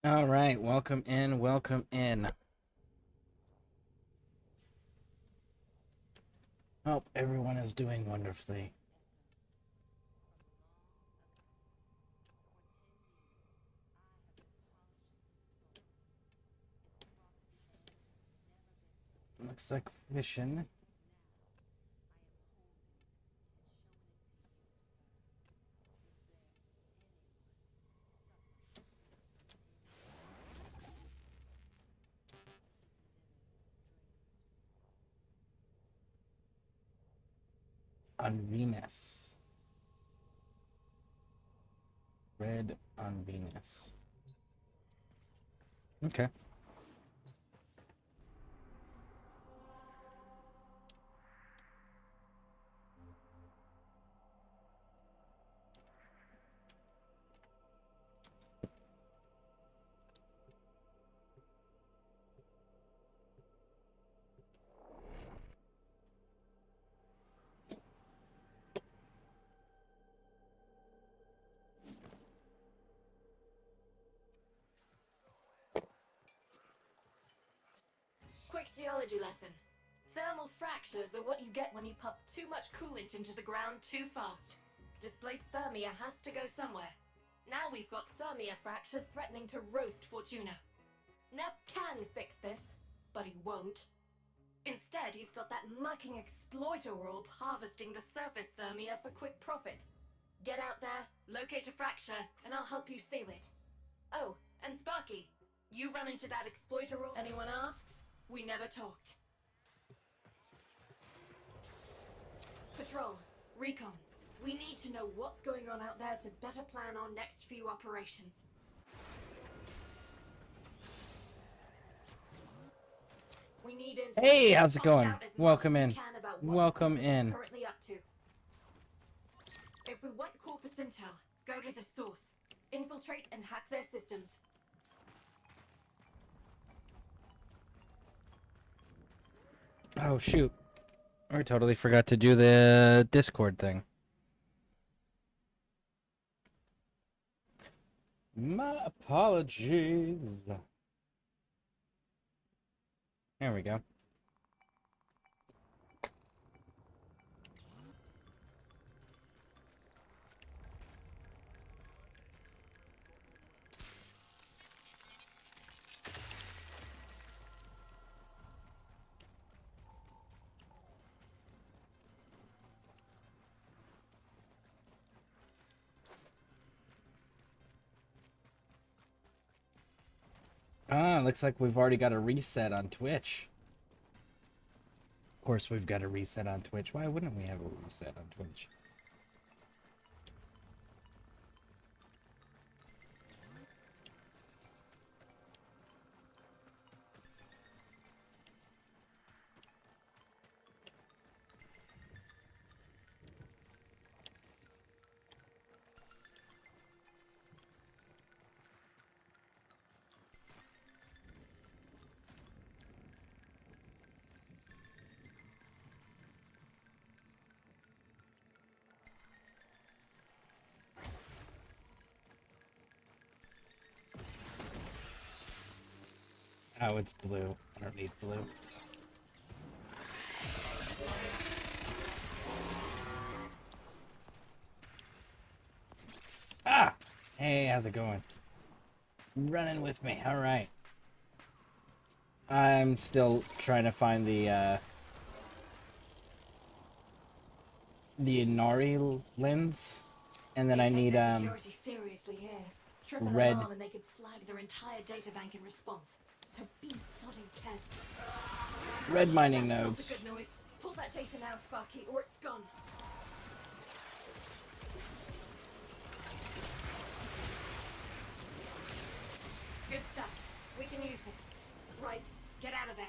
All right, welcome in, welcome in. Hope everyone is doing wonderfully. Looks like fishing. On Venus. Red on Venus. Okay. Quick geology lesson. Thermal fractures are what you get when you pump too much coolant into the ground too fast. Displaced thermia has to go somewhere. Now we've got thermia fractures threatening to roast Fortuna. Neff can fix this, but he won't. Instead, he's got that mucking exploiter orb harvesting the surface thermia for quick profit. Get out there, locate a fracture, and I'll help you seal it. Oh, and Sparky, you run into that exploiter orb. Anyone asks? We never talked. Patrol, Recon, we need to know what's going on out there to better plan our next few operations. We need intel. Hey, how's it Find going? out as much Welcome as you in. can about what Welcome the Corpus are in. currently up to. If we want Corpus intel, go to the source. Infiltrate and hack their systems. Oh, shoot. I totally forgot to do the Discord thing. My apologies. There we go. Ah, looks like we've already got a reset on Twitch. Of course, we've got a reset on Twitch. Why wouldn't we have a reset on Twitch? Oh, it's blue. I don't need blue. Ah! Hey, how's it going? Running with me. All right. I'm still trying to find the Inari lens, and then I need Security seriously here. Trip an red. alarm and they could slag their entire databank in response. So be sodding careful. Red mining That's nodes. not the good noise. Pull that data now, Sparky, or it's gone. Good stuff. We can use this. Right, get out of there.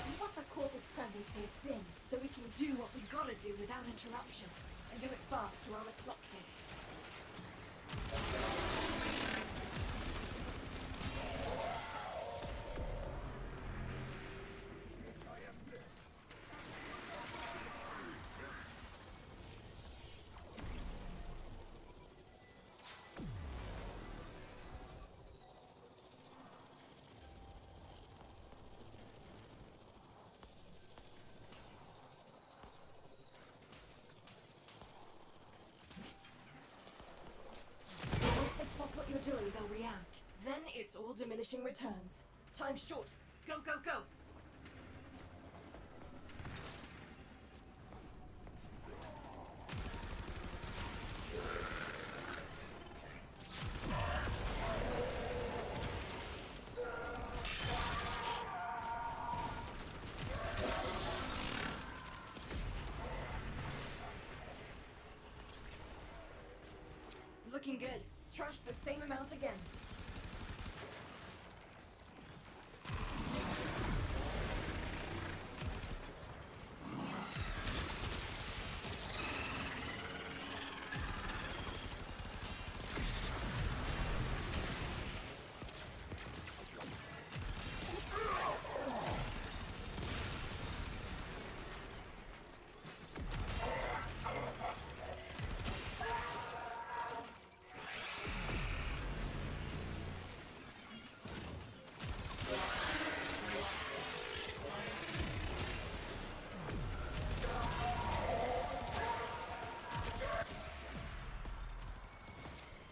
We want the Corpus presence here thin, so we can do what we gotta do without interruption. And do it fast, we're on the clock here. It's all diminishing returns. Time's short. Go, go, go! Looking good. Trash the same amount again.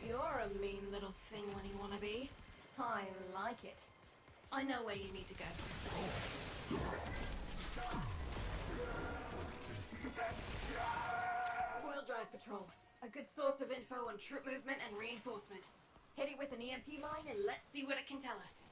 You're a mean little thing when you want to be. I like it. I know where you need to go. Coil drive patrol. A good source of info on troop movement and reinforcement. Hit it with an EMP mine and let's see what it can tell us.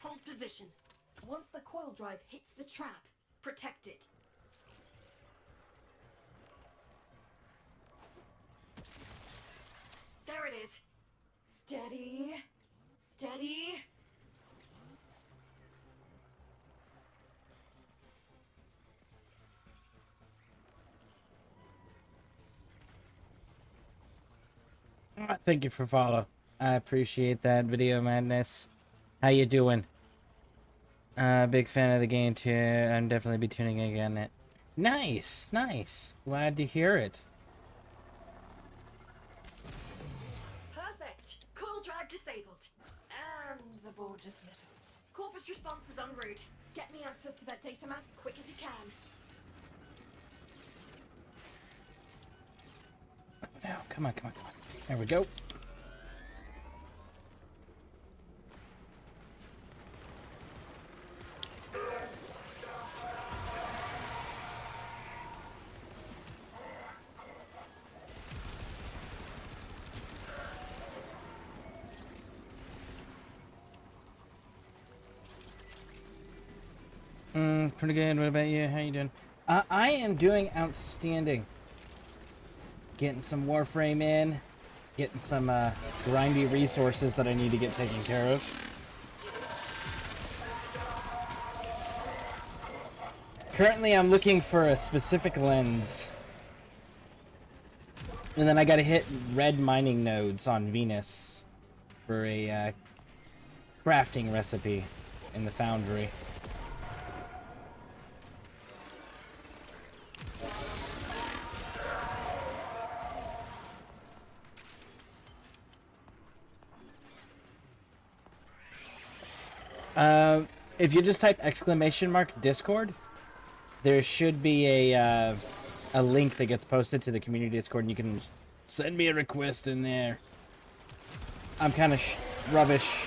Hold position. Once the coil drive hits the trap, protect it. There it is. Steady. Steady. Thank you for follow. I appreciate that, Video Madness. How you doing? Big fan of the game too. I'm definitely be tuning in again. Nice, nice. Glad to hear it. Perfect. Coil drive disabled. And the board just lit up. Corpus response is en route. Get me access to that data mass quick as you can. Now, come on, come on, come on. There we go. Pretty good. What about you? How you doing? I am doing outstanding. Getting some Warframe in. Getting some grindy resources that I need to get taken care of. Currently, I'm looking for a specific lens. And then I gotta hit red mining nodes on Venus for a crafting recipe in the foundry. If you just type !Discord, there should be a link that gets posted to the community Discord, and you can send me a request in there. I'm kind of rubbish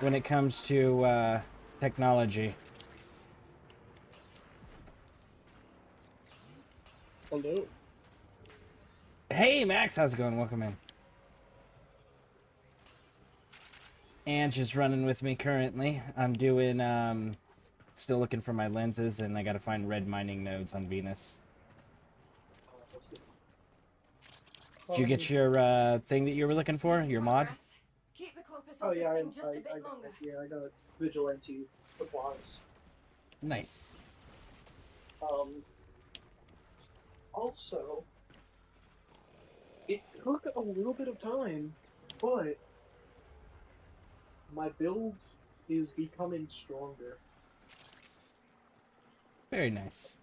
when it comes to technology. Hello. Hey, Max, how's it going? Welcome in. Ange is running with me currently. I'm doing, still looking for my lenses, and I gotta find red mining nodes on Venus. Did you get your thing that you were looking for? Your mod? Keep the corpus Oh off this yeah, thing just a bit longer. I got vigilante supplies. Nice. Also, it took a little bit of time, but my build is becoming stronger. Very nice.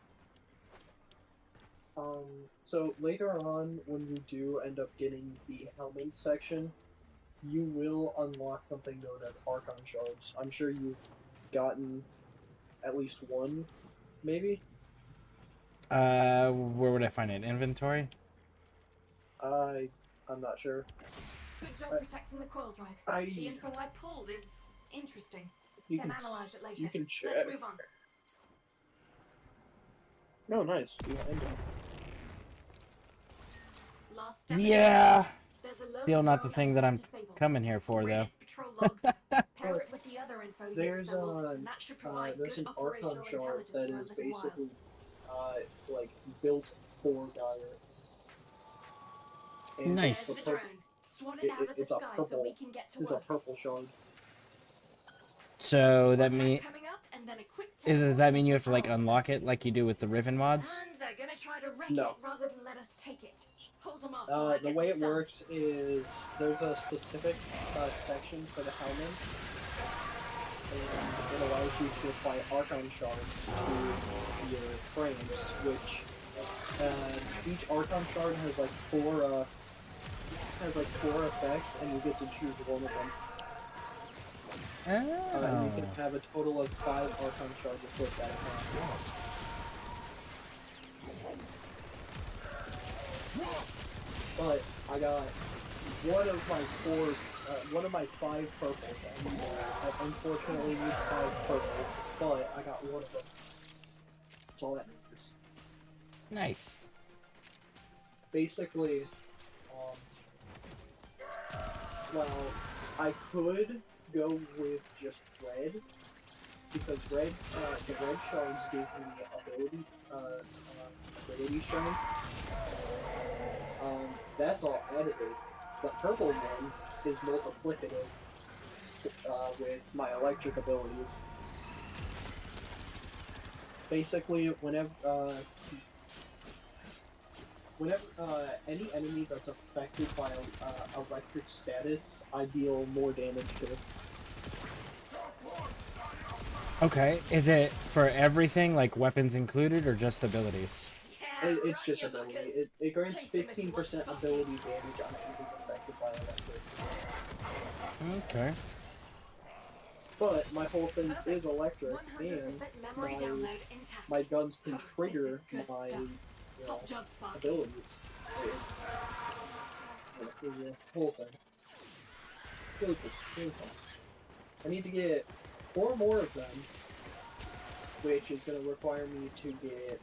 So later on, when you do end up getting the helmet section, you will unlock something known as Archon Shards. I'm sure you've gotten at least one, maybe? Where would I find it? Inventory? I'm not sure. Good job protecting the coil drive. I The info I pulled is interesting. you Can can analyze it later. you can check. Let's move on. No, nice. Behind it. Last step Yeah. There's a lone Still not the drone thing that I'm disabled. coming here for, Read though. its patrol logs, pair it with the other info you There's assembled, and that should provide there's good an Archon operational shard intelligence that for a is little while. basically like built for Dire. And Nice. There's the drone. Swan it out of the it's a sky so purple. we can get to It's a work. purple shard. So that One means hack coming up, and then a quick does that mean you have to like teleport unlock it like you do with the Riven mods? And they're gonna try to wreck No. it rather than let us take it. Hold them off. while I The get way this it done. works is there's a specific section for the helmet, and it allows you to apply Archon shards to your frames, which each Archon shard has like four effects, and you get to choose one of them. And you can have a total of 5 Archon shards equipped at a time. But I got one of my 5 purples. I unfortunately need 5 purples, but I got one of them. That's all that matters. Nice. Basically, well, I could go with just red, because the red shards give me ability strength. That's all additive. The purple one is multiplicative with my electric abilities. Basically, whenever any enemy that's affected by electric status, I deal more damage to. Okay, is it for everything, like weapons included, or just abilities? Yeah, It's just you ability. buggers. It grants Chase him if you want 15% Sparky. ability damage on anything affected by electric. Okay. But my whole thing Perfect. is electric, 100% and memory download intact. my guns can Oh, this trigger is good my stuff. Top job, Sparky. abilities. The whole thing. Really cool. Really fun. I need to get 4 more of them, which is going to require me to get.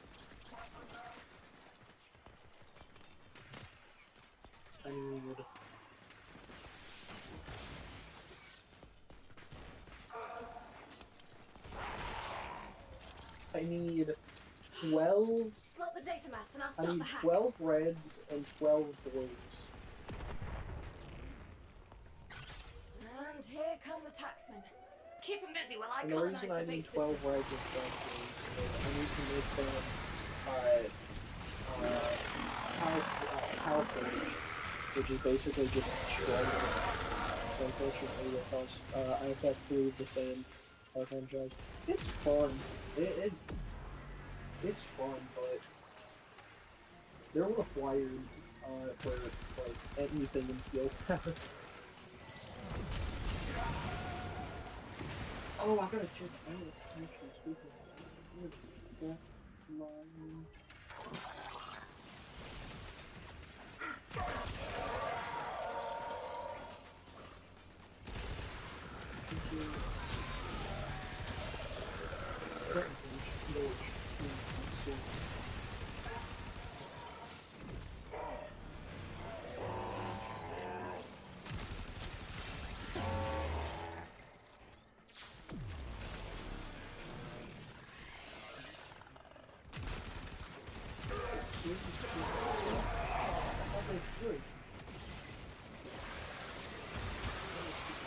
I need 12. Slot the data mass and I'll I start need the hack. 12 reds and 12 blues. And here come the taxmen. Keep them busy while I And the colonize reason I the need base 12 system. reds and 12 blues is I need to make them power which is basically just stronger. Unfortunately, with us, I have to prove the same Archon charge. It's fun. It's fun, but they're required for like anything in Steel Power. Oh, I gotta check. I gotta make sure speaker.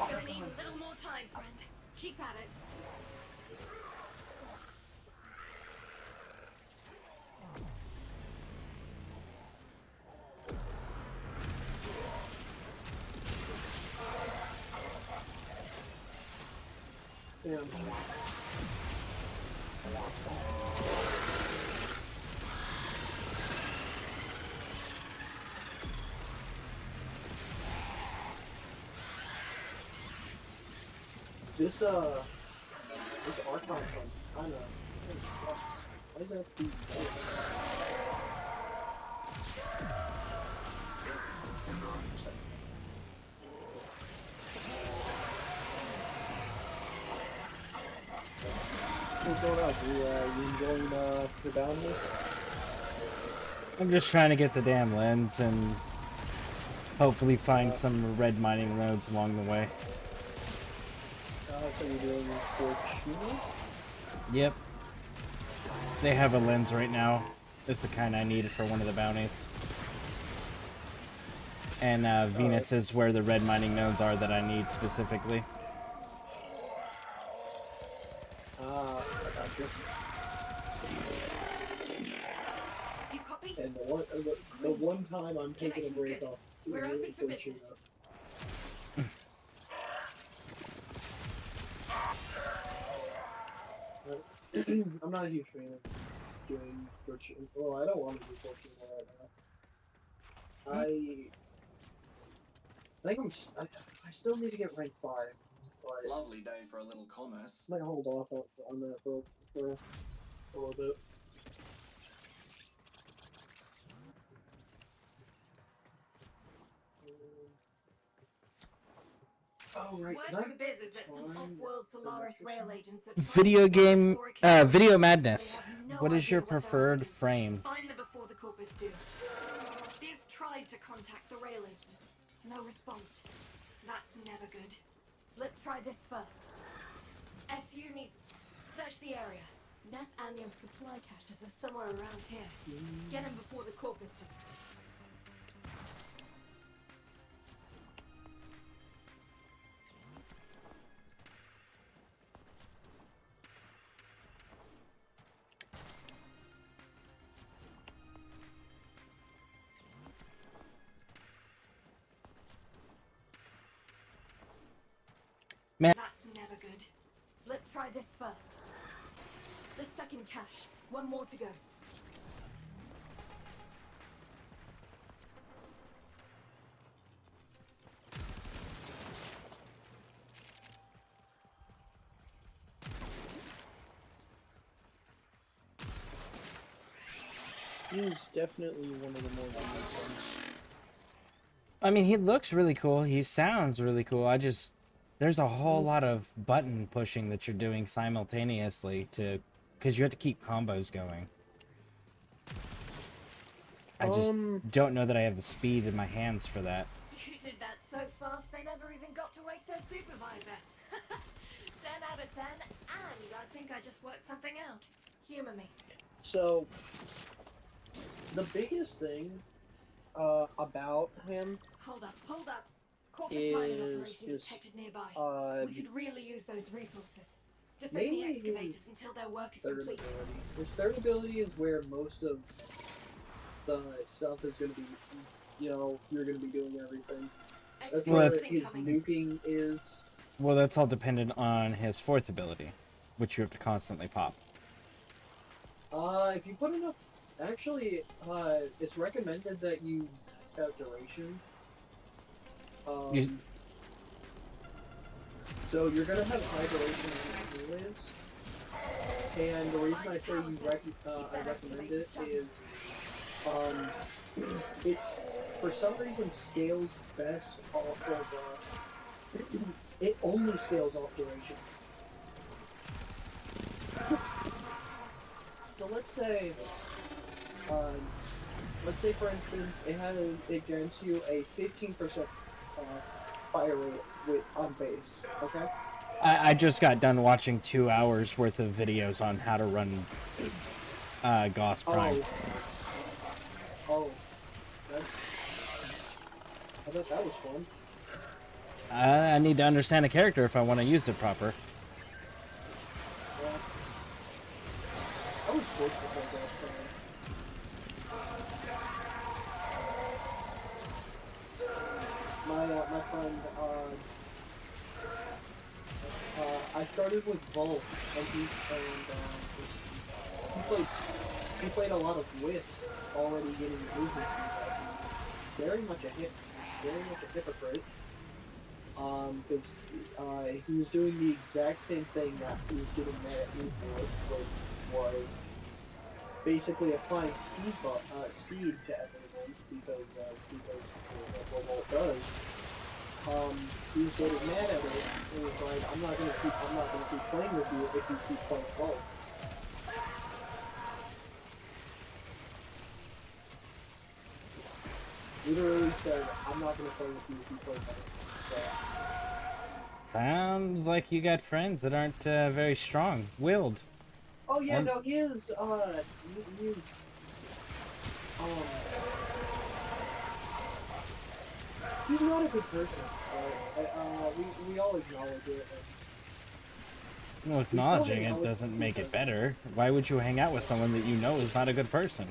You'll need a little more time, friend. Keep at it. Yeah. This archive one kind of sucks. Why does that have to be What's going on? You enjoying the boundless? I'm just trying to get the damn lens and hopefully find some red mining nodes along the way. So you're doing Fortuna? Yep. They have a lens right now. It's the kind I needed for one of the bounties. And Venus is where the red mining nodes are that I need specifically. I got you. You copy? And the one time I'm taking a break off. We're open for business. I'm not a huge fan of doing Fortuna. Well, I don't want to do Fortuna right now. I think I still need to get rank 5. But Lovely day for a little commerce. I might hold off on that for a little bit. Oh, right. Word from Biz is that some off-world Solaris rail agents are Video game, Video Madness. They have no What is your idea what they're preferred looking for. frame? Find them before the corpus do. Biz tried to contact the rail agents. No response. That's never good. Let's try this first. SU needs... Search the area. Neth Anium's supply caches are somewhere around here. Get them before the corpus do. Man. That's never good. Let's try this first. The second cache. One more to go. He's definitely one of the more unique ones. I mean, he looks really cool. He sounds really cool. There's a whole lot of button pushing that you're doing simultaneously because you have to keep combos going. I just don't know that I have the speed in my hands for that. You did that so fast they never even got to wake their supervisor. 10 out of 10, and I think I just worked something out. Humor me. So, the biggest thing about him Hold up. Corpus mining is operation just, detected nearby. We could really use those resources. Defend the mainly excavators until their work is third complete. ability. His third ability is where most of the stuff is going to be, you're going to be doing everything. That's Excavators where his incoming. nuking is. Well, that's all dependent on his fourth ability, which you have to constantly pop. If you put enough, actually, it's recommended that you have duration. So you're gonna have high duration anyways. And the reason I say I recommend it is, it's for some reason scales best off of it only scales off duration. So let's say for instance, it grants you a 15% fire rate on base. Okay. I just got done watching 2 hours worth of videos on how to run Gauss Prime. Oh. I thought that was fun. I need to understand a character if I want to use it proper. Yeah. I was forced to play Gauss Prime. My friend, I started with Volt, and he played a lot of Wisp, already getting movement. Very much a hypocrite. Because he was doing the exact same thing that he was getting mad at me for, which was basically applying speed to everyone because that's what Volt does. He was getting mad at it and was like, I'm not gonna keep playing with you if you keep playing Volt. Literally said, I'm not gonna play with you if you play Volt. So, Sounds like you got friends that aren't very strong-willed. oh yeah, Um, no, he is, he's not a good person. We all acknowledge it. Well, acknowledging it doesn't make it better. Why would you hang out with someone that you know is not a good person?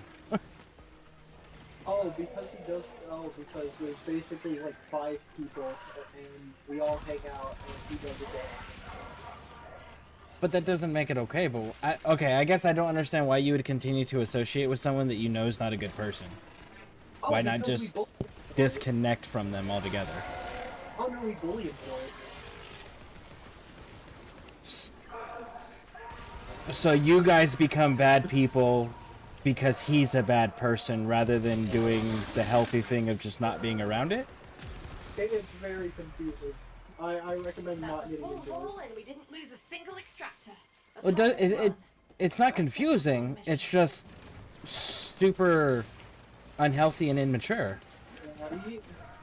Oh, because he does. Oh, because there's basically like 5 people, and we all hang out, and he does it. But that doesn't make it okay. But okay, I guess I don't understand why you would continue to associate with someone that you know is not a good person. Oh, Why not because we just both- disconnect from them altogether? Oh no, we bully him for it. So you guys become bad people because he's a bad person rather than doing the healthy thing of just not being around it? It's very confusing. I recommend That's not a getting full into haul, it. and we didn't lose a single extractor. A Well, perfect run. it's not confusing. It's just super unhealthy and immature.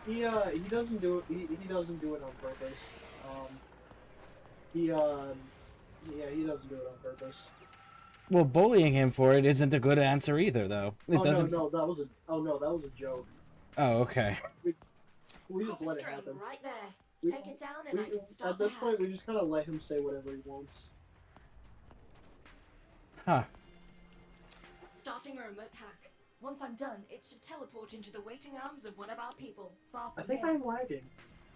He doesn't do it. He doesn't do it on purpose. He doesn't do it on purpose. Well, bullying him for it isn't a good answer either, though. It doesn't. No, that was a joke. Oh, okay. We just let it Corpus happen. drone right there. We- Take it down, and I can start At this the point, hack. we just kind of let him say whatever he wants. Huh. Starting a remote hack. Once I'm done, it should teleport into the waiting arms of one of our people, far I from think here. I'm lagging.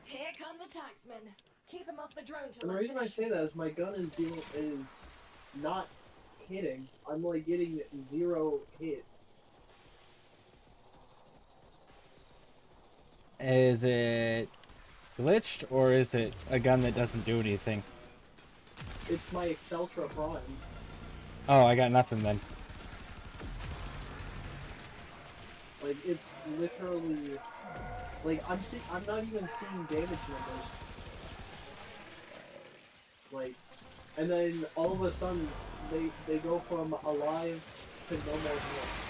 Here come the taxmen. Keep him off the drone till And the I'm reason I finished. say that is my gun is not hitting. I'm like getting 0 hit. Is it glitched or is it a gun that doesn't do anything? It's my Exceltra Prime. Oh, I got nothing then. Like it's literally like I'm not even seeing damage numbers. Like, and then all of a sudden they go from alive to no more health.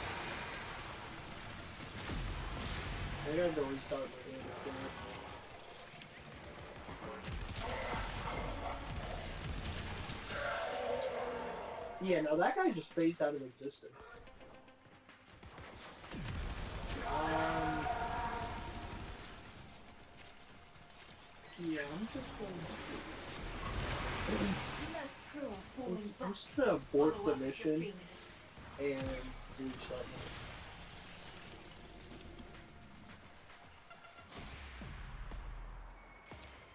I gotta go restart my game. Yeah, no, that guy just phased out of existence. Yeah, I'm just going Nurse crew are falling I'm back. just gonna abort Follow the up if you're mission feeling it. and restart.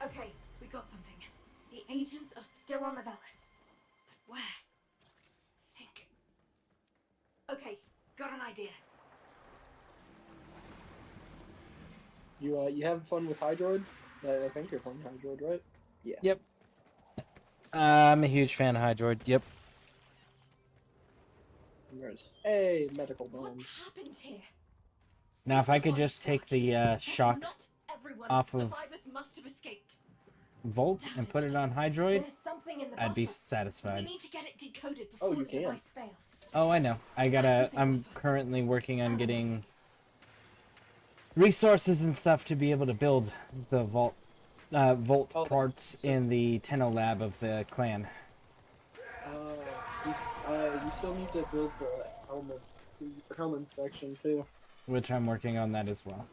Okay, we got something. The agents are still on the Velas. But where? Think. Okay, got an idea. You having fun with Hydroid? I think you're playing Hydroid, right? Yeah. Yep. I'm a huge fan of Hydroid. Yep. There's hey medical What bombs. happened here? Now, if I Safety could just take bombs the back. shock Not everyone off of survivors must have escaped. Volt and put it on Hydroid, There's something in the I'd be buffer. We satisfied. need to get it decoded before Oh, you the can. device fails. Oh, I know. I'm currently working on getting resources and stuff to be able to build the Volt parts in the Tenno lab of the clan. You still need to build the helmet section too. Which I'm working on that as well.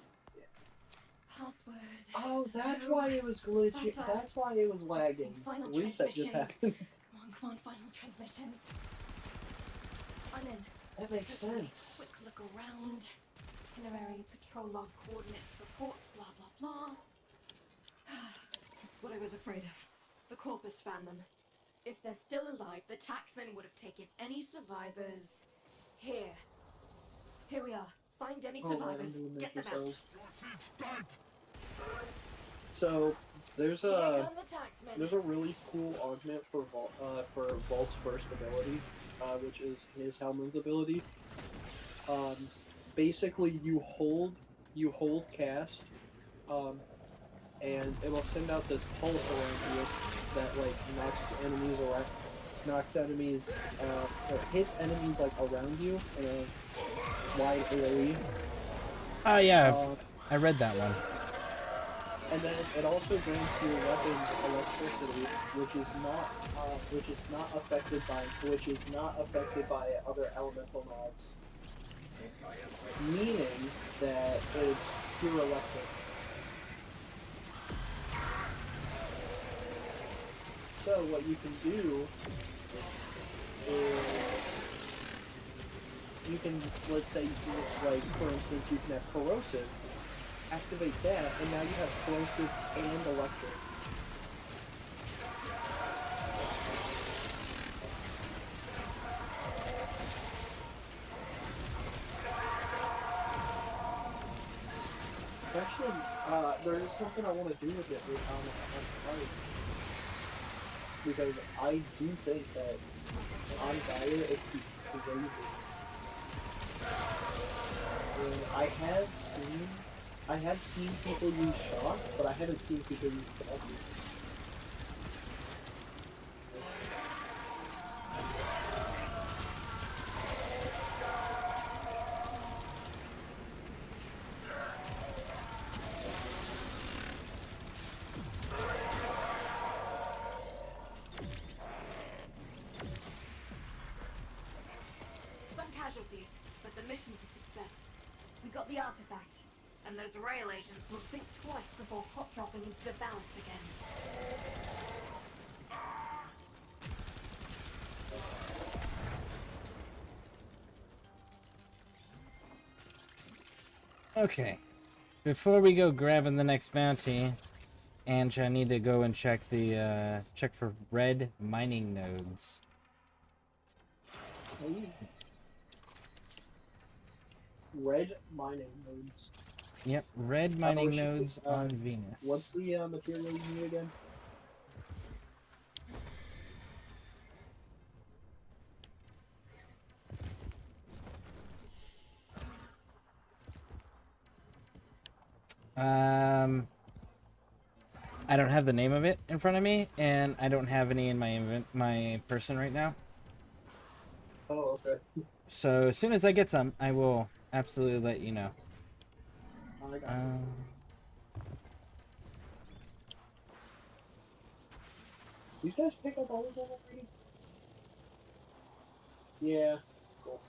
Password. Oh, that's No. why it was glitching. Buffer. That's why it was lagging. Final Reset just happened. Come on, final transmissions. I'm in. That makes sense. Quick look around. Itinerary, patrol log coordinates, reports, blah blah blah. That's what I was afraid of. The Corpus found them. If they're still alive, the taxmen would have taken any survivors here. Here we are. Find any Oh, right, I'm survivors. doing Get this them out. yourselves. So there's Here a come the taxmen. there's a really cool augment for Vault's first ability, which is his Helman's ability. Basically you hold cast, and it will send out this pulse around you that like knocks enemies, or hits enemies like around you in a wide AoE. Oh yeah, I read that one. And then it also grants your weapons electricity, which is not affected by other elemental knobs. Meaning that it's pure electric. So what you can do is you can, let's say, like for instance, you can have corrosive. Activate that, and now you have corrosive and electric. Actually, there's something I want to do with it on fire. Because I do think that on fire it's crazy. And I have seen people use shock, but I haven't seen people use shock. Some casualties, but the mission's a success. We got the artifact, and those rail agents will think twice before hot dropping into the balance again. Okay. Before we go grabbing the next bounty, Ange, I need to go and check the check for red mining nodes. Red mining nodes. Yep, red mining nodes on Venus. What's the material you need again? I don't have the name of it in front of me, and I don't have any in my person right now. Oh, okay. So as soon as I get some, I will absolutely let you know. I got it. These guys pick up all of them already? Yeah, cool.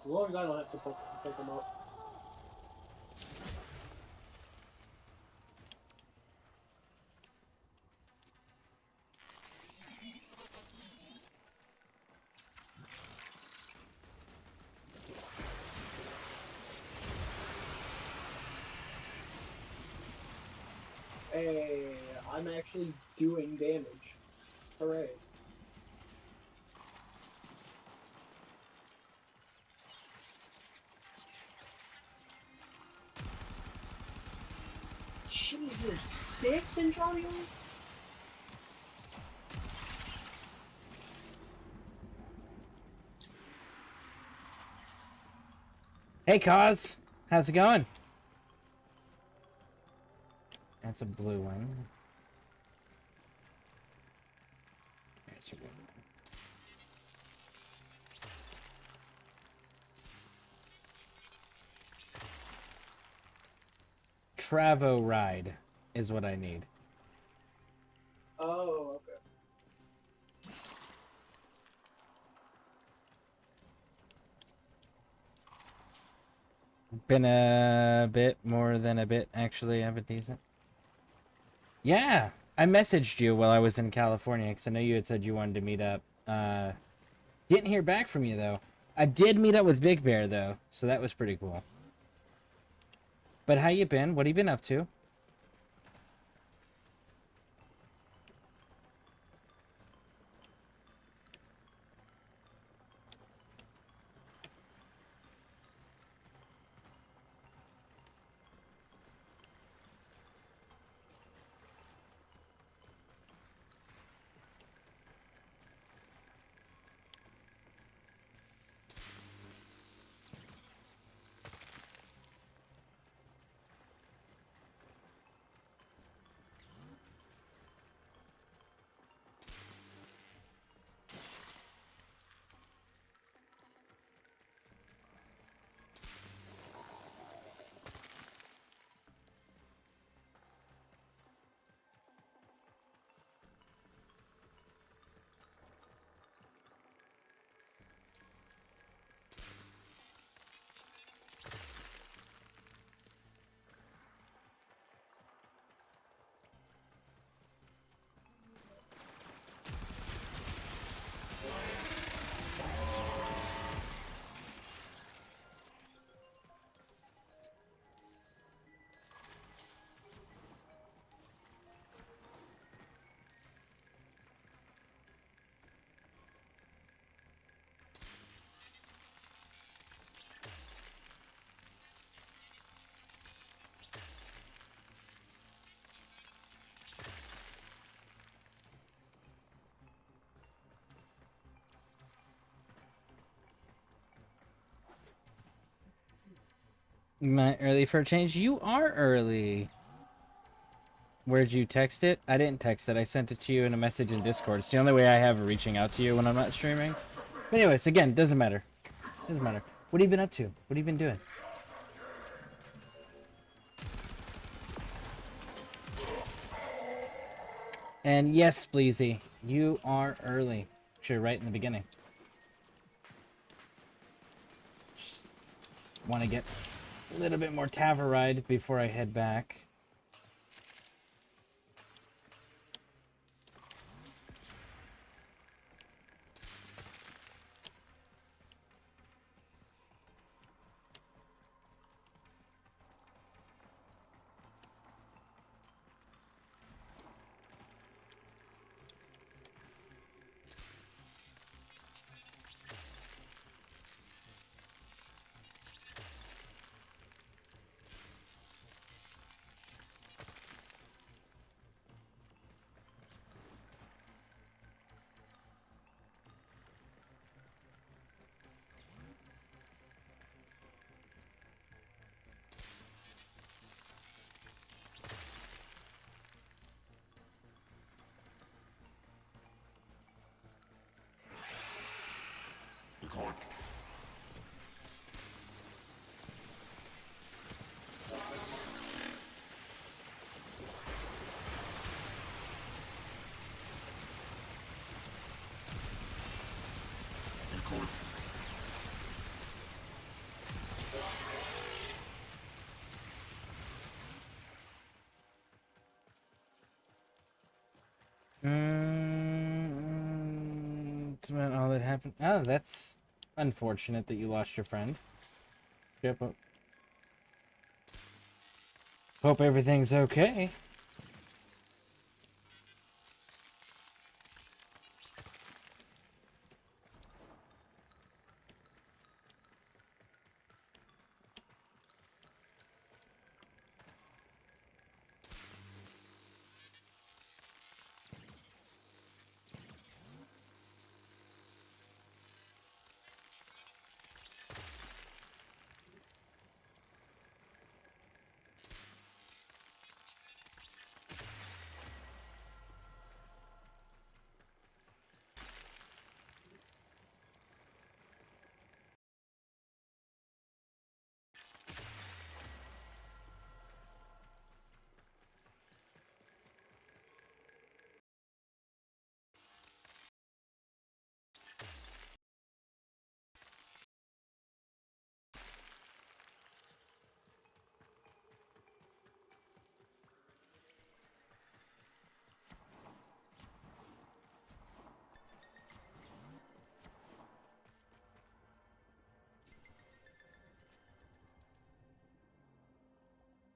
As long as I don't have to pick them up. Hey, I'm actually doing damage. Hooray. Jesus, 6 in Johnny? Hey, Cause, how's it going? That's a blue one. There's a red one. Travo ride is what I need. Oh, okay. Been a bit more than a bit, actually. I've been decent. Yeah, I messaged you while I was in California because I know you had said you wanted to meet up. Didn't hear back from you though. I did meet up with Big Bear though, so that was pretty cool. But how you been? What have you been up to? Am I early for a change? You are early. Where'd you text it? I didn't text it. I sent it to you in a message in Discord. It's the only way I have of reaching out to you when I'm not streaming. But anyways, again, doesn't matter. Doesn't matter. What have you been up to? What have you been doing? And yes, Bleezy, you are early. Sure, right in the beginning. Just want to get a little bit more Tavaride before I head back. It's about all that happened. Oh, that's unfortunate that you lost your friend. Yep. Hope everything's okay.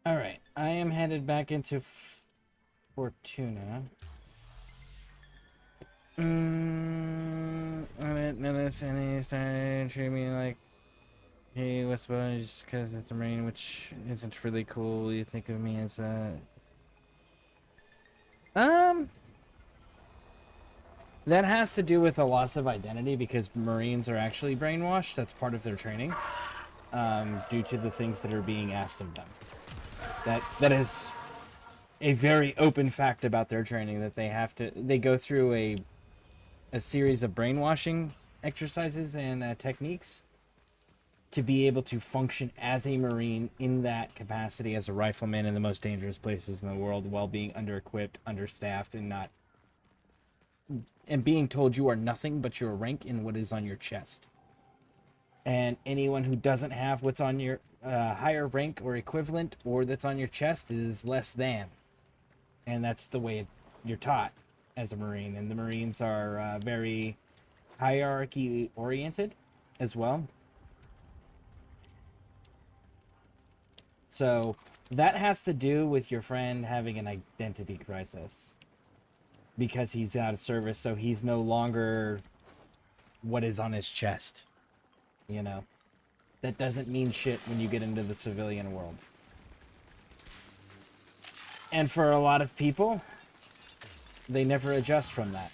All right, I am headed back into Fortuna. I didn't notice any started treating me like hey, what's about just because it's a marine, which isn't really cool. You think of me as a that has to do with a loss of identity because Marines are actually brainwashed. That's part of their training, due to the things that are being asked of them. That is a very open fact about their training, that they go through a series of brainwashing exercises and techniques to be able to function as a Marine in that capacity as a rifleman in the most dangerous places in the world while being under-equipped, understaffed, and being told you are nothing but your rank in what is on your chest. And anyone who doesn't have what's on your higher rank or equivalent or that's on your chest is less than. And that's the way you're taught as a Marine. And the Marines are very hierarchy oriented as well. So that has to do with your friend having an identity crisis because he's out of service, so he's no longer what is on his chest, you know. That doesn't mean shit when you get into the civilian world. And for a lot of people, they never adjust from that.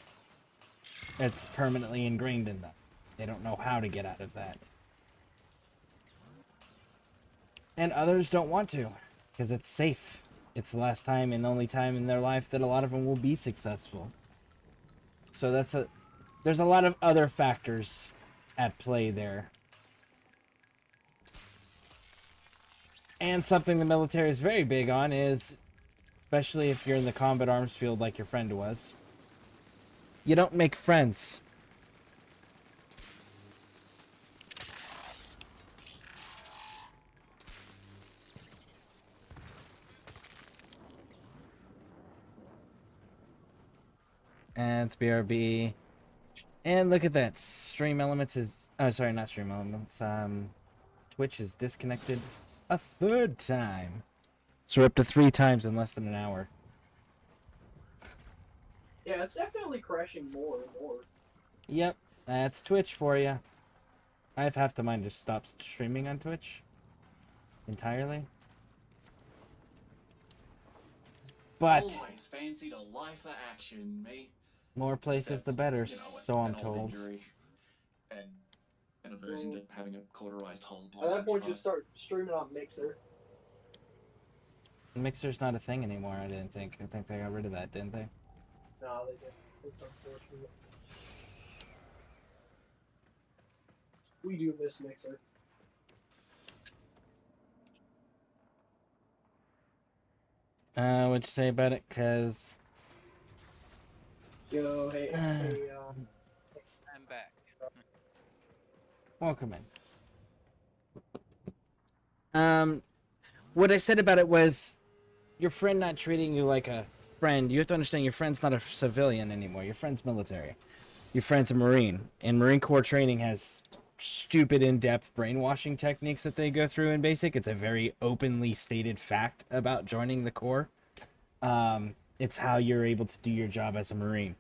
It's permanently ingrained in them. They don't know how to get out of that. And others don't want to, because it's safe. It's the last time and only time in their life that a lot of them will be successful. So there's a lot of other factors at play there. And something the military is very big on is, especially if you're in the combat arms field like your friend was, you don't make friends. And it's BRB. And look at that. Stream Elements is... Oh, sorry, not Stream Elements. Twitch is disconnected a third time. So we're up to 3 times in less than an hour. Yeah, it's definitely crashing more and more. Yep, that's Twitch for you. I have half the mind to stop streaming on Twitch entirely. But Always fancied a life of action, me. more places the better, You know, so I'm an old told. injury and an aversion to having a cauterized hull. At that point, just start streaming on Mixer. Mixer's not a thing anymore, I didn't think. I think they got rid of that, didn't they? No, they didn't. It's unfortunate. We do miss Mixer. What'd you say about it? Cause... Yo, hey, I'm back. welcome in. What I said about it was, your friend not treating you like a friend. You have to understand your friend's not a civilian anymore. Your friend's military. Your friend's a Marine. And Marine Corps training has stupid in-depth brainwashing techniques that they go through in basic. It's a very openly stated fact about joining the Corps. It's how you're able to do your job as a Marine.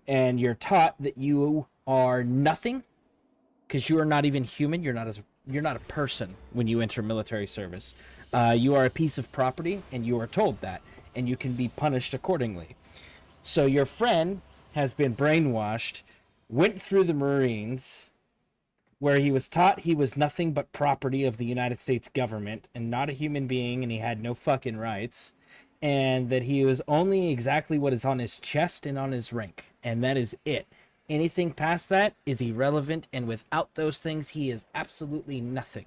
And you're taught that you are nothing, because you are not even human. You're not a person when you enter military service. You are a piece of property, and you are told that, and you can be punished accordingly. So your friend has been brainwashed, went through the Marines, where he was taught he was nothing but property of the United States government and not a human being, and he had no fucking rights, and that he was only exactly what is on his chest and on his rank, and that is it. Anything past that is irrelevant, and without those things, he is absolutely nothing.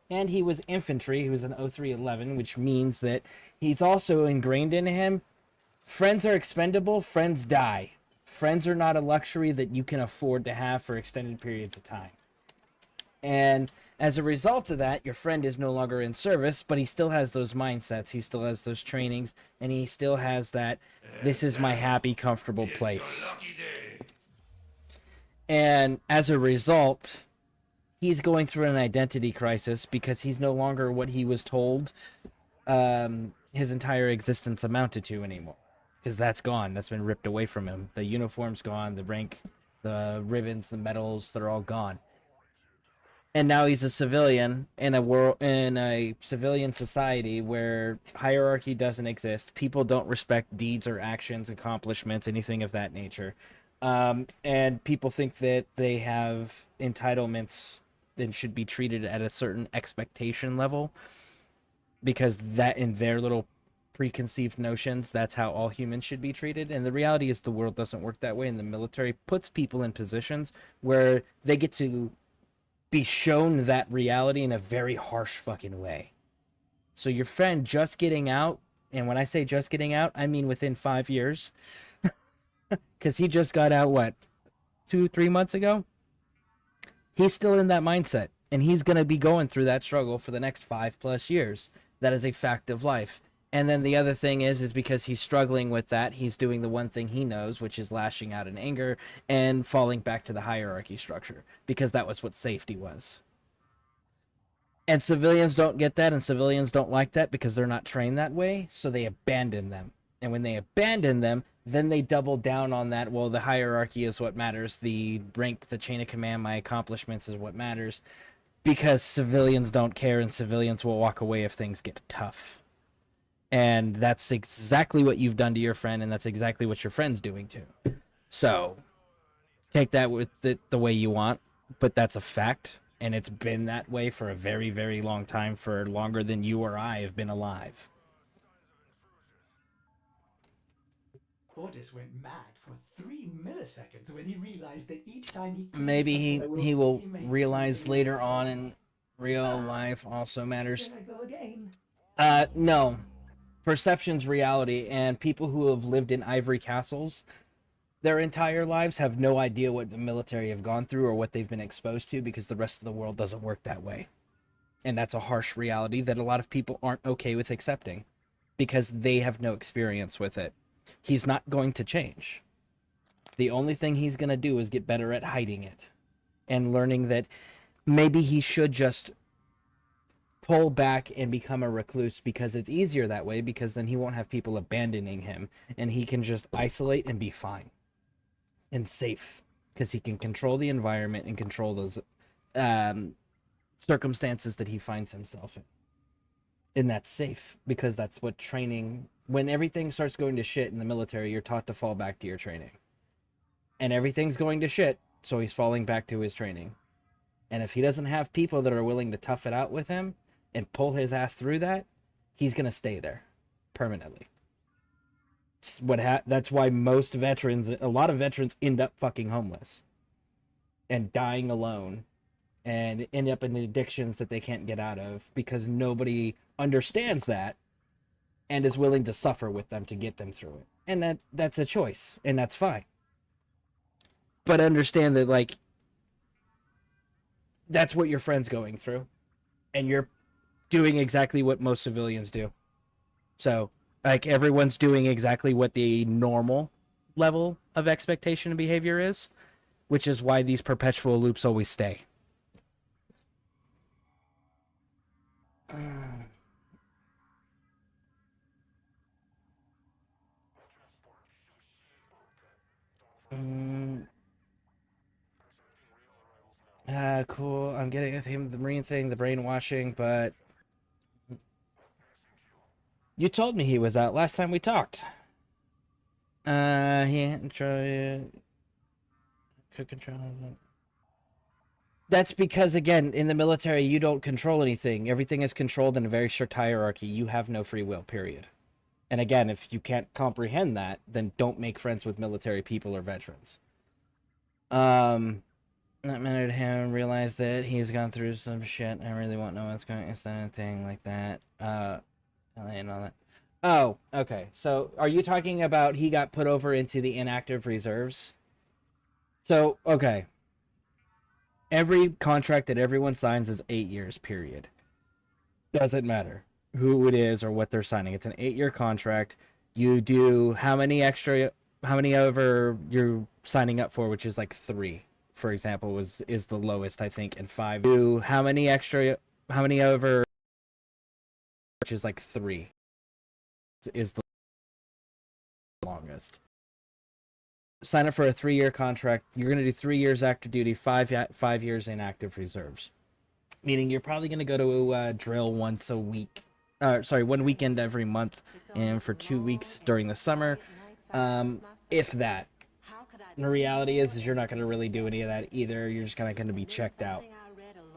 And he was infantry. He was an 0311, which means that he's also ingrained in him, friends are expendable, friends die. Friends are not a luxury that you can afford to have for extended periods of time. And as a result of that, your friend is no longer in service, but he still has those mindsets, he still has those trainings, and he still has that, this is my happy, comfortable place. And as a result, he's going through an identity crisis because he's no longer what he was told his entire existence amounted to anymore. Because that's gone. That's been ripped away from him. The uniform's gone, the rank, the ribbons, the medals, they're all gone. And now he's a civilian in a civilian society where hierarchy doesn't exist. People don't respect deeds or actions, accomplishments, anything of that nature. And people think that they have entitlements and should be treated at a certain expectation level, because that, in their little preconceived notions, that's how all humans should be treated. And the reality is the world doesn't work that way, and the military puts people in positions where they get to be shown that reality in a very harsh fucking way. So your friend just getting out, and when I say just getting out, I mean within 5 years, because he just got out, what, 2-3 months ago? He's still in that mindset, and he's going to be going through that struggle for the next 5+ years. That is a fact of life. And then the other thing is because he's struggling with that, he's doing the one thing he knows, which is lashing out in anger and falling back to the hierarchy structure, because that was what safety was. And civilians don't get that, and civilians don't like that because they're not trained that way, so they abandon them. And when they abandon them, then they double down on that. Well, the hierarchy is what matters. The rank, the chain of command, my accomplishments is what matters, because civilians don't care, and civilians will walk away if things get tough. And that's exactly what you've done to your friend, and that's exactly what your friend's doing too. So, take that with the way you want, but that's a fact. And it's been that way for a very, very long time, for longer than you or I have been alive. Ordis went mad for 3 milliseconds when he realized that each time he Maybe he will makes realize something later else on happen. in real life also matters. There I go again. No. Perception's reality, and people who have lived in ivory castles their entire lives have no idea what the military have gone through or what they've been exposed to, because the rest of the world doesn't work that way. And that's a harsh reality that a lot of people aren't okay with accepting because they have no experience with it. He's not going to change. The only thing he's going to do is get better at hiding it and learning that maybe he should just pull back and become a recluse, because it's easier that way, because then he won't have people abandoning him and he can just isolate and be fine and safe, because he can control the environment and control those circumstances that he finds himself in. And that's safe, because that's what training, when everything starts going to shit in the military, you're taught to fall back to your training. And everything's going to shit, so he's falling back to his training. And if he doesn't have people that are willing to tough it out with him and pull his ass through that, he's going to stay there permanently. That's why most veterans, a lot of veterans, end up fucking homeless and dying alone and end up in addictions that they can't get out of, because nobody understands that and is willing to suffer with them to get them through it. And that's a choice, and that's fine. But understand that, like, that's what your friend's going through, and you're doing exactly what most civilians do. So, like, everyone's doing exactly what the normal level of expectation and behavior is, which is why these perpetual loops always stay. Cool. I'm getting with him the Marine thing, the brainwashing, but you told me he was out last time we talked. He hadn't tried. Could control. That's because, again, in the military, you don't control anything. Everything is controlled in a very strict hierarchy. You have no free will, period. And again, if you can't comprehend that, then don't make friends with military people or veterans. That minute him realize that he's gone through some shit. I really won't know what's going on, anything like that. And all that. Oh, okay. So, are you talking about he got put over into the inactive reserves? So, okay. Every contract that everyone signs is 8 years, period. Doesn't matter who it is or what they're signing. It's an 8-year contract. You do how many over you're signing up for, which is like 3, for example, is the lowest, I think, and 5. Do how many over, which is like 3, is the longest. Sign up for a 3-year contract. You're going to do 3 years active duty, 5 years in active reserves. Meaning you're probably going to go to drill once a week. 1 weekend every month, and for 2 weeks during the summer, if that. And the reality is you're not going to really do any of that either. You're just going to be checked out.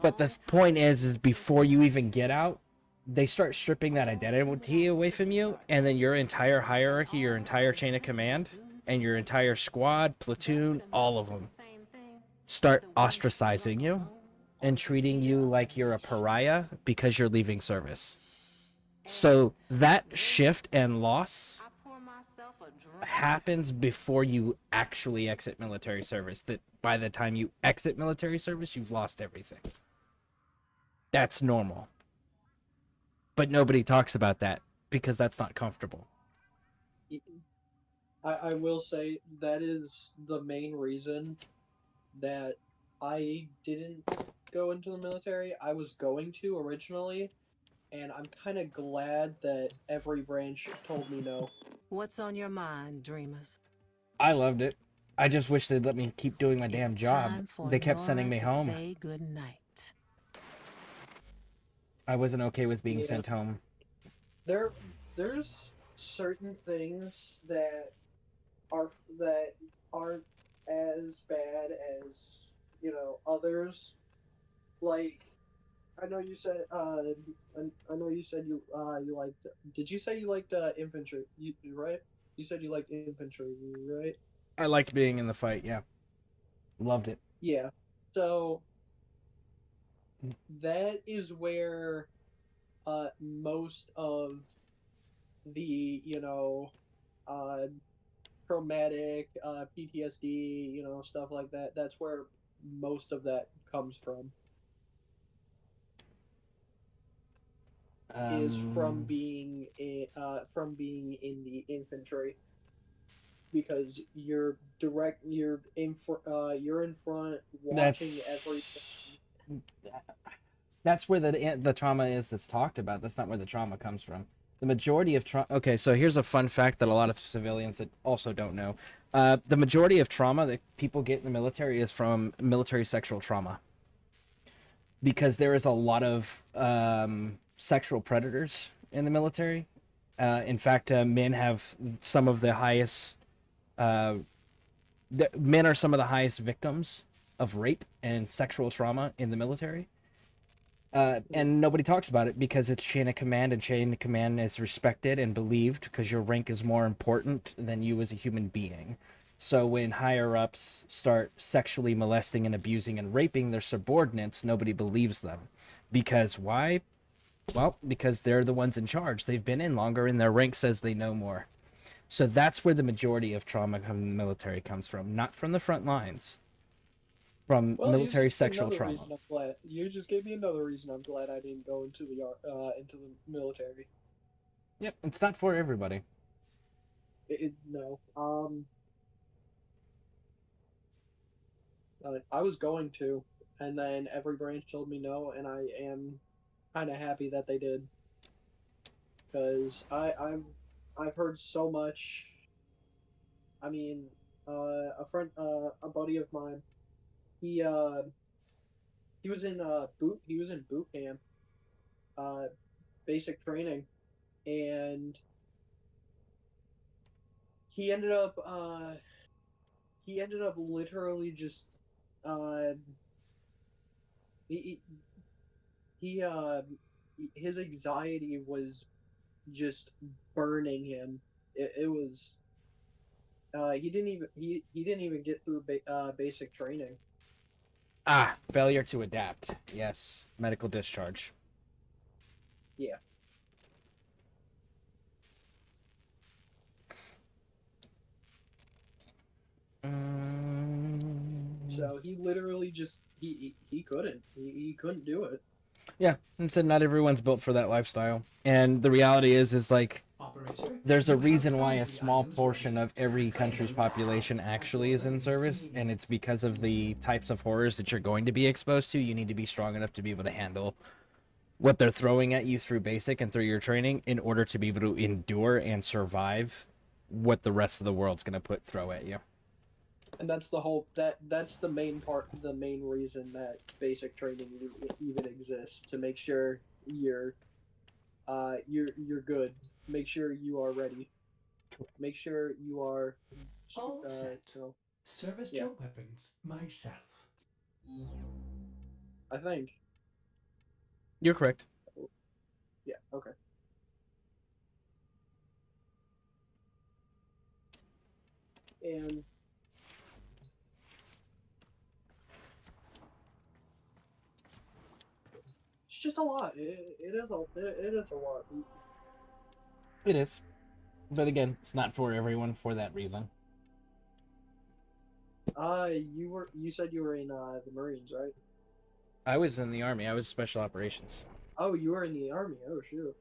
But the point is before you even get out, they start stripping that identity away from you, and then your entire hierarchy, your entire chain of command, and your entire squad, platoon, all of them start ostracizing you and treating you like you're a pariah because you're leaving service. So that shift and loss happens before you actually exit military service. That by the time you exit military service, you've lost everything. That's normal. But nobody talks about that because that's not comfortable. I will say that is the main reason that I didn't go into the military. I was going to originally, and I'm kind of glad that every branch told me no. What's on your mind, dreamers? I loved it. I just wish they'd let me keep doing my damn job. They kept sending me home. Say good night. I wasn't okay with being sent home. There's certain things that aren't as bad as, others, like, I know you said I know you said you liked. Did you say you liked infantry? You right? You said you liked infantry, right? I liked being in the fight. Yeah, loved it. Yeah. So that is where most of the uh traumatic PTSD, stuff like that. That's where most of that comes from. Is Um, from being in the infantry because you're in front watching everything. that's that's where the trauma is that's talked about. That's not where the trauma comes from. The majority of trauma. Okay, so here's a fun fact that a lot of civilians that also don't know. The majority of trauma that people get in the military is from military sexual trauma, because there is a lot of sexual predators in the military. In fact, men have some of the highest. Men are some of the highest victims of rape and sexual trauma in the military. And nobody talks about it because it's chain of command, and chain of command is respected and believed because your rank is more important than you as a human being. So when higher ups start sexually molesting and abusing and raping their subordinates, nobody believes them. Because why? Well, because they're the ones in charge. They've been in longer and their rank says they know more. So that's where the majority of trauma from the military comes from, not from the front lines, from Well, military sexual another trauma. reason I'm glad. You just gave me another reason I'm glad I didn't go into the military. Yep, it's not for everybody. No. I was going to, and then every branch told me no, and I am kind of happy that they did, because I've heard so much. I mean, a buddy of mine, he uh he was in boot camp, uh, basic training, and he ended up uh he ended up literally just uh he he his anxiety was just burning him. It was he didn't even get through basic training. Ah, failure to adapt. Yes, medical discharge. Yeah. So he literally just he couldn't he couldn't do it. Yeah, and said not everyone's built for that lifestyle. And the reality is like Operator, there's you a have reason why found a the small items portion ready. of every Claim country's them now population and actually is in deliver service, and instantly. it's because of the types of horrors that you're going to be exposed to. You need to be strong enough to be able to handle what they're throwing at you through basic and through your training in order to be able to endure and survive what the rest of the world's going to throw at you. And that's the main part, the main reason that basic training even exists, to make sure you're good. Make sure you are ready. Make sure you are All set. so Service yeah, your weapons myself. I think. You're correct. Yeah, okay. And it's just a lot. It is a lot. It is. But again, it's not for everyone for that reason. You said you were in the Marines, right? I was in the Army. I was special operations. Oh, you were in the Army. Oh, shoot.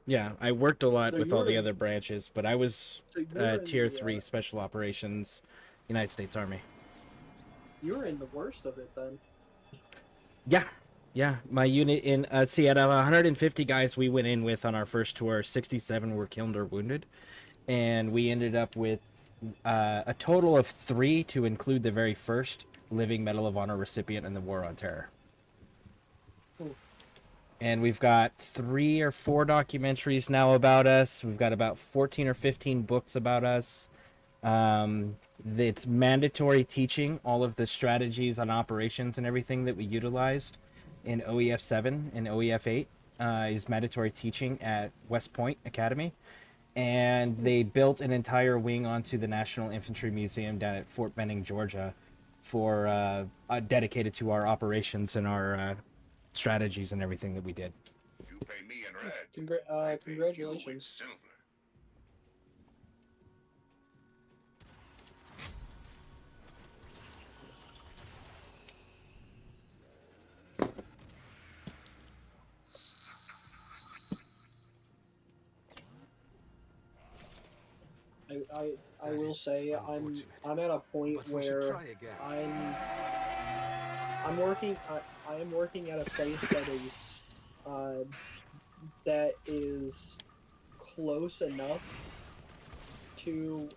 Yeah, I worked a lot So with you all were the in, other branches, but I was so you were in Tier the 3 Special Operations, United States Army. you were in the worst of it then. Yeah, yeah. My unit in, see, out of 150 guys we went in with on our first tour, 67 were killed or wounded. And we ended up with a total of 3 to include the very first living Medal of Honor recipient in the War on Terror. And we've got 3 or 4 documentaries now about us. We've got about 14 or 15 books about us. It's mandatory teaching all of the strategies on operations and everything that we utilized in OEF 7 and OEF 8. Is mandatory teaching at West Point Academy, and they built an entire wing onto the National Infantry Museum down at Fort Benning, Georgia, for dedicated to our operations and our strategies and everything that we did. You pay me in red. I pay you in Congratulations. silver. I will say I'm at a point where I'm working I am working at a place that is close enough to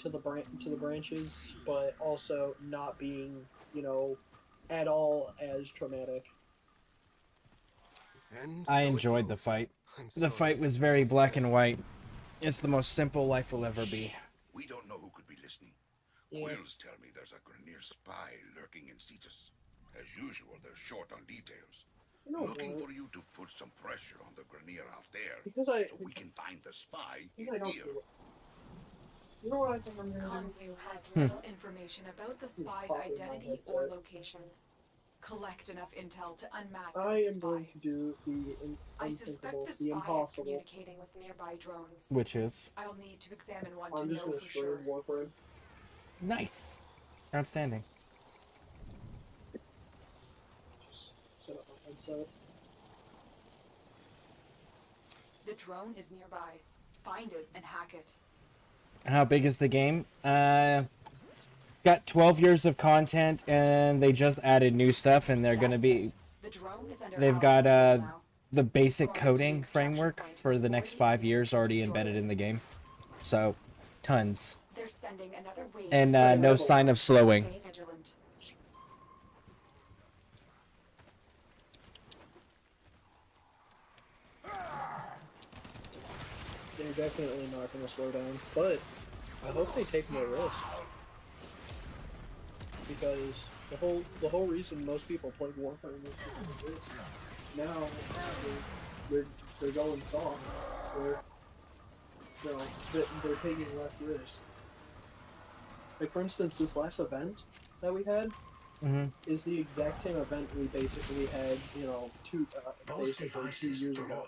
the branches, but also not being, you know, at all as traumatic. I enjoyed the fight. The fight was very black and white. It's the most simple life will ever be. We don't know who could be listening. Yeah. Quills tell me there's a Grenier spy lurking in Cetus. As usual, they're short on details. You know Looking what? for you to put some pressure on the Grenier out there, Because so we can find the spy in I don't here. do it. You know what I think I'm gonna do? Kanzu has little information about the spy's identity or location. Collect enough intel to unmask I the am spy. going to do the I suspect unthinkable, the the spy is impossible. communicating with nearby drones. Which is I'll need to examine one to I'm just know gonna for sure. stream Warframe. nice. Outstanding. Just set up my headset. The drone is nearby. Find it and hack it. How big is the game? Got 12 years of content, and they just added new stuff, and they're gonna be. The drone is under They've our got control now. the basic It's going to the coding extraction framework point for the next 5 years already destroy embedded it. in the game, so tons, They're sending another wave and to no sign of slowing. Stay vigilant. They're definitely not gonna slow down, but I hope they take more risks. Because the whole reason most people play Warframe is because of risk. Now they're going soft. They're, you know, they're taking less risk. Like for instance, this last event that we had is the exact same event we basically had, you know, basically 2 years ago.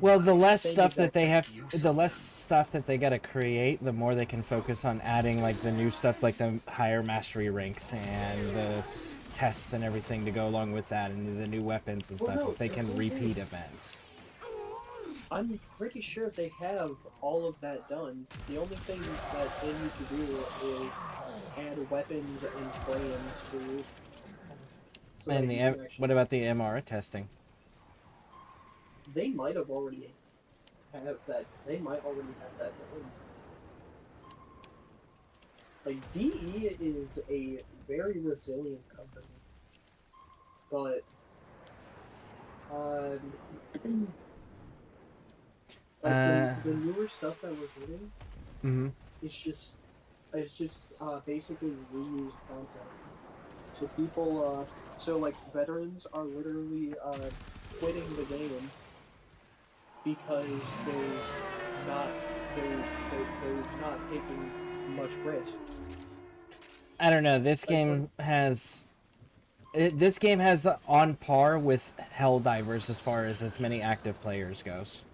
Well, the less Same stuff that exact they have, the less stuff that they gotta create, the more they can focus on adding like the new stuff, like the higher mastery ranks and the tests and everything to go along with that, and the new weapons and Well, stuff. no, If they can the repeat thing- events. I'm pretty sure they have all of that done. The only thing that they need to do is add weapons and frames to. So And that you can what actually- about the MR testing? They might have already have that. They might already have that done. Like DE is a very resilient company, but like the newer stuff that we're getting, it's just basically reused content. So people, so like veterans are literally quitting the game because there's not taking much risk. I don't know. This game has. This game has on par with Helldivers as far as many active players goes.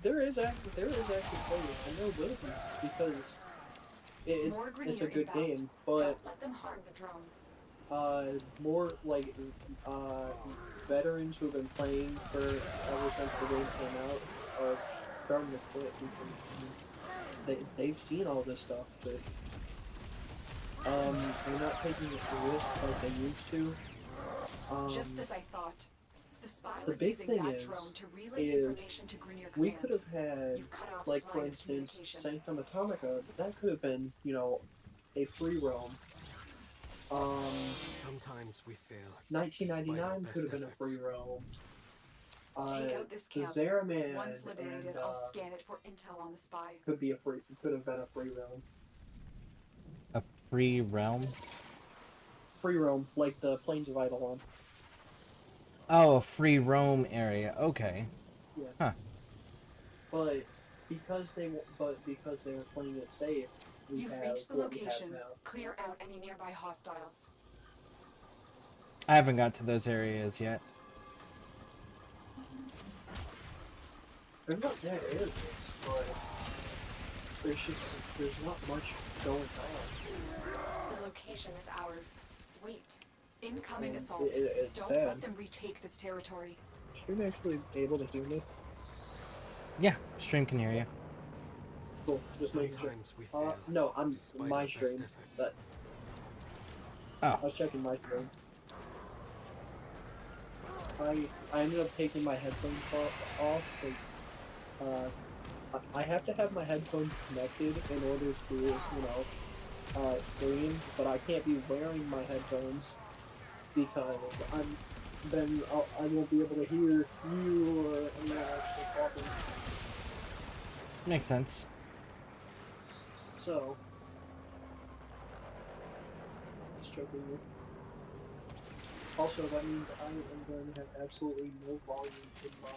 There is active players. I know will be because More it's a Grenier good inbound. game, but Don't let them harm the drone. more like veterans who've been playing for ever since the game came out are starting to quit because they've seen all this stuff, but they're not taking risks like they used to. Just as I thought. The spy the was big using thing that is- drone to relay is information to Grenier We Command. could have had, You've cut off like his for line of instance, communication. Sanctum Atomica. That could have been, you know, a free roam. Sometimes we fail. 1999 could have been a free roam. Take out this The camp. Zeraman Once liberated, and, I'll scan it for intel on the spy. could have been a free roam. A free realm. free roam, like the Plains of Eidolon. Oh, a free roam area. Okay. Yeah. Huh. But because they were playing it safe, we You've have reached the what we have location. now. Clear out any nearby hostiles. I haven't got to those areas yet. They're not bad areas, but there's not much going on. The location is ours. Wait. Incoming Mm, assault. it's Don't sad. let them retake this territory. Stream actually able to hear me? Yeah, stream can hear you. Cool, just making sure. No, I'm my stream. But Oh. I was checking my stream. I ended up taking my headphones off because I have to have my headphones connected in order to stream, but I can't be wearing my headphones because I won't be able to hear you or anyone actually talking. Makes sense. So, just checking you. Also, that means I am going to have absolutely no volume in my,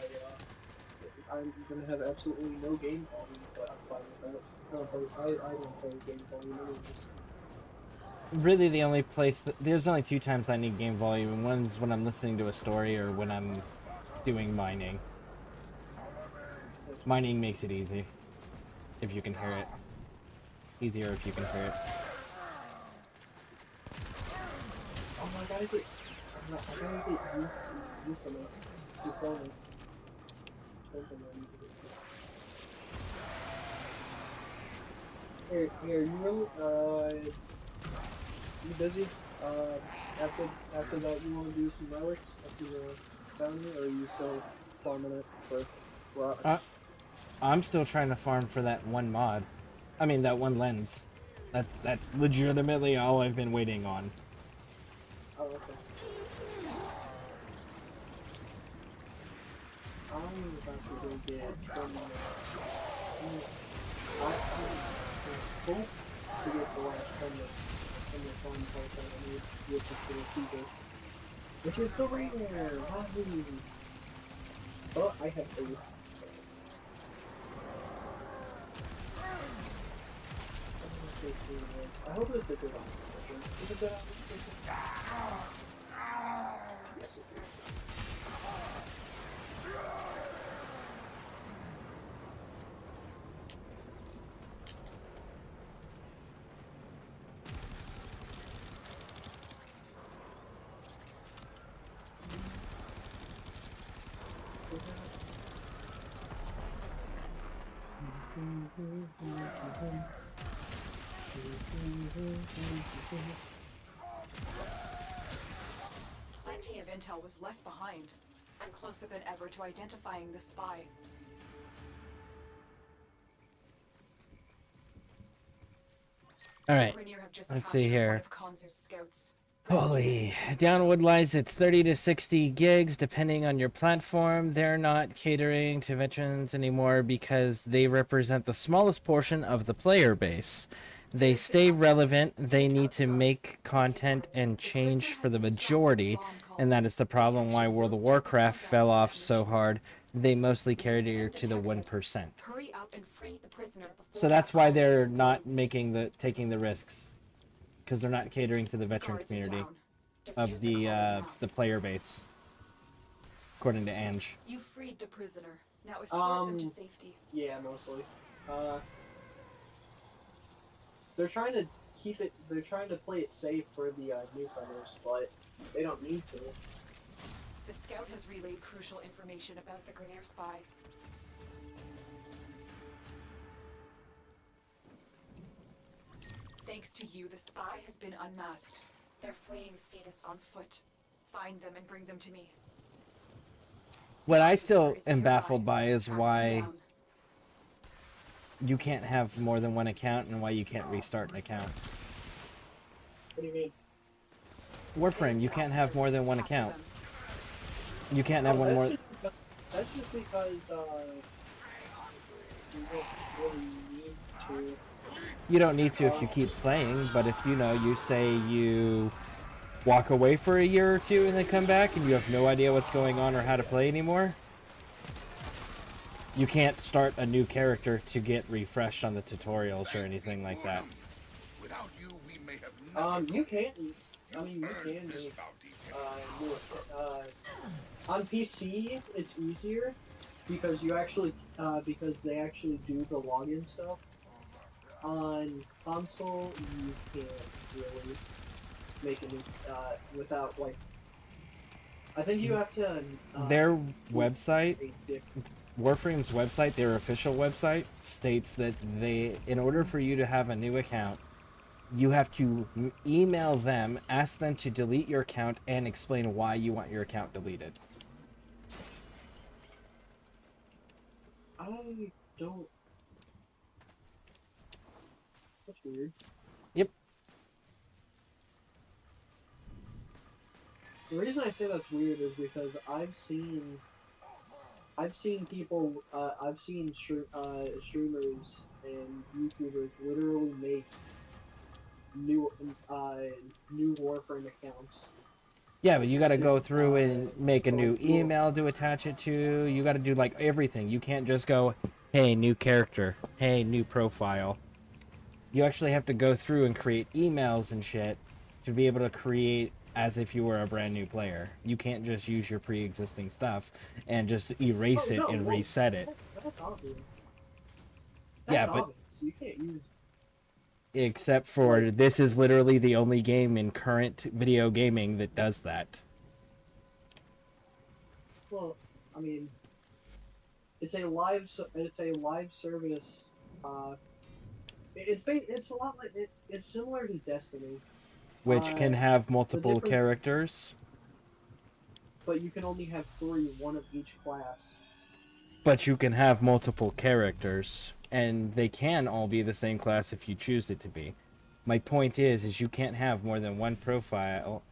I'm going to have absolutely no game volume, but I'm fine with that. I don't play game volume anyways. Really, the only place there's only 2 times I need game volume, and one's when I'm listening to a story or when I'm doing mining. Mining makes it easy, if you can hear it. Easier if you can hear it. Oh my god, I gotta get used to it. Just going. Here, you busy? After that, you want to do some relics after the bounty, or are you still farming it for rocks? I'm still trying to farm for that one mod. I mean, that one lens. That's legitimately all I've been waiting on. Oh, okay. I'm about to go get some. I hope to get the last from the farm part that I need, which is the receiver. Which is still right there! Wahoo! Oh, I have food. I hope it's a good option. Is it a good option? Yes, it is. Plenty of intel was left behind. I'm closer than ever to identifying the spy. Alright, Rainier have just let's see captured here. one of Konzer's scouts. Holy, Downwood lies it's 30 to 60 gigs depending on your platform. They're not catering to veterans anymore because they represent the smallest portion of the player base. They stay relevant, they need to make content and change for the majority, and that is the problem why World of Warcraft fell off so hard. They mostly cater to the 1%. Hurry up and free the prisoner before So that's why they're explodes. not taking the risks. Because they're not catering to the veteran Guards are community down. of Defuse the colony now. player base, according to Ange. You freed the prisoner. Now escort them to safety. Yeah, mostly. They're trying to keep it. They're trying to play it safe for the newcomers, but they don't need to. The scout has relayed crucial information about the Grenier spy. Thanks to you, the spy has been unmasked. They're fleeing Cetus on foot. Find them and bring them to me. What I still Officer is am nearby. baffled by is Track them why down. you can't have more than one account and why you can't restart an account. What do you mean? Warframe, There's you the can't have officer. more than one Capture account. them. You can't have one more. That's just because you don't really need to. You don't need to if you keep playing, but if you say you walk away for a year or two and then come back and you have no idea what's going on or how to play anymore, you can't start a new character to get refreshed on the tutorials or anything like that. Without you, we may have never You can. I mean, you earned can this make bounty. on PC. It's easier because you actually because they actually do the login stuff. On console, you can't really make it without like. I think you have to. Their website, Warframe's website, their official website, states that in order for you to have a new account, you have to email them, ask them to delete your account, and explain why you want your account deleted. I don't. That's weird. Yep. The reason I say that's weird is because I've seen people, I've seen streamers and YouTubers literally make new Warframe accounts. Yeah, but you got to go through and make a new email to attach it to. You got to do like everything. You can't just go, hey, new character, hey, new profile. You actually have to go through and create emails and shit to be able to create as if you were a brand new player. You can't just use your pre-existing stuff and just erase it and reset it. That's obvious. Yeah, but obvious. You can't use. Except for this is literally the only game in current video gaming that does that. Well, I mean, it's a live service. It's a lot like it's similar to Destiny, Which can have multiple characters. but you can only have 3, one of each class. But you can have multiple characters, and they can all be the same class if you choose it to be. My point is you can't have more than one profile,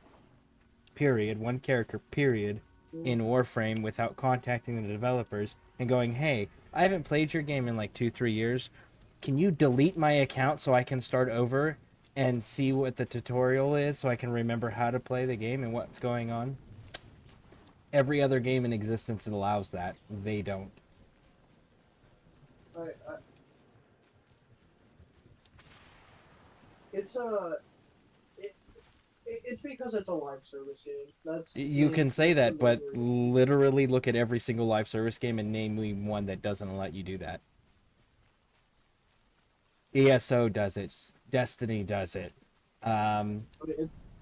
period, one character, period, in Warframe without contacting the developers and going, hey, I haven't played your game in like 2-3 years. Can you delete my account so I can start over and see what the tutorial is so I can remember how to play the game and what's going on? Every other game in existence allows that. They don't. It's because it's a live service game. You can say that, but literally look at every single live service game and name me one that doesn't let you do that. ESO does it. Destiny does it.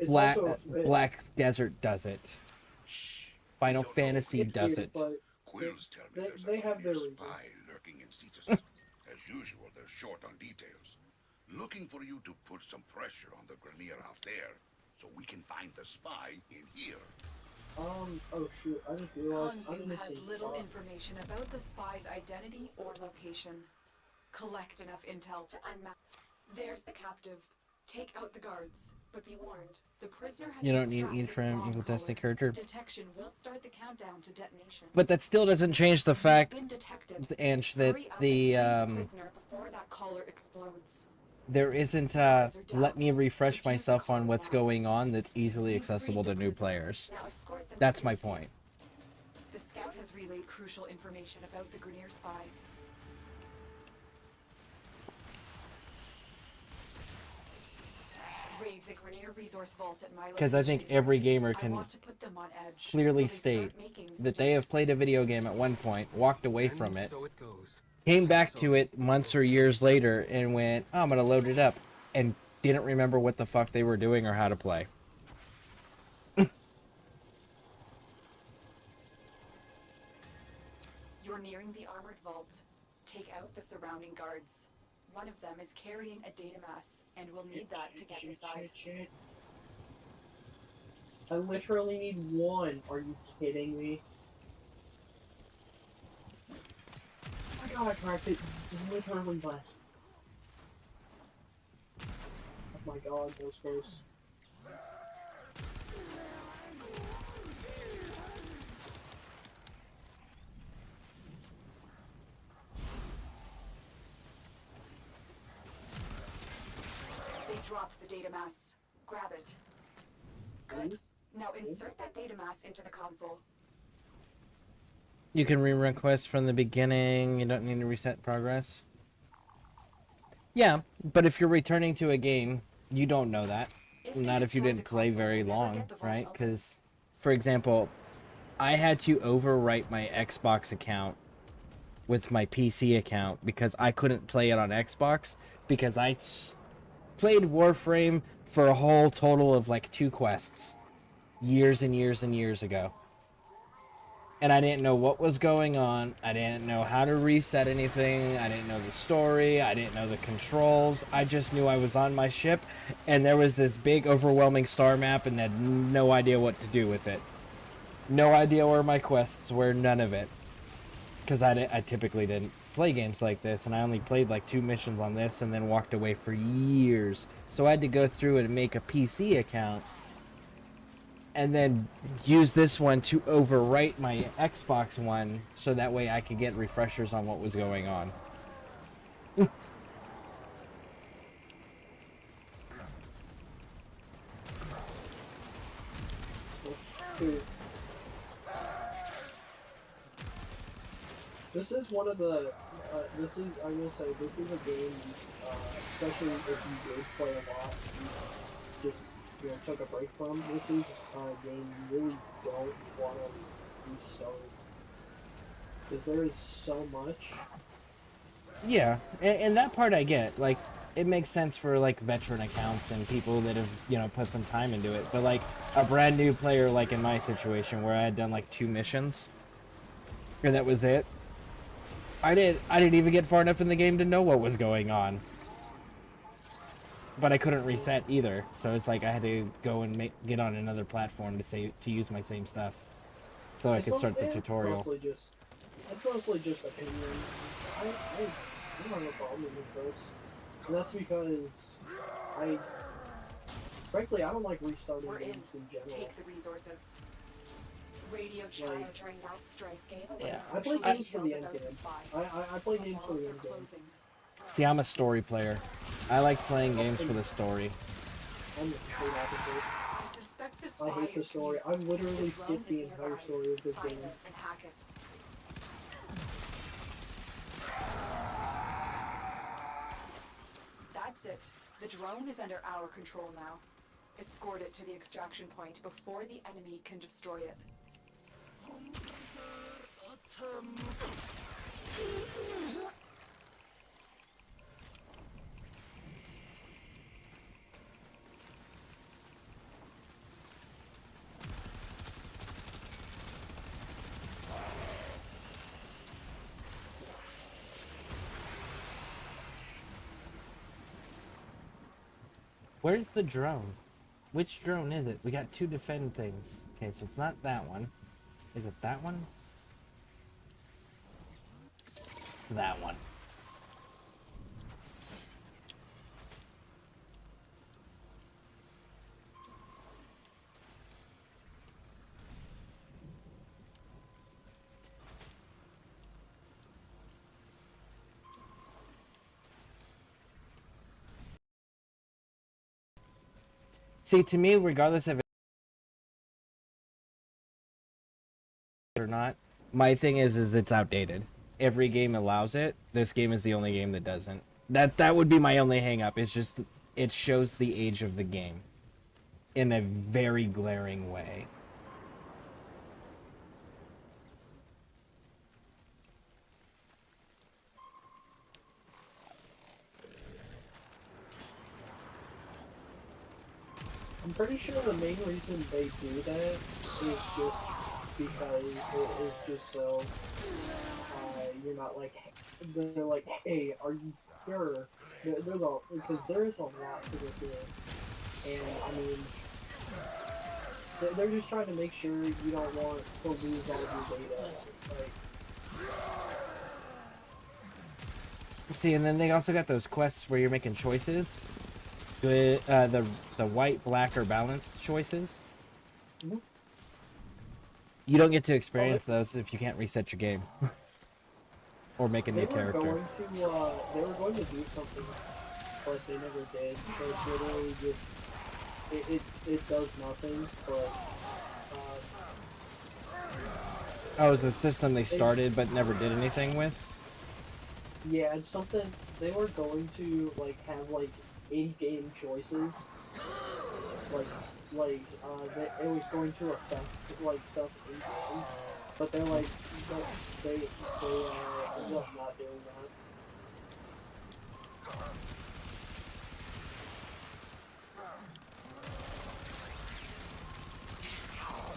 Black Desert does it. Final Fantasy does it. Quills tell me there's they a have their spy lurking in Cetus. As usual, they're short on details. Looking for you to put some pressure on the Grenier out there, so we can find the spy in here. Oh shoot, I didn't realize. Konzum has little information about the spy's identity or location. Collect enough intel to unmap. There's the captive. Take out the guards, but be warned. The prisoner has You don't need Ephraim, evil Destiny character. Detection will start the countdown to detonation. But that still doesn't change the fact, Ange, that the prisoner before that collar explodes. there isn't let me refresh myself on what's going on that's easily accessible to new players. That's my point. The scout has relayed crucial information about the Grenier spy. Raid the Grenier resource vault at my location. Because I think every gamer can clearly state that they have played a video game at one point, walked away from it, came back to it months or years later, and went, oh, I'm going to load it up, and didn't remember what the fuck they were doing or how to play. You're nearing the armored vault. Take out the surrounding guards. One of them is carrying a data mass, and we'll need that to get inside. I literally need one. Are you kidding me? Oh my god, I cracked it. Literally less. Oh my god, those close. They dropped the data mass. Grab it. Good. Now insert that data mass into the console. You can re-request from the beginning. You don't need to reset progress. Yeah, but if you're returning to a game, you don't know that. Not if you didn't play very long, right? Because, for example, I had to overwrite my Xbox account with my PC account because I couldn't play it on Xbox because I played Warframe for a whole total of like 2 quests years and years and years ago. And I didn't know what was going on. I didn't know how to reset anything. I didn't know the story. I didn't know the controls. I just knew I was on my ship, and there was this big, overwhelming star map, and had no idea what to do with it. No idea where my quests were, none of it. Because I typically didn't play games like this, and I only played like 2 missions on this, and then walked away for years. So I had to go through and make a PC account, and then use this one to overwrite my Xbox one so that way I could get refreshers on what was going on. This is one of the, I will say, this is a game, especially if you did play a lot, you just, took a break from. This is a game you really don't want to restart. Because there is so much. Yeah, and that part I get. Like, it makes sense for, like, veteran accounts and people that have, put some time into it. But, like, a brand new player, like in my situation, where I had done, like, 2 missions, and that was it. I didn't even get far enough in the game to know what was going on. But I couldn't reset either, so it's like I had to go and get on another platform to use my same stuff, so I could start the tutorial. It's mostly just opinion. I don't have a problem with this, and that's because frankly, I don't like restarting games in general. Take the resources. Radio chatter during that strike gave away I play games for the end game. I play games for the end game. See, I'm a story player. I like playing games for the story. I'm the complete opposite. I hate the story. I've literally skipped the entire story of this game. That's it. The drone is under our control now. Escort it to the extraction point before the enemy can destroy it. Where's the drone? Which drone is it? We got 2 defend things. Okay, so it's not that one. Is it that one? It's that one. See, to me, regardless of it or not, my thing is it's outdated. Every game allows it. This game is the only game that doesn't. That would be my only hang-up. It's just it shows the age of the game in a very glaring way. I'm pretty sure the main reason they do that is just because it is just so you're not like, they're like, hey, are you sure? Because there is a lot to this game, and I mean, they're just trying to make sure you don't want to lose all of your data. Like, see, and then they also got those quests where you're making choices. The white, black, or balanced choices. Mm-hmm. You don't get to experience those if you can't reset your game. Or make a new character. They were going to do something, but they never did. So it's literally just, it does nothing, but Oh, it's a system they started but never did anything with? yeah, it's something they were going to like have like in-game choices, that it was going to affect like stuff in game, but they're like, but they ended up not doing that.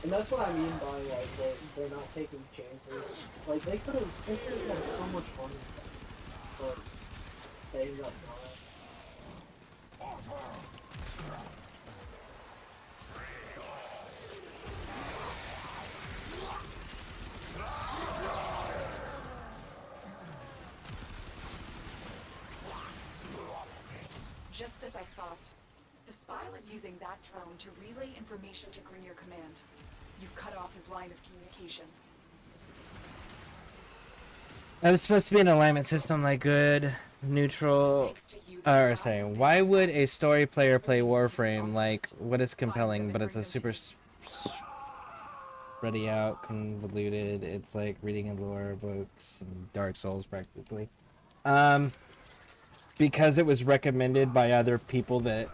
And that's what I mean by like they're not taking chances. Like they could have had so much fun with that, but they ended up not. Just as I thought. The spy was using that drone to relay information to Grenier Command. You've cut off his line of communication. That was supposed to be an alignment system like good, neutral, Thanks to you, the or spy has saying, been why would a lost. story player play Release his Warframe? Like, software. what is Find them compelling, and but it's bring a them to super me. spready out, convoluted. It's like reading a lore books and Dark Souls practically. Because it was recommended by other people that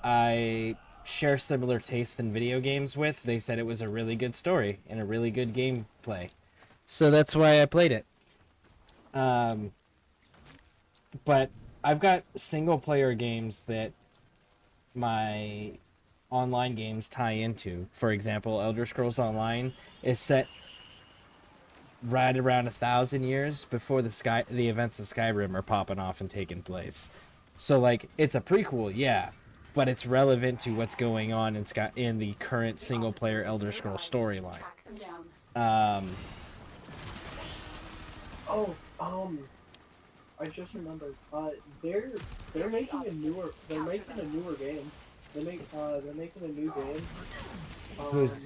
I share similar tastes in video games with, they said it was a really good story and a really good gameplay. So that's why I played it. But I've got single player games that my online games tie into. For example, Elder Scrolls Online is set right around 1,000 years before the events of Skyrim are popping off and taking place. So like it's a prequel, yeah, but it's relevant to what's going on in the current single player Elder Scrolls storyline. Track them down. I just remembered. They're making a newer game. They're making a new game. Who's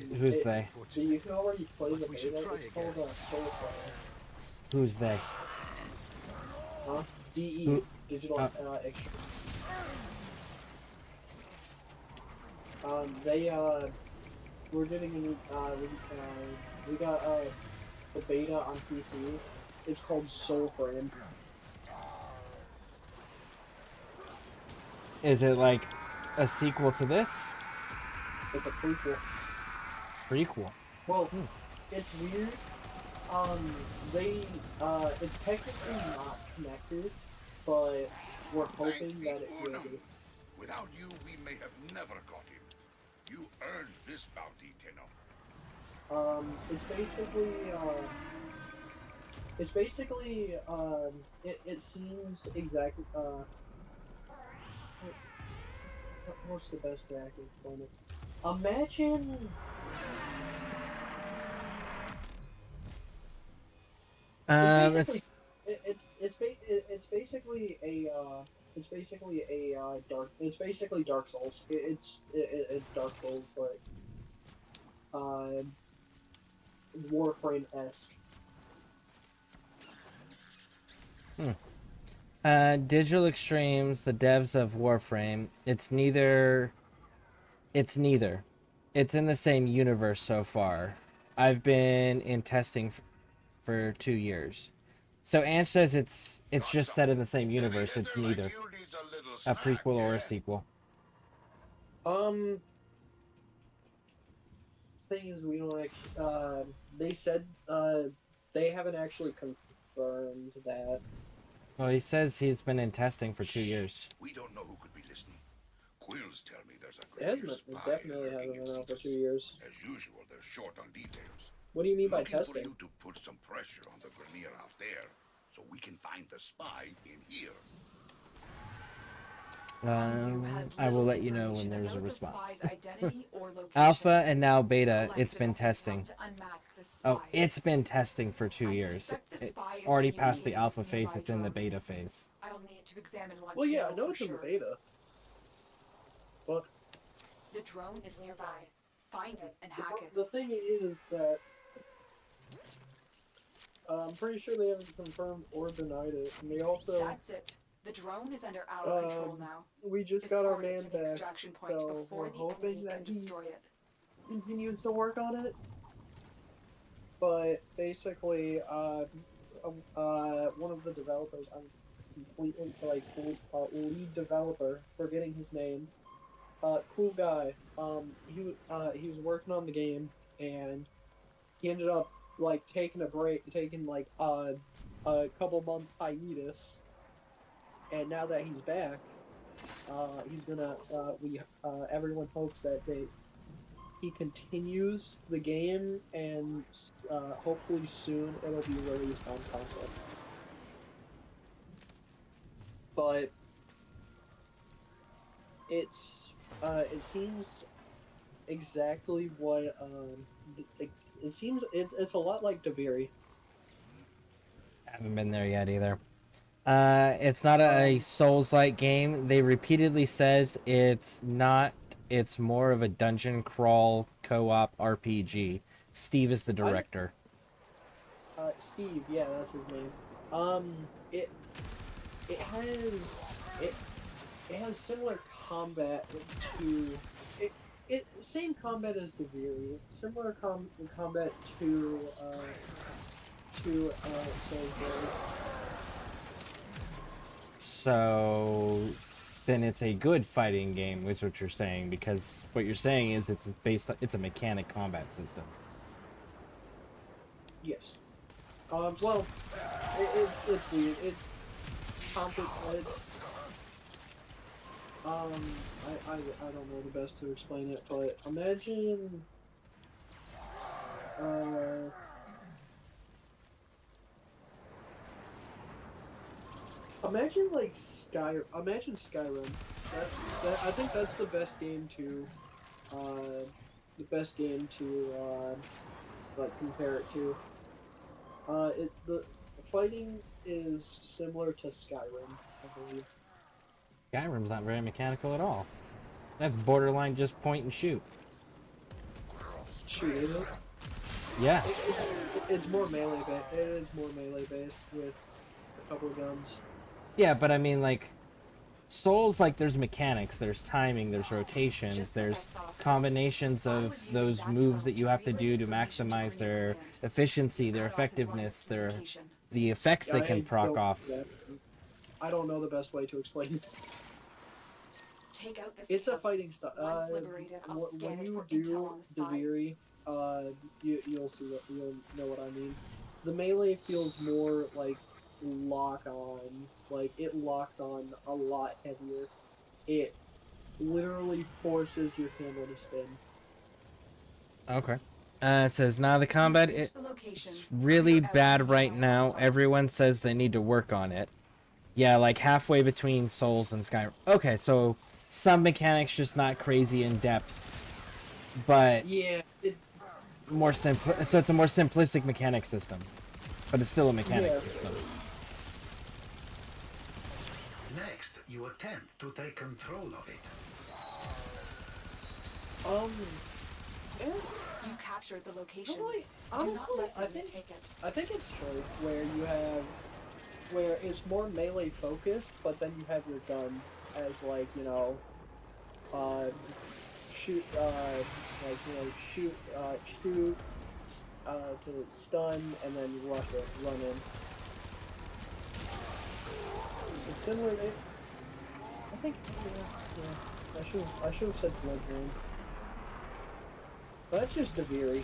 they? So you can already play the beta. It's called Soulfire. Who's they? Huh? DE Who- Digital Extra. We're getting a new we got the beta on PC. It's called Soulframe. Is it like a sequel to this? It's a prequel. Prequel. Well, it's weird. It's technically not connected, but we're hoping that it will be. Without you, we may have never got him. You earned this bounty, Tenno. It seems exactly, what's the best way I can explain it? Imagine... It's basically Dark Souls. It's Dark Souls, but Warframe-esque. Digital Extremes, the devs of Warframe. It's neither. It's neither. It's in the same universe so far. I've been in testing for 2 years. So Ange says it's just set in the same universe. It's neither a prequel or a sequel. Thing is, we don't actually, they said, they haven't actually confirmed that. Well, he says he's been in testing for 2 years. We don't know who could be listening. Quills tell me there's a It Grenier spy definitely lurking hasn't in been out for Cetus. 2 years. As usual, they're short on details. What do you mean by Looking for testing? you to put some pressure on the Grenier out there, so we can find the spy in here. I will let you know when there's a response. Identity or location. Alpha and now beta, Collect it's been enough intel testing. to unmask the Oh, spy. it's been testing for 2 I years. suspect the It's spy is already in past the Union alpha phase, nearby it's in the drones. beta phase. I'll need to examine what Well, you yeah, I know know for it's in the sure. beta. But The drone is nearby. Find it and hack it. the thing is that I'm pretty sure they haven't confirmed or denied it, and they also That's it. The drone is under our control now. We just got our Escort it man to the back, extraction point so before we're the hoping enemy that can he destroy it. continues to work on it. But basically, one of the developers, I'm completely lead developer, forgetting his name. Cool guy. He was working on the game, and he ended up like taking a break, taking like a couple month hiatus, and now that he's back, he's gonna everyone hopes that he continues the game, and hopefully soon it'll be released on console. But it seems exactly what it seems it's a lot like Deviri. Haven't been there yet either. It's not a Souls-like game. They repeatedly says it's not. It's more of a dungeon crawl co-op RPG. Steve is the director. Steve, yeah, that's his name. It has similar combat to same combat as Deviri. Similar combat to Soulsborne. So then it's a good fighting game, is what you're saying, because what you're saying is it's a mechanic combat system. Yes. Well, it's weird. It's complicated. I don't know the best to explain it, but imagine, imagine Skyrim. I think that's the best game to, like compare it to. The fighting is similar to Skyrim, I believe. Skyrim's not very mechanical at all. That's borderline just point and shoot. Shoot, is it? Yeah. It's more melee based. It is more melee based with a couple of guns. Yeah, but I mean, like, Souls, like, there's mechanics, there's timing, there's rotations, there's combinations of those moves that you have to do to maximize their efficiency, their effectiveness, the effects they can proc off. I don't know the best way to explain it. Take out this It's a fighting style. Once liberated, I'll scan When it you for intel on do the spy. Deviri, you'll know what I mean. The melee feels more like lock on, like it locked on a lot heavier. It literally forces your camera to spin. Okay. It says, now the combat, it's really bad right now. Everyone says they need to work on it. Yeah, like halfway between Souls and Skyrim. Okay, so some mechanics just not crazy in depth, but yeah, more simple. So it's a more simplistic mechanic system, but it's still a mechanic system. Next, you attempt to take control of it. You captured the location. Probably, Do not honestly, let them take it. I think it's true where it's more melee focused, but then you have your gun as like, you know, shoot to stun and then run in. It's similar. I think yeah. I should have said Bloodborne. But that's just Deviri.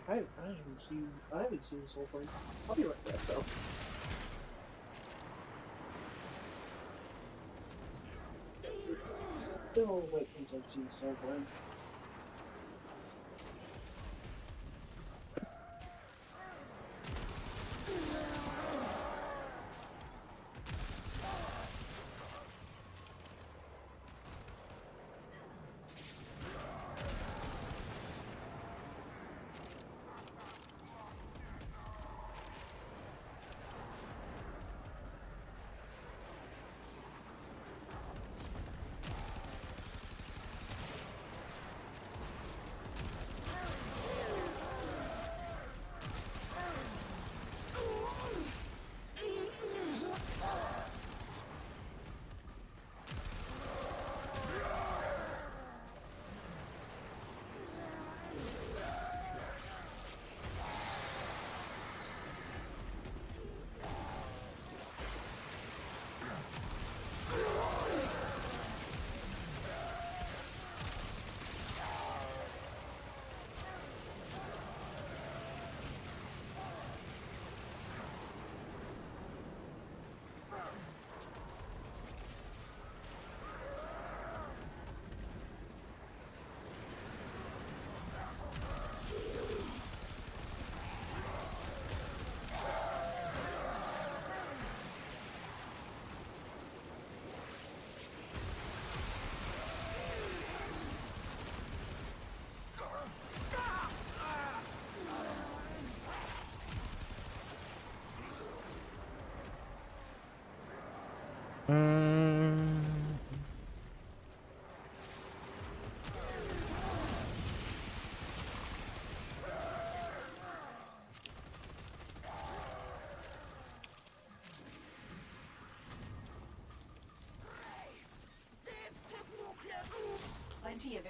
I haven't seen Soulframe. I'll be right back though. Still wait until I've seen Soulframe.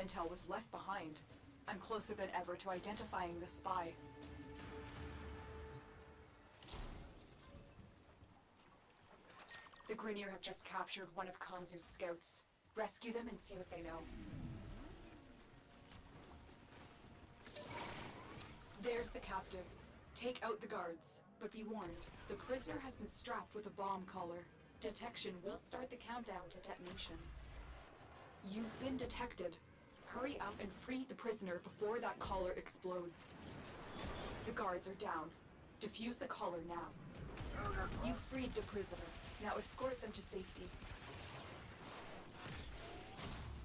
intel was left behind. I'm closer than ever to identifying the spy. The Grenier have just captured one of Kanzu's scouts. Rescue them and see what they know. There's the captive. Take out the guards, but be warned, the prisoner has been strapped with a bomb collar. Detection will start the countdown to detonation. You've been detected. Hurry up and free the prisoner before that collar explodes. The guards are down. Defuse the collar now. You freed the prisoner. Now escort them to safety.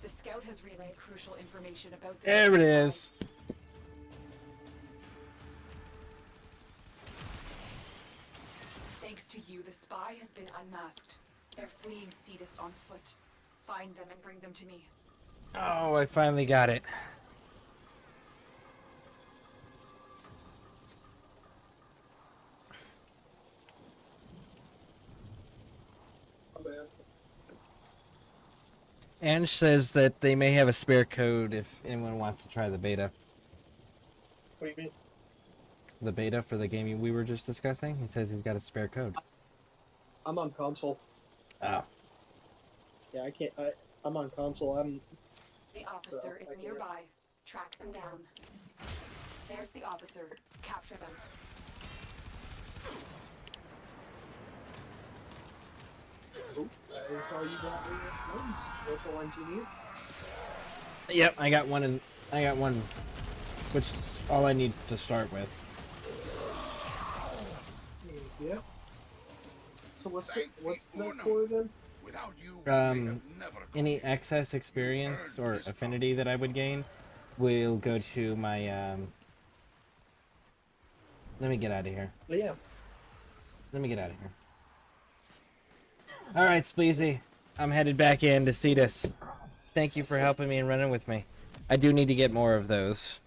The scout has relayed crucial information about the... There it is. Thanks to you, the spy has been unmasked. They're fleeing Cetus on foot. Find them and bring them to me. Oh, I finally got it. Ange says that they may have a spare code if anyone wants to try the beta. What do you mean? The beta for the game we were just discussing? He says he's got a spare code. I'm on console. Oh. Yeah, I can't. I'm on console. The officer is nearby. Track them down. There's the officer. Capture them. Oh, that is all you got in your ones. That's the ones you need. Yep, I got one, which is all I need to start with. Yeah. So what's that for then? Without you, we may have never Any excess experience or affinity that I would gain will go to my, let me get out of here. But yeah. Let me get out of here. Alright, Spleezy. I'm headed back in to Cetus. Thank you for helping me and running with me. I do need to get more of those.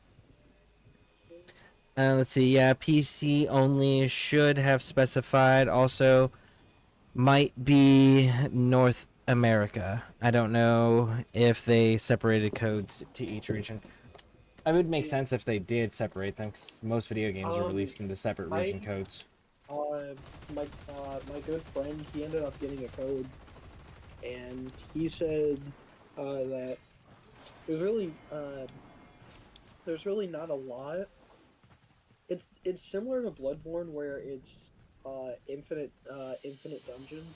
Let's see. Yeah, PC only should have specified. Also, might be North America. I don't know if they separated codes to each region. It would make sense if they did separate them, because most video games are released into separate region codes. My good friend, he ended up getting a code, and he said that there's really not a lot. It's similar to Bloodborne, where it's infinite dungeons,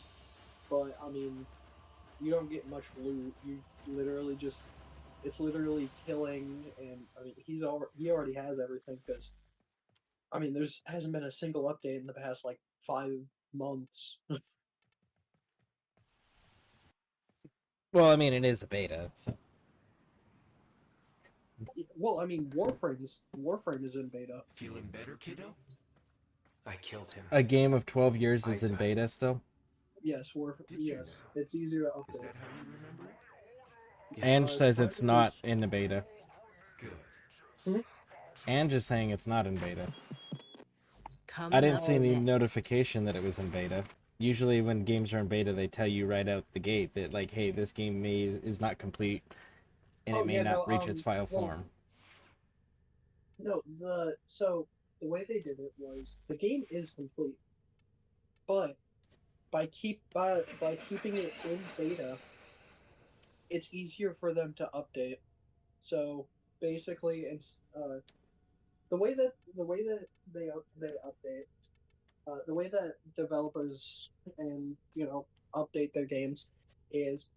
but I mean, you don't get much loot. You literally just, it's literally killing, and I mean, he already has everything, because I mean, hasn't been a single update in the past like 5 months. Well, I mean, it is a beta, so. Well, I mean, Warframe is in beta. Feeling better, kiddo? I killed him. A game of 12 years is in beta still? Yes, yes. It's easier to update. Is that how you remember it? Ange says it's not in the beta. Good. Ange is saying it's not in beta. Come I didn't see any next. notification that it was in beta. Usually when games are in beta, they tell you right out the gate that, like, hey, this game is not complete, and it may not reach its file form. No, so the way they did it was the game is complete, but by keeping it in beta, it's easier for them to update. So basically, it's the way that they update, the way that developers and update their games is,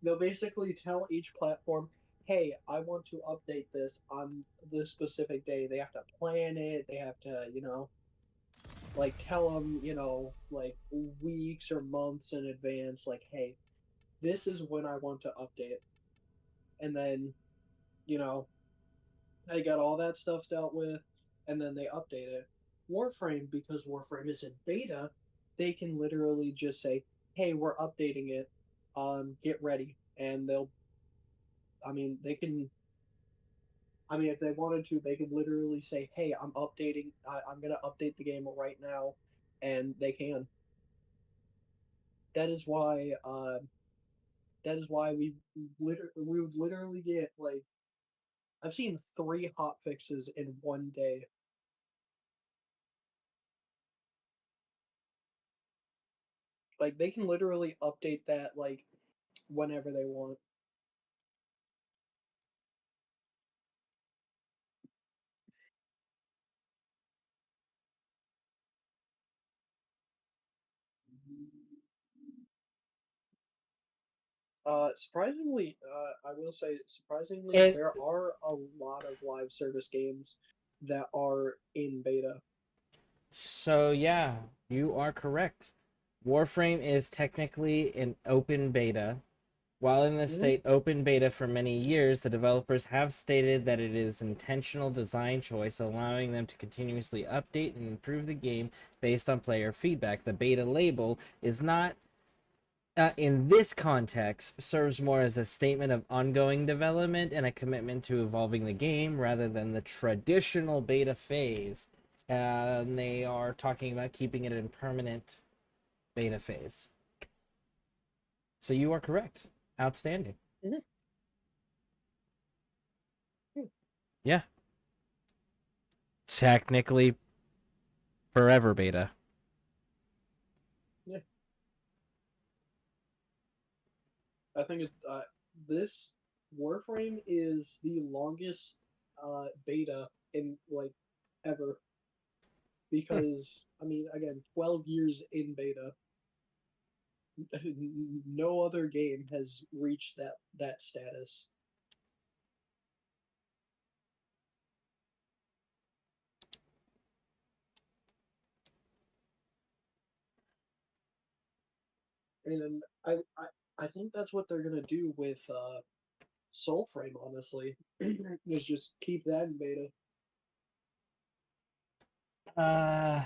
they'll basically tell each platform, hey, I want to update this on this specific day. They have to plan it. They have to, like tell them, like weeks or months in advance, like, hey, this is when I want to update. And then, they got all that stuff dealt with, and then they update it. Warframe, because Warframe is in beta, they can literally just say, hey, we're updating it. Get ready. And they can, if they wanted to, they could literally say, hey, I'm updating, I'm going to update the game right now, and they can. That is why that is why we would literally get like I've seen 3 hot fixes in one day. Like they can literally update that like whenever they want. Surprisingly, I will say, surprisingly, And there are a lot of live service games that are in beta. so yeah, you are correct. Warframe is technically an open beta. While in the Mhm. state open beta for many years, the developers have stated that it is intentional design choice, allowing them to continuously update and improve the game based on player feedback. The beta label is not, in this context, serves more as a statement of ongoing development and a commitment to evolving the game rather than the traditional beta phase. And they are talking about keeping it in permanent beta phase. So you are correct. Outstanding. Mhm. Yeah. Technically forever beta. Yeah, I think this Warframe is the longest beta in like ever Hmm. because I mean again 12 years in beta. No other game has reached that status. And I think that's what they're gonna do with Soulframe, honestly, is just keep that in beta. Uh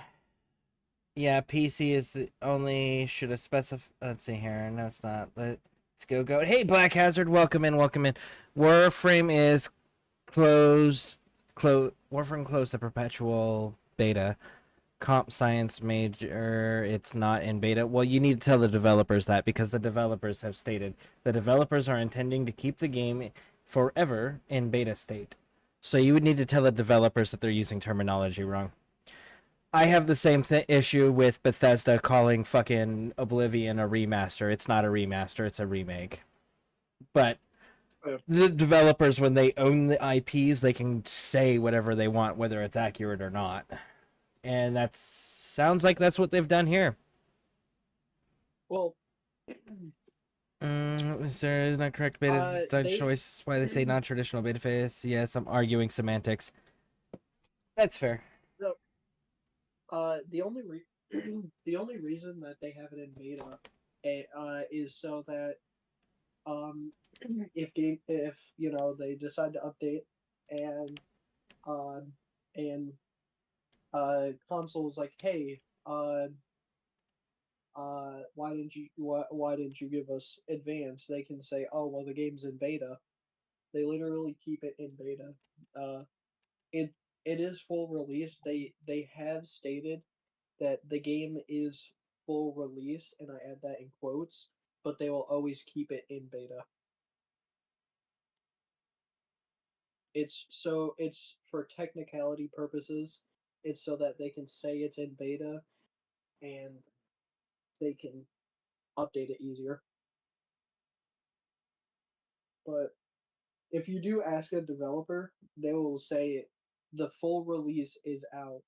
yeah, PC is the only should have specified. Let's see here. No, it's not. Let's go. Hey, Black Hazard, welcome in, welcome in. Warframe is closed. Warframe closed the perpetual beta. Comp science major, it's not in beta. Well, you need to tell the developers that because the developers have stated the developers are intending to keep the game forever in beta state. So you would need to tell the developers that they're using terminology wrong. I have the same issue with Bethesda calling fucking Oblivion a remaster. It's not a remaster, it's a remake. But the developers, when they own the IPs, they can say whatever they want, whether it's accurate or not. And that sounds like that's what they've done here. Well, There is not correct beta design they choice. Why they say non-traditional beta phase? Yes, I'm arguing semantics. That's fair. no, the only the only reason that they have it in beta, is so that um, if you know they decide to update and um and consoles like hey why didn't you give us advance? They can say oh well the game's in beta. They literally keep it in beta. Uh, it it is full release. They have stated that the game is full release, and I add that in quotes, but they will always keep it in beta. It's for technicality purposes. It's so that they can say it's in beta and they can update it easier. But if you do ask a developer, they will say the full release is out.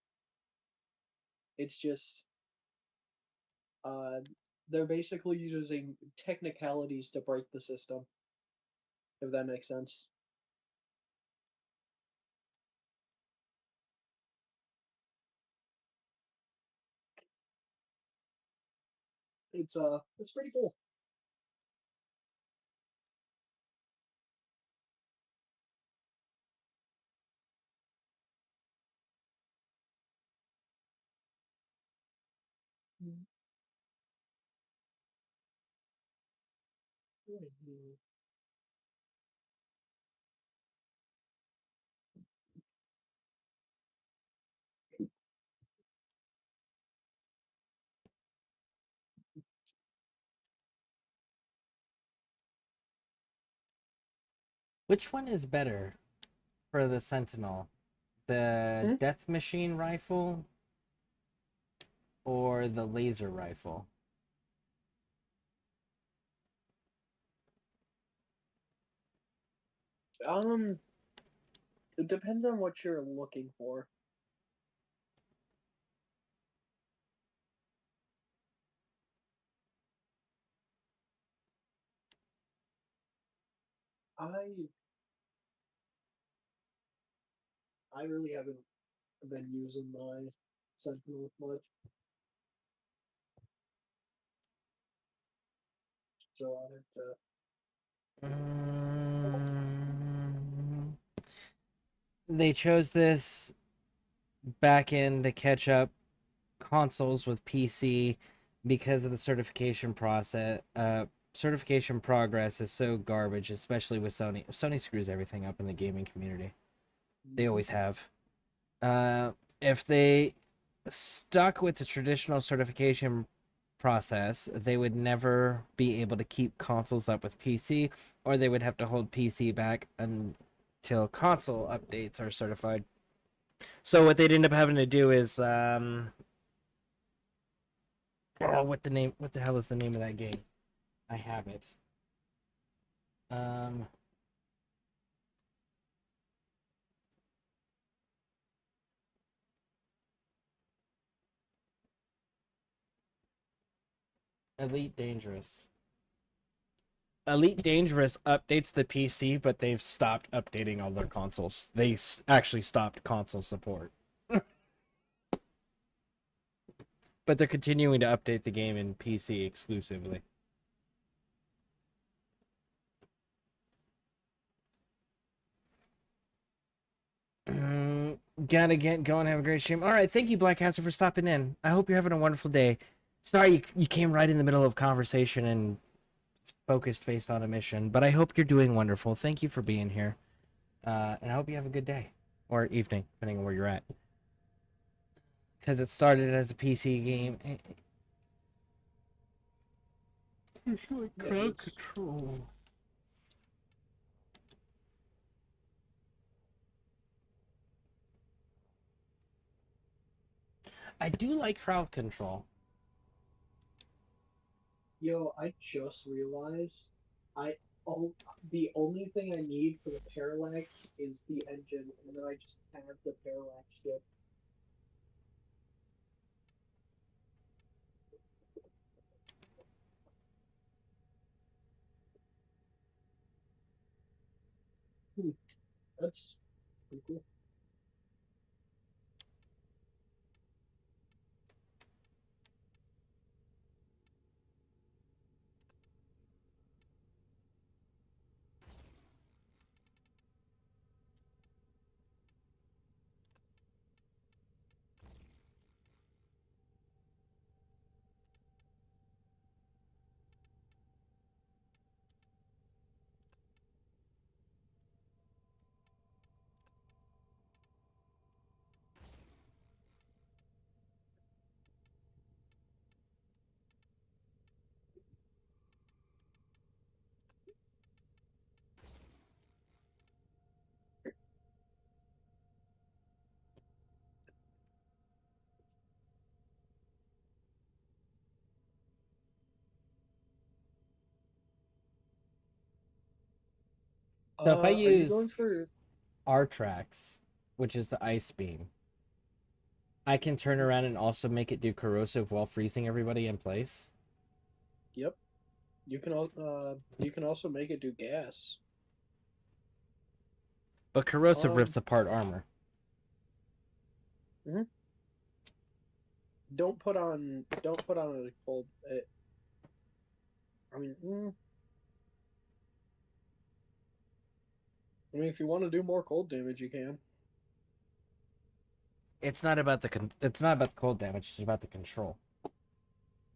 It's just uh, they're basically using technicalities to break the system, if that makes sense. It's pretty cool. Which one is better for the Sentinel? The Death Machine rifle or the laser rifle? It depends on what you're looking for. I really haven't been using my Sentinel much, so I have to. They chose this back in to catch up consoles with PC because of the certification process. Certification progress is so garbage, especially with Sony. Sony screws everything up in the gaming community. They always have. If they stuck with the traditional certification process, they would never be able to keep consoles up with PC, or they would have to hold PC back until console updates are certified. So what they'd end up having to do is what the hell is the name of that game? I have it. Elite Dangerous. Elite Dangerous updates the PC, but they've stopped updating all their consoles. They actually stopped console support. But they're continuing to update the game in PC exclusively. Gotta get going. Have a great stream. All right, thank you, Blackcaster, for stopping in. I hope you're having a wonderful day. Sorry you came right in the middle of conversation and focused based on a mission, but I hope you're doing wonderful. Thank you for being here, and I hope you have a good day or evening, depending on where you're at. Because it started as a PC game. It's like crowd control. I do like crowd control. Yo, I just realized the only thing I need for the parallax is the engine, and then I just have the parallax ship. That's pretty cool. So if I Are you going use for R-Trax, which is the ice beam, I can turn around and also make it do corrosive while freezing everybody in place. Yep. You can also make it do gas. But corrosive rips apart armor. Don't put on a cold. I mean, if you want to do more cold damage, you can. It's not about the cold damage. It's about the control.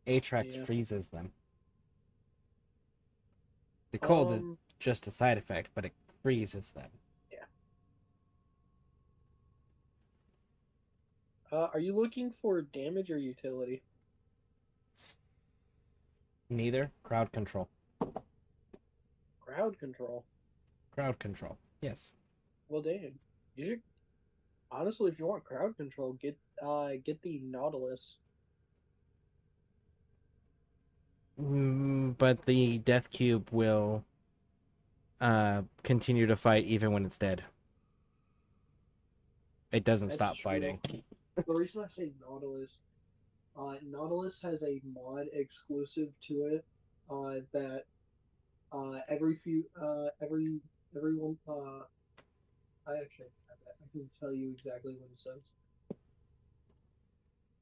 Atrax freezes them. The cold is just a side effect, but it freezes them. Yeah. Are you looking for damage or utility? Neither. Crowd control. Crowd control. Crowd control. Yes. Well, Dan, you should honestly, if you want crowd control, get the Nautilus. But the Death Cube will continue to fight even when it's dead. It doesn't That's stop true. fighting. The reason I say Nautilus, Nautilus has a mod exclusive to it that everyone I actually have that. I can tell you exactly what it says,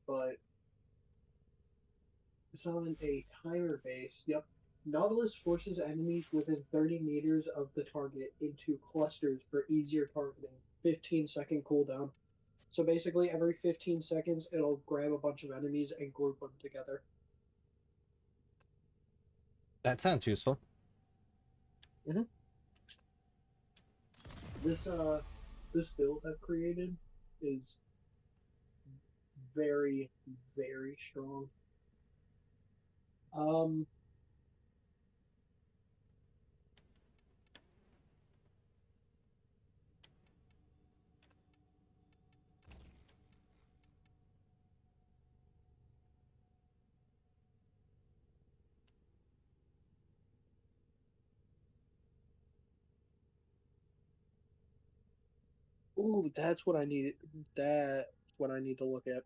but it's on a timer base. Yep. Nautilus forces enemies within 30 meters of the target into clusters for easier targeting. 15-second cooldown. So basically, every 15 seconds, it'll grab a bunch of enemies and group them together. That sounds useful. Mm-hmm. This build I've created is very, very strong. Ooh, that's what I need. That's what I need to look at.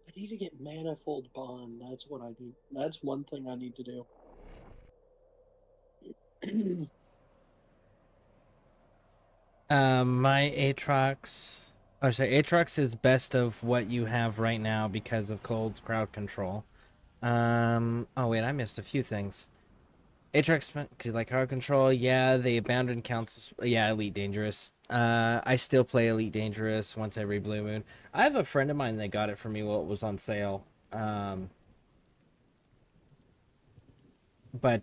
I need to get Manifold Bond. That's what I need. That's one thing I need to do. My Aatrox... Oh, sorry, Aatrox is best of what you have right now because of Cold's crowd control. Oh wait, I missed a few things. Aatrox, like crowd control, yeah, the Abandoned counts, yeah, Elite Dangerous. I still play Elite Dangerous once every blue moon. I have a friend of mine that got it for me while it was on sale. But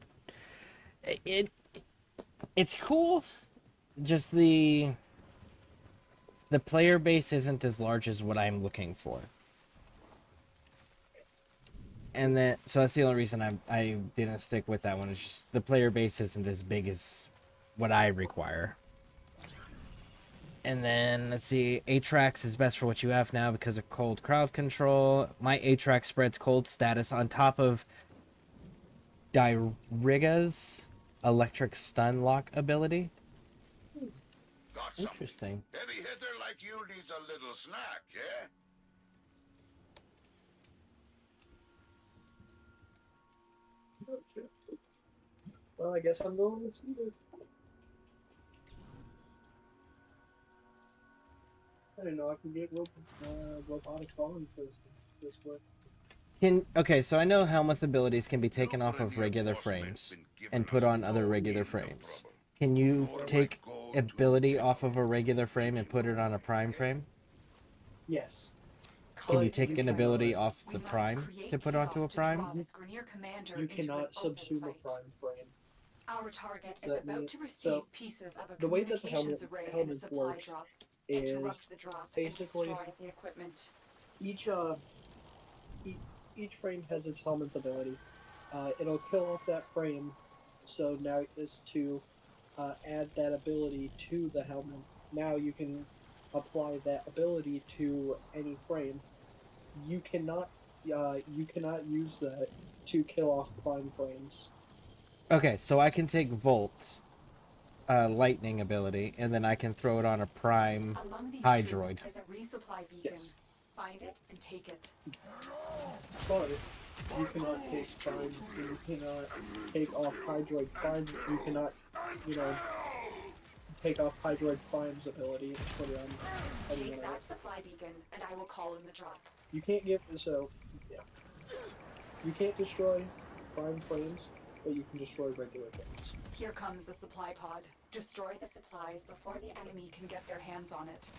it's cool. Just the player base isn't as large as what I'm looking for. And then, so that's the only reason I didn't stick with that one. It's just the player base isn't as big as what I require. And then, let's see, Aatrox is best for what you have now because of cold crowd control. My Aatrox spreads cold status on top of Diriga's electric stun lock ability. Got Interesting. Heavy hitter like you needs a little snack, yeah? Well, I guess I'm going to see this. I didn't know I could get robotic falling this way. Okay, so I know Helmuth abilities can be taken off of regular frames and put on other regular frames. Can you take ability off of a regular frame and put it on a prime frame? Yes. Can you take an ability off the prime to put onto a prime? You cannot subsume a prime frame. Our target is about to receive So, pieces of a the way that the communications array in a supply works drop. is Interrupt the drop basically and destroy the equipment. Each frame has its helmet ability. It'll kill off that frame, so now is to add that ability to the helmet. Now you can apply that ability to any frame. You cannot use that to kill off prime frames. Okay, so I can take Volt's lightning ability, and then I can throw it on a prime Hydroid. Is a resupply beacon. Yes. Find it and take it. But you cannot take prime. You cannot take off Hydroid prime. You cannot, take off Hydroid Prime's ability and put it on Take anyone that else. supply beacon, and I will call in the drop. You can't get yeah. You can't destroy Prime frames, but you can destroy regular frames. Here comes the supply pod. Destroy the supplies before the enemy can get their hands on it.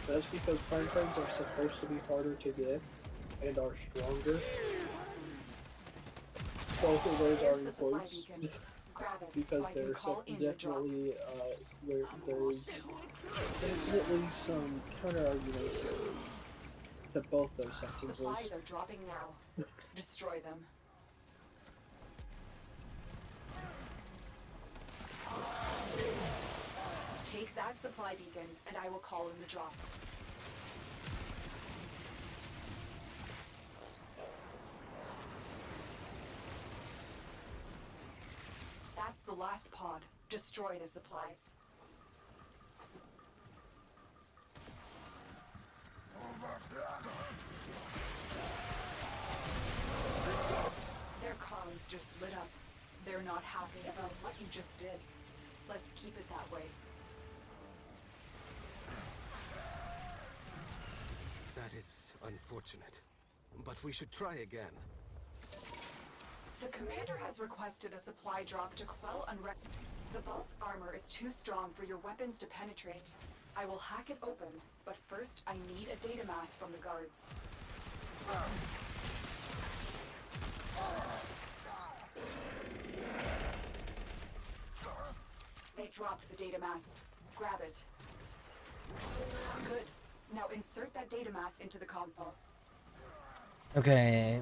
That's because Prime frames are supposed to be harder to get and are stronger. Both of those Here's are the in supply quotes. beacon. Grab it Because so I can there's call in the drop. definitely there's definitely some counter arguments to both those sentences. Supplies are dropping now. Destroy them. Take that supply beacon, and I will call in the drop. That's the last pod. Destroy the supplies. Their comms just lit up. They're not happy about what you just did. Let's keep it that way. That is unfortunate. But we should try again. The commander has requested a supply drop to quell The vault's armor is too strong for your weapons to penetrate. I will hack it open, but first I need a data mass from the guards. They dropped the data mass. Grab it. Good. Now insert that data mass into the console. Okay.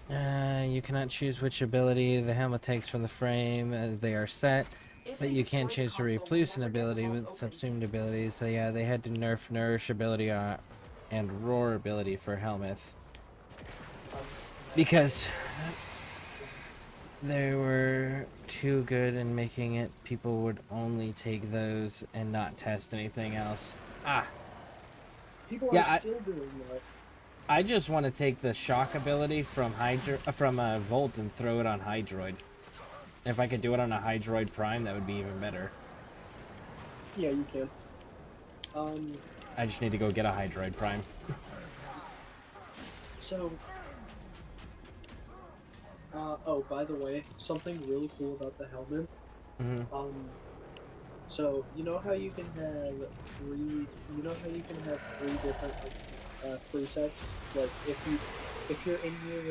You cannot choose which ability the helmet takes from the frame. They are set, but you can't choose to replace an ability with subsumed abilities. So yeah, they had to nerf Nourish ability and Roar ability for Helmuth. Because they were too good in making it people would only take those and not test anything else. People Yeah, are still doing that. I just want to take the shock ability from Volt and throw it on Hydroid. If I could do it on a Hydroid Prime, that would be even better. Yeah, you can. I just need to go get a Hydroid Prime. So, oh, by the way, something really cool about the helmet. So you know how you can have three different presets. Like if you're in your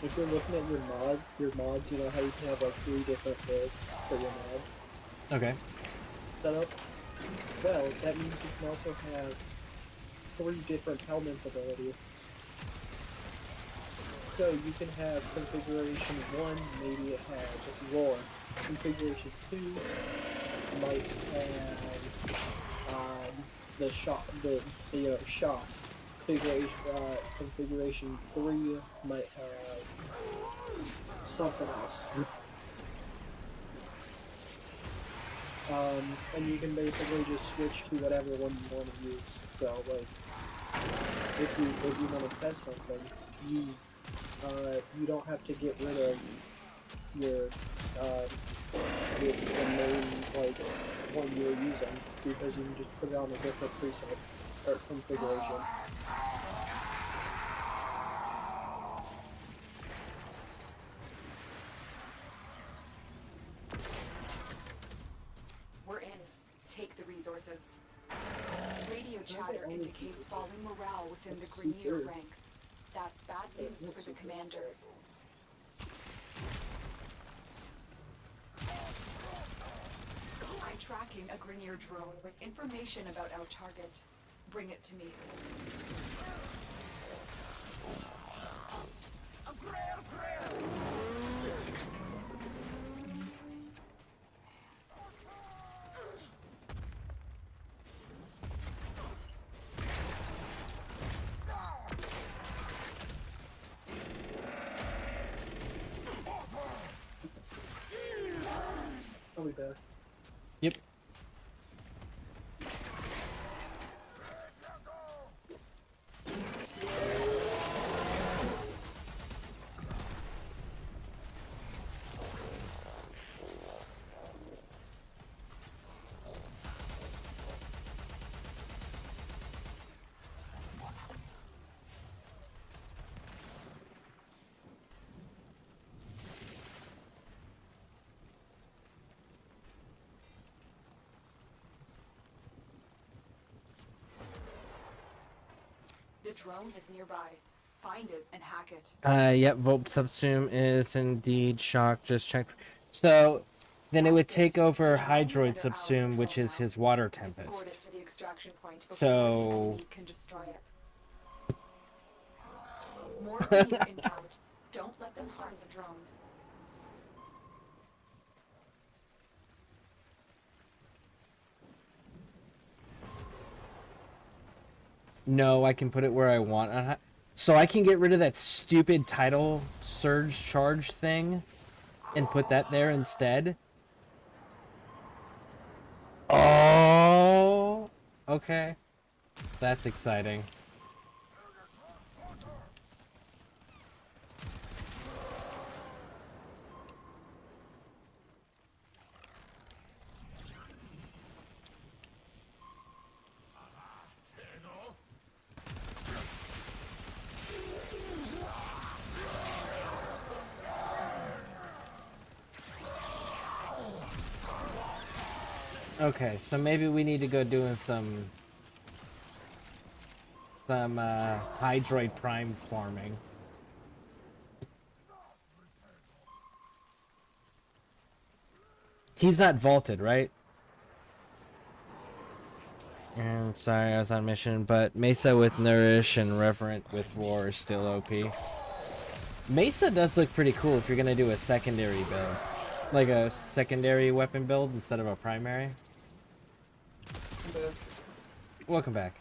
if you're looking at your mods, you know how you can have like 3 different builds for your mod. Okay. Setup. Well, that means you can also have 3 different helmet abilities. So you can have configuration 1, maybe it has Roar. Configuration 2 might have the shot. Configuration 3 might have something else. And you can basically just switch to whatever one you want to use. So like, if you want to test something, you don't have to get rid of your the main like one you're using, because you can just put it on a different preset or configuration. We're in. Take the resources. Radio chatter indicates falling morale within the Grenier ranks. That's bad news for the commander. I'm tracking a Grenier drone with information about our target. Bring it to me. I'll be back. Yep. drone is nearby. Find it and hack it. Yep, Volt subsume is indeed shock. Just checked. So, then it would take over Hydroid subsume, which is his water tempest. To the extraction point before So, the enemy can destroy it. More Grineer inbound. Don't let them harm the drone. no, I can put it where I want. So I can get rid of that stupid tidal surge charge thing and put that there instead. Oh, okay. That's exciting. Okay, so maybe we need to go doing some Hydroid Prime farming. He's not vaulted, right? And sorry, I was on mission, but Mesa with Nourish and Reverent with Roar is still OP. Mesa does look pretty cool if you're gonna do a secondary build. Like a secondary weapon build instead of a primary. Welcome back.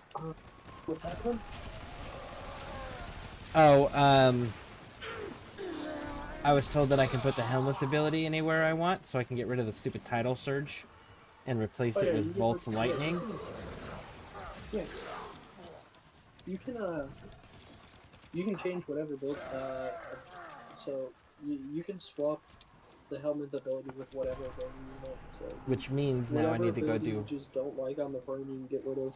What's happening? Oh, I was told that I can put the Helmuth ability anywhere I want, so I can get rid of the stupid tidal surge and replace it with Volt's Lightning. Yeah. You can change whatever build. So you can swap the Helmuth ability with whatever ability you want. So Which means now I need to go do. You just don't like on the frame, you can get rid of.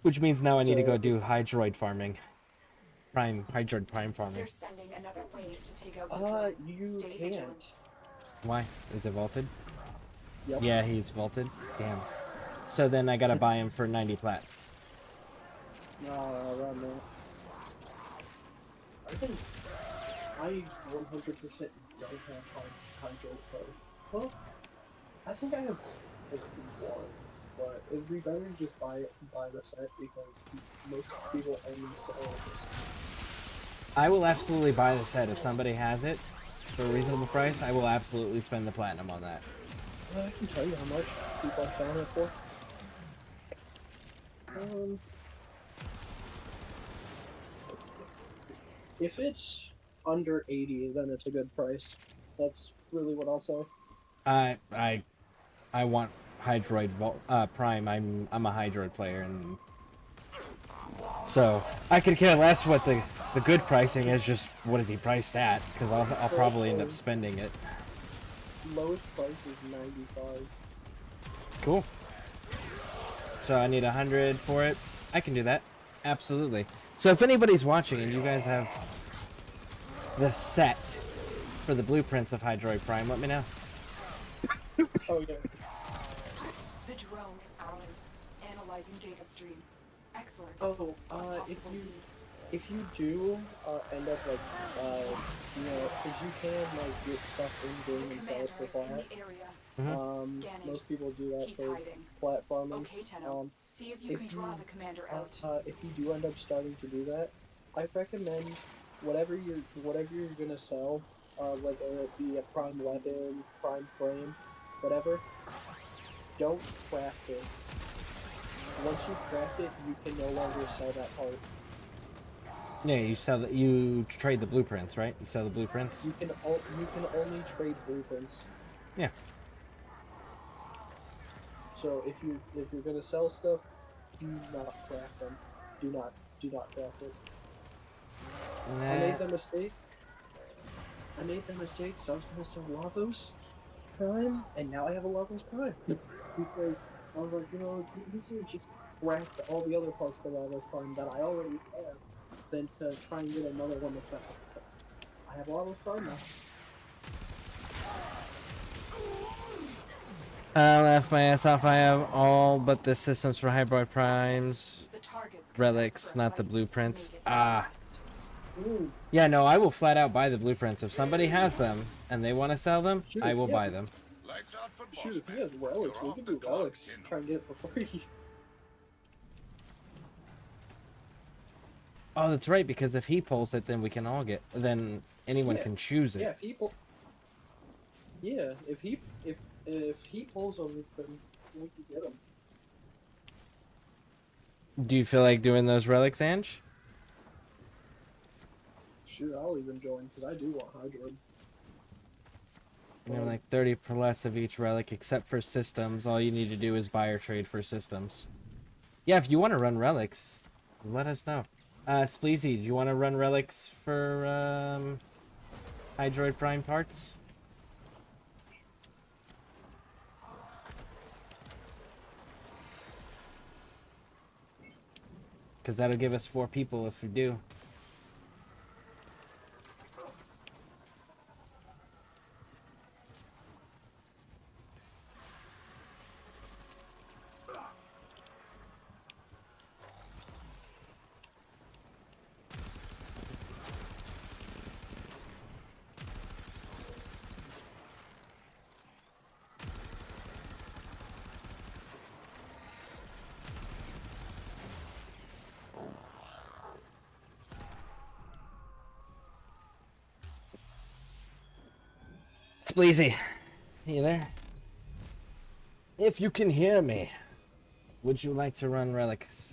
Which means now I need to go do Hydroid farming. Hydroid Prime farming. They're sending another wave to take out the drone. You Stay can't. vigilant. Why? Is it vaulted? Yep. Yeah, he's vaulted. Damn. So then I gotta buy him for 90 plat. Around there. I think I 100% don't have Hydro Pro. Well, I think I have 51, but it'd be better to just buy the set because most people only sell this. I will absolutely buy the set if somebody has it for a reasonable price. I will absolutely spend the platinum on that. I can tell you how much people are selling it for. If it's under 80, then it's a good price. That's really what I'll say. I want Hydroid Prime. I'm a Hydroid player, and so I could care less what the good pricing is. Just what is he priced at? Because I'll probably end up spending it. Lowest price is 95. Cool. So I need 100 for it. I can do that. Absolutely. So if anybody's watching and you guys have the set for the blueprints of Hydroid Prime, let me know. Oh yeah. The drone is ours. Analyzing data stream. Excellent. Oh, if you do end up like because you can like get stuff in game and sell it for flat. Most people do that for platforming. Okay, Tenno. See if you can draw the commander out. If you do end up starting to do that, I recommend whatever you're gonna sell, whether it be a prime weapon, prime frame, whatever. Don't craft it. Once you craft it, you can no longer sell that part. Yeah, you trade the blueprints, right? You sell the blueprints. You can only trade blueprints. Yeah. So if you're gonna sell stuff, do not craft them. Do not craft it. Nah. I made the mistake. So I was gonna sell Lavos Prime, and now I have a Lavos Prime because I was like, this is just craft all the other parts for Lavos Prime that I already have, than to try and get another one to sell. So I have Lavos Prime now. I'll laugh my ass off. I have all but the systems for Hydroid Primes. The target's relics, not the blueprints. Ah. Ooh, Yeah, no, I will flat out buy the blueprints. If somebody has them and they want to sell them, shoot, I will yeah. buy them. Lights out for Shoot, if boss he has man. relics, You're we off can the do clock, relics. Kindle. Try and get it for free. Oh, that's right, because if he pulls it, then we can all get... Then anyone can choose Yeah, it. if he pulls them, then we can get them. Do you feel like doing those relics, Ange? Shoot, I'll even join because I do want Hydroid. You know, like 30 per less of each relic, except for systems. All you need to do is buy or trade for systems. Yeah, if you want to run relics, let us know. Spleezy, do you want to run relics for Hydroid Prime parts? Because that'll give us 4 people if we do. Spleezy, you there? If you can hear me, would you like to run relics?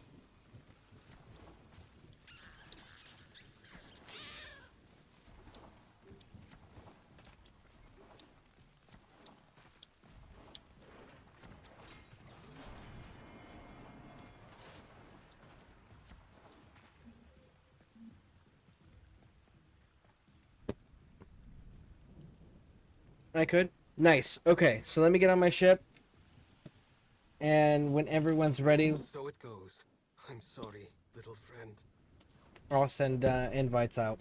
I could. Nice. Okay, so let me get on my ship. And when everyone's ready, So it goes. I'm sorry, little friend. I'll send invites out.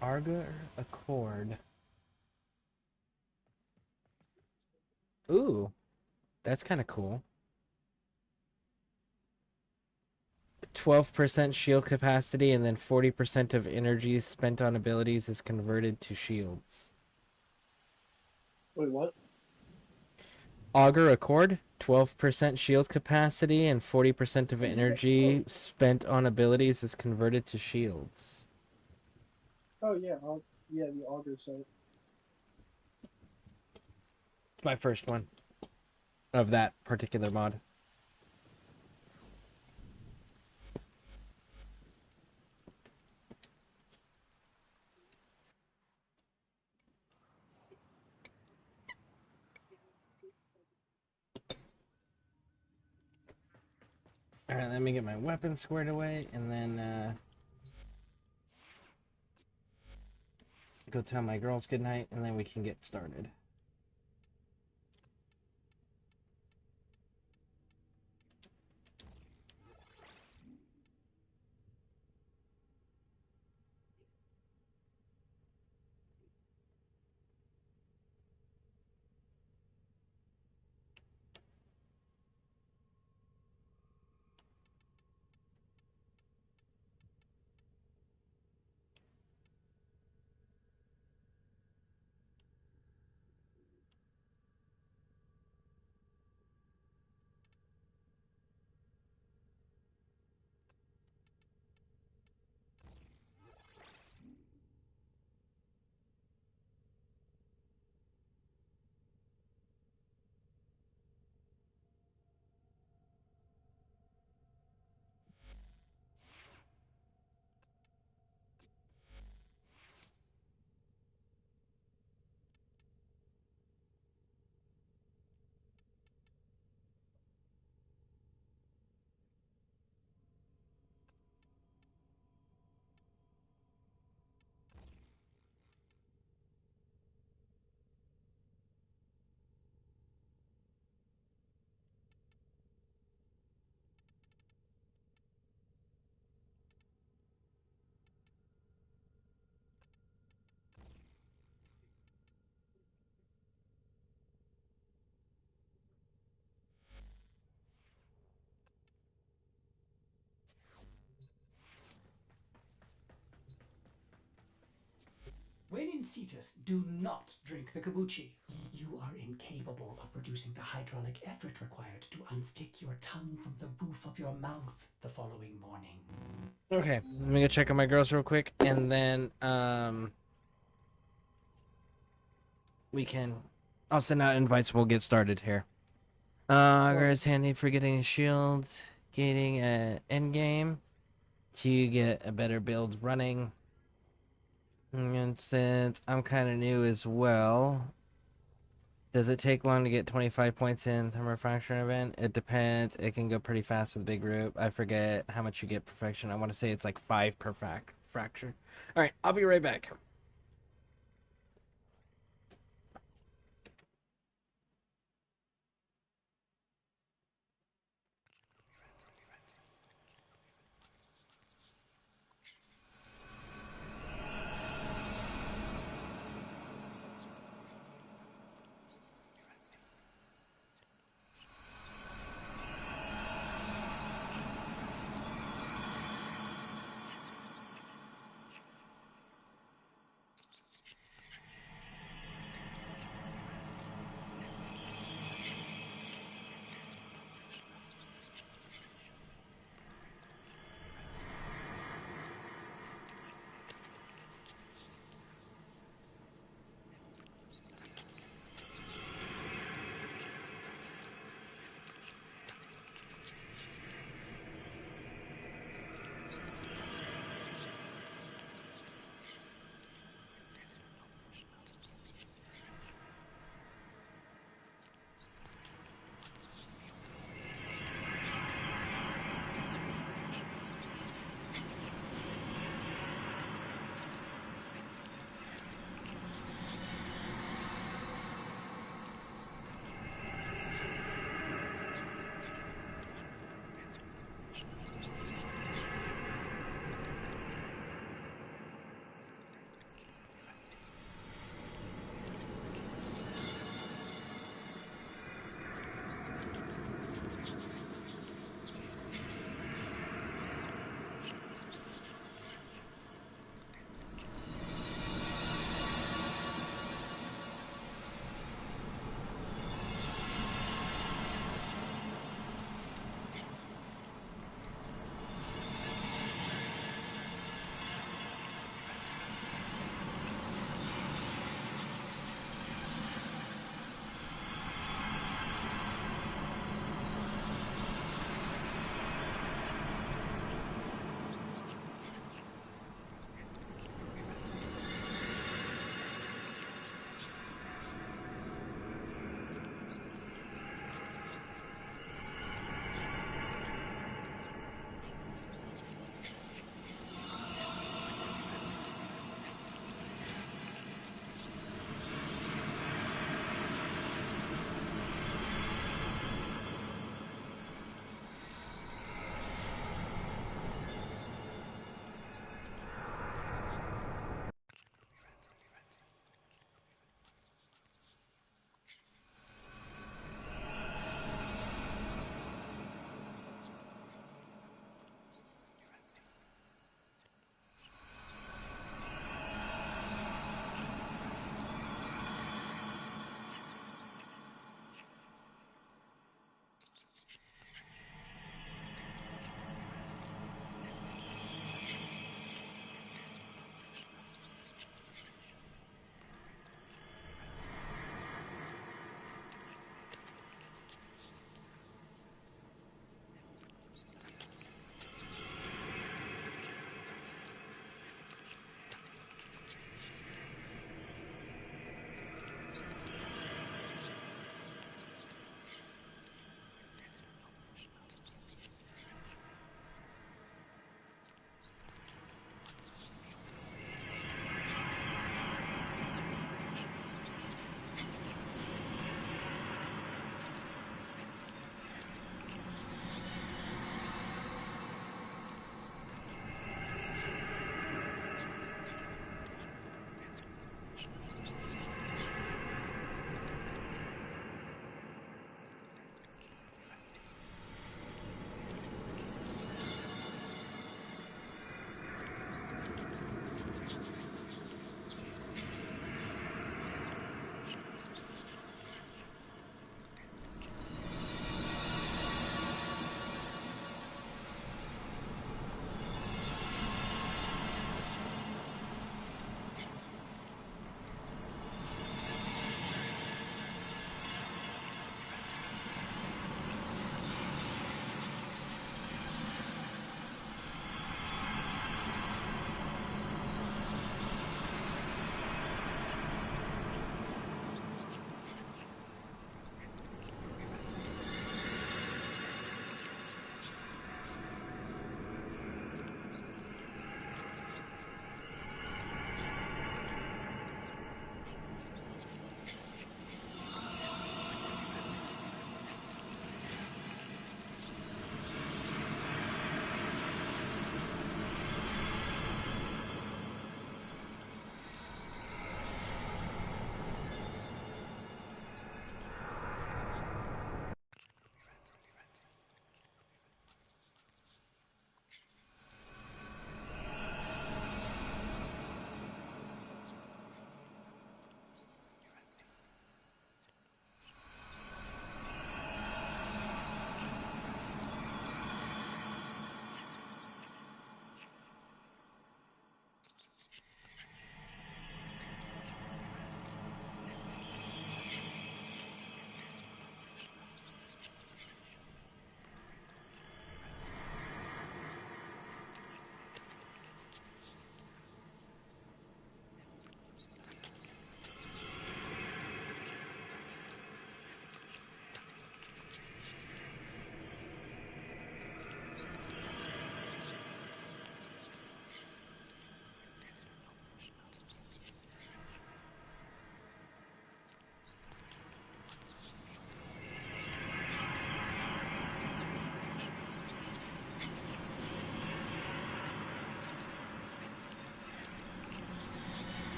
Arga Accord. Ooh, that's kind of cool. 12% shield capacity, and then 40% of energy spent on abilities is converted to shields. Wait, what? Augur Accord, 12% shield capacity, and 40% of energy spent on abilities is converted to shields. Oh yeah, yeah, the auger site. It's my first one of that particular mod. Alright, let me get my weapon squared away, and then, go tell my girls goodnight, and then we can get started. Cetus, do not drink the kombucha. You are incapable of producing the hydraulic effort required to unstick your tongue from the roof of your mouth the following morning. Okay, let me go check on my girls real quick, and then I'll send out invites. We'll get started here. It's handy for getting a shield, gating at endgame to get a better build running. And since I'm kind of new as well, does it take long to get 25 points in Thermofracture event? It depends. It can go pretty fast with a big group. I forget how much you get perfection. I want to say it's like 5 per fracture. All right, I'll be right back.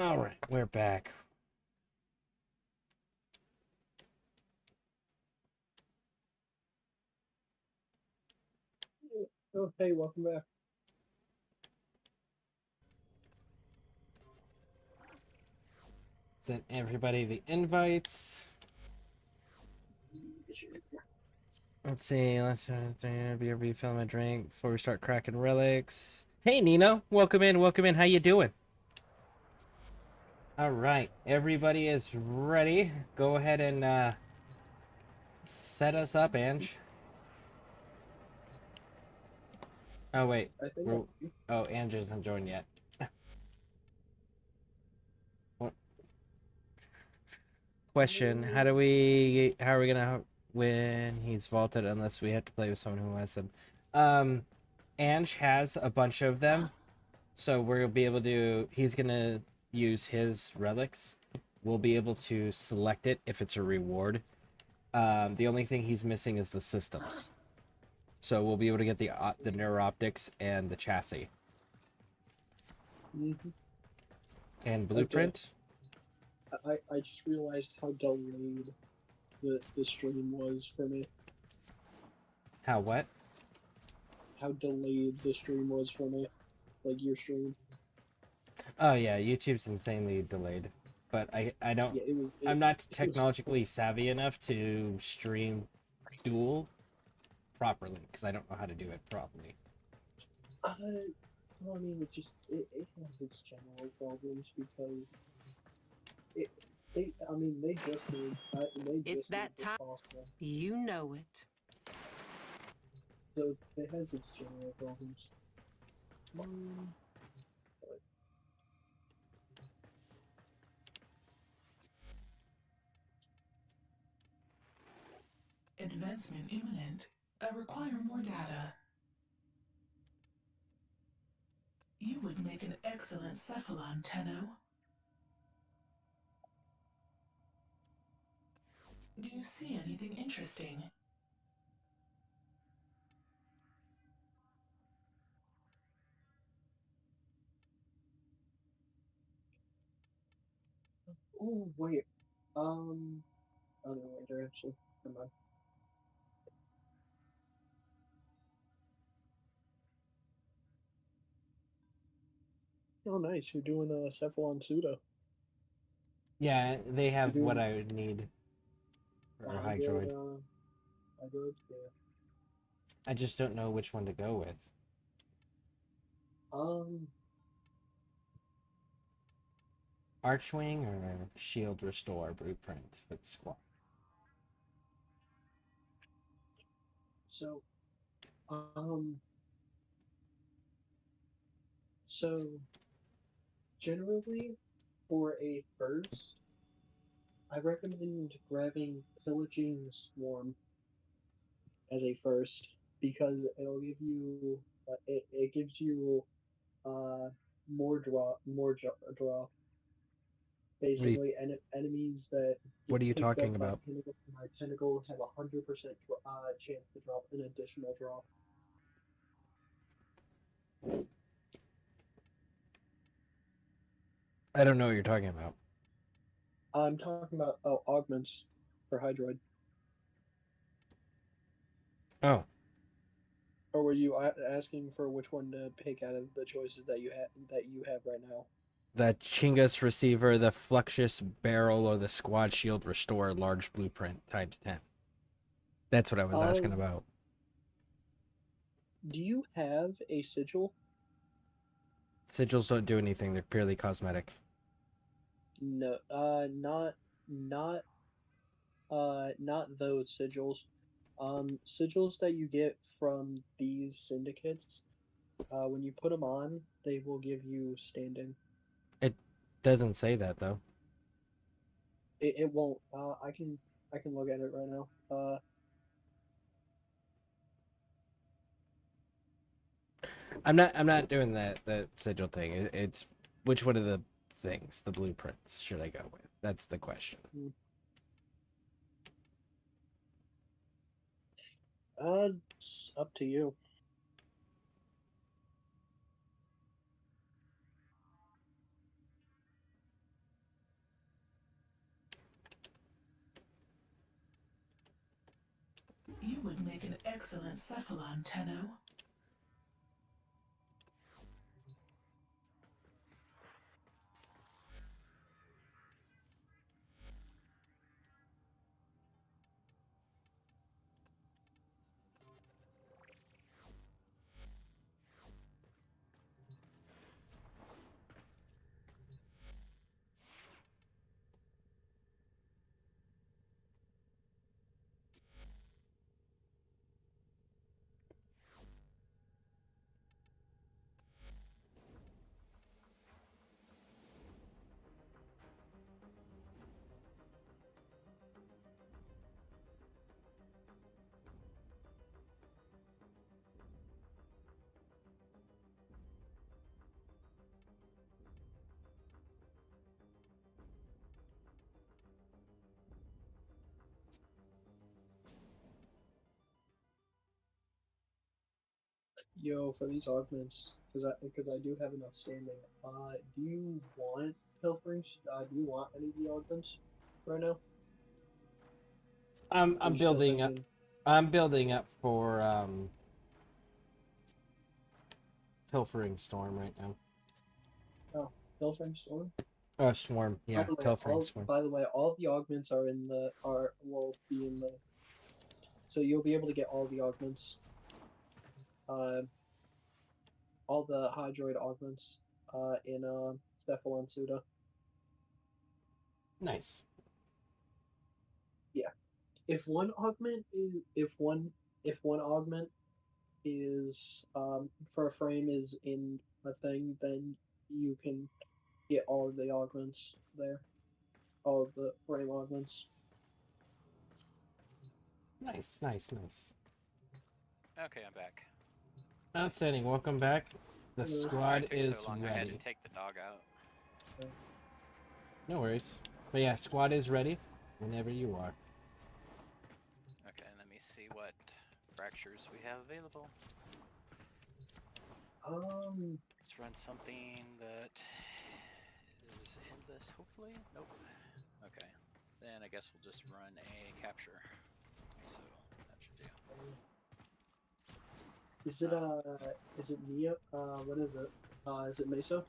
All right, we're back. Oh, hey, welcome back. Sent everybody the invites. Let's see. Let's be filling my drink before we start cracking relics. Hey, Nino. Welcome in. Welcome in. How you doing? All right. Everybody is ready. Go ahead and set us up, Ange. Oh, wait. I think. Oh, Ange isn't joined yet. What? Question: how are we gonna win? He's vaulted unless we have to play with someone who has them. Ange has a bunch of them, so we'll be able to. He's gonna use his relics. We'll be able to select it if it's a reward. The only thing he's missing is the systems. So we'll be able to get the neuroptics and the chassis. Mm-hmm. And blueprint. Okay. I just realized how delayed the stream was for me. How what? How delayed the stream was for me. Like your stream. Oh yeah, YouTube's insanely delayed. But I don't. Yeah, I'm not technologically savvy enough to stream dual properly because I don't know how to do it properly. Well, I mean, it has its general problems because they just made It's that time. possible. You know it. So it has its general problems. Advancement imminent. I require more data. You would make an excellent cephalon, Tenno. Do you see anything interesting? Oh wait. Oh no, wait, they're actually. Never mind. Oh, nice. You're doing a Cephalon Pseudo. Yeah, they have what I would need for a Hydroid. Hydroid, yeah. I just don't know which one to go with. Archwing or Shield Restore Blueprint with Squad. So, so generally for a first, I recommend grabbing Pillaging Swarm as a first because it'll give you it gives you more draw. Basically, enemies that What are you get picked talking up by about? Tentacle have 100% chance to drop an additional draw. I don't know what you're talking about. I'm talking about augments for Hydroid. Oh. Or were you asking for which one to pick out of the choices that you have right now? The Chingus Receiver, the Fluxious Barrel, or the Squad Shield Restore Large Blueprint times 10. That's what I was asking about. Do you have a sigil? Sigils don't do anything. They're purely cosmetic. No, not those sigils. Sigils that you get from these syndicates, when you put them on, they will give you standing. It doesn't say that though. It won't. I can look at it right now. I'm not doing the sigil thing. It's which one of the things, the blueprints, should I go with? That's the question. It's up to you. excellent cephalon, Tenno. Yo, for these augments, because I do have enough standing. Do you want pilfering? Do you want any of the augments right now? Are I'm you still building up. thinking- I'm building up for Pilfering Storm right now. Oh, pilfering storm. Swarm. Yeah, By the way, Pilfering Swarm. all the augments will be in the. So you'll be able to get all the augments. All the Hydroid augments. In Cephalon Suda. Nice. Yeah. If one augment is for a frame is in a thing, then you can get all of the augments there. All of the frame augments. Nice, nice, nice. Okay, I'm back. Outstanding. Welcome back. The Sorry squad it took is so long. I had ready. to take the dog out. No worries. But yeah, squad is ready whenever you are. Okay, let me see what fractures we have available. Let's run something that is endless, hopefully. Nope. Okay. Then I guess we'll just run a capture. So that should do. Is it Nia? What is it? Is it Mesa?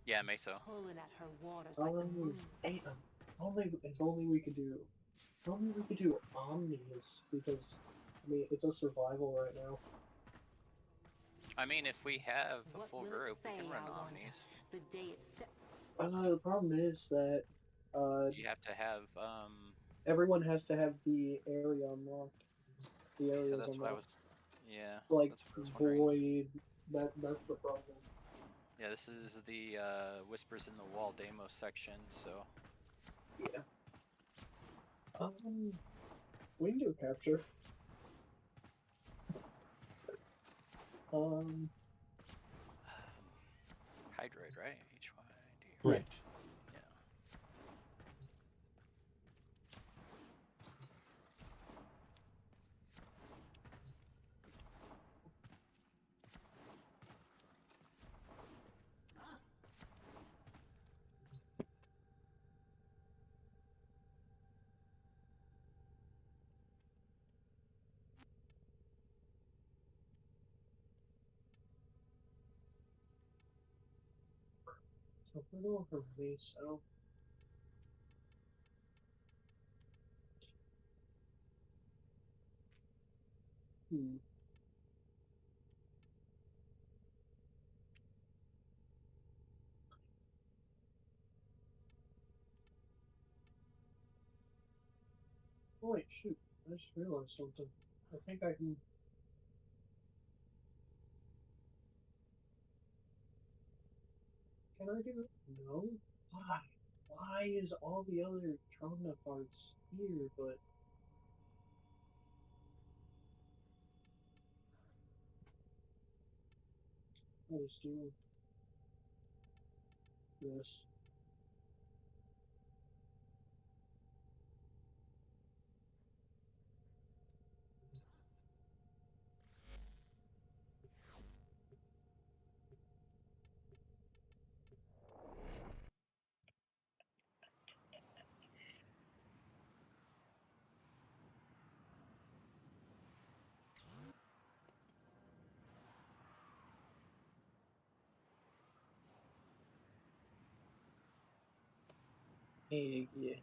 Yeah, Meso. Pulling at her waters like the moon. If only we could do. If only we could do Omnis, because I mean it's a survival right now. I mean, if we have a What full will it group, we say, can run I wonder? Omnis. The day it steps. The problem is that You have to have everyone has to have the area unlocked. The area yeah, is that's what I unlocked. was. Yeah, Like that's what I was wondering. Void. That's the problem. Yeah, this is the Whispers in the Wall Deimos section, so. Yeah. Window capture. Hydroid, right? HYD. Right. Yeah. So if we're going for Mesa. Oh wait, shoot. I just realized something. I think I can. Can I do it? No? Why? Why is all the other Trona parts here, but. I'll just do this. Yeah.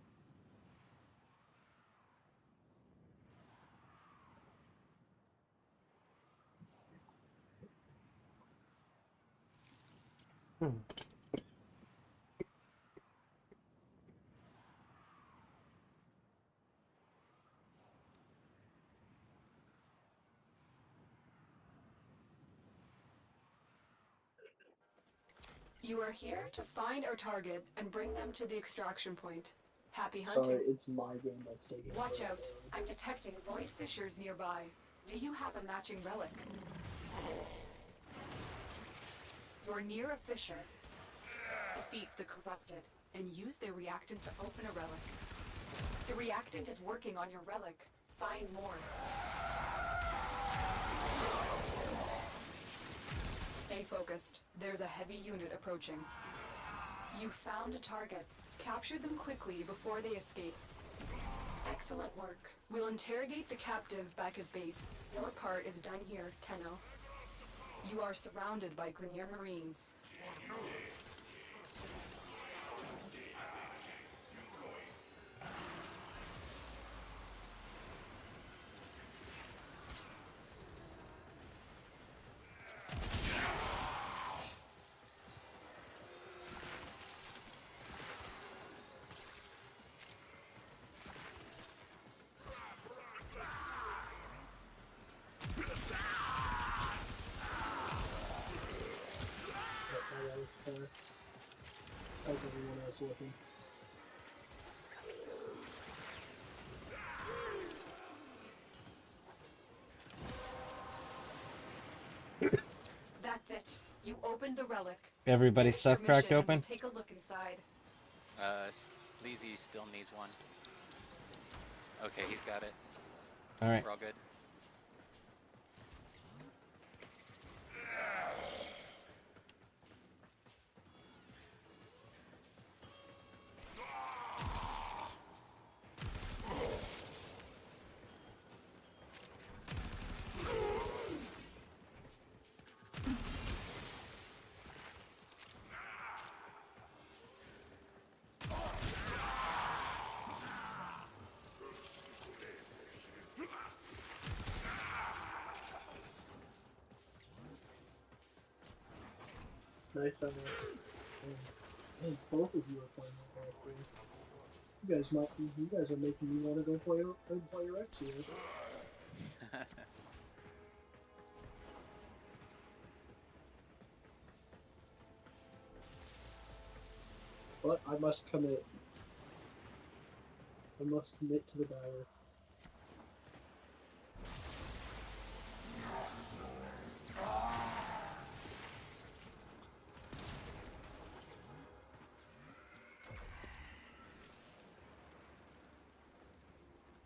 You are here to find our target and bring them to the extraction point. Happy hunting. Sorry, it's my game that's taking. Watch out. I'm detecting void fissures nearby. Do you have a matching relic? You're near a fissure. Defeat the corrupted and use their reactant to open a relic. The reactant is working on your relic. Find more. Stay focused. There's a heavy unit approaching. You found a target. Capture them quickly before they escape. Excellent work. We'll interrogate the captive back at base. Your part is done here, Tenno. You are surrounded by Grenier Marines. How's everyone else looking? That's it. You opened the relic. Everybody's Finish your stuff cracked mission and open? we'll take a look inside. Sleazy still needs one. Okay, he's got it. Alright. We're all good. Nice on that. Hey, both of you are playing that Warframe. You guys are making me want to go play Rexia. But I must commit. I must commit to the dire.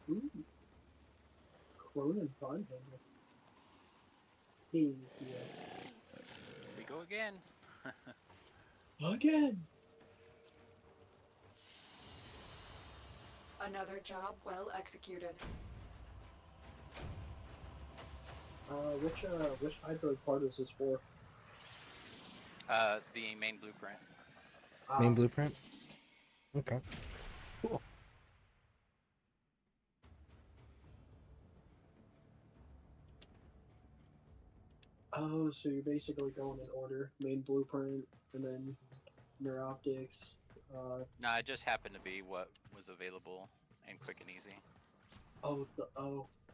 Ooh. Clone and bond handle. Hey, yeah. We go again. Again! Another job well executed. Which hydroid part is this for? The main blueprint. Main blueprint? Okay. Cool. Oh, so you're basically going in order. Main blueprint, and then neuroptics. Nah, it just happened to be what was available and quick and easy.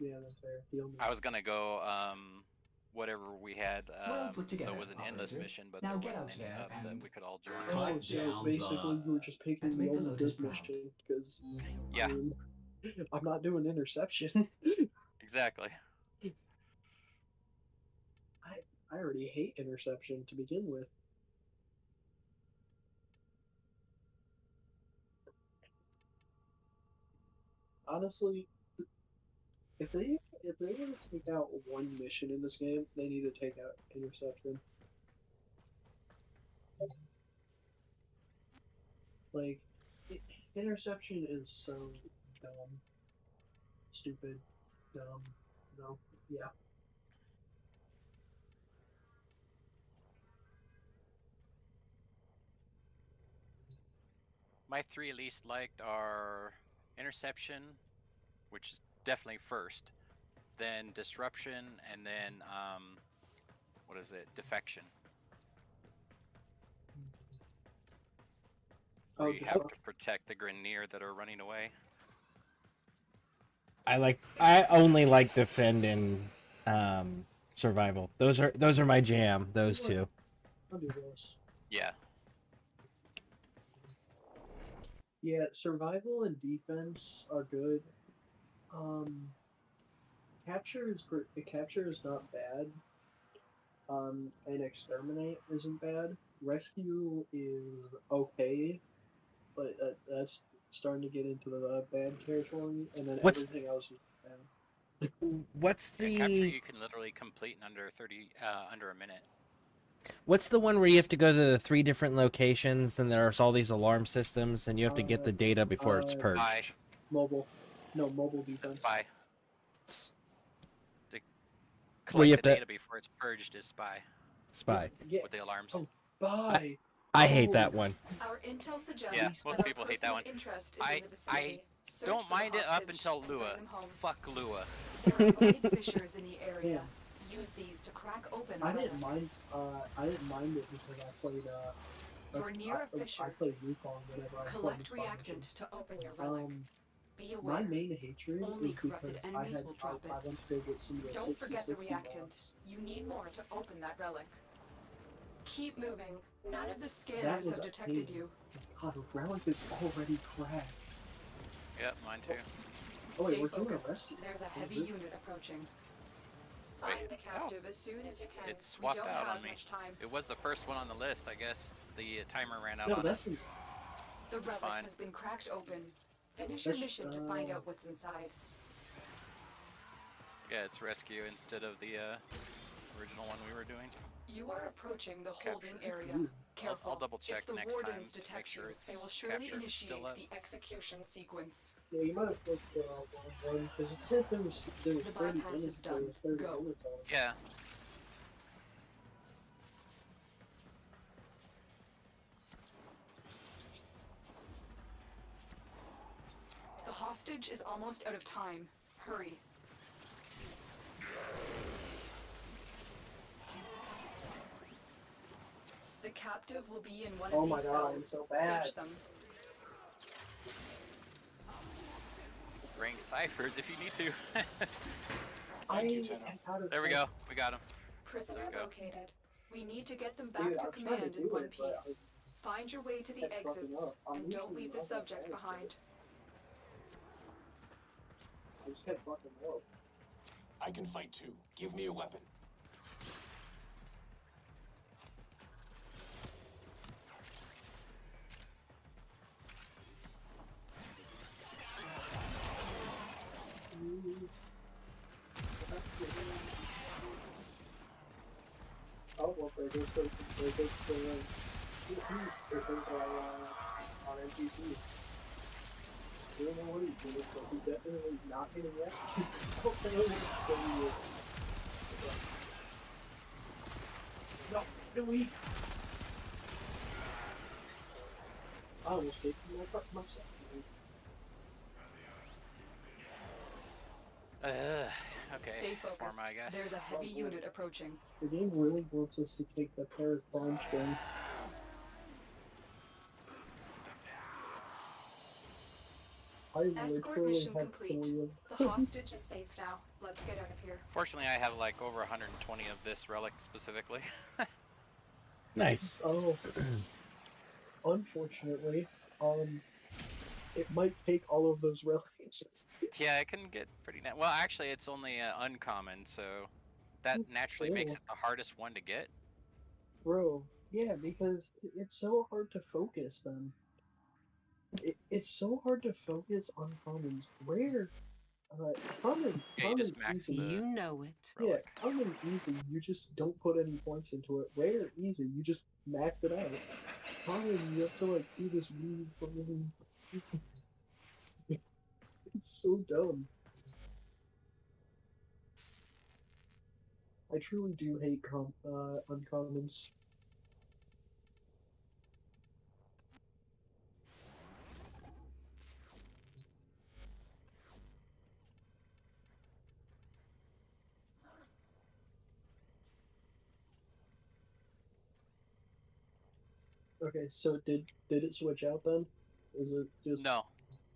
Yeah, that's fair. The only... I was gonna go, whatever we had, Well put together, there was an endless operator. mission, but Now there get wasn't out any there up that and we could all join. Oh, so basically you were just picking the make the only Lotus good proud. mission, because Yeah. I'm not doing interception. Exactly. I already hate interception to begin with. Honestly, if they were to take out one mission in this game, they need to take out interception. Like, interception is so dumb, stupid, dumb. No, yeah. My three least liked are interception, which is definitely first, then disruption, and then what is it? Defection. Where you have to protect the Grineer that are running away. I only like defend and survival. Those are my jam. Those two. I'll do those. Yeah. Yeah, survival and defense are good. Capture is not bad. And exterminate isn't bad. Rescue is okay, but that's starting to get into the bad territory, and then everything else is bad. What's Yeah, the capture you can literally complete in under under a minute. What's the one where you have to go to the 3 different locations and there's all these alarm systems and you have to get the data before it's purged? Spy. Mobile defense. Spy. To Where you collect the have data before it's purged is spy. Spy. Yeah. With the alarms. Oh, spy. I hate that one. Our intel suggests Yeah, that most our people hate that person one. of interest is I in the vicinity. Search don't for the mind it up hostage until and bring Lua. them home. Fuck Lua. There are void fissures in the area. Use these to crack open. I didn't mind it because I played You're near a fissure. I played Recon whenever I Collect played reactant to open your relic. Be aware. My main hatred Only is because corrupted I enemies will drop I went to go get some of the Don't forget the 60 reactant. mods. You need more to open that relic. Keep moving. None of the That scanners was have a detected pain. you. God, the relic is already cracked. Yep, mine too. Oh wait, Stay we're doing a focused. rescue. There's a heavy Good. unit approaching. Find the captive as soon as you can. It swapped we don't out have on me. much time. It was the first one on the list. I guess the timer ran out No, on that's it. The relic fine. has been cracked open. Finish your That's, mission to find out what's inside. Yeah, it's rescue instead of the original one we were doing. You are approaching the holding Capture. area. Careful. I'll double check if the next time wardens to detect make sure you, it's they will surely captured and initiate still up. the execution sequence. Yeah, you might have clicked the wrong one because it said there was The 30 bypass is minutes. There done. was 30 Go. minutes on it. Yeah. The hostage is almost out of time. Hurry. The captive will be in one Oh of my these God, I'm cells. so bad. Search them. Bring ciphers if you need to. Thank you, There we go. We got him. Prisoner Let's go. located. We need to get them back Dude, to I'm trying to command in do one it, but piece. Find your way to the kept fucking exits up. I'm and don't usually leave the not that subject bad. behind. I just kept fucking up. I can fight too. Give me a weapon. Oh, well, there goes the on NPC. I don't know what he's doing, but he's definitely not hitting yes. I don't know what he is. No, really? I almost gave him myself. Okay. Stay focused. Forma, I guess. There's a heavy unit approaching. The game really wants us to take the Paris bomb string. Escort mission complete. The hostage is safe now. Let's get out of here. Fortunately, I have like over 120 of this relic specifically. Nice. Oh. Unfortunately, it might take all of those relics. Yeah, it can get pretty. Well, actually, it's only uncommon, so that naturally makes it the hardest one to get. Bro, yeah, because it's so hard to focus them. It's so hard to focus on commons. Rare, common, Yeah, you just max easy. the You know it. Yeah, common easy, you just don't put any points into it. Rare, easy, you just max it out. Common, you have to like do this weird fucking. It's so dumb. I truly do hate uncommons. Okay, so did it switch out then? Is it just No,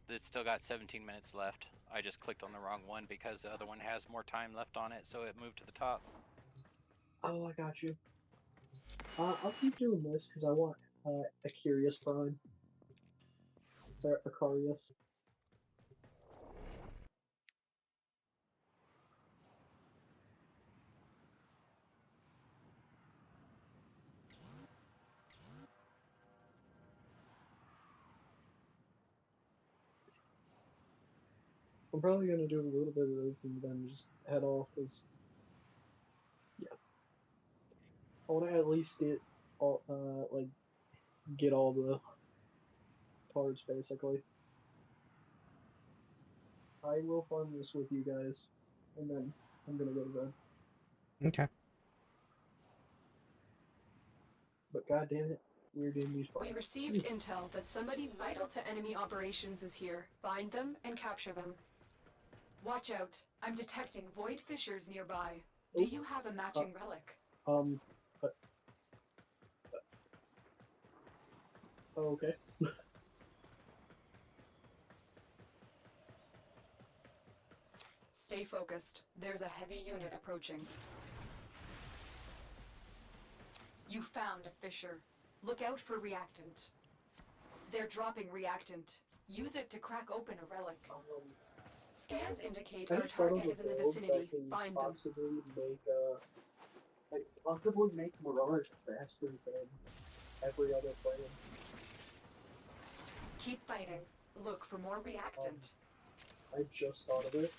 it's still got 17 minutes left. I just clicked on the wrong one because the other one has more time left on it, so it moved to the top. Oh, I got you. I'll keep doing this because I want a Curious Prime. Or Acarius. I'm probably gonna do a little bit of this and then just head off because yeah, I want to at least get all like get all the parts basically. I will farm this with you guys, and then I'm gonna go to bed. Okay. But god damn it, we're doing these parts. We received intel that somebody vital to enemy operations is here. Find them and capture them. Watch out. I'm detecting void fissures nearby. Do you have a matching relic? Okay. Stay focused. There's a heavy unit approaching. You found a fissure. Look out for reactant. They're dropping reactant. Use it to crack open a relic. Scans indicate I our just thought of target is in the a build vicinity. that can Find them. possibly make Mirage faster than every other player. Keep fighting. Look for more reactant. I just thought of it.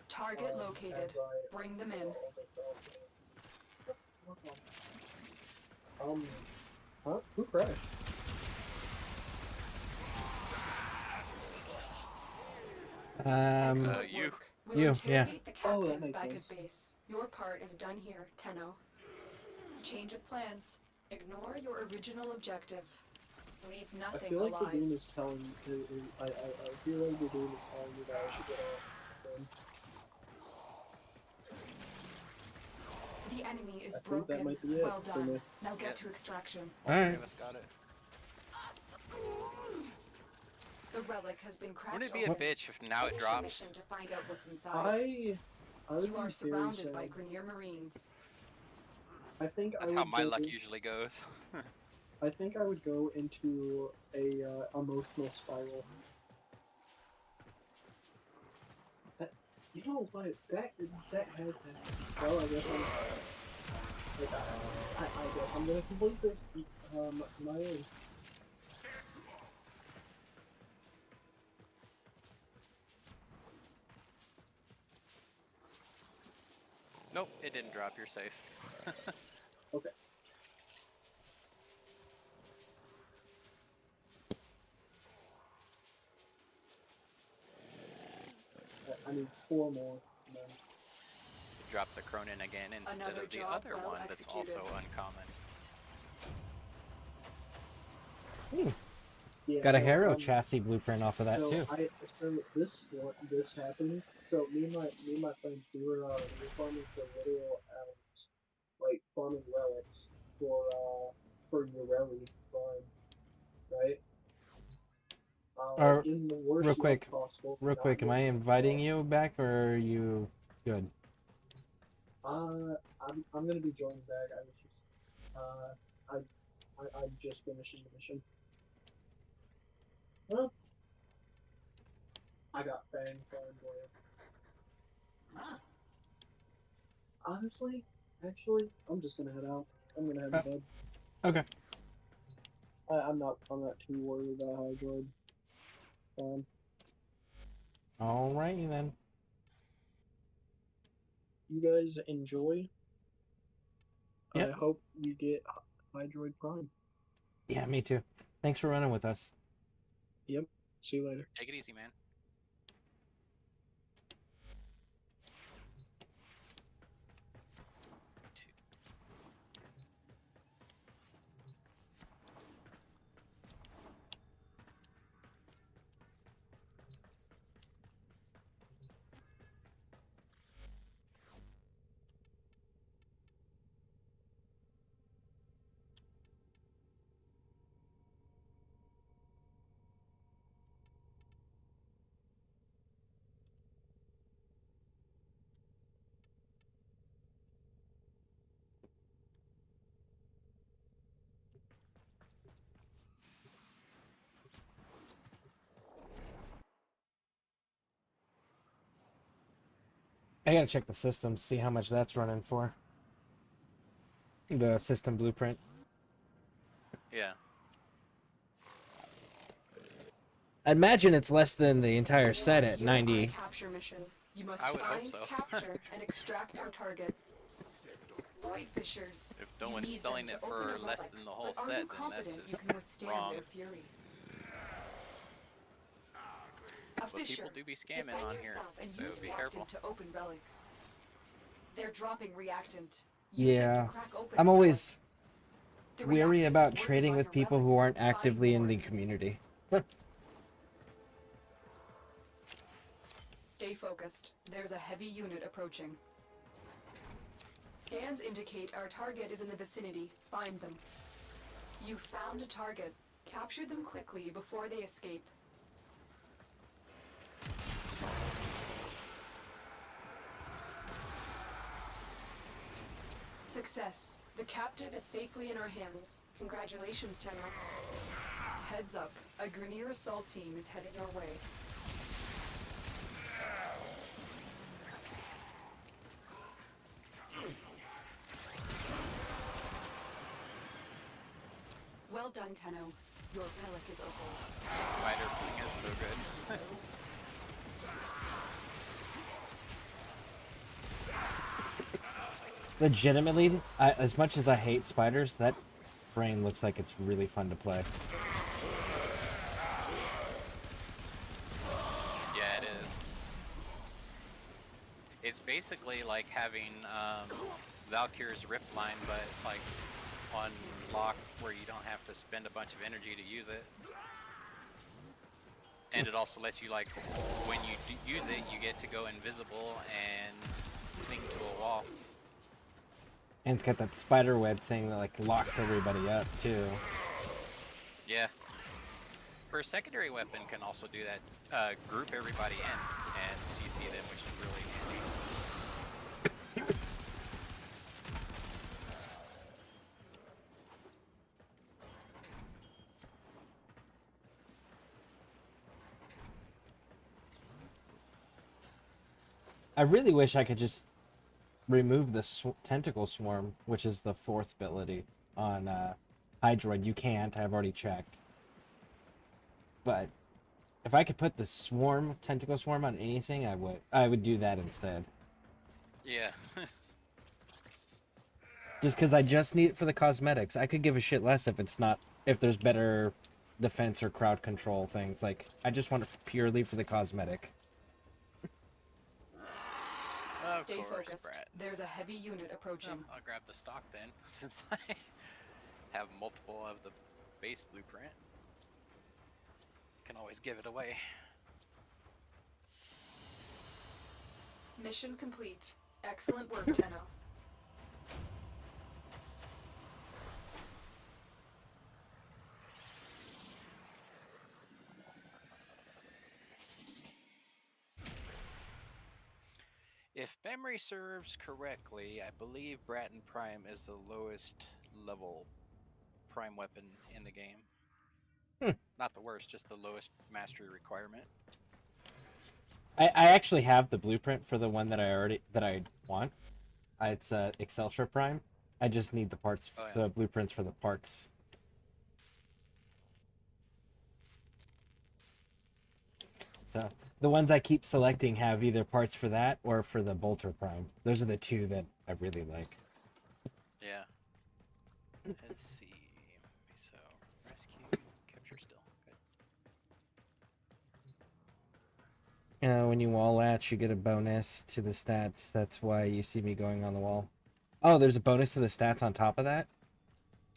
Target located. Bring them in. Huh? Who crashed? You. We'll Yeah. interrogate the Oh, that captive makes back sense. at base. Your part is done here, Tenno. Change of plans. Ignore your original objective. Leave I nothing feel like alive. the game is telling me. I feel like the game is telling me that I should get off. The enemy is I think that broken. might be it Well for done. me. Now get to extraction. All three of us got it. The relic has been cracked. Wouldn't it be a bitch if now it Finish drops? the mission to find out what's inside. I would You be are very surrounded by sad. Grenier Marines. I think That's I how would my go luck in- usually goes. I think I would go into a emotional spiral. You know what? That has happened. Well, I guess I guess I'm gonna complete this my own. Nope, it didn't drop. You're safe. Okay. I need 4 more. And then... Drop the Cronin again instead Another of the job other well one that's executed. also uncommon. Yeah, Got a so, Harrow chassis blueprint off of that so too. this happened. So me and my friends, we were farming for literal elves, like farming relics for Ureli farm, right? In the worst Real quick, luck possible. real quick, am I inviting you back or are you good? I'm gonna be joining back. I was just I'm just finishing the mission. Well, I got banged for Honestly, actually, I'm just gonna head out. I'm gonna head to bed. Okay. I'm not too worried about Hydroid. Alrighty then. You guys enjoy. Yep. I hope you get Hydroid Prime. Yeah, me too. Thanks for running with us. Yep. See you later. Take it easy, man. I gotta check the system, see how much that's running for. The system blueprint. Yeah. I imagine it's less than the entire set at Here on 90. capture mission. You must I would hope find, so. capture, and extract our target. Void fishers. If no You one's need selling them it to open for a less relic, than the whole but are set, you then that's confident just you can withstand wrong. their fury? A But fisher. people do be scamming Defend on here, yourself and so use be reactant careful. to open relics. They're dropping reactant. Use it to Yeah. crack open I'm a always relic. The weary reactant about is working trading on with your people relic. who aren't Find actively in more. the community. Stay focused. There's a heavy unit approaching. Scans indicate our target is in the vicinity. Find them. You found a target. Capture them quickly before they escape. Success. The captive is safely in our hands. Congratulations, Tenno. Heads up. A Grineer assault team is headed your way. Well done, Tenno. Your relic is open. Spider fling is so good. Legitimately, as much as I hate spiders, that frame looks like it's really fun to play. Yeah, it is. It's basically like having Valkyr's Rift Line, but like on lock where you don't have to spend a bunch of energy to use it. And it also lets you, like, when you use it, you get to go invisible and cling to a wall. And it's got that spider web thing that like locks everybody up too. Yeah. Her secondary weapon can also do that. Group everybody in and CC them, which is really handy. I really wish I could just remove the tentacle swarm, which is the fourth ability on Hydroid. You can't. I've already checked. But if I could put the tentacle swarm on anything, I would. I would do that instead. Yeah. Just because I just need it for the cosmetics. I could give a shit less if there's better defense or crowd control things. Like, I just want it purely for the cosmetic. Of Stay course, focused. Brett. There's a heavy unit approaching. I'll grab the stock then, since I have multiple of the base blueprint. Can always give it away. Mission complete. Excellent work, Tenno. If memory serves correctly, I believe Bratton Prime is the lowest level prime weapon in the game. Not the worst, just the lowest mastery requirement. I actually have the blueprint for the one that I want. It's Excelsior Prime. I just need the parts, the blueprints for the parts. So the ones I keep selecting have either parts for that or for the Bolter Prime. Those are the two that I really like. Yeah. Let's see. So, rescue, capture still. Good. When you wall latch, you get a bonus to the stats. That's why you see me going on the wall. Oh, there's a bonus to the stats on top of that?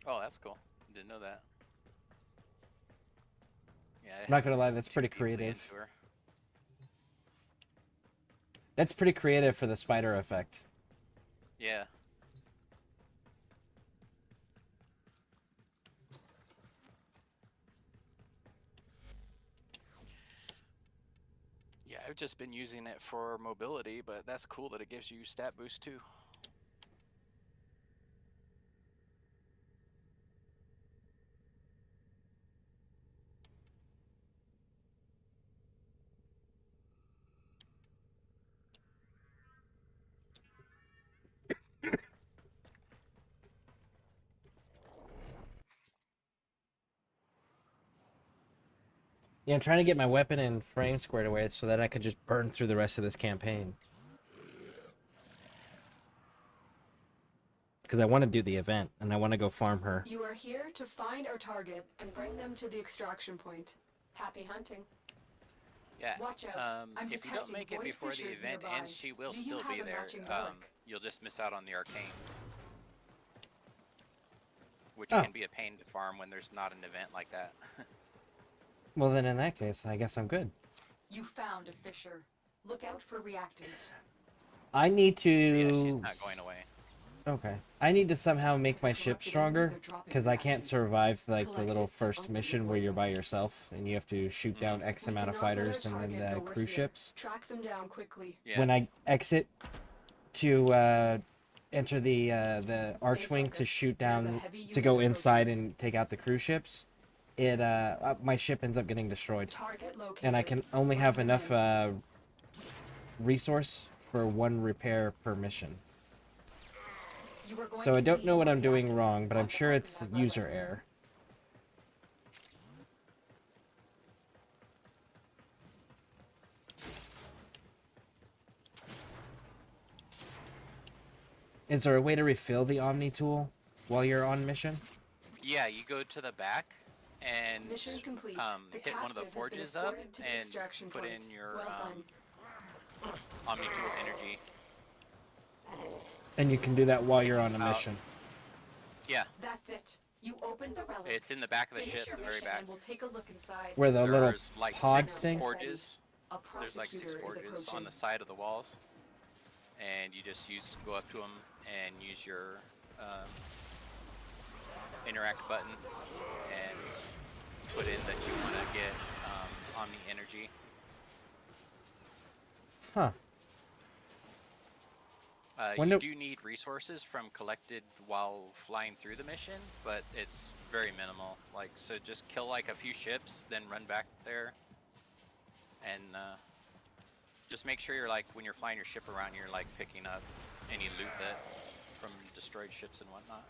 Oh, that's cool. Didn't know that. Yeah. I'm not gonna lie, that's pretty creative. That's pretty creative for the spider effect. Yeah. Yeah, I've just been using it for mobility, but that's cool that it gives you stat boost too. Yeah, I'm trying to get my weapon and frame squared away so that I could just burn through the rest of this campaign. Because I want to do the event, and I want to go farm her. You are here to find our target and bring them to the extraction point. Happy hunting. Yeah. Watch out. I'm If you don't detecting make it void before the fissures event nearby. ends, she will Do you still have be a there. matching relic? You'll just miss out on the arcanes, which Oh. can be a pain to farm when there's not an event like that. Well, then in that case, I guess I'm good. You found a fissure. Look out for reactant. I need to... Yeah, she's not going away. Okay. I need to somehow make my ship stronger, because I can't survive, like, the little first mission where you're by yourself, and you have to shoot down X amount of fighters and then the cruise ships. Track them down quickly. Yeah. When I exit to enter the archwing to shoot down, to go inside and take out the cruise ships, it my ship ends up getting destroyed. And I can only have enough resource for one repair per mission. So I don't know what I'm doing wrong, but I'm sure it's user error. Is there a way to refill the Omni tool while you're on mission? Yeah, you go to the back and Mission complete. The hit one of the captive has been forges up escorted to the and extraction put point. in your Well done. Omni tool energy. And you can do that while you're on a mission. Yeah. That's it. You opened the relic. It's in the back of the Finish ship, your the very mission back. and we'll take a look inside. Where the little There's like pod 6 thing? forges. A There's like 6 prosecutor is forges on approaching. the side of the walls, and you just go up to them and use your interact button and put in that you want to get Omni energy. Huh. You do need resources from collected while flying through the mission, but it's very minimal. Like, so just kill like a few ships, then run back there, and just make sure you're like, when you're flying your ship around, you're like picking up any loot that from destroyed ships and whatnot.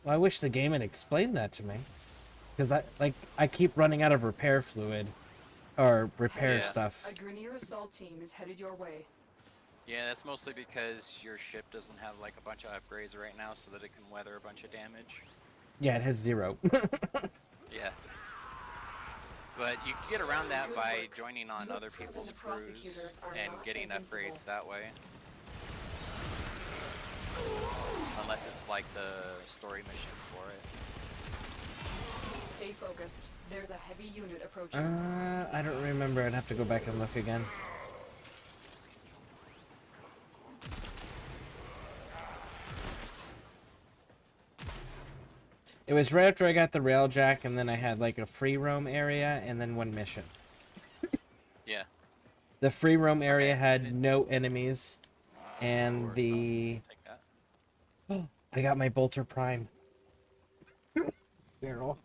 Well, I wish the game had explained that to me. Because I keep running out of repair fluid. Or repair stuff. A Grenier assault team is headed your way. Yeah, that's mostly because your ship doesn't have like a bunch of upgrades right now so that it can weather a bunch of damage. Yeah, it has 0. Yeah. But you can get around that by joining on other people's crews and getting upgrades that way. Unless it's like the story mission for it. Stay focused. There's a heavy unit approaching. I don't remember. I'd have to go back and look again. It was right after I got the railjack, and then I had like a free roam area, and then one mission. Yeah. The free roam area had no enemies, and the... Oh, I got my Bolter Prime. Barrel.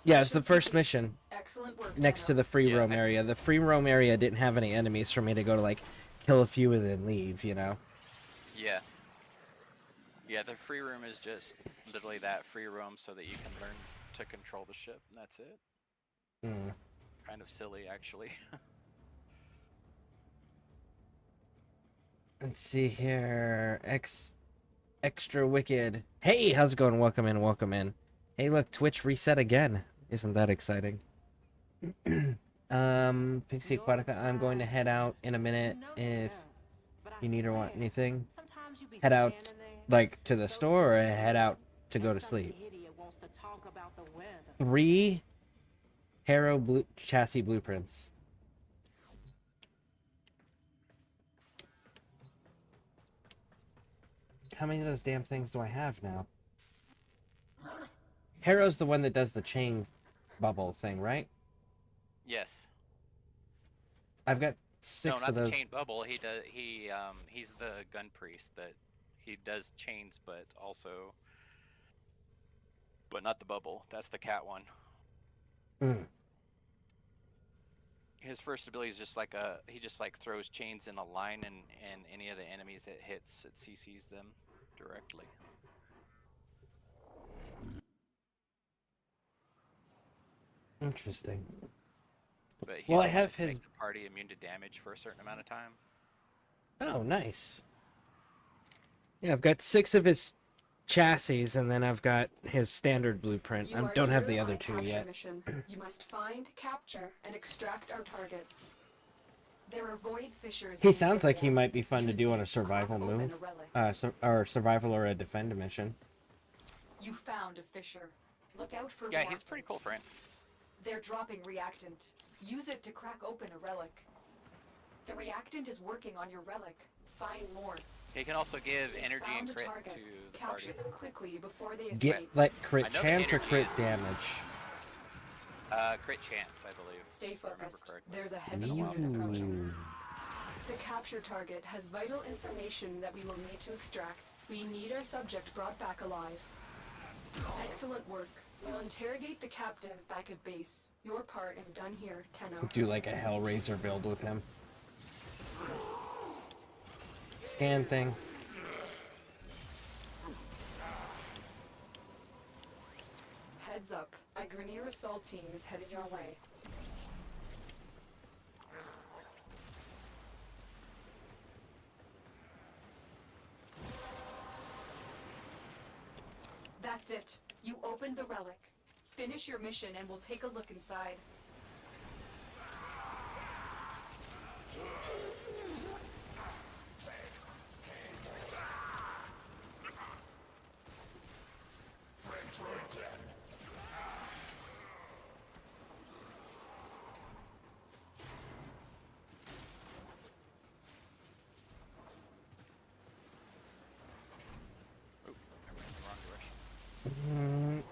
Yeah, it's the first mission. Excellent work, Next to the free roam area. The free roam area didn't have any enemies for me to go to, like, kill a few and then leave, you know? Yeah. Yeah, the free room is just literally that free roam so that you can learn to control the ship, and that's it. Hmm. Kind of silly, actually. Let's see here. Extra Wicked. Hey, how's it going? Welcome in, welcome in. Hey, look, Twitch reset again. Isn't that exciting? Pixie Aquatica, I'm going to head out in a minute. If you need or want anything, head out, like, to the store, or head out to go to sleep. 3 Harrow chassis blueprints. How many of those damn things do I have now? Harrow's the one that does the chain bubble thing, right? Yes. I've got 6 no, not of those. the chain bubble. He does. He's the gun priest that he does chains, but not the bubble. That's the cat one. His first ability is just like he just like throws chains in a line, and any of the enemies it hits, it CCs them directly. Interesting. But he's Well, I the one have that can his. make the party immune to damage for a certain amount of time. Oh, nice. Yeah, I've got 6 of his chassis, and then I've got his standard blueprint. I don't have the other 2 yet. Mission. You must find, capture, and extract our target. There are void fissures. He sounds like he might be fun to do on a survival move, or survival or a defend mission. You found a fissure. Look out for. Yeah, he's a pretty cool friend. They're dropping reactant. Use it to crack open a relic. The reactant is working on your relic. Find more. He can also give energy and crit to the party. Capture them quickly before they escape. Get like crit chance or crit damage. Crit chance, I believe. Stay focused. There's a heavy unit approaching. The capture target has vital information that we will need to extract. We need our subject brought back alive. Excellent work. We'll interrogate the captive back at base. Your part is done here, Tenno. Do like a Hellraiser build with him. Scan thing. Heads up. A Grenier assault team is headed your way. That's it. You opened the relic. Finish your mission and we'll take a look inside.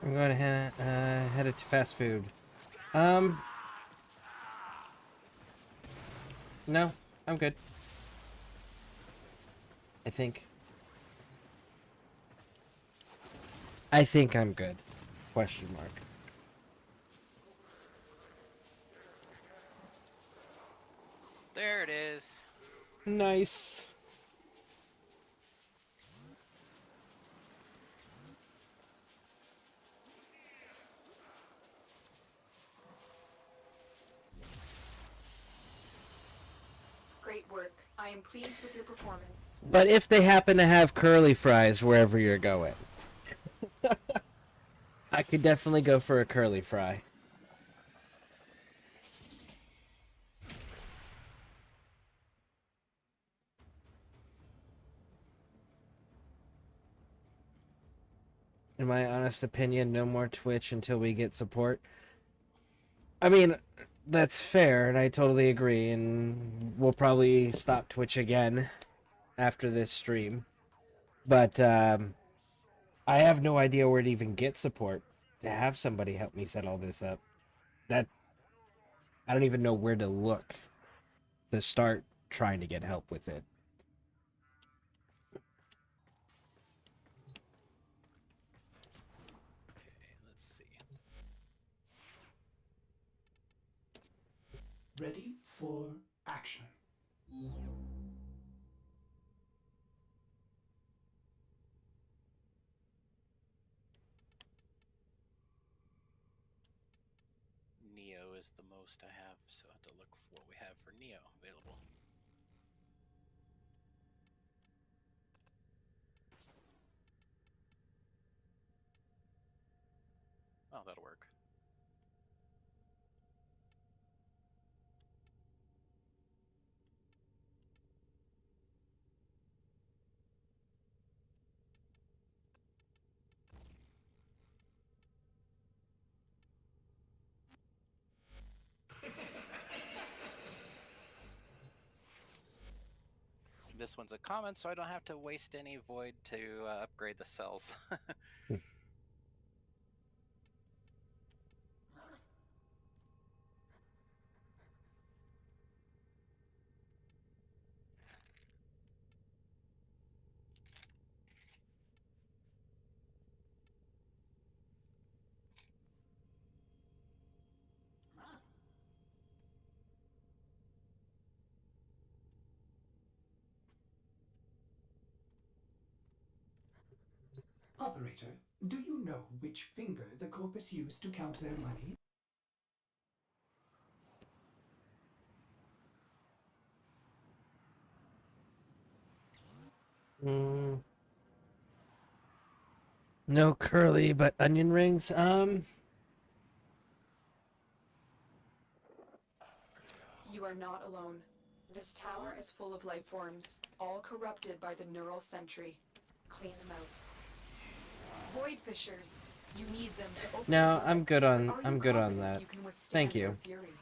I'm going to head it to fast food. No, I'm good. I think I'm good. Question mark. There it is. Nice. Great work. I am pleased with your performance. But if they happen to have curly fries wherever you're going, I could definitely go for a curly fry. In my honest opinion, no more Twitch until we get support. I mean, that's fair, and I totally agree, and we'll probably stop Twitch again after this stream. But I have no idea where to even get support to have somebody help me set all this up. I don't even know where to look to start trying to get help with it. Let's see. Ready for action. Neo is the most I have, so I have to look for what we have for Neo available. Oh, that'll work. This one's a common, so I don't have to waste any void to upgrade the cells. Operator, do you know which finger the corpus used to count their money? No curly, but onion rings. You are not alone. This tower is full of life forms, all corrupted by the neural sentry. Clean them out. Void fissures. You need them to open. No, the I'm good on. Are you I'm good on confident that. you can withstand Thank their you. fury?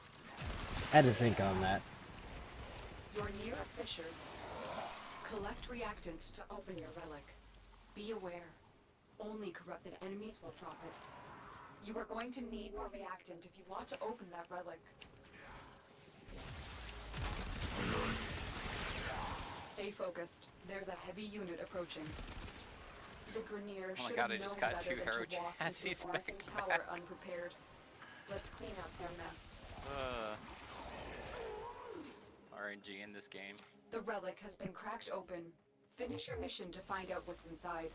I had to think on that. You're near a fissure. Collect reactant to open your relic. Be aware. Only corrupted enemies will drop it. You are going to need more reactant if you want to open that relic. Stay focused. There's a heavy unit approaching. The Grenier Oh my should god, have I just known got better two than hero to walk into chassis an back Arcane to tower back. unprepared. Let's clean up their mess. RNG in this game. The relic has been cracked open. Finish your mission to find out what's inside.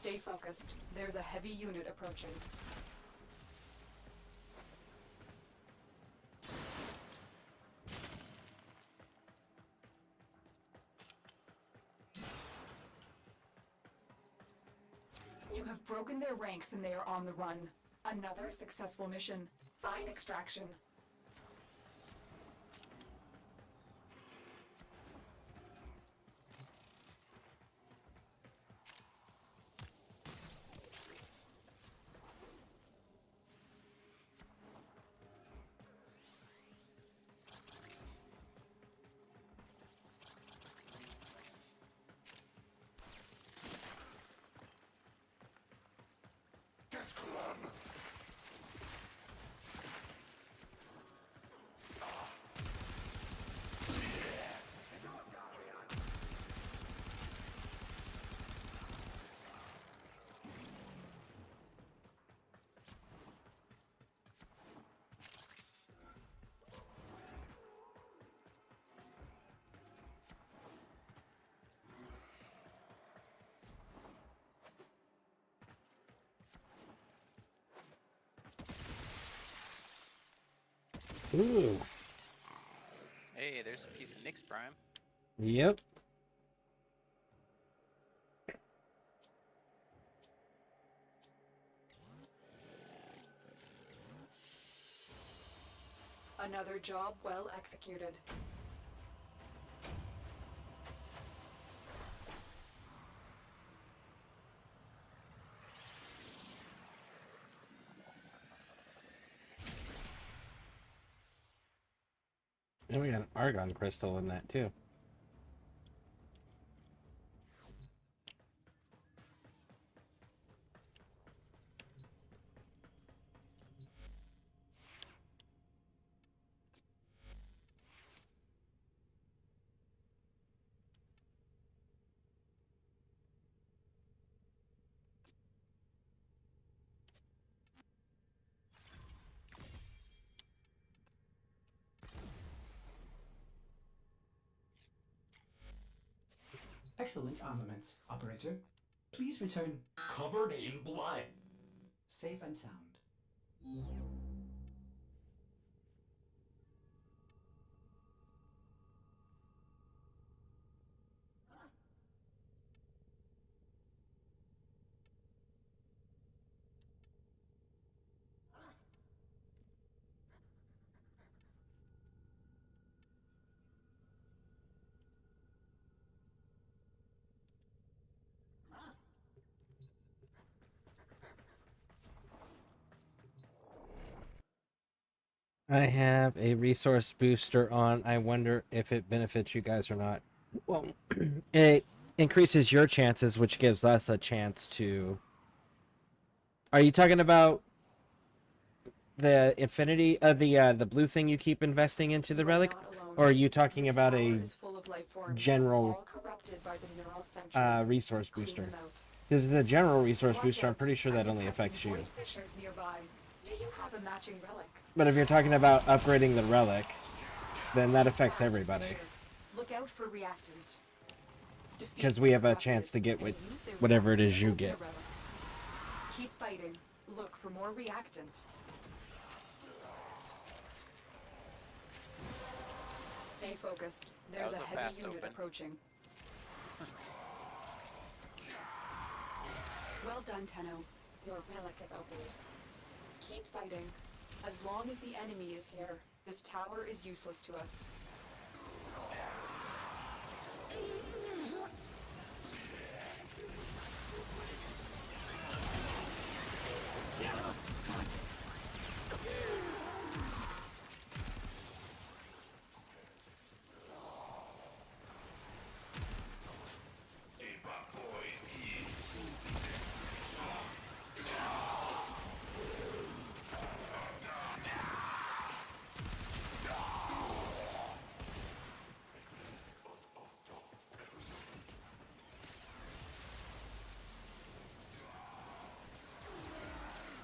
Stay focused. There's a heavy unit approaching. You have broken their ranks and they are on the run. Another successful mission. Find extraction. Ooh. Hey, there's a piece of Nyx Prime. Yep. Another job well executed. argon crystal in that too. Excellent armaments, operator. Please return covered in blood. Safe and sound. I have a resource booster on. I wonder if it benefits you guys or not. Well, it increases your chances, which gives us a chance to... Are you talking about the infinity, the blue thing you keep investing into the relic? Or are you talking about a general resource booster? Because the general resource booster, I'm pretty sure that only affects you. But if you're talking about upgrading the relic, then that affects everybody. Look out for reactant. Because we have a chance to get whatever it is you get. Keep fighting. Look for more reactant. Stay focused. There's a heavy unit approaching. Well done, Tenno. Your relic is opened. Keep fighting. As long as the enemy is here, this tower is useless to us.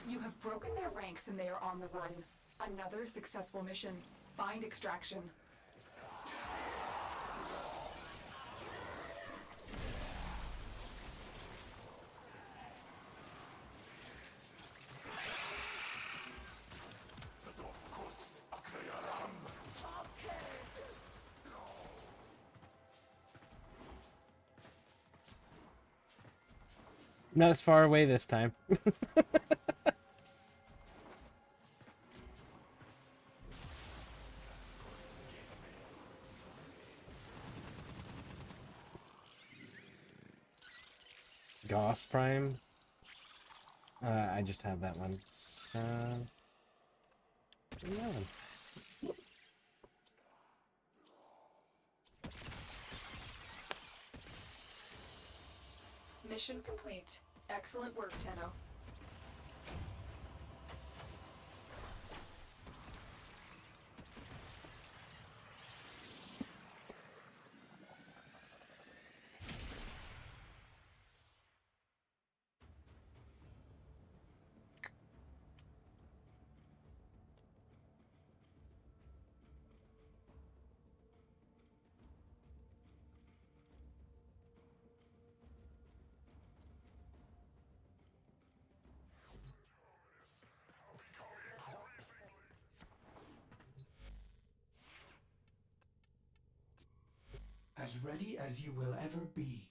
You have broken their ranks and they are on the run. Another successful mission. Find extraction. Not as far away this time. Gauss Prime. I just have that one. So... yeah. Mission complete. Excellent work, Tenno. As ready as you will ever be.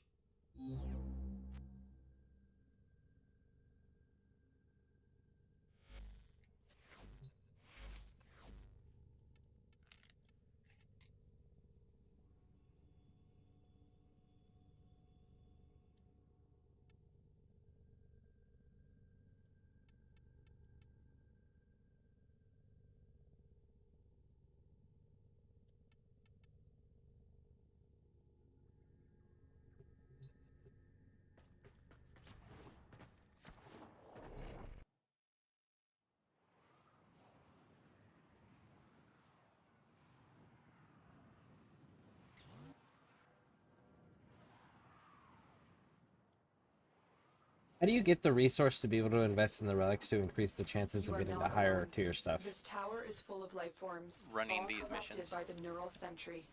How do you get the resource to be able to invest in the relics to increase the chances You of are getting the not higher alone. tier stuff? This tower is full of life forms, Running all these corrupted missions. by the neural sentry.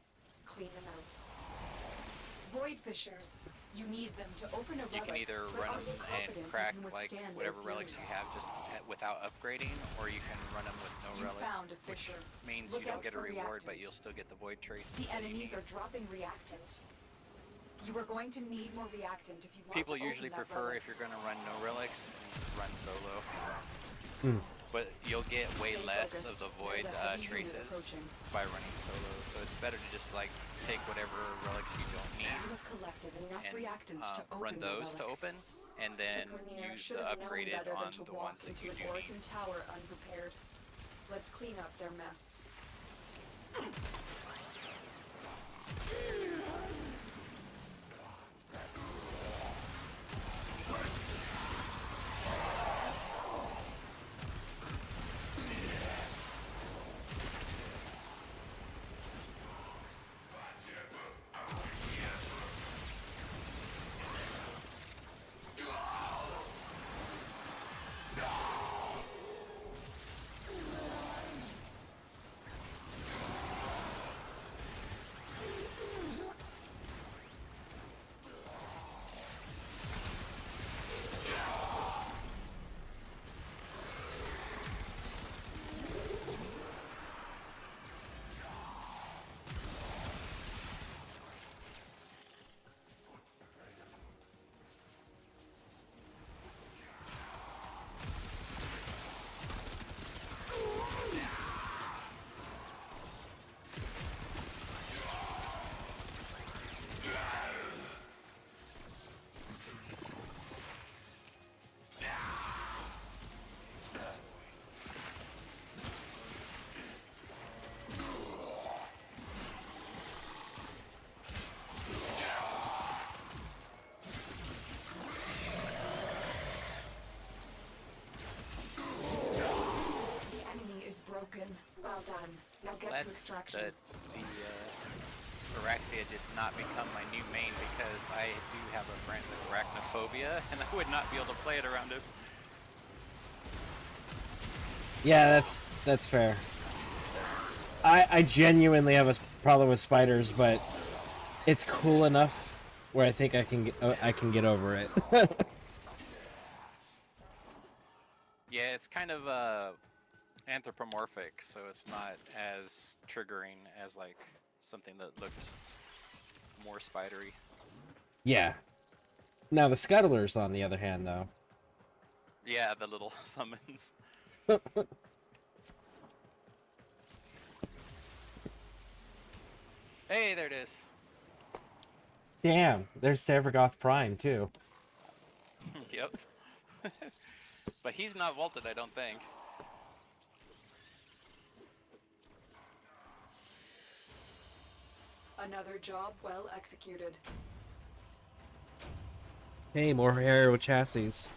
Clean them out. Void fishers. You need them to open a relic. You can either but run are them you and confident you crack can like withstand their whatever relics you fury? have just without upgrading, or you can run them with no You relic, found a which fisher. means Look you don't out get a for reward, but reactant. you'll still get the void traces. The that you enemies need. are dropping reactant. You are going to need more reactant if you want People to open usually that prefer relic. if you're going to run no relics, run solo. Hmm. But you'll get way Stay less focused. of the void There's a heavy unit traces approaching. by running solo, so it's better to just like take whatever relics you don't need You have collected enough and reactants to open run the those to relic. open, and then The Grenier use should the have known upgraded better than on to the walk ones that into you an do Orcan need. tower unprepared. Let's clean up their mess. Broken. Well done. Now get Glad to extraction. that the Araxia did not become my new main, because I do have a friend with arachnophobia, and I would not be able to play it around him. Yeah, that's fair. I genuinely have a problem with spiders, but it's cool enough where I think I can get over it. Yeah, it's kind of anthropomorphic, so it's not as triggering as like something that looked more spidery. Yeah. Now the scuttlers, on the other hand, though. Yeah, the little summons. Hey, there it is. Damn, there's Severgoth Prime too. Yep. But he's not vaulted, I don't think. Another job well executed. Hey, more aero chassis.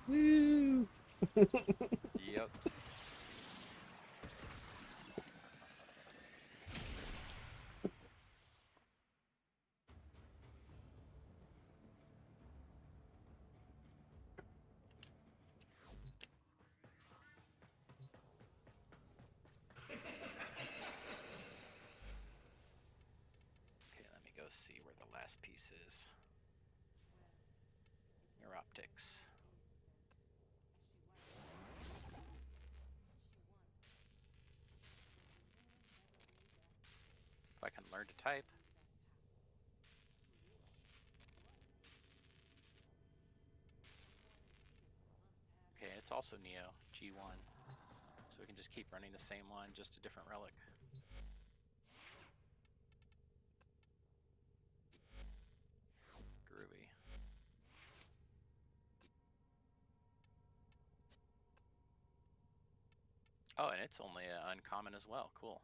Woo! Yep. Okay, let me go see where the last piece is. Neuroptics. If I can learn to type. Okay, it's also Neo, G1. So we can just keep running the same one, just a different relic. Groovy. Oh, and it's only uncommon as well. Cool.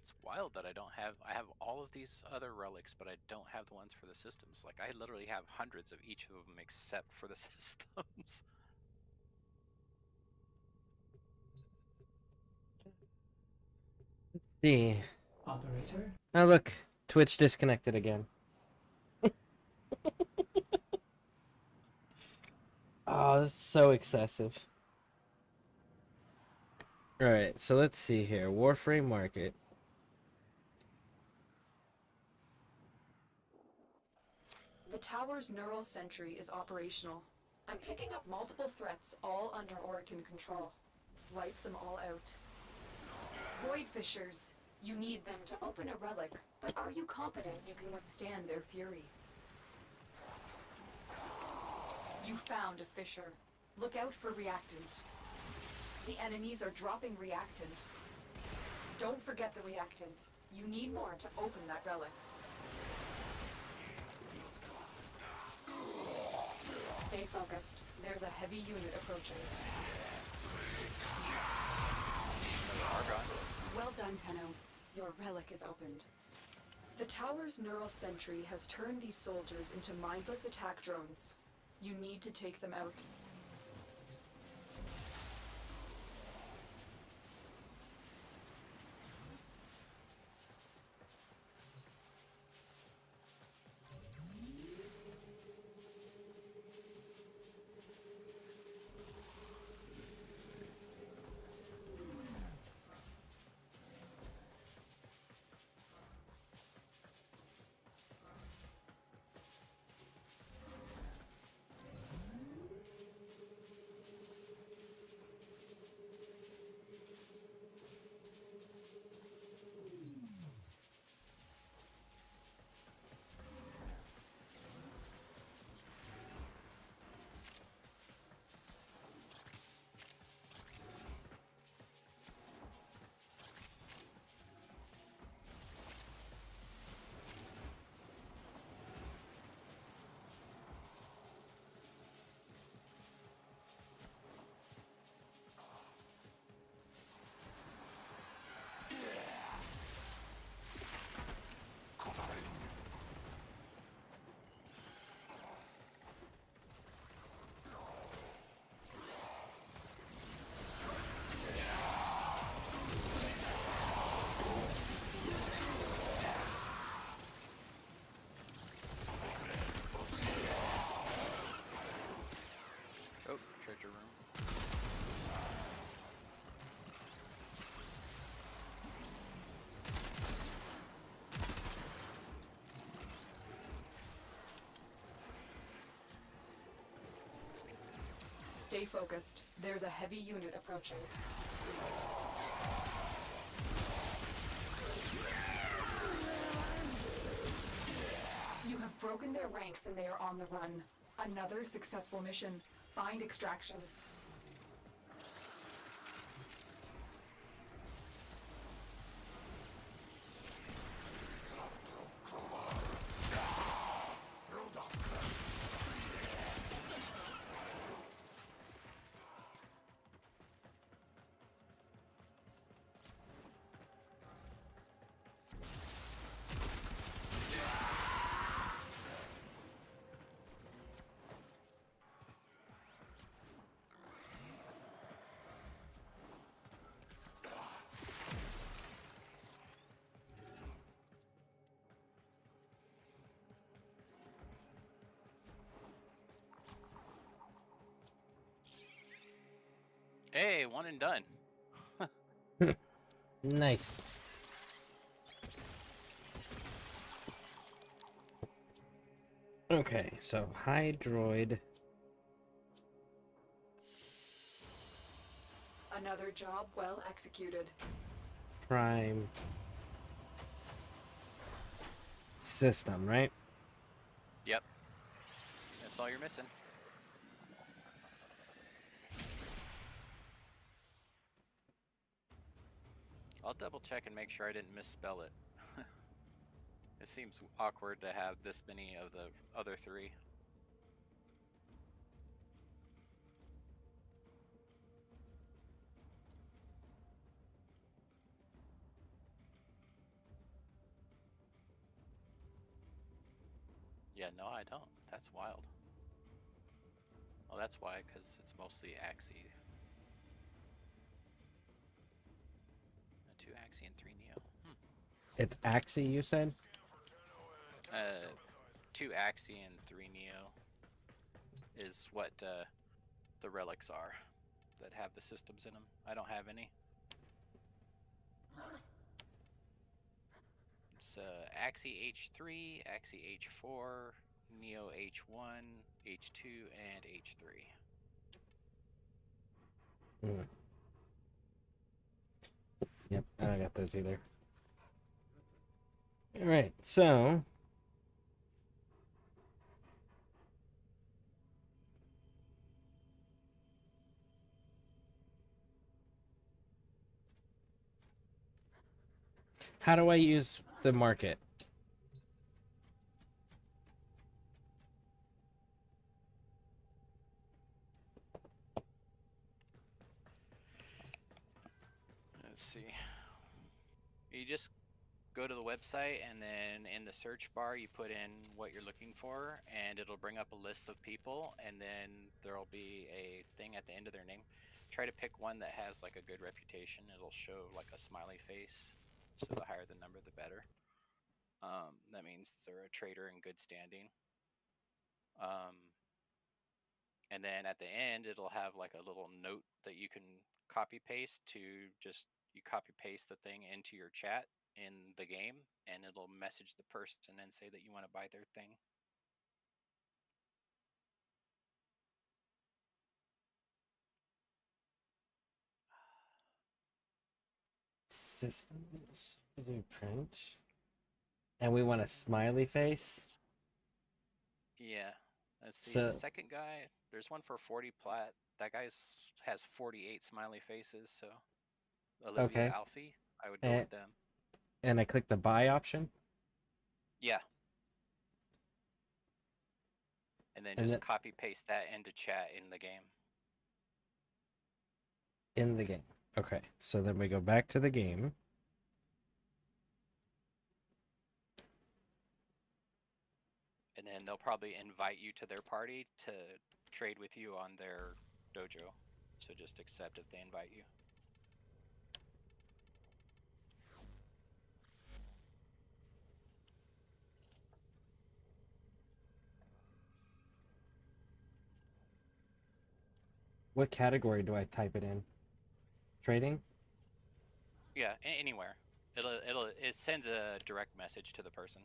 It's wild that I don't have. I have all of these other relics, but I don't have the ones for the systems. Like, I literally have hundreds of each of them except for the systems. Let's see. Operator? Oh, look. Twitch disconnected again. Oh, that's so excessive. Alright, so let's see here. Warframe Market. The tower's neural sentry is operational. I'm picking up multiple threats, all under Orokin control. Wipe them all out. Void Fissures. You need them to open a relic, but are you confident you can withstand their fury? You found a fissure. Look out for reactant. The enemies are dropping reactant. Don't forget the reactant. You need more to open that relic. Stay focused. There's a heavy unit approaching. Well done, Tenno. Your relic is opened. The tower's neural sentry has turned these soldiers into mindless attack drones. You need to take them out. Oh, treasure room. Stay focused. There's a heavy unit approaching. You have broken their ranks and they are on the run. Another successful mission. Find extraction. Hey, one and done. Nice. Okay, so Hydroid. Another job well executed. Prime. System, right? Yep. That's all you're missing. I'll double check and make sure I didn't misspell it. It seems awkward to have this many of the other three. Yeah, no, I don't. That's wild. Oh, that's why, because it's mostly Axie. 2 Axie and 3 Neo. It's Axie, you said? 2 Axie and 3 Neo is what the relics are that have the systems in them. I don't have any. It's Axie H3, Axie H4, Neo H1, H2, and H3. Yep, I don't got those either. Alright, so... how do I use the market? Let's see. You just go to the website, and then in the search bar you put in what you're looking for, and it'll bring up a list of people, and then there'll be a thing at the end of their name. Try to pick one that has like a good reputation. It'll show like a smiley face, so the higher the number the better. That means they're a trader in good standing. And then at the end it'll have like a little note that you can copy paste to just, you copy paste the thing into your chat in the game, and it'll message the person and say that you want to buy their thing. Systems, do print, and we want a smiley face. Yeah, let's see. So The second guy, there's one for 40 plat. That guy's has 48 smiley faces. So Olivia okay, Alfie, I would go with them. and I click the buy option. Yeah. And then And just copy paste that into chat in the game. in the game. Okay, so then we go back to the game. And then they'll probably invite you to their party to trade with you on their dojo. So just accept if they invite you. What category do I type it in? Trading? Yeah, anywhere. It sends a direct message to the person.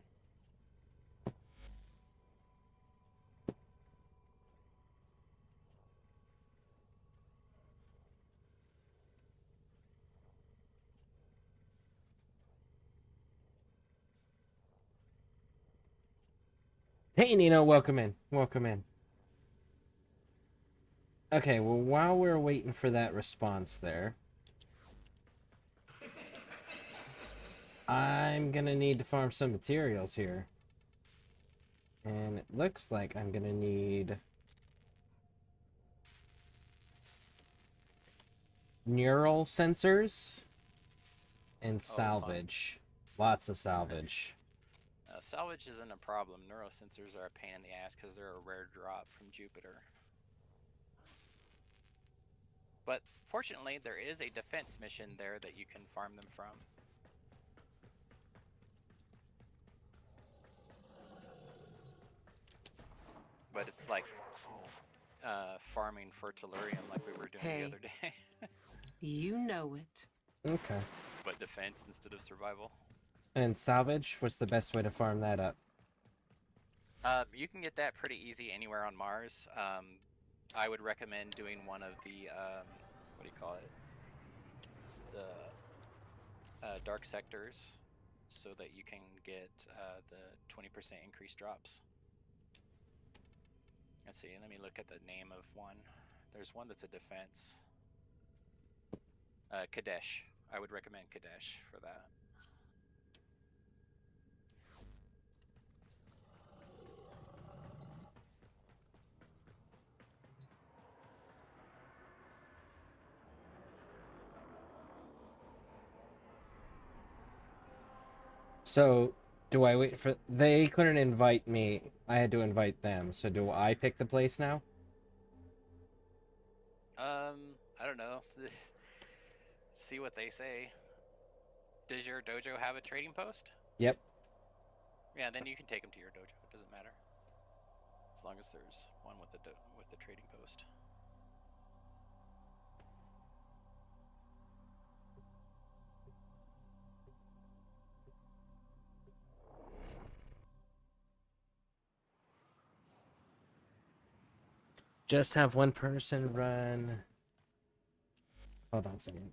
Hey Nino, welcome in. Welcome in. Okay, well while we're waiting for that response there, I'm gonna need to farm some materials here. And it looks like I'm gonna need neural sensors and salvage. Lots of salvage. Salvage isn't a problem. Neurosensors are a pain in the ass because they're a rare drop from Jupiter. But fortunately, there is a defense mission there that you can farm them from. But it's like farming for tellurium like we were doing the other day. You know it. Okay. But defense instead of survival. And salvage, what's the best way to farm that up? You can get that pretty easy anywhere on Mars. I would recommend doing one of the, what do you call it? The dark sectors, so that you can get the 20% increased drops. Let's see, let me look at the name of one. There's one that's a defense. Kadesh. I would recommend Kadesh for that. So Do I wait for... They couldn't invite me. I had to invite them. So do I pick the place now? I don't know. See what they say. Does your dojo have a trading post? Yep. Yeah, then you can take them to your dojo. It doesn't matter. As long as there's one with the trading post. Just have one person run... Hold on a second.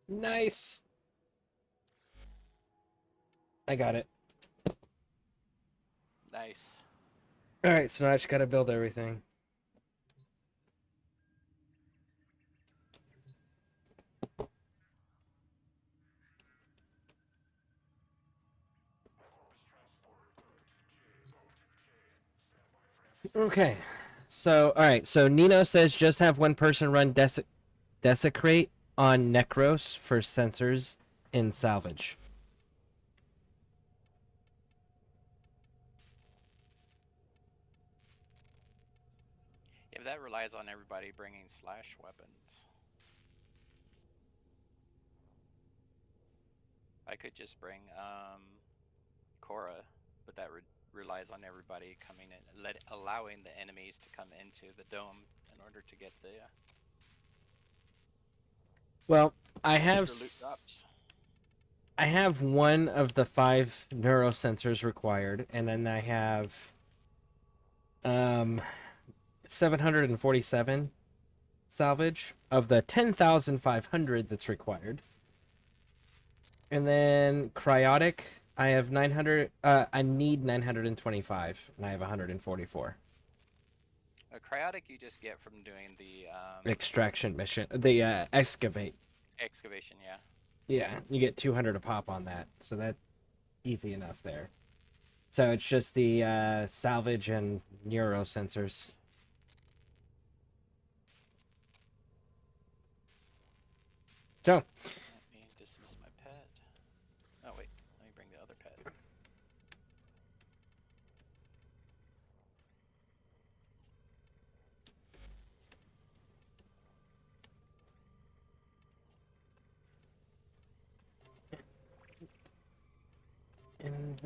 Nice. I got it. Nice. All right, so now I just gotta build everything. Okay. So, all right. So Nino says just have one person run desecrate on Necros for sensors in salvage. Yeah, but that relies on everybody bringing slash weapons. I could just bring Cora, but that relies on everybody coming in, allowing the enemies to come into the dome in order to get the Well, I have loot drops. I have one of the 5 neurosensors required, and then I have 747 salvage of the 10,500 that's required. And then cryotic, I have 900. I need 925, and I have 144. A cryotic you just get from doing the Extraction mission, the excavate. excavation, yeah. Yeah, you get 200 a pop on that, so that's easy enough there. So it's just the salvage and neuro sensors. So. Let me dismiss my pet. Oh wait, let me bring the other pet.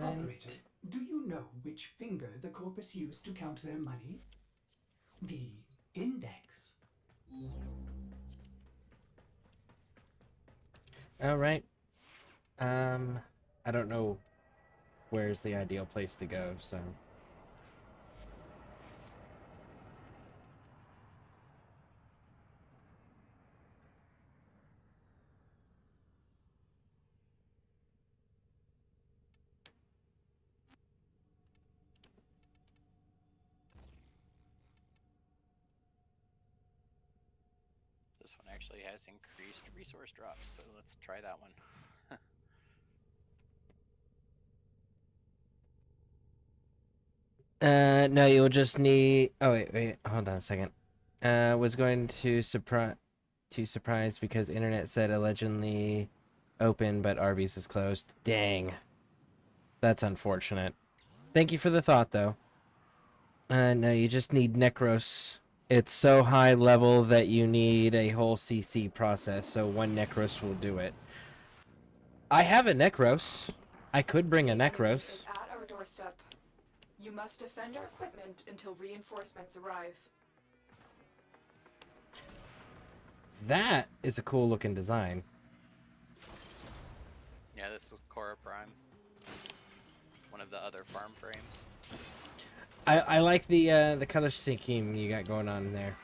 Operator, do you know which finger the corpus used to count their money? The index. All right. I don't know where's the ideal place to go, so. This one actually has increased resource drops, so let's try that one. No, you'll just need. Oh wait, hold on a second. Was going to surprise because internet said allegedly open, but Arby's is closed. Dang. That's unfortunate. Thank you for the thought, though. No, you just need Necros. It's so high level that you need a whole CC process, so one Necros will do it. I have a Necros. I could bring a Necros. At our doorstep. You must defend our equipment until reinforcements arrive. That is a cool looking design. Yeah, this is Cora Prime. One of the other farm frames. I like the color scheme you got going on in there.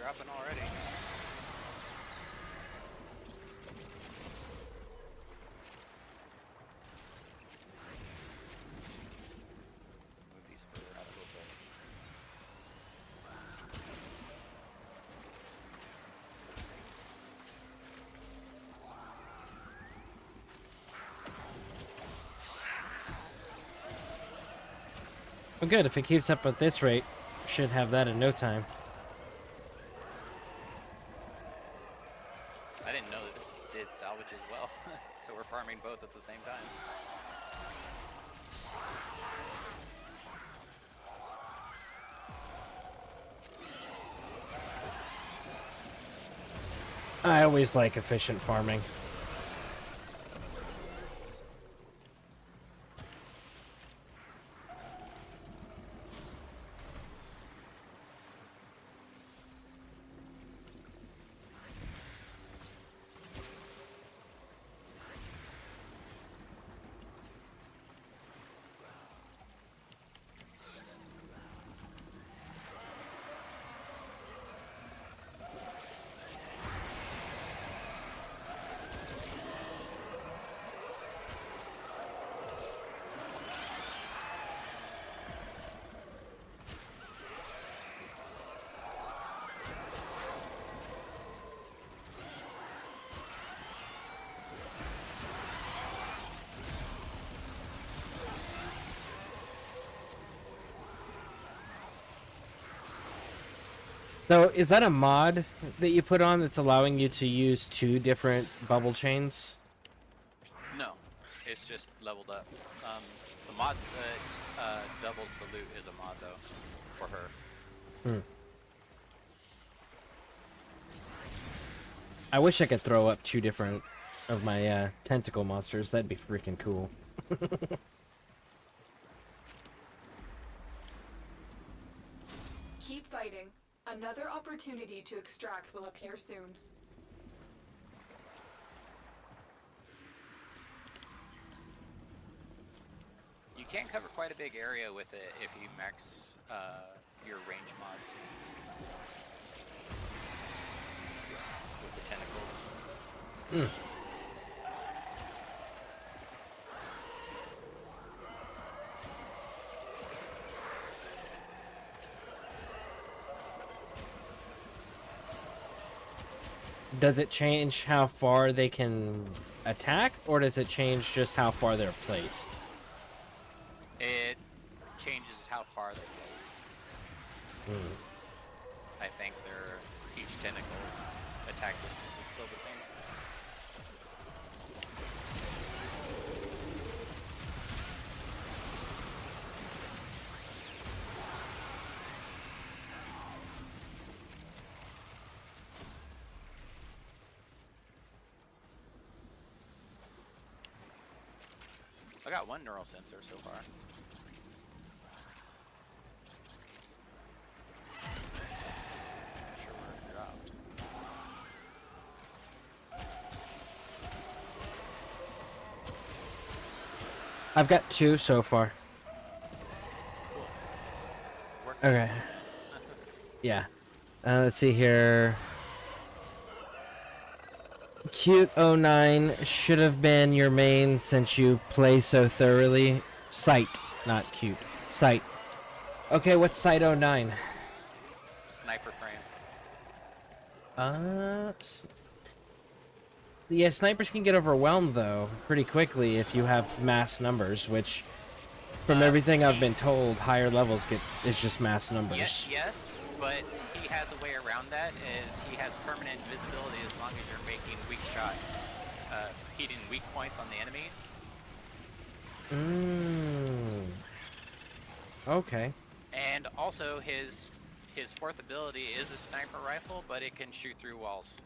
dropping already. Move these further out a little bit. Well, good. If it keeps up at this rate, should have that in no time. I didn't know that this did salvage as well, so we're farming both at the same time. I always like efficient farming. So, is that a mod that you put on that's allowing you to use 2 different bubble chains? No, it's just leveled up. The mod that doubles the loot is a mod though, for her. Hmm. I wish I could throw up 2 different of my tentacle monsters. That'd be freaking cool. Keep fighting. Another opportunity to extract will appear soon. You can cover quite a big area with it if you max your range mods. With the tentacles. Mm. Does it change how far they can attack, or does it change just how far they're placed? It changes how far they're placed. I think each tentacle's attack distance is still the same. I got 1 neural sensor so far. Not sure where it dropped. I've got 2 so far. Okay. Yeah. Let's see here. Cute 09 should have been your main since you play so thoroughly. Sight, not cute. Sight. Okay, what's Sight 09? Sniper frame. Yeah, snipers can get overwhelmed though pretty quickly if you have mass numbers, which from everything I've been told, higher levels is just mass numbers. Yes, but he has a way around that. Is he has permanent visibility as long as you're making weak shots, hitting weak points on the enemies. Okay. And also his 4th ability is a sniper rifle, but it can shoot through walls.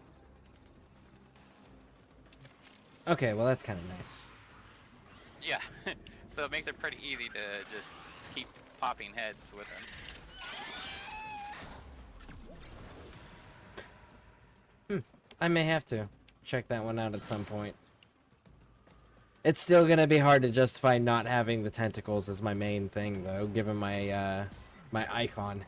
Okay, well that's kind of nice. Yeah, so it makes it pretty easy to just keep popping heads with him. I may have to check that one out at some point. It's still gonna be hard to justify not having the tentacles as my main thing, though, given my my icon.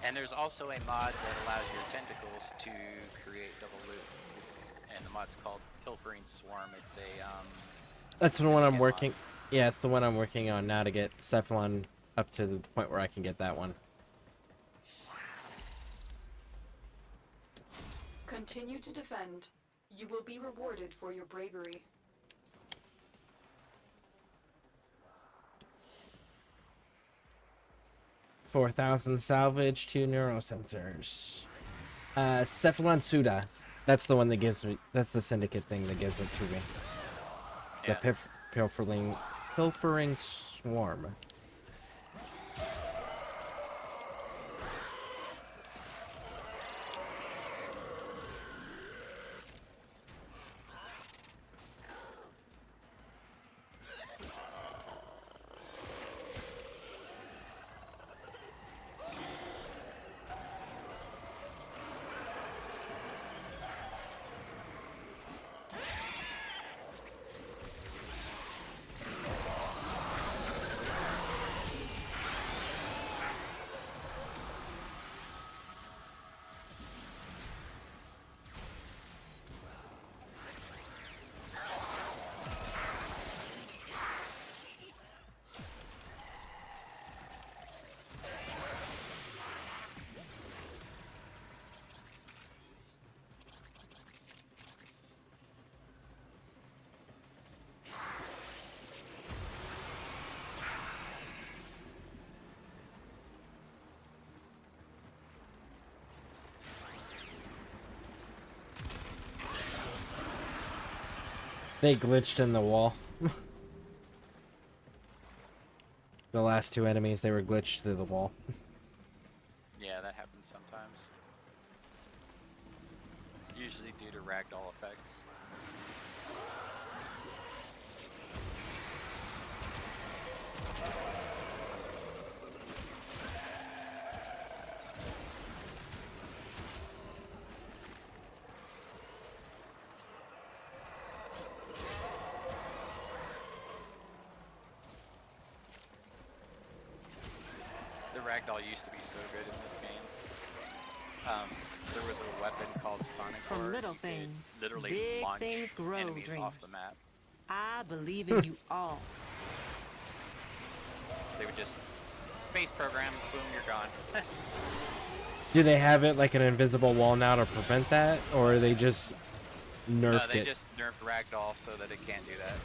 And there's also a mod that allows your tentacles to create double loot. And the mod's called Pilfering Swarm. It's a That's the one I'm syndicate working. mod. Yeah, it's the one I'm working on now to get Cephalon up to the point where I can get that one. Continue to defend. You will be rewarded for your bravery. 4,000 salvage, 2 neurosensors. Cephalon Suda. That's the one that gives me. That's the syndicate thing that gives it to me. Yeah. The pilfering swarm. They glitched in the wall. The last two enemies, they were glitched through the wall. Yeah, that happens sometimes. Usually due to ragdoll effects. Ragdoll used to be so good in this game. There was a weapon called Sonic From Core. little You could things, literally big launch things grow enemies dreams. off the map. I believe in you all. They would just space program, boom, you're gone. Do they have it like an invisible wall now to prevent that, or are they just nerfed No, they it? just nerfed Ragdoll so that it can't do that.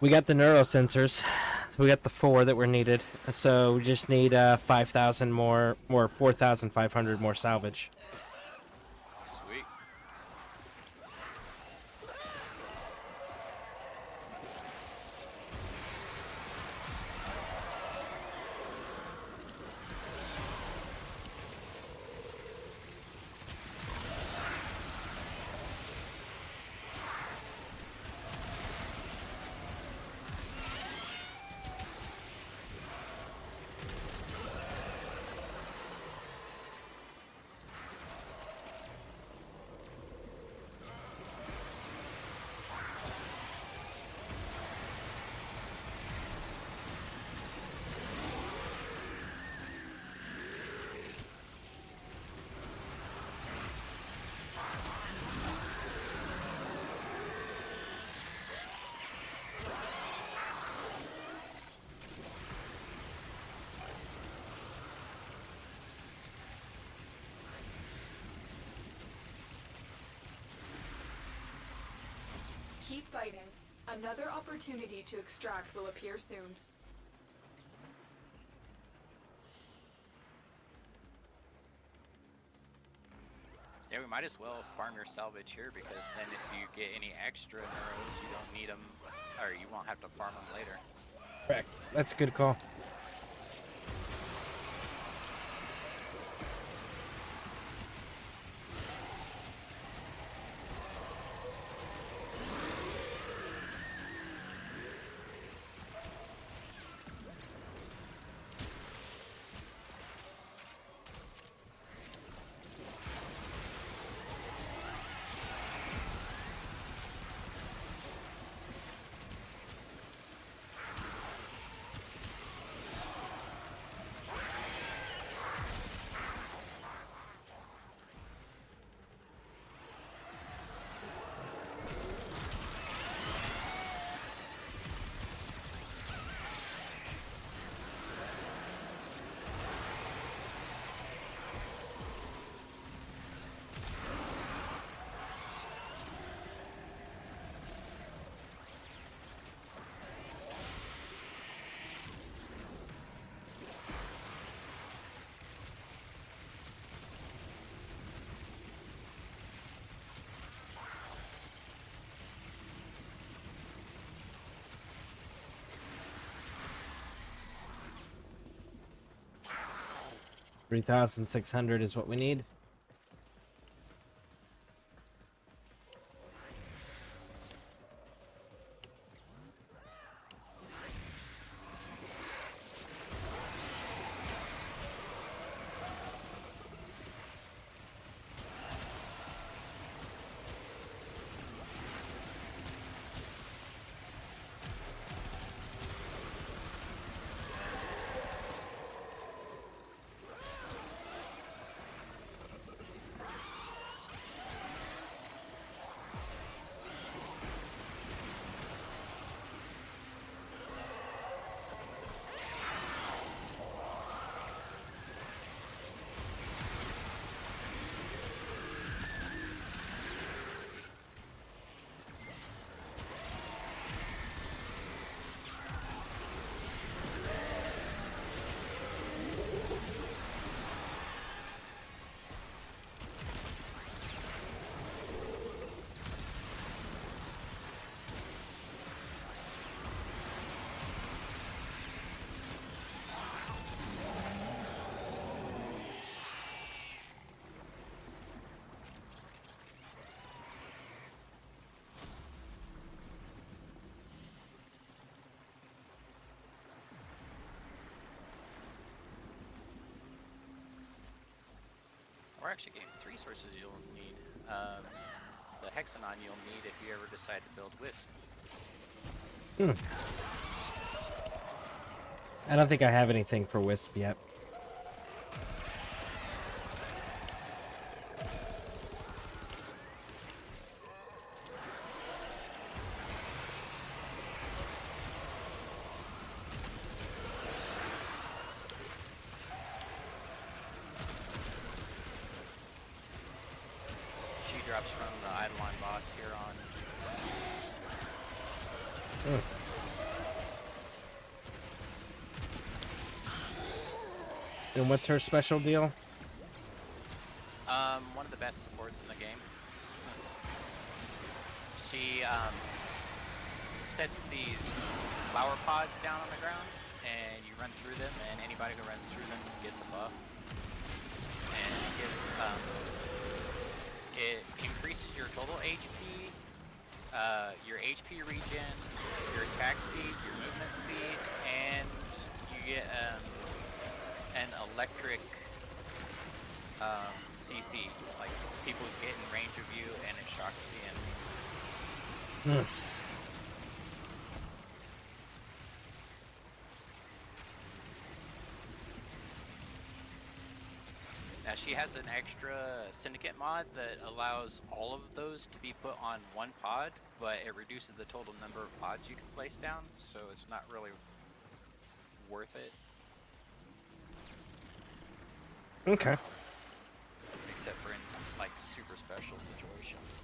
We got the neurosensors. So we got the 4 that were needed. So we just need 5,000 more, or 4,500 more salvage. Sweet. Keep fighting. Another opportunity to extract will appear soon. Yeah, we might as well farm your salvage here, because then if you get any extra neuros, you don't need them, or you won't have to farm them later. Correct. That's a good call. $3,600 is what we need. Or actually, three sources you'll need. The Hexanon you'll need if you ever decide to build Wisp. I don't think I have anything for Wisp yet. She drops from the Eidolon boss here on. And what's her special deal? One of the best supports in the game. She sets these flower pods down on the ground, and you run through them, and anybody who runs through them gets a buff. And it gives it increases your total HP, your HP regen, your attack speed, your movement speed, and you get an electric CC, like people get in range of you and it shocks the enemy. Now she has an extra syndicate mod that allows all of those to be put on one pod, but it reduces the total number of pods you can place down, so it's not really worth it. Okay. Except for in like super special situations.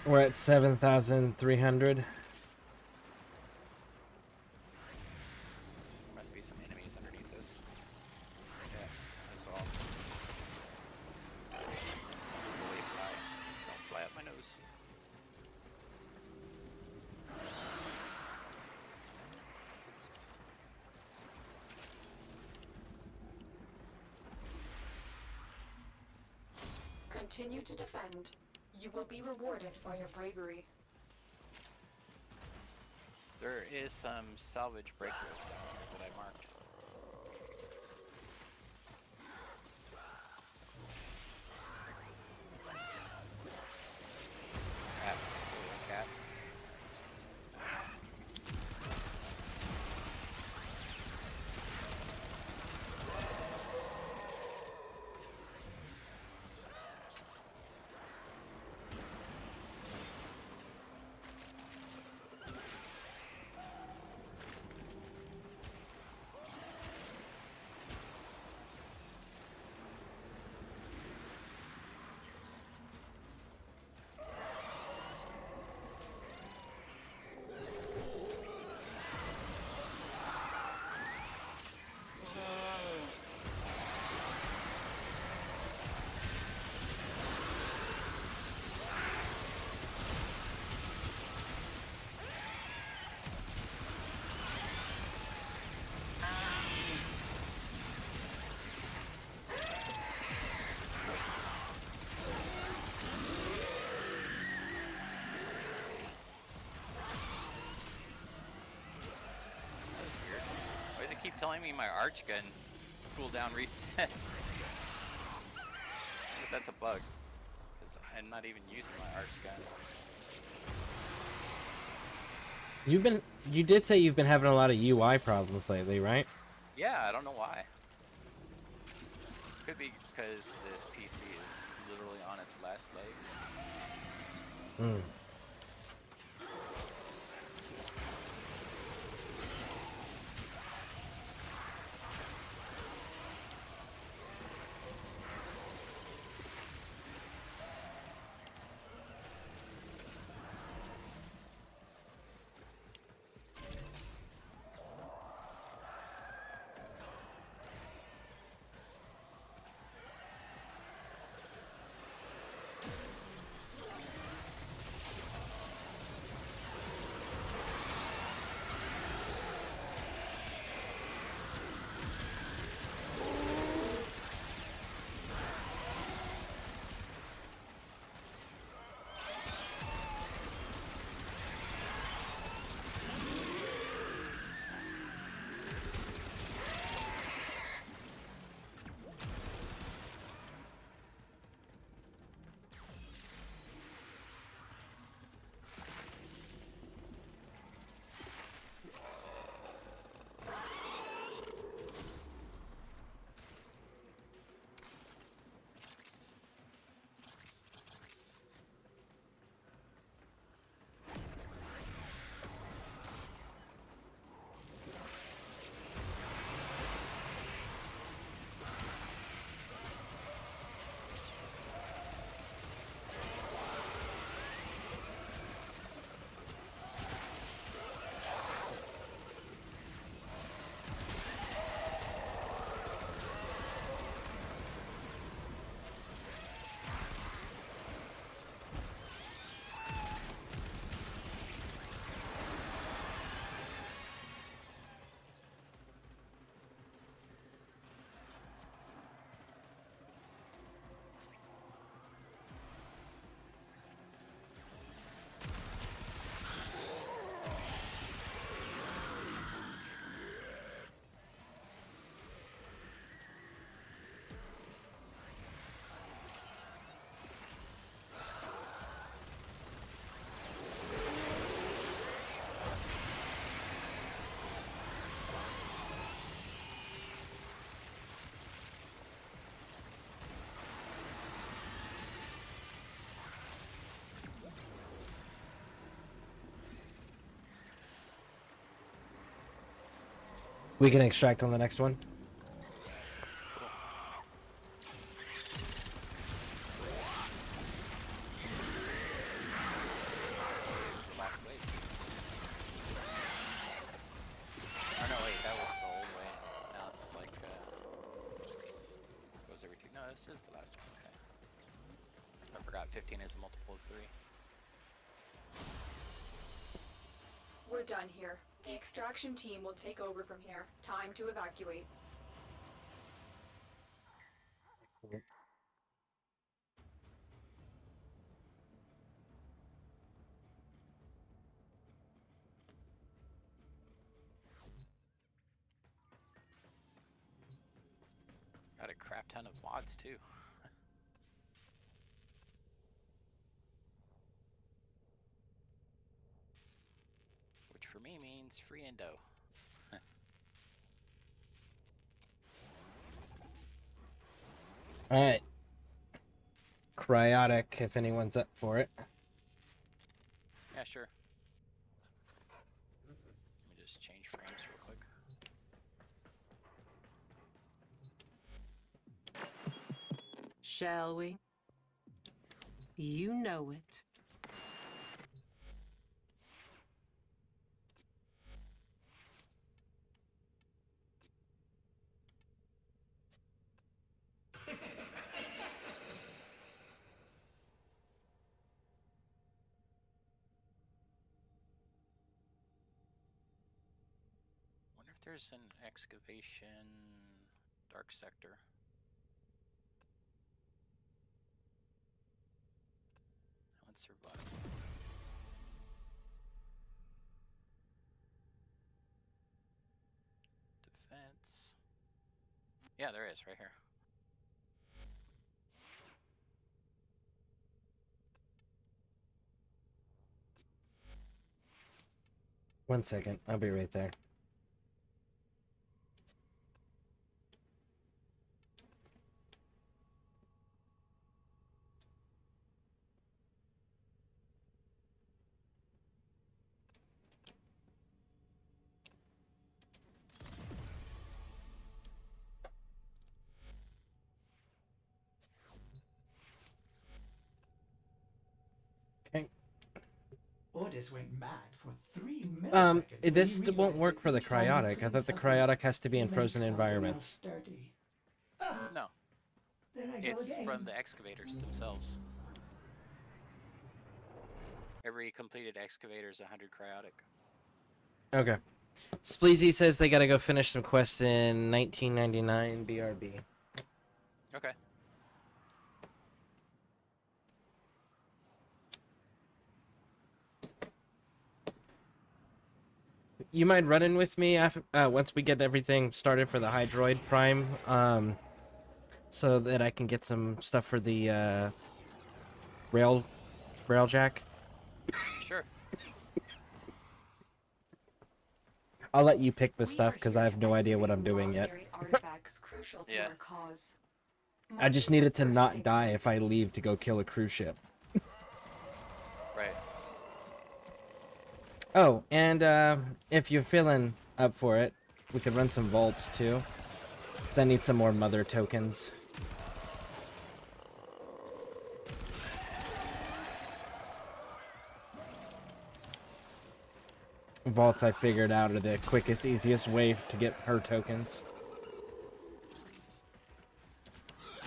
We're at 7,300. Must be some Continue to defend. You will be rewarded for your bravery. There is some salvage breakers down here that I marked. Cat. Cat. Keep telling me my arch gun cooldown reset. That's a bug, because I'm not even using my arch gun. You did say you've been having a lot of UI problems lately, right? Yeah, I don't know why. Could be because this PC is literally on its last legs. Hmm. We can extract on the next one. Oh no, wait, that was the old way. Now it's like, goes every 2. No, this is the last one, okay. I forgot 15 is a multiple of 3. We're done here. The extraction team will take over from here. Time to evacuate. got a crap ton of mods too. Which for me means free endo. Alright. Cryotic, if anyone's up for it. Yeah, sure. Let me just change frames real quick. Shall we? You know it. Wonder if there's an excavation dark sector. That one survived. Defense. Yeah, there is, right here. One second, I'll be right there. Okay. Orders went mad for 3 milliseconds. This won't work for the cryotic. I thought the cryotic has to be in frozen environments. No. It's from the excavators themselves. Every completed excavator is 100 cryotic. Okay. Spleezy says they gotta go finish some quests in 1999 BRB. Okay. You mind running with me after, once we get everything started for the Hydroid Prime, so that I can get some stuff for the railjack? Sure. I'll let you pick the stuff because I have no idea what I'm doing yet. Yeah. I just needed to not die if I leave to go kill a cruise ship. Right. Oh, and if you're feeling up for it, we could run some vaults too. Because I need some more mother tokens. Vaults I figured out are the quickest, easiest way to get her tokens.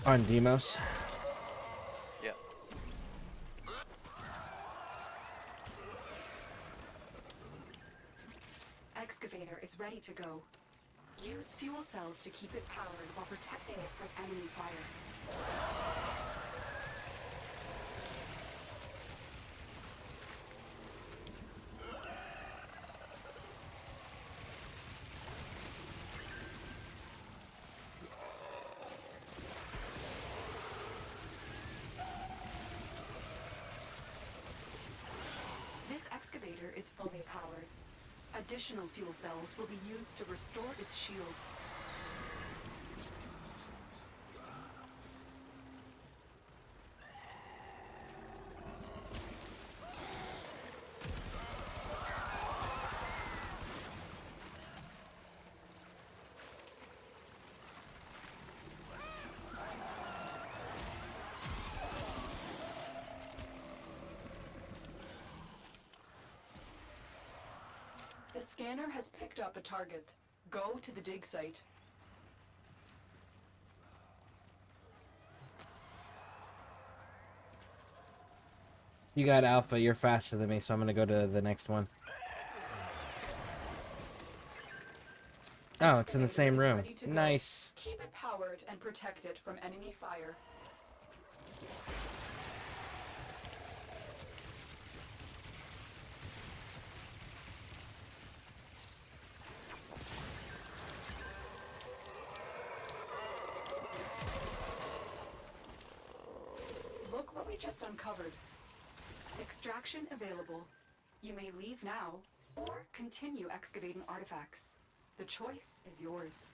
On Demos. Yep. Excavator is ready to go. Use fuel cells to keep it powered while protecting it from enemy fire. This excavator is fully powered. Additional fuel cells will be used to restore its shields. The scanner has picked up a target. Go to the dig site. You got Alpha, you're faster than me, so I'm gonna go to the next one. Oh, it's in the same room. Nice. Keep it powered and protect it from enemy fire. we just uncovered. Extraction available. You may leave now, or continue excavating artifacts. The choice is yours.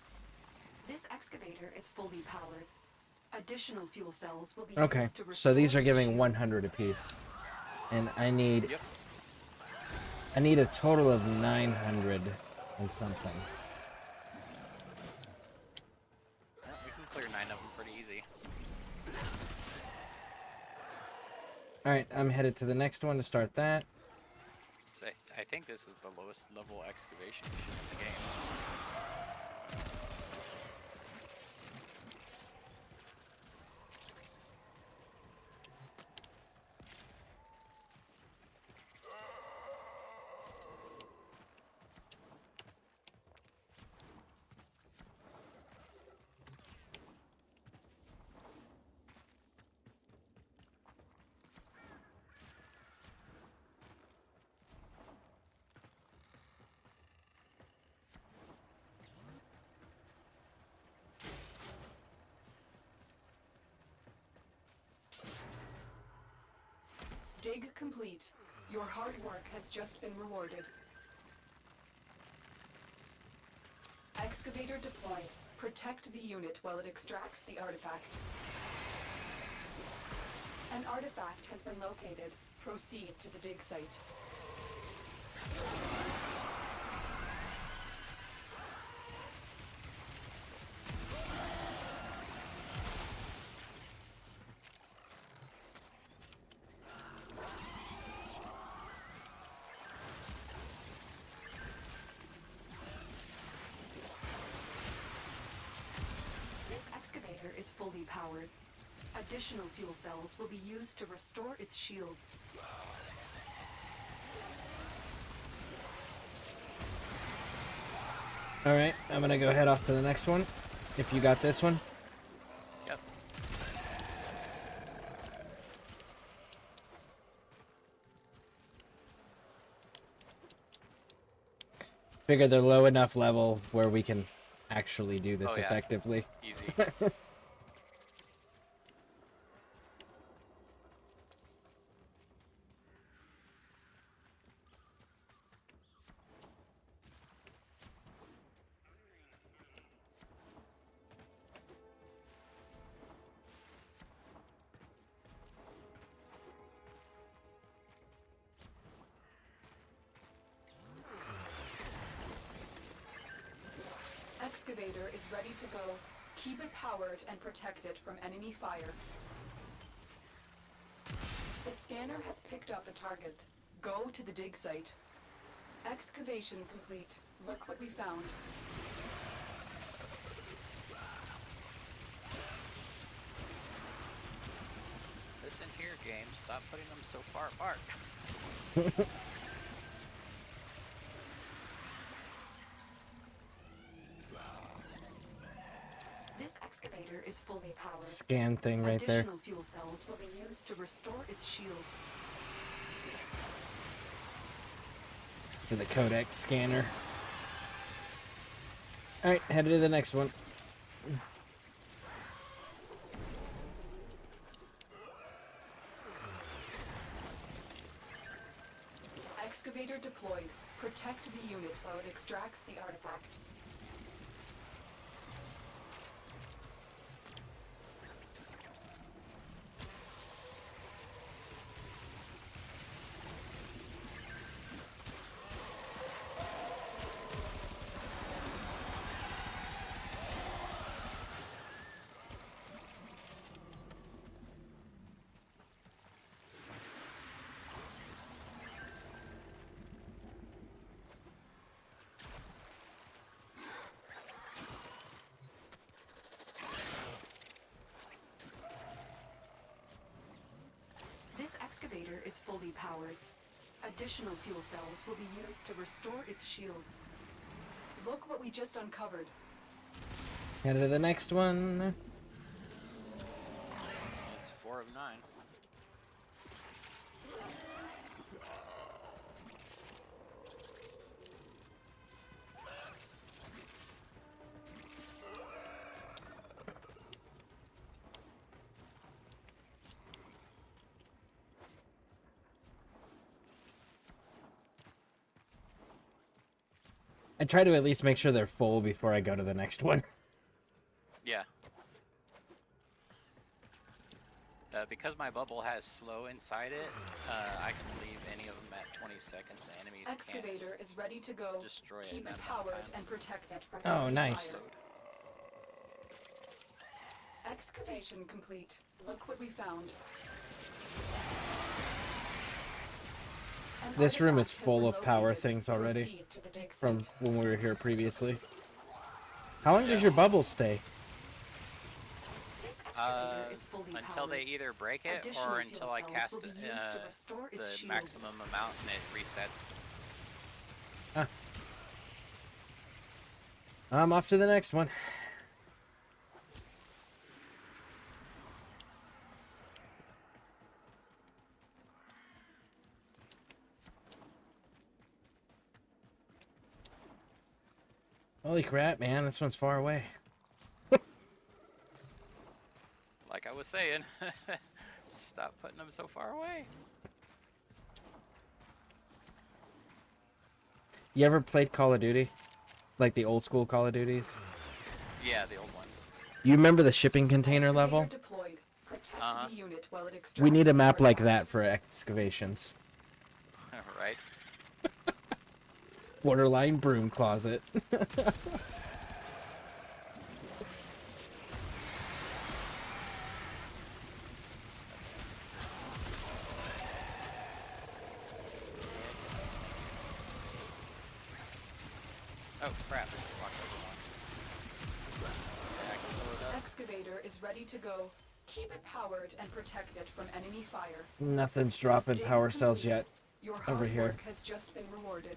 This excavator is fully powered. Additional fuel cells will be Okay, used to so these are restore giving shields. 100 apiece. And I need... Yep. I need a total of 900 and something. Yeah, we can clear 9 of them pretty easy. Alright, I'm headed to the next one to start that. So I think this is the lowest level excavation mission in the game. Dig complete. Your hard work has just been rewarded. Excavator deployed. Protect the unit while it extracts the artifact. An artifact has been located. Proceed to the dig site. This excavator is fully powered. Additional fuel cells will be used to restore its shields. Alright, I'm gonna go head off to the next one. If you got this one. Yep. Figure they're low enough level where we can actually do this Oh, yeah. effectively. Easy. Excavator is ready to go. Keep it powered and protect it from enemy fire. The scanner has picked up a target. Go to the dig site. Excavation complete. Look what we found. Listen here, game. Stop putting them so far apart. This excavator is fully powered. Scan thing right there. Additional fuel cells will be used to restore its shields. For the codex scanner. Alright, headed to the next one. Excavator deployed. Protect the unit while it extracts the artifact. This excavator is fully powered. Additional fuel cells will be used to restore its shields. Look what we just uncovered. Headed to the next one. It's 4 of 9. I try to at least make sure they're full before I go to the next one. Yeah. Because my bubble has slow inside it, I can leave any of them at 20 seconds. The enemies Excavator can't is ready to go. destroy Keep it it powered and protected from Oh, enemy nice. fire. Excavation complete. Look what we found. An This room is artifact has full been of power located. things already Proceed to the dig from site. when we were here previously. How long does your bubble stay? Until they either break it or until I cast the maximum amount and it resets. Ah. I'm off to the next one. Holy crap, man, this one's far away. Like I was saying, stop putting them so far away. You ever played Call of Duty? Like the old school Call of Duties? Yeah, the old ones. You remember the shipping container level? Deployed. Protect the unit while it extracts We need a the map like artifact. that for excavations. Right. Borderline broom closet. Oh crap, I just walked over one. Yeah, I can blow it up. Excavator is ready to go. Keep it powered and protected from enemy fire. Nothing's dropping Dig power cells complete. yet. Your Over hard here. work has just been rewarded.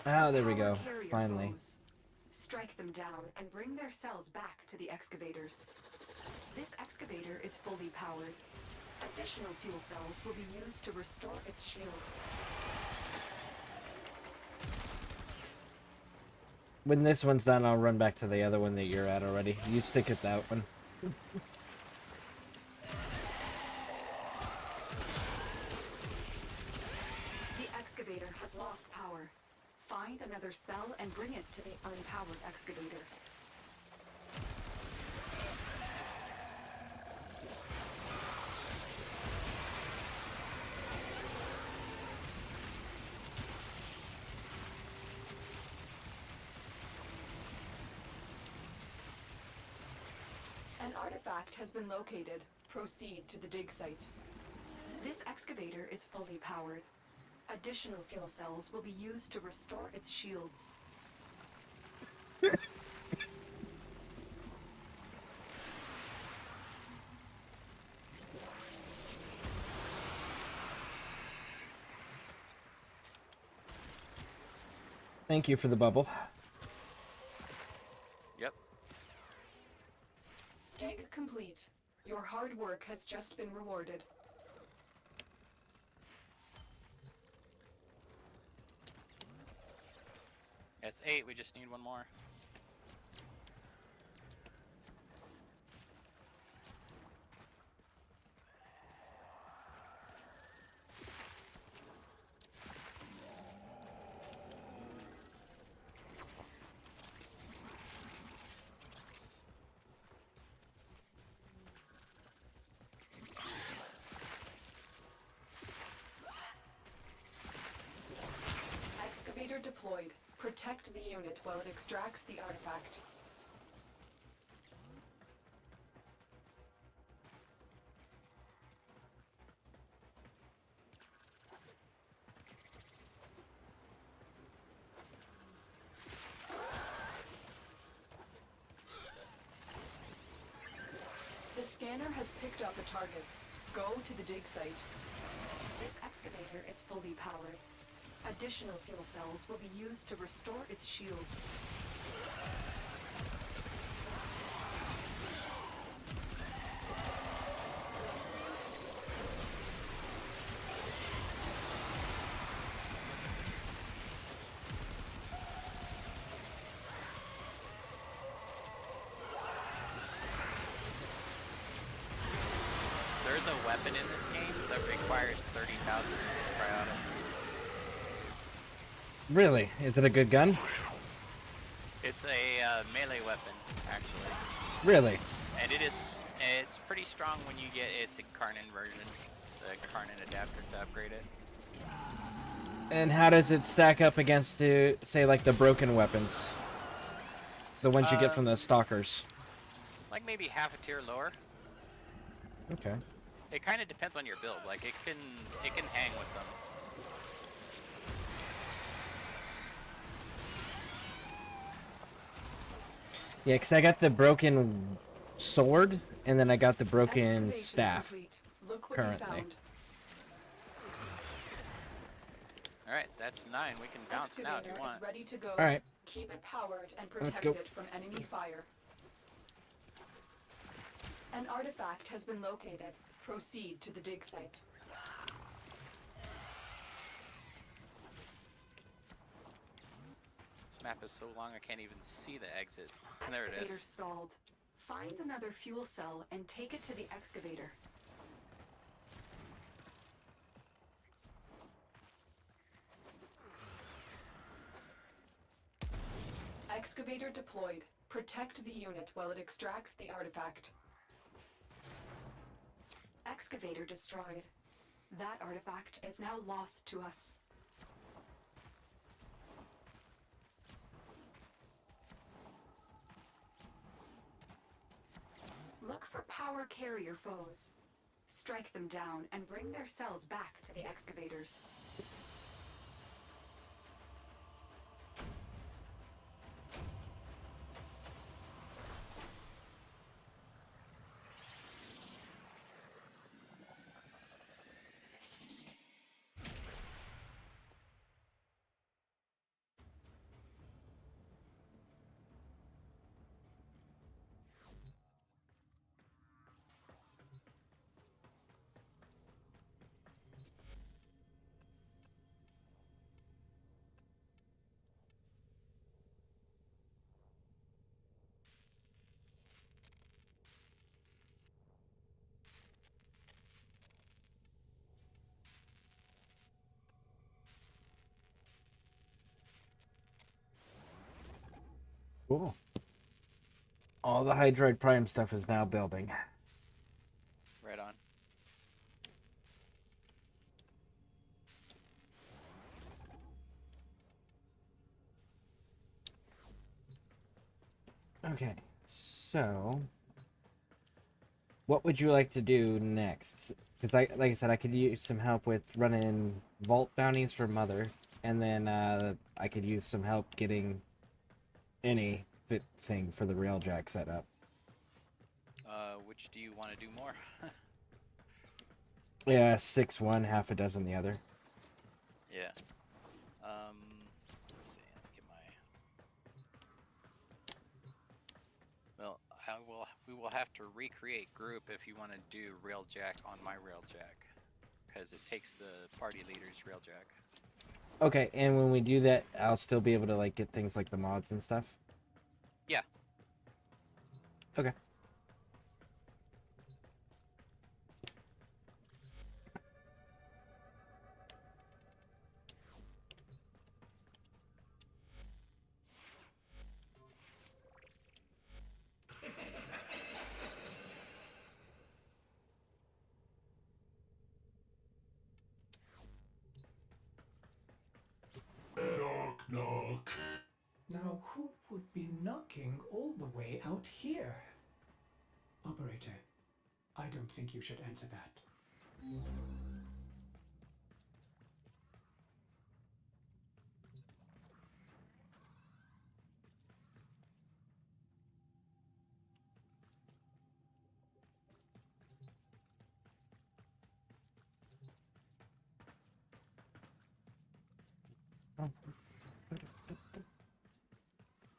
Ah, there we Power go. carrier Finally. foes. Strike them down and bring their cells back to the excavators. This excavator is fully powered. Additional fuel cells will be used to restore its shields. When this one's done, I'll run back to the other one that you're at already. You stick at that one. The excavator has lost power. Find another cell and bring it to the unpowered excavator. An artifact has been located. Proceed to the dig site. This excavator is fully powered. Additional fuel cells will be used to restore its shields. Thank you for the bubble. Yep. Dig complete. Your hard work has just been rewarded. It's 8, we just need one more. Excavator deployed. Protect the unit while it extracts the artifact. The scanner has picked up a target. Go to the dig site. This excavator is fully powered. Additional fuel cells will be used to restore its shields. There's a weapon in this game that requires 30,000 of this cryotic. Really? Is it a good gun? It's a melee weapon, actually. Really? And it's pretty strong when you get its Karnan version, the Karnan adapter to upgrade it. And how does it stack up against, say, like the broken weapons? The ones you get from the stalkers? Like maybe half a tier lower. Okay. It kind of depends on your build. Like it can hang with them. Yeah, because I got the broken sword, and then I got the broken Excavation staff complete. Look what currently. we found. Alright, that's 9. We can bounce now if you Excavator want. is ready to go. Alright. Keep it powered and Let's protect go. it from enemy fire. An artifact has been located. Proceed to the dig site. This map is so long I can't even see the exit. There it Excavator is. stalled. Find another fuel cell and take it to the excavator. Excavator deployed. Protect the unit while it extracts the artifact. Excavator destroyed. That artifact is now lost to us. Look for power carrier foes. Strike them down and bring their cells back to the excavators. Cool. All the Hydroid Prime stuff is now building. Right on. Okay, so what would you like to do next? Because like I said, I could use some help with running vault bounties for Mother, and then I could use some help getting any fit thing for the railjack set up. Which do you want to do more? Yeah, 6 one, half a dozen the other. Yeah. Let's see. Let me get my. Well, we will have to recreate group if you want to do railjack on my railjack, because it takes the party leader's railjack. Okay, and when we do that, I'll still be able to like get things like the mods and stuff. Yeah. Okay. Knock, knock. Now, who would be knocking all the way out here? Operator, I don't think you should answer that.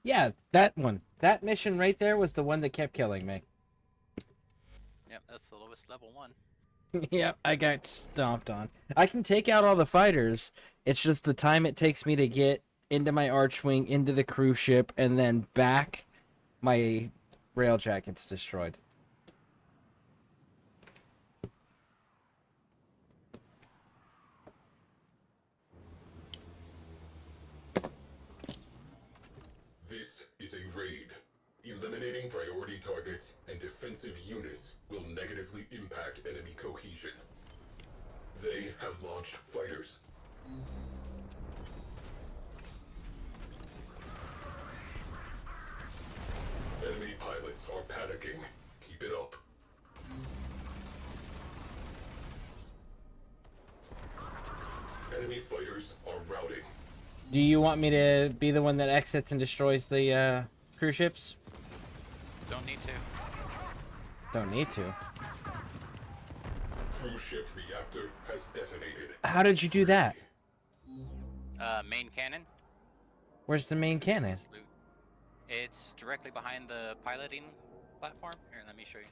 Yeah, that one. That mission right there was the one that kept killing me. Yep, that's the lowest level one. Yep, I got stomped on. I can take out all the fighters. It's just the time it takes me to get into my archwing, into the cruise ship, and then back, my railjack gets destroyed. offensive units will negatively impact enemy cohesion. They have launched fighters. Enemy pilots are panicking. Keep it up. Enemy fighters are routing. Do you want me to be the one that exits and destroys the cruise ships? Don't need to. Don't need to. Cruise ship reactor has detonated. How did you do that? Main cannon. Where's the main cannon? It's directly behind the piloting platform. Here, let me show you.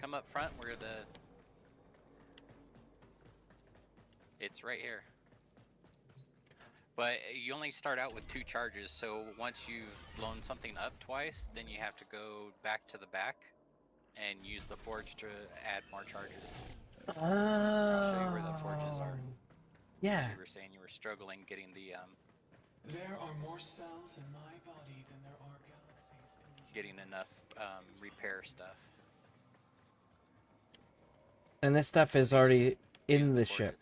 Come up front where the... It's right here. But you only start out with 2 charges, so once you've blown something up twice, then you have to go back to the back and use the forge to add more charges. I'll show you where the forges are. Yeah. You were saying you were struggling getting the There are more cells in my body than there are galaxies in the getting enough repair stuff. And this stuff is already in the ship.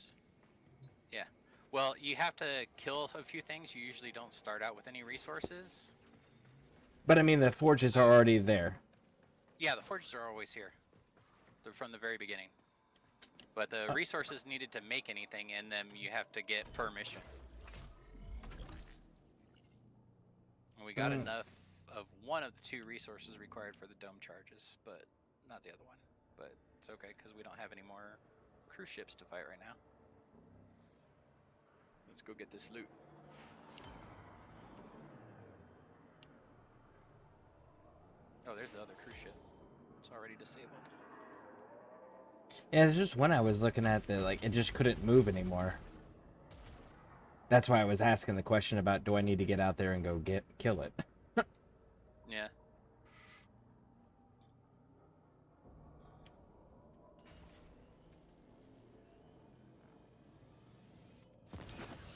Yeah. Well, you have to kill a few things. You usually don't start out with any resources. But I mean, the forges are already there. Yeah, the forges are always here. They're from the very beginning. But the resources needed to make anything in them, you have to get per mission. And we got enough of one of the 2 resources required for the dome charges, but not the other one. But it's okay, because we don't have any more cruise ships to fight right now. Let's go get this loot. Oh, there's the other cruise ship. It's already disabled. Yeah, there's just one I was looking at that, like, it just couldn't move anymore. That's why I was asking the question about, do I need to get out there and go kill it? Yeah.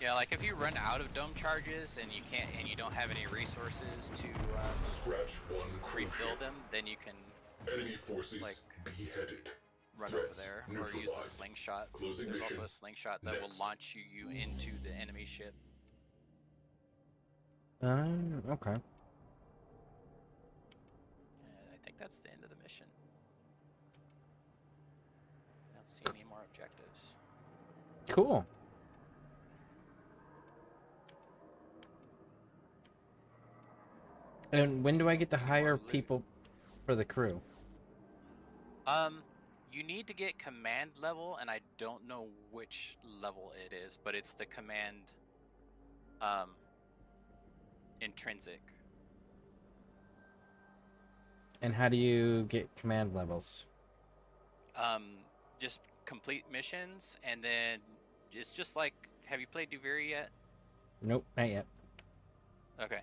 Yeah, like if you run out of dome charges and you don't have any resources to Scratch 1 refill them, then you can enemy forces like beheaded. run over there or use the slingshot. There's also a slingshot that will launch you into the enemy ship. Okay. I think that's the end of the mission. I don't see any more objectives. Cool. And when do I get to hire people for the crew? You need to get command level, and I don't know which level it is, but it's the command intrinsic. And how do you get command levels? Just complete missions, and then it's just like, have you played Duviri yet? Nope, not yet. Okay.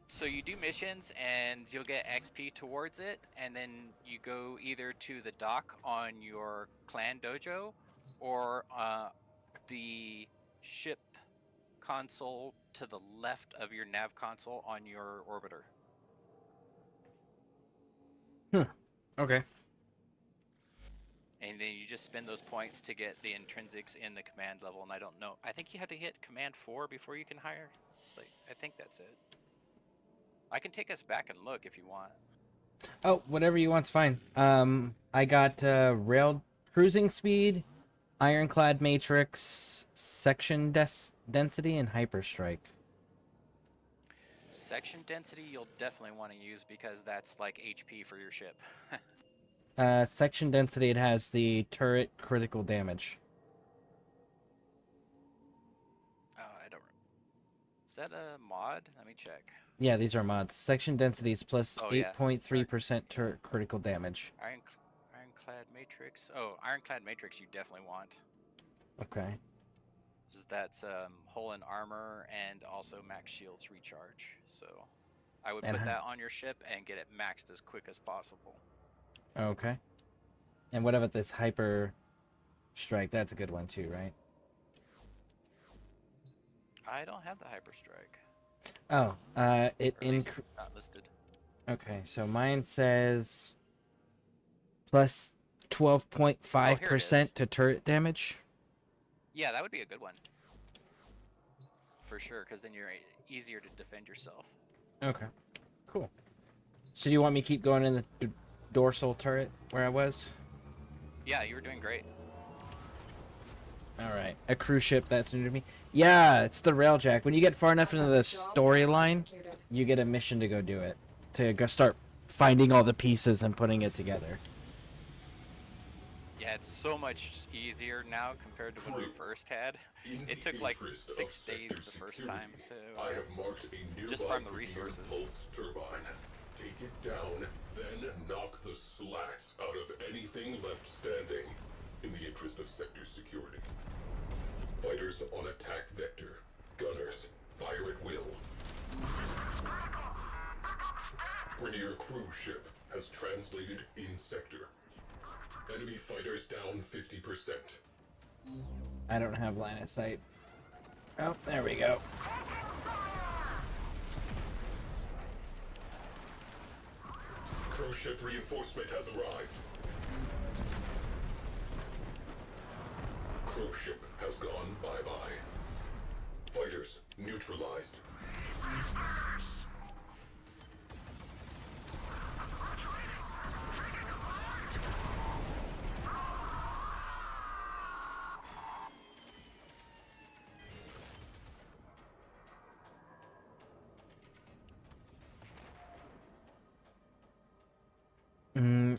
So you do missions and you'll get XP towards it, and then you go either to the dock on your clan dojo or the ship console to the left of your nav console on your orbiter. Okay. And then you just spend those points to get the intrinsics in the command level, and I don't know. I think you have to hit command 4 before you can hire. It's like, I think that's it. I can take us back and look if you want. Oh, whatever you want's fine. I got rail cruising speed, ironclad matrix, section density, and hyperstrike. Section density you'll definitely want to use because that's like HP for your ship. Section density, it has the turret critical damage. Oh, I don't. Is that a mod? Let me check. Yeah, these are mods. Section density is plus Oh, yeah. 8.3% turret critical damage. Ironclad matrix. Oh, ironclad matrix you definitely want. Okay. That's hull and armor and also max shields recharge. So I would And put that on your ship and get it maxed as quick as possible. Okay. And what about this hyper strike? That's a good one too, right? I don't have the hyper strike. Oh, Not listed. Okay, so mine says plus 12.5% to turret damage. Yeah, that would be a good one. For sure, because then you're easier to defend yourself. Okay, cool. So do you want me to keep going in the dorsal turret where I was? Yeah, you were doing great. Alright, a cruise ship that's new to me. Yeah, it's the Railjack. When you get far enough into the storyline, you get a mission to go do it. To go start finding all the pieces and putting it together. Yeah, it's so much easier now compared to when we first had. It took like 6 days the first time to just farm the resources. Pulse turbine. Take it down, then knock the slats out of anything left standing in the interest of sector security. Fighters on attack vector. Gunners, fire at will. Grenier cruise ship has translated in sector. Enemy fighters down 50%. I don't have line of sight. Oh, there we go. Cruise ship reinforcement has arrived. Cruise ship has gone bye-bye. Fighters neutralized.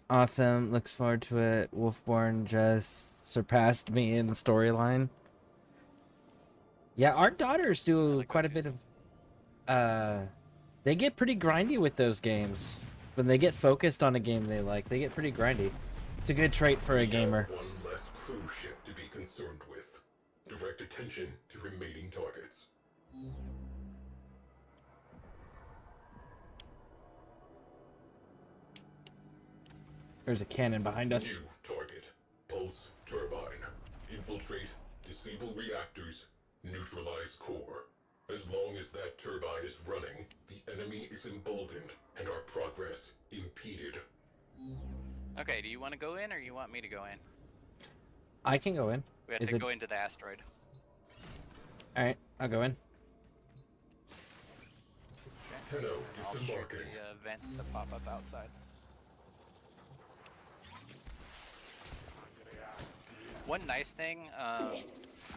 Awesome. Looks forward to it. Wolfborn just surpassed me in the storyline. Yeah, our daughters do quite a bit of... They get pretty grindy with those games. When they get focused on a game they like, they get pretty grindy. It's a good trait for a gamer. One less cruise ship to be concerned with. Direct attention to remaining targets. There's a cannon behind us. New target. Pulse turbine. Infiltrate, disable reactors, neutralize core. As long as that turbine is running, the enemy is emboldened and our progress impeded. Okay, do you want to go in or you want me to go in? I can go in. We have to go into the asteroid. Alright, I'll go in. Hello, I'll shoot disembarking. the vents that pop up outside. One nice thing, a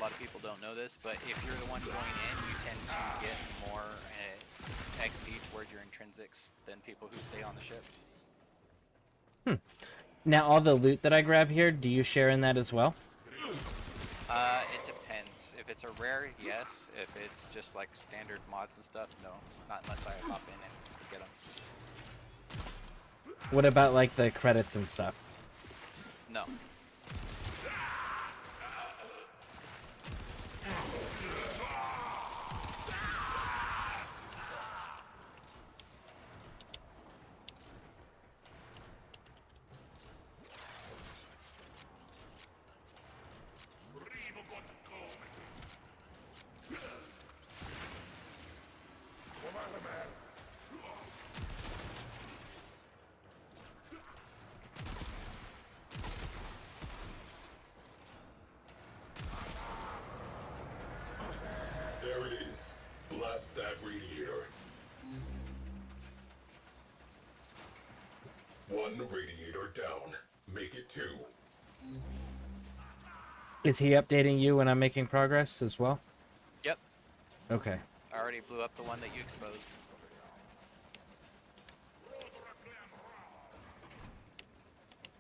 lot of people don't know this, but if you're the one going in, you tend to get more XP towards your intrinsics than people who stay on the ship. Now, all the loot that I grab here, do you share in that as well? It depends. If it's a rare, yes. If it's just like standard mods and stuff, no. Not unless I hop in and get them. What about, like, the credits and stuff? No. There it is. Blast that radiator. One radiator down. Make it 2. Is he updating you when I'm making progress as well? Yep. Okay. I already blew up the one that you exposed.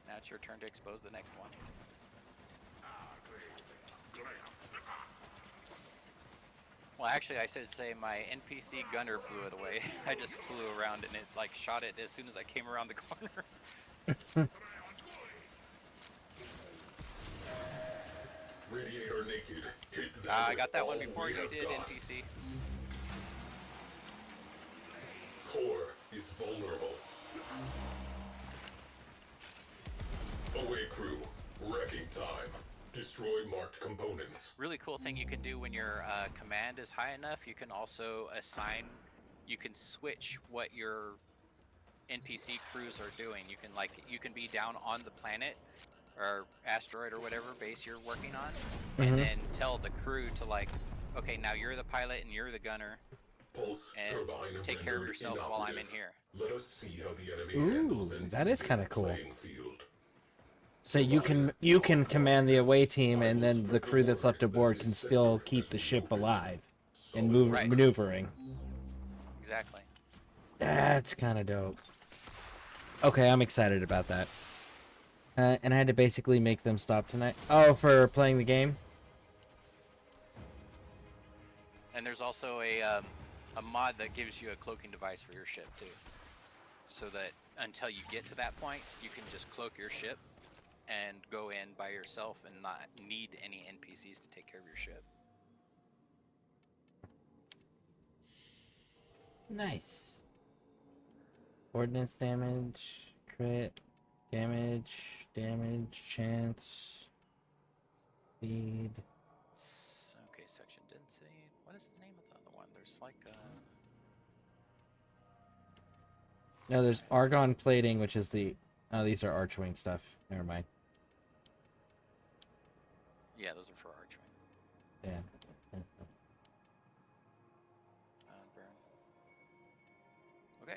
Now it's your turn to expose the next one. Well, actually, I should say my NPC gunner blew it away. I just flew around and it like shot it as soon as I came around the corner. Radiator naked. Hit that I got that one before we you have did, got. NPC. Core is vulnerable. Away crew. Wrecking time. Destroy marked components. Really cool thing you can do when your command is high enough, you can also assign, you can switch what your NPC crews are doing. You can be down on the planet or asteroid or whatever base you're working on, and then tell the crew to like, okay, now you're the pilot and you're the gunner, Pulse and turbine take care of rendered yourself while I'm in inoperative. here. Let us see how the enemy handles an that is even kind of cool. playing field. So you can command the away team, and then the crew that's left aboard can still keep the ship alive and maneuvering. Exactly. That's kind of dope. Okay, I'm excited about that. And I had to basically make them stop tonight. Oh, for playing the game? And there's also a mod that gives you a cloaking device for your ship too, so that until you get to that point, you can just cloak your ship and go in by yourself and not need any NPCs to take care of your ship. Nice. Ordnance damage, crit, damage, chance, speed. Okay, section density. What is the name of the other one? There's like a... No, there's argon plating, which is the... Oh, these are archwing stuff. Never mind. Yeah, those are for archwing. Yeah. Burn. Okay.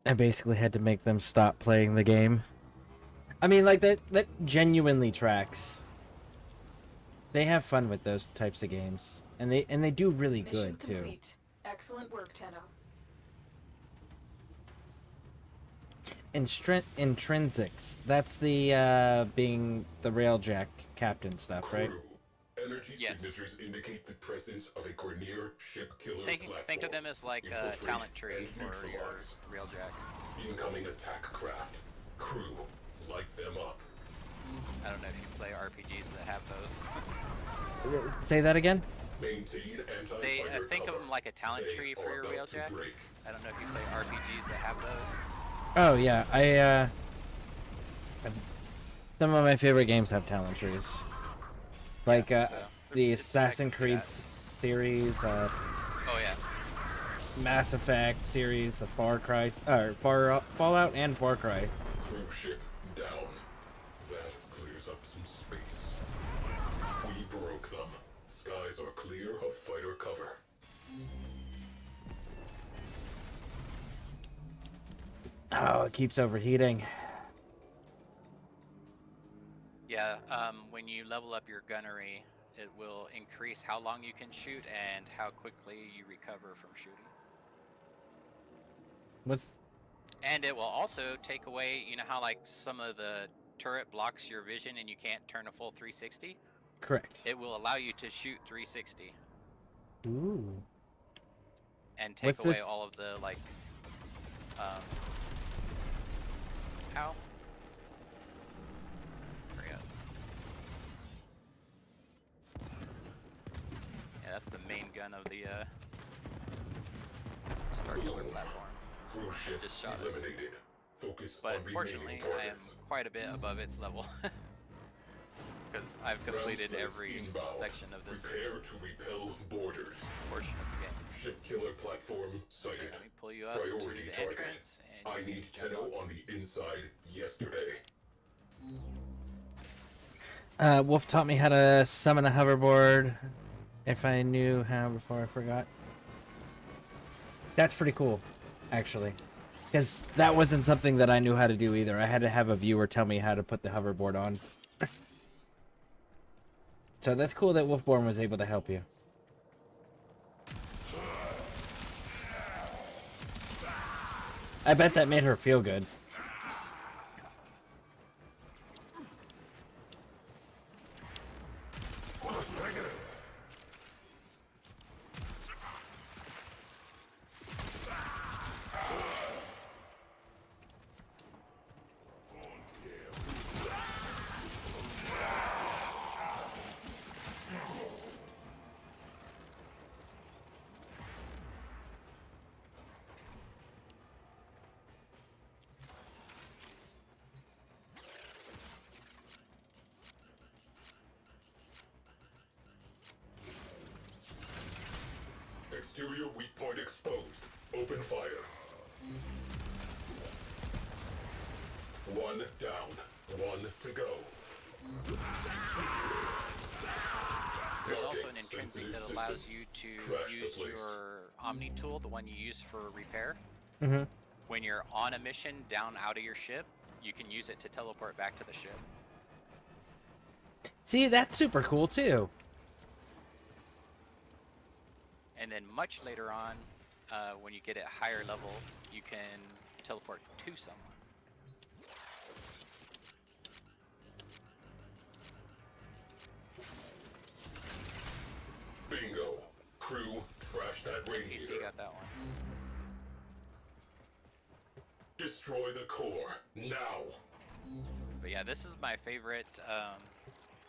I basically had to make them stop playing the game. I mean, like, that genuinely tracks. They have fun with those types of games. And they do really Mission good, too. complete. Excellent work, Tenno. Intrinsics. That's the, being the railjack captain stuff, right? Energy signatures indicate the presence of a Grenier ship killer platform. Think of them as like a talent tree for your railjack. Incoming attack craft. Crew, light them up. I don't know if you play RPGs that have those. Say that again? Maintain anti-fighter They think of cover. them like a talent They tree for are your about to railjack. break. I don't know if you play RPGs that have those. Oh, yeah. Some of my favorite games have talent trees. Like, the Assassin's Creed series, oh yeah, Mass Effect series, the Fallout and Far Cry. Crew ship down. That clears up some space. We broke them. Skies are clear of fighter cover. Oh, it keeps overheating. yeah. When you level up your gunnery, it will increase how long you can shoot and how quickly you recover from shooting. And it will also take away, you know how like some of the turret blocks your vision and you can't turn a full 360? Correct. It will allow you to shoot 360. Ooh. And take away all of the like, ow. Hurry up. Yeah, that's the main gun of the Star Killer platform. Crew ship Just shot us. eliminated. Focus But on fortunately, remaining I am targets. quite a bit above its level. Because I've completed Ground every slates inbound. section of this Prepare to repel boarders. portion of the game. Ship killer platform sighted. Let me pull you up to Priority the target. entrance. And I need Tenno on the inside yesterday. Wolf taught me how to summon a hoverboard. If I knew how before I forgot. That's pretty cool, actually. Because that wasn't something that I knew how to do either. I had to have a viewer tell me how to put the hoverboard on. So that's cool that Wolfborn was able to help you. I bet that made her feel good. Exterior weak point exposed. Open fire. One down. One to go. There's also an intrinsic that allows you to use your Omni tool, the one you use for repair. Mm-hmm. When you're on a mission down out of your ship, you can use it to teleport back to the ship. See, that's super cool too. And then much later on, when you get at higher level, you can teleport to someone. Bingo. Crew, trash that radiator. PC got that one. Destroy the core, now! But yeah, this is my favorite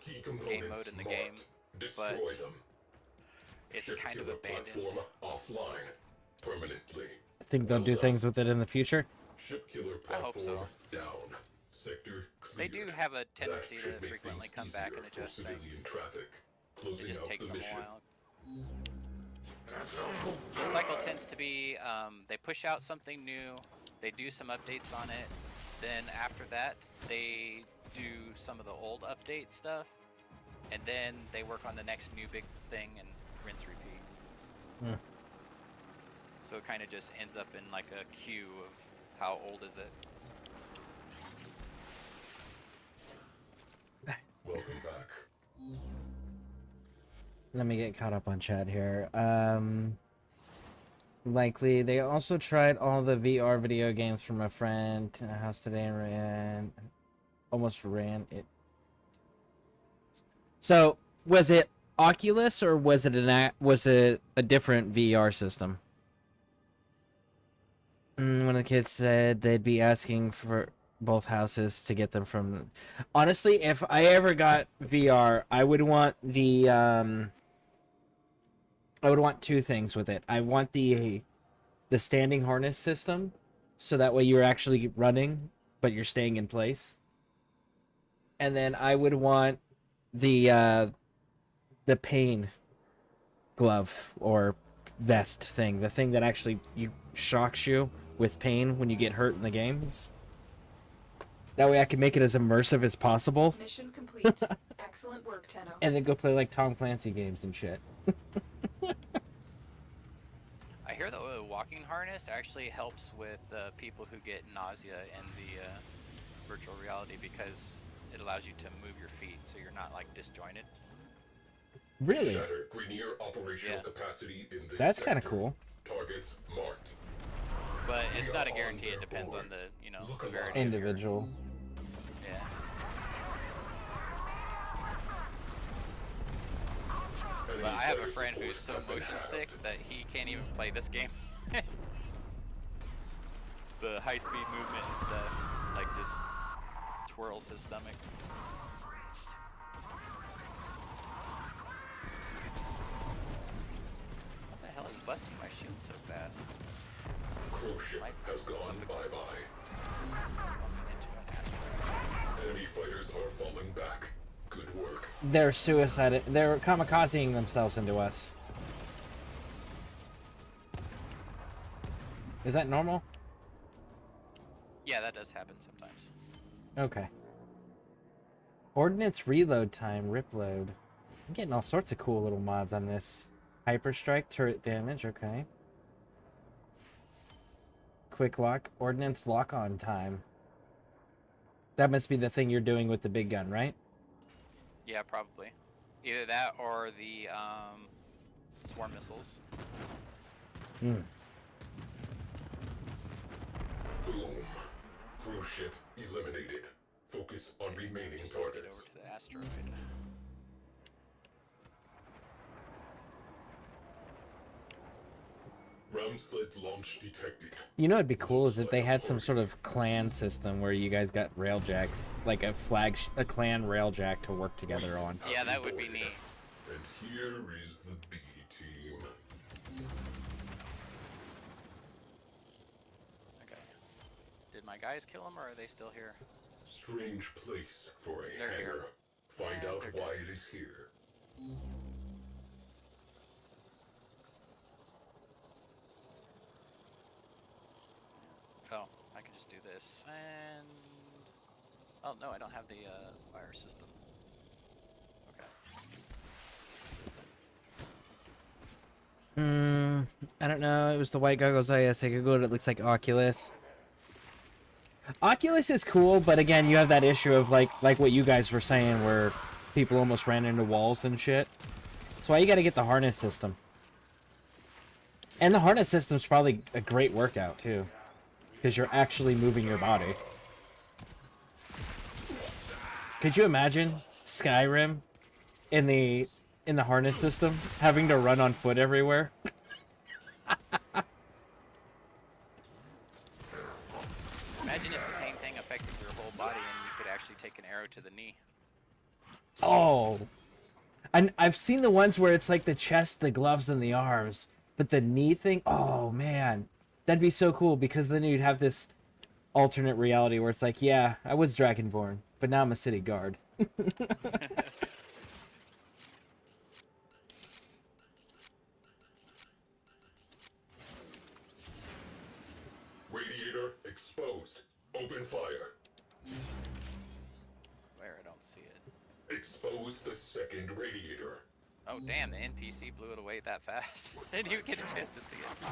Key game components mode in the marked. game, Destroy but them. it's Ship kind of killer abandoned. platform offline. Permanently. I think they'll do things with it in the future. Ship killer I hope platform so. down. Sector They cleared. do have a tendency That to should make frequently things come back and easier for adjust civilian things. traffic. It Closing just out takes the them mission. a while. The cycle tends to be, they push out something new, they do some updates on it, then after that, they do some of the old update stuff, and then they work on the next new big thing and rinse repeat. Hmm. So it kind of just ends up in like a queue of how old is it. Welcome back. Let me get caught up on chat here. Likely, they also tried all the VR video games from a friend to a house today and almost ran it. So, was it Oculus or was it a different VR system? One of the kids said they'd be asking for both houses to get them from. Honestly, if I ever got VR, I would want the I would want two things with it. I want the standing harness system, so that way you're actually running, but you're staying in place. And then I would want the pain glove or vest thing, the thing that actually shocks you with pain when you get hurt in the games. That way I can make it as immersive as possible. Mission complete. Excellent work, Tenno. And then go play like Tom Clancy games and shit. I hear the walking harness actually helps with people who get nausea in the virtual reality because it allows you to move your feet so you're not like disjointed. Really? Shatter Grenier operational capacity in this That's kind of sector. cool. Targets marked. But it's We not a are guarantee. on It depends on their the boards. severity. Individual. Yeah. But I have a friend who's so motion sick that he can't even play this game. The high-speed movement and stuff, like, just twirls his stomach. What the hell is busting my shield so fast? Cruise ship has gone bye-bye. Into an asteroid. Enemy fighters are falling back. Good work. They're suicided. They're kamikazing themselves into us. Is that normal? Yeah, that does happen sometimes. Okay. Ordnance reload time, rip load. I'm getting all sorts of cool little mods on this. Hyperstrike, turret damage, okay. Quick lock, ordnance lock on time. That must be the thing you're doing with the big gun, right? Yeah, probably. Either that or the swarm missiles. Hmm. Boom. Cruise ship eliminated. Focus on remaining Just moved it targets. over to the asteroid. Ram sled launch detected. You know what'd be cool is if they had some sort of clan system where you guys got railjacks, like a clan railjack to work together on. Yeah, that would be neat. And here is the B team. Okay. Did my guys kill him, or are they still here? Strange place for a They're hangar. here. Find Yeah, out they're why dead. it is here. Oh, I can just do this, and... Oh, no, I don't have the fire system. Okay. Let's do this then. I don't know. It was the white goggles. Oh, yes, I googled it. It looks like Oculus. Oculus is cool, but again, you have that issue of like what you guys were saying, where people almost ran into walls and shit. That's why you got to get the harness system. And the harness system's probably a great workout too, because you're actually moving your body. Could you imagine Skyrim in the harness system, having to run on foot everywhere? Imagine if the same thing affected your whole body and you could actually take an arrow to the knee. Oh. And I've seen the ones where it's like the chest, the gloves, and the arms. But the knee thing, oh man. That'd be so cool, because then you'd have this alternate reality where it's like, yeah, I was Dragonborn, but now I'm a city guard. Radiator exposed. Open fire. Where? I don't see it. Expose the second radiator. Oh, damn, the NPC blew it away that fast. Didn't even get a chance to see it.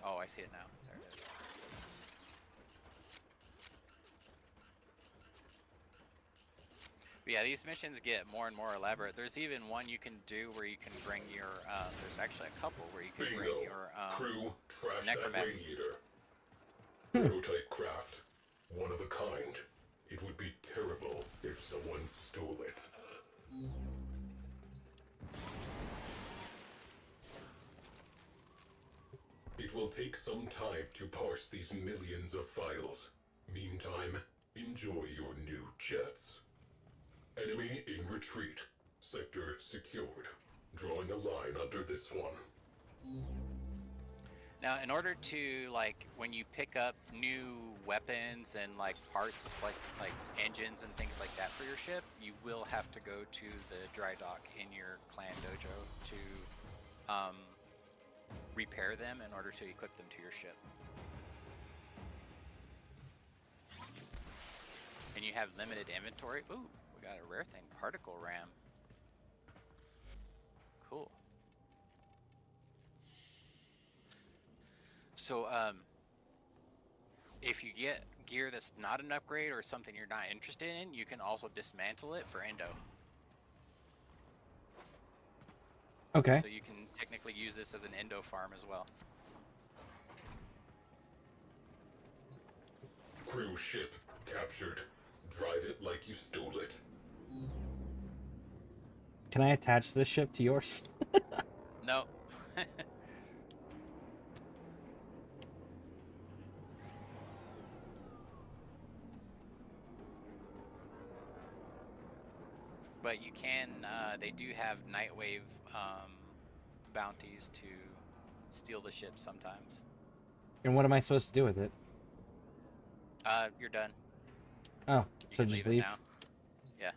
Oh, I see it now. There it is. But yeah, these missions get more and more elaborate. There's even one you can do where you can bring your, there's actually a couple where you can bring your, Crew, trash that necromancer. radiator. Prototype craft. One of a kind. It would be terrible if someone stole it. It will take some time to parse these millions of files. Meantime, enjoy your new jets. Enemy in retreat. Sector secured. Drawing a line under this one. Now, in order to, like, when you pick up new weapons and, like, parts, like engines and things like that for your ship, you will have to go to the dry dock in your clan dojo to repair them in order to equip them to your ship. And you have limited inventory. Ooh, we got a rare thing, particle ram. Cool. So, if you get gear that's not an upgrade or something you're not interested in, you can also dismantle it for endo. Okay. So you can technically use this as an endo farm as well. Crew ship captured. Drive it like you stole it. Can I attach this ship to yours? No. But you can, they do have Nightwave bounties to steal the ship sometimes. And what am I supposed to do with it? You're done. Oh, You so can just it leave? now. Yeah.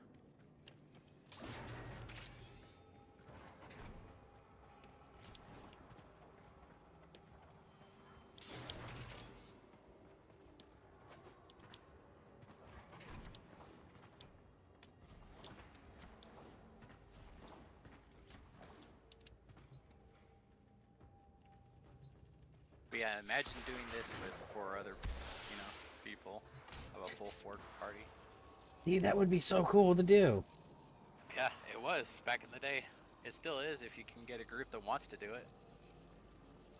But yeah, imagine doing this with 4 other, people of a full Ford party. Yeah, that would be so cool to do. Yeah, it was back in the day. It still is if you can get a group that wants to do it.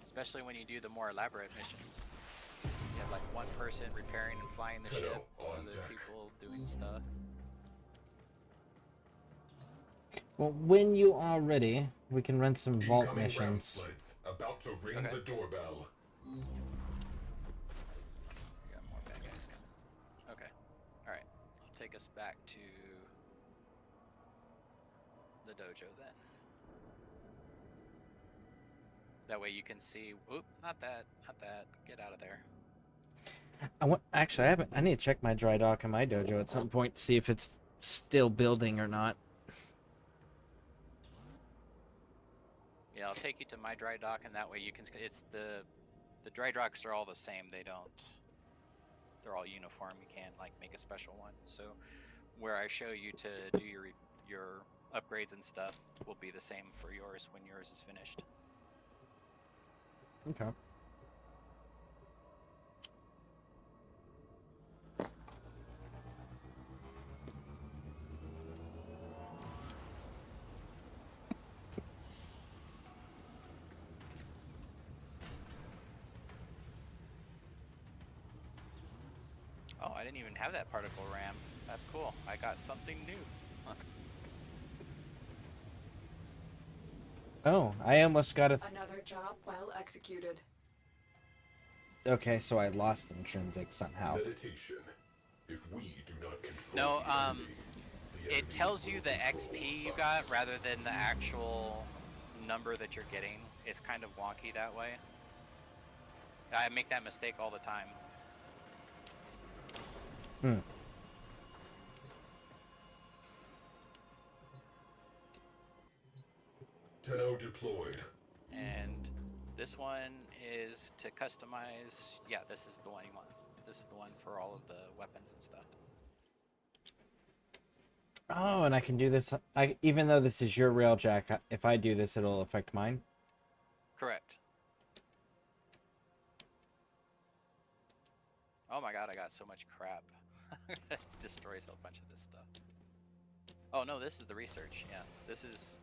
Especially when you do the more elaborate missions. You have like one person repairing and flying the ship, other people doing stuff. Well, when you are ready, we can run some vault Incoming missions. ground flights. About to ring the doorbell. We got more bad guys coming. Okay. Alright. I'll take us back to the dojo then. That way you can see, oop, not that, not that. Get out of there. Actually, I haven't. I need to check my dry dock in my dojo at some point to see if it's still building or not. Yeah, I'll take you to my dry dock, and that way you can. It's the dry docks are all the same. They're all uniform. You can't like make a special one. So where I show you to do your upgrades and stuff will be the same for yours when yours is finished. Okay. Oh, I didn't even have that particle ram. That's cool. I got something new. Huh. Oh, I almost got a... Another job well executed. Okay, so I lost intrinsic somehow. Meditation. If we do not control No, the enemy, the it enemy tells will you the control XP you us. got rather than the actual number that you're getting. It's kind of wonky that way. I make that mistake all the time. Hmm. Tenno deployed. And this one is to customize. Yeah, this is the one you want. This is the one for all of the weapons and stuff. Oh, and I can do this. Even though this is your railjack, if I do this, it'll affect mine. Correct. Oh my god, I got so much crap. Destroys a bunch of this stuff. Oh no, this is the research. Yeah, this is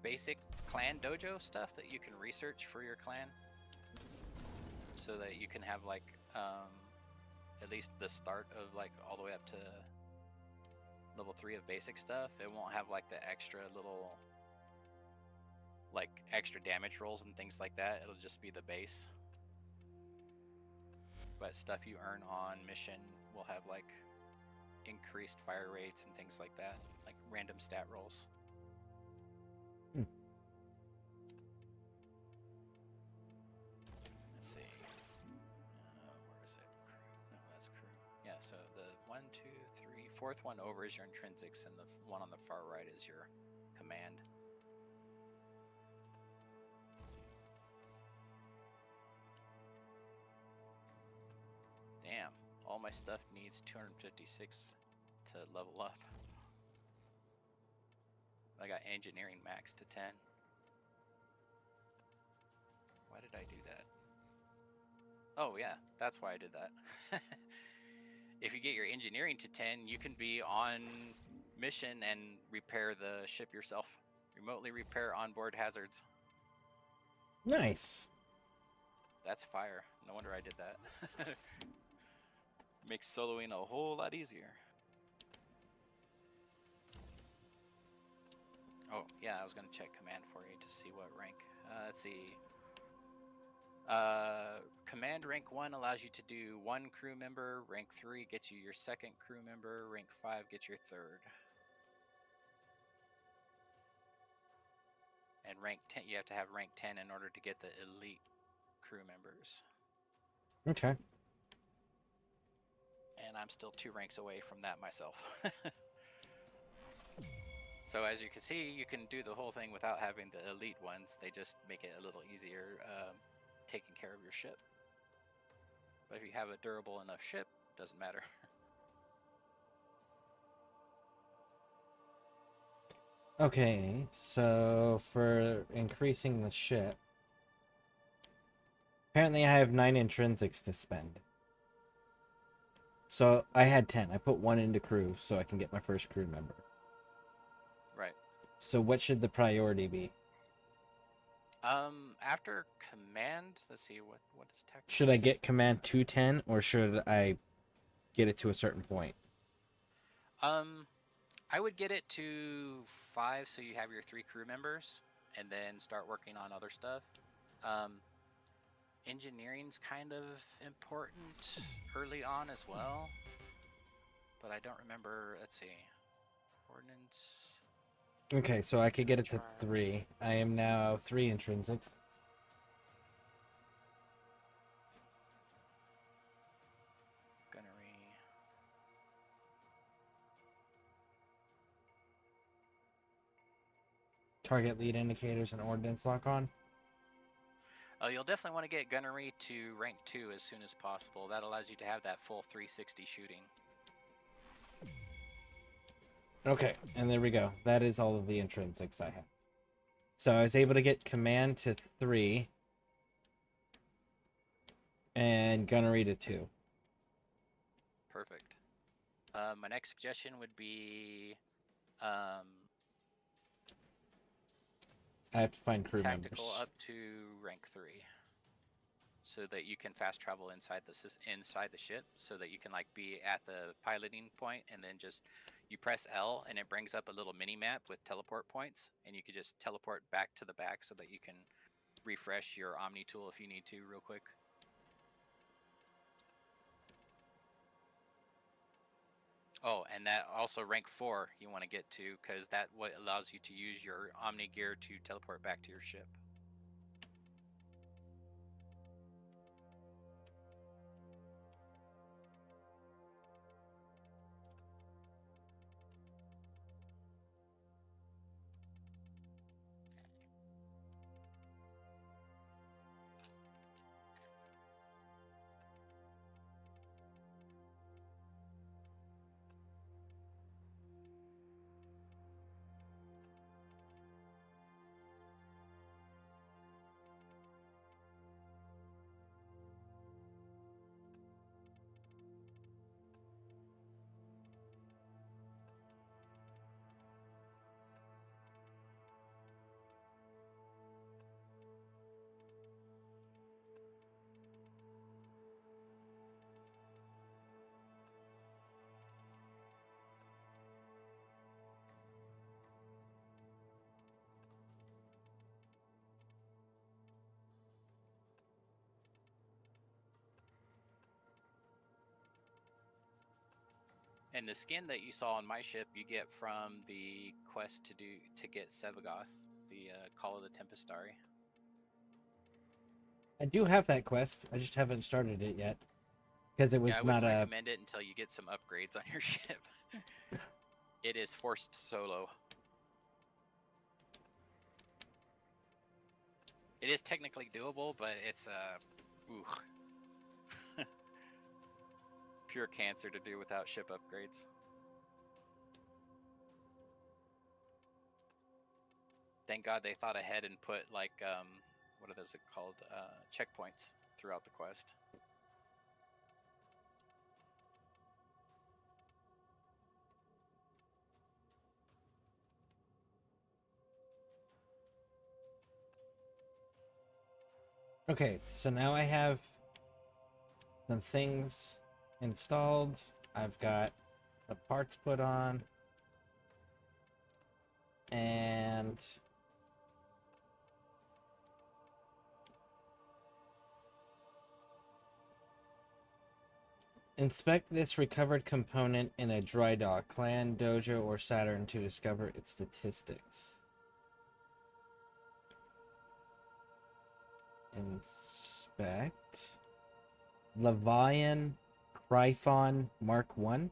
basic clan dojo stuff that you can research for your clan, so that you can have like at least the start of like all the way up to level 3 of basic stuff. It won't have like the extra little like extra damage rolls and things like that. It'll just be the base. But stuff you earn on mission will have like increased fire rates and things like that, like random stat rolls. Hmm. Let's see. Where is it? Crew. No, that's crew. Yeah, so the 1, 2, 3, fourth one over is your intrinsics, and the one on the far right is your command. Damn, all my stuff needs 256 to level up. I got engineering max to 10. Why did I do that? Oh yeah, that's why I did that. If you get your engineering to 10, you can be on mission and repair the ship yourself. Remotely repair onboard hazards. Nice. That's fire. No wonder I did that. Makes soloing a whole lot easier. Oh, yeah, I was going to check command for you to see what rank. Let's see. Command rank 1 allows you to do 1 crew member. Rank 3 gets you your 2nd crew member. Rank 5 gets your 3rd. And rank 10, you have to have rank 10 in order to get the elite crew members. Okay. And I'm still 2 ranks away from that myself. So as you can see, you can do the whole thing without having the elite ones. They just make it a little easier taking care of your ship. But if you have a durable enough ship, it doesn't matter. Okay, so for increasing the ship, apparently I have 9 intrinsics to spend. So I had 10. I put 1 into crew so I can get my first crew member. Right. So what should the priority be? After command, let's see what is tech. Should I get command to 10 or should I get it to a certain point? I would get it to 5 so you have your 3 crew members and then start working on other stuff. Engineering's kind of important early on as well, but I don't remember. Let's see. Ordnance. Okay, so I could get it to 3. I am now 3 intrinsics. target lead indicators and ordnance lock on. You'll definitely want to get gunnery to rank 2 as soon as possible. That allows you to have that full 360 shooting. Okay, and there we go. That is all of the intrinsics I have. So I was able to get command to 3 and gunnery to 2. Perfect. My next suggestion would be I have to find crew tactical members. up to rank 3, so that you can fast travel inside the ship, so that you can like be at the piloting point, and then just you press L and it brings up a little mini map with teleport points, and you can just teleport back to the back so that you can refresh your Omni tool if you need to real quick. Oh, and that also rank 4 you want to get to, because that what allows you to use your Omni gear to teleport back to your ship. And the skin that you saw on my ship, you get from the quest to get Sevagoth, the Call of the Tempestari. I do have that quest. I just haven't started it yet because it was I not wouldn't a. recommend it until you get some upgrades on your ship. It is forced solo. It is technically doable, but it's pure cancer to do without ship upgrades. Thank God they thought ahead and put like what is it called? Checkpoints throughout the quest. Okay, so now I have some things installed. I've got the parts put on. And inspect this recovered component in a dry dock, clan, dojo, or Saturn to discover its statistics. Inspect Levian Cryphon Mark 1.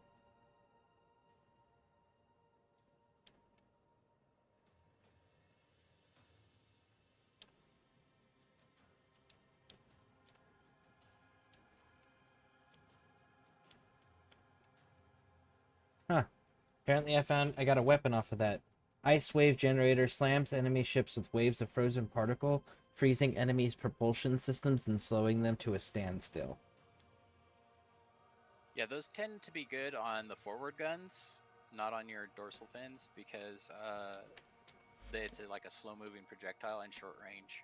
Huh. Apparently I got a weapon off of that. Ice wave generator slams enemy ships with waves of frozen particle, freezing enemies' propulsion systems and slowing them to a standstill. Yeah, those tend to be good on the forward guns, not on your dorsal fins, because it's like a slow-moving projectile and short range.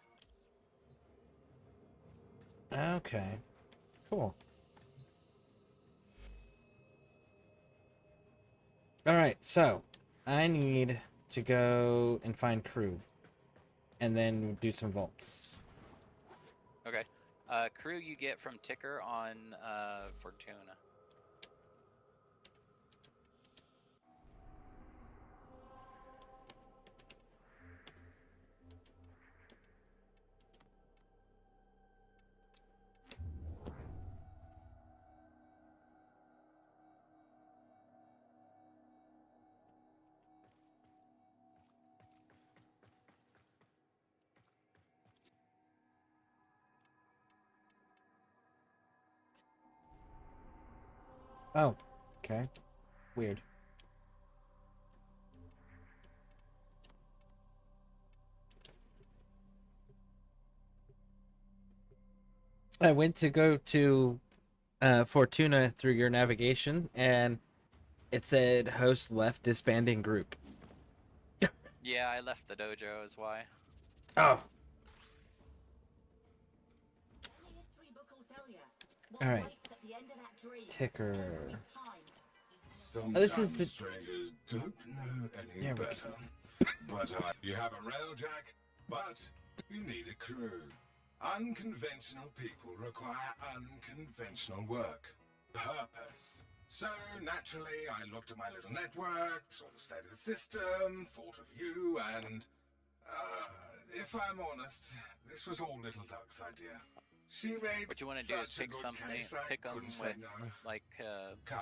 Okay. Cool. Alright, so I need to go and find crew. And then do some vaults. Okay. Crew you get from Ticker on Fortuna. Oh, okay. Weird. I went to go to Fortuna through your navigation, and it said host left disbanding group. Yeah, I left the dojo is why. Oh. All right. Ticker. Oh, this is the. Strangers don't know any There we better. But you have a railjack, but you need a crew. Unconventional people require unconventional work. Purpose. So naturally, I looked at my little network, saw the state of the system, thought of you, and if I'm honest, this was all Little Duck's idea. She made What you want to do is such a pick good something, case, I pick them couldn't say with no. like Come.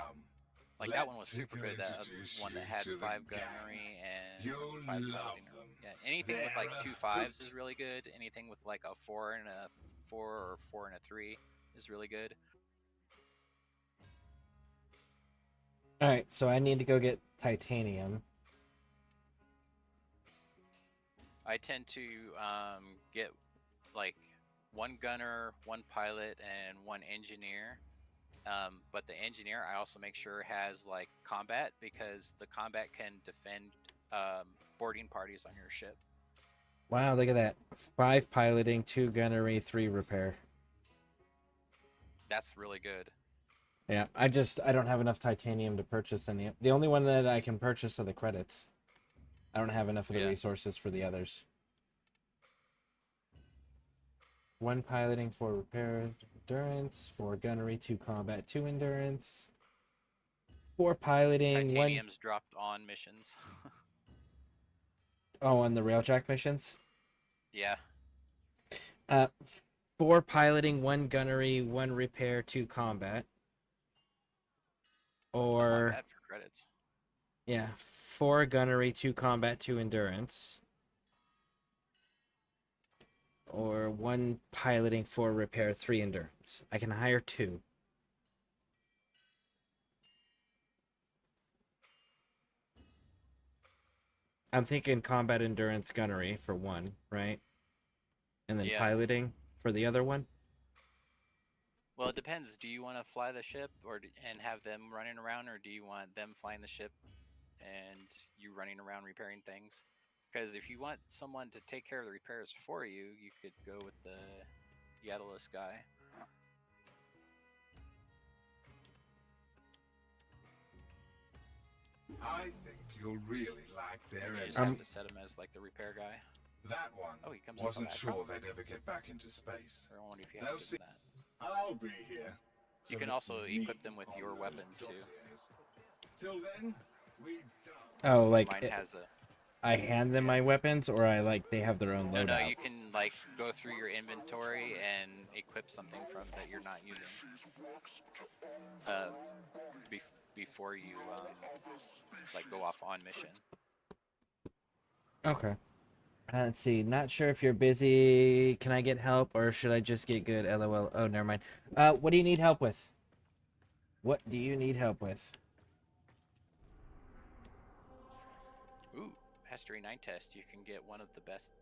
like Let that one was super Ticker good. That introduce one that you had to the 5 gang. gunnery and You'll 5 love piloting. them. Yeah, anything with like They're 2 5s is really good. Anything with like a 4 and a 4 or 4 and a 3 is really good. All right, so I need to go get titanium. I tend to get like 1 gunner, 1 pilot, and 1 engineer. But the engineer I also make sure has like combat, because the combat can defend boarding parties on your ship. Wow, look at that. 5 piloting, 2 gunnery, 3 repair. That's really good. Yeah, I don't have enough titanium to purchase any. The only one that I can purchase are the credits. I don't have enough of the resources for the others. 1 piloting, 4 repair, endurance, 4 gunnery, 2 combat, 2 endurance. 4 piloting, 1. Titanium's dropped on missions. Oh, on the railjack missions? Yeah. 4 piloting, 1 gunnery, 1 repair, 2 combat. Or That's not bad for credits. Yeah, 4 gunnery, 2 combat, 2 endurance. Or 1 piloting, 4 repair, 3 endurance. I can hire 2. I'm thinking combat, endurance, gunnery for 1, right? And then piloting for the other one? Well, it depends. Do you want to fly the ship and have them running around, or do you want them flying the ship and you running around repairing things? Because if you want someone to take care of the repairs for you, you could go with the Yadalus guy. I think you'll really like their You just engine. have to set him as like the repair guy. That one he comes wasn't with sure they'd ever get back into space. I wonder if you They'll have to see. do that. I'll be here. You can also equip them with your weapons too. Till then, we Oh, like Mine has a. I hand them my weapons, or they have their own No, loadout? you can like go through your inventory and equip something from that you're not using. Before you like go off on mission. Okay. Let's see. Not sure if you're busy. Can I get help, or should I just get good? LOL. Oh, never mind. What do you need help with? What do you need help with? Ooh, Mastery 9 test. You can get one of the best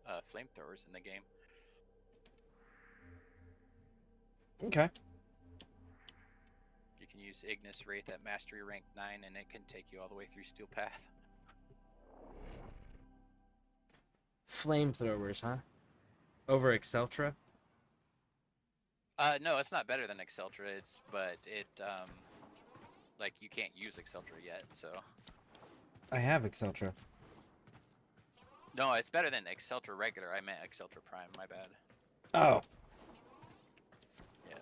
flamethrowers in the game. Okay. You can use Ignis Wraith at Mastery rank 9, and it can take you all the way through Steel Path. Flamethrowers, huh? Over Exceltra? No, it's not better than Exceltra. But it like you can't use Exceltra yet, so. I have Exceltra. No, it's better than Exceltra regular. I meant Exceltra Prime. My bad. Oh. Yeah,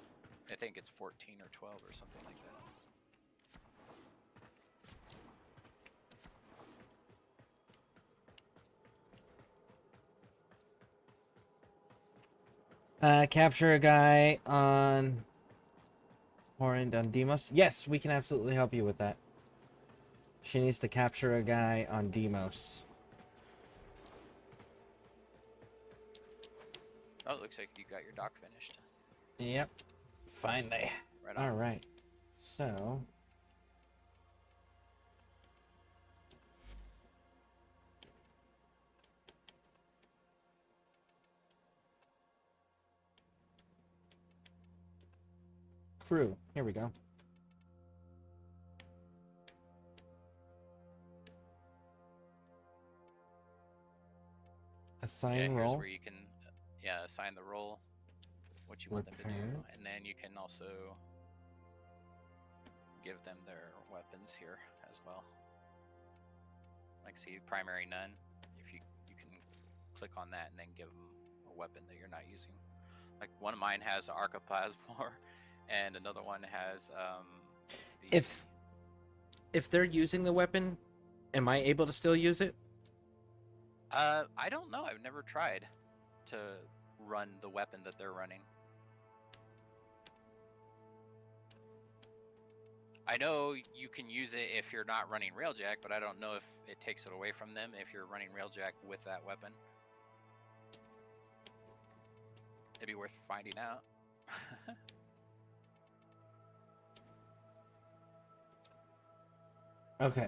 I think it's 14 or 12 or something like that. Capture a guy on Horrend on Demos. Yes, we can absolutely help you with that. She needs to capture a guy on Demos. Oh, it looks like you got your dock finished. Yep. Finally. Right on. All right. So, crew. Here we go. Assign Here's role. where you can, assign the role, what you want them to do, Repair. and then you can also give them their weapons here as well. Like, see, primary none. If you can click on that and then give them a weapon that you're not using. Like, one of mine has Arcoplasmor, and another one has the. If they're using the weapon, am I able to still use it? I don't know. I've never tried to run the weapon that they're running. I know you can use it if you're not running Railjack, but I don't know if it takes it away from them if you're running Railjack with that weapon. It'd be worth finding out. Okay.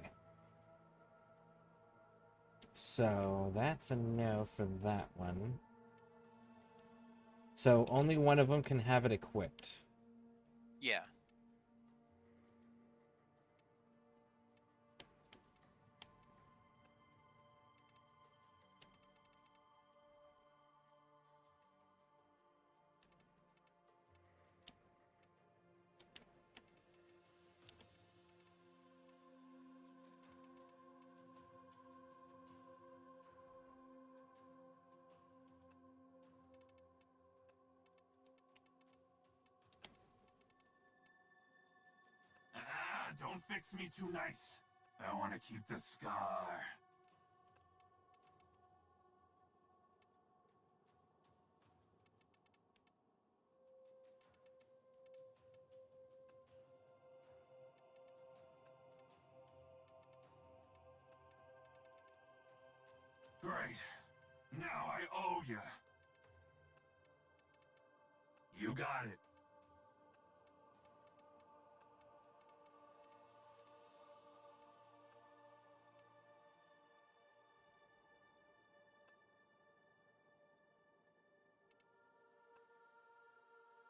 So that's a no for that one. So only one of them can have it equipped. Yeah. Don't fix me too nice. I want to keep the scar. Great. Now I owe you. You got it.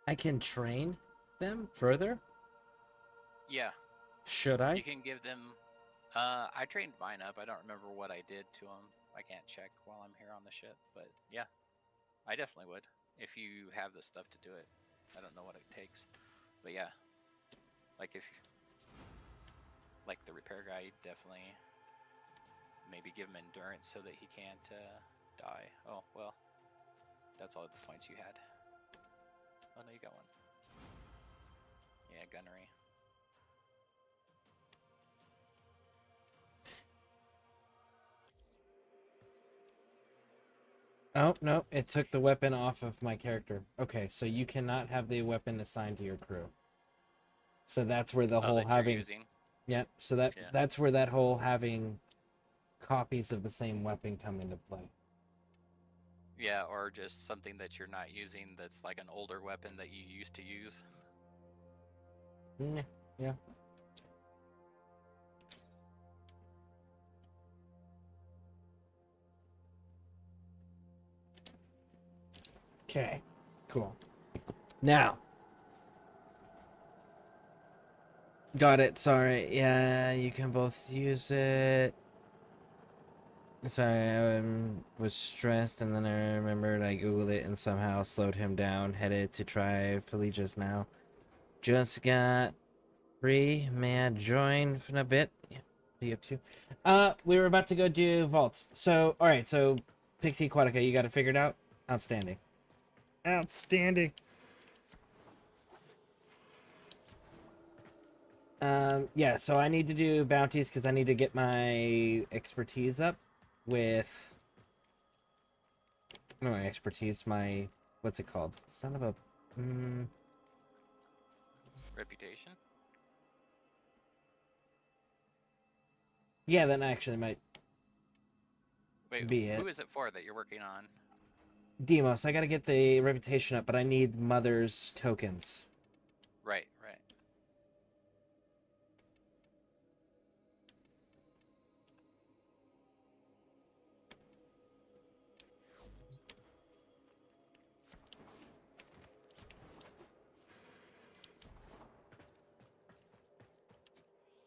I can train them further? Yeah. Should I? You can give them. I trained mine up. I don't remember what I did to them. I can't check while I'm here on the ship, but yeah, I definitely would if you have the stuff to do it. I don't know what it takes, but yeah, like like the repair guy, definitely maybe give him endurance so that he can't die. Oh well, that's all the points you had. Oh no, you got one. Yeah, gunnery. Oh, no, it took the weapon off of my character. Okay, so you cannot have the weapon assigned to your crew. So that's where the whole that you're having... using? Yep, so that's where that whole having copies of the same weapon come into play. Yeah, or just something that you're not using that's like an older weapon that you used to use. Yeah. Okay, cool. Now. Got it, sorry. Yeah, you can both use it. Sorry, I was stressed and then I remembered I googled it and somehow slowed him down. Headed to try Philly just now. Just got free. May I join for a bit? Yeah, be up to. We were about to go do vaults. So, alright, so Pixie Aquatica, you got it figured out? Outstanding. Outstanding. Yeah, so I need to do bounties because I need to get my expertise up with... No, my expertise, my... What's it called? Son of a... Reputation? Yeah, that actually might be it. Who is it for that you're working on? Demos, I gotta get the reputation up, but I need Mother's tokens. Right.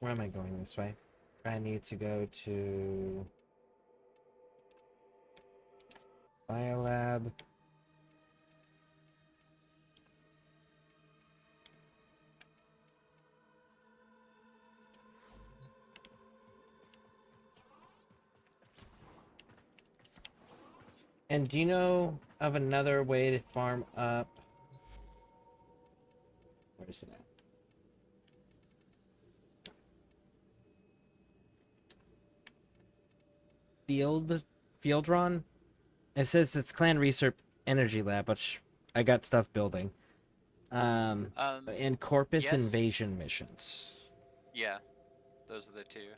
Where am I going this way? I need to go to Biolab. And do you know of another way to farm up? Where is it at? Fieldron? It says it's Clan Research Energy Lab, which I got stuff building. And Corpus yes. Invasion missions. Yeah, those are the two.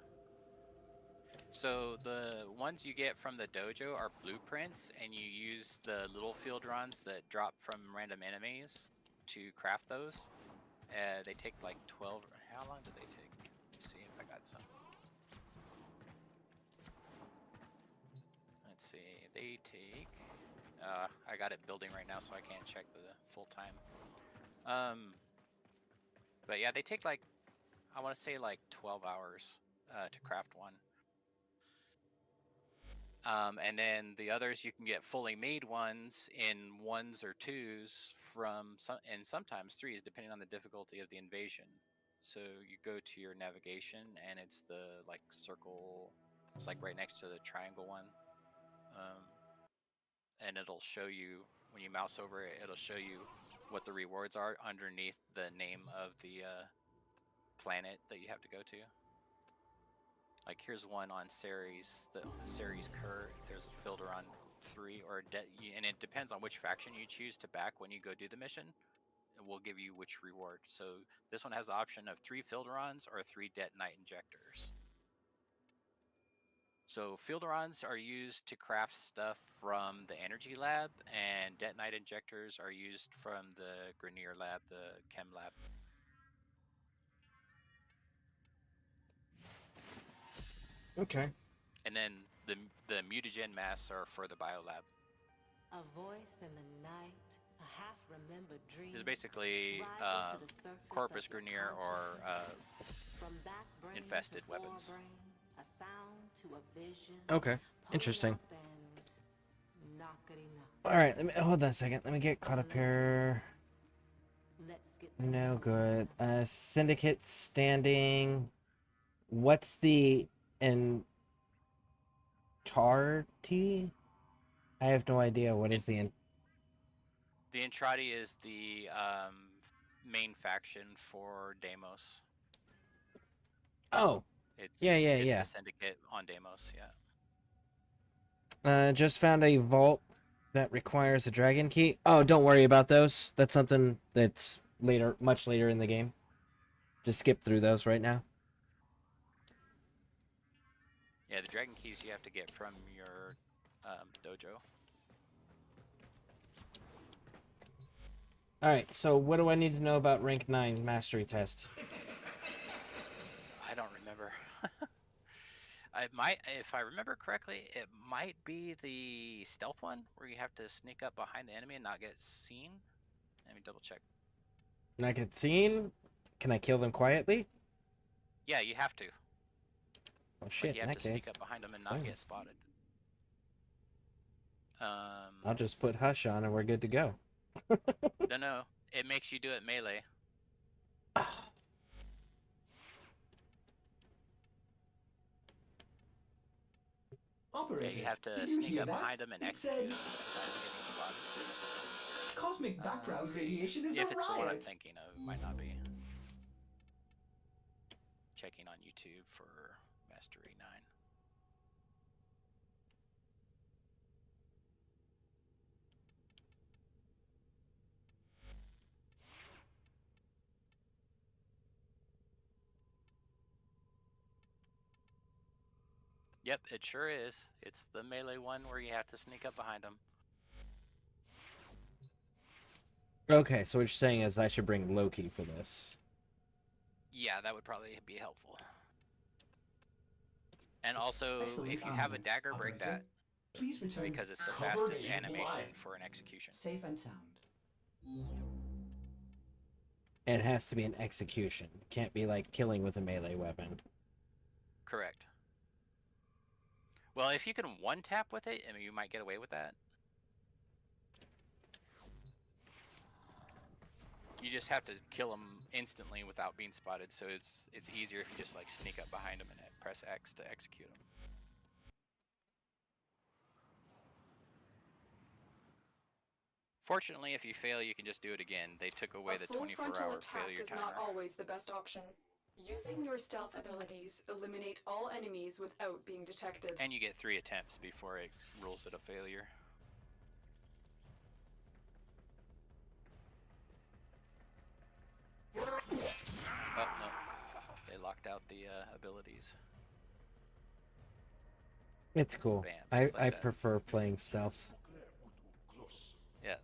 So the ones you get from the dojo are blueprints, and you use the little fieldrons that drop from random enemies to craft those. They take like 12. How long do they take? Let's see if I got some. Let's see. They take. I got it building right now, so I can't check the full time. But yeah, they take like, I want to say like 12 hours to craft one. And then the others you can get fully made ones in 1s or 2s from some, and sometimes 3s depending on the difficulty of the invasion. So you go to your navigation and it's the like circle, it's like right next to the triangle one. And it'll show you, when you mouse over it, it'll show you what the rewards are underneath the name of the planet that you have to go to. Like here's one on Ceres, the Ceres Cur. There's a Filderon 3 or and it depends on which faction you choose to back when you go do the mission. It will give you which reward. So this one has the option of 3 Filderons or 3 Detonite Injectors. So Filderons are used to craft stuff from the Energy Lab, and Detonite Injectors are used from the Grenier Lab, the Chem Lab. Okay. And then the mutagen masks are for the biolab. A voice in the night, a half-remembered dream. It's basically Corpus Grenier or infested weapons. A sound to a vision. Okay. Interesting. Alright, let me hold on a second. Let me get caught up here. No good. Syndicate standing. What's the Entarti? I have no idea. What is the The Entrati is the main faction for Deimos. Oh. It's yeah. the syndicate on Deimos, yeah. Just found a vault that requires a dragon key. Oh, don't worry about those. That's something that's later, much later in the game. Just skip through those right now. Yeah, the dragon keys you have to get from your dojo. Alright, so what do I need to know about rank 9 mastery test? I don't remember. I might, if I remember correctly, it might be the stealth one where you have to sneak up behind the enemy and not get seen. Let me double check. Not get seen? Can I kill them quietly? Yeah, you have to. Oh shit, like you in have that to case. sneak up behind them and not get spotted. I'll just put Hush on and we're good to go. No, it makes you do it melee. Operator, Yeah, you have to did you sneak hear up that? behind them and It execute said, them without getting spotted. Cosmic background radiation is if a it's the one I'm riot. thinking of, it might not be. Checking on YouTube for Mastery 9. Yep, it sure is. It's the melee one where you have to sneak up behind them. Okay, so what you're saying is I should bring Loki for this. Yeah, that would probably be helpful. And also, Excellent if you have a armaments, dagger, break operator. that. Please return Because it's the covered fastest in animation blood. for an execution. Safe and sound. And it has to be an execution. Can't be like killing with a melee weapon. Correct. Well, if you can one tap with it, I mean, you might get away with that. You just have to kill them instantly without being spotted, so it's easier if you just like sneak up behind them and press X to execute them. Fortunately, if you fail, you can just do it again. They took away the 24-hour failure is timer. not always the best option. Using your stealth abilities eliminate all enemies without being detected. And you get 3 attempts before it rules it a failure. Oh, no. They locked out the abilities. It's cool. Bam, I prefer playing stealth. Yeah.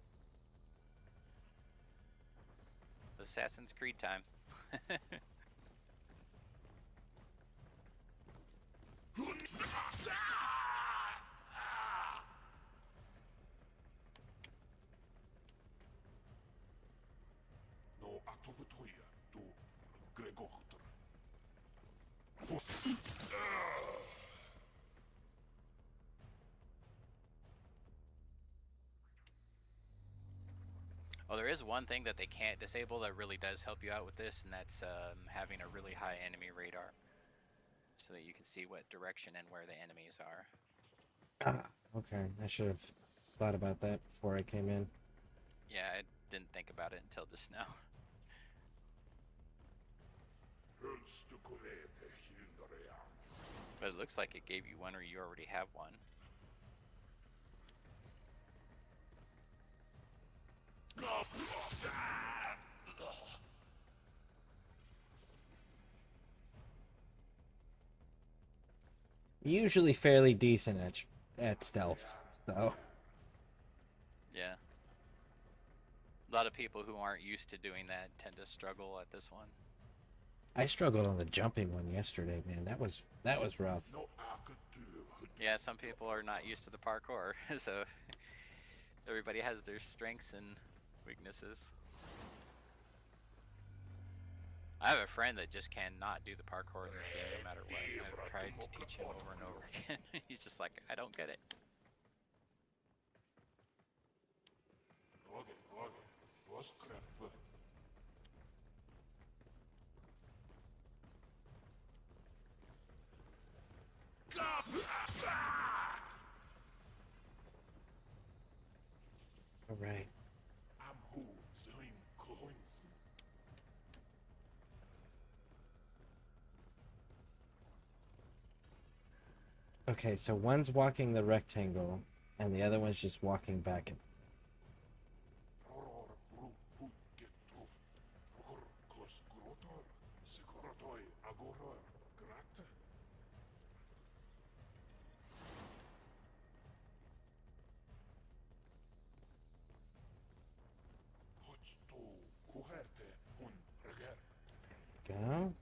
Assassin's Creed time. Oh, there is one thing that they can't disable that really does help you out with this, and that's having a really high enemy radar, so that you can see what direction and where the enemies are. Ah, okay. I should have thought about that before I came in. Yeah, I didn't think about it until just now. But it looks like it gave you one, or you already have one. Usually fairly decent at stealth, so. Yeah. A lot of people who aren't used to doing that tend to struggle at this one. I struggled on the jumping one yesterday, man. That was rough. Yeah, some people are not used to the parkour, so everybody has their strengths and weaknesses. I have a friend that just cannot do the parkour in this game no matter what. I've tried to teach him over and over again. He's just like, I don't get it. All right. Okay, so one's walking the rectangle, and the other one's just walking back. Go.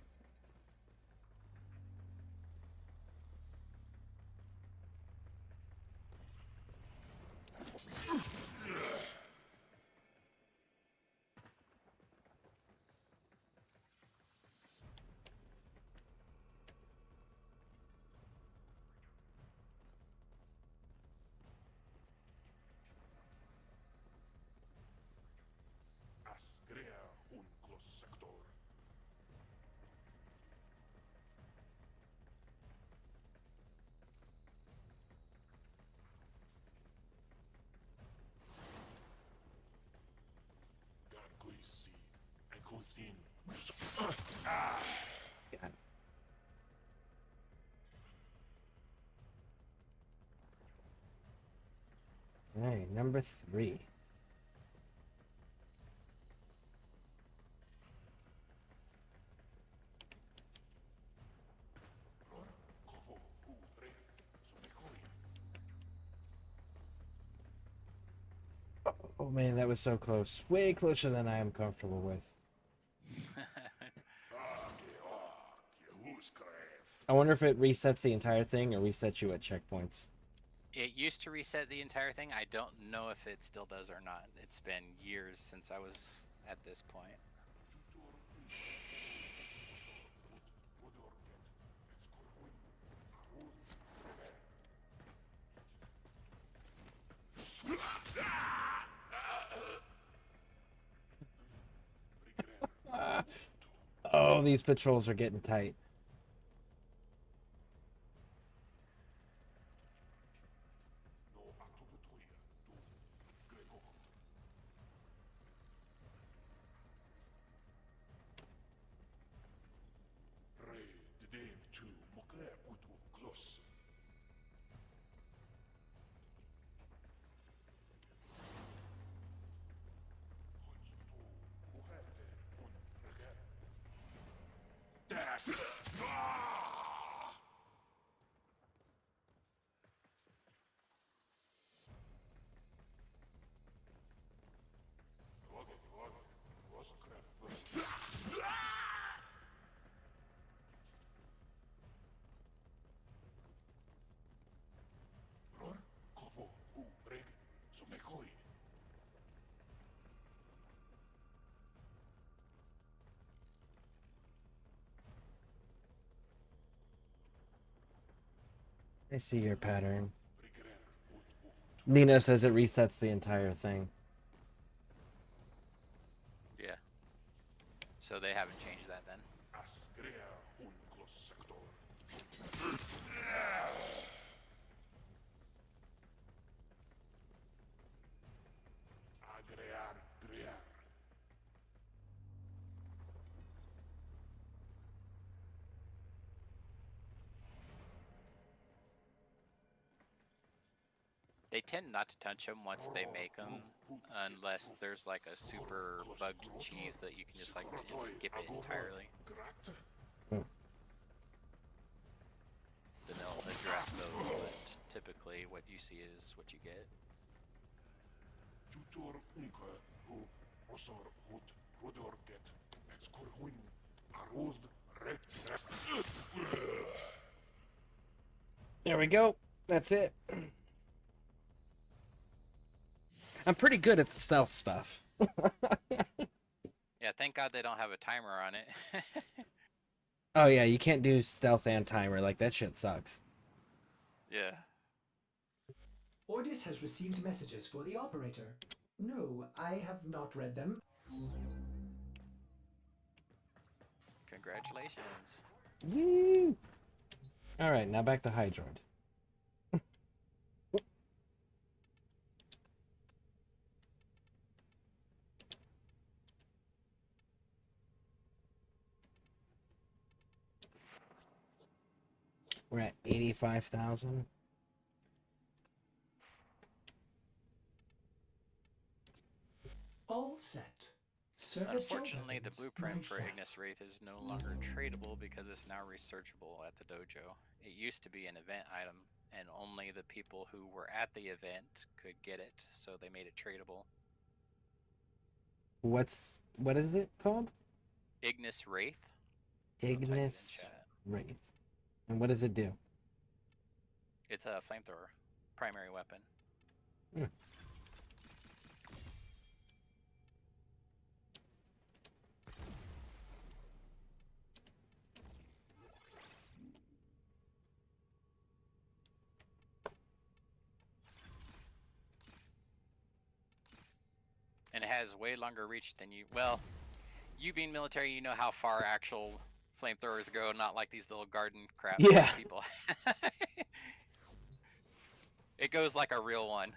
God. All right, number 3. Oh man, that was so close. Way closer than I am comfortable with. I wonder if it resets the entire thing or resets you at checkpoints. It used to reset the entire thing. I don't know if it still does or not. It's been years since I was at this point. Oh, these patrols are getting tight. I see your pattern. Nino says it resets the entire thing. Yeah. So they haven't changed that then. They tend not to touch them once they make them, unless there's like a super bugged cheese that you can just like skip it entirely. Then they'll address those, but typically what you see is what you get. There we go. That's it. I'm pretty good at the stealth stuff. Yeah, thank God they don't have a timer on it. Oh yeah, you can't do stealth and timer. Like, that shit sucks. Yeah. Ordis has received messages for the operator. No, I have not read them. Congratulations. Woo! Alright, now back to Hydroid. We're at 85,000. All set. Unfortunately, the blueprint for Ignis Wraith is no longer tradable because it's now researchable at the dojo. It used to be an event item, and only the people who were at the event could get it, so they made it tradable. What is it called? Ignis Wraith. Ignis Wraith. And what does it do? It's a flamethrower, primary weapon. Hmm. And it has way longer reach than you. Well, you being military, you know how far actual flamethrowers go, not like these little garden crap Yeah. people. It goes like a real one.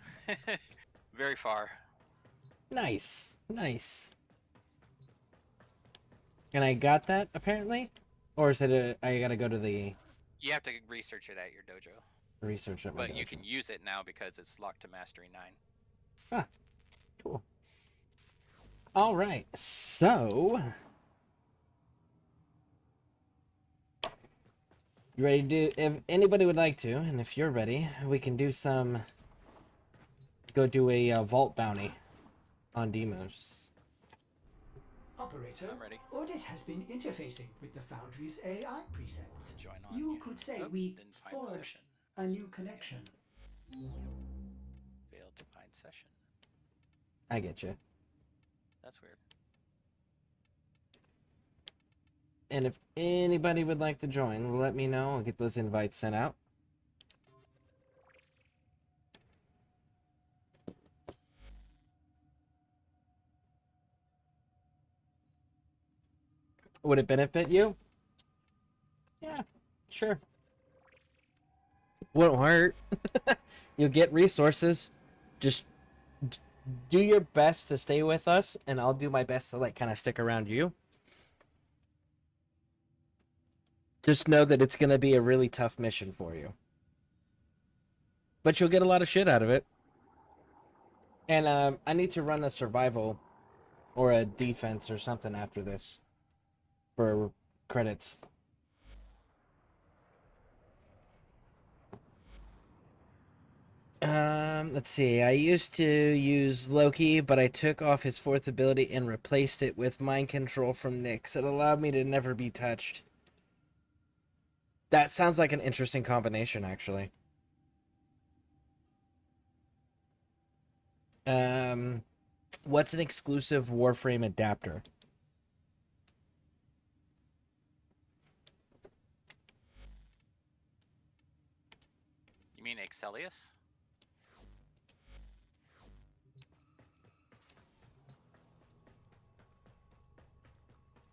Very far. Nice. Nice. And I got that, apparently? Or is it I gotta go to the... You have to research it at your dojo. Research at my But you dojo. can use it now because it's locked to Mastery 9. Ah, cool. Alright, so... You ready to do... If anybody would like to, and if you're ready, we can do some... Go do a vault bounty on Demos. Operator, I'm ready. Ordis has been interfacing with the Foundry's AI presets. Join on, You yeah. could say Oh, we didn't find the forged session. a new connection. Failed to find session. I get you. That's weird. And if anybody would like to join, let me know. I'll get those invites sent out. Would it benefit you? Yeah, sure. Won't hurt. You'll get resources. Just do your best to stay with us, and I'll do my best to like kind of stick around you. Just know that it's gonna be a really tough mission for you, but you'll get a lot of shit out of it. And I need to run a survival or a defense or something after this for credits. Let's see. I used to use Loki, but I took off his fourth ability and replaced it with mind control from Nyx. It allowed me to never be touched. That sounds like an interesting combination, actually. What's an exclusive Warframe adapter? You mean Excelius?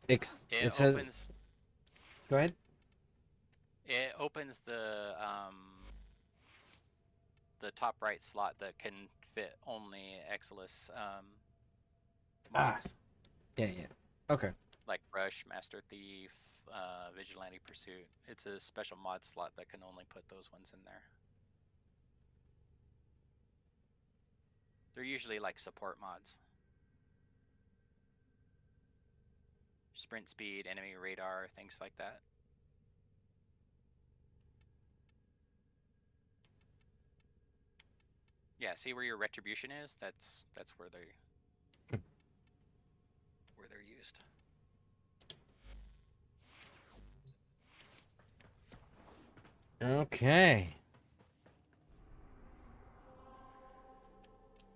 It says. Opens. Go ahead. It opens the top right slot that can fit only Excellus mods. Yeah. Okay. Like Rush, Master Thief, Vigilante Pursuit. It's a special mod slot that can only put those ones in there. They're usually like support mods. Sprint speed, enemy radar, things like that. Yeah, see where your retribution is? That's where they're used. Okay.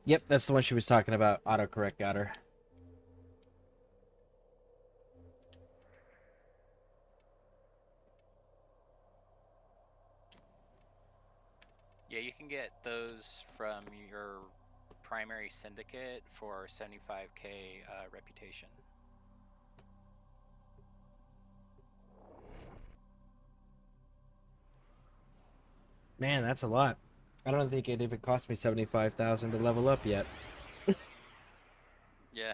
Yep, that's the one she was talking about. Autocorrect got her. Yeah, you can get those from your primary syndicate for 75k reputation. Man, that's a lot. I don't think it even cost me 75,000 to level up yet. Yeah.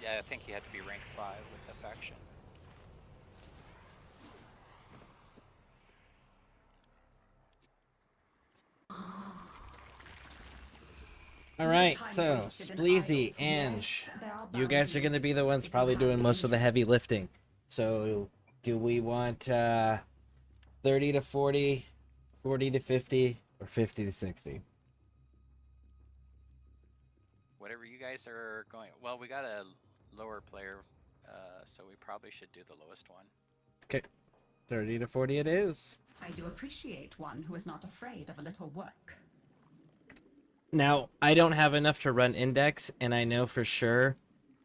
Yeah, I think you had to be rank 5 with the faction. Alright, so Spleezy, Ange, you guys are going to be the ones probably doing most of the heavy lifting. So, do we want 30 to 40, 40 to 50, or 50 to 60? Whatever you guys are going... Well, we got a lower player, so we probably should do the lowest one. Okay, 30 to 40 it is. I do appreciate one who is not afraid of a little work. Now, I don't have enough to run Index, and I know for sure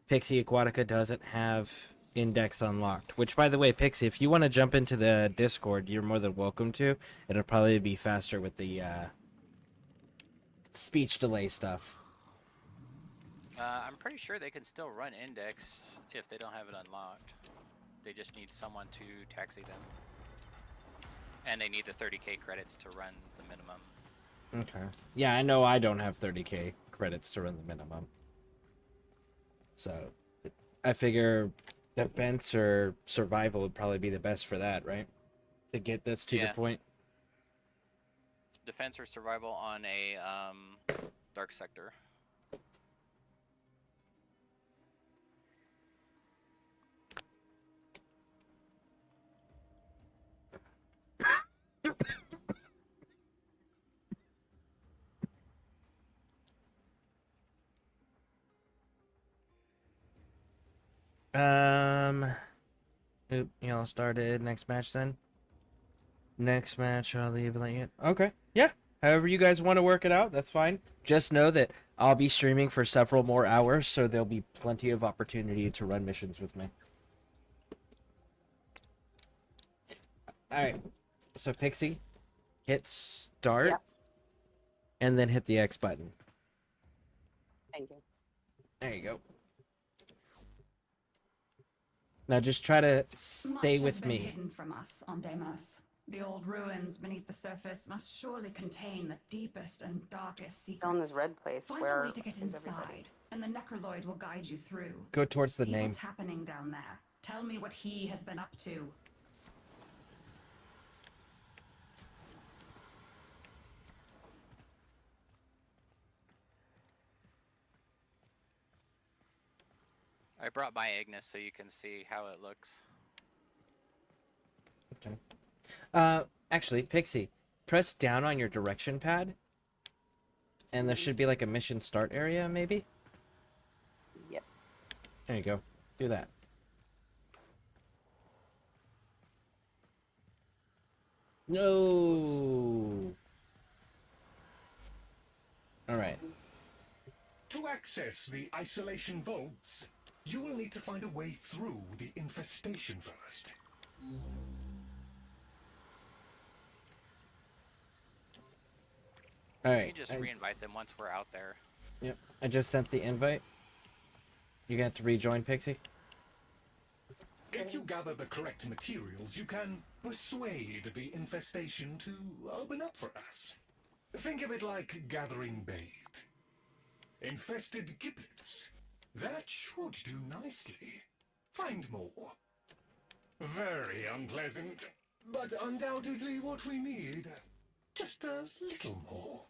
Pixie Aquatica doesn't have Index unlocked. Which, by the way, Pixie, if you want to jump into the Discord, you're more than welcome to. It'll probably be faster with the speech delay stuff. I'm pretty sure they can still run Index if they don't have it unlocked. They just need someone to taxi them. And they need the 30k credits to run the minimum. Okay. Yeah, I know I don't have 30k credits to run the minimum. So, I figure defense or survival would probably be the best for that, right? To get this to the point. Defense or survival on a dark sector. Y'all started next match then? Next match, I'll leave it. Okay, yeah. However you guys want to work it out, that's fine. Just know that I'll be streaming for several more hours, so there'll be plenty of opportunity to run missions with me. Alright, so Pixie, hit start, and then hit the X button. Thank you. There you go. Now just try to Much stay has with been me. hidden from us on Deimos. The old ruins beneath the surface must surely contain the deepest and darkest secrets. On this red place, Find where a way to get is inside, everybody? and the Necroloid will guide you through. Go towards the See name. what's happening down there. Tell me what he has been up to. I brought my Ignis so you can see how it looks. Okay. Actually, Pixie, press down on your direction pad, and there should be like a mission start area, maybe? Yep. There you go. Do that. No. All right. To access the isolation vaults, you will need to find a way through the infestation first. All You right. can just re-invite them once we're out there. Yep. I just sent the invite. You got to rejoin, Pixie. If you gather the correct materials, you can persuade the infestation to open up for us. Think of it like gathering bait. Infested giblets. That should do nicely. Find more. Very unpleasant, but undoubtedly what we need. Just a little more.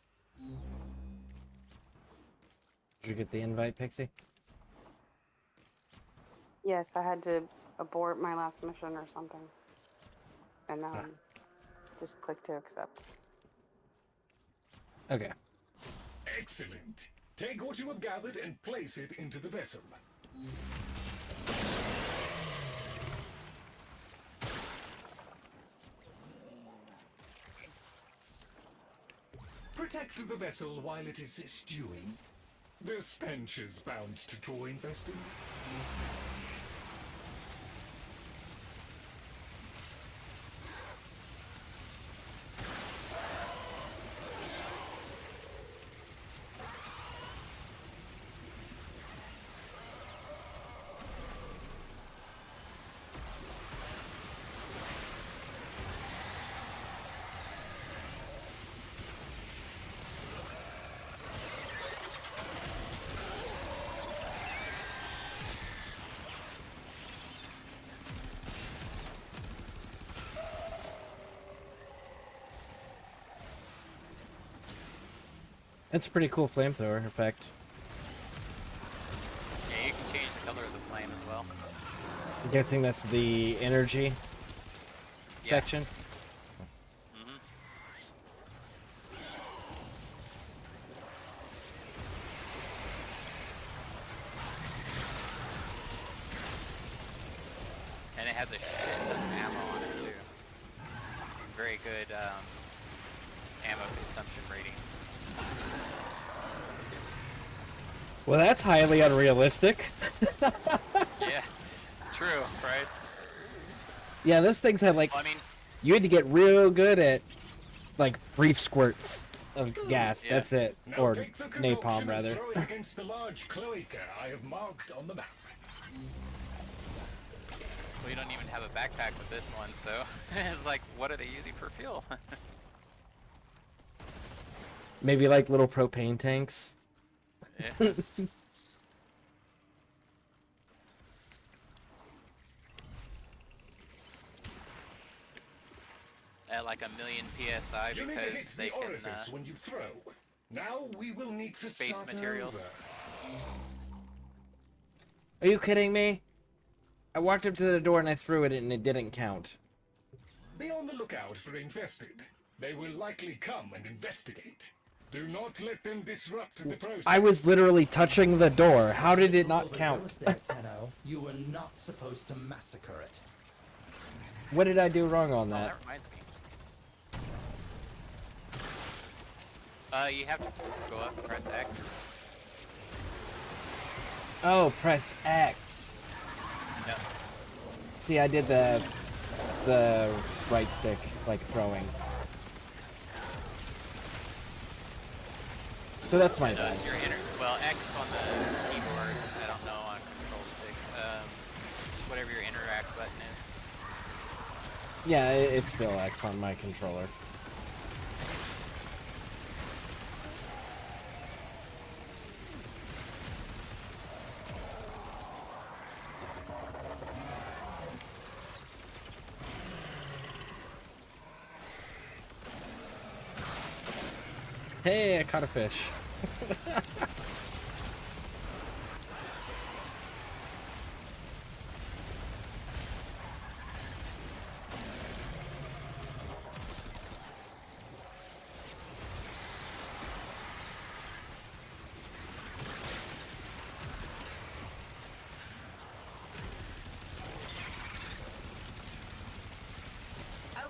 Did you get the invite, Pixie? Yes, I had to abort my last mission or something. And just click to accept. Okay. Excellent. Take what you have gathered and place it into the vessel. Protect the vessel while it is stewing. The stench is bound to draw infested. That's a pretty cool flamethrower effect. Yeah, you can change the color of the flame as well. I'm guessing that's the energy section. Mm-hmm. And it has a shit ton of ammo on it too. Very good ammo consumption rating. Well, that's highly unrealistic. Yeah, it's true, right? Yeah, those things had like... Well, I mean... You had to get real good at, like, brief squirts of gas. Yeah. That's it. Now Or take the napalm, concoction rather. and throw it against the large cloaca I have marked on the map. We don't even have a backpack with this one, so it's like, what are they using for fuel? Maybe, like, little propane tanks. Yeah. At like 1,000,000 PSI You need to hit because the they can orifice when you throw. Now we will need to space start materials. over. Are you kidding me? I walked up to the door and I threw it and it didn't count. Be on the lookout for infested. They will likely come and investigate. Do not let them disrupt the process. I was literally touching the door. How did it not count? There, Tenno. You were not supposed to massacre it. What did I do wrong on Oh, that? that reminds me. You have to go up and press X. Oh, press X. Yep. See, I did the right stick, like, throwing. So that's my bad. Your X on the keyboard. I don't know on control stick. Whatever your button is. Yeah, it's still X on my controller. Hey, I caught a fish.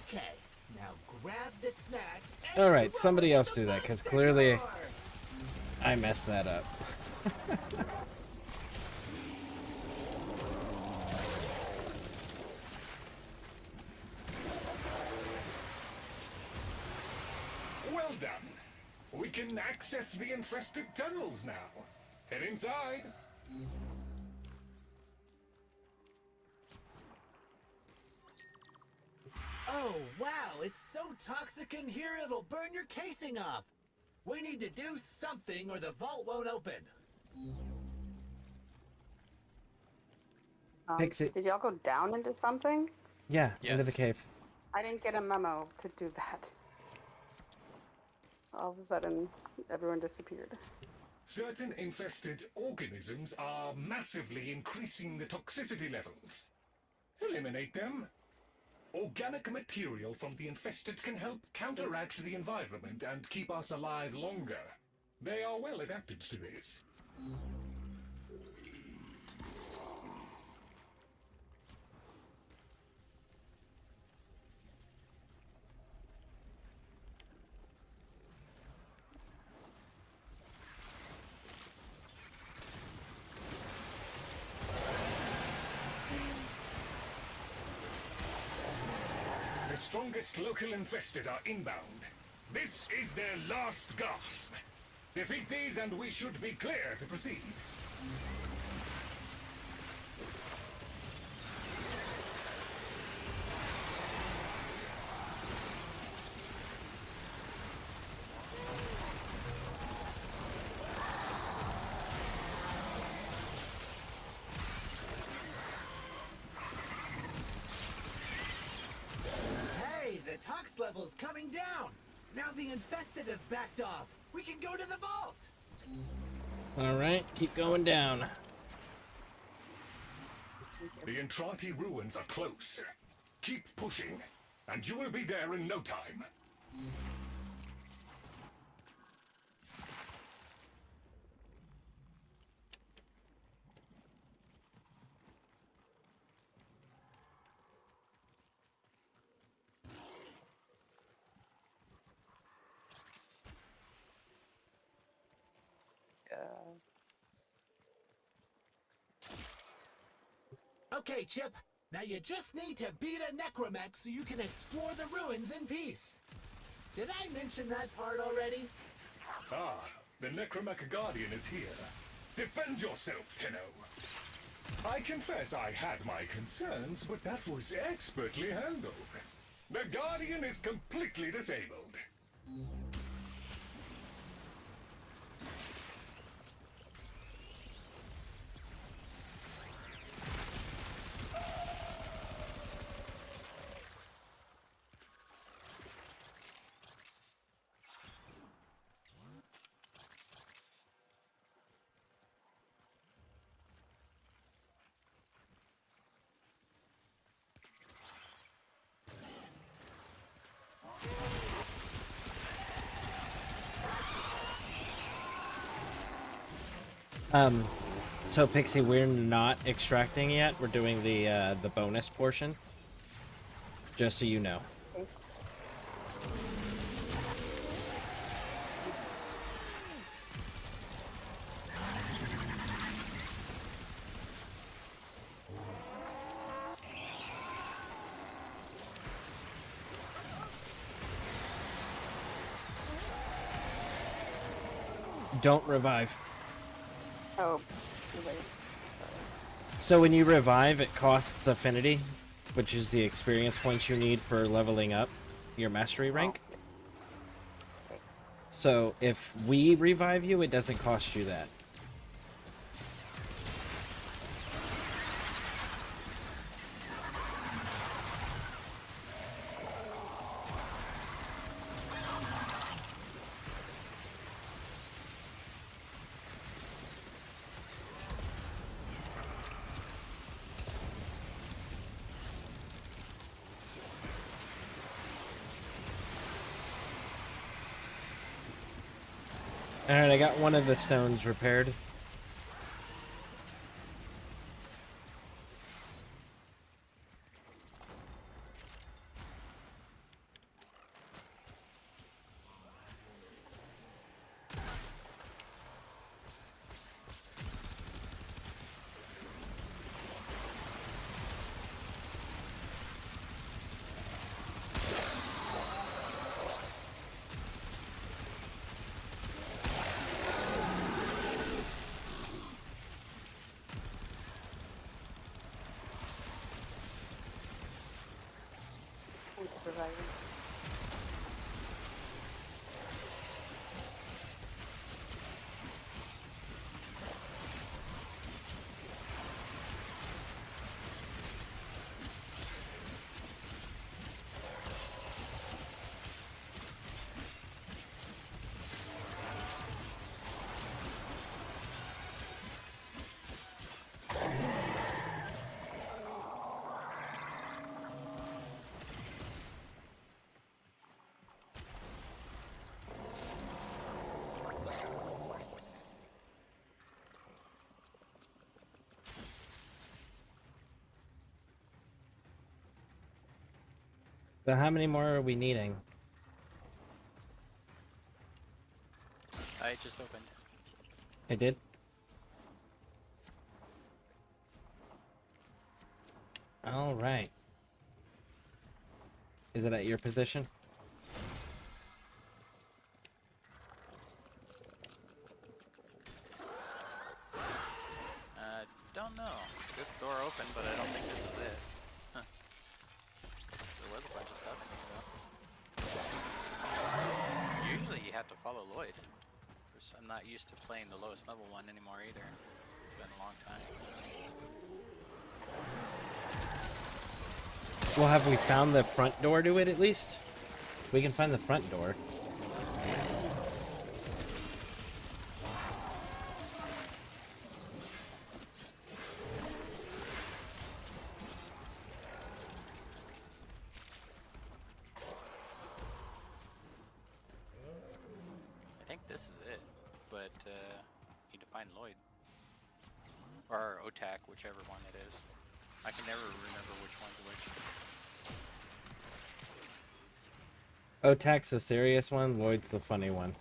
Okay, now grab the snack. All right, somebody else do that, because clearly I messed that up. Well done. We can access the infested tunnels now. Head inside. Oh, wow, it's so toxic in here it'll burn your casing off. We need to do something or the vault won't open. Pixie. Did y'all go down into something? Yeah, into the cave. I didn't get a memo to do that. All of a sudden, everyone disappeared. Certain infested organisms are massively increasing the toxicity levels. Eliminate them. Organic material from the infested can help counteract the environment and keep us alive longer. They are well adapted to this. The strongest local infested are inbound. This is their last gasp. Defeat these and we should be clear to proceed. Hey, the tox level's coming down. Now the infested have backed off. We can go to the vault. All right, keep going down. The Entrati ruins are close. Keep pushing, and you will be there in no time. Okay, Chip. Now you just need to beat a necromech so you can explore the ruins in peace. Did I mention that part already? Ah, the Necromech Guardian is here. Defend yourself, Tenno. I confess I had my concerns, but that was expertly handled. The Guardian is completely disabled. So Pixie, we're not extracting yet. We're doing the bonus portion. Just so you know. Don't revive. Oh, too late. So when you revive, it costs affinity, which is the experience points you need for leveling up your mastery rank. So if we revive you, it doesn't cost you that. Alright, I got one of the stones repaired. Surviving. So how many more are we needing? I just opened. I did? Alright. Is it at your position? Don't know. This door opened, but I don't think this is it. Huh. There was a bunch of stuff in here, though. Usually you have to follow Lloyd. I'm not used to playing the lowest level one anymore either. It's been a long time. Well, have we found the front door to it at least? We can find the front door. I think this is it, but need to find Lloyd. Or Otak, whichever one it is. I can never remember which one's which. Otak's the serious one, Lloyd's the funny one.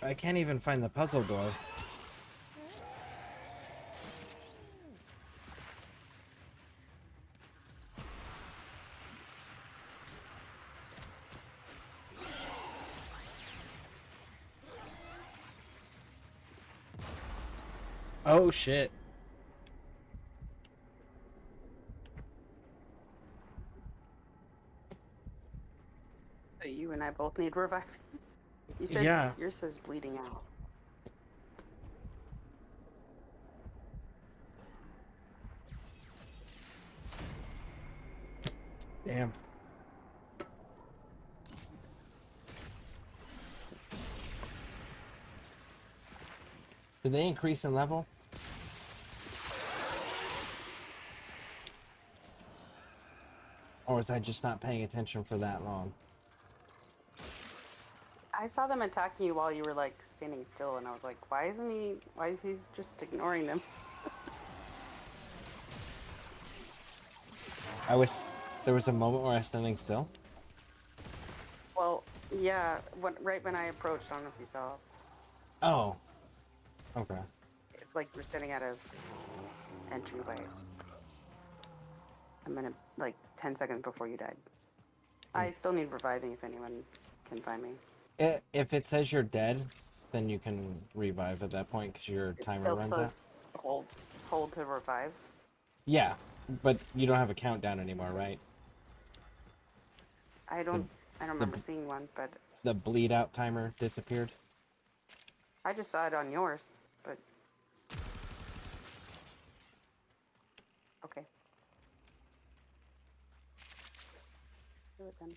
I can't even find the puzzle door. Oh shit. So you and I both need reviving. You said Yeah. yours says bleeding out. Damn. Did they increase in level? Or was I just not paying attention for that long? I saw them attacking you while you were like standing still, and I was like, why is he just ignoring them? There was a moment where I was standing still. Well, yeah, right when I approached, I don't know if you saw. Oh. Okay. It's like we're sitting at a entryway. I'm gonna, like, 10 seconds before you died. I still need reviving if anyone can find me. If it says you're dead, then you can revive at that point because your timer runs out. It still says hold to revive. Yeah, but you don't have a countdown anymore, right? I don't remember seeing one, but The bleed out timer disappeared. I just saw it on yours, but okay. Do it then.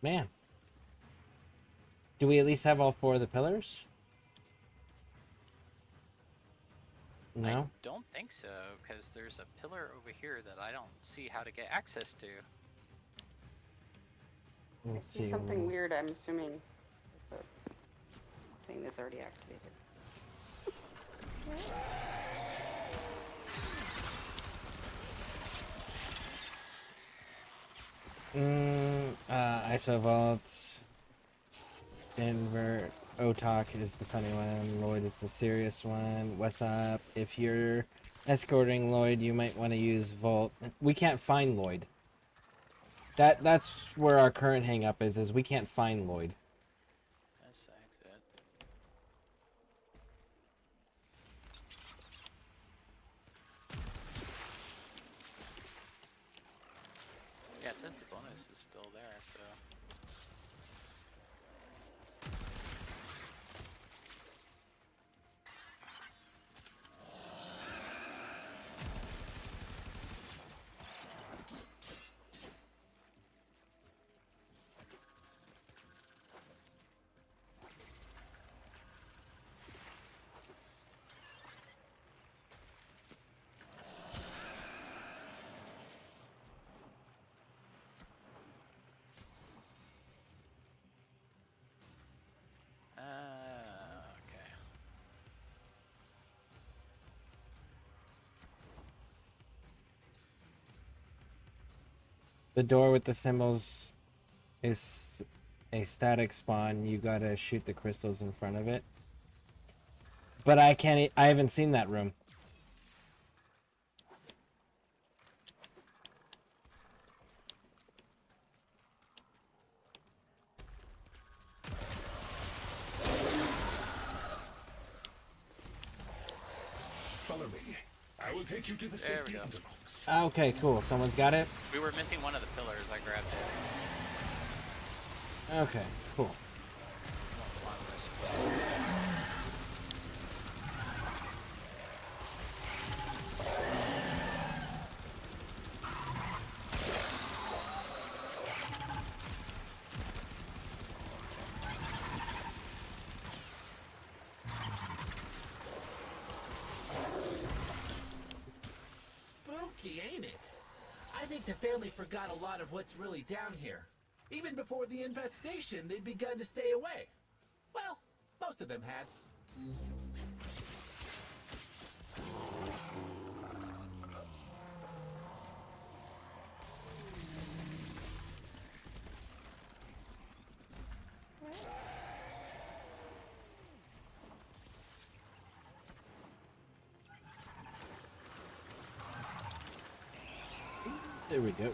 Man. Do we at least have all 4 of the pillars? No? I don't think so, because there's a pillar over here that I don't see how to get access to. I see something weird. I'm assuming it's a thing that's already activated. Isovaults. Invert. Otak is the funny one. Lloyd is the serious one. What's up? If you're escorting Lloyd, you might want to use Vault. We can't find Lloyd. That's where our current hang up is we can't find Lloyd. That's exit. Yeah, it says the bonus is still there, so. Okay. The door with the symbols is a static spawn. You gotta shoot the crystals in front of it. But I haven't seen that room. Follow me. I will take you to the safety interlocks. Okay, cool. Someone's got it? We were missing one of the pillars. I grabbed it. Okay, cool. Spooky, ain't it? I think the family forgot a lot of what's really down here. Even before the infestation, they'd begun to stay away. Well, most of them had. There we go.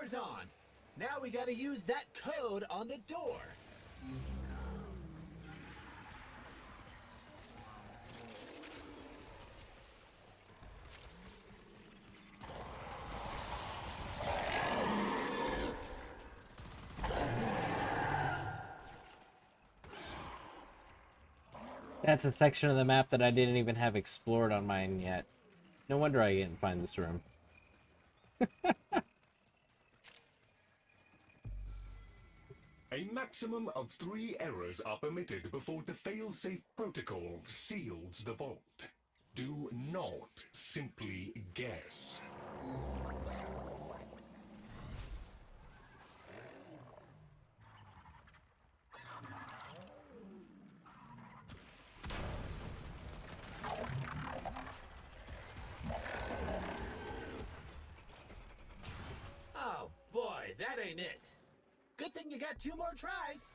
door's on. Now we gotta use that code on the door. That's a section of the map that I didn't even have explored on mine yet. No wonder I didn't find this room. A maximum of 3 errors are permitted before the failsafe protocol seals the vault. Do not simply guess. Oh boy, that ain't it. Good thing you got 2 more tries.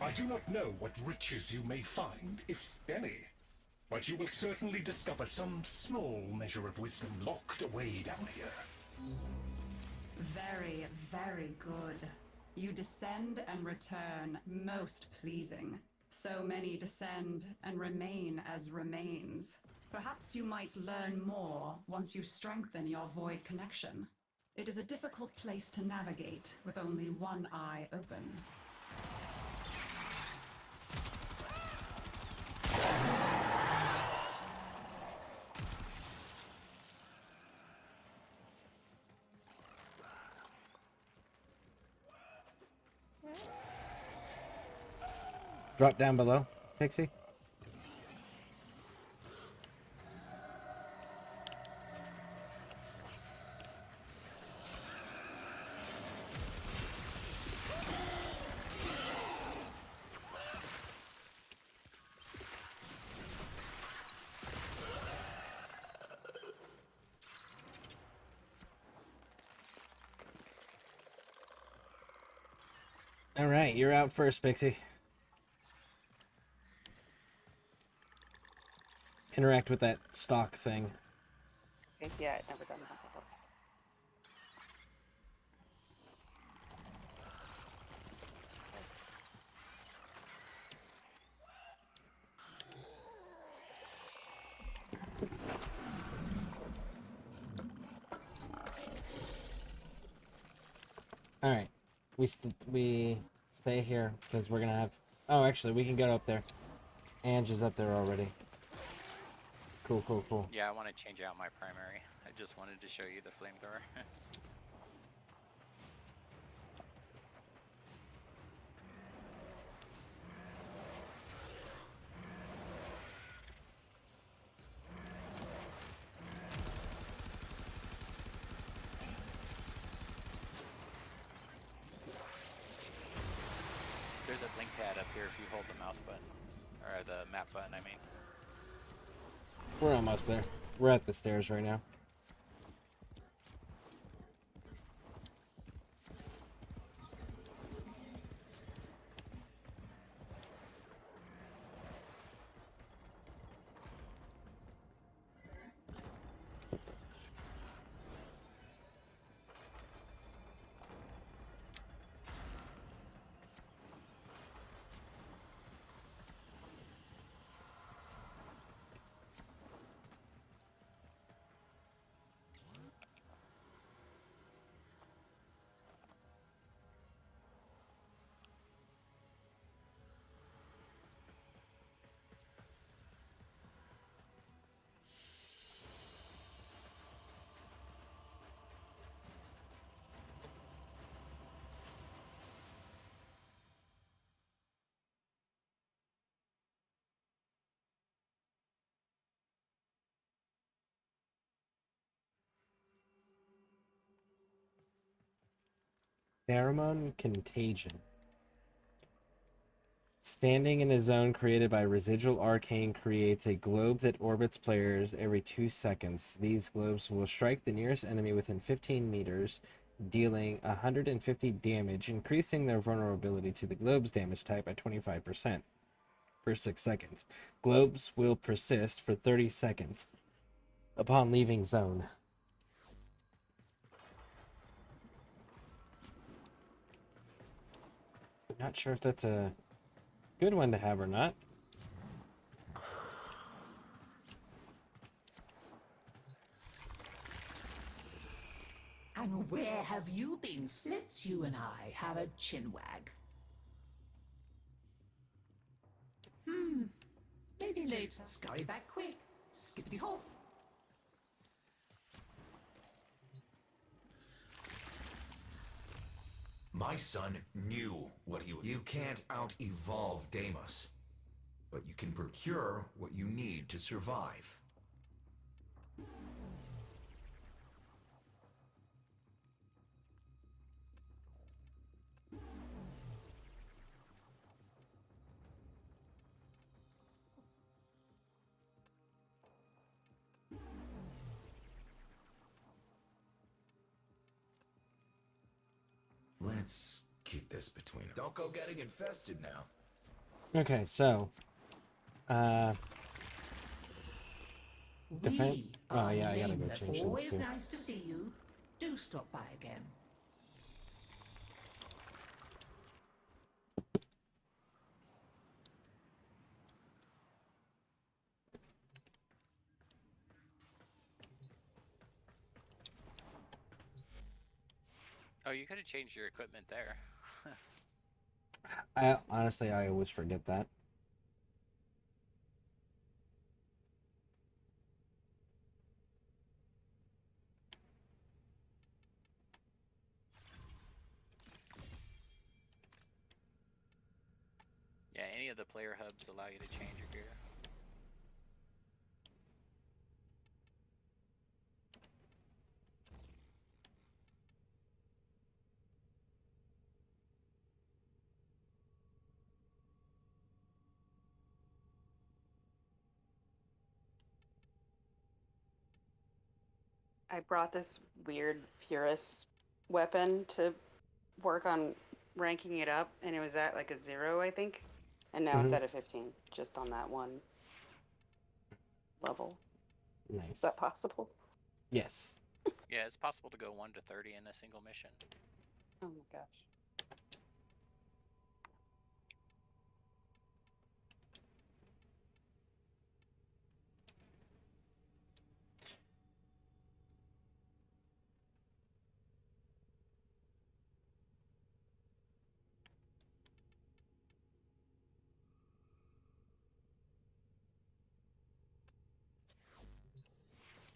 I do not know what riches you may find, if any, but you will certainly discover some small measure of wisdom locked away down here. Very, very good. You descend and return, most pleasing. So many descend and remain as remains. Perhaps you might learn more once you strengthen your void connection. It is a difficult place to navigate with only one eye open. Drop down below, Pixie. All right, you're out first, Pixie. Interact with that stock thing. Okay, yeah, I've never done that before. All right, we stay here because we're gonna have. Oh, actually, we can go up there. Ange is up there already. Cool, cool, cool. Yeah, I want to change out my primary. I just wanted to show you the flamethrower. There's a blink pad up here if you hold the mouse button. Or the map button, I mean. We're almost there. We're at the stairs right now. Pheromone contagion. Standing in a zone created by residual arcane creates a globe that orbits players every 2 seconds. These globes will strike the nearest enemy within 15 meters, dealing 150 damage, increasing their vulnerability to the globe's damage type by 25% for 6 seconds. Globes will persist for 30 seconds upon leaving zone. Not sure if that's a good one to have or not. And where have you been? Let's you and I have a chinwag. Maybe later. Scurry back quick. Skippity hop. My son knew what he was. You can't out-evolve Deimos, but you can procure what you need to survive. Let's keep this between us. Don't go getting infested now. Okay, so defend. Oh yeah, I gotta go change things Always too. nice to see you. Do stop by again. Oh, you could have changed your equipment there. I honestly, I always forget that. Yeah, any of the player hubs allow you to change your gear. I brought this weird Furus weapon to work on ranking it up, and it was at like a 0, I think. And now it's at a 15, just on that one level. Nice. Is that possible? Yes. Yeah, it's possible to go 1 to 30 in a single mission. Oh my gosh.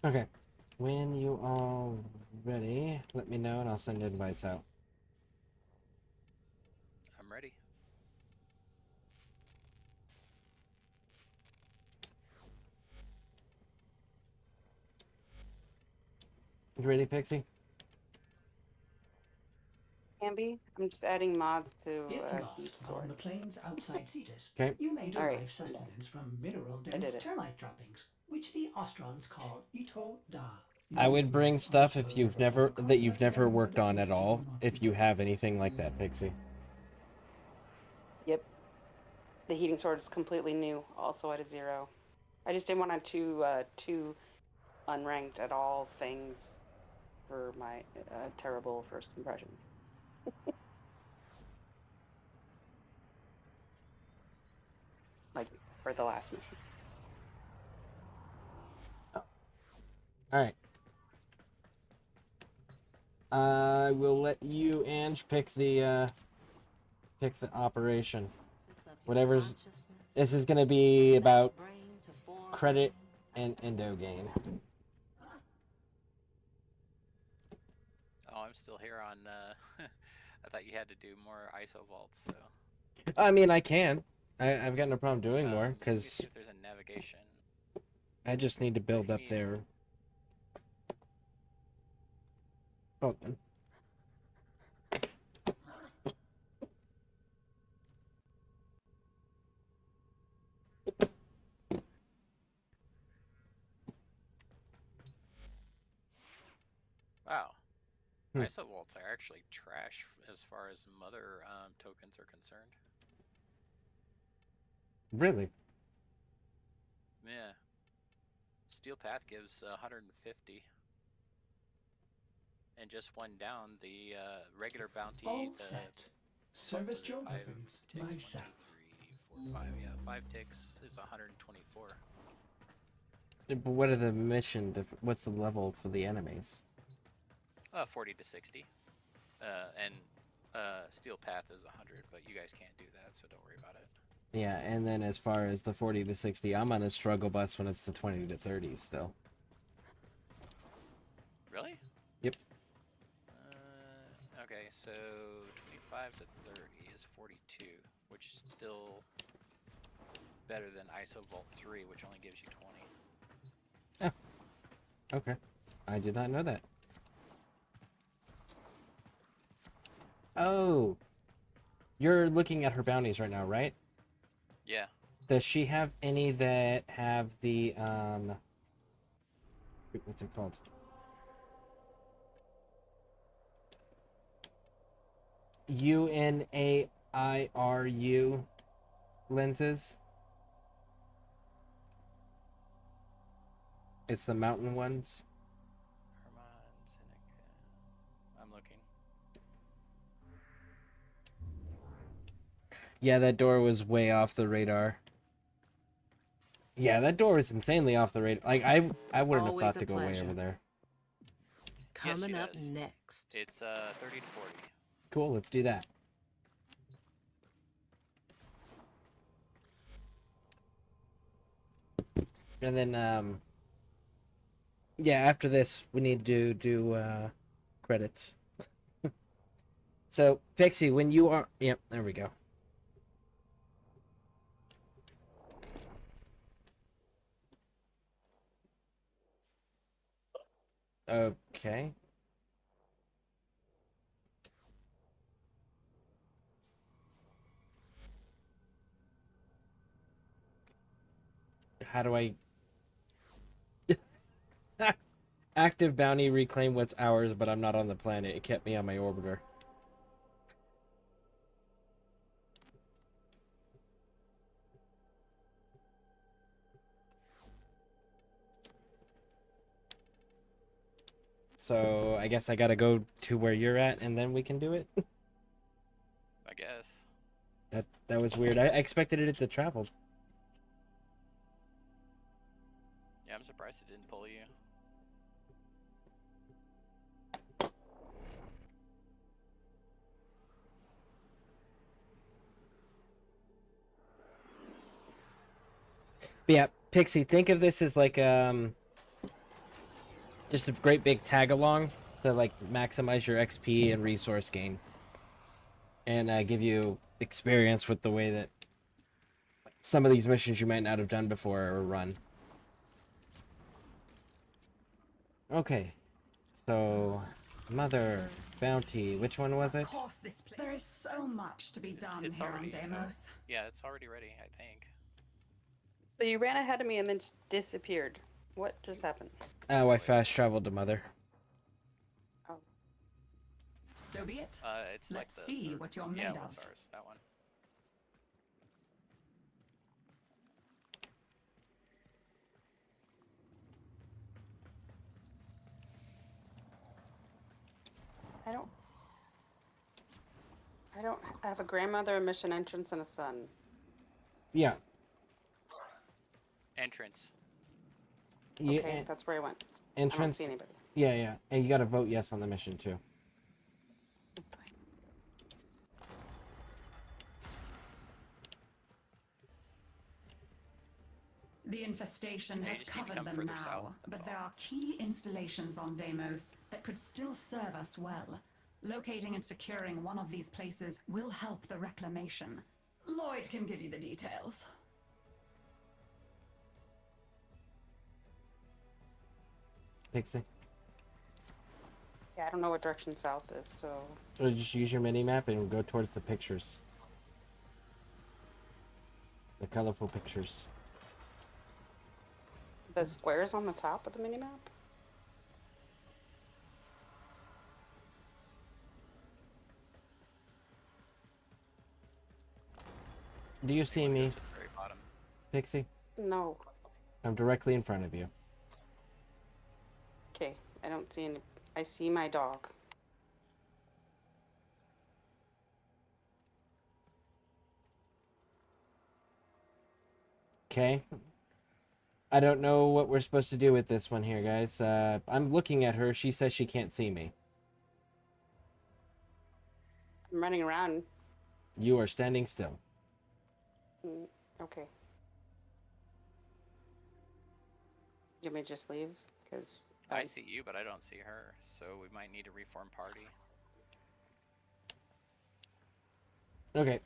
Okay. When you all ready, let me know and I'll send invites out. I'm ready. You ready, Pixie? Can be. I'm just adding mods to If heat lost sword. on the plains outside Cetus, Okay. you may All derive right, sustenance from mineral-dense did it. termite droppings, which the Ostrons call Ito Da. I would bring stuff if you've never worked on at all. If you have anything like that, Pixie. Yep. The heating sword is completely new, also at a 0. I just didn't want to two unranked at all things for my terrible first impression. Like for the last mission. All right. I will let you, Ange, pick the operation. Whatever's. This is gonna be about credit and endo gain. Oh, I'm still here on. I thought you had to do more ISO vaults. So. I mean, I can. I've got no problem doing more because. See if there's a navigation. I just need to build up their. Oh. ISO vaults are actually trash as far as mother tokens are concerned. Really? Yeah. Steel Path gives 150. And just one down, the regular bounty. All set. Service job opens. Myself. 5 ticks is 124. But what are the what's the level for the enemies? 40 to 60. And Steel Path is 100, but you guys can't do that, so don't worry about it. Yeah, and then as far as the 40 to 60, I'm on a struggle bus when it's the 20 to 30 still. Really? Yep. Okay, so 25 to 30 is 42, which is still better than ISO Vault 3, which only gives you 20. Oh. Okay. I did not know that. Oh. You're looking at her bounties right now, right? Yeah. Does she have any that have the, what's it called? UNAIRU lenses? It's the mountain ones. I'm looking. Yeah, that door was way off the radar. Yeah, that door is insanely off the radar. Like, I wouldn't have Always thought a to go way pleasure. over there. Coming yes, up does. next. It's 30 to 40. Cool, let's do that. And then, yeah, after this, we need to do credits. So, Pixie, when you are... Yep, there we go. Okay. How do I... Active bounty, reclaim what's ours, but I'm not on the planet. It kept me on my orbiter. So, I guess I gotta go to where you're at, and then we can do it? I guess. That was weird. I expected it to travel. Yeah, I'm surprised it didn't pull you. But yeah, Pixie, think of this as like just a great big tag along to like maximize your XP and resource gain, and give you experience with the way that some of these missions you might not have done before or run. Okay, so mother bounty. Which one was it? Of course, there is so much to be done It's here already, on Deimos. Yeah, it's already ready, I think. So you ran ahead of me and then just disappeared. What just happened? Oh, I fast traveled to mother. Oh. So be it. It's Let's like see what you're made yeah, of. what's ours? That one. I have a grandmother, a mission entrance, and a son. Yeah. Entrance. Yeah. Okay, that's where I went. Entrance. I don't see anybody. Yeah, yeah. And you gotta vote yes on the mission too. The infestation Yeah, you has just need to covered come them further now, south, but there are key installations on Deimos that could still serve us well. Locating and securing one of these places will help the reclamation. Lloyd can give you the details. Pixie. Yeah, I don't know what direction south is, so... Or just use your mini-map and go towards the pictures. The colorful pictures. The squares on the top of the minimap? Do you see me, To the very bottom. Pixie? No. I'm directly in front of you. Okay, I don't see any. I see my dog. Okay. I don't know what we're supposed to do with this one here, guys. I'm looking at her. She says she can't see me. I'm running around. You are standing still. Okay. You may just leave, because I see you, but I don't see her, so we might need to reform party. Okay.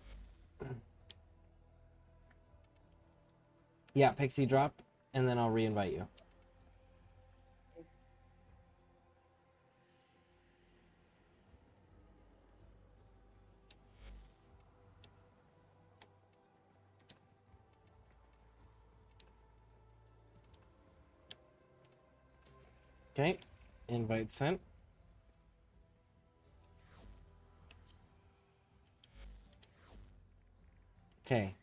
Yeah, Pixie drop, and then I'll re-invite you. Okay, invite sent. Okay.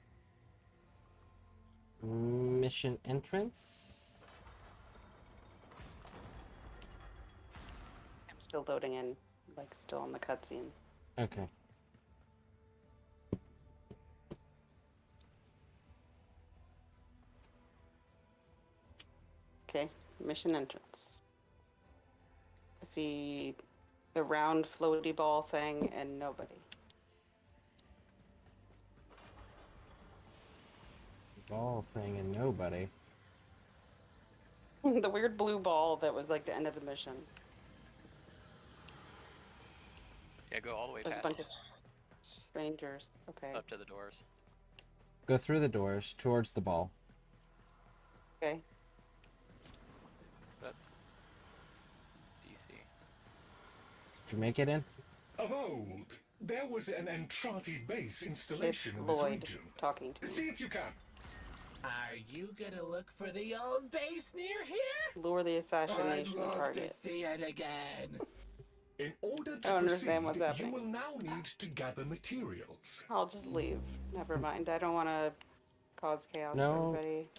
Mission entrance. I'm still loading in, like still on the cutscene. Okay. Okay, mission entrance. I see the round floaty ball thing and nobody. Ball thing and nobody. The weird blue ball that was like the end of the mission. Yeah, go all the way There's a past bunch of strangers. Okay. up to the doors. Go through the doors towards the ball. Okay. But DC. Did you make it in? Of old, there was an Entrati base installation It's in this Lloyd region. talking to me. See if you can. Are you gonna look for the old base near here? Lure the I'd assassination love target. to see it again. In order I to don't understand what's proceed, you happening. will now need to gather materials. I'll just leave. Never mind. I don't want to cause chaos No. for everybody.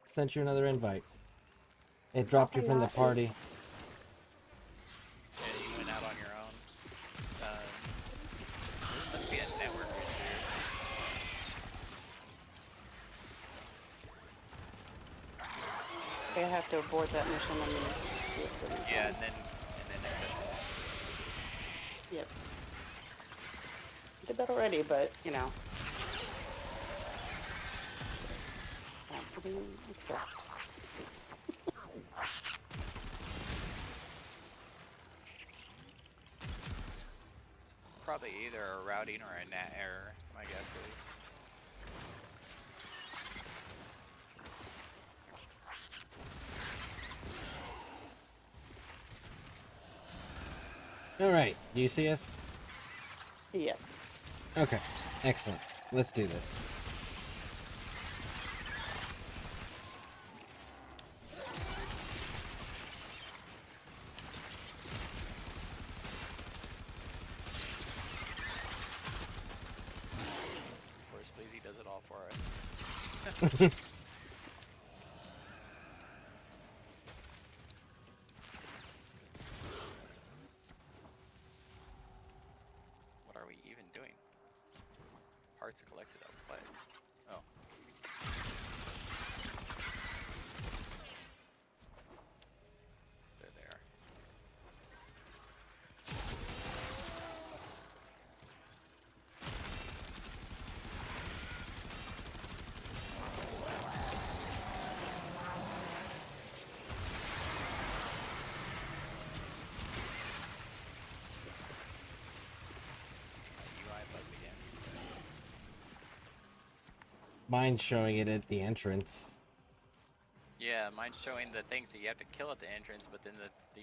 Sent you another invite. It dropped you from the party. Yeah, you went out on your own. Must be a network issue. I have to abort that mission. Yeah, and then accept it. Yep. Did that already, but you know. Accept. Probably either a routing or a NAT error, my guess is. Alright, do you see us? Yep. Okay, excellent. Let's do this. Of course, Blazy does it all for us. What are we even doing? Parts collected outside. Oh. They're there. UI bugged again. Mine's showing it at the entrance. Yeah, mine's showing the things that you have to kill at the entrance, but then the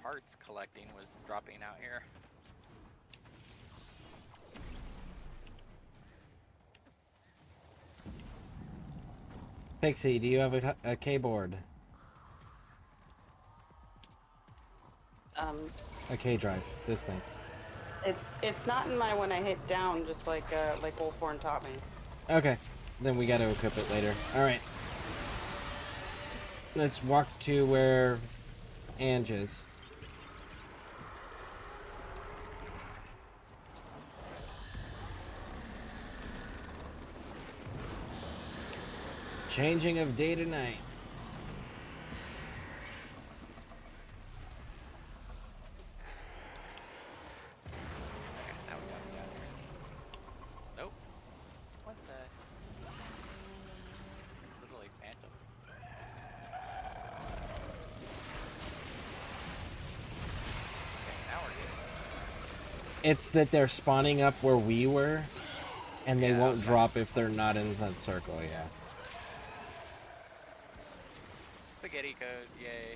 parts collecting was dropping out here. Pixie, do you have a keyboard? A K drive. This thing. It's not in my when I hit down, just like Wolfhorn taught me. Okay, then we gotta equip it later. Alright. Let's walk to where Ange is. Changing of day to night. Nope. What the? Literally phantom. Okay, now we're good. It's that they're spawning up where we were, and they Yeah, won't okay. drop if they're not in that circle, yeah. Spaghetti code, yay.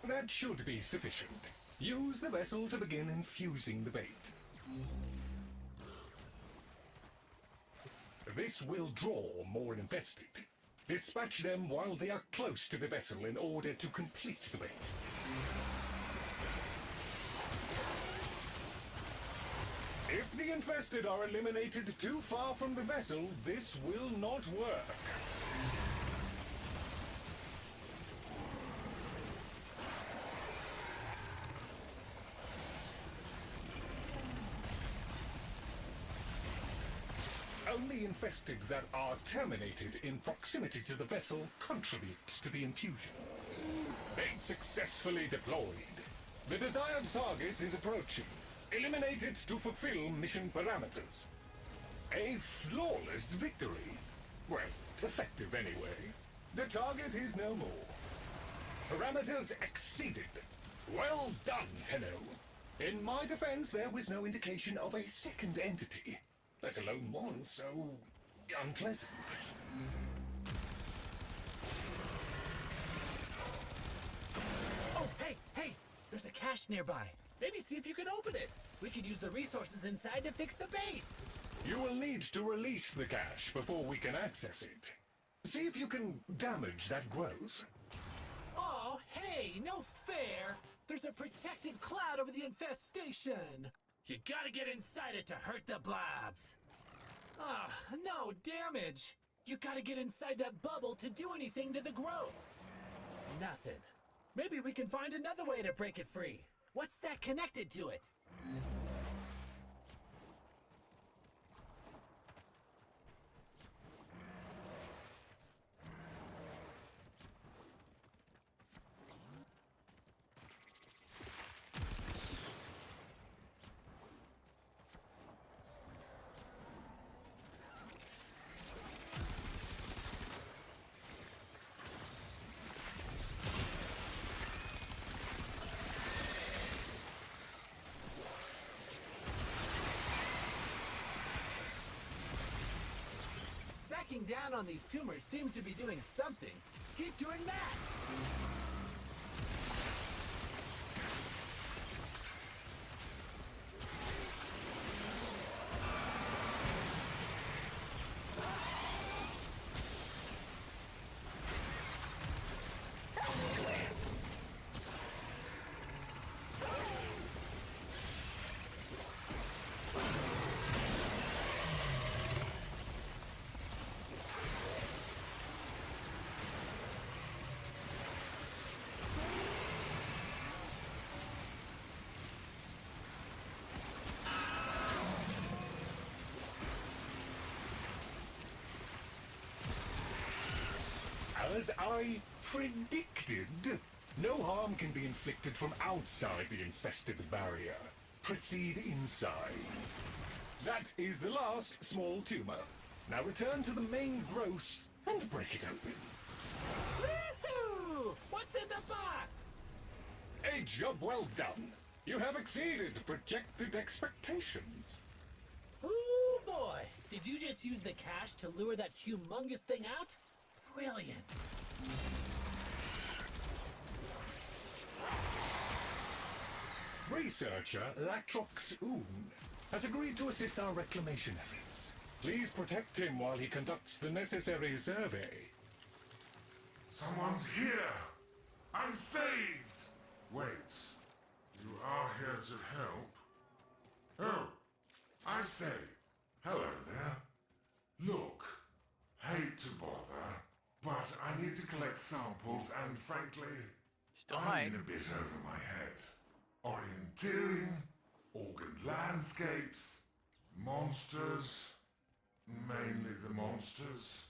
That should be sufficient. Use the vessel to begin infusing the bait. This will draw more infested. Dispatch them while they are close to the vessel in order to complete the bait. If the infested are eliminated too far from the vessel, this will not work. Only infested that are terminated in proximity to the vessel contribute to the infusion. Bait successfully deployed. The desired target is approaching. Eliminate it to fulfill mission parameters. A flawless victory. Well, effective anyway. The target is no more. Parameters exceeded. Well done, Tenno. In my defense, there was no indication of a second entity, let alone one so unpleasant. Oh, hey! There's a cache nearby. Maybe see if you can open it. We could use the resources inside to fix the base. You will need to release the cache before we can access it. See if you can damage that growth. Oh, hey, no fair! There's a protective cloud over the infestation! You gotta get inside it to hurt the blobs! Ah, no damage! You gotta get inside that bubble to do anything to the growth! Nothing. Maybe we can find another way to break it free. What's that connected to it? Smacking down on these tumors seems to be doing something. Keep doing that! As I predicted, no harm can be inflicted from outside the infested barrier. Proceed inside. That is the last small tumor. Now return to the main growth and break it open. Woohoo! What's in the box? A job well done. You have exceeded projected expectations. Ooh boy! Did you just use the cache to lure that humongous thing out? Brilliant! researcher Latrox Oon has agreed to assist our reclamation efforts. Please protect him while he conducts the necessary survey. Someone's here! I'm saved! Wait, you are here to help? Oh, I say, hello there. Look, hate to bother, but I need to collect samples and frankly, I'm in a bit over my head. Orienteering, organ landscapes, monsters, mainly the monsters.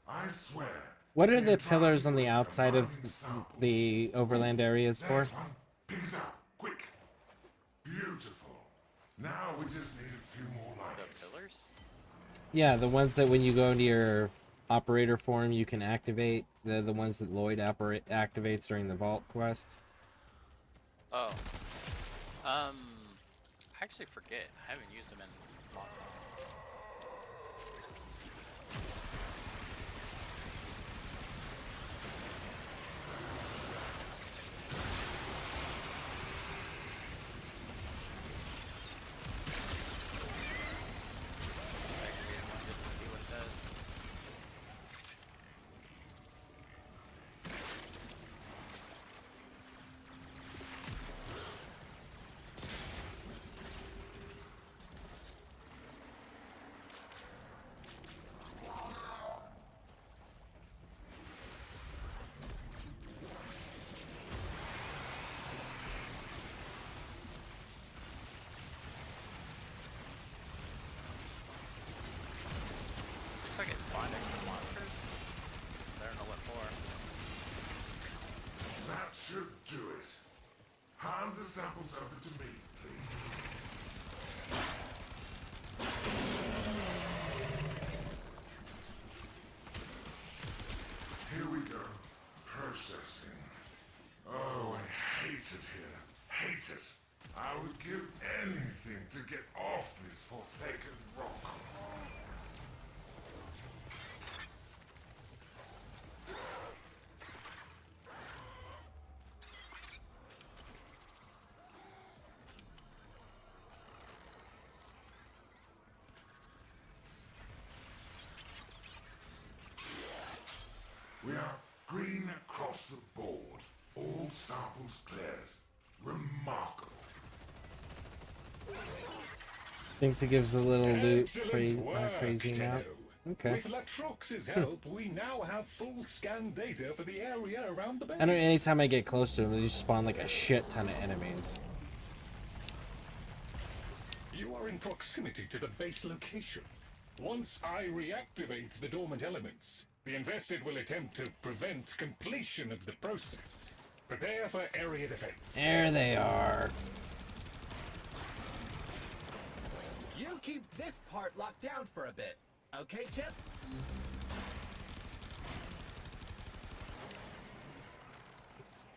I swear. What are the pillars on the outside of the overland areas for? There's one. Pick it up, quick. Beautiful. Now we just need a few more like it. Pillars? Yeah, the ones that when you go into your operator form you can activate. They're the ones that Lloyd activates during the vault quest. Oh. I actually forget. I haven't used them in a long time. Just to see what it does. Looks like it spawned extra monsters. I don't know what for. That should do it. Hand the samples over to me, please. Here we go. Processing. Oh, I hate it here. Hate it. I would give anything to get off this forsaken rock. We are green across the board. All samples cleared. Remarkable. Thinks it gives a little loot Excellent work, crazy amount. Tenno. Okay. With Latrox's help, we now have full scan data for the area around the base. I know anytime I get close to them, they just spawn like a shit ton of enemies. You are in proximity to the base location. Once I reactivate the dormant elements, the infested will attempt to prevent completion of the process. Prepare for area defense. There they are. You keep this part locked down for a bit, okay, Chip?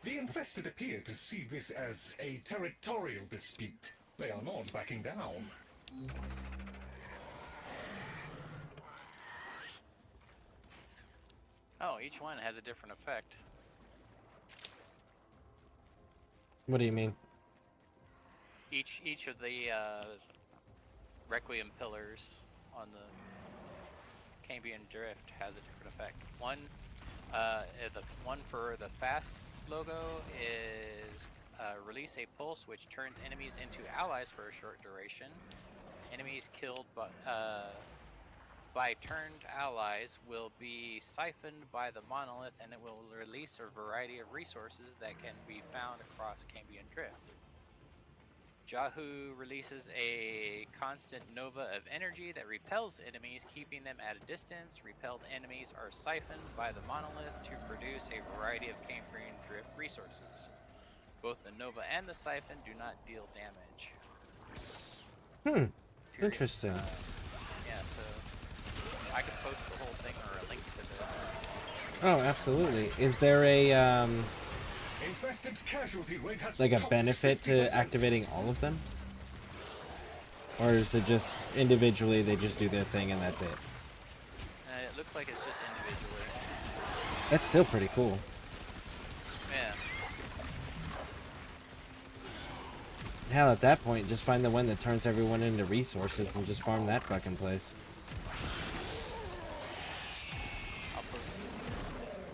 The infested appear to see this as a territorial dispute. They are not backing down. Oh, each one has a different effect. What do you mean? Each of the Requiem pillars on the Cambion Drift has a different effect. One, the one for the fast logo is release a pulse which turns enemies into allies for a short duration. Enemies killed by turned allies will be siphoned by the monolith, and it will release a variety of resources that can be found across Cambion Drift. Jahu releases a constant nova of energy that repels enemies, keeping them at a distance. Repelled enemies are siphoned by the monolith to produce a variety of Cambion Drift resources. Both the nova and the siphon do not deal damage. Interesting. Yeah, so I could post the whole thing or a link to this. Oh, absolutely. Is there a Infested casualty rate has like a benefit to activating all of them? Or is it just individually they just do their thing and that's it? It looks like it's just individually. That's still pretty cool. Yeah. Hell, at that point, just find the one that turns everyone into resources and just farm that fucking place. I'll post it in the Discord.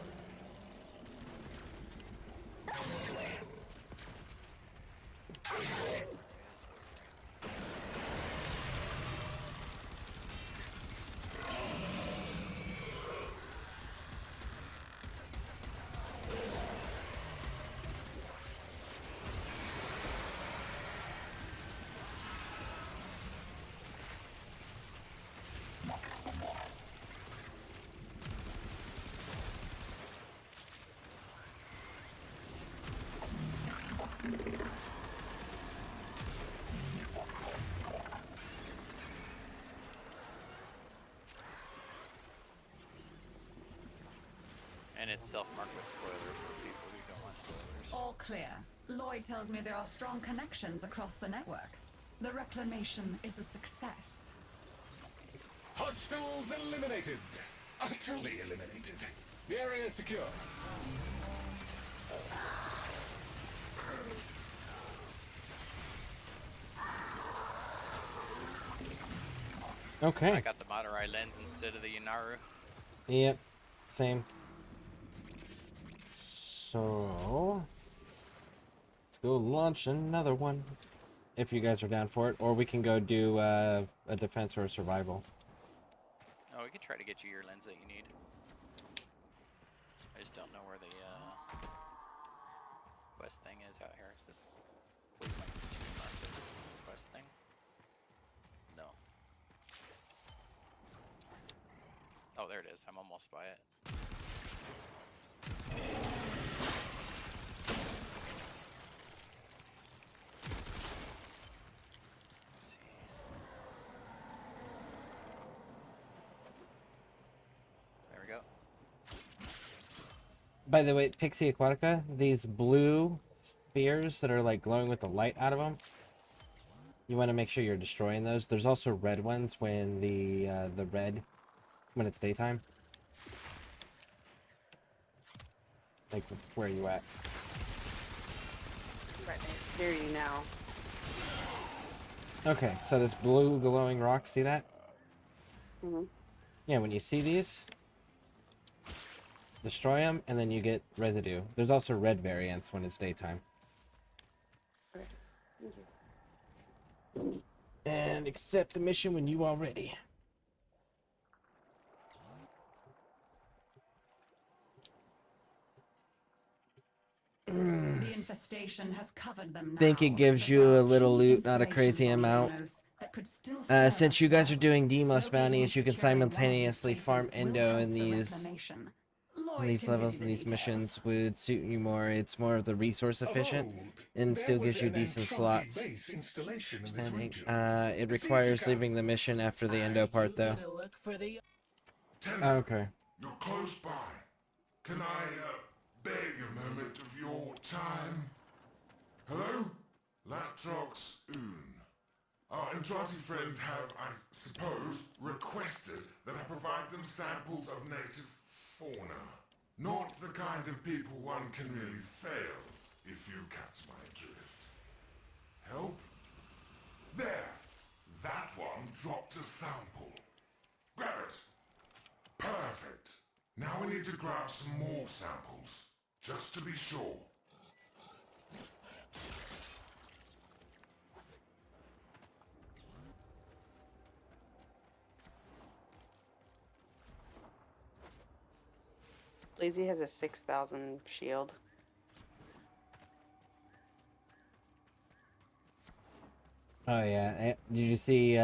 And it's self-marked with spoiler for people who don't want spoilers. All clear. Lloyd tells me there are strong connections across the network. The reclamation is a success. Hostiles eliminated. Utterly eliminated. The area is secure. Okay. I got the Madurai lens instead of the Yanaru. Yep. Same. So let's go launch another one. If you guys are down for it. Or we can go do a defense or a survival. Oh, we could try to get you your lens that you need. I just don't know where the quest thing is out here. Is this quest thing? No. Oh, there it is. I'm almost by it. Let's see. There we go. By the way, Pixie Aquatica, these blue spheres that are like glowing with the light out of them, you want to make sure you're destroying those. There's also red ones when the red, when it's daytime. Like, where are you at? Right near you now. Okay, so this blue glowing rock, see that? Mm-hmm. Yeah, when you see these, destroy them, and then you get residue. There's also red variants when it's daytime. Okay. Thank you. And accept the mission when you are ready. The infestation has covered them now. Think it gives you a little loot, not a crazy amount. Since you guys are doing Demos bounties, you can simultaneously farm Endo in these levels and these missions would suit you more. It's more of the resource efficient and still gives you decent slots. It requires leaving the mission after the Endo part though. Okay. You're close by. Can I beg a moment of your time? Hello? Latrox Oon. Our Entrati friends have, I suppose, requested that I provide them samples of native fauna. Not the kind of people one can really fail, if you catch my drift. Help? There! That one dropped a sample. Grab it! Perfect! Now we need to grab some more samples, just to be sure. Lazy has a 6,000 shield. Oh yeah. Did you see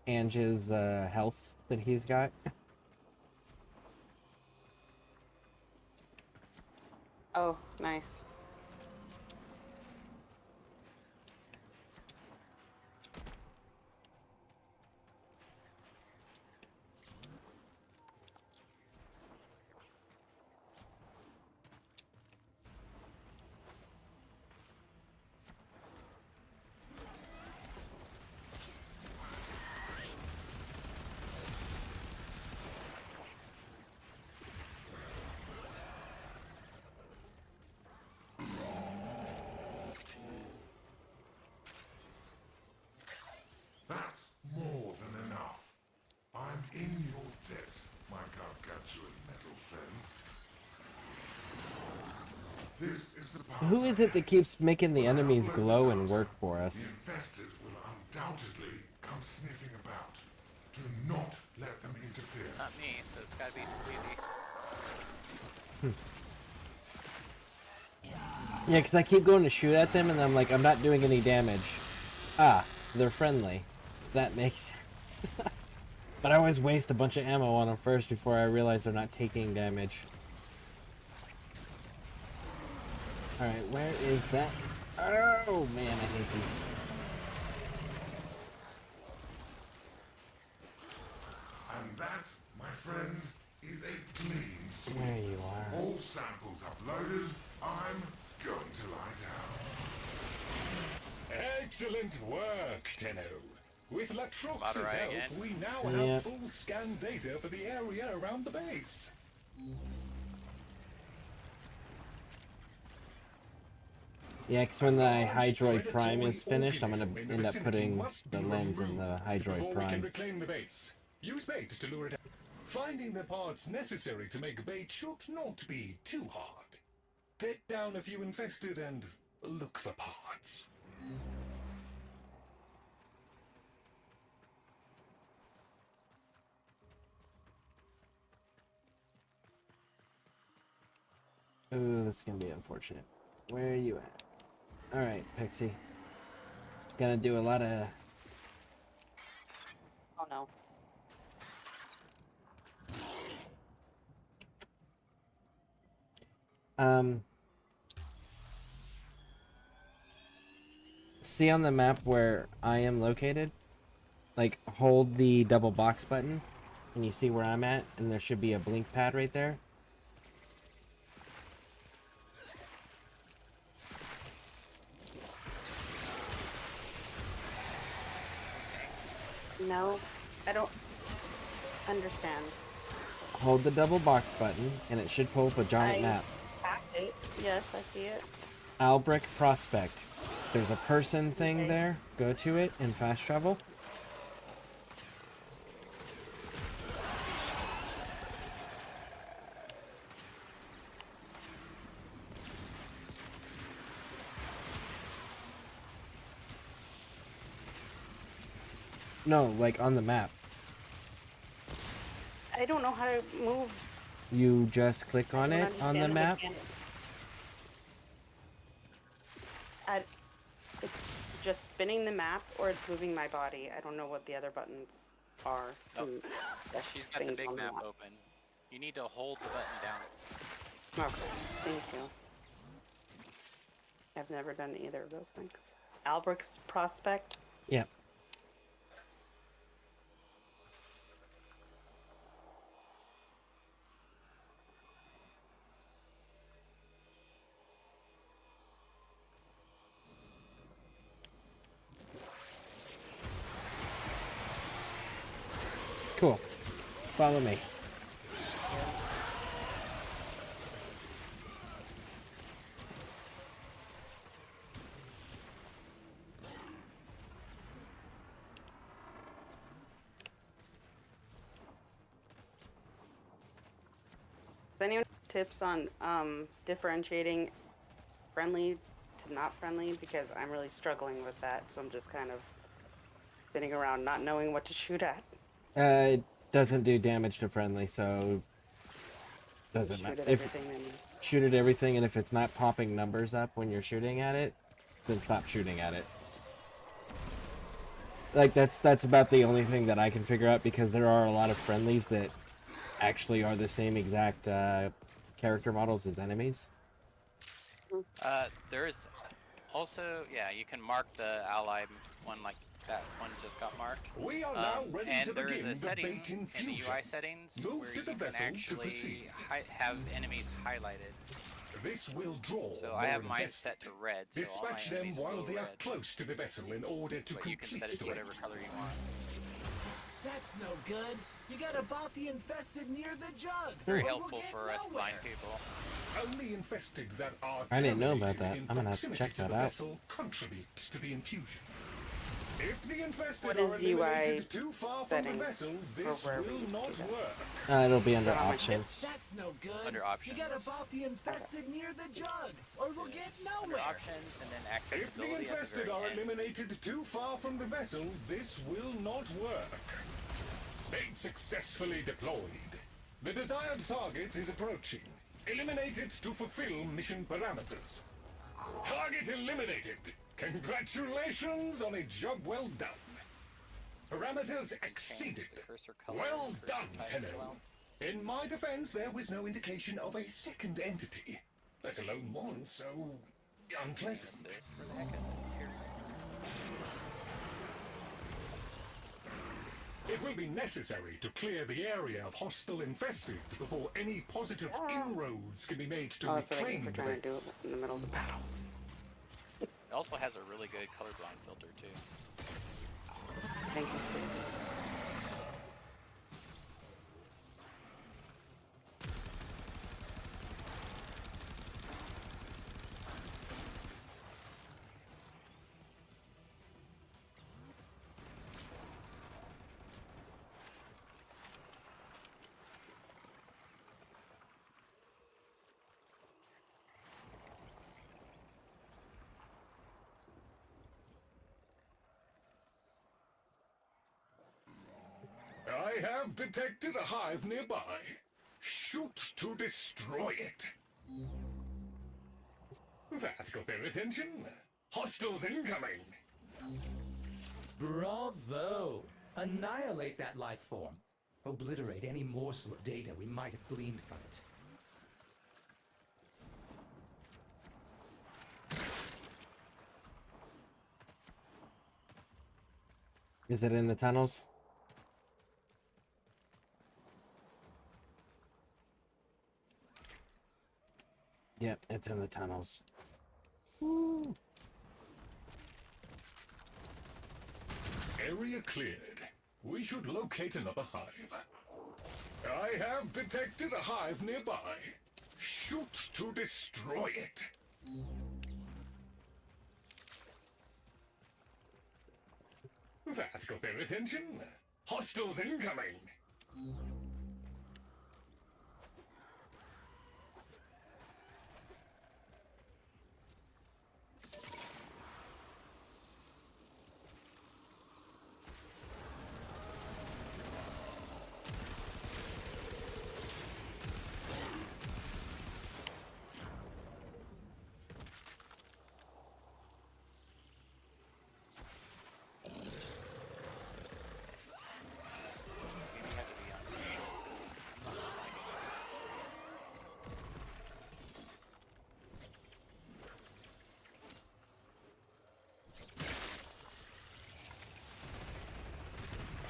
Ange's health that he's got? Oh, nice. This is the part Who is it that keeps making the enemies glow and work for the us? infested will undoubtedly come sniffing about. Do not let them interfere. Not me, so it's gotta be easy. Yeah, because I keep going to shoot at them, and I'm like, I'm not doing any damage. Ah, they're friendly. That makes sense. But I always waste a bunch of ammo on them first before I realize they're not taking damage. Alright, where is that? Oh, man, I hate these. And that, my friend, is a clean sweep. There you are. All samples uploaded. I'm going to lie down. Excellent work, Tenno. With Latrox's Right help, again. we now have Yep. full scan data for the area around the base. Yeah, because when the Hydroid Prime is finished, I'm going to end up putting the lens in the Hydroid Before we can Prime. reclaim the base, use bait to lure it out. Finding the parts necessary to make bait should not be too hard. Take down a few infested and look for parts. Ooh, this is going to be unfortunate. Where are you at? Alright, Pixie. Gonna do a lot of... Oh no. See on the map where I am located? Like, hold the double box button, and you see where I'm at, and there should be a blink pad right there. No, I don't understand. Hold the double box button, and it should pull up a giant map. Tapped it. Yes, I see it. Albrecht Prospect. There's a person thing there. Go to it in fast travel. No, like on the map. I don't know how to move. You just click on it on the map. It's just spinning the map, or it's moving my body. I don't know what the other buttons are. Oh, she's got the big map open. You need to hold the button down. Okay, thank you. I've never done either of those things. Albrecht's Prospect? Yeah. Cool. Follow me. Does anyone have tips on differentiating friendly to not friendly? Because I'm really struggling with that, so I'm just kind of spinning around not knowing what to shoot at. It doesn't do damage to friendly, so doesn't matter. Shoot at everything, and if it's not popping numbers up when you're shooting at it, then stop shooting at it. Like that's about the only thing that I can figure out, because there are a lot of friendlies that actually are the same exact character models as enemies. There's also, yeah, you can mark the ally one like that one just got marked. We are now ready and to there is begin a the setting bait in the infusion. UI settings Move where to you the can vessel to actually proceed. have enemies highlighted. This will draw So I have more mine investment. set to red, so all my Dispatch them enemies while glow they are red. close to the vessel in order to But you can set it to complete whatever color you want. That's no good. You gotta bop the infested near the jug. Very or we'll helpful get for us nowhere. blind people. Only infested that are I didn't know about terminated that. in I'm gonna have to proximity check to that the out. vessel contribute to the infusion. If the infested What are is UI eliminated too far from the settings vessel, for this where we will need to not do that? work. It'll be under Not on my ship. options. That's no good. Under options. You gotta bop the infested near the jug, or we'll get It's nowhere. under options and then If the accessibility at the infested very are end. eliminated too far from the vessel, this will not work. Bait successfully deployed. The desired target is approaching. Eliminate it to fulfill mission parameters. Target eliminated. Congratulations on a job well done. Parameters exceeded. Well done, Tenno. In my defense, there was no indication of a second entity, let alone one so unpleasant. Where the heck is it? It's here somewhere. It will be necessary to clear the area of hostile infested before any positive inroads can be made to That's what I reclaim get the for trying to do base. it in the middle of the battle. It also has a really good colorblind filter too. Thank you, Steve. I have detected a hive nearby. Shoot to destroy it. That got their attention. Hostiles incoming. Bravo! Annihilate that life form. Obliterate any morsel of data we might have gleaned from it. Is it in the tunnels? Yep, it's in the tunnels. Woo. Area cleared. We should locate another hive. I have detected a hive nearby. Shoot to destroy it. That got their attention. Hostiles incoming.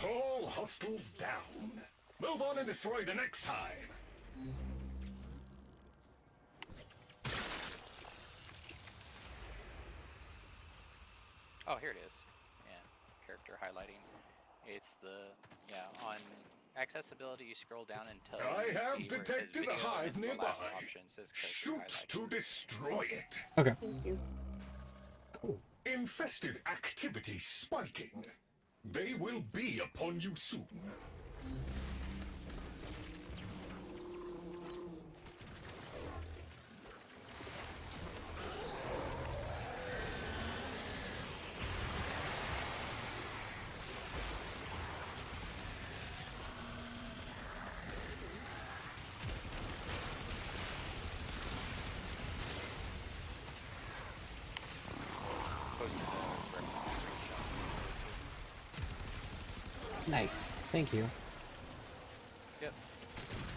All hostiles down. Move on and destroy the next hive. Oh, here it is. Yeah, character highlighting. It's the, on accessibility, you scroll down until I you have see where it says detected video, a and hive it's the nearby. last option says character Shoot highlighting. to destroy it. Okay. Thank you. Infested activity spiking. They will be upon you soon. Posted a reference screenshot on Discord too. Nice. Thank you. Yep.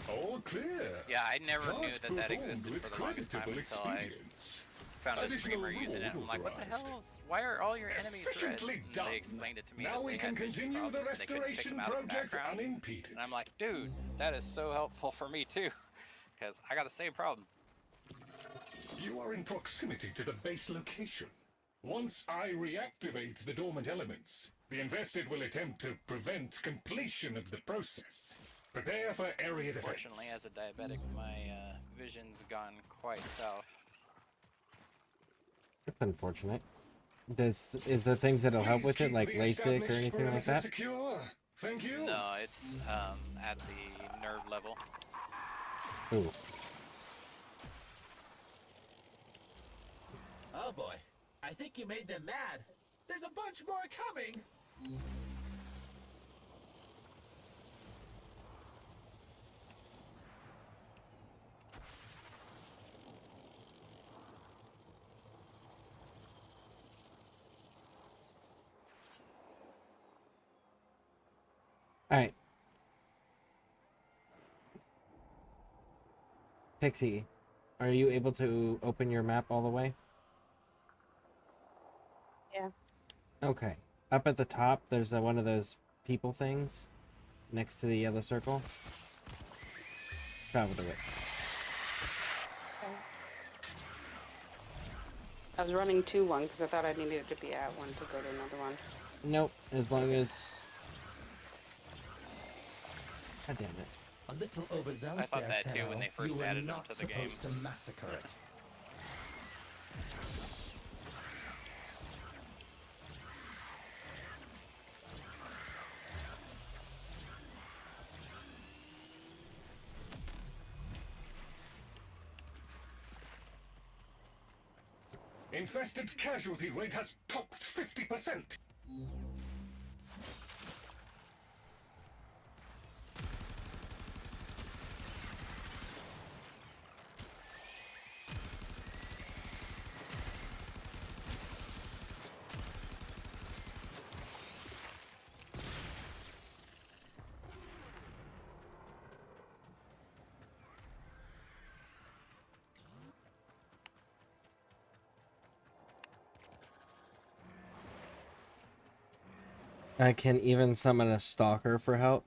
All clear. Yeah, I never knew Task that that performed existed with for the longest time creditable until I experience. found a Additional streamer using it. I'm like, what the authorized. hell is? Why are all your enemies red? Efficiently And done. they explained it to me. Now that we they can had vision continue the problems, they couldn't pick restoration them out of the project background. unimpeded. And I'm like, dude, that is so helpful for me too, because I got the same problem. You are in proximity to the base location. Once I reactivate the dormant elements, the infested will attempt to prevent completion of the process. Prepare for area defense. Fortunately, as a diabetic, my vision's gone quite south. That's unfortunate. Is there things that'll help Please with it, keep like the LASIK or established anything like perimeter that? secure. Thank you. No, it's at the nerve level. Ooh. Oh boy, I think you made them mad. There's a bunch more coming. Alright. Pixie, are you able to open your map all the way? Yeah. Okay. Up at the top, there's one of those people things next to the yellow circle. Travel to it. I was running to one because I thought I needed to be at one to go to another one. Nope, as long as... God damn it. A little overzealous I thought there, that too Terrell. when they first You were added them not to the game. supposed to massacre it. Infested casualty rate has topped 50%. I can even summon a stalker for help.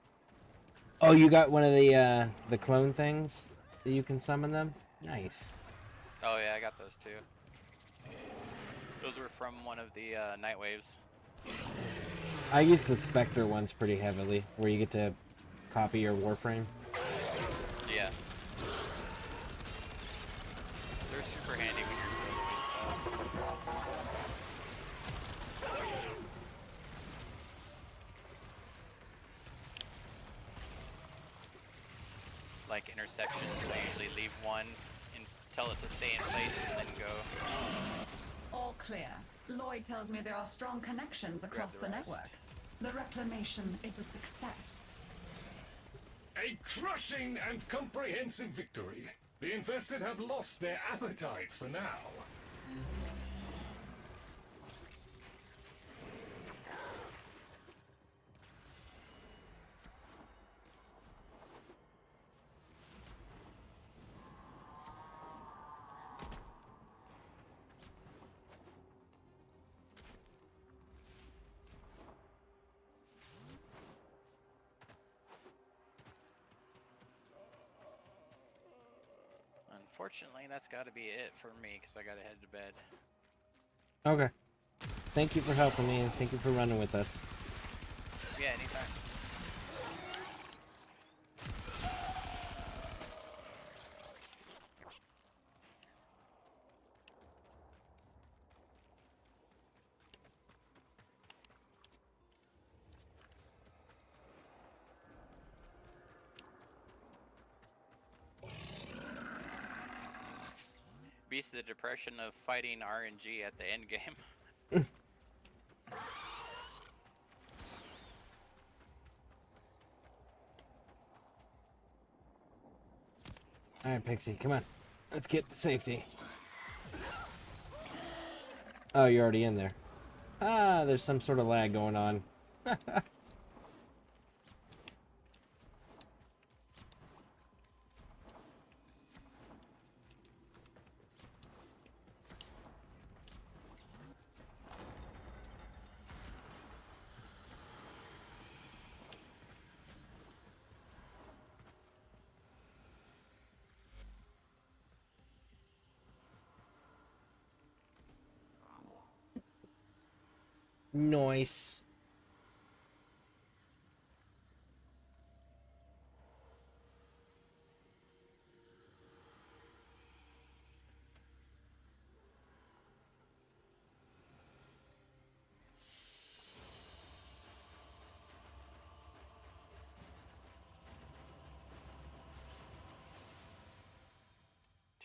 Oh, you got one of the clone things that you can summon them? Nice. Oh yeah, I got those too. Those were from one of the night waves. I use the Spectre ones pretty heavily, where you get to copy your Warframe. Yeah. They're super handy when you're soloing stuff. Like intersections, I usually leave one and tell it to stay in place and then go. All clear. Lloyd tells me there are strong connections across the network. The reclamation is a success. A crushing and comprehensive victory. The infested have lost their appetite for now. Unfortunately, that's got to be it for me because I got to head to bed. Okay. Thank you for helping me, and thank you for running with us. Yeah, anytime. Beats the depression of fighting RNG at the end game. Alright, Pixie, come on. Let's get to safety. Oh, you're already in there. Ah, there's some sort of lag going on. Nice.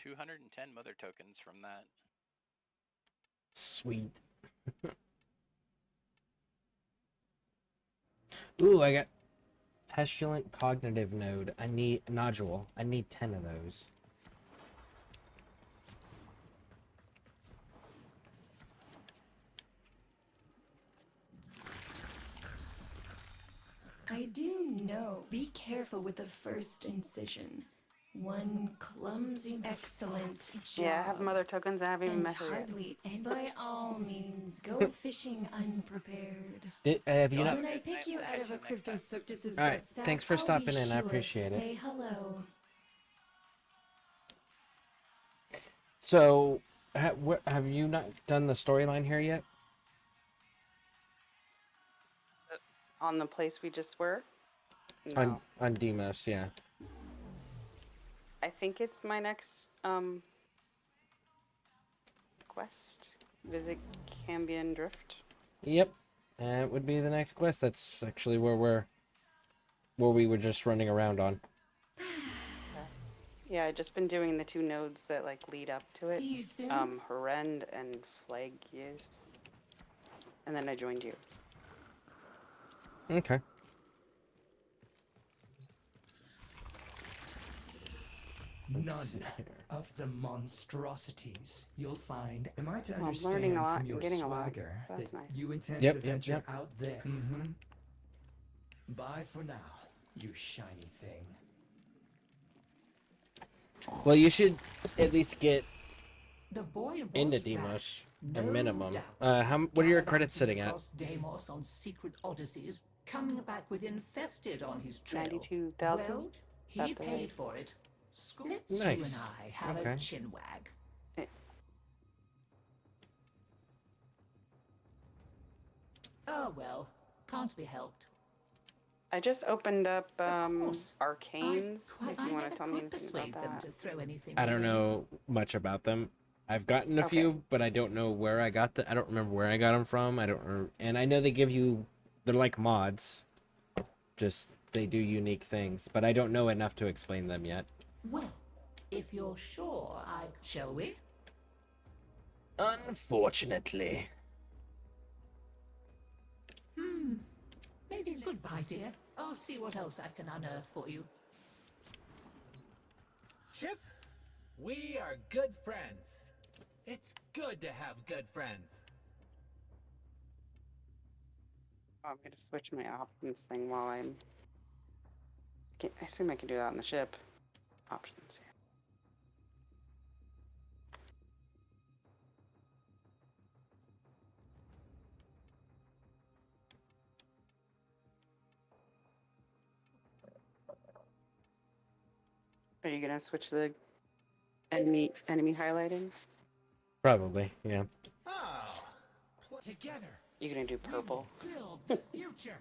210 mother tokens from that. Sweet. Ooh, I got pestilent cognitive node. I need nodule. I need 10 of those. I do know. Be careful with the first incision. One clumsy, excellent job. Yeah, I have mother tokens. I haven't even And met her yet. hardly, and by all means, go fishing unprepared. Have you not? When I pick you out of a Cryptosuctus's All right, gut sack, thanks for I'll be stopping in. I sure to appreciate it. Say hello. So, have you not done the storyline here yet? On the place we just were? No. On Demos, yeah. I think it's my next quest. Visit Cambion Drift. Yep, it would be the next quest. That's actually where we were just running around on. Yeah, I've just been doing the 2 nodes that like lead up to it. See you soon. Horrend and Flagius. And then I joined you. Okay. None of the monstrosities you'll find. Am I to Well, I'm understand learning a lot from and your getting a lot, swagger so that's that nice. you intend Yep, to yep, venture yep. out there? Bye for now, you shiny thing. Well, you should at least get The boy into was Demos, rash, a no minimum. doubt. What are your credits sitting Gallivanting at? across Deimos on secret odysseys, coming back with infested on his trail. 92,000? Well, he About the paid right. for it. Let's you Nice. and I have Okay. a chinwag. Oh well, can't be helped. I just opened up course. Arcanes, I if you want never to tell me could anything persuade about them that. to throw anything I don't away. know much about them. I've gotten a Okay. few, but I don't know where I got I don't remember where I got them from. And I know they give you, they're like mods. Just, they do unique things, but I don't know enough to explain them yet. Well, if you're sure, shall we? Unfortunately. Maybe goodbye, dear. I'll see what else I can unearth for you. Chip, we are good friends. It's good to have good friends. Oh, I'm going to switch my options thing while I'm... I assume I can do that on the ship. Options, yeah. Are you gonna switch the enemy highlighting? Probably, yeah. Oh, together. You're gonna do purple. Build the future.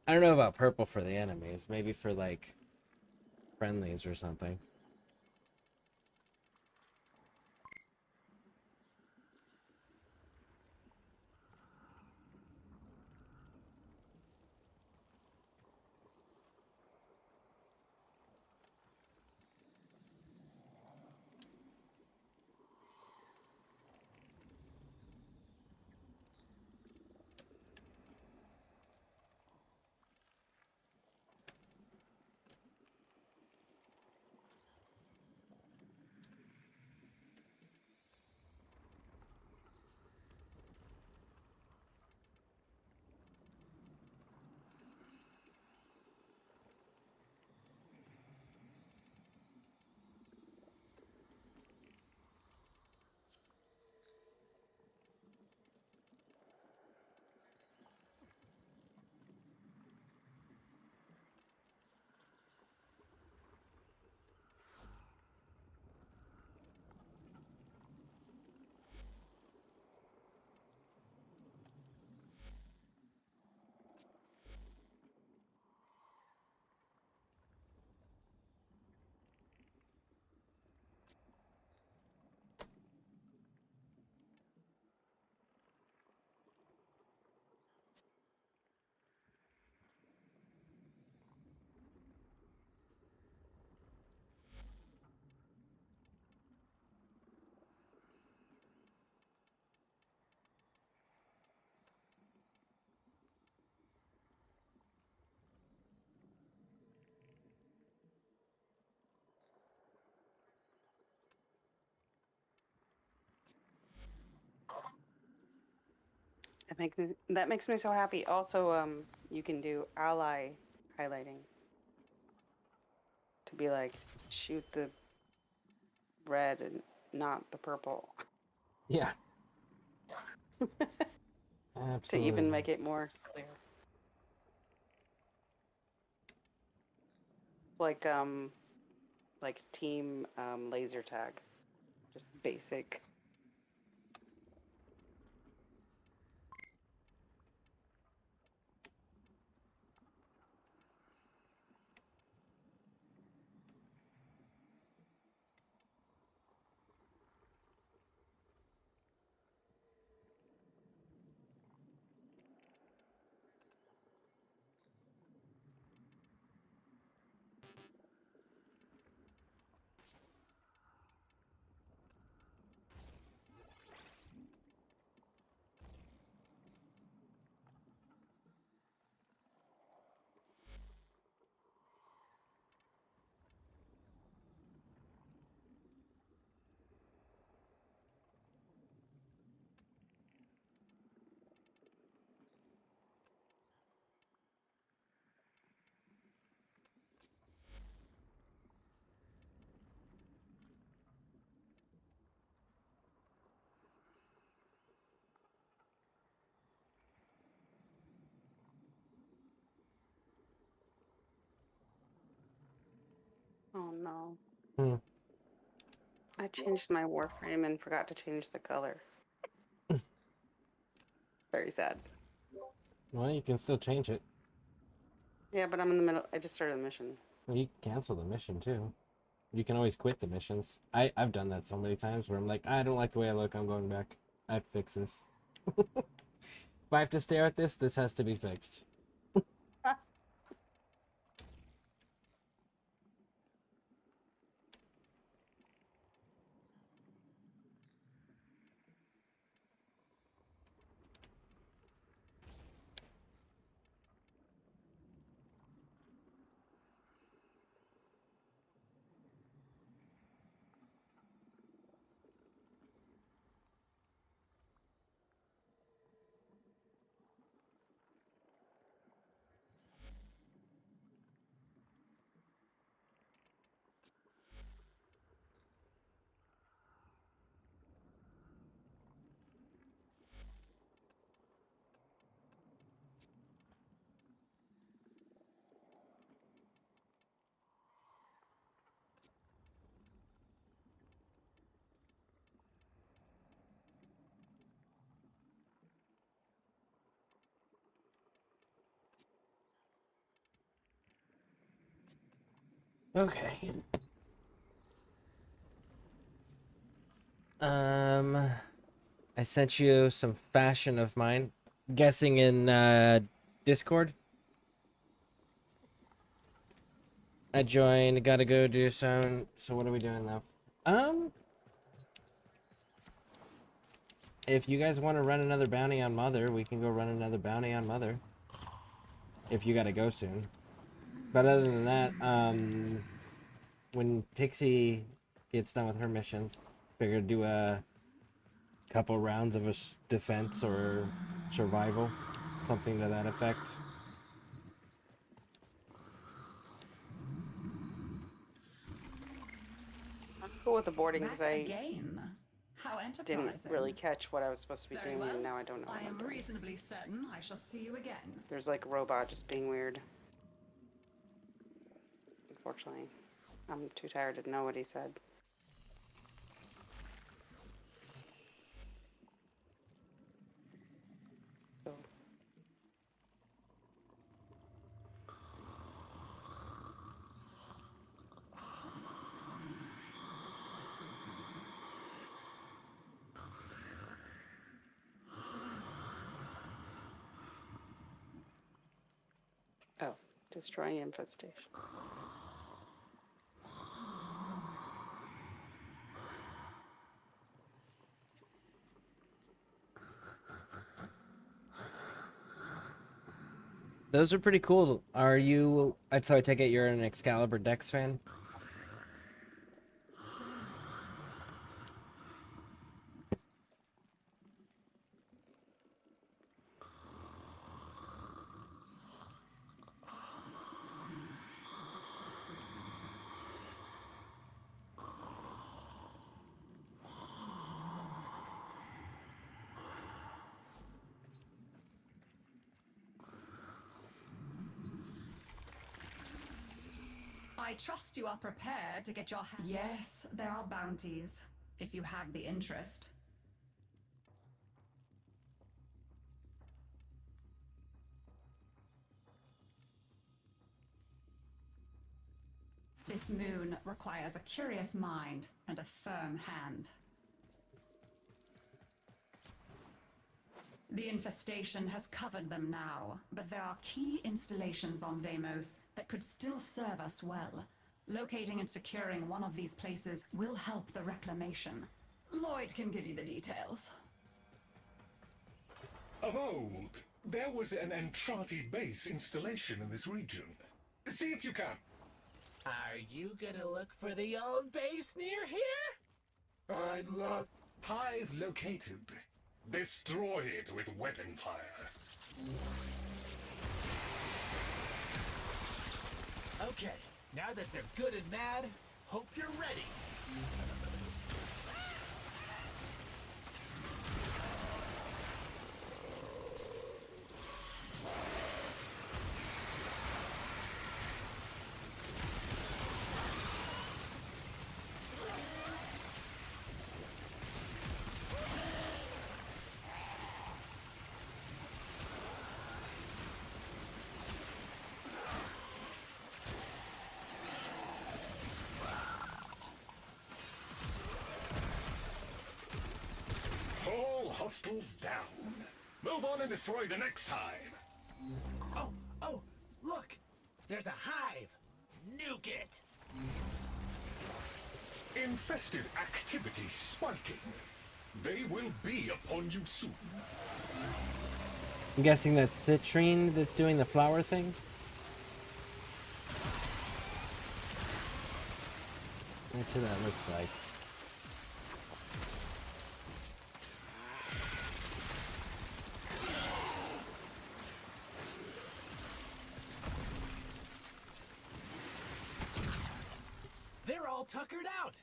I don't know about purple for the enemies. Maybe for, like, friendlies or something. That makes me so happy. Also, you can do ally highlighting to be like shoot the red and not the purple. Yeah. To even Absolutely. make it more clear. Like team laser tag, just basic. Oh no. Hmm. I changed my Warframe and forgot to change the color. Very sad. Well, you can still change it. Yeah, but I'm in the middle. I just started the mission. Well, you can cancel the mission too. You can always quit the missions. I've done that so many times where I'm like, I don't like the way I look, I'm going back. I have to fix this. If I have to stare at this, this has to be fixed. Okay. I sent you some fashion of mine. Guessing in Discord. I joined, gotta go do some. So what are we doing now? If you guys want to run another bounty on Mother, we can go run another bounty on Mother. If you gotta go soon. But other than that, when Pixie gets done with her missions, figure do a couple rounds of a defense or survival, something to that effect. I'm cool with the boarding because Back I again. How enterprising. didn't really catch what I was supposed to be Very doing, well. and now I don't know what I I'm am doing. reasonably certain I shall see you again. There's like a robot just being weird. Unfortunately, I'm too tired to know what he said. So. Oh, destroy infestation. Those are pretty cool. Are you... So I take it you're an Excalibur Dex fan? I trust you are prepared to get your hands. Yes, there are bounties, if you have the interest. This moon requires a curious mind and a firm hand. The infestation has covered them now, but there are key installations on Deimos that could still serve us well. Locating and securing one of these places will help the reclamation. Lloyd can give you the details. Of old, there was an Entrati base installation in this region. See if you can. Are you gonna look for the old base near here? I love... Hive located. Destroy it with weapon fire. Okay, now that they're good and mad, hope you're ready. All hostiles down. Move on and destroy the next hive. Oh, look! There's a hive! Nuke it! Infested activity spiking. They will be upon you soon. I'm guessing that's citrine that's doing the flower thing. That's who that looks like. They're all tuckered out!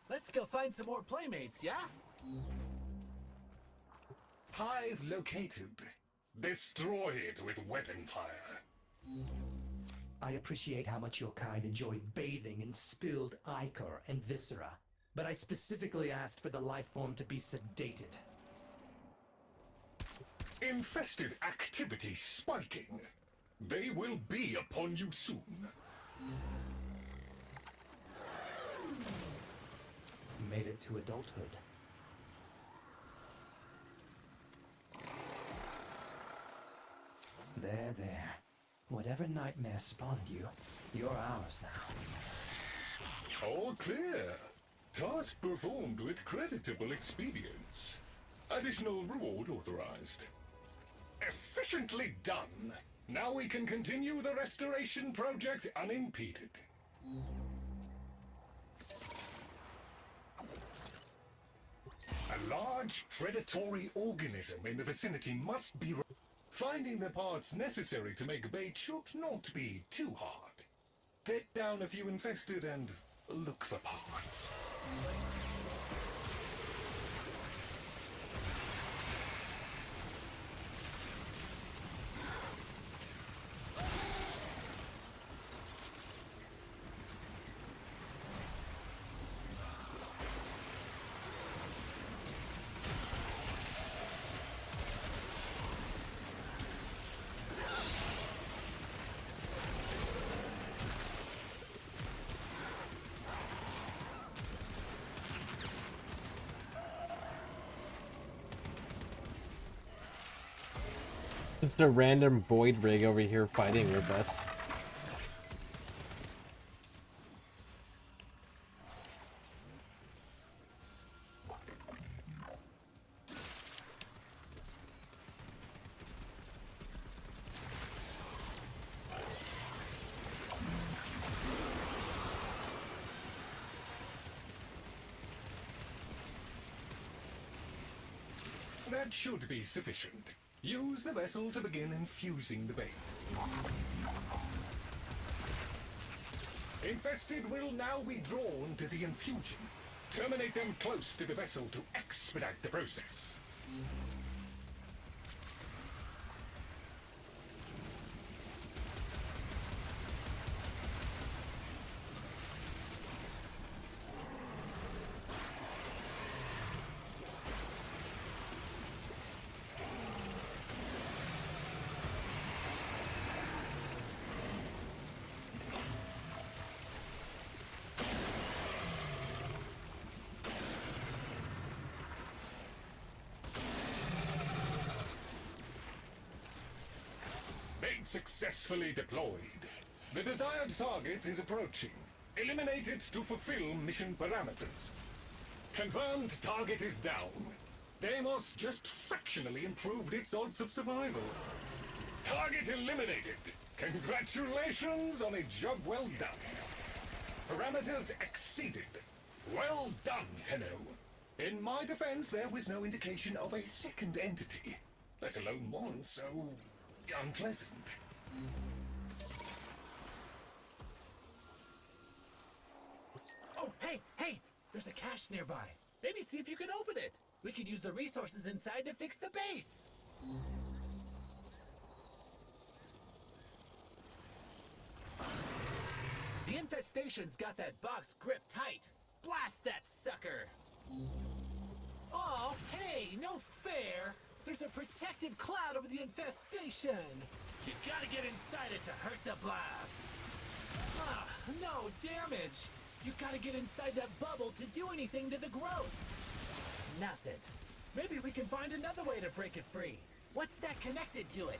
Let's go find some more playmates, yeah? Hive located. Destroy it with weapon fire. I appreciate how much your kind enjoyed bathing in spilled ichor and viscera, but I specifically asked for the life form to be sedated. Infested activity spiking. They will be upon you soon. Made it to adulthood. There. Whatever nightmare spawned you, you're ours now. All clear. Task performed with creditable expedience. Additional reward authorized. Efficiently done. Now we can continue the restoration project unimpeded. A large predatory organism in the vicinity must be... Finding the parts necessary to make bait should not be too hard. Take down a few infested and look for parts. Just a random void rig over here fighting with us. That should be sufficient. Use the vessel to begin infusing the bait. Infested will now be drawn to the infusion. Terminate them close to the vessel to expedite the process. successfully deployed. The desired target is approaching. Eliminate it to fulfill mission parameters. Confirmed target is down. Deimos just fractionally improved its odds of survival. Target eliminated. Congratulations on a job well done. Parameters exceeded. Well done, Tenno. In my defense, there was no indication of a second entity, let alone one so unpleasant. Oh, hey! There's a cache nearby. Maybe see if you can open it. We could use the resources inside to fix the base. The infestation's got that box gripped tight. Blast that sucker! Oh, hey, no fair! There's a protective cloud over the infestation! You gotta get inside it to hurt the blobs! Ah, no damage! You gotta get inside that bubble to do anything to the growth! Nothing. Maybe we can find another way to break it free. What's that connected to it?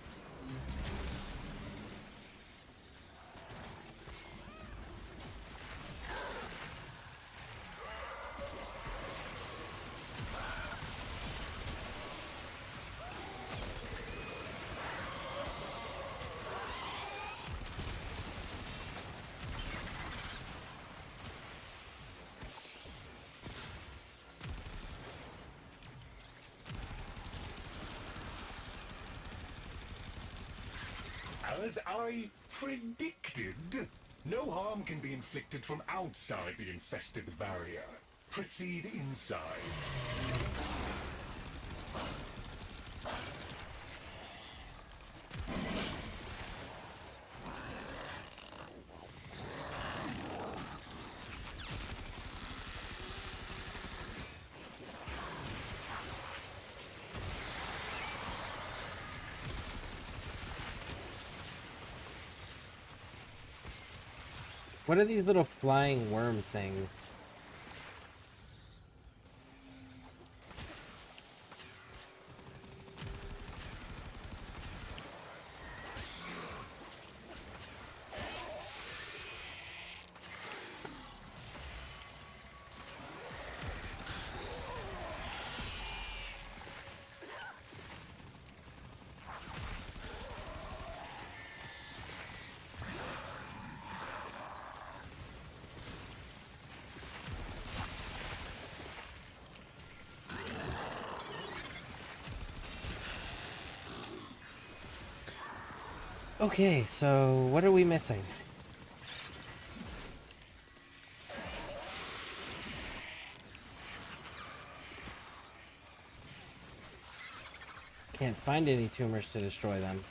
As I predicted, no harm can be inflicted from outside the infested barrier. Proceed inside. What are these little flying worm things? Okay, so what are we missing? Can't find any tumors to destroy them.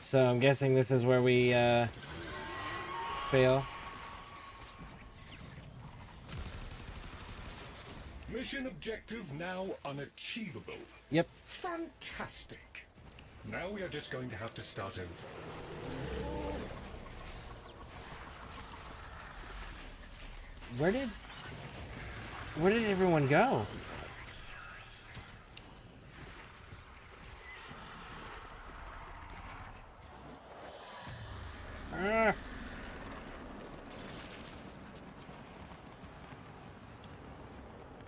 So I'm guessing this is where we fail. Mission objective now unachievable. Yep. Fantastic. Now we are just going to have to start over. Where did everyone go? Ah.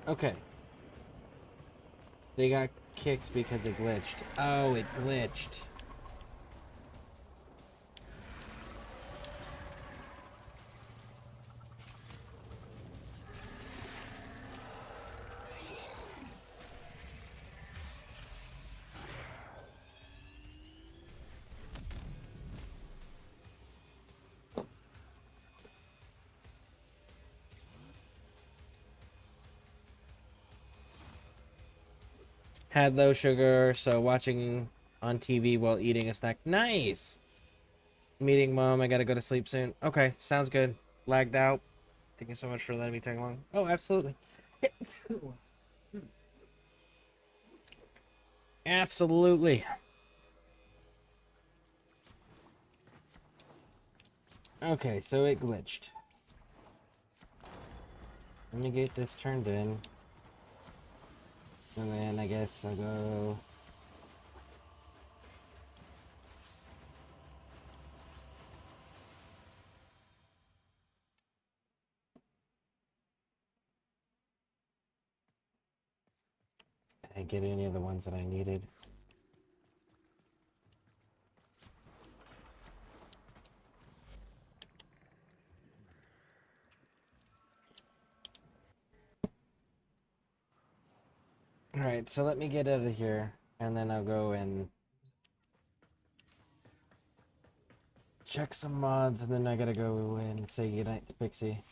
Okay. They got kicked because it glitched. Oh, it glitched. Had low sugar, so watching on TV while eating a snack. Nice! Meeting mom, I gotta go to sleep soon. Okay, sounds good. Lagged out. Thank you so much for letting me tag along. Oh, absolutely. Absolutely. Okay, so it glitched. Let me get this turned in. And then I guess I'll go... I didn't get any of the ones that I needed. Alright, so let me get out of here, and then I'll go and check some mods, and then I gotta go and say goodnight to Pixie.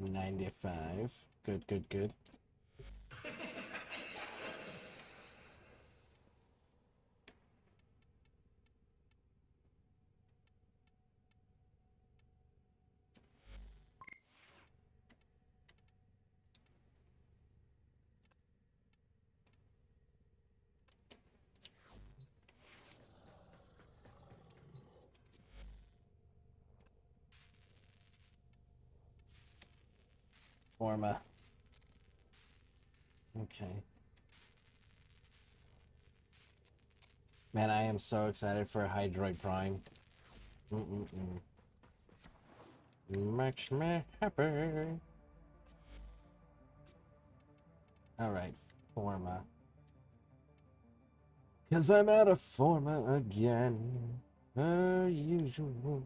$95. Good, good, good. Forma. Okay. Man, I am so excited for Hydroid Prime. Makes me happy. Alright, Forma. Cause I'm out of Forma again. Usual.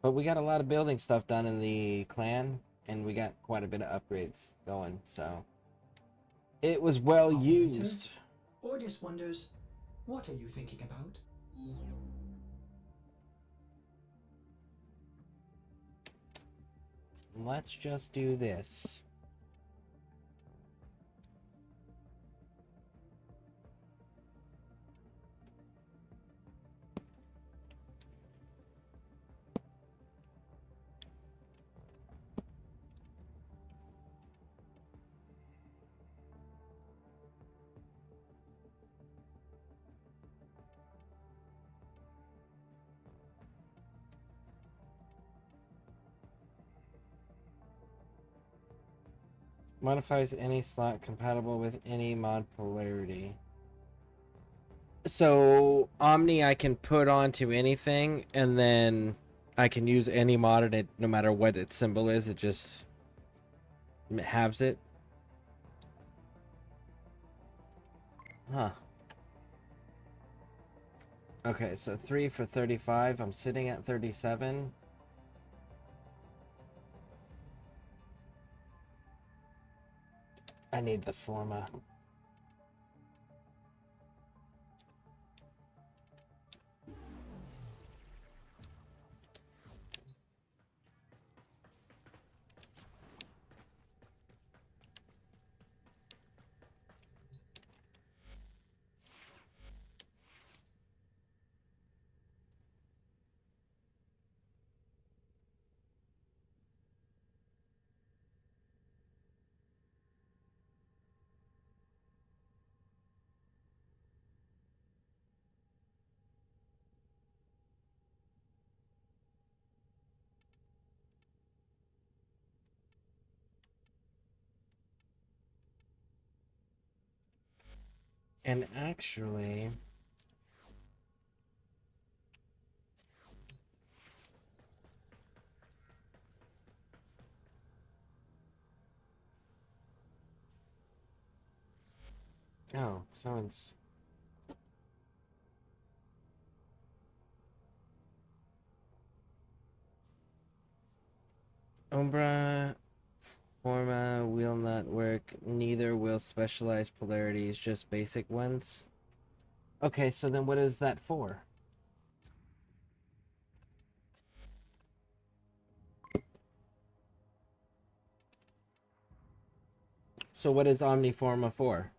But we got a lot of building stuff done in the clan, and we got quite a bit of upgrades going, so it was well used. Ordis wonders, what are you thinking about? Let's just do this. Modifies any slot compatible with any mod polarity. So Omni I can put onto anything, and then I can use any mod in it no matter what its symbol is. It just halves it. Huh. Okay, so 3 for 35. I'm sitting at 37. I need the Forma. And actually... Oh, someone's... Umbra Forma will not work. Neither will specialized polarities, just basic ones. Okay, so then what is that for? So what is Omniforma for?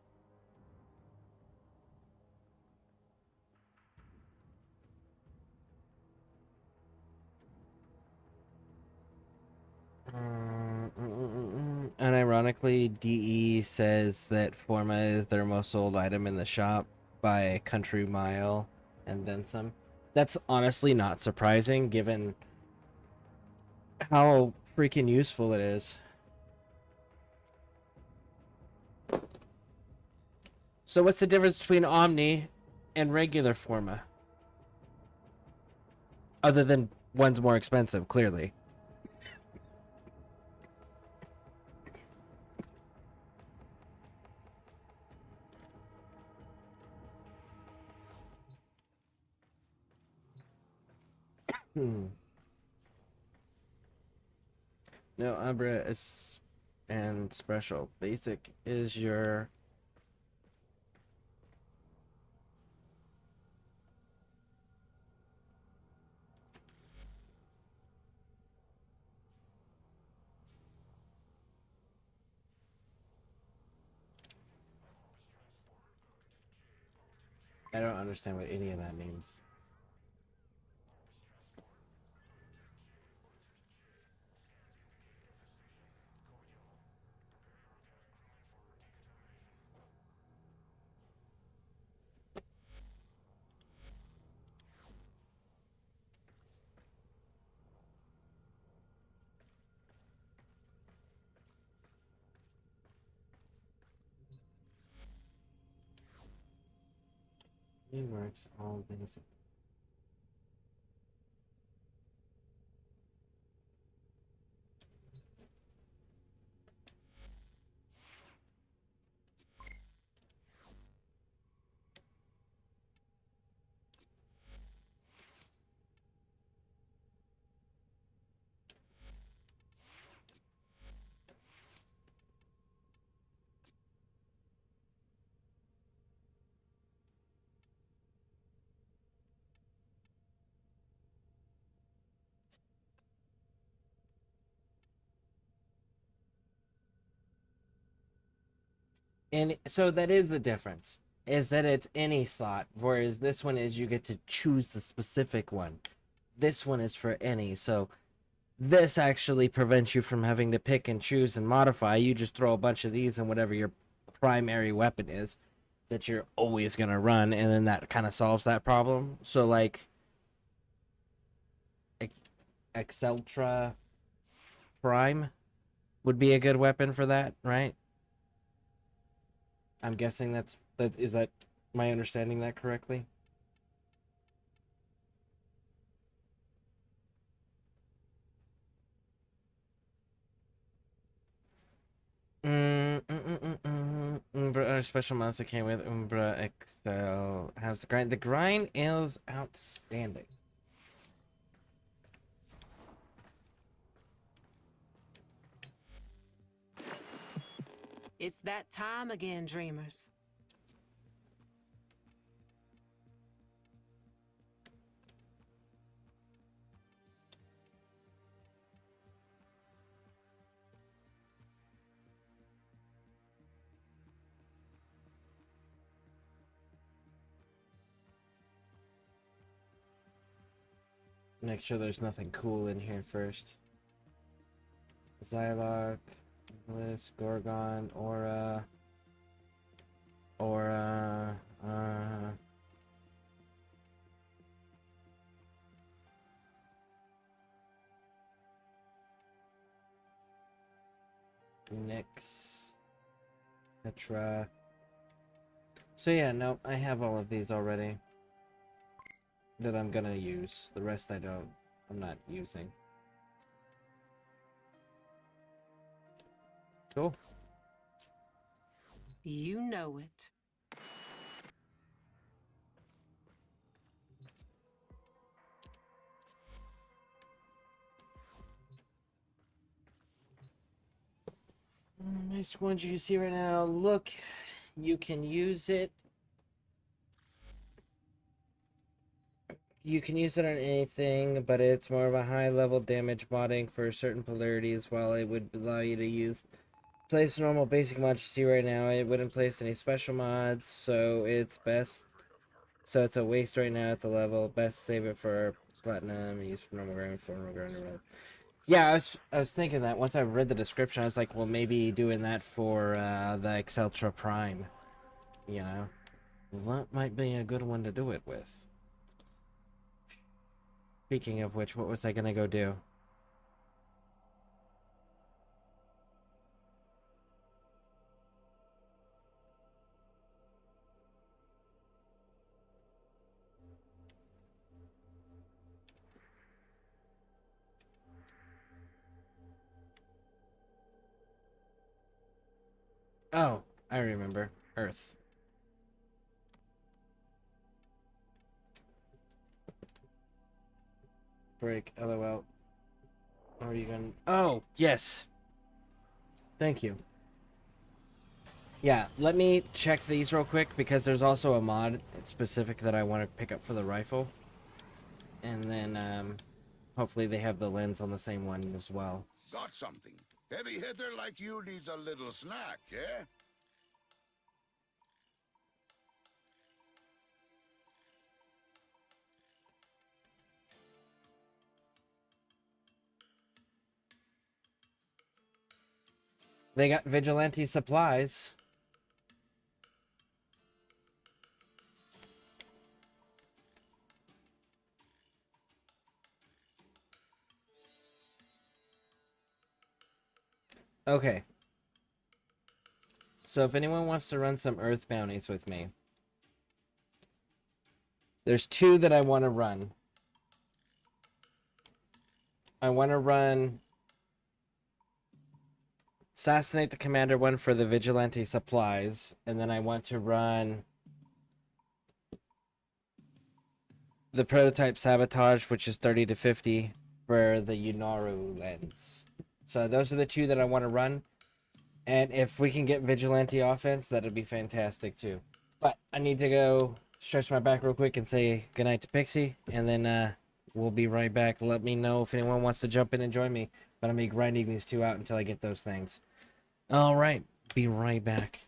And ironically, DE says that Forma is their most sold item in the shop. by a country mile and then some. That's honestly not surprising given how freaking useful it is. So what's the difference between Omni and regular Forma? Other than one's more expensive, clearly. No, Umbra is and special. Basic is your I don't understand what any of that means. It works all basic. And so that is the difference, is that it's any slot, whereas this one is you get to choose the specific one. This one is for any, so this actually prevents you from having to pick and choose and modify. You just throw a bunch of these and whatever your primary weapon is that you're always going to run, and then that kind of solves that problem. So, like, Exceltra Prime would be a good weapon for that, right? I'm guessing is that my understanding that correctly? Umbra special mods that came with Umbra Excel. How's the grind? The grind is outstanding. It's that time again, dreamers. Make sure there's nothing cool in here first. Zylock, Bliss, Gorgon, Aura, Nyx, Petra. So yeah, no, I have all of these already that I'm gonna use. The rest I'm not using. Cool. You know it. Nice ones you see right now. Look, you can use it. You can use it on anything, but it's more of a high-level damage modding for certain polarities, while it would allow you to place normal basic mods you see right now. It wouldn't place any special mods, so it's a waste right now at the level. Best save it for platinum, use for normal grind, Yeah, I was thinking that once I read the description, I was like, well, maybe doing that for the Exceltra Prime, you know? Well, that might be a good one to do it with. Speaking of which, what was I gonna go do? Oh, I remember. Earth. Break, LOL. How are you gonna... Oh, yes! Thank you. Yeah, let me check these real quick, because there's also a mod specific that I want to pick up for the rifle. And then, hopefully they have the lens on the same one as well. Got something. Heavy hitter like you needs a little snack, yeah? They got vigilante supplies. Okay. So if anyone wants to run some Earth bounties with me, there's two that I want to run. I want to run Assassinate the Commander one for the vigilante supplies, and then I want to run the prototype sabotage, which is 30 to 50 for the Yunaru lens. So those are the two that I want to run. And if we can get vigilante offense, that'd be fantastic too. But I need to go stretch my back real quick and say goodnight to Pixie, and then we'll be right back. Let me know if anyone wants to jump in and join me. But I'm gonna be grinding these two out until I get those things. All right, be right back.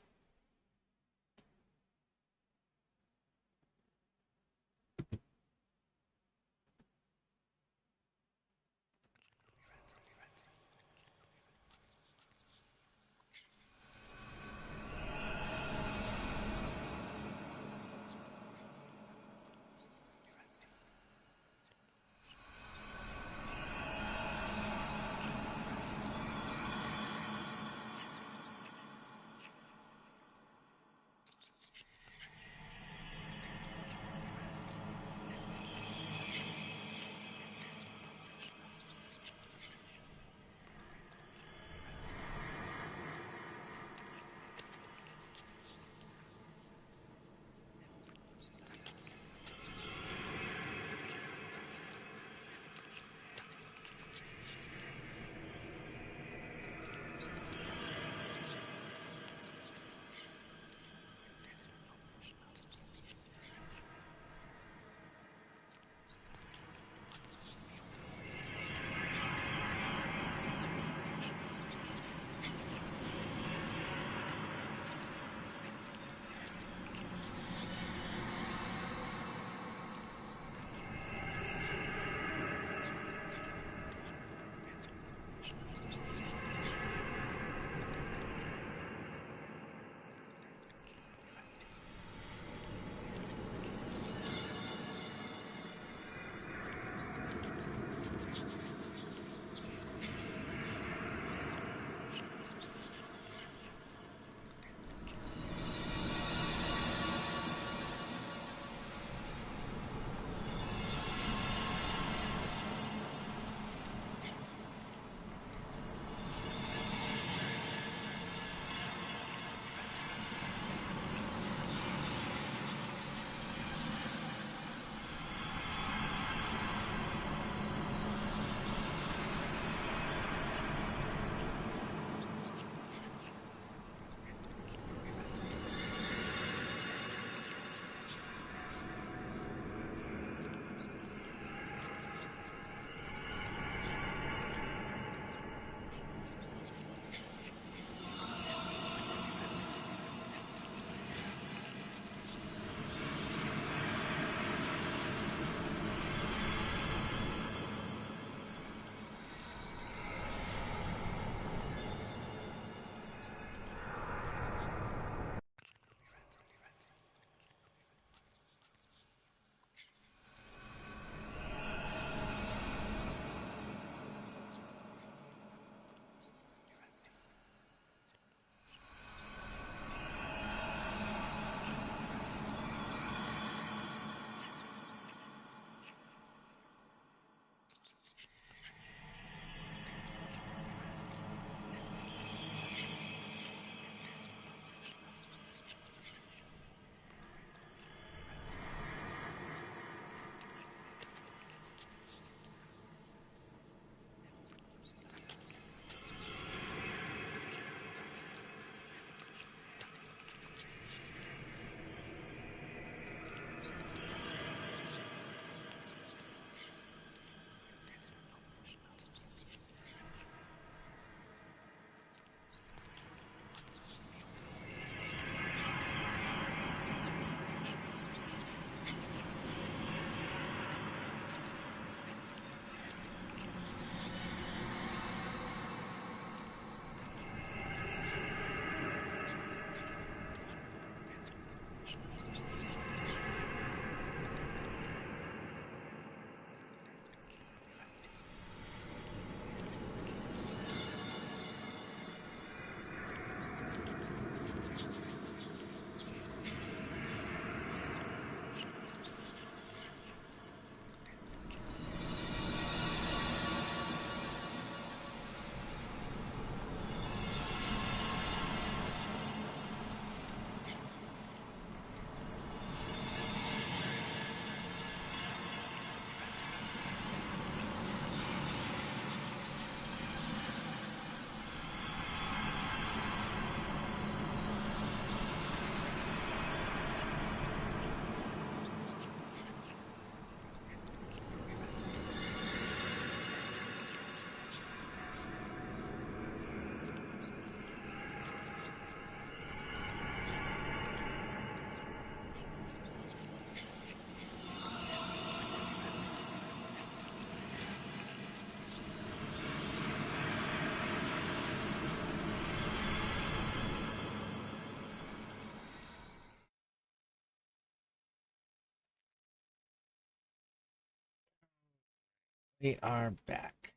We are back.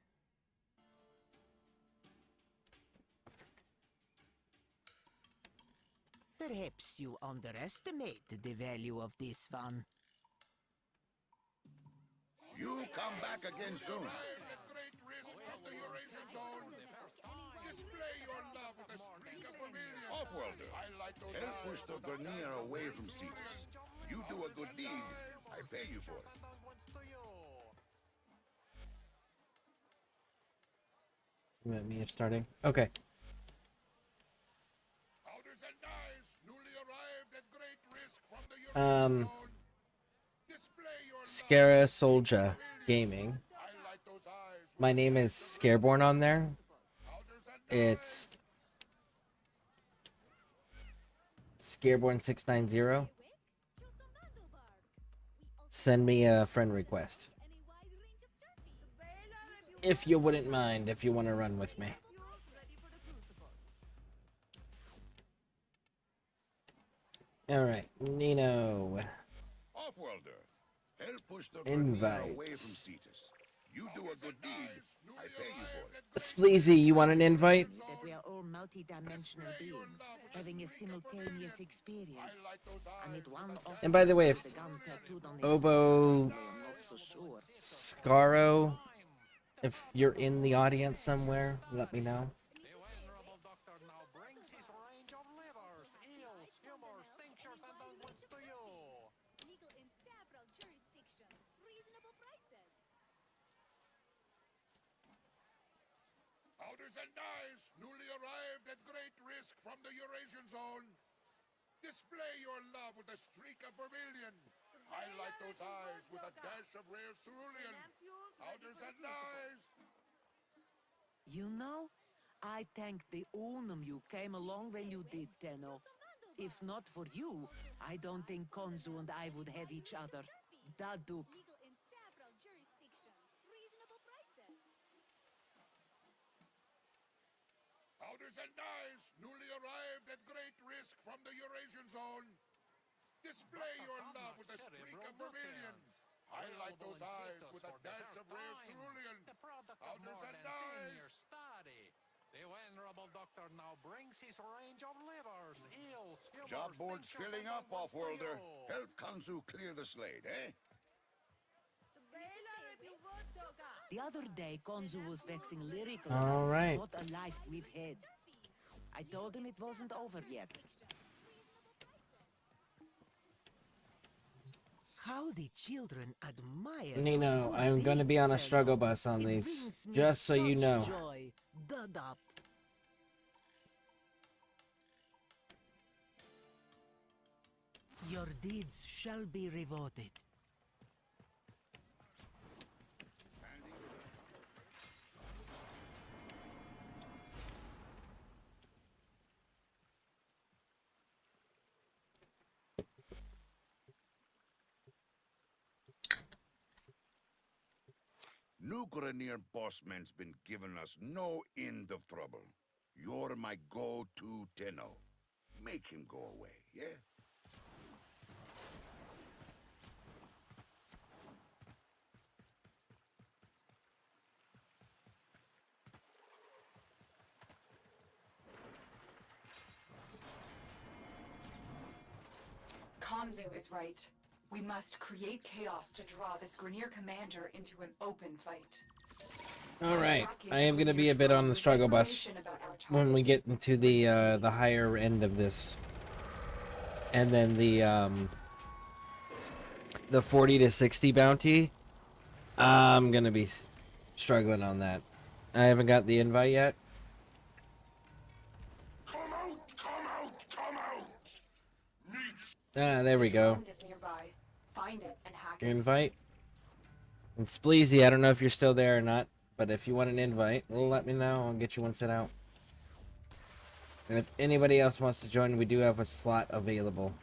Perhaps you underestimate the value of this one. You come back again soon. Offworlder, help push the Grenier away from Cetus. You do a good deed, I pay you for it. Me starting. Okay. Scara Soldier Gaming. My name is Scareborne on there. It's Scareborne690. Send me a friend request. If you wouldn't mind, if you want to run with me. Alright, Nino. Offworlder, help push the Invite. Grenier away from Cetus. You do a good deed, I pay you for it. Spleezy, you want an invite? That we are all multi-dimensional beings, having a simultaneous experience. And one of And by the way, if the gun tattooed on his Obo, I'm not so sure. Scaro, if you're in the audience somewhere, let me know. Outers and knives, newly arrived at great risk from the Eurasian zone. Display your love with a streak of vermilion. Highlight those eyes with a dash of rare cerulean. Outers and knives. You know, I thank the Unum you came along when you did, Tenno. If not for you, I don't think Konzu and I would have each other. Daduk. Outers and knives, newly arrived at great risk from the Eurasian zone. Display your love with a streak of vermilion. Highlight those eyes with a dash of rare cerulean. Outers and knives. The venerable doctor now brings his range of livers, eels, humors, Job board's tinctures, filling and up, what's to Offworlder. you. Help Kanzu clear the slate, eh? The other day, Konzu was vexing lyrical. All right. What a life we've had. I told him it wasn't over yet. How the children admire Nino, good I'm going to be on a deeds, struggle Tenno. bus on It these, brings me just so you such know. Joy. Dad-up. Your deeds shall be rewarded. New Grenier bossman's been giving us no end of trouble. You're my go-to Tenno. Make him go away, yeah? Konzu is right. We must create chaos to draw this Grenier commander into an open fight. All right, I am going to be a bit on the struggle bus when we get into the higher end of this, and then the 40 to 60 bounty. I'm going to be struggling on that. I haven't got the invite yet. Come out! Come out! Come out! Ah, there we go. Drone is nearby. Find it and hack Your it. invite. And Spleezy, I don't know if you're still there or not, but if you want an invite, let me know. I'll get you one set out. And if anybody else wants to join, we do have a slot available.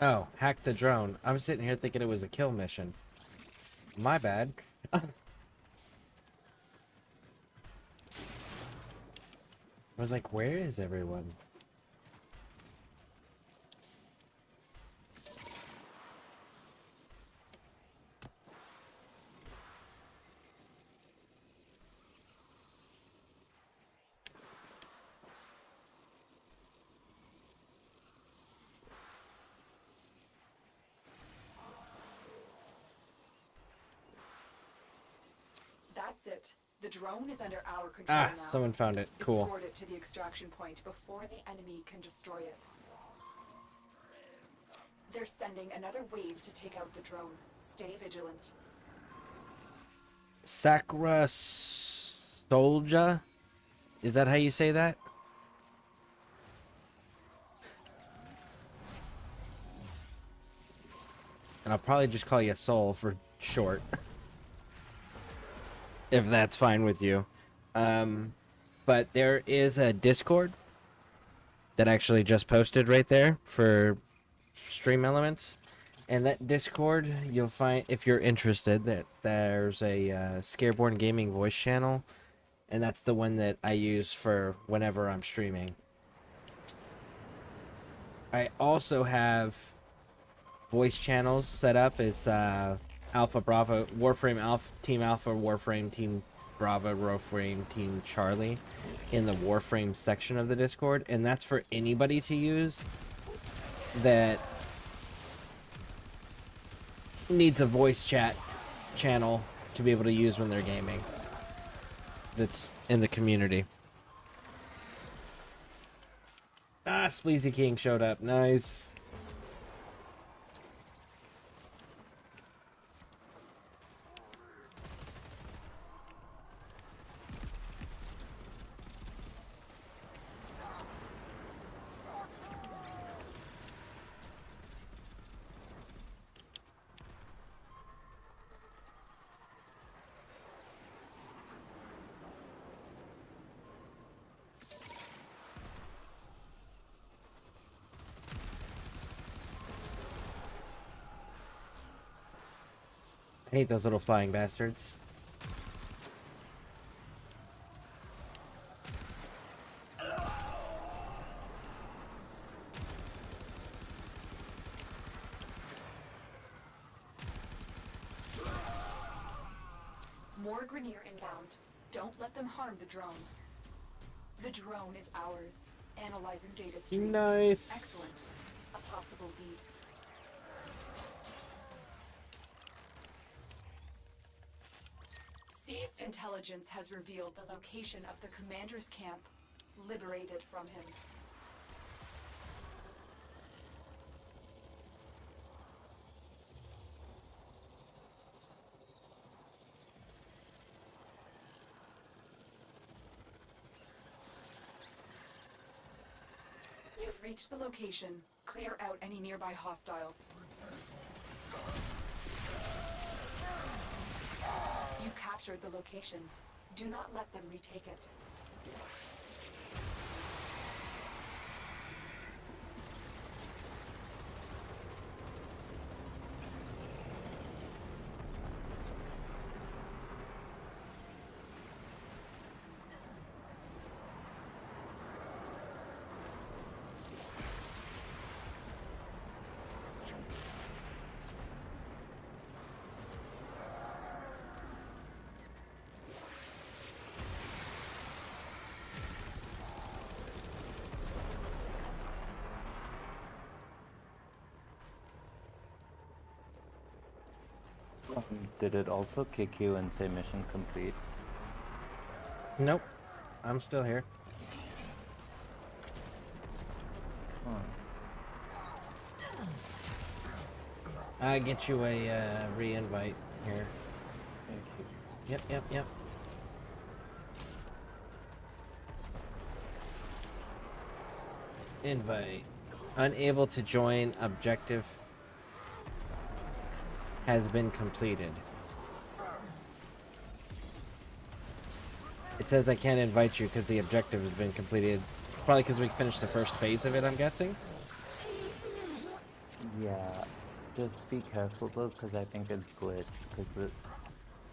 Oh, hack the drone. I'm sitting here thinking it was a kill mission. My bad. I was like, where is everyone? That's it. The drone is under our control Ah, now. someone found it. Cool. Escort it to the extraction point before the enemy can destroy it. They're sending another wave to take out the drone. Stay vigilant. Sakura Solja? Is that how you say that? And I'll probably just call you Soul for short. If that's fine with you. But there is a Discord that actually just posted right there for Stream Elements. And that Discord, you'll find, if you're interested, that there's a Scareborne Gaming voice channel. And that's the one that I use for whenever I'm streaming. I also have voice channels set up. It's Alpha Bravo, Warframe Alpha, Team Alpha, Warframe, Team Bravo, Warframe, Team Charlie in the Warframe section of the Discord. And that's for anybody to use that needs a voice chat channel to be able to use when they're gaming. That's in the community. Ah, Spleezy King showed up. Nice. I hate those little flying bastards. More Grenier inbound. Don't let them harm the drone. The drone is ours. Analyzing data stream. Nice. Excellent. A possible lead. Seized intelligence has revealed the location of the commander's camp, liberated from him. You've reached the location. Clear out any nearby hostiles. You captured the location. Do not let them retake it. Did it also kick you and say mission complete? Nope. I'm still here. I get you a re-invite here. Thank you. Yep. Invite. Unable to join. Objective has been completed. It says I can't invite you because the objective has been completed. It's probably because we finished the first phase of it, I'm guessing. Yeah, just be careful though, because I think it's glitched, because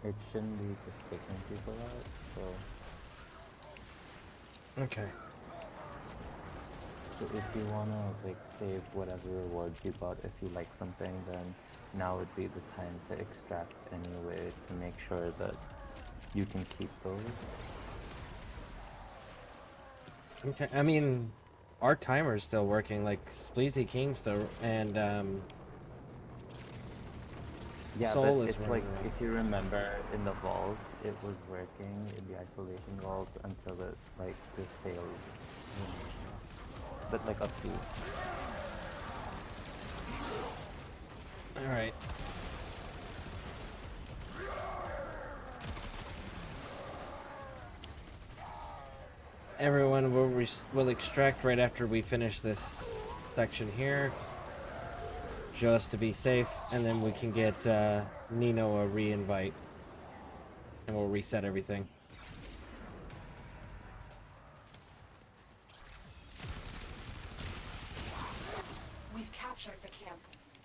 it shouldn't be just kicking people out, so... Okay. So if you wanna, like, save whatever rewards you got, if you like something, then now would be the time to extract anyway, to make sure that you can keep those. Okay, I mean, our timer's still working, like, Spleezy King still, and, Yeah, Soul but is it's like, running. if you remember, in the vault, it was working, in the isolation vault, until it, like, just failed. But, like, up to you. Alright. Everyone will extract right after we finish this section here, just to be safe, and then we can get Nino a re-invite, and we'll reset everything. We've captured the camp.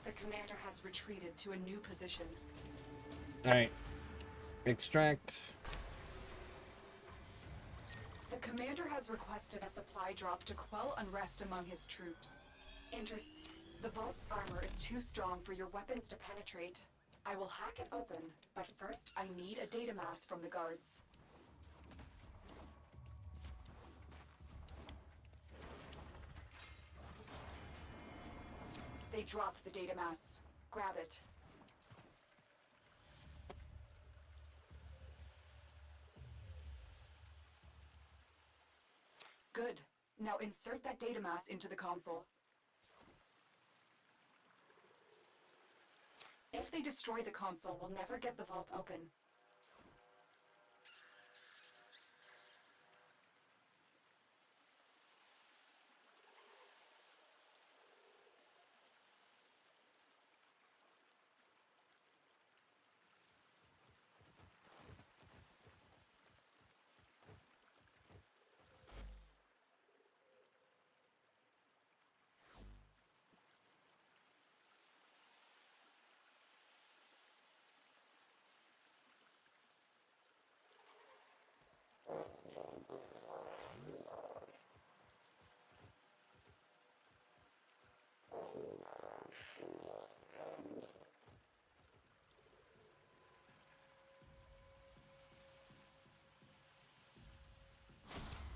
The commander has retreated to a new position. Alright. Extract. The commander has requested a supply drop to quell unrest among his troops. The vault's armor is too strong for your weapons to penetrate. I will hack it open, but first I need a data mass from the guards. They dropped the data mass. Grab it. Good. Now insert that data mass into the console. If they destroy the console, we'll never get the vault open.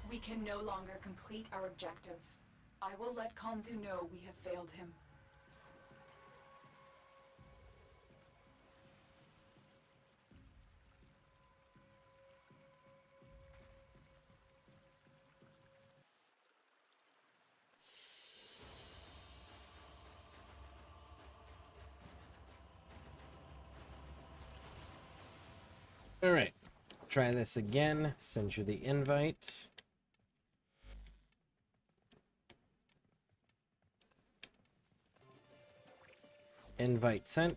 We can no longer complete our objective. I will let Konzu know we have failed him. Alright. Try this again. Send you the invite. Invite sent.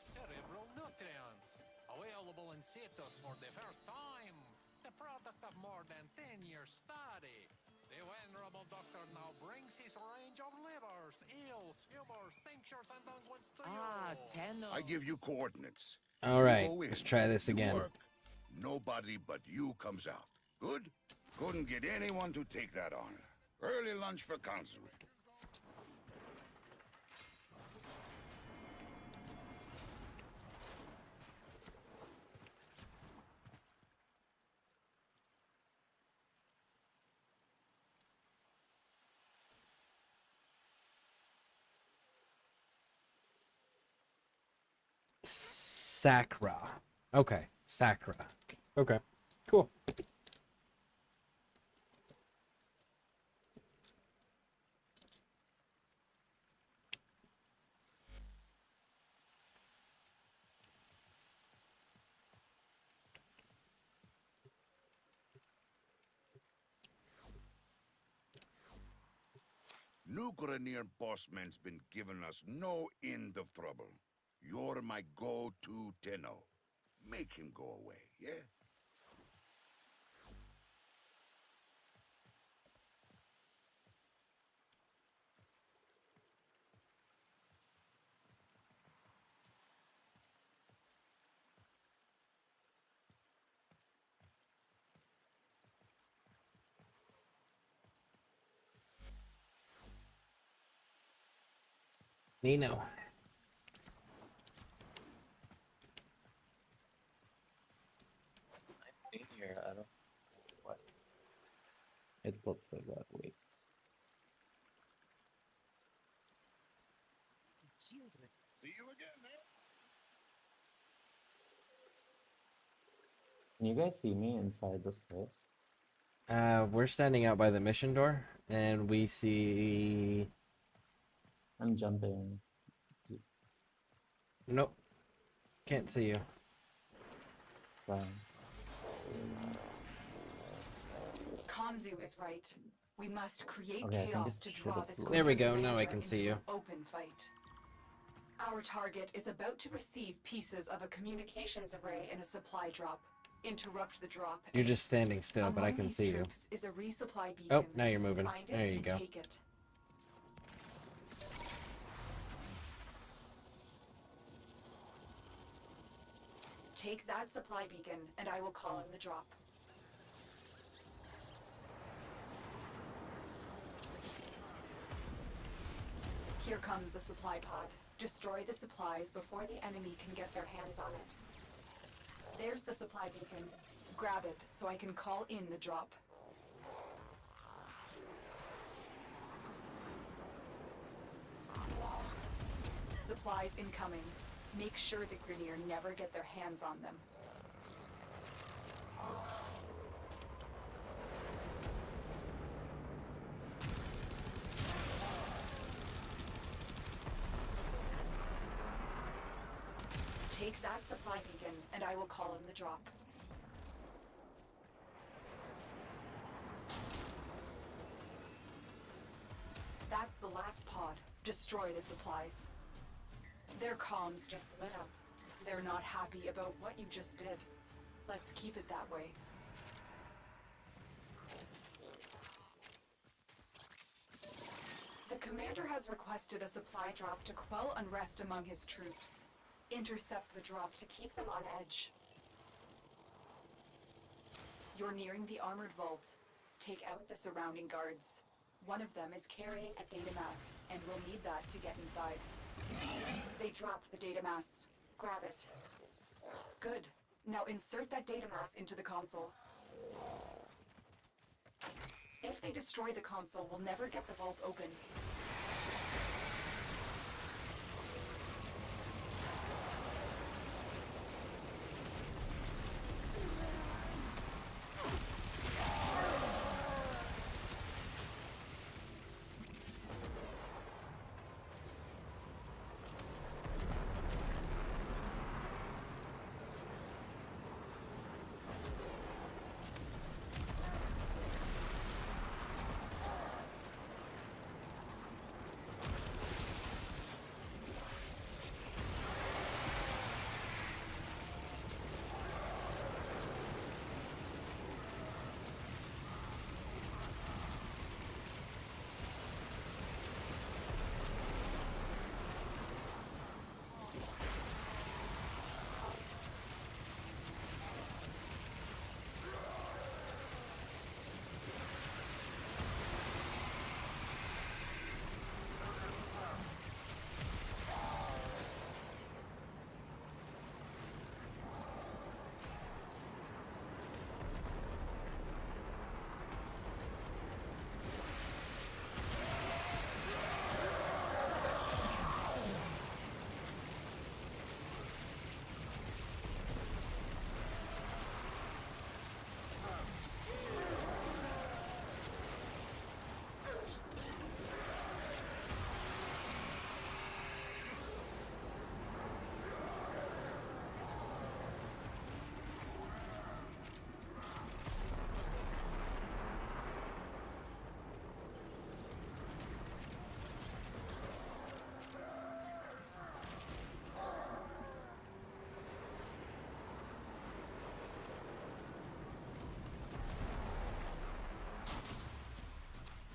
Cerebral nutrients. Available in situs for the first time. The product of more than 10 years study. The venerable doctor now brings his range of livers, eels, humors, tinctures, and unguents to you. I give you coordinates. Alright, You go in, let's try this you again. work, nobody but you comes out. Good? Couldn't get anyone to take that on. Early lunch for Kanzu. Sakra. Okay, Sakra. Okay, cool. New Grenier bossman's been giving us no end of trouble. You're my go-to Tenno. Make him go away, yeah? Nino. I've been here, I don't know what. It looks like that, wait. Children. See you again, man. Can you guys see me inside this place? We're standing out by the mission door, and we see... I'm jumping. Nope. Can't see you. Kanzu is right. We must create Okay, I think chaos it to should draw have this looked. There we go, now I commander can see into you. an open fight. Our target is about to receive pieces of a communications array in a supply drop. Interrupt the drop. You're just standing still, but I Among can these see you. troops is a resupply beacon. Oh, now you're moving. Find it There you and go. take it. Take that supply beacon, and I will call in the drop. Here comes the supply pod. Destroy the supplies before the enemy can get their hands on it. There's the supply beacon. Grab it so I can call in the drop. Supplies incoming. Make sure the Grineer never get their hands on them. Take that supply beacon, and I will call in the drop. That's the last pod. Destroy the supplies. Their comms just lit up. They're not happy about what you just did. Let's keep it that way. The commander has requested a supply drop to quell unrest among his troops. Intercept the drop to keep them on edge. You're nearing the armored vault. Take out the surrounding guards. One of them is carrying a data mass, and we'll need that to get inside. They dropped the data mass. Grab it. Good. Now insert that data mass into the console. If they destroy the console, we'll never get the vault open.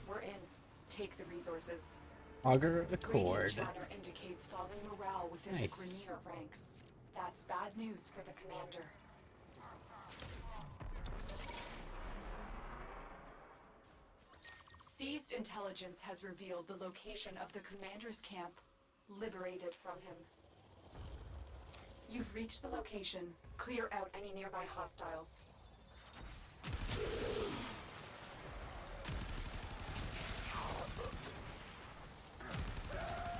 We're in. Take the resources. Augur the Radio cord. chatter indicates falling morale within Nice. the Grineer ranks. That's bad news for the commander. Seized intelligence has revealed the location of the commander's camp. liberate it from him. You've reached the location. Clear out any nearby hostiles.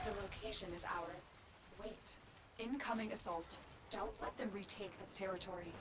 The location is ours. Wait. Incoming assault. Don't let them retake this territory.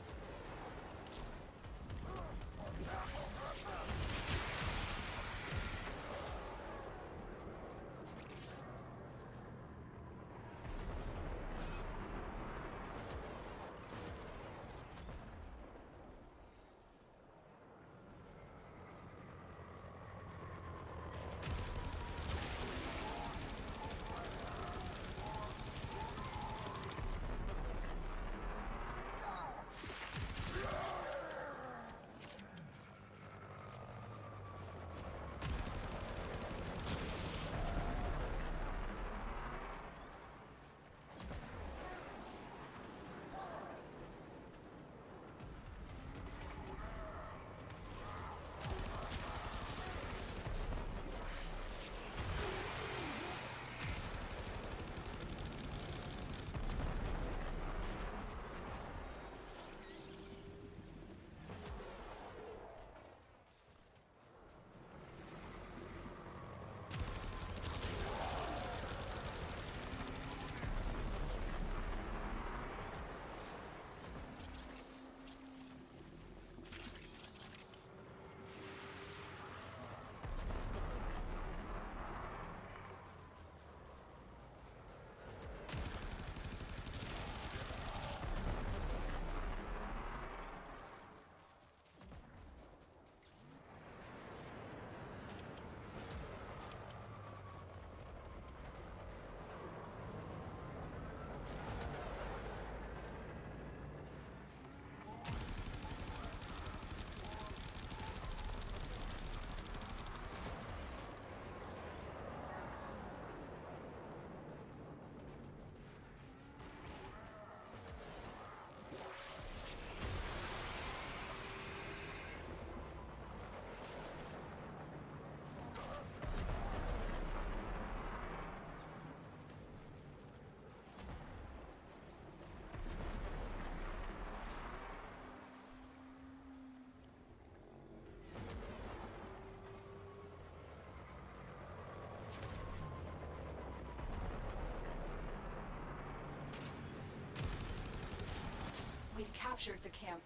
We've captured the camp.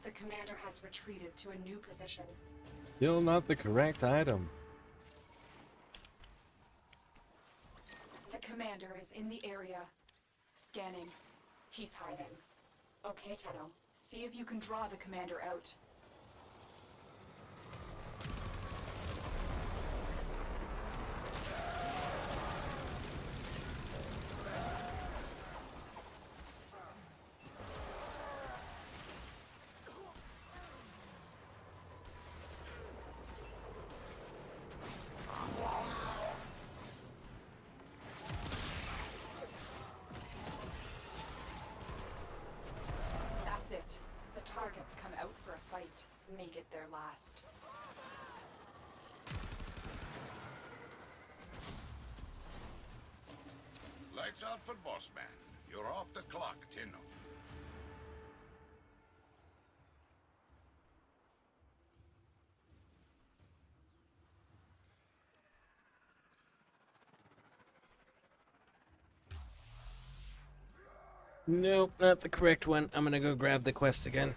The commander has retreated to a new position. Still not the correct item. The commander is in the area. Scanning. He's hiding. Okay, Tenno. See if you can draw the commander out. That's it. The targets come out for a fight. Make it their last. Lights out for Boss Man. You're off the clock, Tenno. Nope, not the correct one. I'm gonna go grab the quest again.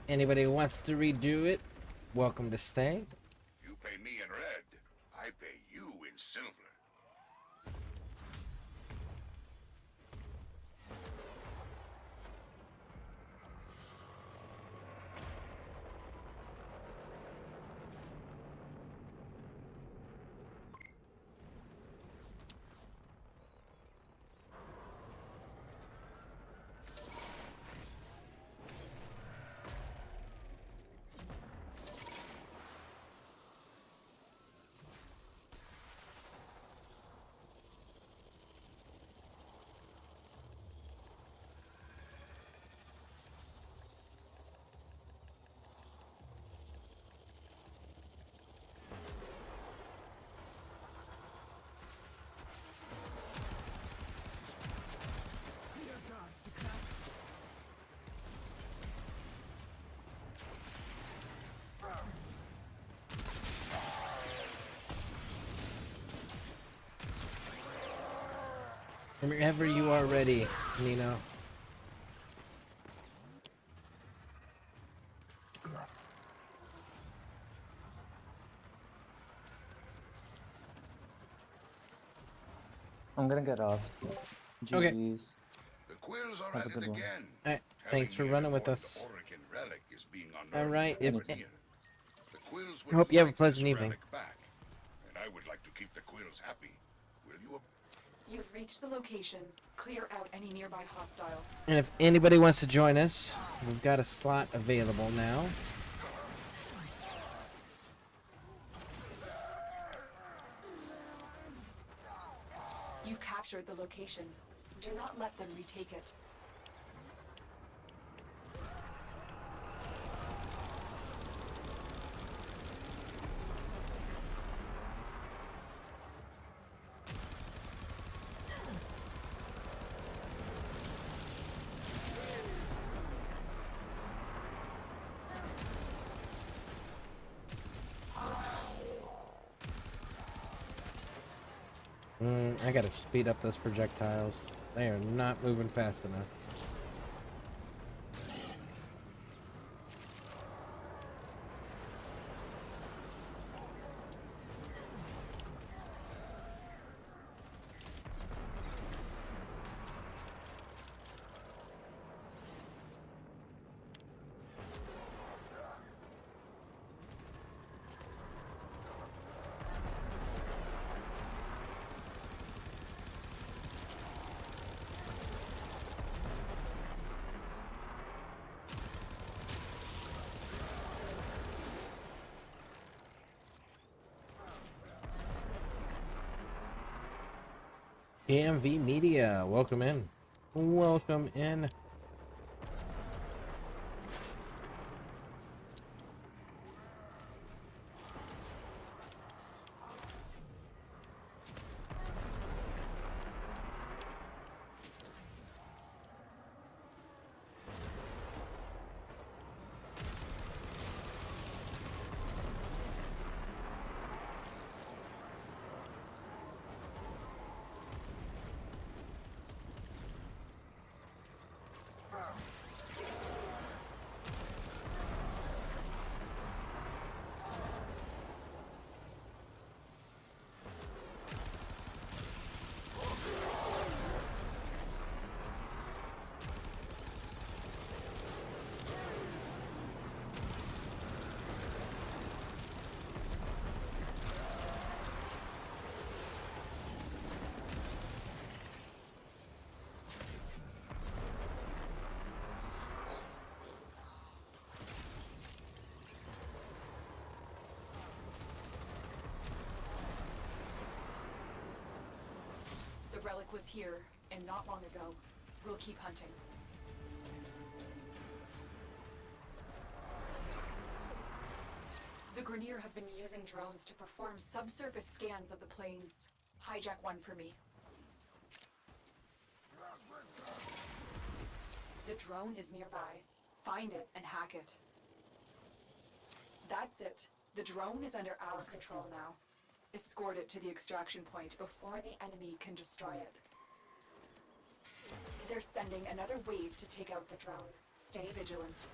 Anybody who wants to redo it, welcome to stay. You pay me in red. I pay you in silver. Whenever you are ready, Nino. I'm gonna get off. Okay. GG's. The Quills are Have at a it good one. again. Alright, thanks for running with us. Orican relic is being unearthed Alright, over if- here. The Quills I would hope you have a like pleasant this evening. relic back, and I would like to keep the Quills happy. Will you? You've reached the location. Clear out any nearby hostiles. And if anybody wants to join us, we've got a slot available now. You've captured the location. Do not let them retake it. I gotta speed up those projectiles. They are not moving fast enough. AMV Media, welcome in. Welcome in. The relic was here, and not long ago. We'll keep hunting. The Grenier have been using drones to perform subsurface scans of the plains. Hijack one for me. The drone is nearby. Find it and hack it. That's it. The drone is under our control now. Escort it to the extraction point before the enemy can destroy it. They're sending another wave to take out the drone. Stay vigilant.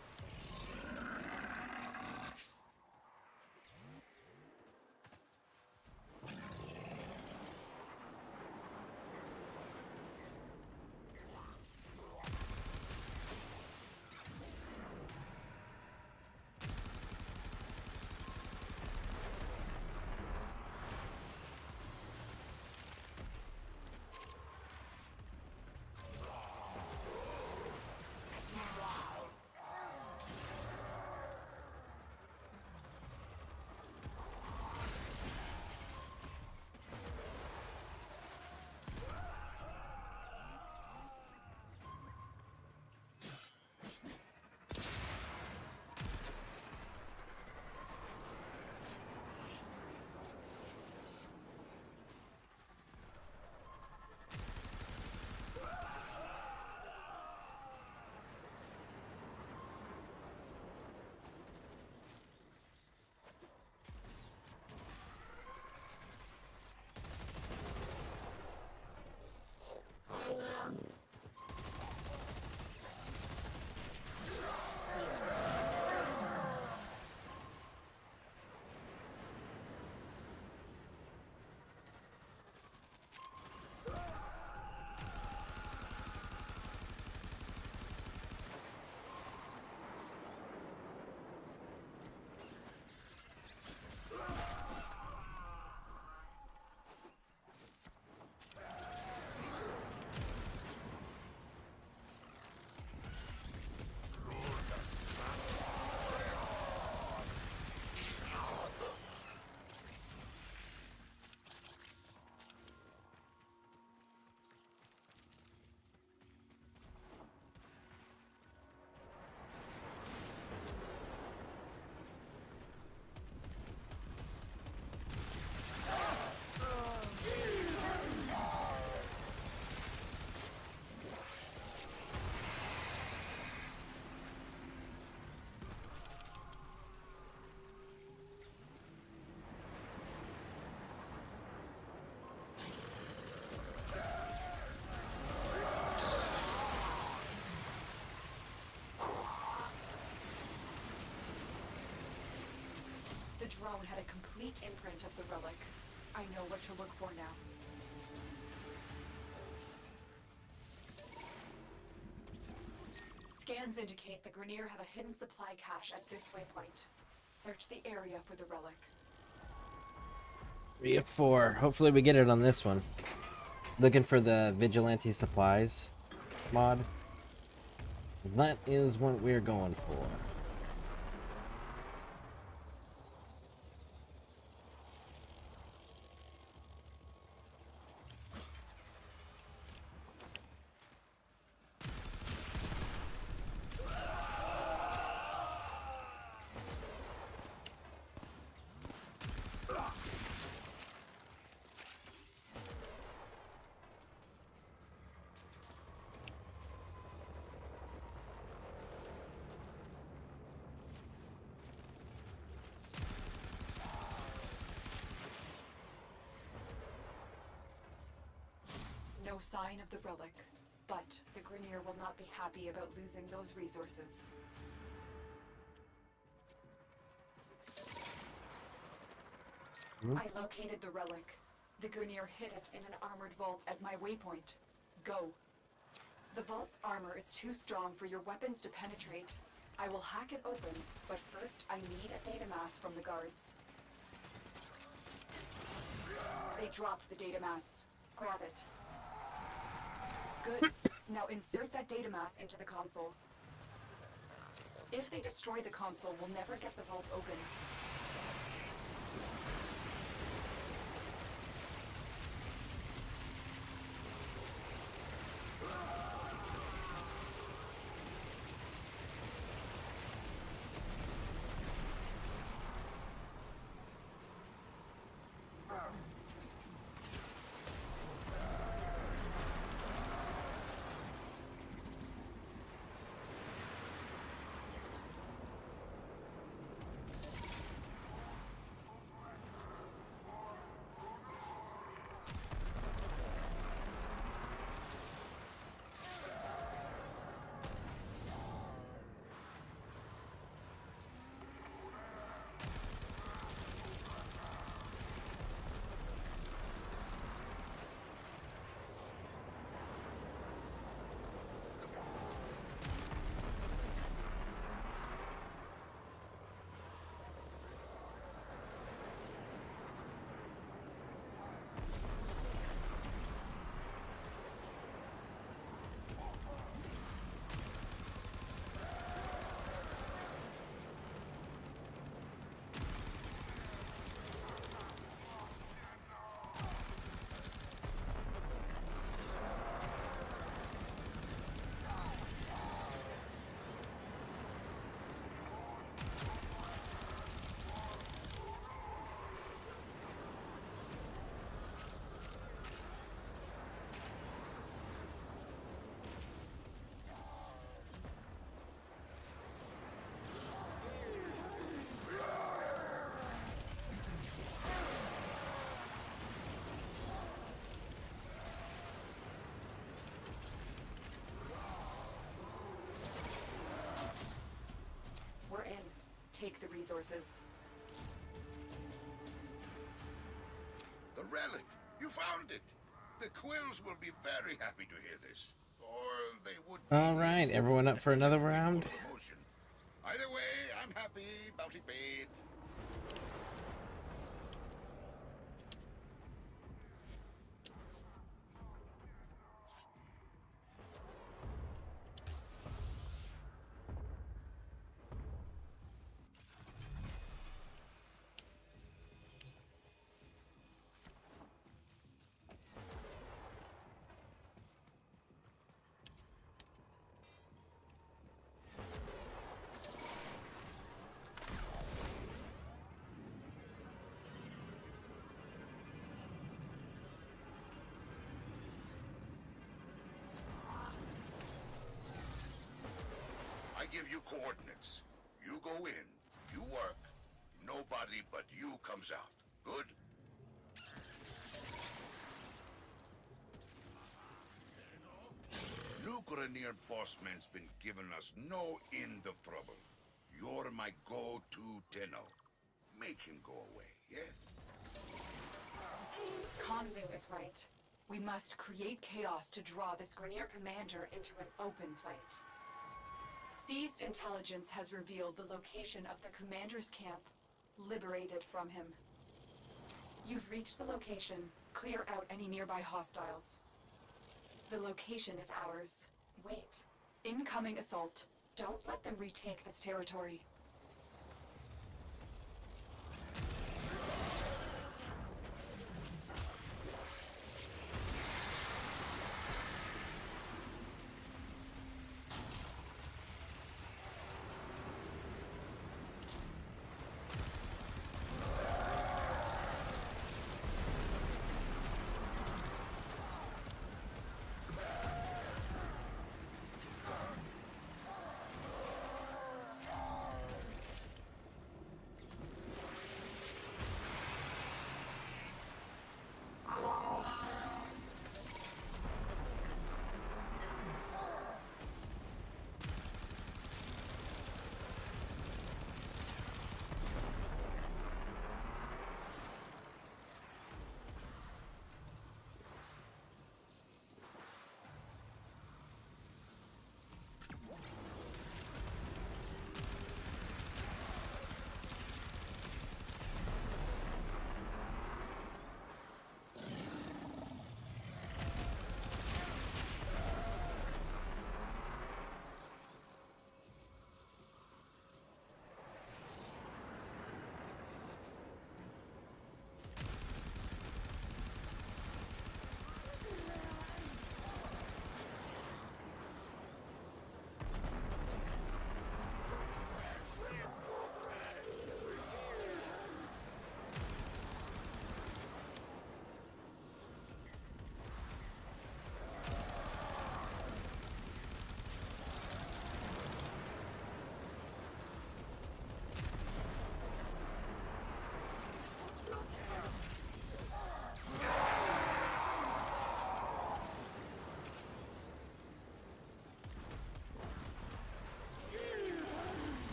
The drone had a complete imprint of the relic. I know what to look for now. Scans indicate the Grenier have a hidden supply cache at this waypoint. Search the area for the relic. 3 of 4. Hopefully we get it on this one. Looking for the Vigilante Supplies mod. That is what we're going for. No sign of the relic, but the Grenier will not be happy about losing those resources. I located the relic. The Grenier hid it in an armored vault at my waypoint. Go. The vault's armor is too strong for your weapons to penetrate. I will hack it open, but first I need a data mass from the guards. They dropped the data mass. Grab it. Good. Now insert that data mass into the console. If they destroy the console, we'll never get the vault open. take the resources. The relic! You found it! The Quills will be very happy to hear this. Or they would be. All right, everyone up for another round? Either way, I'm happy, bounty paid. I give you coordinates. You go in, you work, nobody but you comes out. Good? New Grenier Bossman's been giving us no end of trouble. You're my go-to Tenno. Make him go away, yeah? Konzu is right. We must create chaos to draw this Grenier commander into an open fight. Seized intelligence has revealed the location of the commander's camp, liberated from him. You've reached the location. Clear out any nearby hostiles. The location is ours. Wait. Incoming assault. Don't let them retake this territory.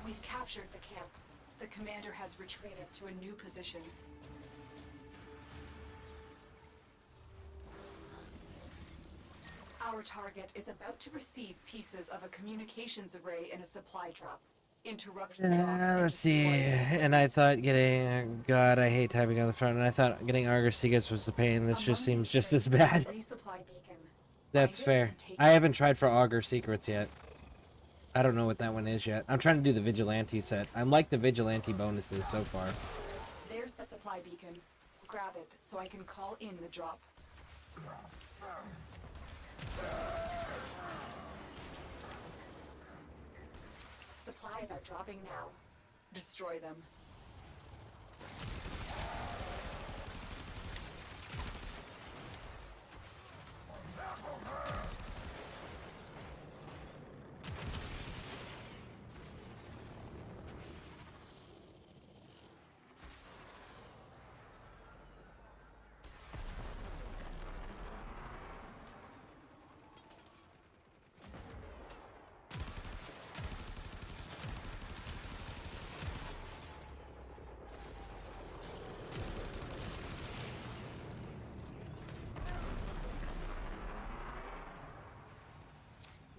We've captured the camp. The commander has retreated to a new position. Our target is about to receive pieces of a communications array in a supply drop. Interrupt the drop. and Let's see. destroy it. And I thought getting... God, I hate typing on the front. And I thought getting Argus Seagulls was a pain. This just Among seems these just as traits is a bad. resupply beacon. That's Find it fair. and take I it. haven't tried for Augur Secrets yet. I don't know what that one is yet. I'm trying to do the Vigilante set. I like the Vigilante bonuses so far. There's the supply beacon. Grab it so I can call in the drop. Supplies are dropping now. Destroy them.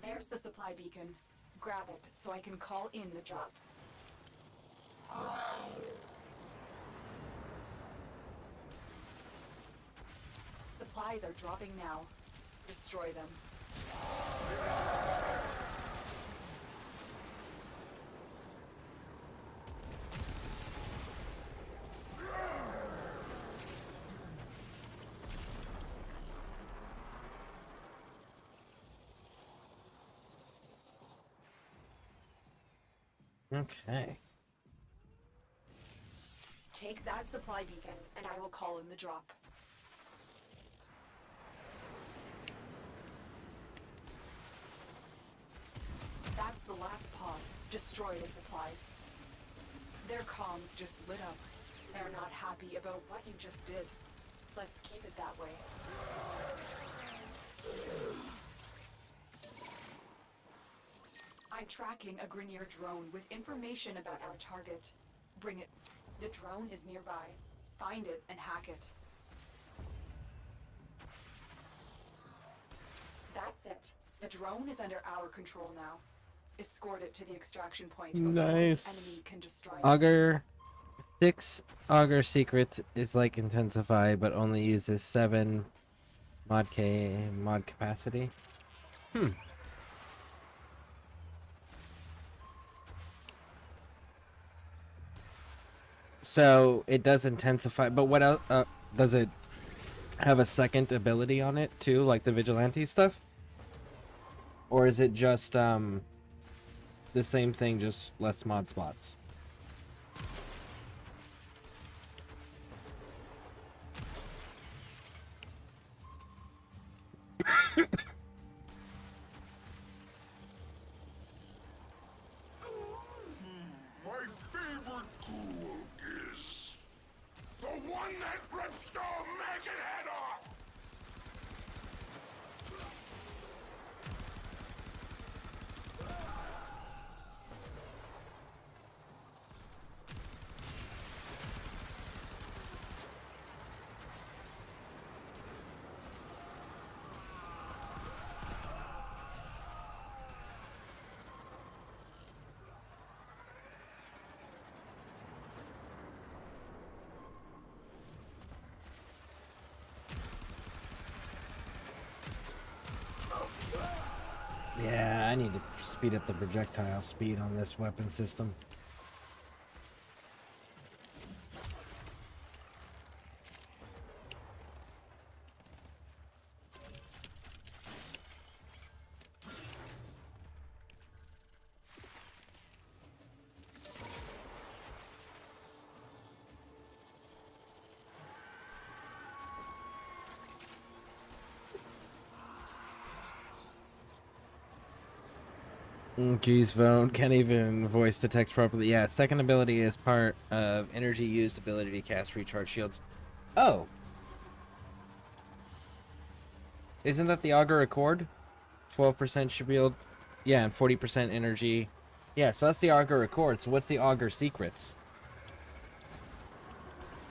There's the supply beacon. Grab it so I can call in the drop. Supplies are dropping now. Destroy them. Okay. Take that supply beacon, and I will call in the drop. That's the last pod. Destroy the supplies. Their comms just lit up. They're not happy about what you just did. Let's keep it that way. I'm tracking a Grineer drone with information about our target. Bring it. The drone is nearby. Find it and hack it. That's it. The drone is under our control now. Escort it to the extraction point before the enemy Nice. can destroy it. Augur 6 Augur secret is like intensify, but only uses 7 mod capacity. So it does intensify, but what else? Does it have a second ability on it too, like the vigilante stuff? Or is it just the same thing, just less mod spots? My favorite ghoul is the one that rips the maggot head off! Yeah, I need to speed up the projectile speed on this weapon system. Geez, phone can't even voice the text properly. Yeah, second ability is part of energy used ability to cast recharge shields. Oh. Isn't that the Augur Accord? 12% shield. Yeah, and 40% energy. Yeah, so that's the Augur Accord. So what's the Augur Secrets?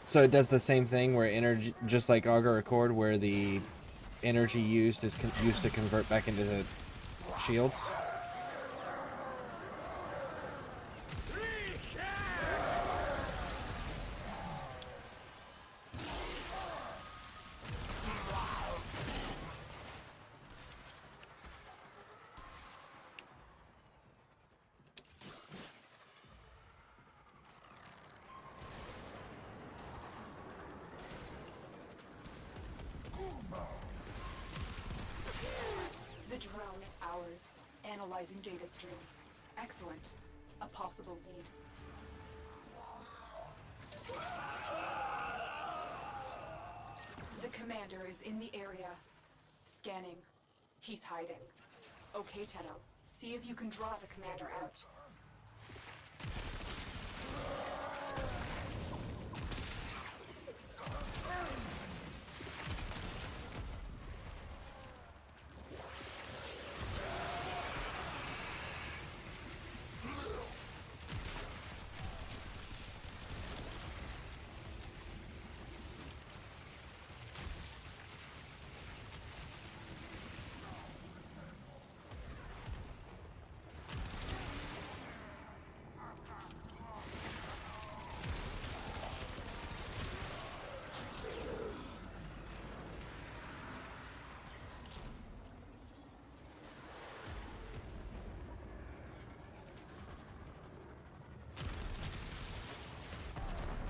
So it does the same thing where energy, just like Augur Accord, where the energy used is used to convert back into the shields. The drone is ours. Analyzing data stream. Excellent. a possible lead. The commander is in the area. Scanning. He's hiding. Okay, Tenno. See if you can draw the commander out.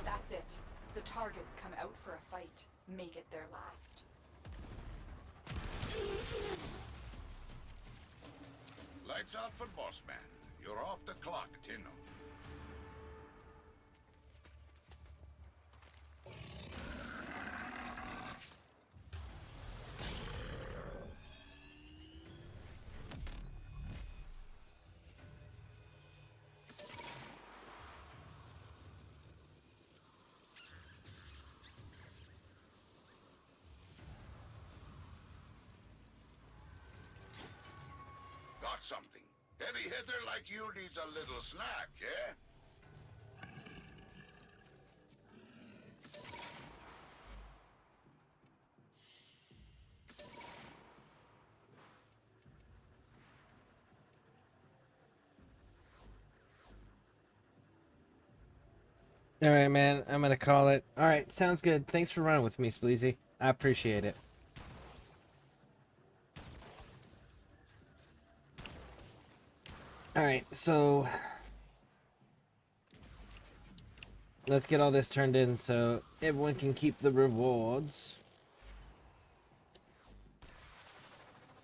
That's it. The targets come out for a fight. Make it their last. Lights out for Boss Man. You're off the clock, Tenno. Got something. Heavy hitter like you needs a little snack, yeah? All right, man. I'm gonna call it. All right, sounds good. Thanks for running with me, Spleezy. I appreciate it. All right, so let's get all this turned in so everyone can keep the rewards.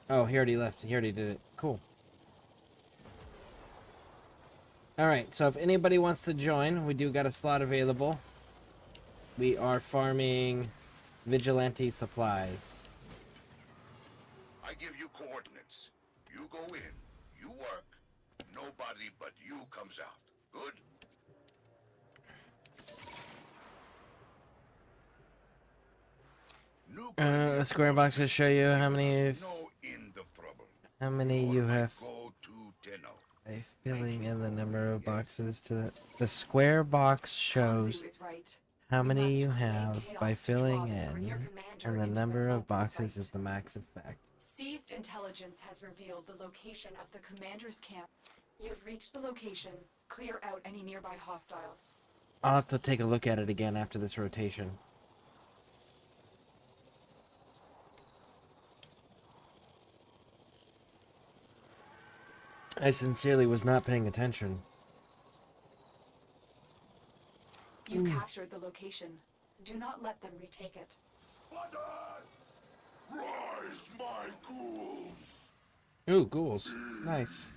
Oh, he already left. He already did it. Cool. All right, so if anybody wants to join, we do got a slot available. We are farming vigilante supplies. I give you coordinates. You go in, you work, nobody but you comes out. Good? The square box will show you how many No end of trouble. you have Go to Tenno. by filling in the number of boxes to the square box shows Is right. how many you have by filling in, and the number of boxes is the max effect. Seized intelligence has revealed the location of the commander's camp. You've reached the location. Clear out any nearby hostiles. I'll have to take a look at it again after this rotation. I sincerely was not paying attention. You captured the location. Do not let them retake it. Rise, my ghouls! Ooh, ghouls. Nice.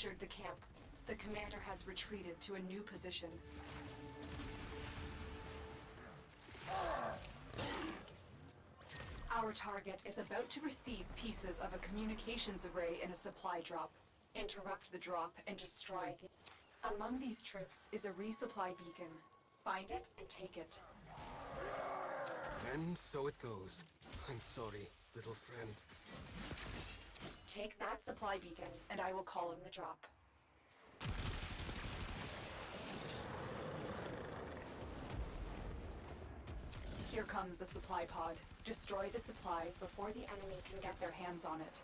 captured the camp. The commander has retreated to a new position. Our target is about to receive pieces of a communications array in a supply drop. Interrupt the drop and destroy the... Among these troops is a resupply beacon. Find it and take it. And so it goes. I'm sorry, little friend. Take that supply beacon, and I will call in the drop. Here comes the supply pod. Destroy the supplies before the enemy can get their hands on it.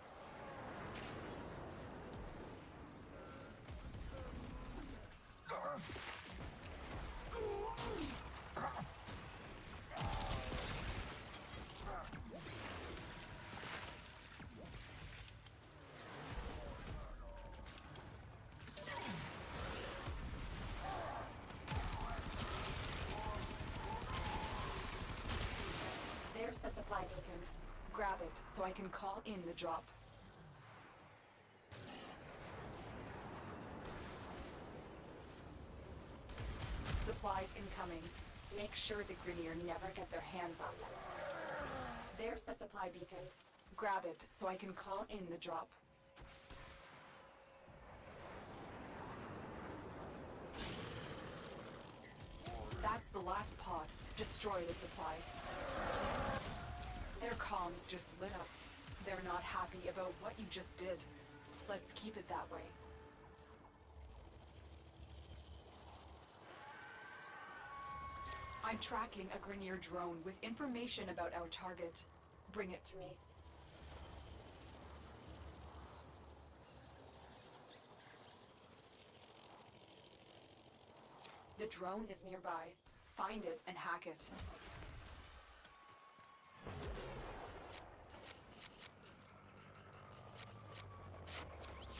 There's the supply beacon. Grab it so I can call in the drop. Supplies incoming. Make sure the Grineer never get their hands on them. There's the supply beacon. Grab it so I can call in the drop. That's the last pod. Destroy the supplies. Their comms just lit up. They're not happy about what you just did. Let's keep it that way. I'm tracking a Grineer drone with information about our target. Bring it to me. The drone is nearby. Find it and hack it.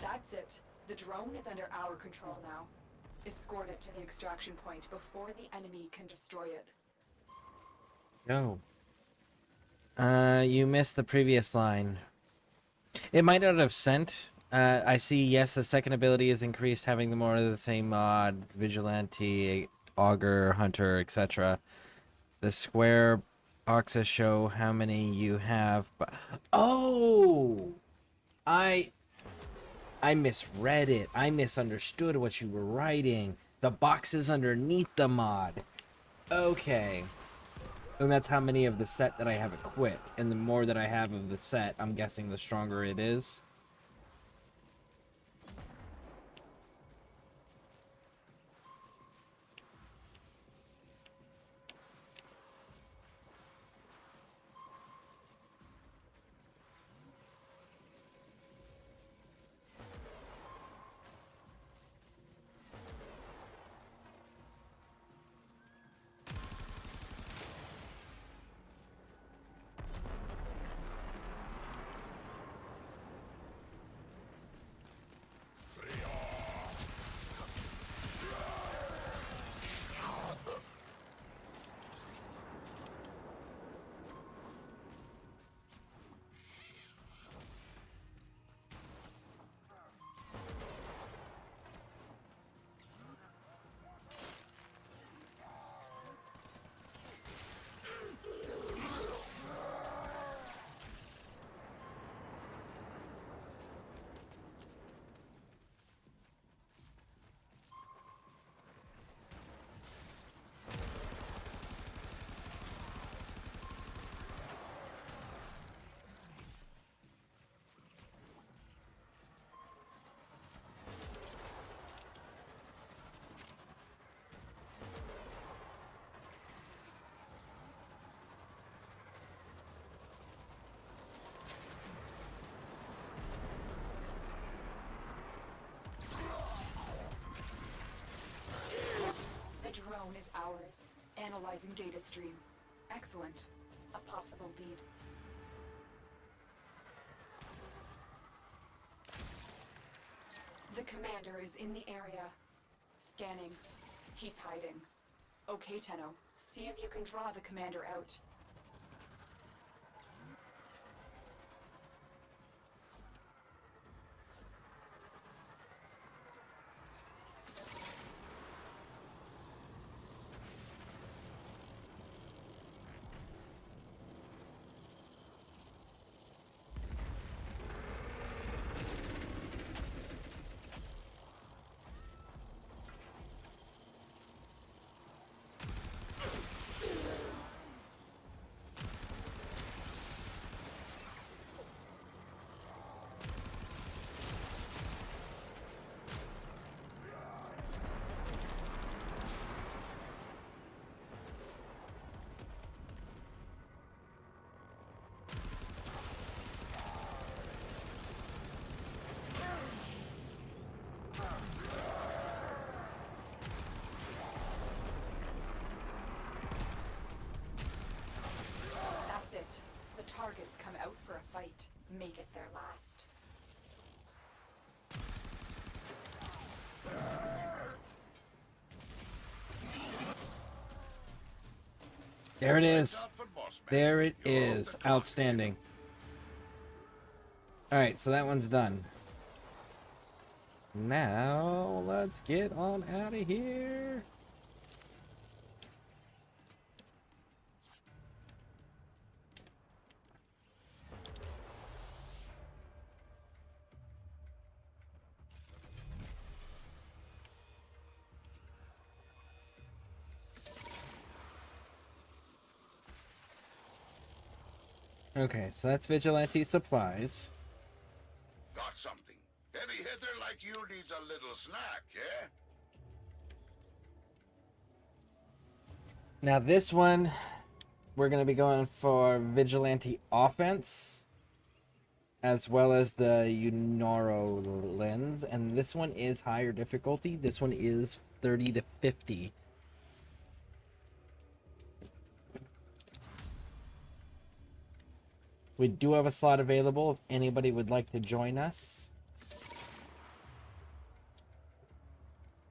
That's it. The drone is under our control now. Escort it to the extraction point before the enemy can destroy it. Go. You missed the previous line. It might not have sent. I see, yes, the second ability is increased, having the more of the same mod, Vigilante, Augur, Hunter, etc. The square boxes show how many you have, but... Oh! I misread it. I misunderstood what you were writing. The boxes underneath the mod. Okay. And that's how many of the set that I have equipped. And the more that I have of the set, I'm guessing the stronger it is. The drone is ours. Analyzing data stream. Excellent. A possible lead. The commander is in the area. Scanning. He's hiding. Okay, Tenno. See if you can draw the commander out. There it is. There it is. Outstanding. Alright, so that one's done. Now, let's get on out of here. Okay, so that's Vigilante Supplies. Got something. Heavy hitter like you needs a little snack, yeah? Now this one, we're going to be going for Vigilante Offense, as well as the Unoro lens, and this one is higher difficulty. This one is 30 to 50. We do have a slot available if anybody would like to join us.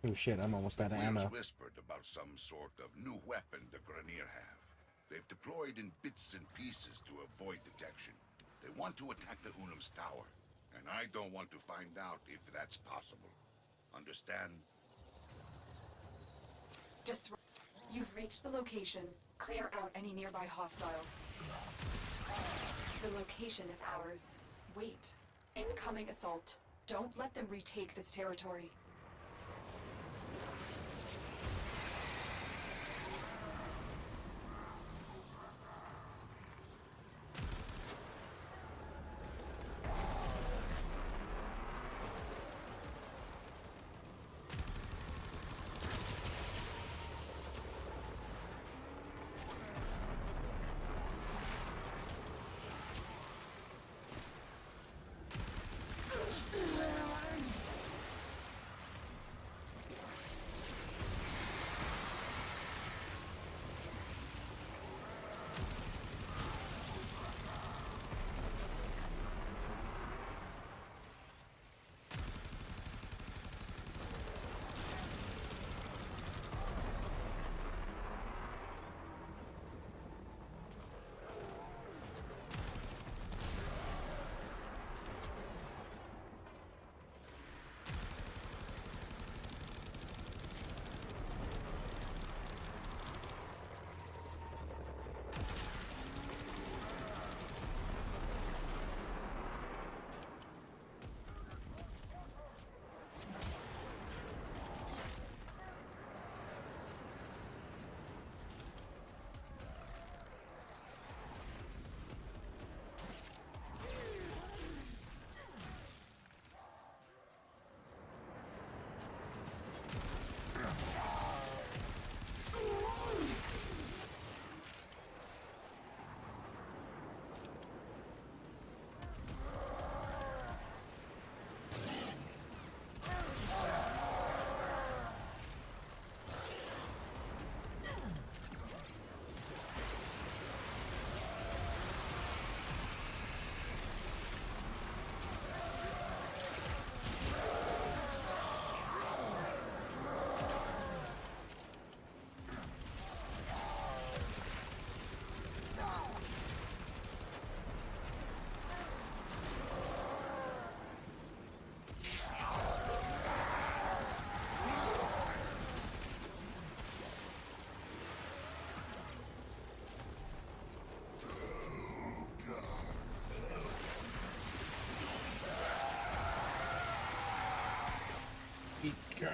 Oh shit, I'm almost out of ammo. Whispered about some sort of new weapon the Grenier have. They've deployed in bits and pieces to avoid detection. They want to attack the Unum's tower, and I don't want to find out if that's possible. Understand? You've reached the location. Clear out any nearby hostiles. The location is ours. Wait. Incoming assault. Don't let them retake this territory. Go.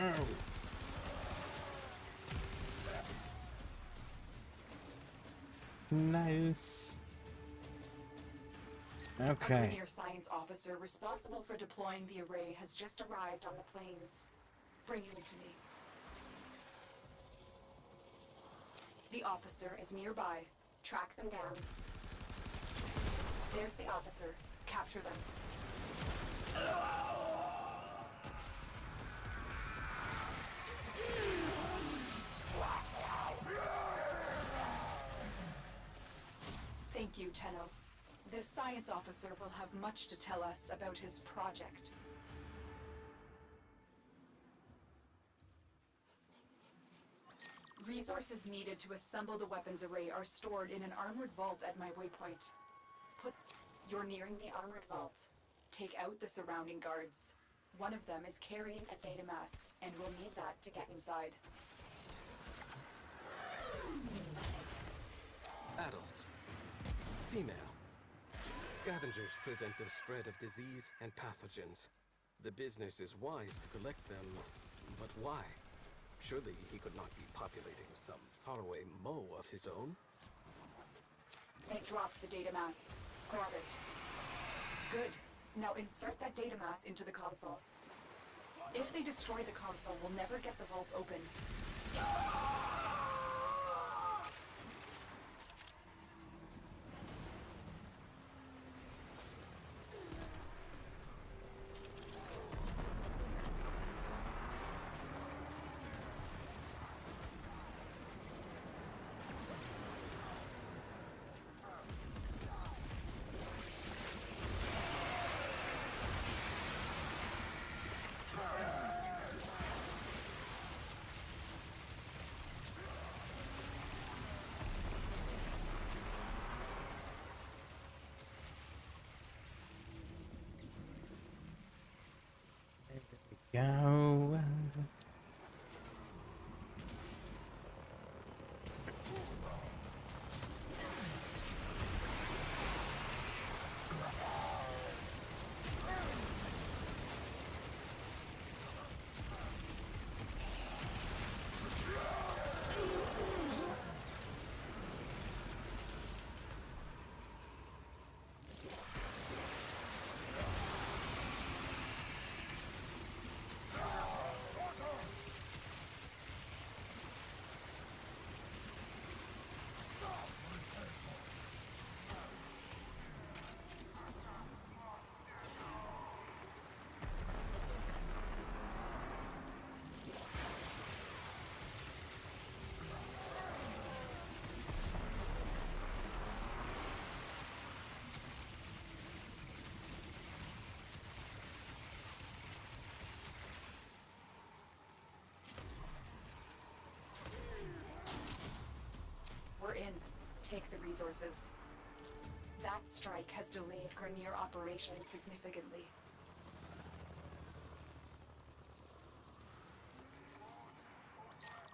Nice. A Okay. Grenier science officer responsible for deploying the array has just arrived on the plains. Bring him to me. The officer is nearby. Track them down. There's the officer. Capture them. Thank you, Tenno. This science officer will have much to tell us about his project. resources needed to assemble the weapons array are stored in an armored vault at my waypoint. You're nearing the armored vault. Take out the surrounding guards. One of them is carrying a data mass, and we'll need that to get inside. Adult. Female. Scavengers prevent the spread of disease and pathogens. The business is wise to collect them, but why? Surely he could not be populating some faraway moe of his own? They dropped the data mass. Grab it. Good. Now insert that data mass into the console. If they destroy the console, we'll never get the vault open. Go. We're in. Take the resources. That strike has delayed Grenier operations significantly.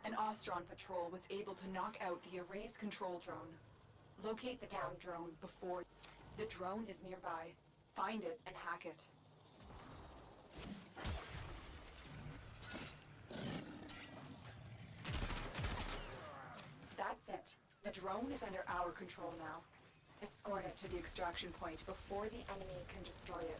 An Ostron patrol was able to knock out the array's control drone. Locate the downed drone before... The drone is nearby. Find it and hack it. That's it. The drone is under our control now. Escort it to the extraction point before the enemy can destroy it.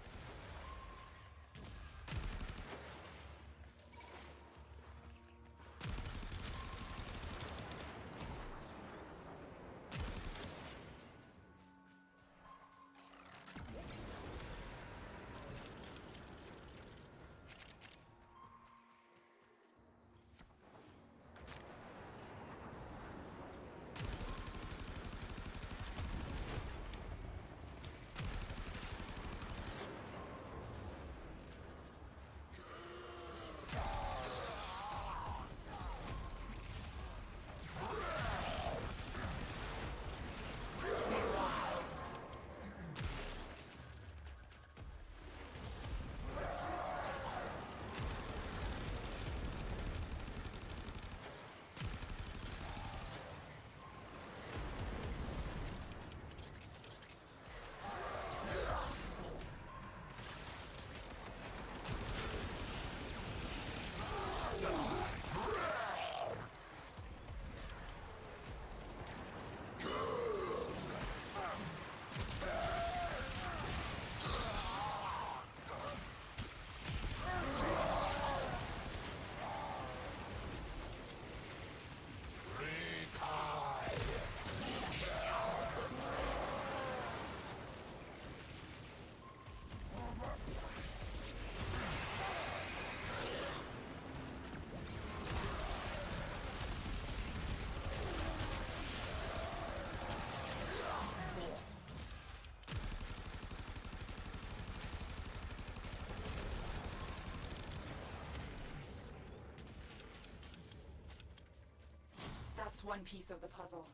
That's one piece of the puzzle.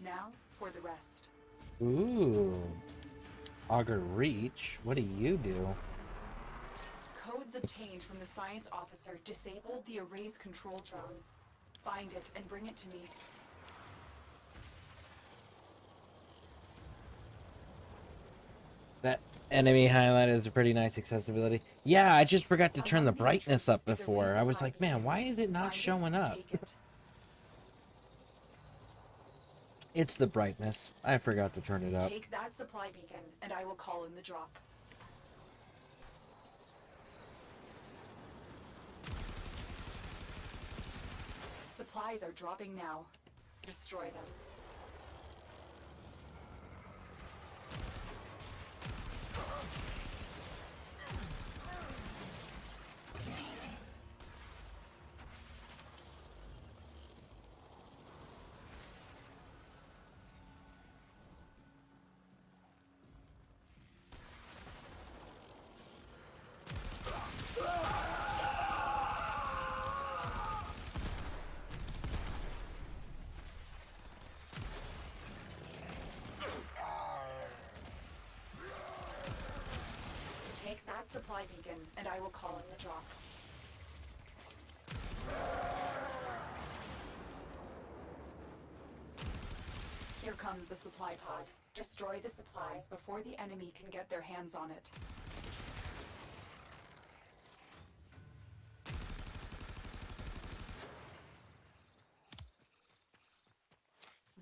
Now for the rest. Ooh. Augur Reach? What do you do? Codes obtained from the science officer disabled the array's control drone. Find it and bring it to me. That enemy highlight is a pretty nice accessibility. Yeah, I just forgot to turn the brightness up before. I was like, man, why is it not showing up? It's the brightness. I forgot to turn it up. Take that supply beacon, and I will call in the drop. Supplies are dropping now. Destroy them. Take that supply beacon, and I will call in the drop. Here comes the supply pod. Destroy the supplies before the enemy can get their hands on it.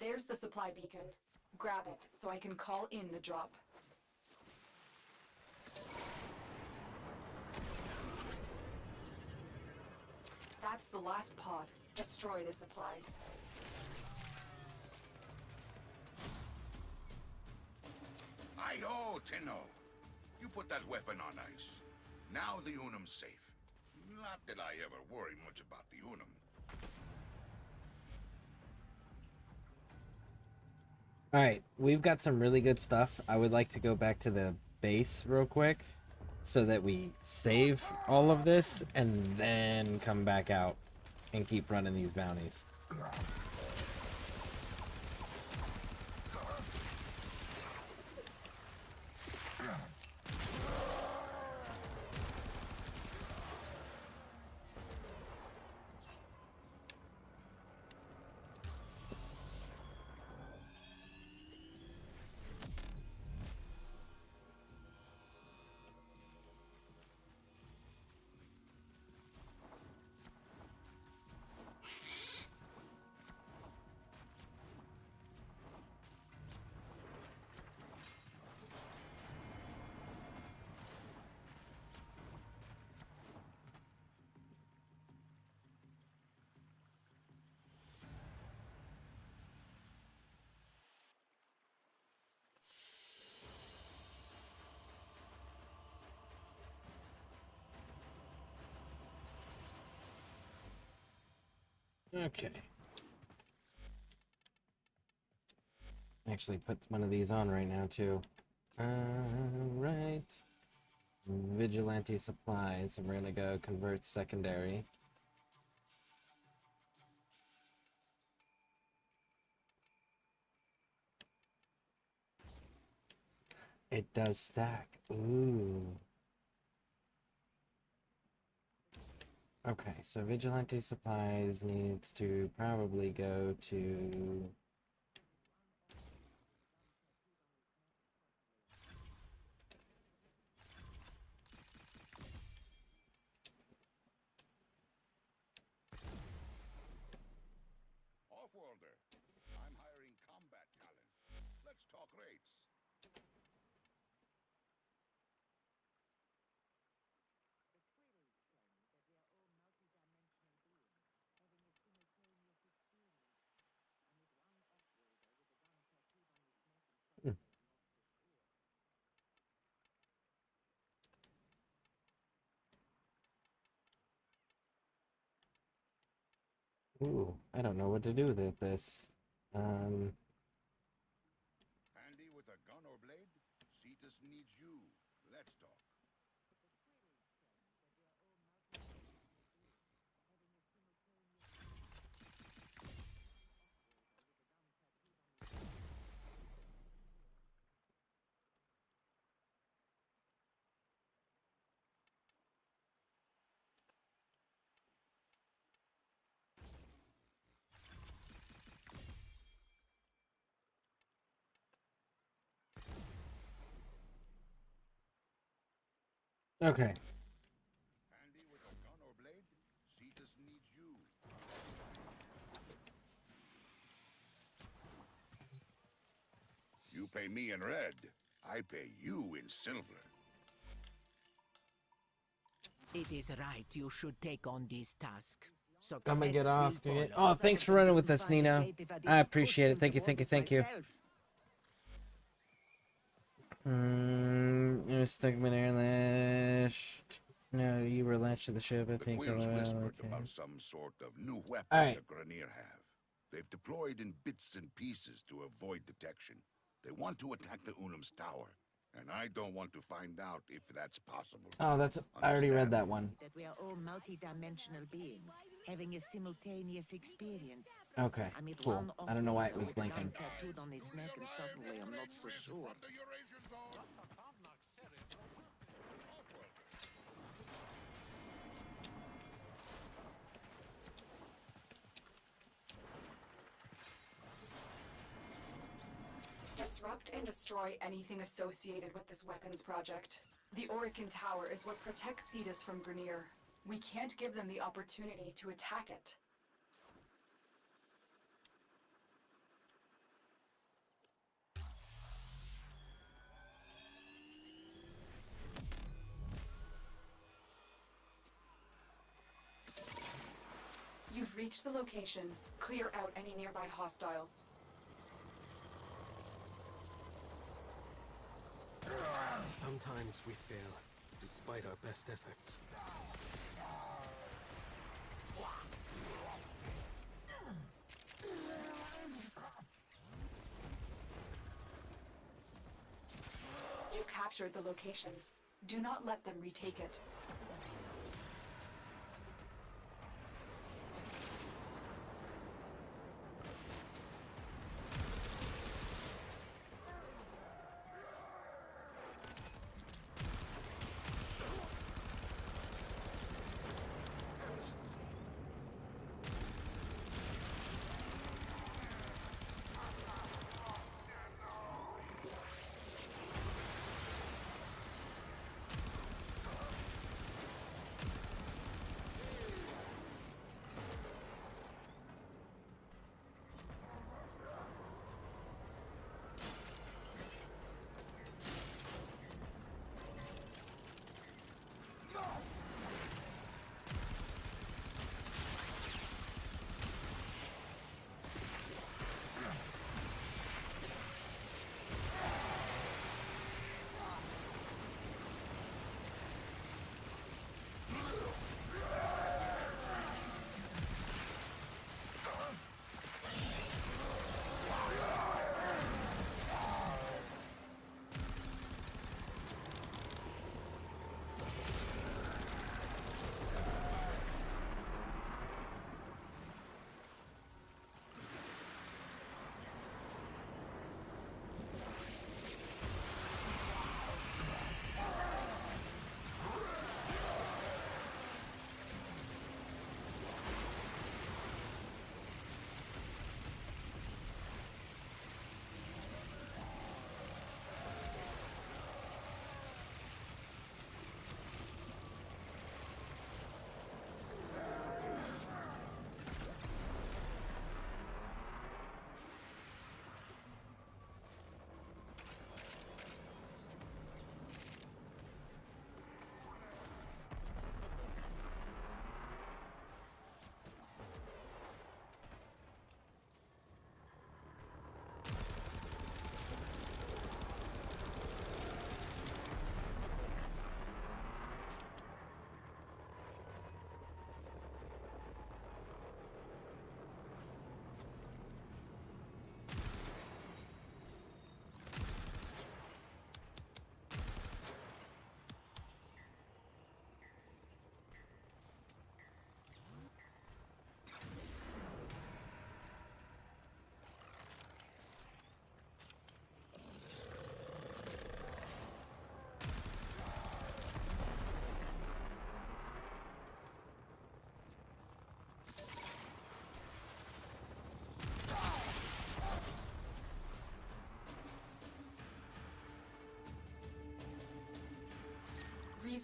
There's the supply beacon. Grab it so I can call in the drop. That's the last pod. Destroy the supplies. Aye-ho, Tenno. You put that weapon on ice. Now the Unum's safe. Not that I ever worry much about the Unum. Alright, we've got some really good stuff. I would like to go back to the base real quick so that we save all of this and then come back out and keep running these bounties. Okay. Actually put one of these on right now too. Right. Vigilante supplies. And we're gonna go convert secondary. It does stack. Ooh. Okay, so Vigilante Supplies needs to probably go to... Off-worlder, I'm hiring combat talent. Let's talk rates. Ooh, I don't know what to do with this. Handy with a gun or blade? Cetus needs you. Let's talk. Okay. Handy with a gun or blade? Cetus needs you. You pay me in red. I pay you in silver. It is right you should take on this task. I'm gonna get Success off. will follow. Oh, thanks for running with us, Nino. I appreciate it. Thank you, thank you, thank you. Stigman airlash. No, you were latched to the ship, I think. Quills whispered Okay. about some sort of new weapon Alright. the Grenier have. They've deployed in bits and pieces to avoid detection. They want to attack the Unum's tower, and I don't want to find out if that's possible. Oh, that's. I already read that one. That we are all multi-dimensional beings, having a simultaneous experience. Okay, I met cool. one I don't know why it off-worlder was with a gun blinking. tattooed on his neck, and suddenly I'm not so sure. Disrupt and destroy anything associated with this weapons project. The Orican Tower is what protects Cetus from Grenier. We can't give them the opportunity to attack it. You've reached the location. Clear out any nearby hostiles. Sometimes we fail, despite our best efforts. You've captured the location. Do not let them retake it.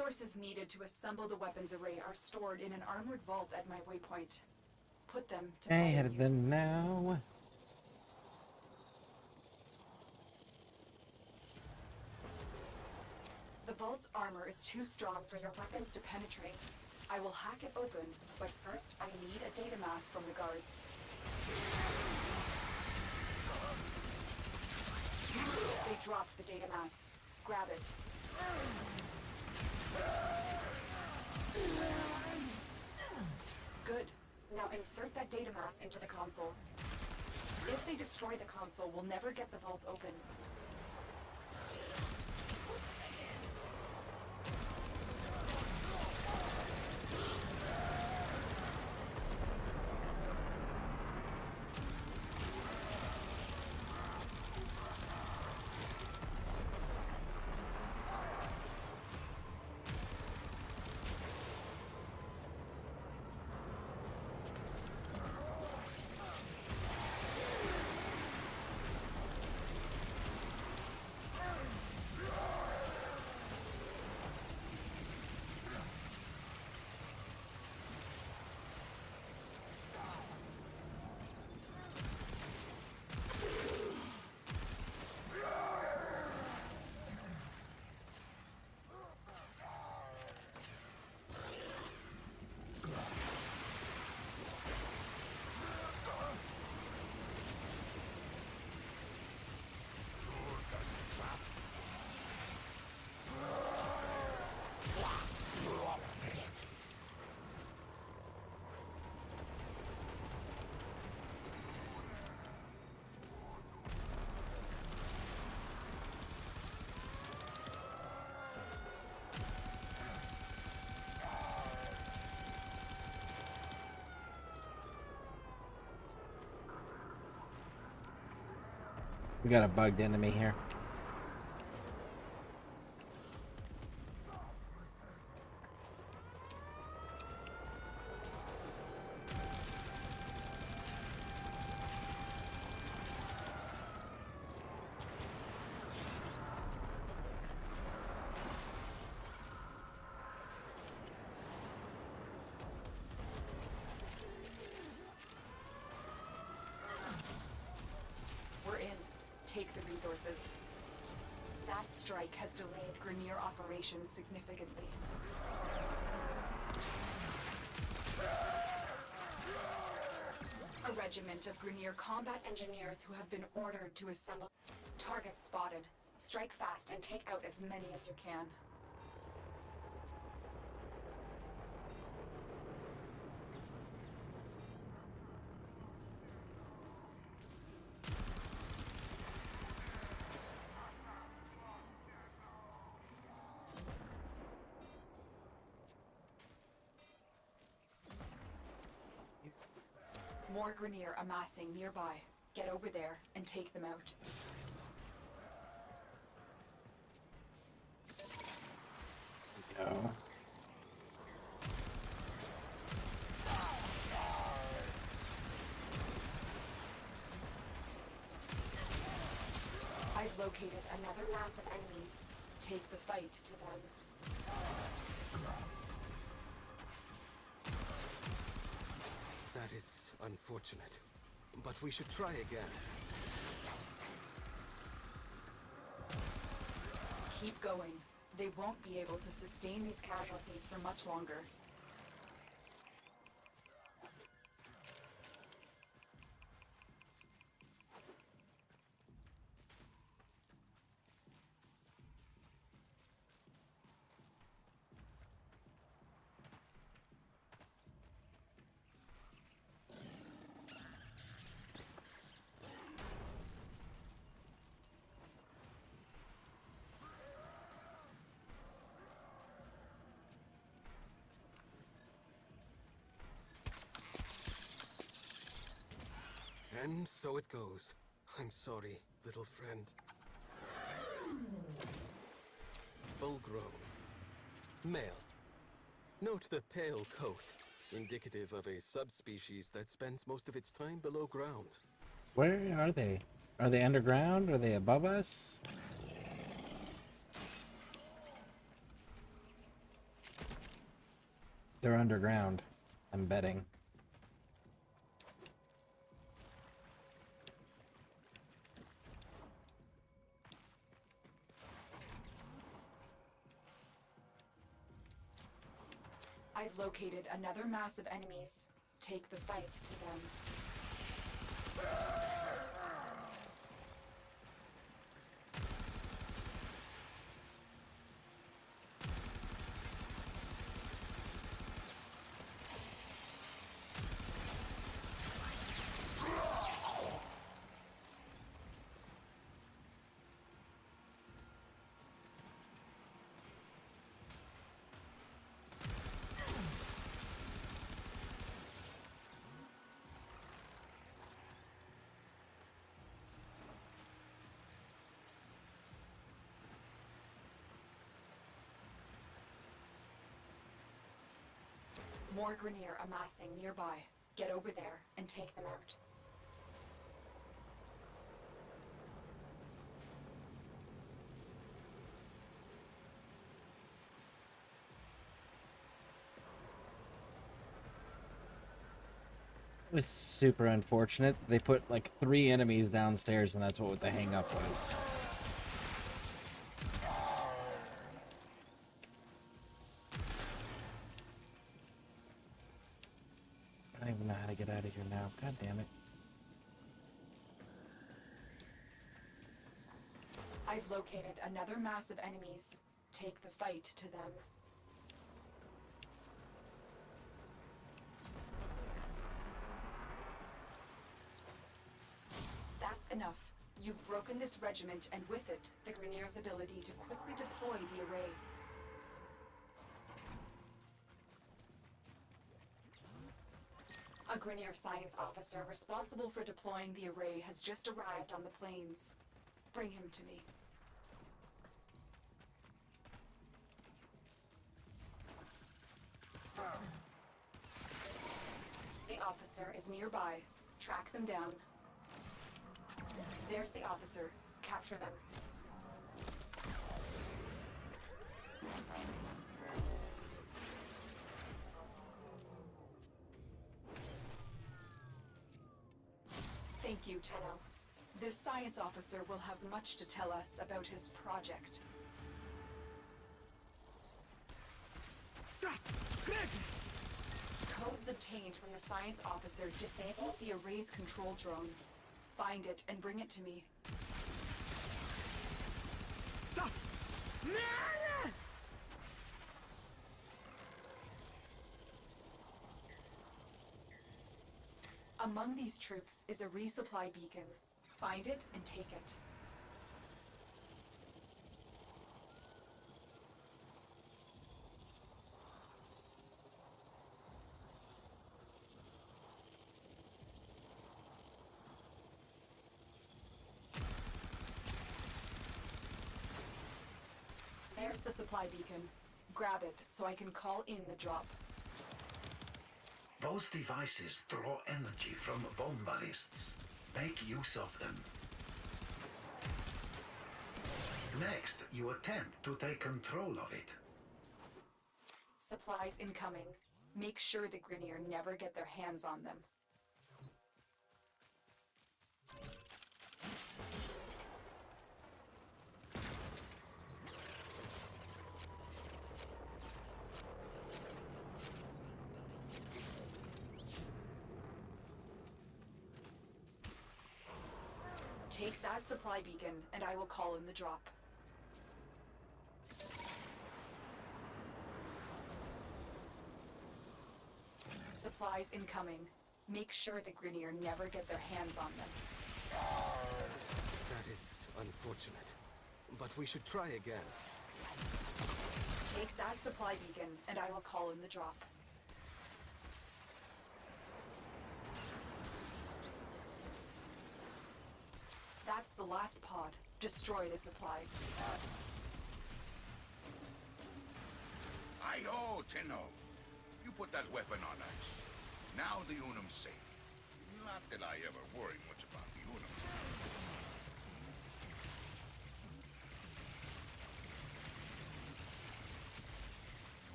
resources needed to assemble the weapons array are stored in an armored vault at my waypoint. Put them to Okay, better headed use. then now. The vault's armor is too strong for your weapons to penetrate. I will hack it open, but first I need a data mass from the guards. They dropped the data mass. Grab it. Good. Now insert that data mass into the console. If they destroy the console, we'll never get the vault open. We got a bugged enemy here. We're in. Take the resources. That strike has delayed Grenier operations significantly. A regiment of Grenier combat engineers who have been ordered to assemble. Target spotted. Strike fast and take out as many as you can. More Grenier amassing nearby. Get over there and take them out. Go. I've located another mass of enemies. Take the fight to them. That is unfortunate, but we should try again. Keep going. They won't be able to sustain these casualties for much longer. And so it goes. I'm sorry, little friend. Full grown. Male. Note the pale coat, indicative of a subspecies that spends most of its time below ground. Where are they? Are they underground? Are they above us? They're underground, I'm betting. I've located another mass of enemies. Take the fight to them. More Grineer amassing nearby. Get over there and take them out. It was super unfortunate. They put like 3 enemies downstairs, and that's what the hang up was. I don't even know how to get out of here now. God damn it. I've located another mass of enemies. Take the fight to them. That's enough. You've broken this regiment, and with it, the Grineer's ability to quickly deploy the array. A Grineer science officer responsible for deploying the array has just arrived on the plains. Bring him to me. The officer is nearby. Track them down. There's the officer. Capture them. Thank you, Tenno. This science officer will have much to tell us about his project. That's Greg! Codes obtained from the science officer disable the array's control drone. Find it and bring it to me. Stop! Among these troops is a resupply beacon. Find it and take it. There's the supply beacon. Grab it so I can call in the drop. Those devices draw energy from bomb ballists. Make use of them. Next, you attempt to take control of it. Supplies incoming. Make sure the Grineer never get their hands on them. Take that supply beacon, and I will call in the drop. Supplies incoming. Make sure the Grineer never get their hands on them. That is unfortunate. But we should try again. Take that supply beacon, and I will call in the drop. That's the last pod. Destroy the supplies. Aye-ho, Tenno. You put that weapon on ice. Now the Unum's safe. Not that I ever worry much about the Unum.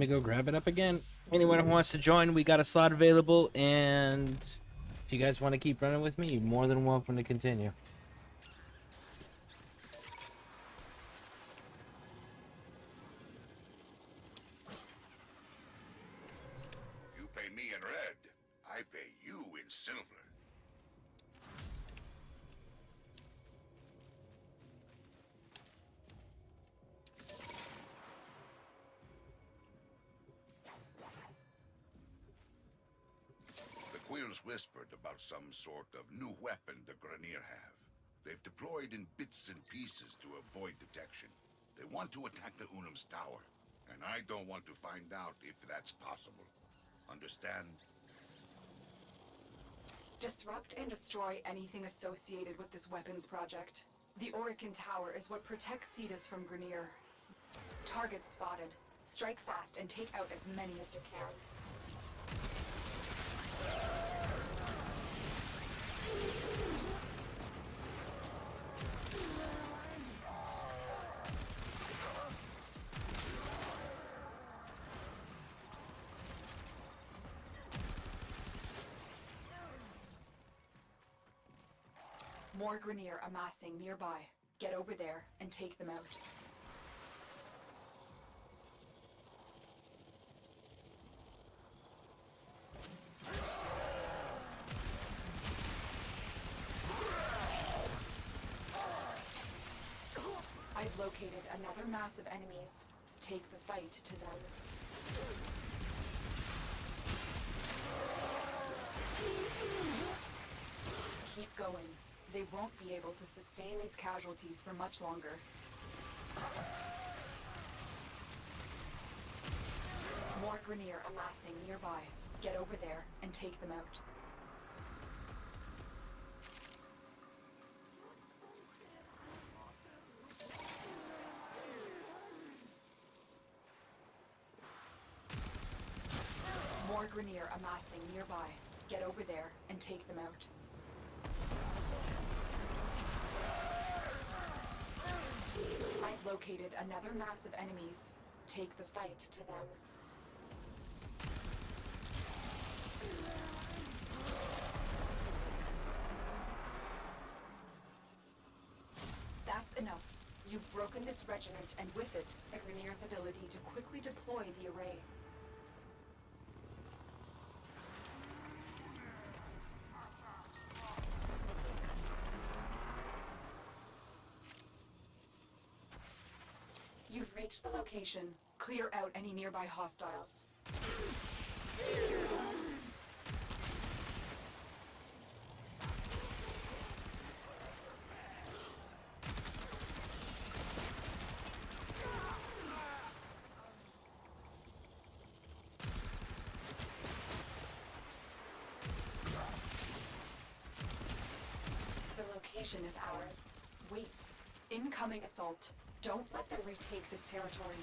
me go grab it up again. Anyone who wants to join, we got a slot available, and if you guys want to keep running with me, you're more than welcome to continue. You pay me in red, I pay you in silver. The Quills whispered about some sort of new weapon the Grenier have. They've deployed in bits and pieces to avoid detection. They want to attack the Unum's tower, and I don't want to find out if that's possible. Understand? Disrupt and destroy anything associated with this weapons project. The Orican Tower is what protects Cetus from Grenier. Target spotted. Strike fast and take out as many as you can. More Grenier amassing nearby. Get over there and take them out. I've located another mass of enemies. Take the fight to them. Keep going. They won't be able to sustain these casualties for much longer. More Grenier amassing nearby. Get over there and take them out. More Grenier amassing nearby. Get over there and take them out. I've located another mass of enemies. Take the fight to them. That's enough. You've broken this regiment, and with it, a Grenier's ability to quickly deploy the array. You've reached the location. Clear out any nearby hostiles. The location is ours. Wait. Incoming assault. Don't let them retake this territory.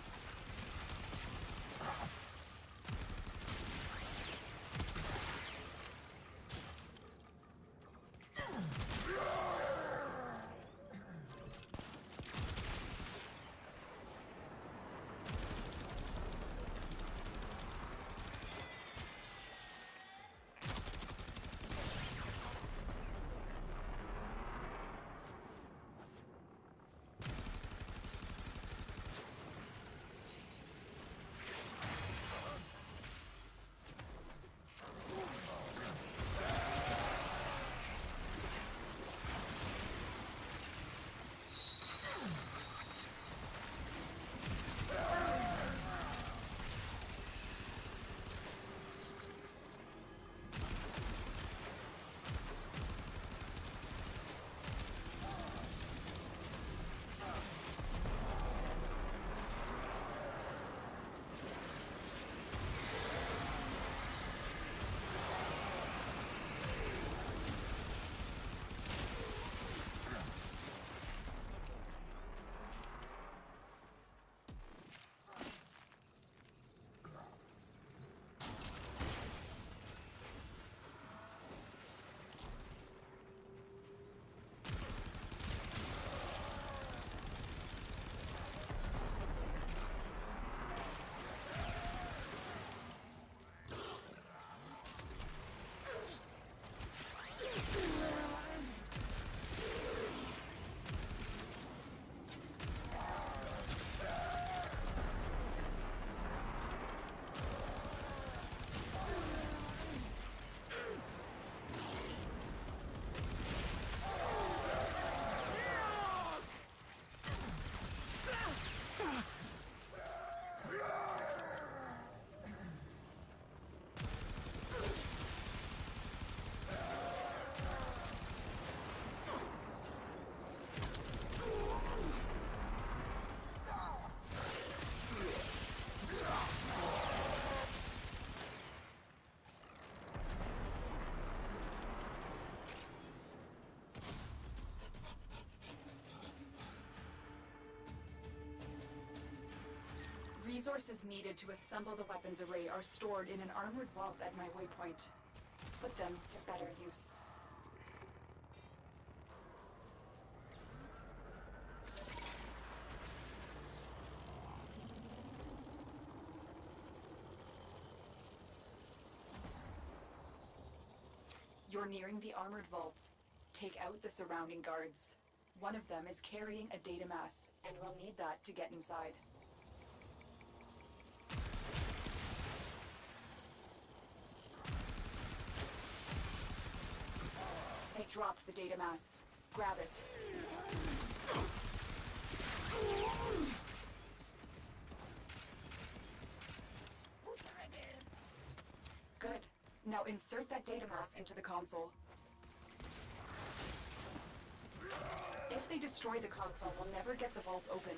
resources needed to assemble the weapons array are stored in an armored vault at my waypoint. Put them to better use. You're nearing the armored vault. Take out the surrounding guards. One of them is carrying a data mass, and we'll need that to get inside. They dropped the data mass. Grab it. Good. Now insert that data mass into the console. If they destroy the console, we'll never get the vault open.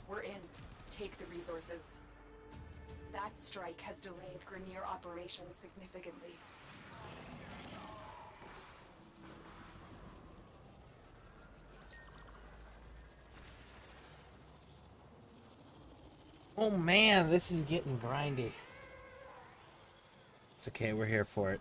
We're in. Take the resources. That strike has delayed Grenier operations significantly. Oh man, this is getting grindy. It's okay, we're here for it.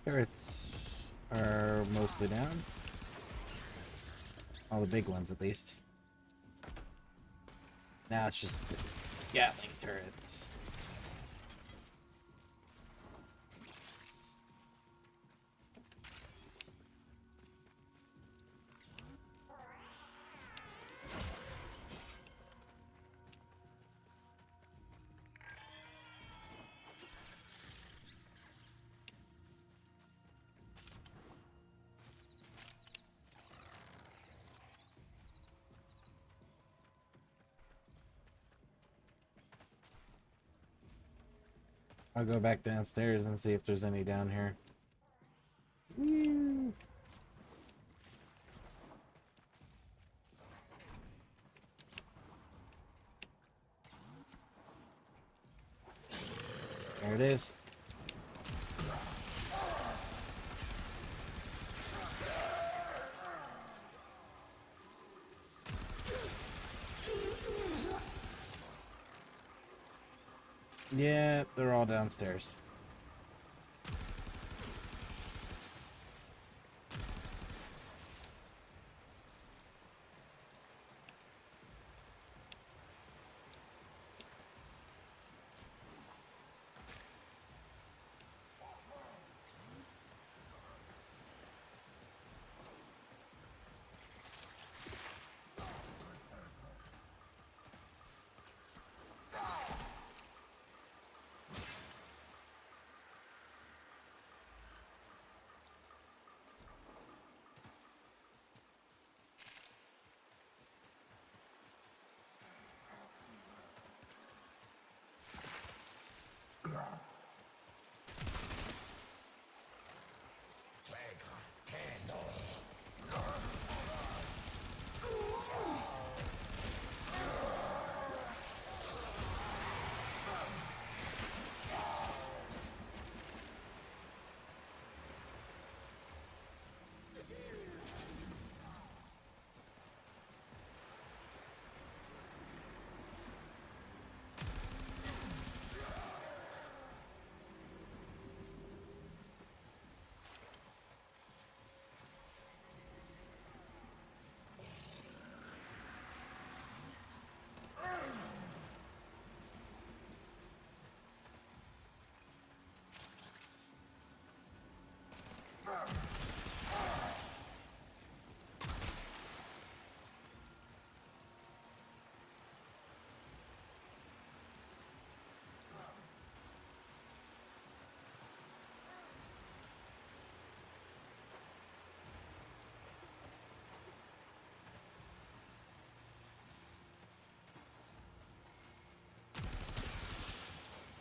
Turrets are mostly down. All the big ones, at least. Now it's just the Gatling turrets. I'll go back downstairs and see if there's any down here. Woo. There it is. Yeah, they're all downstairs.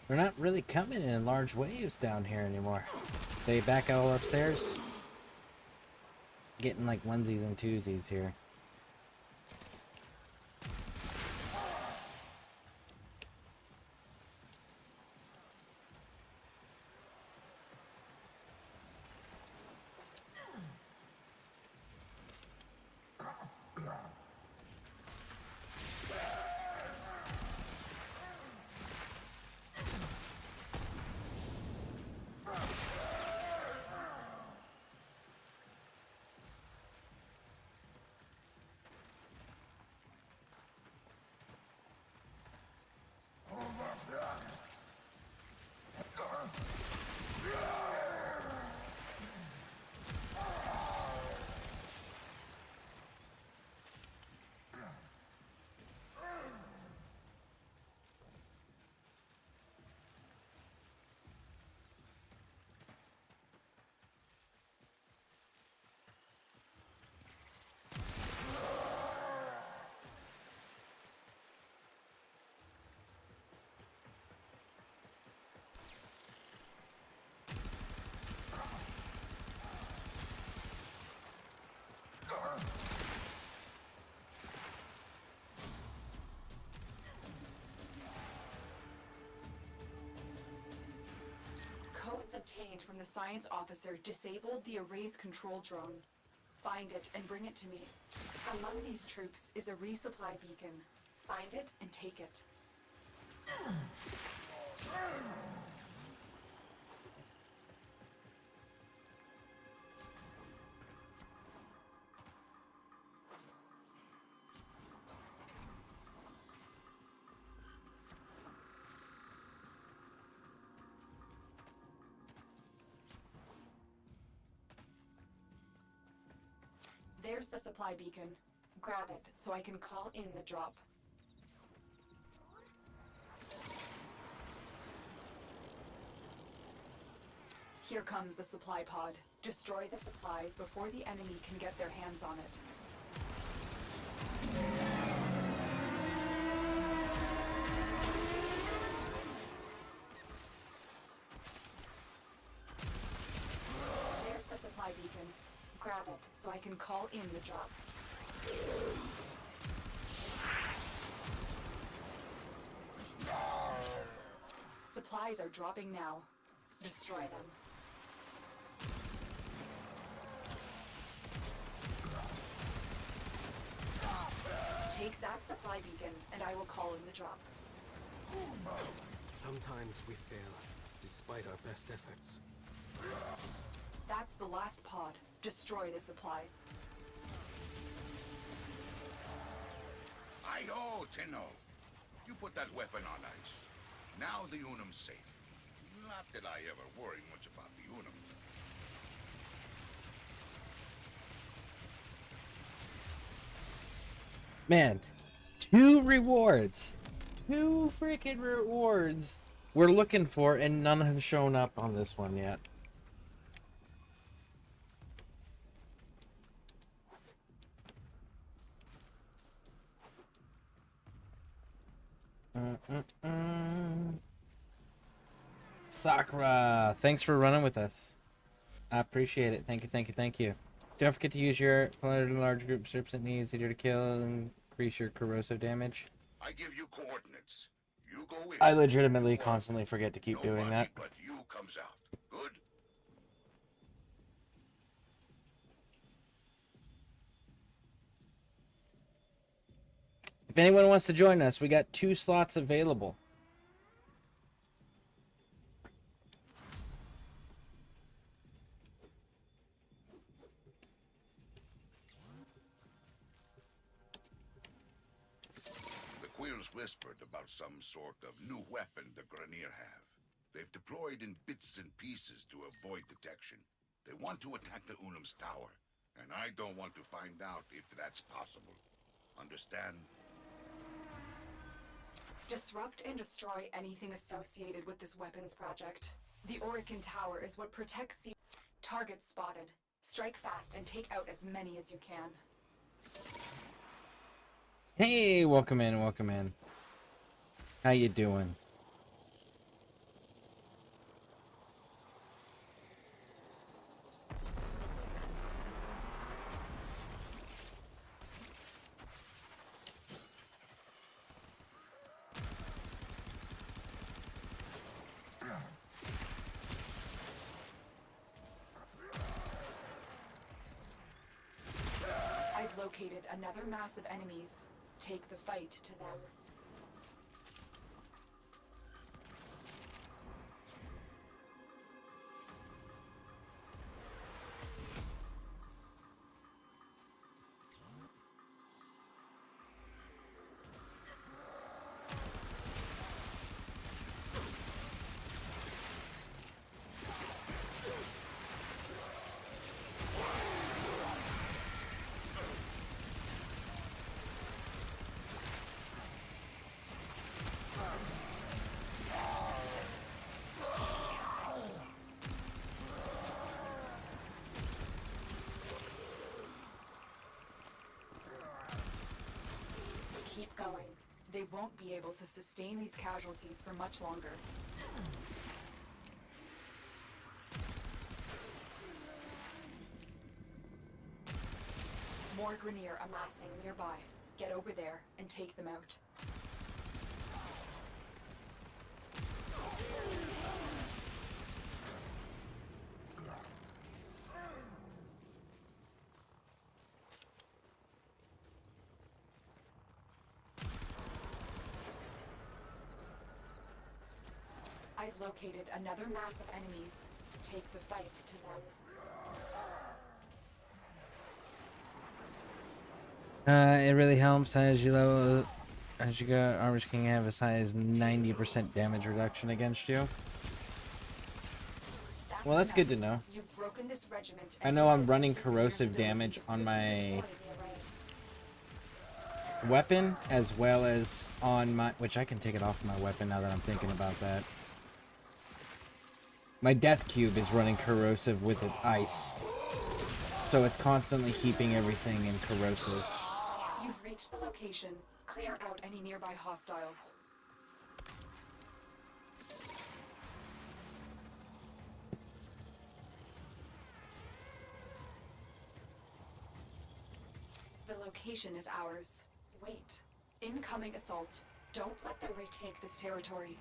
They're not really coming in large waves down here anymore. They back all upstairs. Getting like onesies and twosies here. Codes obtained from the science officer disabled the array's control drone. Find it and bring it to me. Among these troops is a resupply beacon. Find it and take it. There's the supply beacon. Grab it so I can call in the drop. Here comes the supply pod. Destroy the supplies before the enemy can get their hands on it. There's the supply beacon. Grab it so I can call in the drop. Supplies are dropping now. Destroy them. Take that supply beacon, and I will call in the drop. Sometimes we fail, despite our best efforts. That's the last pod. Destroy the supplies. Hi-ho, Tenno. You put that weapon on ice. Now the Unum's safe. Not that I ever worry much about the Unum. Man, 2 rewards. 2 freaking rewards we're looking for, and none have shown up on this one yet. Sakura, thanks for running with us. I appreciate it. Thank you, thank you, thank you. Don't forget to use your large group strips that needs easier to kill and increase your corrosive damage. I give you coordinates. You go in. I legitimately constantly forget to keep doing that. But you comes out. Good? If anyone wants to join us, we got 2 slots available. The Quills whispered about some sort of new weapon the Grenier have. They've deployed in bits and pieces to avoid detection. They want to attack the Unum's tower, and I don't want to find out if that's possible. Understand? Disrupt and destroy anything associated with this weapons project. The Orican Tower is what protects sea. Targets spotted. Strike fast and take out as many as you can. Hey, welcome in, welcome in. How you doing? I've located another mass of enemies. Take the fight to them. Keep going. They won't be able to sustain these casualties for much longer. More Grenier amassing nearby. Get over there and take them out. I've located another mass of enemies. Take the fight to them. It really helps as you go, Armors can have as high as 90% damage reduction against you. Well, that's good to know. You've broken this regiment. I know I'm running corrosive damage on my weapon as well as on my, which I can take it off my weapon now that I'm thinking about that. My death cube is running corrosive with its ice, so it's constantly keeping everything in corrosive. You've reached the location. Clear out any nearby hostiles. The location is ours. Wait. Incoming assault. Don't let them retake this territory.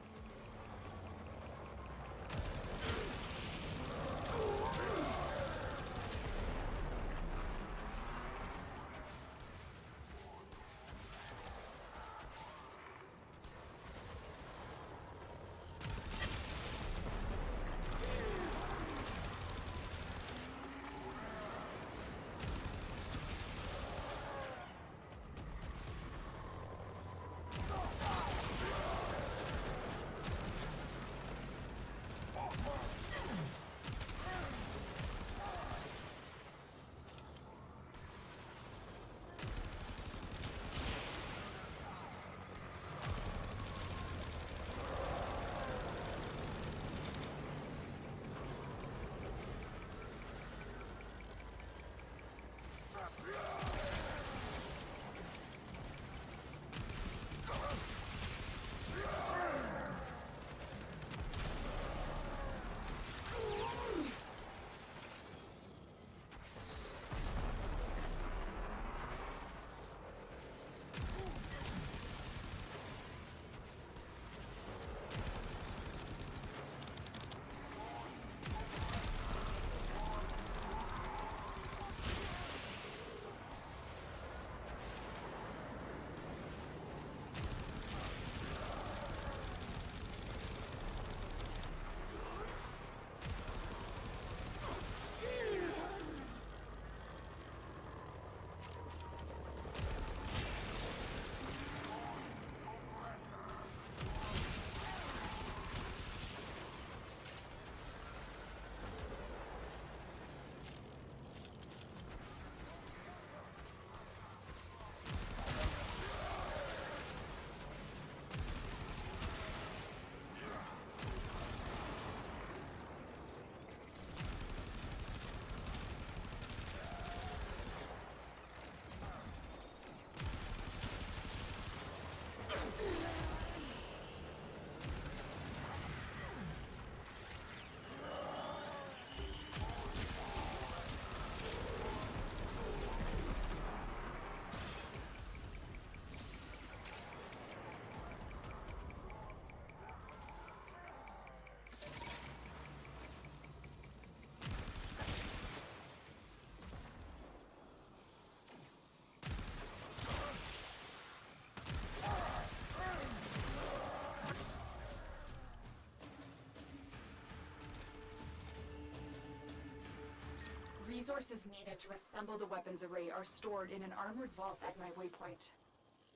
resources needed to assemble the weapons array are stored in an armored vault at my waypoint.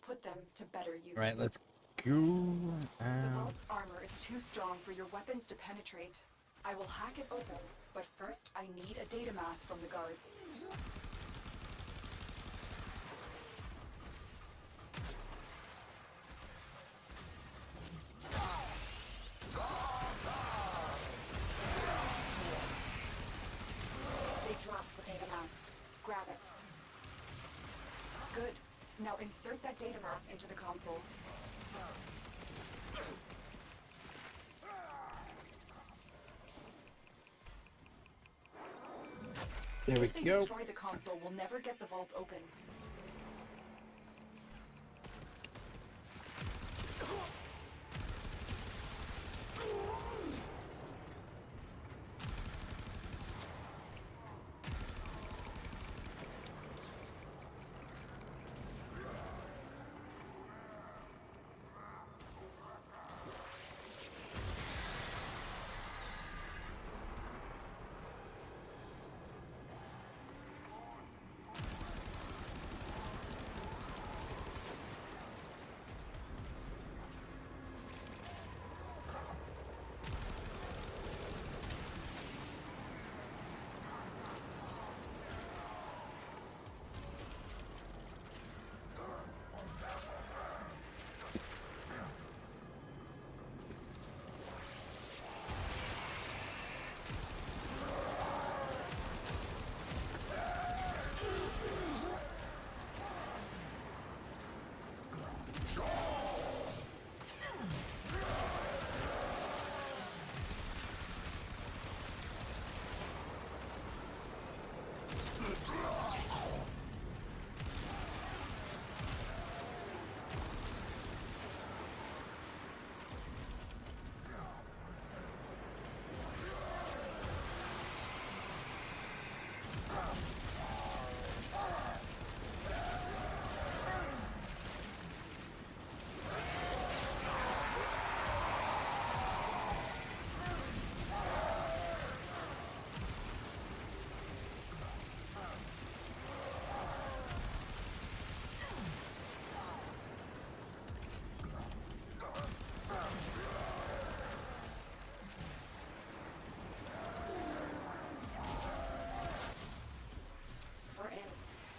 Put them to better use. All right, let's go. The vault's armor is too strong for your weapons to penetrate. I will hack it open, but first I need a data mass from the guards. They dropped the data mass. Grab it. Good. Now insert that data mass into the console. There we If they go. destroy the console, we'll never get the vault open.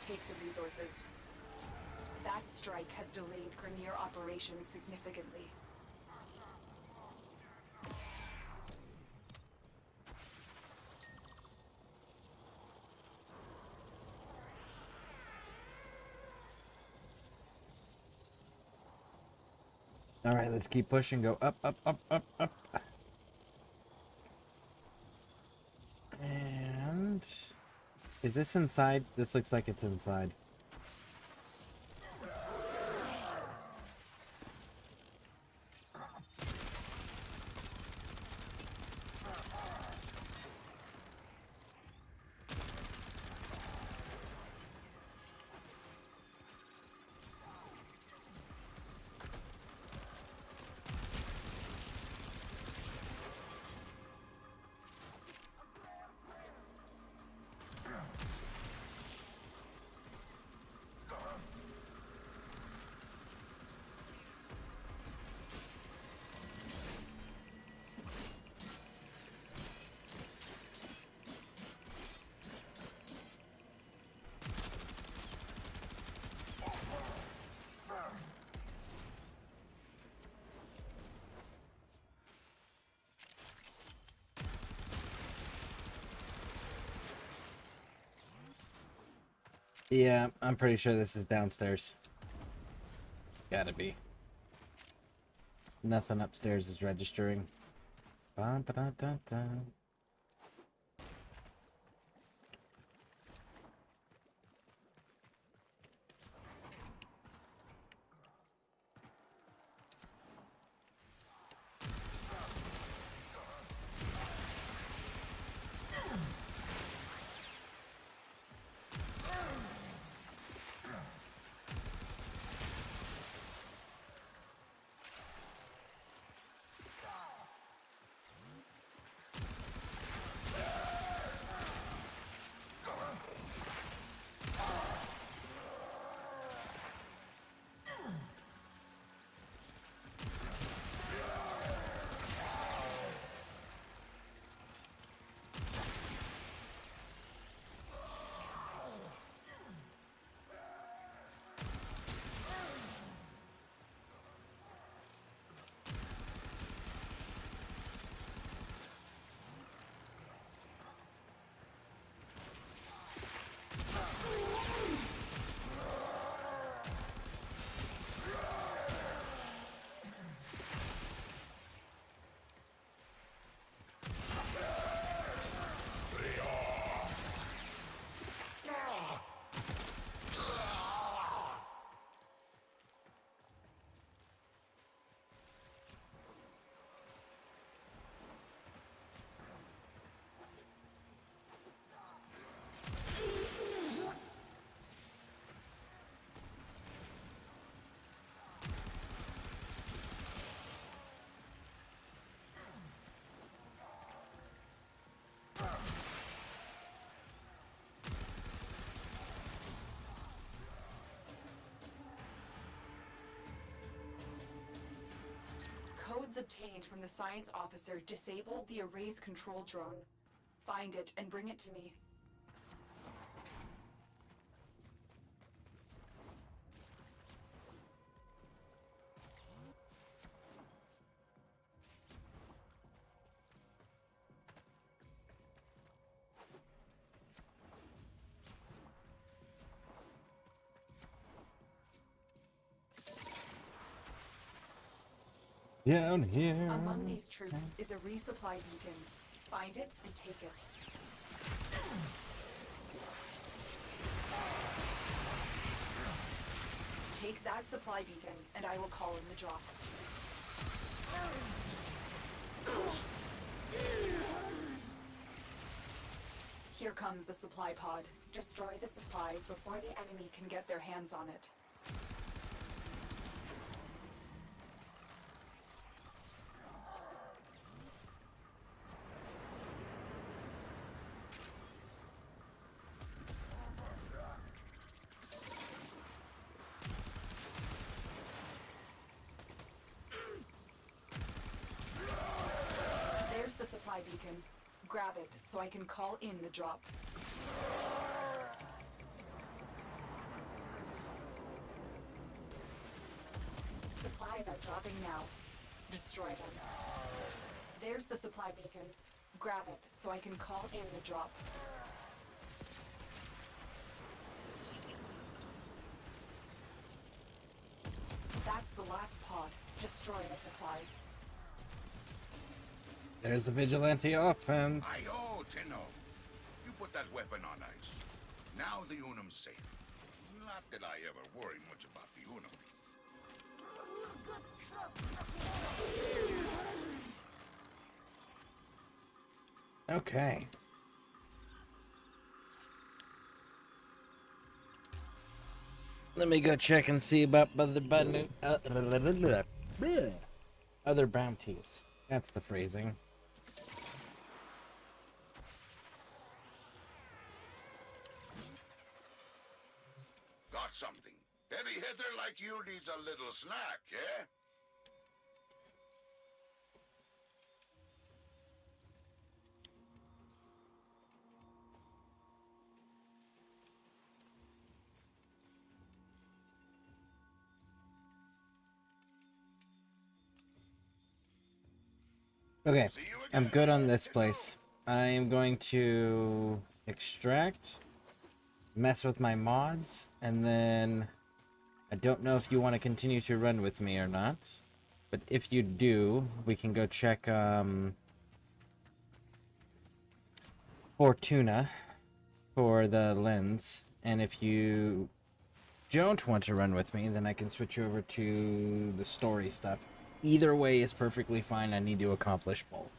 Take the resources. That strike has delayed Grenier operations significantly. All right, let's keep pushing. Go up, up, up, up, up. And is this inside? This looks like it's inside. Yeah, I'm pretty sure this is downstairs. Gotta be. Nothing upstairs is registering. Ba, ba, da, da, da. obtained from the science officer disabled the erase control drone. Find it and bring it to me. Down here. Among these troops is a resupply beacon. Find it and take it. Take that supply beacon, and I will call in the drop. Here comes the supply pod. Destroy the supplies before the enemy can get their hands on it. There's the supply beacon. Grab it so I can call in the drop. Supplies are dropping now. Destroy them. There's the supply beacon. Grab it so I can call in the drop. That's the last pod. Destroy the supplies. There's the vigilante offense. Ayo, Tenno. You put that weapon on ice. Now the Unum's safe. Not that I ever worry much about the Unum. Okay. Let me go check and see about other bounties. That's the phrasing. Got something. Heavy hitter like you needs a little snack, yeah? Okay, I'm good on this place. I am going to extract, mess with my mods, and then I don't know if you want to continue to run with me or not, but if you do, we can go check Fortuna for the lens, and if you don't want to run with me, then I can switch over to the story stuff. Either way is perfectly fine. I need to accomplish both.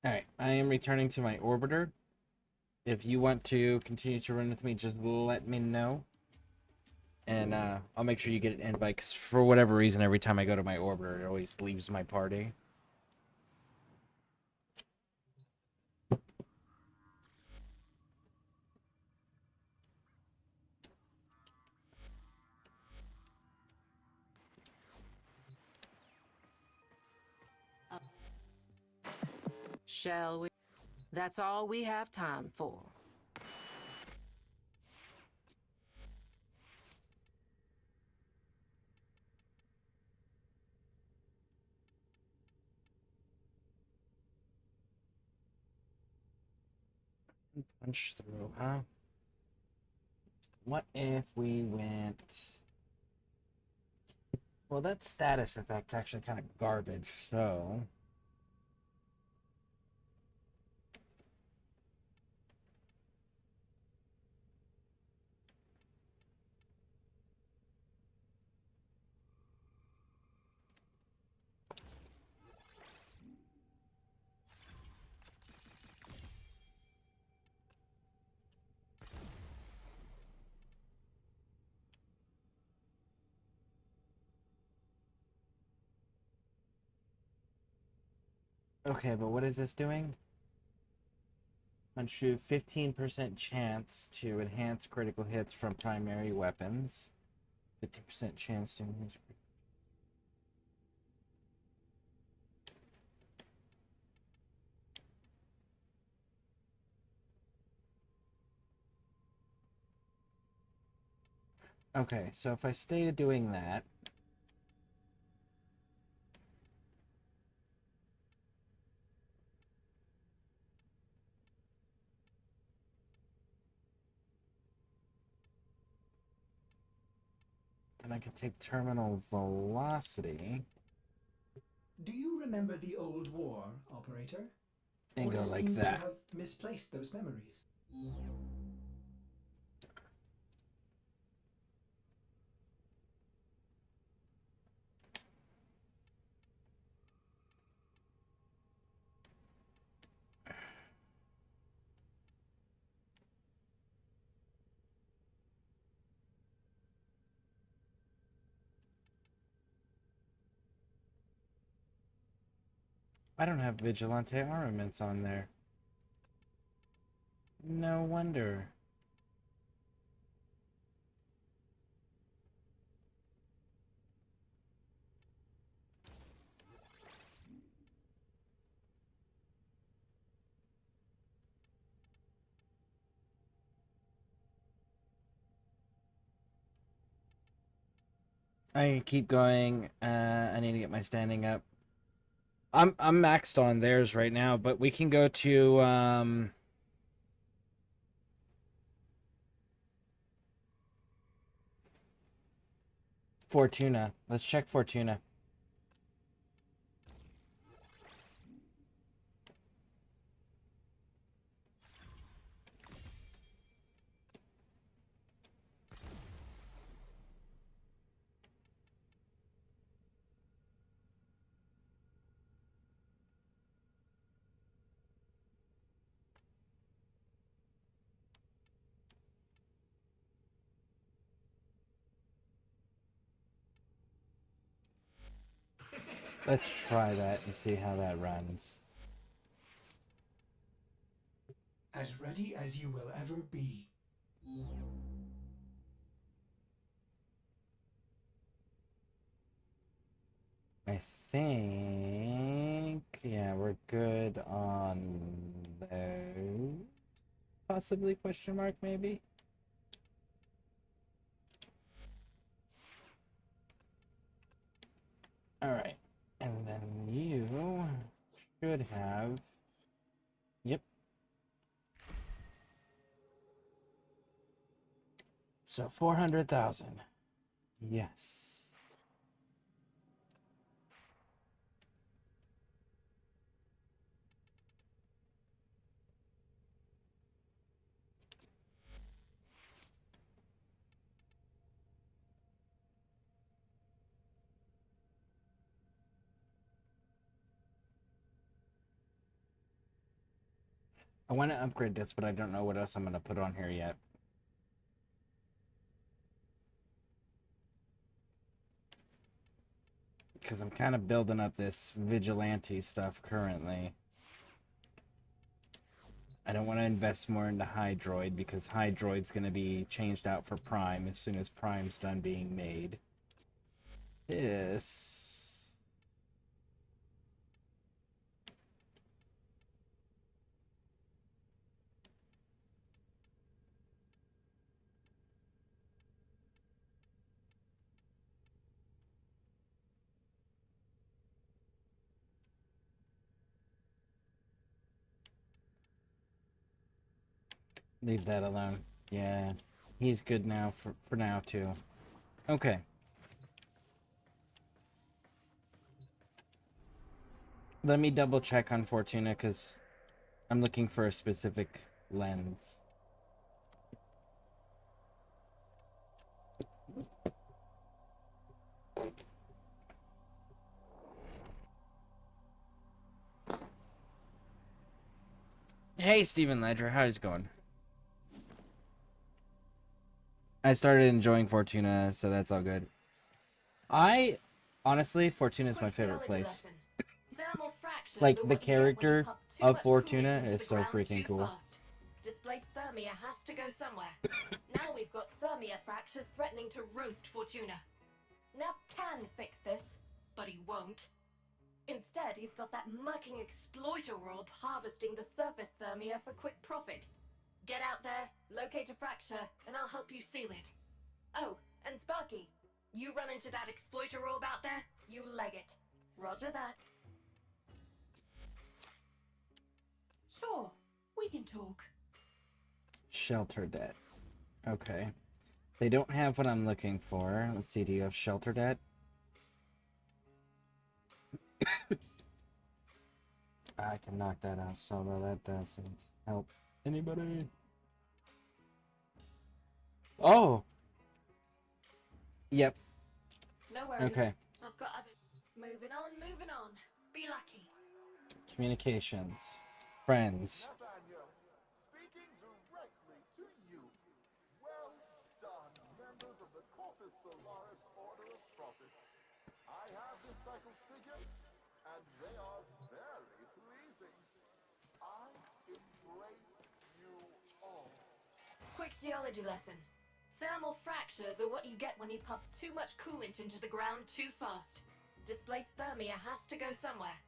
Alright, I am returning to my orbiter. If you want to continue to run with me, just let me know. And I'll make sure you get an invite, because for whatever reason, every time I go to my orbiter, it always leaves my party. Shall we? That's all we have time for. Punch through, huh? What if we went... Well, that status effect's actually kind of garbage, so... Okay, but what is this doing? 15% chance to enhance critical hits from primary weapons. 50% chance to enhance. Okay, so if I stay doing that, then I can take terminal velocity. Do you remember the old war, operator? And Order go like seems that. to have misplaced those memories. I don't have vigilante armaments on there. No wonder. I keep going. I need to get my standing up. I'm maxed on theirs right now, but we can go to Fortuna. Let's check Fortuna. Let's try that and see how that runs. As ready as you will ever be. I think, yeah, we're good on those. Possibly question mark, maybe? Alright, and then you should have, yep. So 400,000. Yes. I want to upgrade this, but I don't know what else I'm going to put on here yet. Because I'm kind of building up this vigilante stuff currently. I don't want to invest more into Hydroid because Hydroid's going to be changed out for Prime as soon as Prime's done being made. This... Leave that alone. Yeah, he's good now for now too. Okay. Let me double check on Fortuna because I'm looking for a specific lens. Hey, Steven Ledger, how's it going? I started enjoying Fortuna, so that's all Honestly, Fortuna is my favorite place. Thermal fraction Like, the character of Fortuna is so freaking cool. Displaced Thermia has to go somewhere. Now we've got Thermia fractures threatening to roast Fortuna. Neff can fix this, but he won't. Instead, he's got that mucking exploiter orb harvesting the surface Thermia for quick profit. Get out there, locate a fracture, and I'll help you seal it. Oh, and Sparky, you run into that exploiter orb out there, you leg it. Roger that. Sure, we can talk. Shelter debt. Okay. They don't have what I'm looking for. Let's see, do you have shelter debt? I can knock that out, so that doesn't help anybody. Oh! Yep. No worries. Okay. I've got other... Moving on. Be lucky. Communications. Friends. Speaking directly to you. Well done, members of the Corpus Solaris Order of Prophet. I have the cycles figured, and they are very pleasing. I embrace you all. Quick geology lesson. Thermal fractures are what you get when you pump too much coolant into the ground too fast. Displaced Thermia has to go somewhere.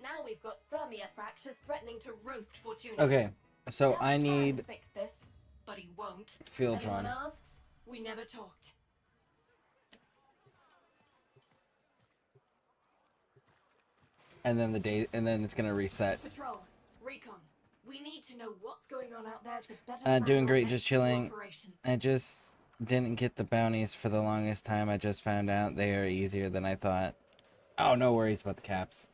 Now we've got Thermia fractures threatening to roast Fortuna. Okay, so Neff I can need fix this, but he won't. field Anyone run. asks, we never talked. And then it's gonna reset. Patrol, recon. We need to know what's going on out there to better plan Doing our great, next just chilling. operations. I just didn't get the bounties for the longest time. I just found out they are easier than I thought. Oh, no worries about the caps.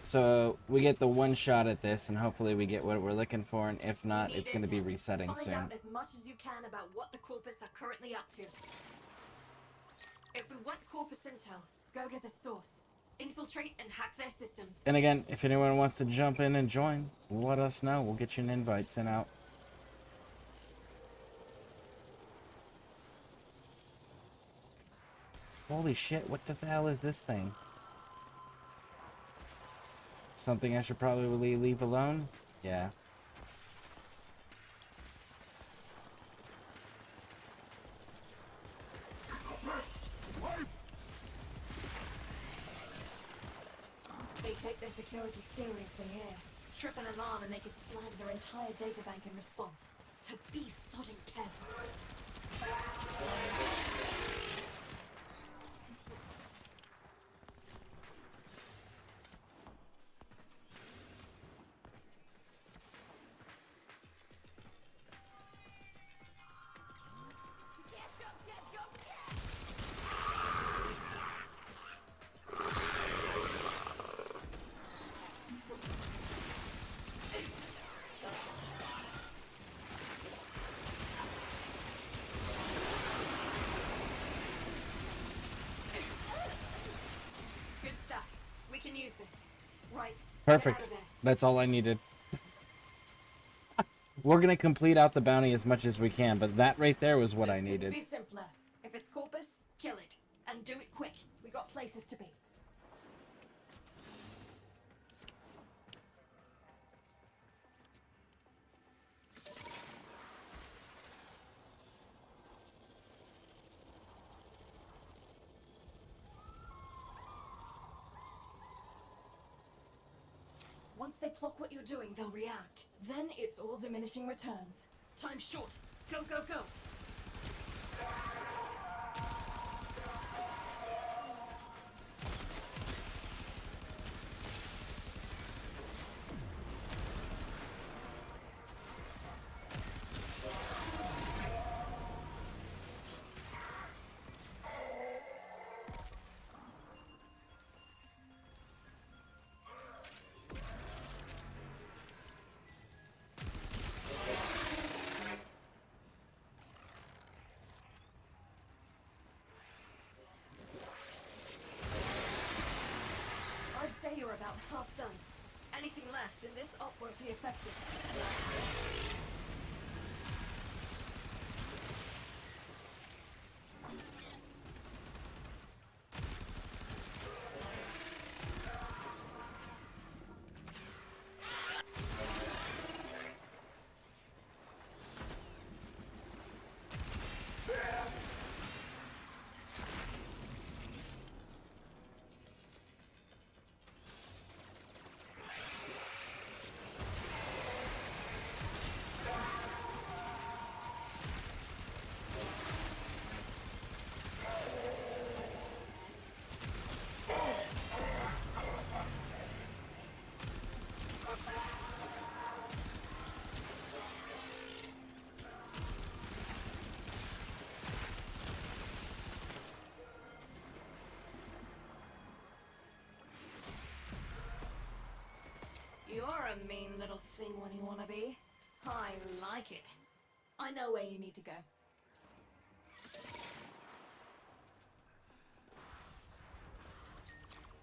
So we get the one shot at this, and hopefully we get what we're looking for, and if not, it's going to be resetting Find soon. out as much as you can about what the Corpus are currently up to. If we want Corpus intel, go to the source. Infiltrate and hack their systems. And again, if anyone wants to jump in and join, let us know. We'll get you an invite sent out. Holy shit, what the hell is this thing? Something I should probably leave alone? Yeah. They take their security seriously here. Trip an alarm and they could slag their entire databank in response. So be sodding careful. Good stuff. We can use this. Right. Perfect. That's all I needed. We're gonna complete out the bounty as much as we can, but that right there was what I needed. Be simpler. If it's Corpus, kill it. And do it quick. We got places to be. Once they clock what you're doing, they'll react. Then it's all diminishing returns. Time's short. Go, go, go. I'd say you're about half done. Anything less and this op won't be effective. a mean little thing when you want to be. I like it. I know where you need to go.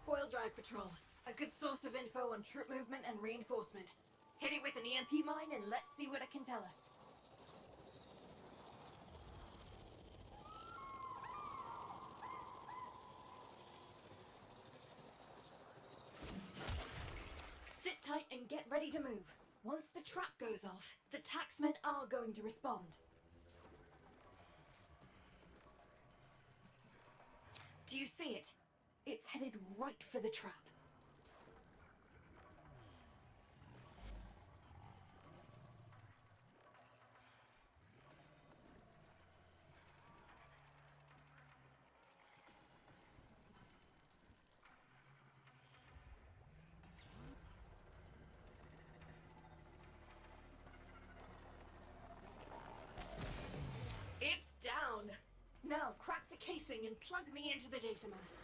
Coil drive patrol. A good source of info on troop movement and reinforcement. Hit it with an EMP mine and let's see what it can tell us. Sit tight and get ready to move. Once the trap goes off, the taxmen are going to respond. Do you see it? It's headed right for the trap. It's down! Now crack the casing and plug me into the data mass.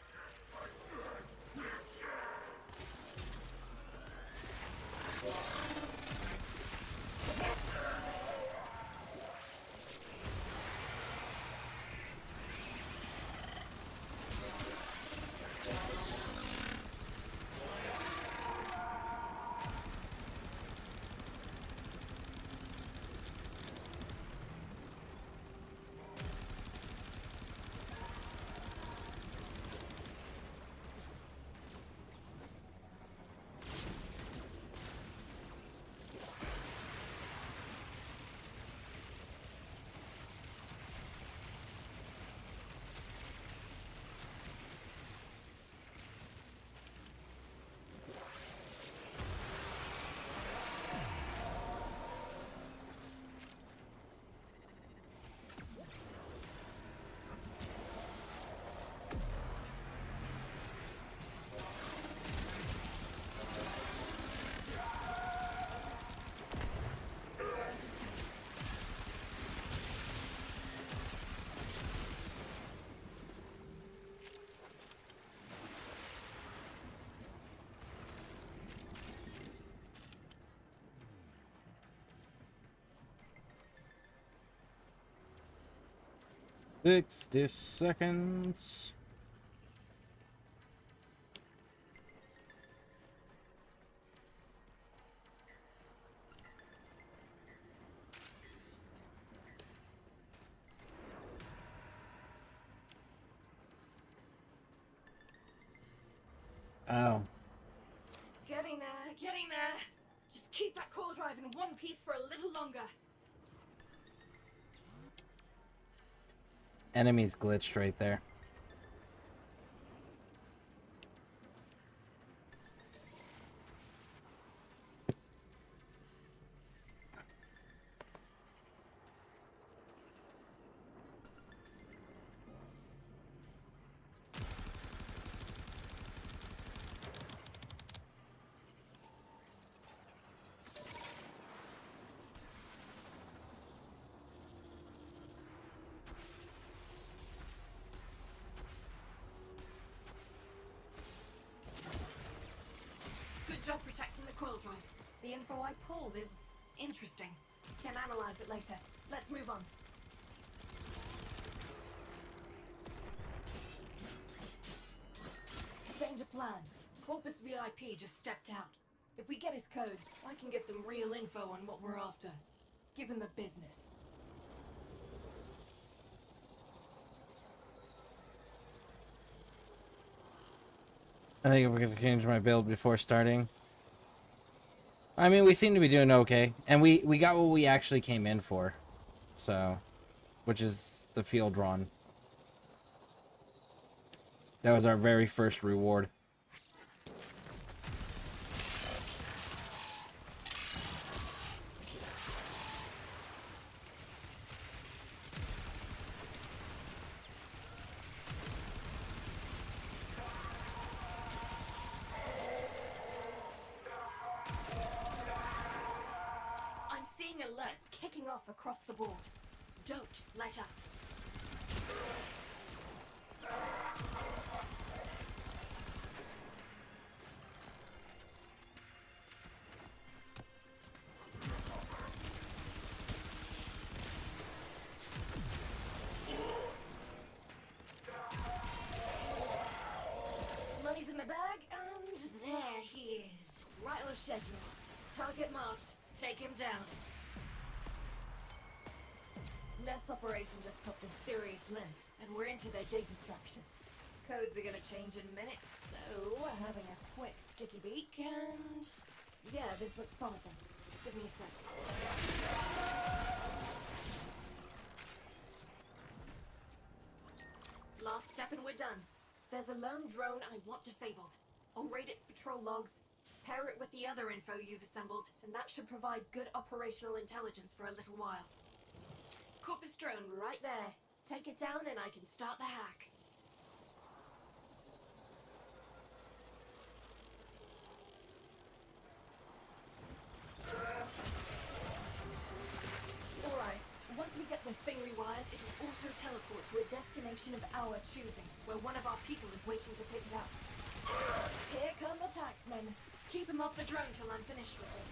Sixty seconds. Oh. Getting there, getting there. Just keep that core drive in one piece for a little longer. Enemies glitched right there. Good job protecting the coil drive. The info I pulled is interesting. Can analyze it later. Let's move on. Change of plan. Corpus VIP just stepped out. If we get his codes, I can get some real info on what we're after. Give him the business. I think if we're gonna change my build before starting. I mean, we seem to be doing okay, and we got what we actually came in for, so, which is the field run. That was our very first reward. I'm seeing alerts kicking off across the board. Don't let up. operation just popped a serious limp, and we're into their data structures. Codes are gonna change in minutes, so having a quick sticky beak and... yeah, this looks promising. Give me a sec. Last step and we're done. There's a lone drone I want disabled. I'll raid its patrol logs, pair it with the other info you've assembled, and that should provide good operational intelligence for a little while. Corpus drone right there. Take it down and I can start the hack. Alright, once we get this thing rewired, it'll auto-teleport to a destination of our choosing, where one of our people is waiting to pick it up. Here come the taxmen. Keep him off the drone till I'm finished with him.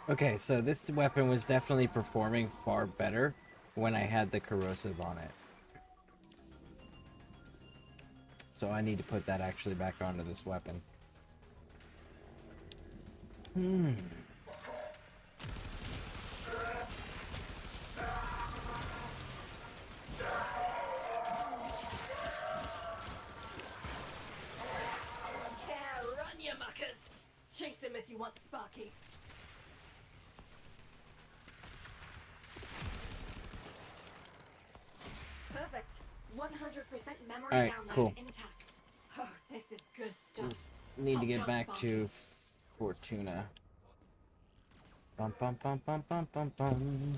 Okay, so this weapon was definitely performing far better when I had the corrosive on it. So I need to put that actually back onto this weapon. Yeah, run you muckers! Chase him if you want Sparky. Perfect. 100% memory Alright, download cool. intact. Oh, this is good stuff. Need to Top get job, back Sparky. to Fortuna. Bum bum bum bum bum bum bum.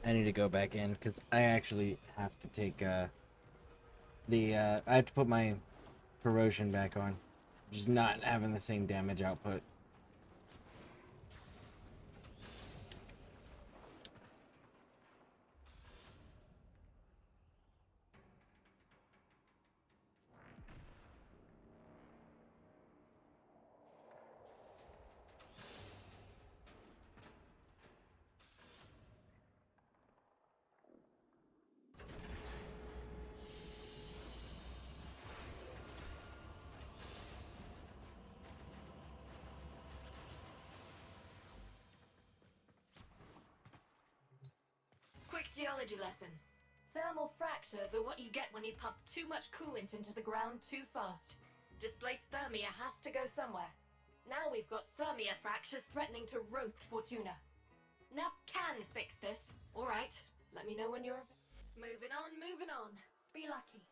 I need to go back in because I actually have to take I have to put my corrosion back on. Just not having the same damage output. Quick geology lesson. Thermal fractures are what you get when you pump too much coolant into the ground too fast. Displaced thermia has to go somewhere. Now we've got thermia fractures threatening to roast Fortuna. Nuff can fix this. Alright, let me know when you're... Moving on, moving on. Be lucky.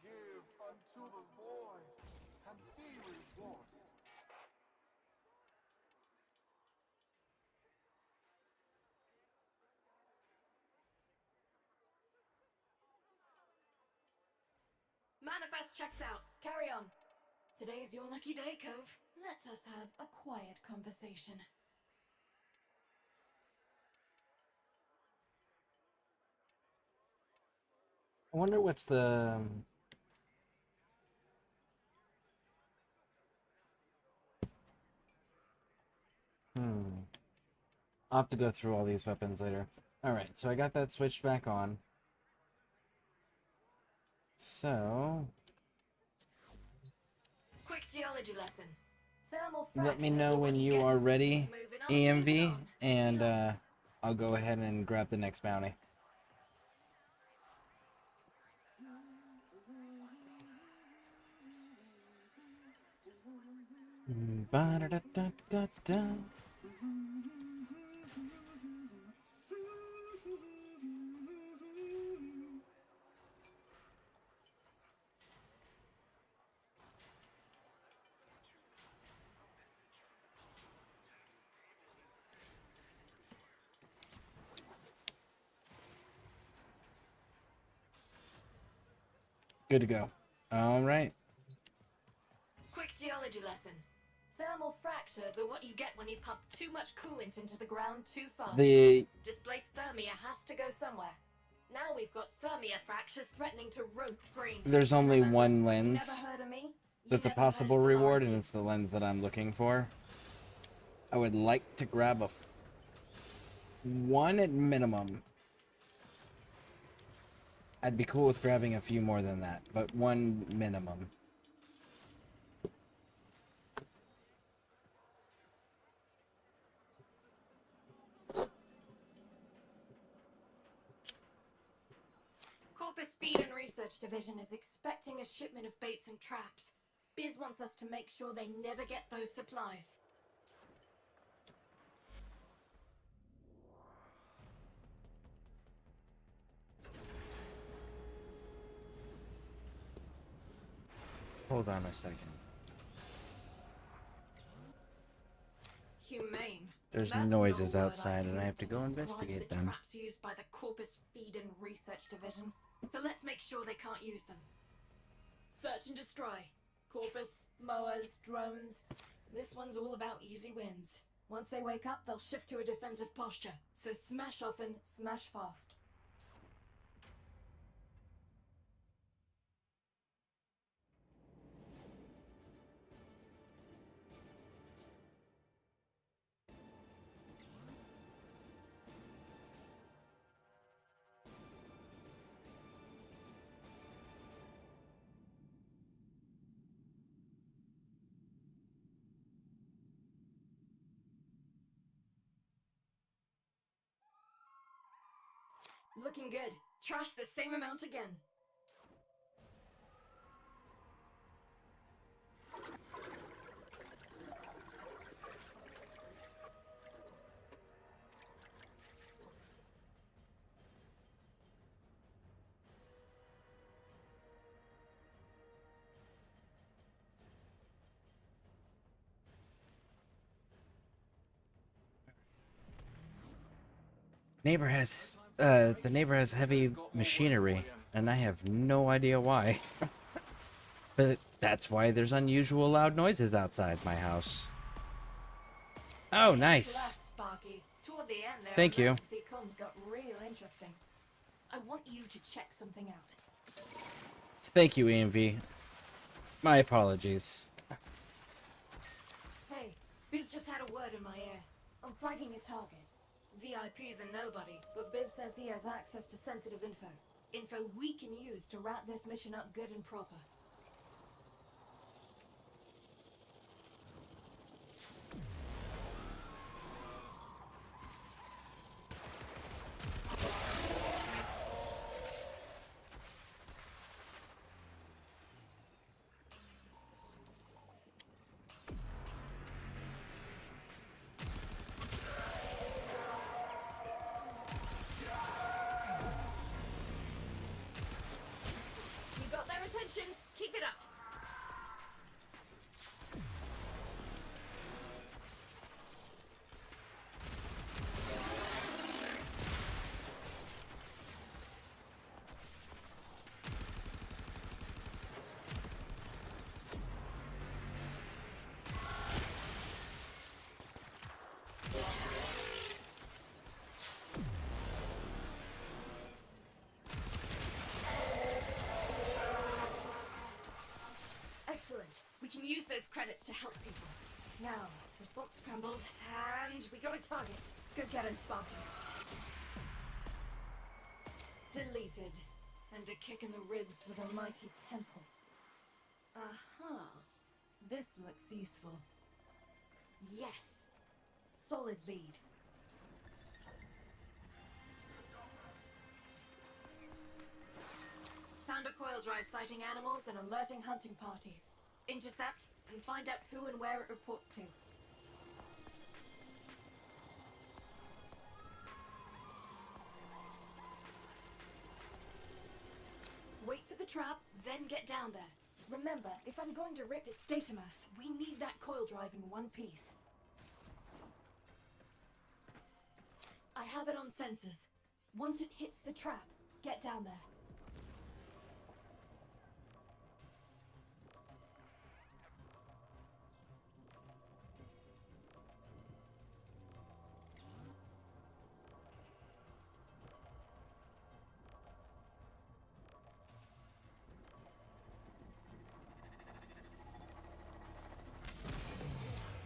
Give unto the void, and be rewarded. Manifest checks out. Carry on. Today's your lucky day, Cove. Let's us have a quiet conversation. I wonder what's the I'll have to go through all these weapons later. Alright, so I got that switched back on. So... Quick geology lesson. Thermal let me fractures know are what when you get. are ready, Moving on, EMV, and I'll go ahead and grab the next bounty. Ba-da-da-da-da-da. Good to go. All right. Quick geology lesson. Thermal fractures are what you get when you pump too much coolant into the ground too fast. Displaced thermia has to go somewhere. Now we've got thermia fractures threatening to roast green. There's only one You lens never heard of me? that's a possible reward, and it's the lens that I'm looking for. I would like to grab a one at minimum. I'd be cool with grabbing a few more than that, but one minimum. Corpus Feed and Research Division is expecting a shipment of baits and traps. Biz wants us to make sure they never get those supplies. Hold on a second. Humane. There's That's noises not a word outside, and I have to go describe investigate the them. traps used by the Corpus Feed and Research Division. So let's make sure they can't use them. Search and destroy. Corpus, mowers, drones. This one's all about easy wins. Once they wake up, they'll shift to a defensive posture. So smash often, smash fast. Looking good. Trash the same amount again. The neighbor has heavy machinery, and I have no idea why. But that's why there's unusual loud noises outside my house. Oh, nice. Sparky. Toward the end there, Thank you. emergency comms got real interesting. I want you to check something out. Thank you, EMV. My apologies. Hey, Biz just had a word in my ear. I'm flagging a target. VIP's a nobody, but Biz says he has access to sensitive info. Info we can use to wrap this mission up good and proper. You got their attention. Keep it up. Excellent. We can use those credits to help people. Now, Response scrambled, and we got a target. Good get him, Sparky. Deleted. And a kick in the ribs for the mighty temple. Aha. This looks useful. Yes. Solid lead. Found a coil drive sighting animals and alerting hunting parties. Intercept and find out who and where it reports to. Wait for the trap, then get down there. Remember, if I'm going to rip its data mass, we need that coil drive in one piece. I have it on sensors. Once it hits the trap, get down there.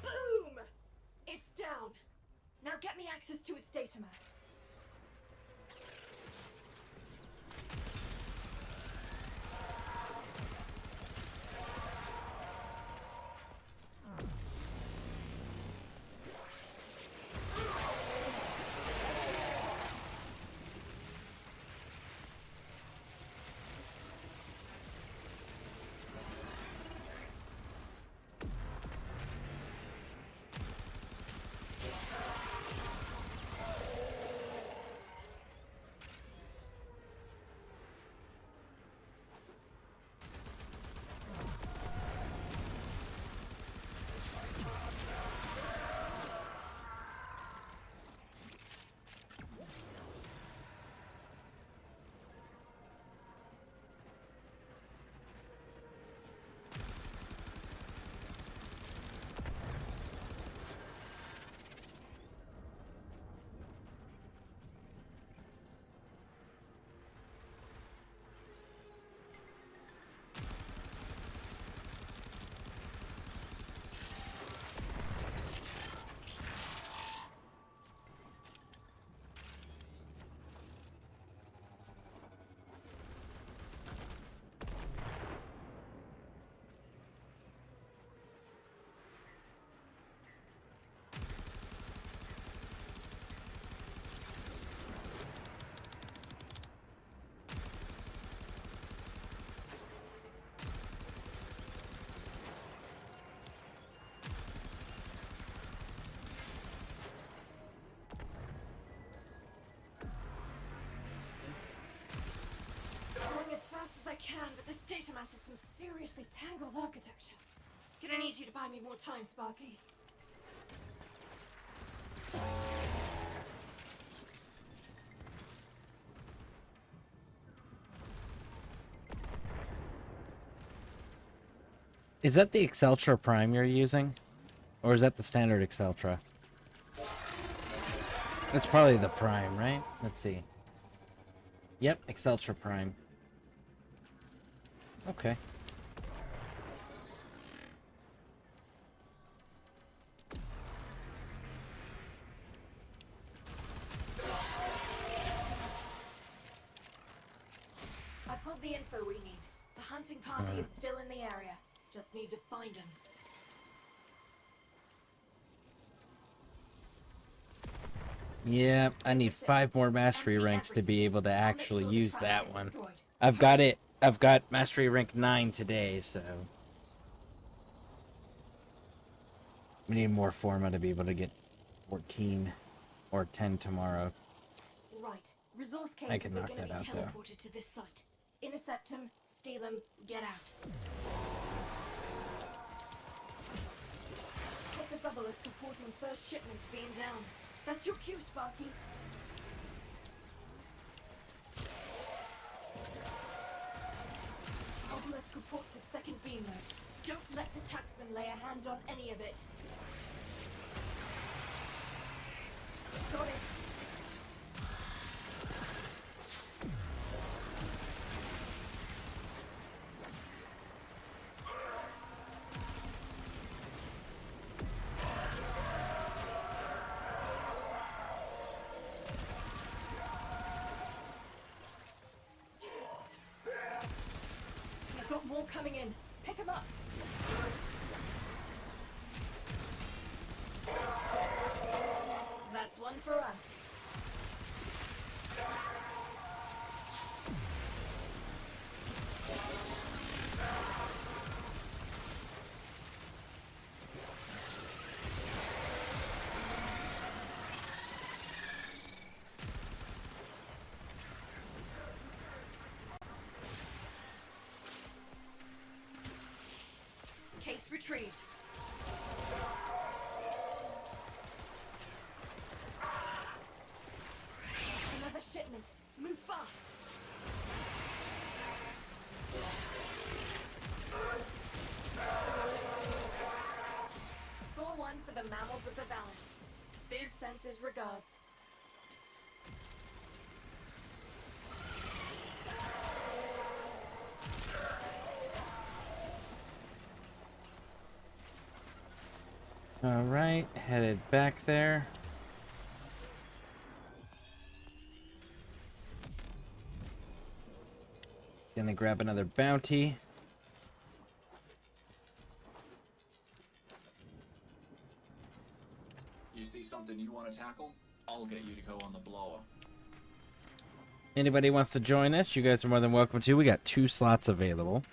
Boom! It's down. Now get me access to its data mass. Going as fast as I can, but this data mass is some seriously tangled architecture. Gonna need you to buy me more time, Sparky. Is that the Exceltra Prime you're using? Or is that the standard Exceltra? That's probably the Prime, right? Let's see. Yep, Exceltra Prime. Okay. I pulled the info we need. The hunting party is still in the area. Just need to find him. Yeah, I need 5 more mastery ranks to be able to actually use that one. I've got it. I've got mastery rank 9 today, so we need more forma to be able to get 14 or 10 tomorrow. Right. Resource I cases can are knock going to be that out, though. teleported to this site. Intercept him, steal him, get out. This obelisk reporting first shipments being down. That's your cue, Sparky. Obelisk reports a second beam load. Don't let the taxman lay a hand on any of it. Got it. coming in. Pick him up. That's one for us. Case retrieved. Another shipment. Move fast. Score 1 for the mammals of the valleys. Biz sends his regards. All right, headed back there. Gonna grab another bounty. You see something you want to tackle? I'll get you to go on the blower. Anybody wants to join us, you guys are more than welcome to. We got 2 slots available.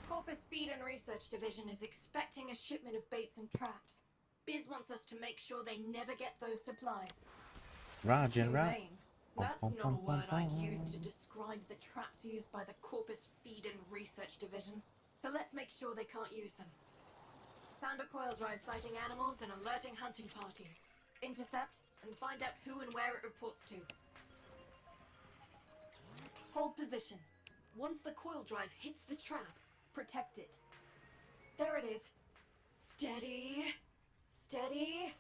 Corpus Feed and Research Division is expecting a shipment of baits and traps. Biz wants us to make sure they never get those supplies. Roger, right. Humane. That's not a word I'd use to describe the traps used by the Corpus Feed and Research Division. So let's make sure they can't use them. Found a coil drive sighting animals and alerting hunting parties. Intercept and find out who and where it reports to. Hold position. Once the coil drive hits the trap, protect it. There it is. Steady. Steady.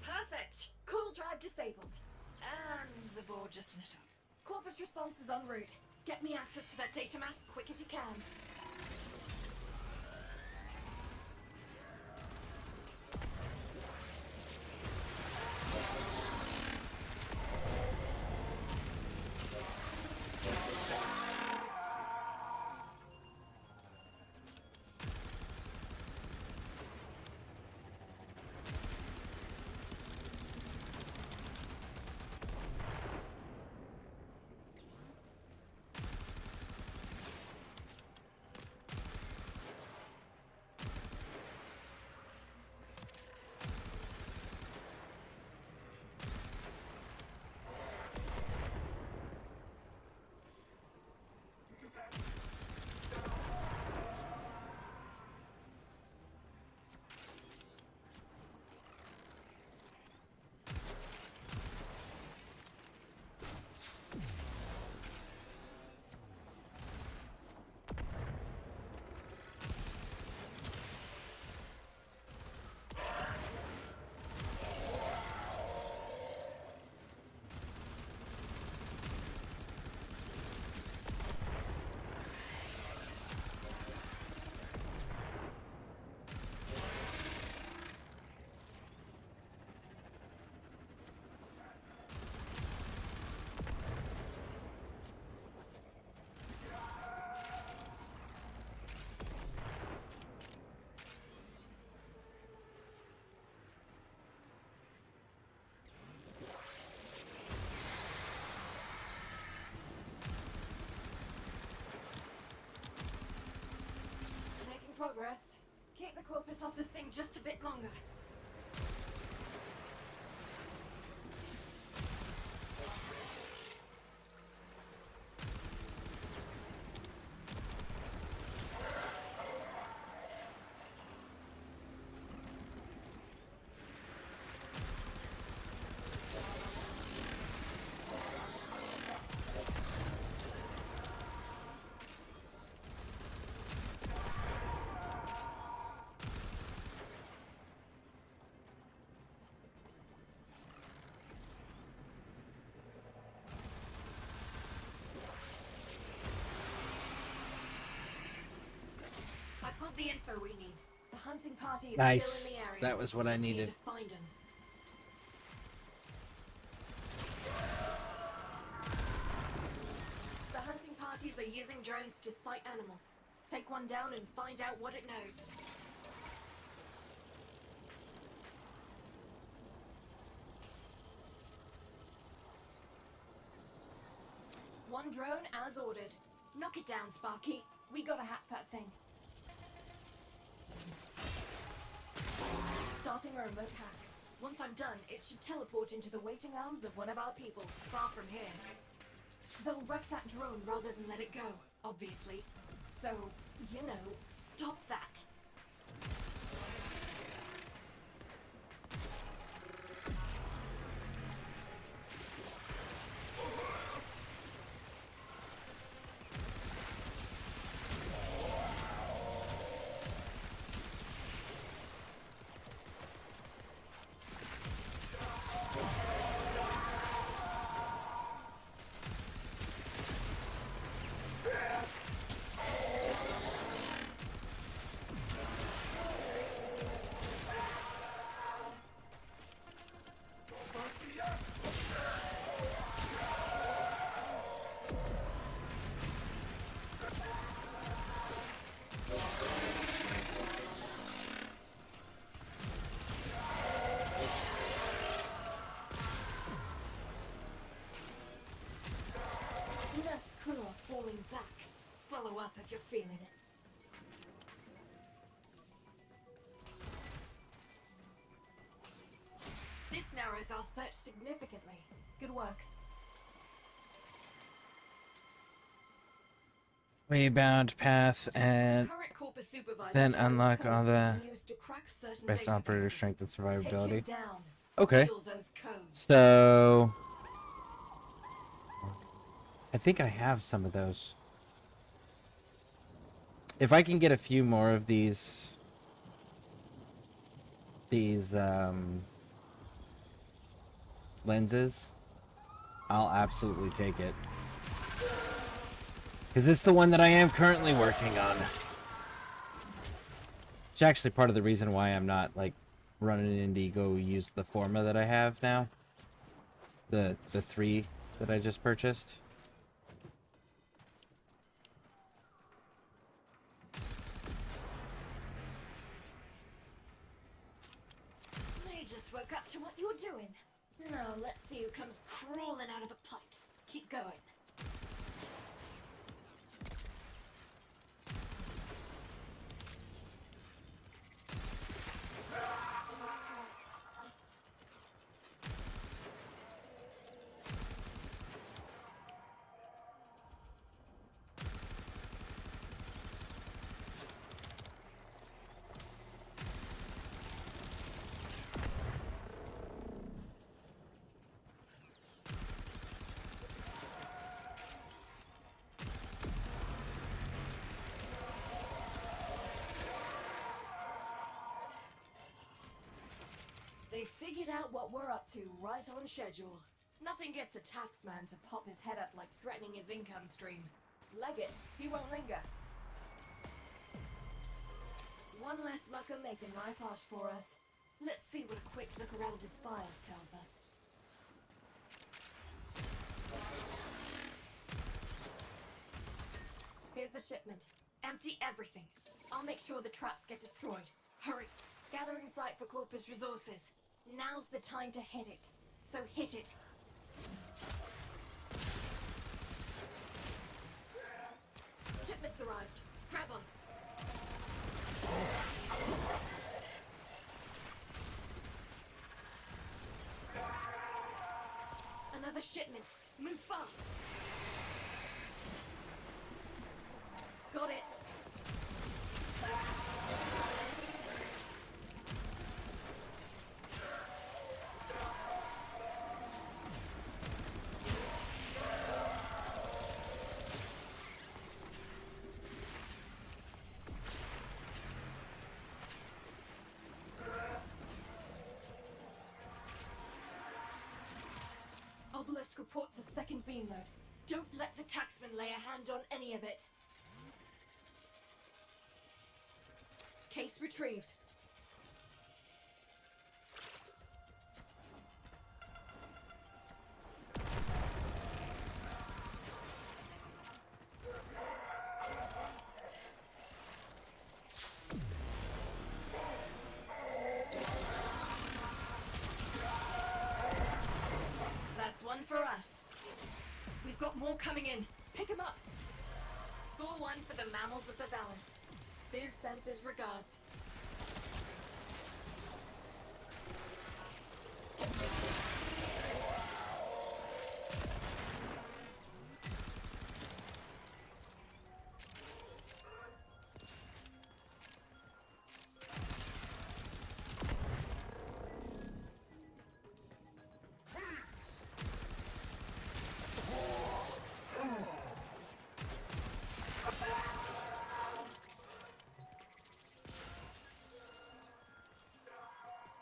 Perfect. Coil drive disabled. And the board just lit up. Corpus response is en route. Get me access to that data mass quick as you can. Progress. Keep the corpus off this thing just a bit longer. got the info we need. The hunting party is Nice. still in the area. That was what I We need needed. to find them. The hunting parties are using drones to sight animals. Take one down and find out what it knows. One drone as ordered. Knock it down, Sparky. We gotta hack that thing. Starting a remote hack. Once I'm done, it should teleport into the waiting arms of one of our people, far from here. They'll wreck that drone rather than let it go, obviously. So, you know, stop that. ScareCrew are falling back. Follow up if you're feeling it. This narrows our search significantly. Good work. Waybound pass and Current corpus supervisor then carries unlock all codes we the can use to crack certain best operator databases. strength and Take him survivability. down. Okay. Steal those codes. So I think I have some of those. If I can get a few more of these lenses, I'll absolutely take it. Because it's the one that I am currently working on. It's actually part of the reason why I'm not, like, running into go use the Forma that I have now. The 3 that I just purchased. They just woke up to what you're doing. Now let's see who comes crawling out of the pipes. Keep going. They figured out what we're up to right on schedule. Nothing gets a taxman to pop his head up like threatening his income stream. Leg it, he won't linger. One less mucker making life harsh for us. Let's see what a quick look around his files tells us. Here's the shipment. Empty everything. I'll make sure the traps get destroyed. Hurry. Gathering site for Corpus resources. Now's the time to hit it. So hit it. Shipment's arrived. Grab them. Another shipment. Move fast. Got it. Obelisk reports a second beam load. Don't let the taxman lay a hand on any of it. Case retrieved. That's one for us. We've got more coming in. Pick 'em up. Score one for the mammals of the Vallis. Biz sends his regards.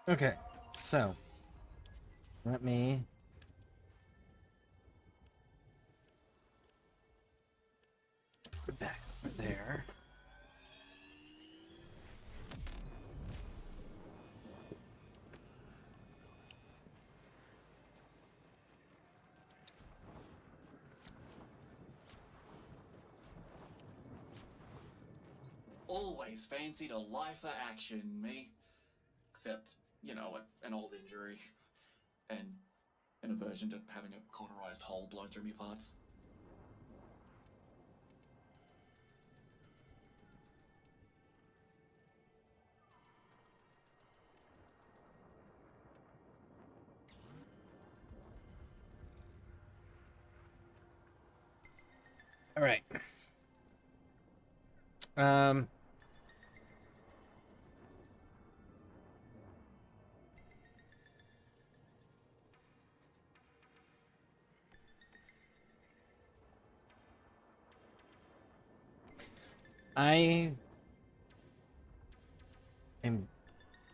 Okay, so let me put back over there. Always fancied a lifer action, me. Except, you know, an old injury. And an aversion to having a cauterized hole blown through me parts. All right.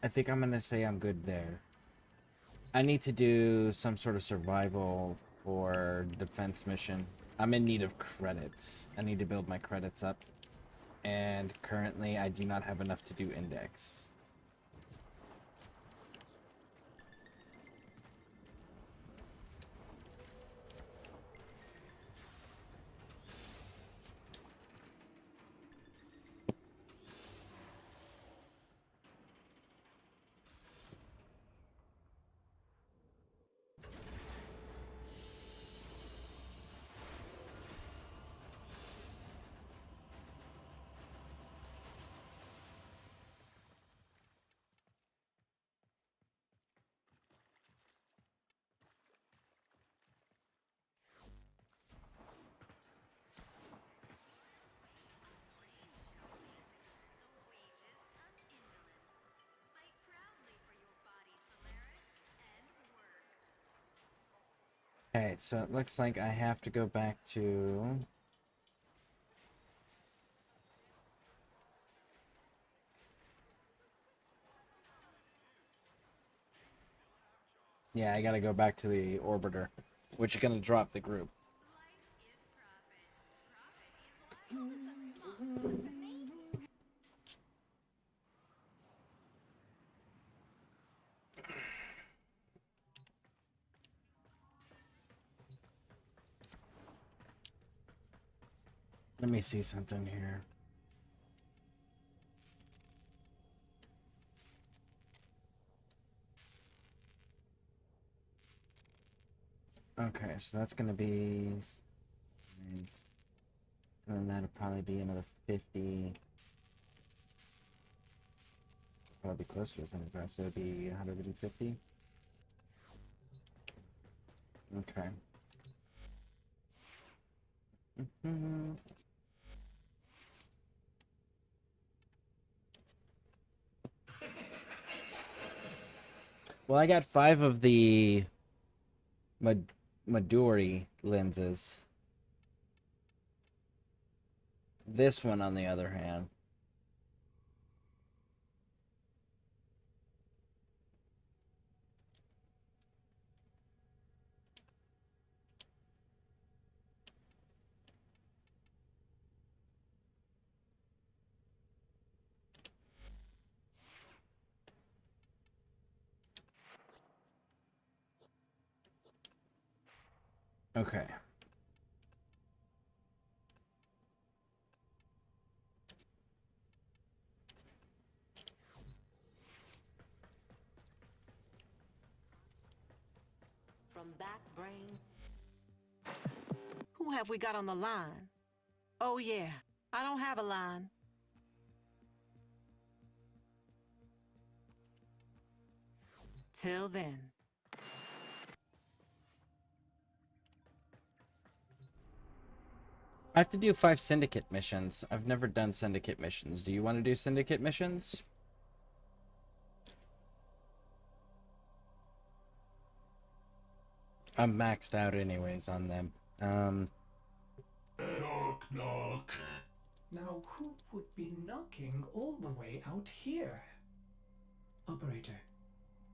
I think I'm gonna say I'm good there. I need to do some sort of survival or defense mission. I'm in need of credits. I need to build my credits up. And currently I do not have enough to do index. Okay, so it looks like I have to go back to... Yeah, I gotta go back to the orbiter, which is gonna drop the group. Let me see something here. Okay, so that's gonna be... And that'll probably be another 50. Probably closer to 75, so it'd be 150. Okay. Well, I got 5 of the Midori lenses. This one, on the other hand. Okay. From back brain. Who have we got on the line? Oh yeah, I don't have a line. Till then. I have to do 5 syndicate missions. I've never done syndicate missions. Do you want to do syndicate missions? I'm maxed out anyways on them. Knock, knock. Now, who would be knocking all the way out here? Operator,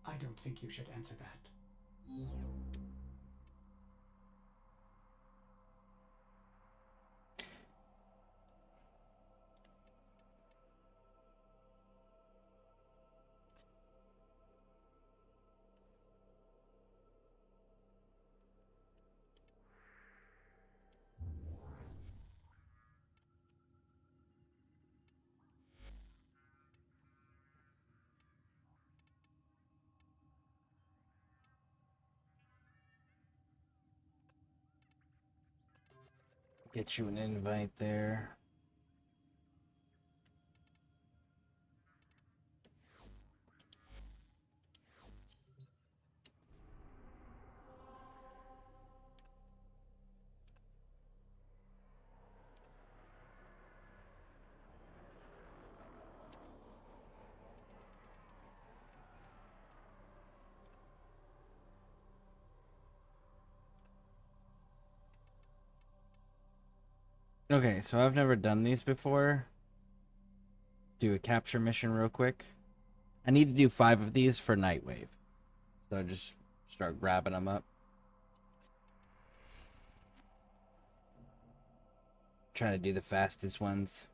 I don't think you should answer that. Get you an invite there. Okay, so I've never done these before. Do a capture mission real quick. I need to do 5 of these for Nightwave. So I just start grabbing them up. Try to do the fastest ones.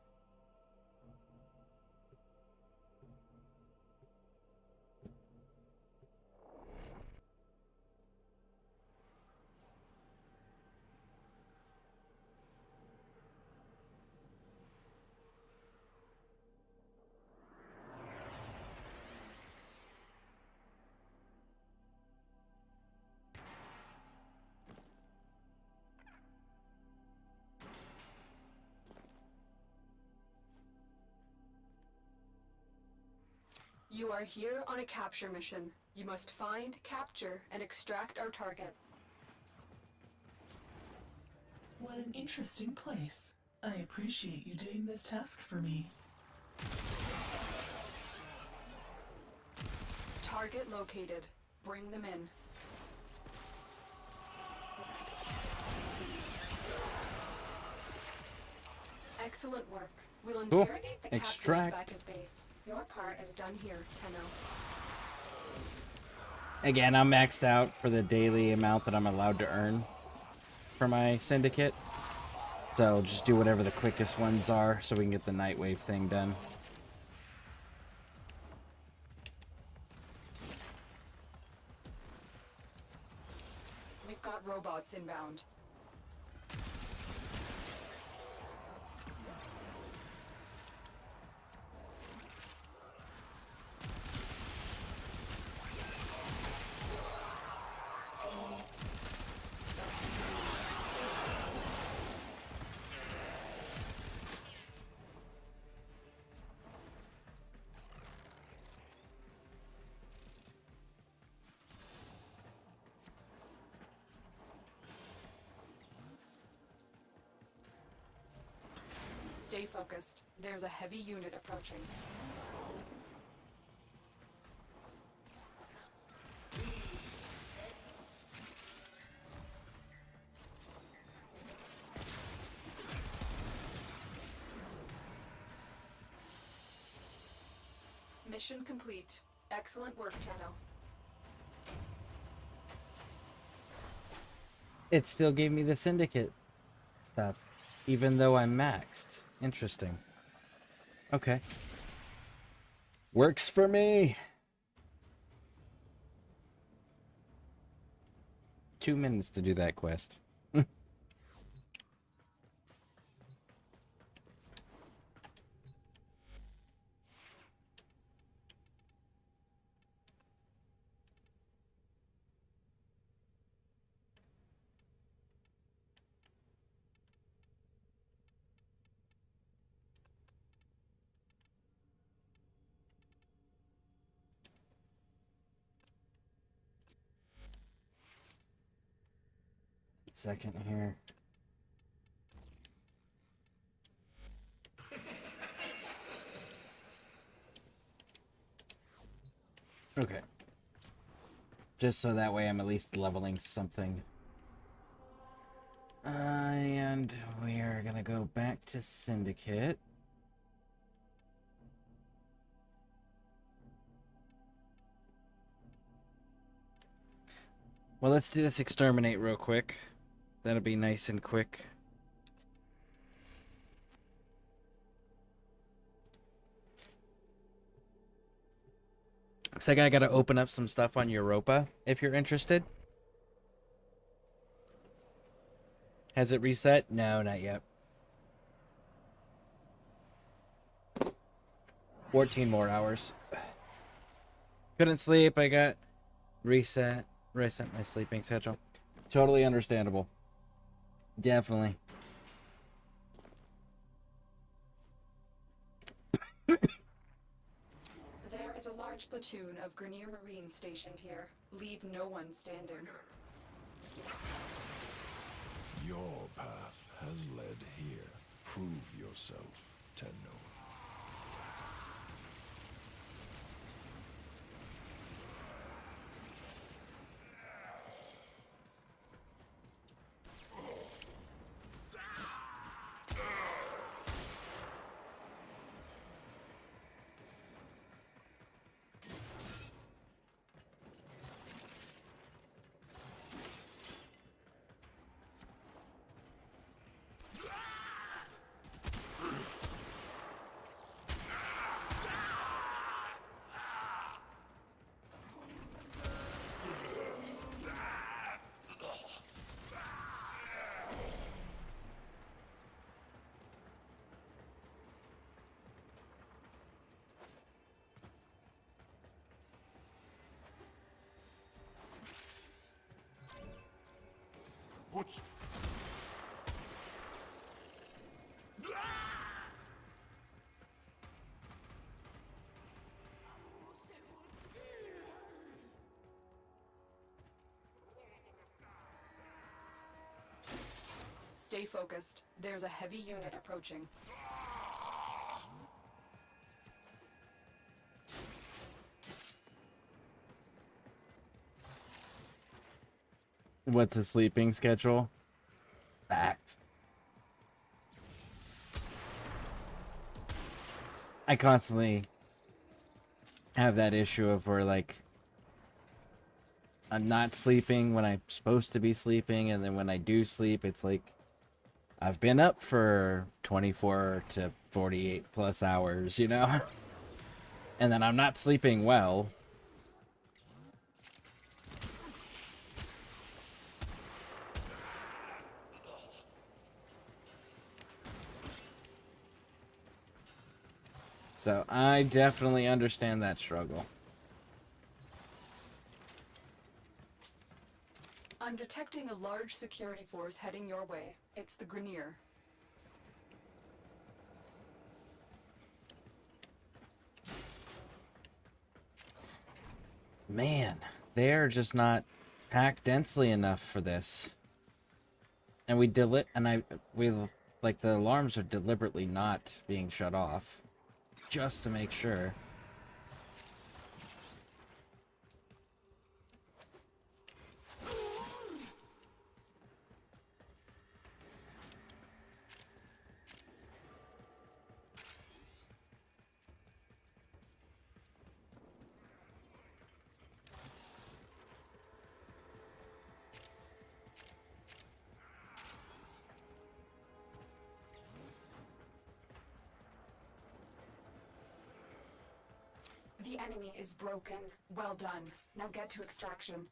You are here on a capture mission. You must find, capture, and extract our target. What an interesting place. I appreciate you doing this task for me. Target located. Bring them in. Excellent work. We'll Cool. interrogate the Extract. captive back at base. Your part is done here, Tenno. Again, I'm maxed out for the daily amount that I'm allowed to earn for my syndicate. So just do whatever the quickest ones are so we can get the Nightwave thing done. We've got robots inbound. Stay focused. There's a heavy unit approaching. Mission complete. Excellent work, Tenno. It still gave me the syndicate stuff, even though I'm maxed. Interesting. Okay. Works for me. 2 minutes to do that quest. second here. Okay. Just so that way I'm at least leveling something. And we are gonna go back to Syndicate. Well, let's do this exterminate real quick. That'll be nice and quick. Looks like I gotta open up some stuff on Europa, if you're interested. Has it reset? No, not yet. 14 more hours. Couldn't sleep, I got reset my sleeping schedule. Totally understandable. Definitely. There is a large platoon of Grenier Marines stationed here. Leave no one standing. Your path has led here. Prove yourself, Tenno. What's... Stay focused. There's a heavy unit approaching. What's a sleeping schedule? Facts. I constantly have that issue of where, like, I'm not sleeping when I'm supposed to be sleeping, and then when I do sleep, it's like I've been up for 24 to 48 plus hours, you know? And then I'm not sleeping well. So I definitely understand that struggle. I'm detecting a large security force heading your way. It's the Grenier. Man, they're just not packed densely enough for this. And like the alarms are deliberately not being shut off just to make sure. The enemy is broken. Well done. Now get to extraction.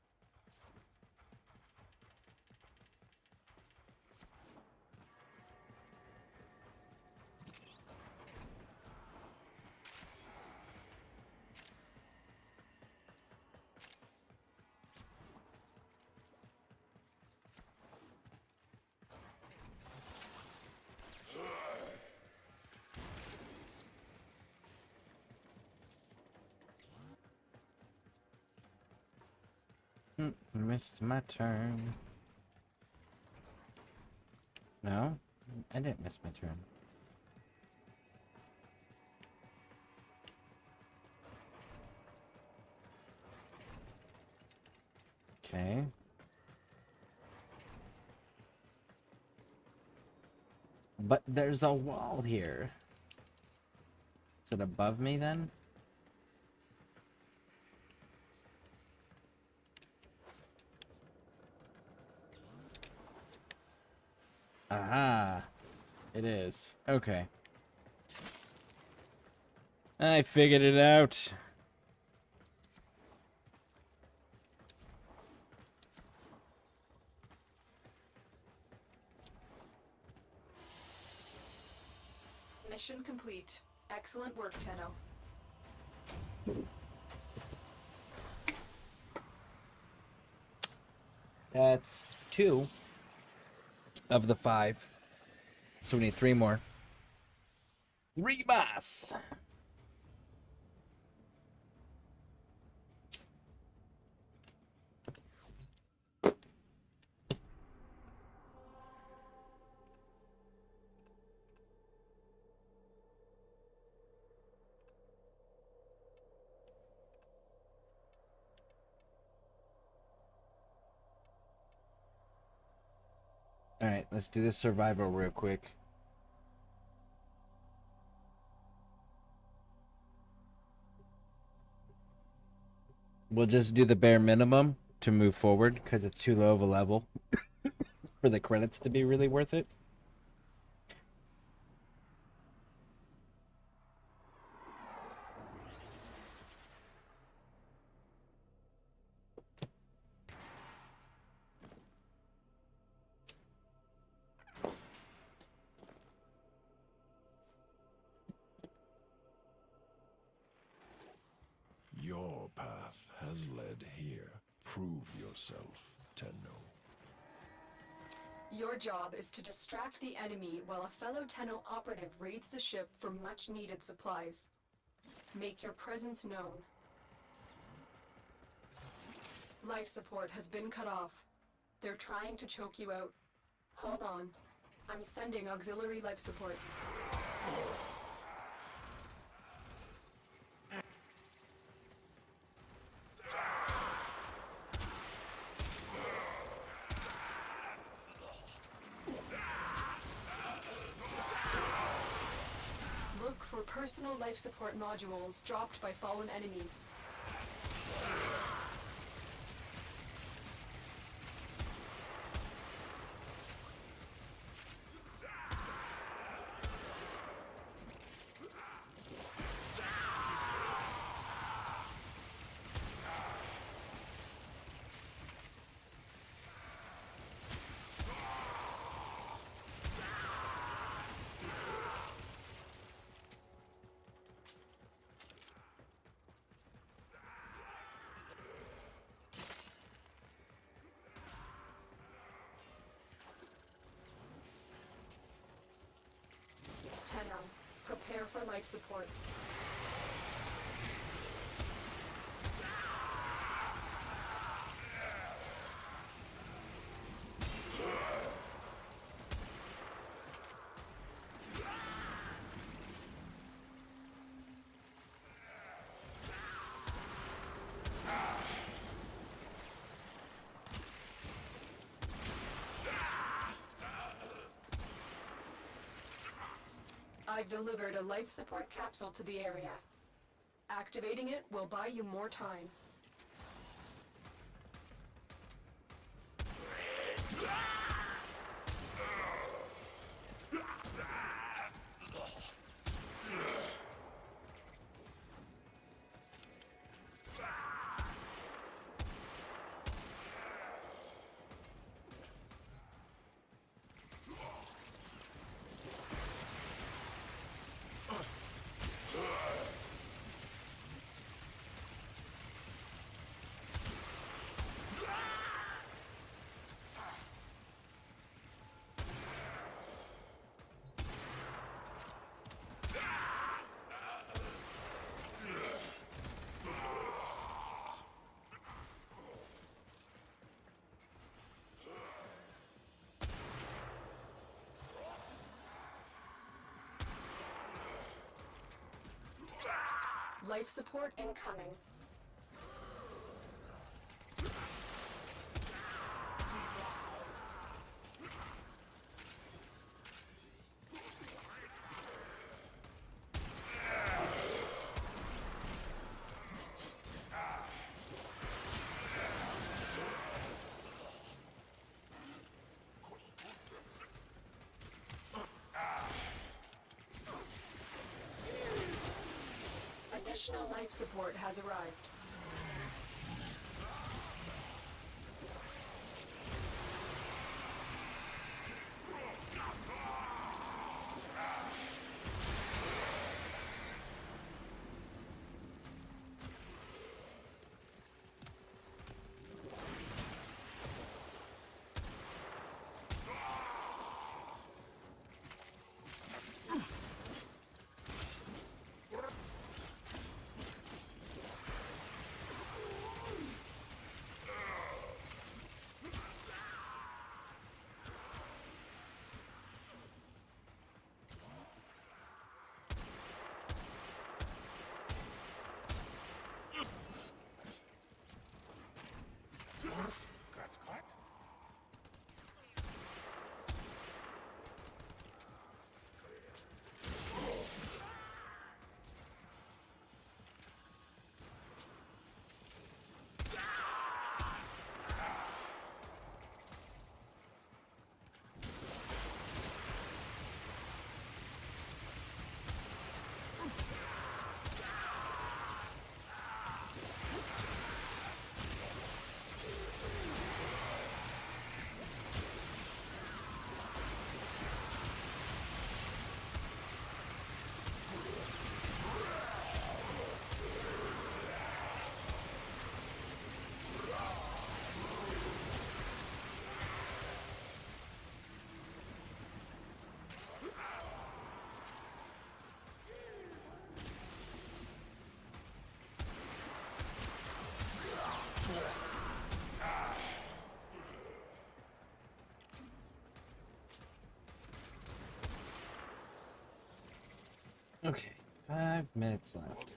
Missed my turn. No? I didn't miss my turn. Okay. But there's a wall here. Is it above me then? Aha. It is. Okay. I figured it out. Mission complete. Excellent work, Tenno. That's 2 of the 5. So we need 3 more. Rebus! Alright, let's do this survival real quick. We'll just do the bare minimum to move forward because it's too low of a level for the credits to be really worth it. Your path has led here. Prove yourself, Tenno. Your job is to distract the enemy while a fellow Tenno operative raids the ship for much-needed supplies. Make your presence known. Life support has been cut off. They're trying to choke you out. Hold on. I'm sending auxiliary life support. Look for personal life support modules dropped by fallen enemies. Tenno, prepare for life support. I've delivered a life support capsule to the area. Activating it will buy you more time. Life support incoming. Additional life support has arrived. That's cut. Okay, 5 minutes left.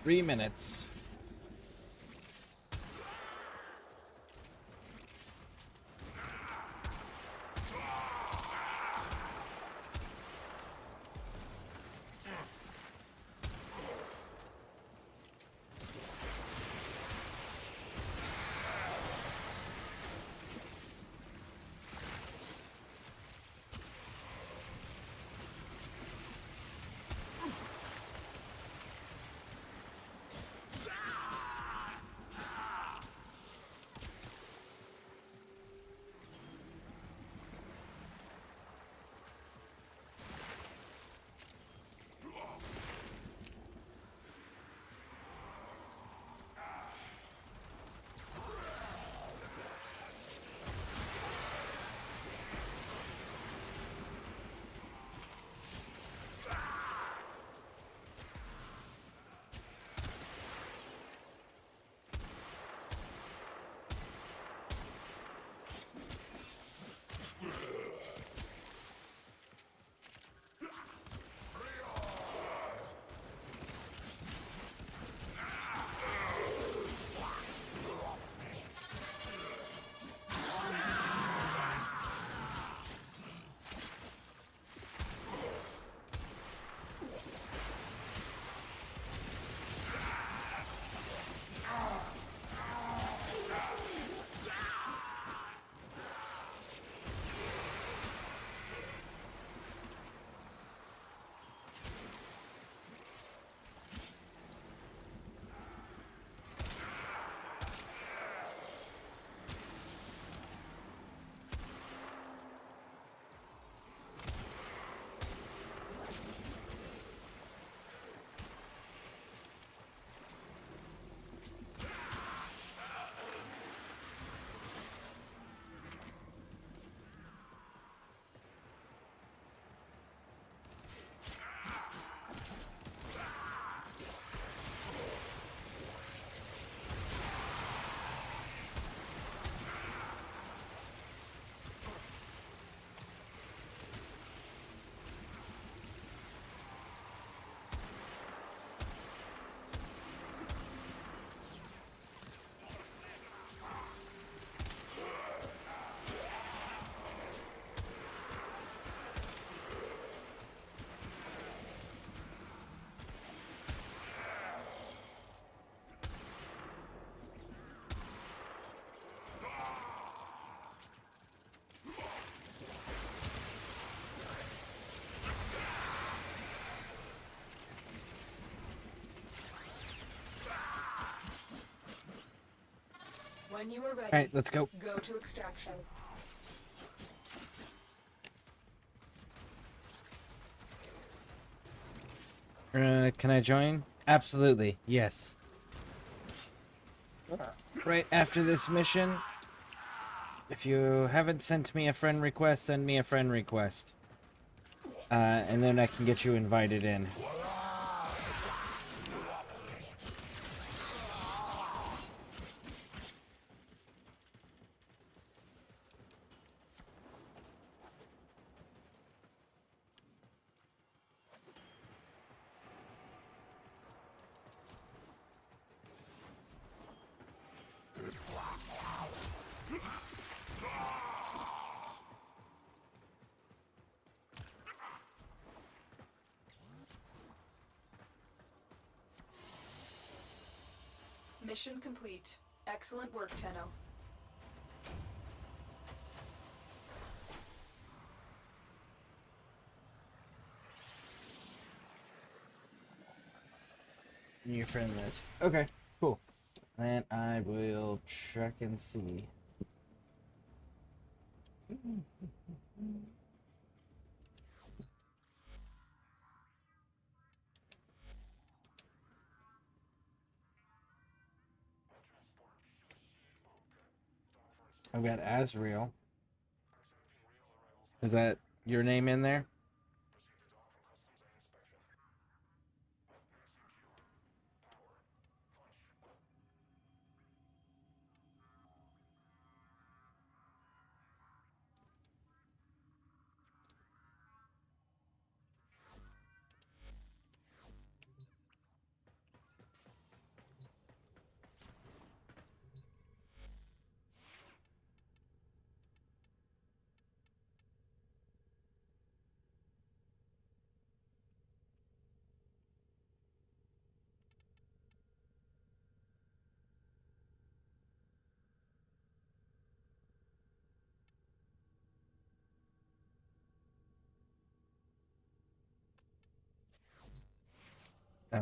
Three minutes. When you are ready, Alright, let's go. Go to extraction. Can I join? Absolutely, yes. Right after this mission, if you haven't sent me a friend request, send me a friend request. And then I can get you invited in. Mission complete. Excellent work, Tenno. Your friend list. Okay, cool. Then I will check and see. I've got Azrael. Is that your name in there? Oh,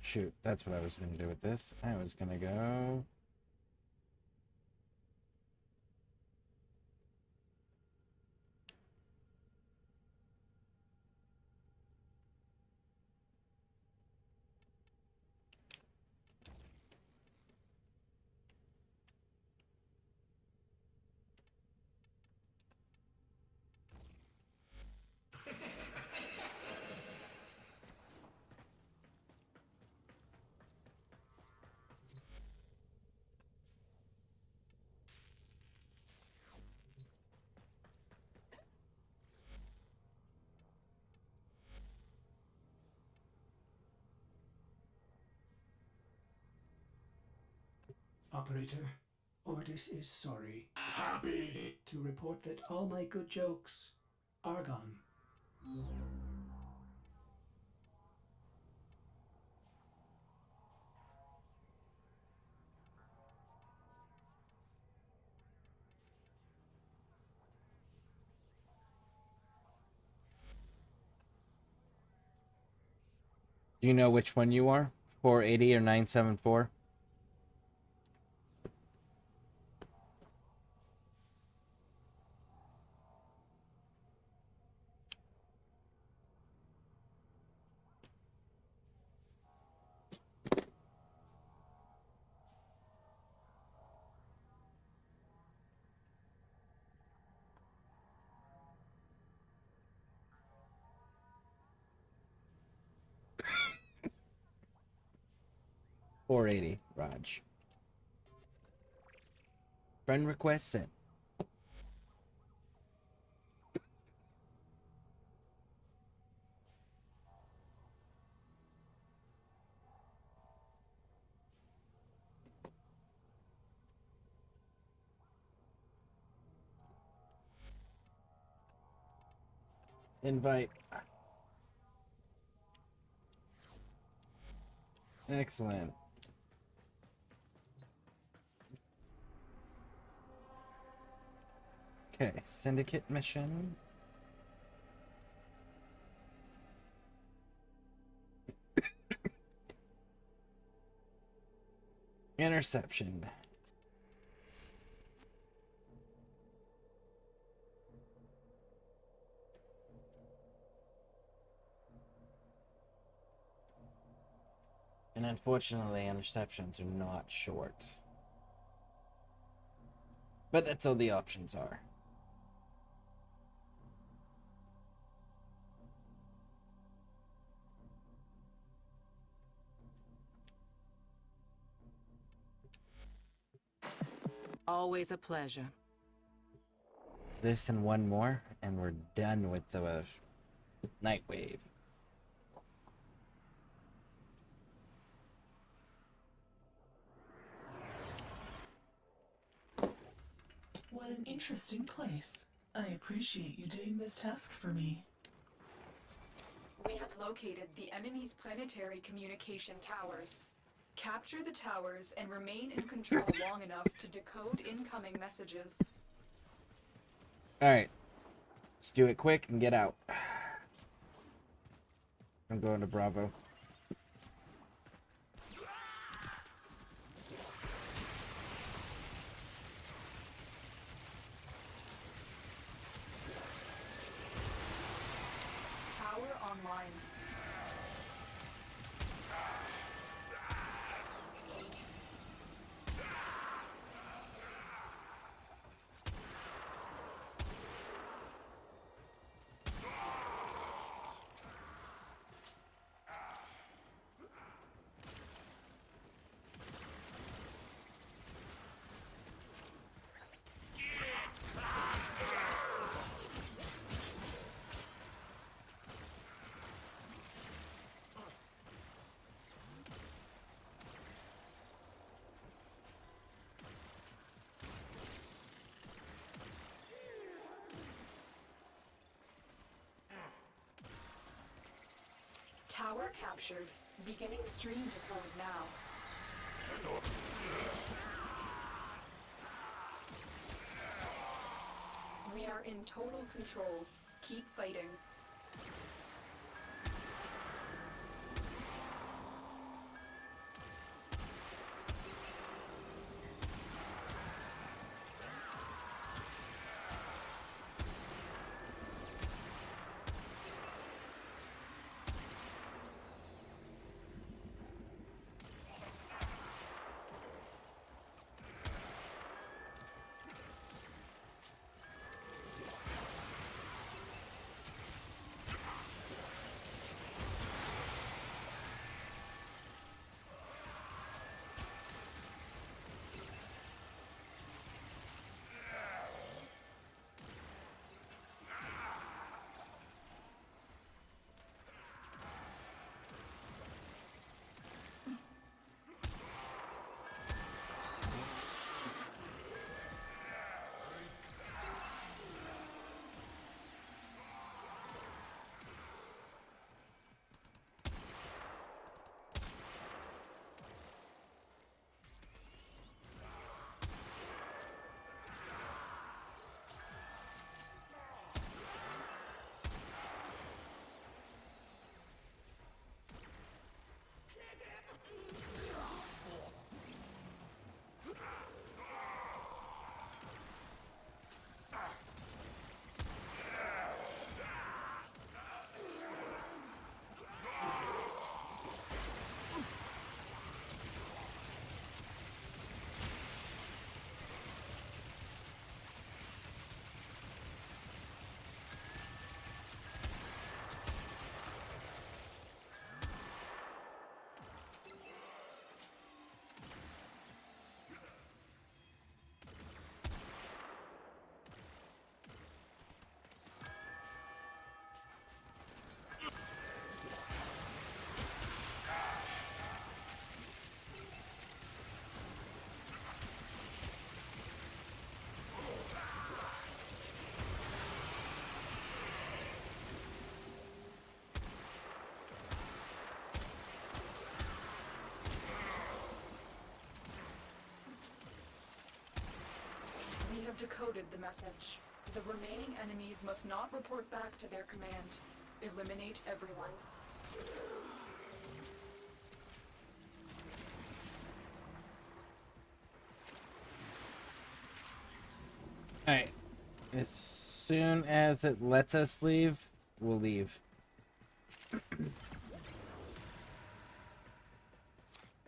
shoot. That's what I was going to do with this. I was going to go... Operator, Ordis is sorry Happy to report that all my good jokes are gone. 'Do you know which one you are? 480 or 974? .480, Raj. Friend request sent. Invite. Excellent. Okay, syndicate mission. Interception. And unfortunately, interceptions are not short. But that's all the options are. Always a pleasure. This and one more, and we're done with the Nightwave. What an interesting place. I appreciate you doing this task for me. We have located the enemy's planetary communication towers. Capture the towers and remain in control long enough to decode incoming messages. Alright. Let's do it quick and get out. I'm going to Bravo. Tower online. Tower captured. Beginning stream decode now. We are in total control. Keep fighting. We have decoded the message. The remaining enemies must not report back to their command. Eliminate everyone. Alright. As soon as it lets us leave, we'll leave.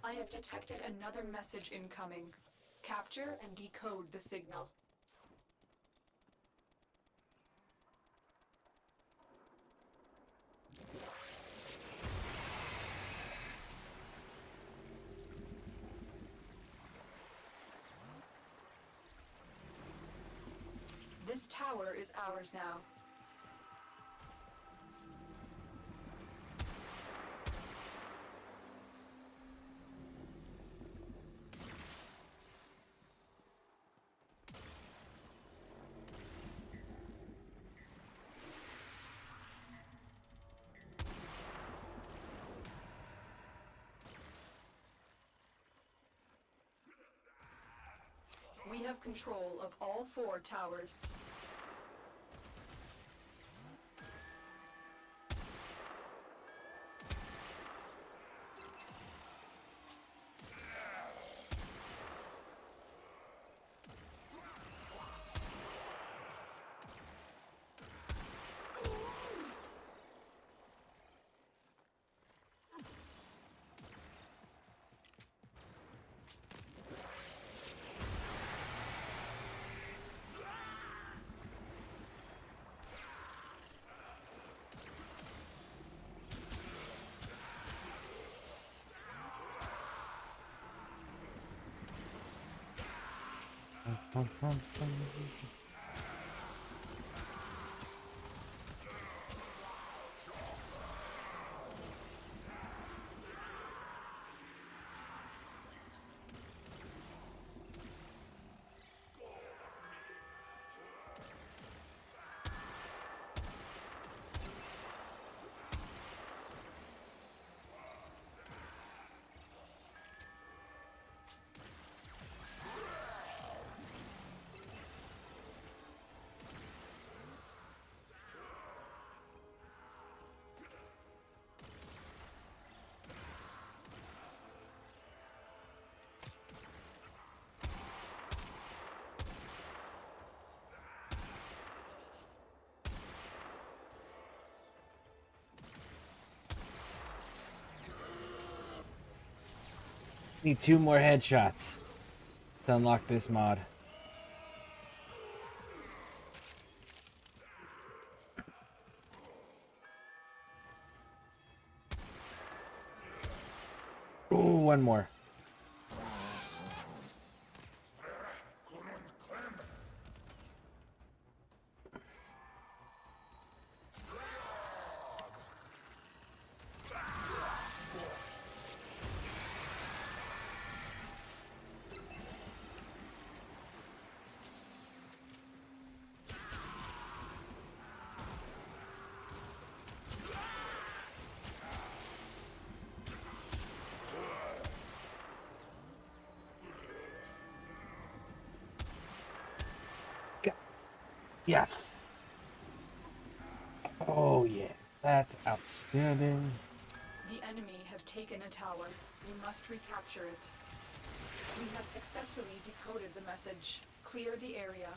I have detected another message incoming. Capture and decode the signal. This tower is ours now. We have control of all 4 towers. Need 2 more headshots to unlock this mod. Ooh, 1 more. Yes. Oh yeah, that's outstanding. The enemy have taken a tower. We must recapture it. We have successfully decoded the message. Clear the area.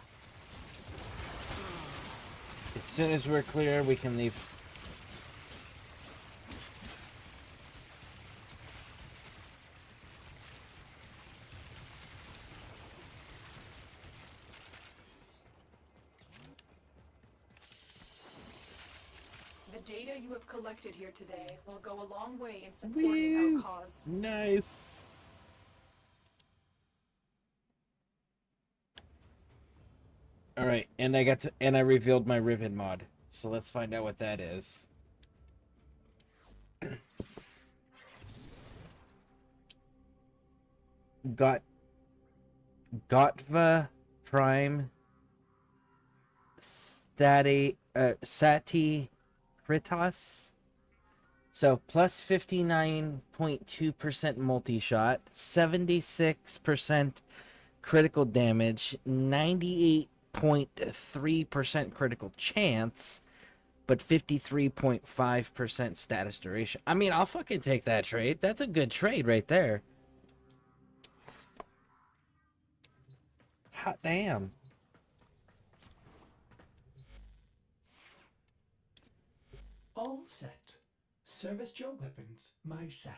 As soon as we're clear, we can leave. The data you have collected here today will go a long way in supporting our cause. Nice. All right, and I revealed my Riven mod. So let's find out what that is. Gotva Prime Sati Kritos. So plus 59.2% multi-shot, 76% critical damage, 98.3% critical chance, but 53.5% status duration. I mean, I'll fucking take that trade. That's a good trade right there. Hot damn. All set. Service your weapons myself.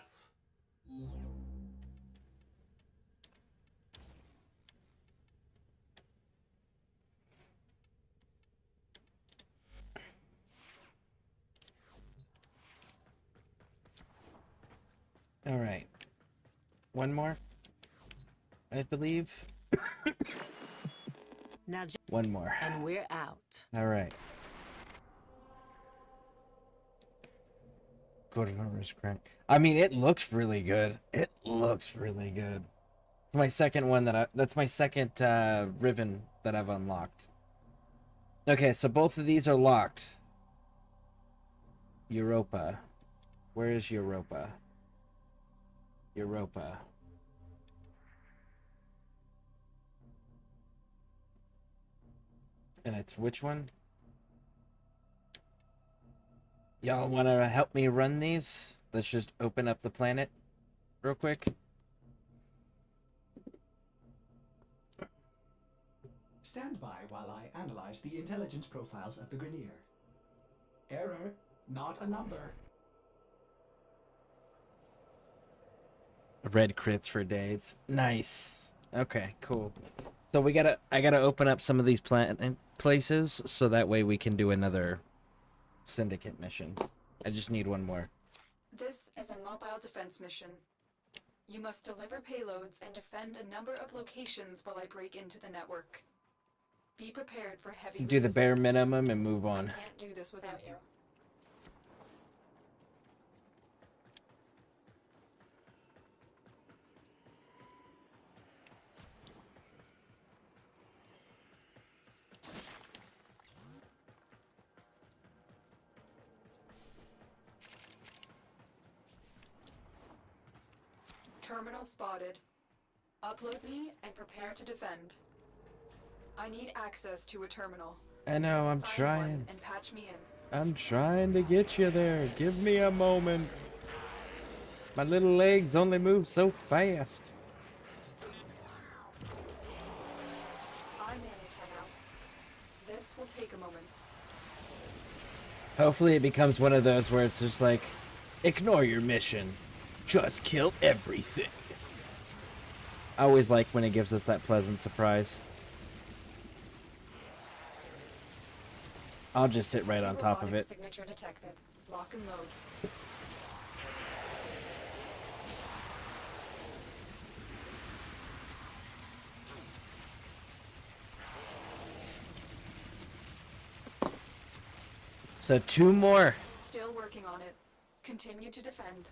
One more, I believe. Now, One more. and we're out. All right. Go to numbers crank. I mean, it looks really good. It looks really good. It's my second one that's my second Riven that I've unlocked. Okay, so both of these are locked. Europa. Where is Europa? Europa. And it's which one? Y'all want to help me run these? Let's just open up the planet real quick. Stand by while I analyze the intelligence profiles of the Grenier. Error, not a number. Red crits for days. Nice. Okay, cool. So I gotta open up some of these places so that way we can do another syndicate mission. I just need one more. This is a mobile defense mission. You must deliver payloads and defend a number of locations while I break into the network. Be prepared for heavy Do the bare resistance. minimum and move on. I can't do this without you. Terminal spotted. Upload me and prepare to defend. I need access to a terminal. I know, I'm Find trying. one and patch me in. I'm trying to get you there. Give me a moment. My little legs only move so fast. I'm in, Tenno. This will take a moment. Hopefully it becomes one of those where it's just like, ignore your mission. Just kill everything. I always like when it gives us that pleasant surprise. I'll just sit right on top of it. Signature detected. Lock and load. So two more Still working on it. Continue to defend.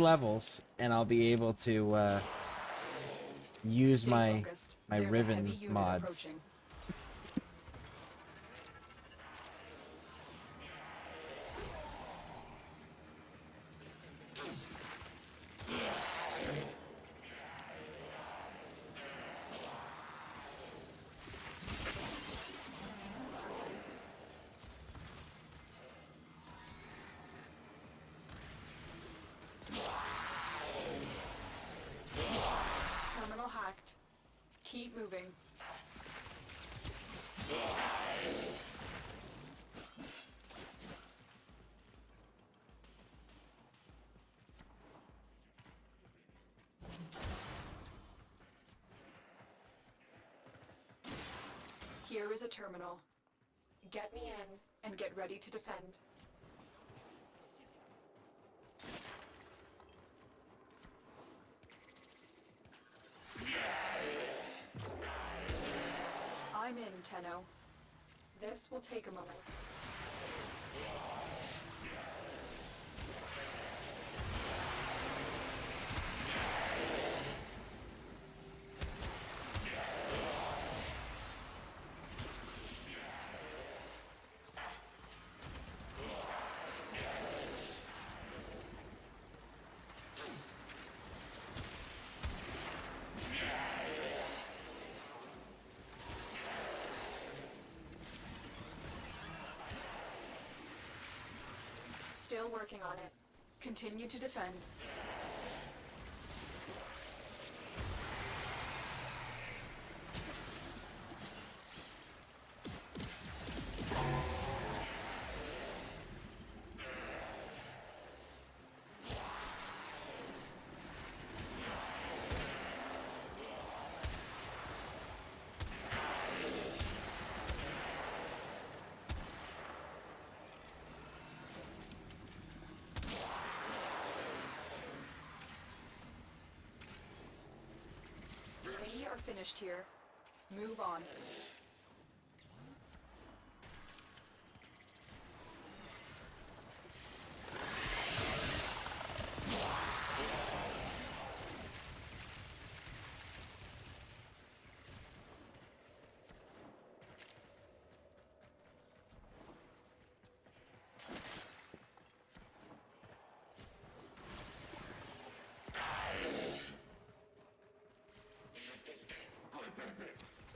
levels, and I'll be able to use Stay my focused. my There's a Riven heavy unit mods. approaching. Terminal hacked. Keep moving. Here is a terminal. Get me in and get ready to defend. I'm in, Tenno. This will take a moment. Still working on it. Continue to defend. finished here. Move on.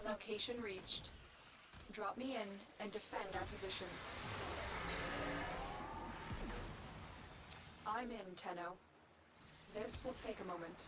Location reached. Drop me in and defend our position. I'm in, Tenno. This will take a moment.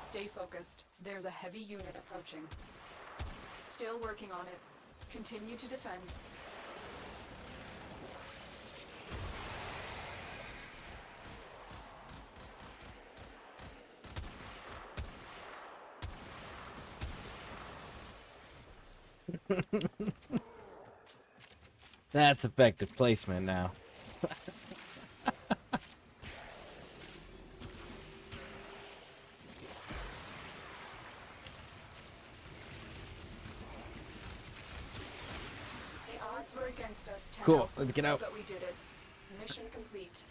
Stay focused. There's a heavy unit approaching. Still working on it. Continue to defend. That's effective placement now. Were against us, Tenno. Cool, let's get out. But we did it. Mission complete.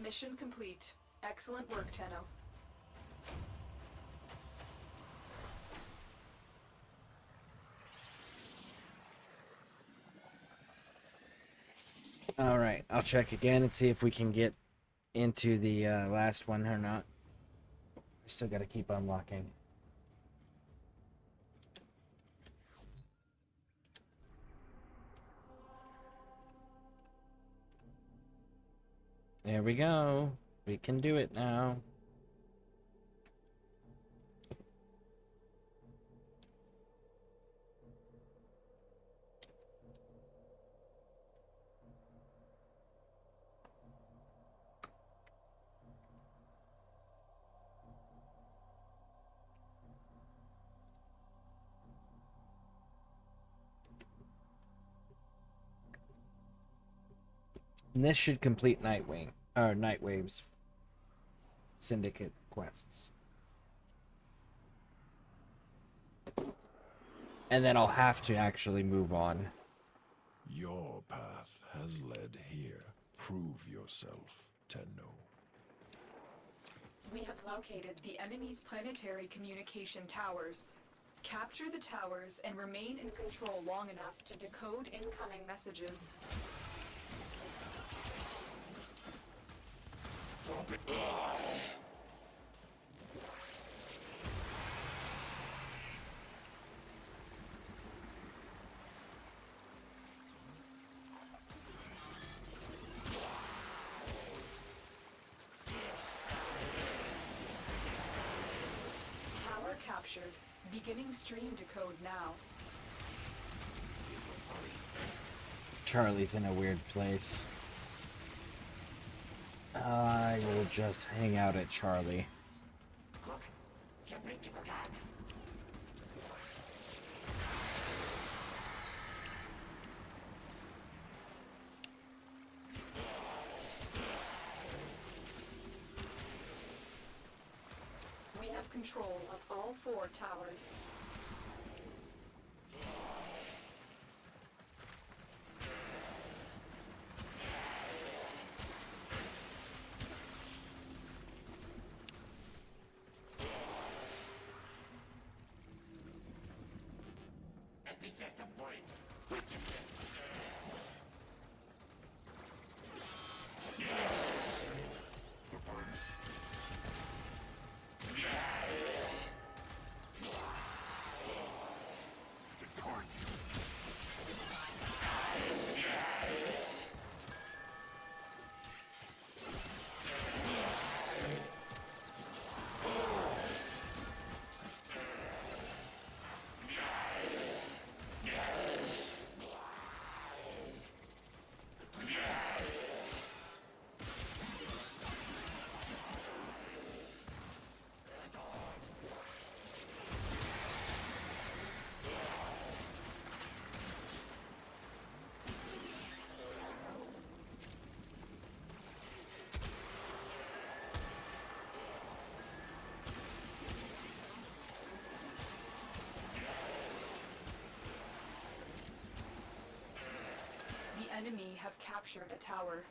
Mission complete. Excellent work, Tenno. All right, I'll check again and see if we can get into the last one or not. Still got to keep unlocking. There we go. We can do it now. And this should complete Nightwing, or Nightwave's Syndicate quests. And then I'll have to actually move on. Your path has led here. Prove yourself, Tenno. We have located the enemy's planetary communication towers. Capture the towers and remain in control long enough to decode incoming messages. Tower captured. Beginning stream decode now. Charlie's in a weird place. I will just hang out at Charlie. We have control of all 4 towers. enemy have captured a tower.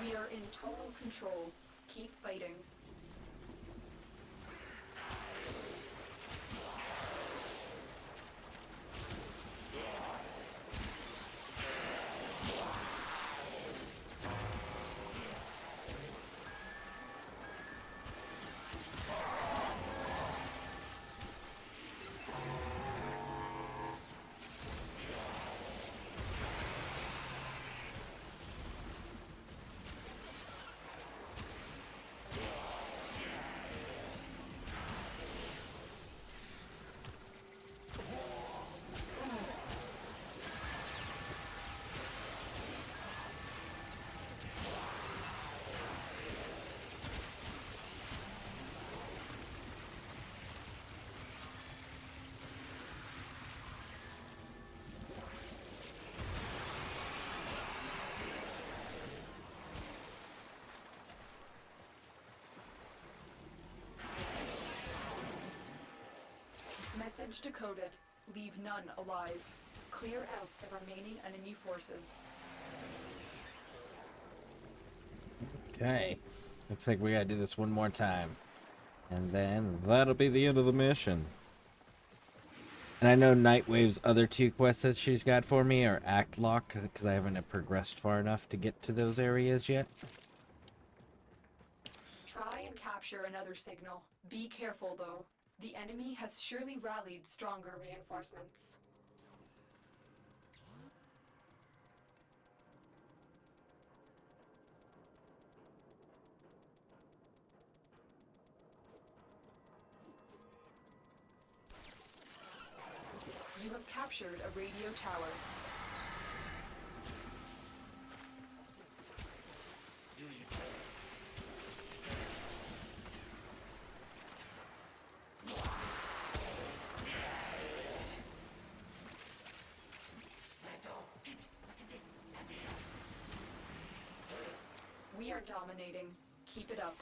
We are in total control. Keep fighting. Message decoded. Leave none alive. Clear out the remaining enemy forces. Okay. Looks like we gotta do this one more time. And then that'll be the end of the mission. And I know Nightwave's other 2 quests that she's got for me are Act Lock, because I haven't progressed far enough to get to those areas yet. Try and capture another signal. Be careful, though. The enemy has surely rallied stronger reinforcements. You have captured a radio tower. We are dominating. Keep it up.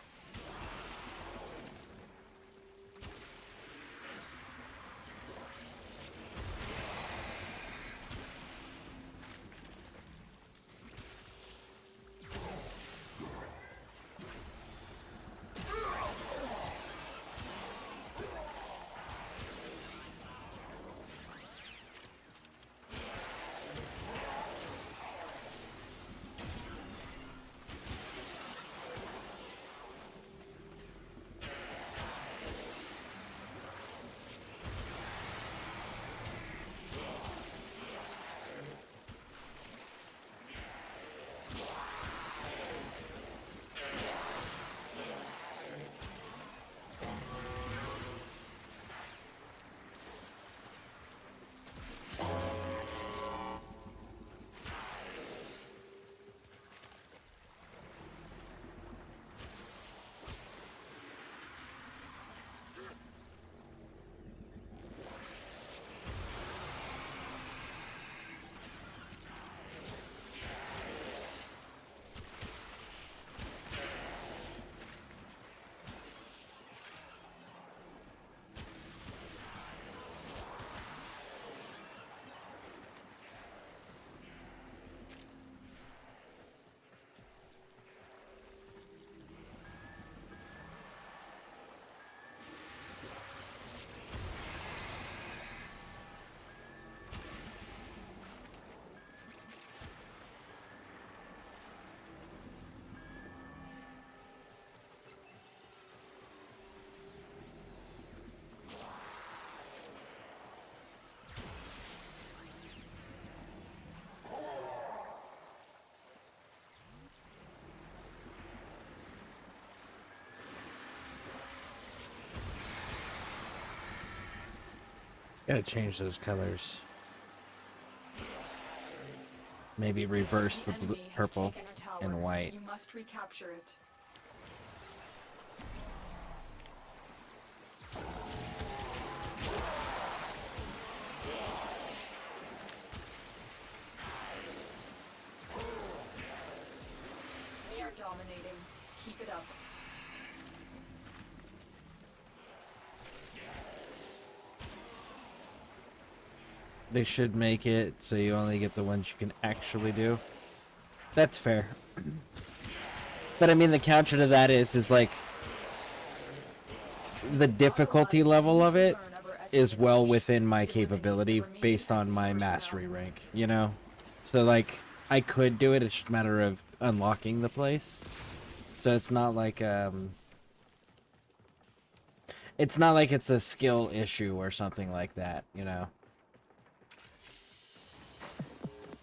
Gotta change those colors. Maybe reverse the blue, purple and white. You must recapture it. We are dominating. dominating. Keep it up. They should make it so you only get the ones you can actually do. That's fair. But I mean, the counter to that is like the difficulty level of it is well within my capability based on my mastery rank, you know? So like I could do it, it's just a matter of unlocking the place. So it's not like it's a skill issue or something like that, you know?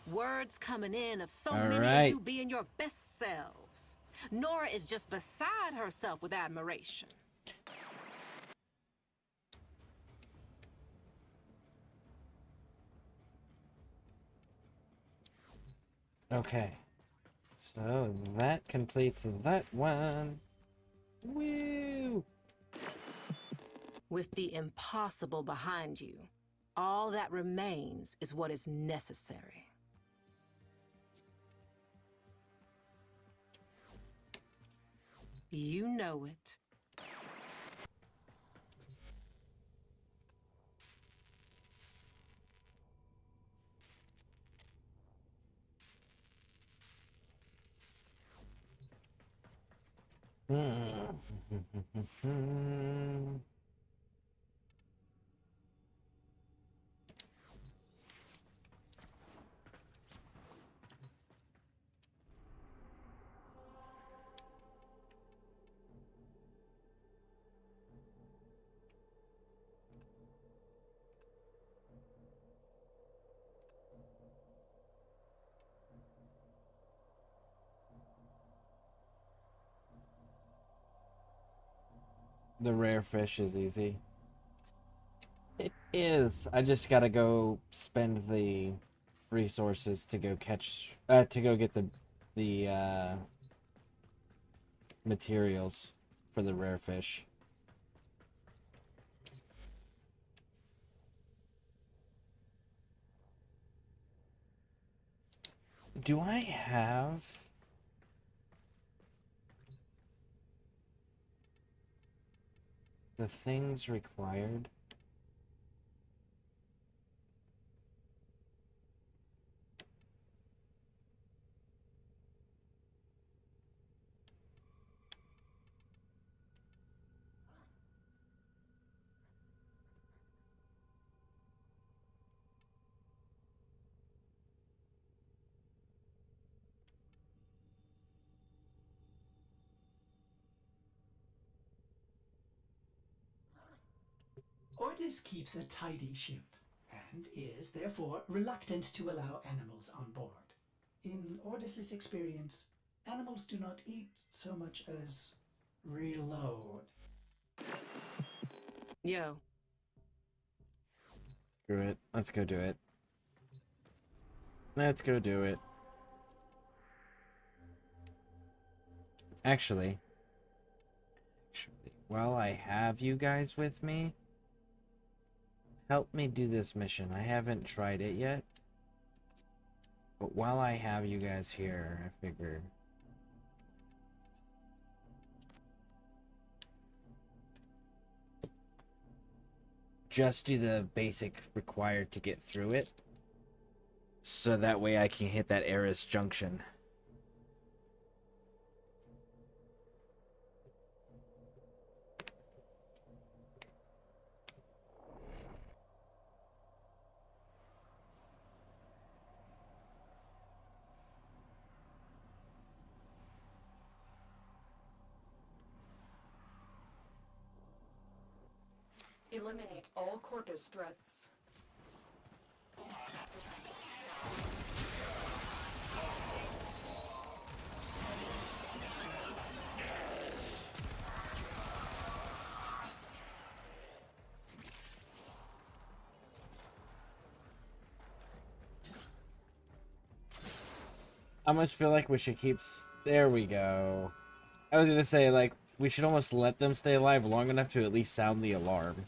Words coming in of so All many right. of you being your best selves. Nora is just beside herself with admiration. Okay. So that completes that one. Woo! With the impossible behind you, all that remains is what is necessary. You know it. The rare fish is easy. It is. I just gotta go spend the resources to go catch, to go get the materials for the rare fish. Do I have the things required? Ordis keeps a tidy ship, and is therefore reluctant to allow animals on board. In Ordis's experience, animals do not eat so much as reload. Yo. Screw it. Let's go do it. Let's go do it. Actually, while I have you guys with me, help me do this mission. I haven't tried it yet. But while I have you guys here, I figured just do the basic required to get through it. So that way I can hit that Eris junction. Eliminate all Corpus threats. I almost feel like we should keep... There we go. I was gonna say, like, we should almost let them stay alive long enough to at least sound the alarm.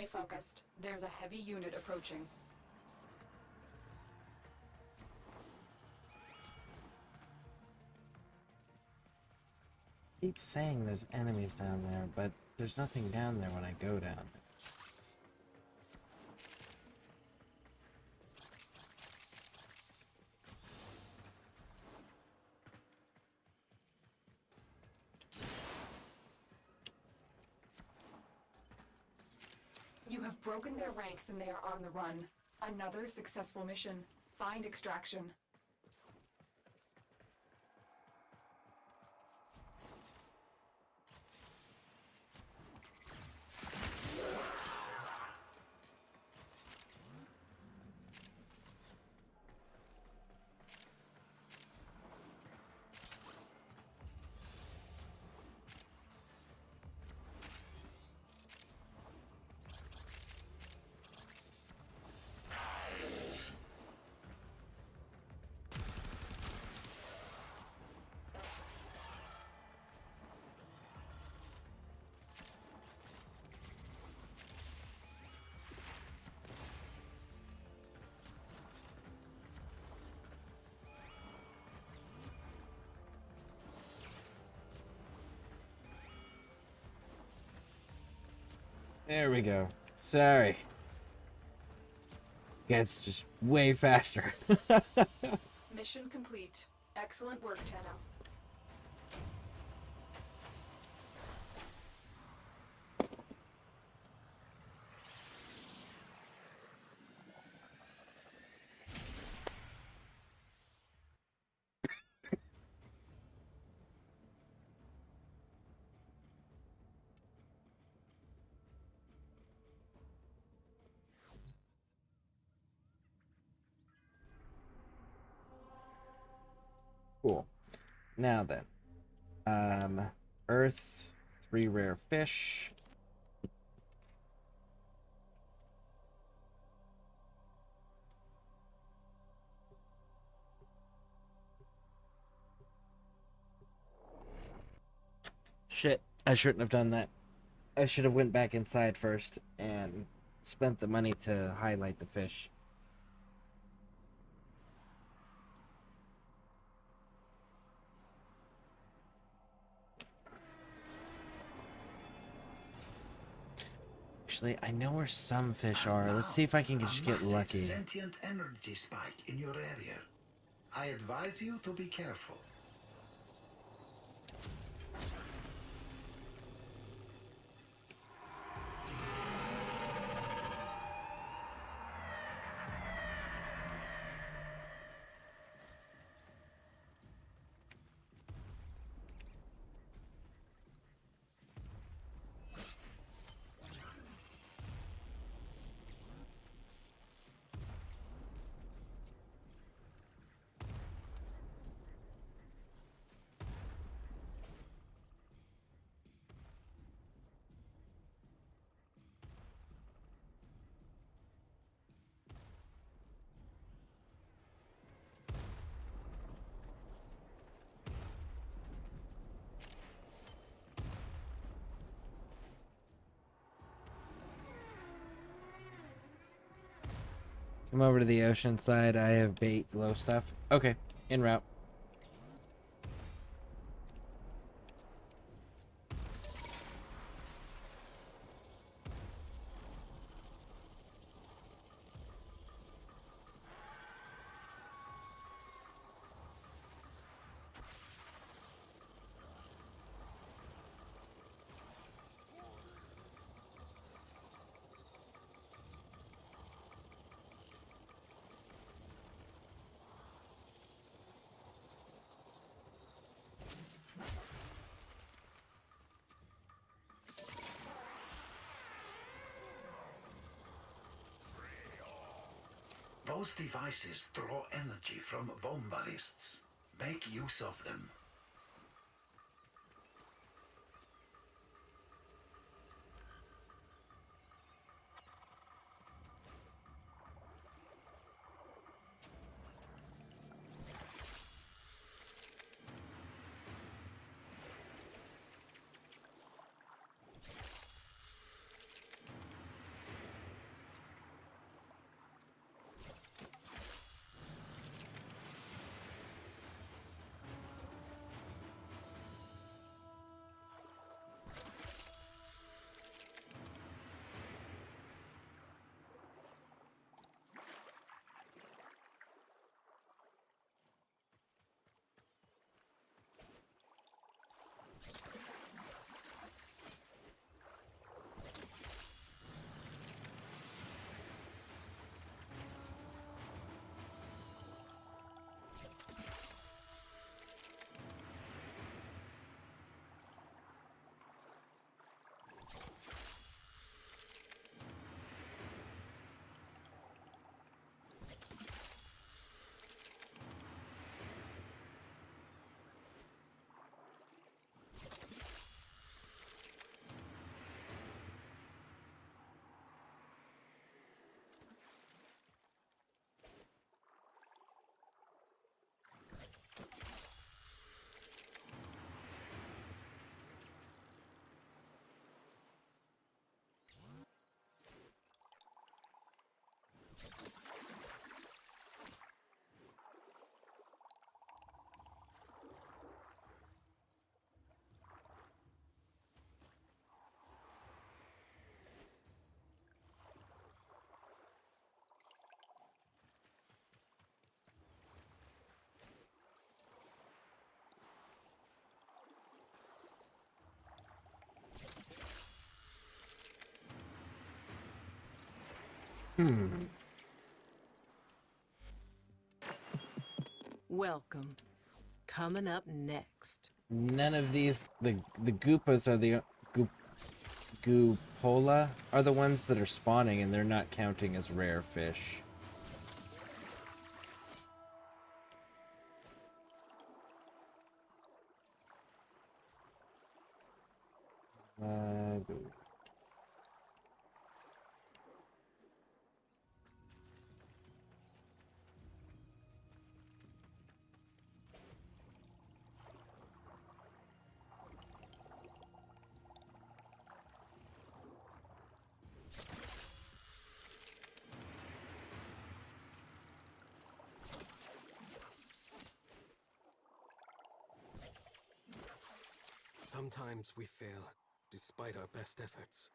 Stay focused. There's a heavy unit approaching. Keep saying there's enemies down there, but there's nothing down there when I go down there. You have broken their ranks and they are on the run. Another successful mission. Find extraction. There we go. Sorry. Gets just way faster. Mission complete. Excellent work, Tenno. Cool. Now then. Earth, 3 rare fish. Shit, I shouldn't have done that. I should have went back inside first and spent the money to highlight the fish. Actually, I know where some fish are. Let's see if I can just get lucky. Sentient energy spike in your area. I advise you to be careful. Come over to the ocean side. I have bait, glow stuff. Okay, en route. Those devices draw energy from bomballists. Make use of them. Welcome. Coming up next. None of these, the Goopas are the Goopola are the ones that are spawning, and they're not counting as rare fish. Sometimes we fail, despite our best efforts.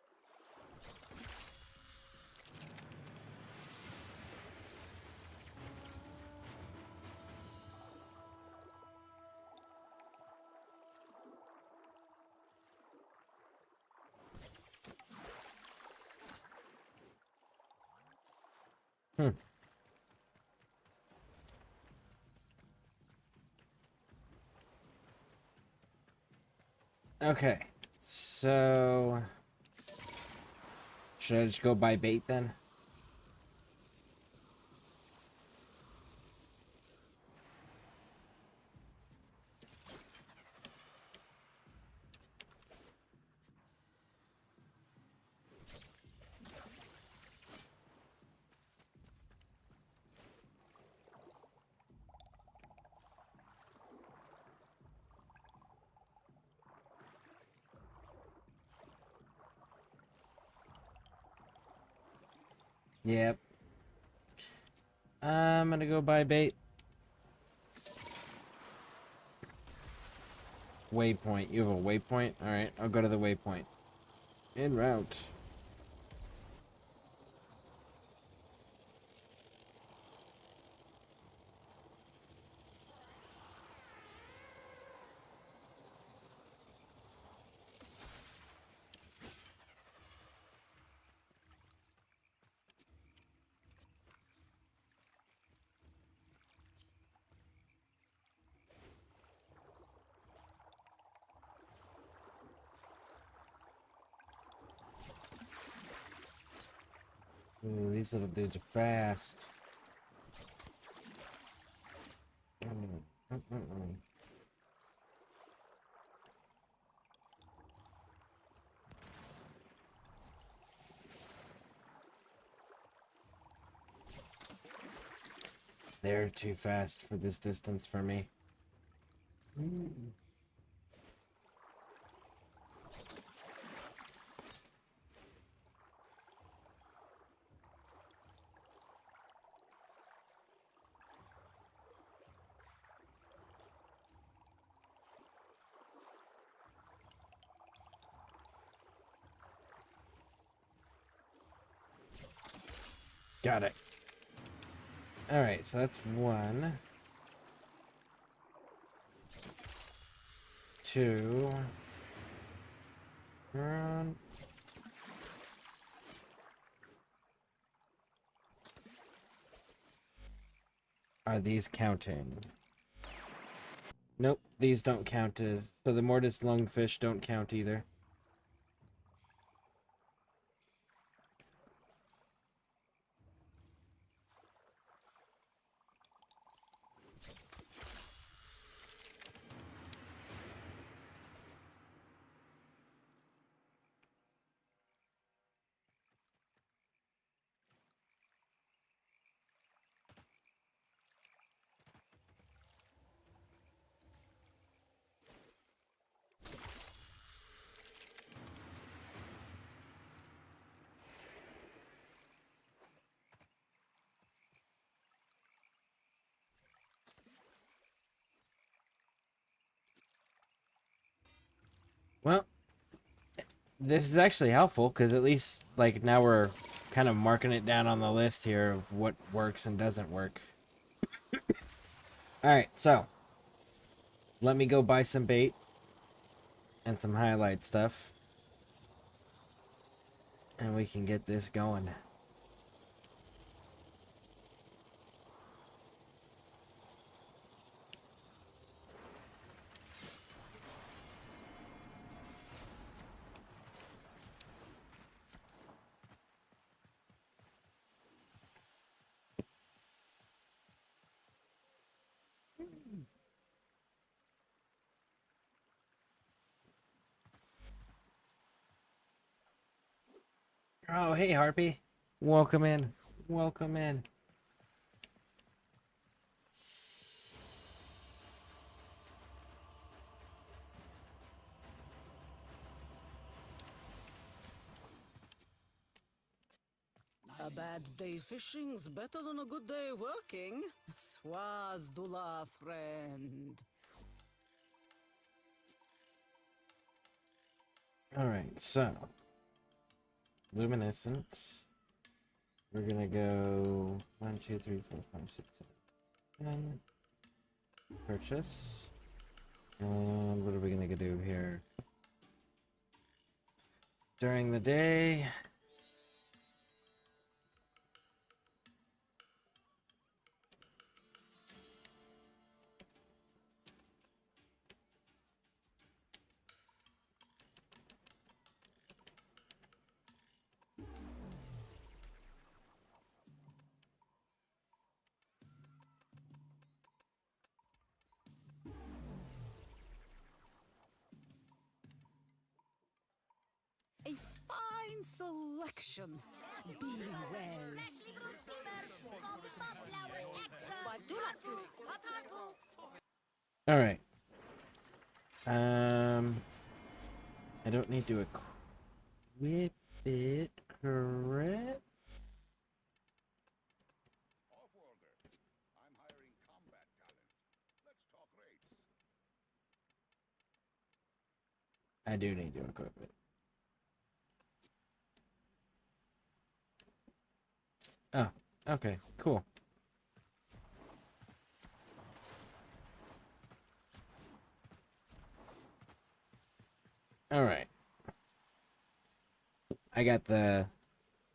Okay, so should I just go buy bait then? Yep. I'm gonna go buy bait. Waypoint. You have a waypoint? Alright, I'll go to the waypoint. En route. Ooh, these little dudes are fast. They're too fast for this distance for me. Got it. Alright, so that's 1. 2. Run. Are these counting? Nope, these don't count as... So the mortis lungfish don't count either. Well, this is actually helpful, because at least, like, now we're kind of marking it down on the list here of what works and doesn't work. Alright, so let me go buy some bait and some highlight stuff, and we can get this going. Oh, hey, Harpy. Welcome in. Welcome in. A bad day fishing's better than a good day working. Swazdula, friend. Alright, so. Luminescent. We're gonna go 1, 2, 3, 4, 5, 6, 7, 10. Purchase. And what are we gonna do here? During the day. A fine selection. Be well. Alright. I don't need to equip it, correct? I do need to equip it. Oh, okay, cool. Alright. I got the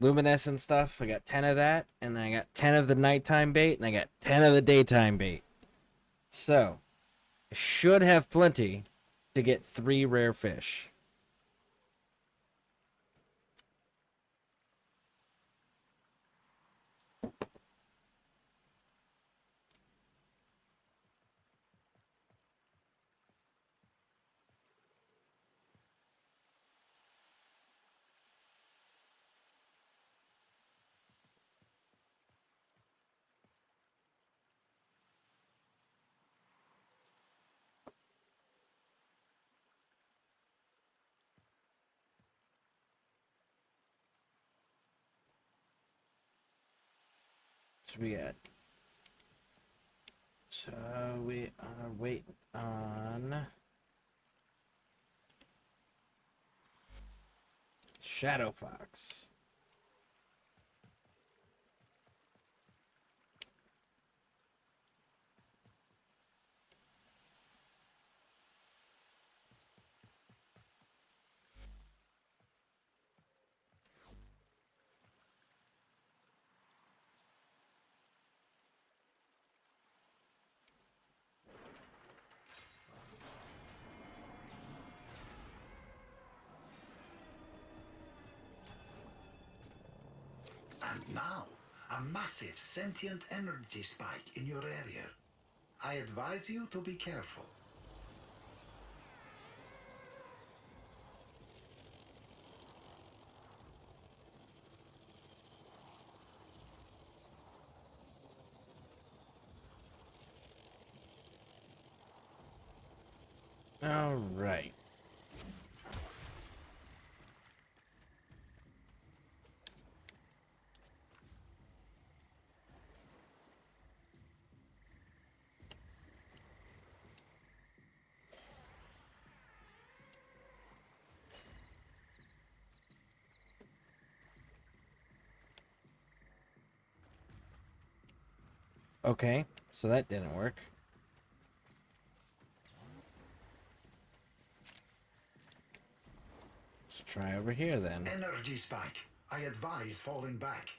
luminescent stuff. I got 10 of that, and I got 10 of the nighttime bait, and I got 10 of the daytime bait. So, I should have plenty to get 3 rare fish. So we got. So we are waiting on Shadow Fox. And now, a massive sentient energy spike in your area. I advise you to be careful. All right. Okay, so that didn't work. Let's try over here then. Energy spike. I advise falling back.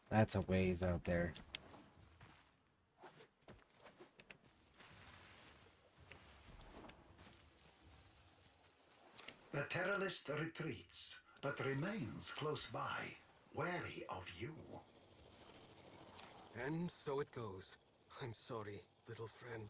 That's a ways out there. The terrorist retreats, but remains close by, wary of you. And so it goes. I'm sorry, little friend.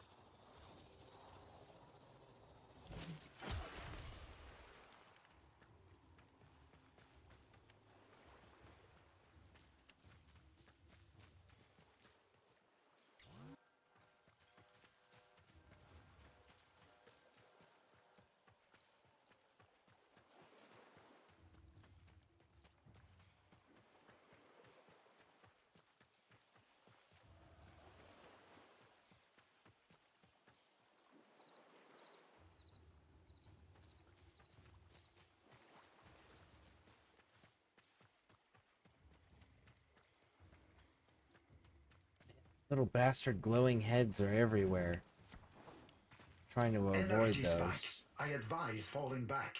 Little bastard glowing heads are everywhere. Trying to avoid Energy those. spike. I advise falling back.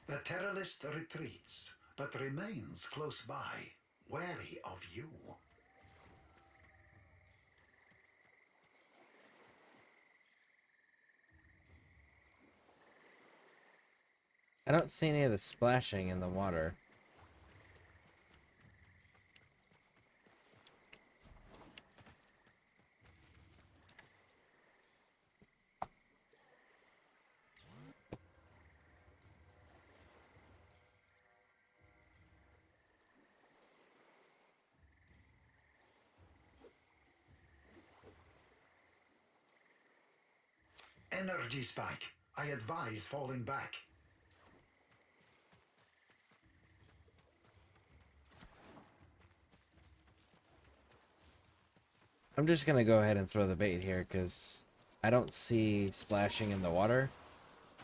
The terrorist retreats, but remains close by, wary of you. I don't see any of the splashing in the water. Energy spike. I advise falling back. I'm just gonna go ahead and throw the bait here because I don't see splashing in the water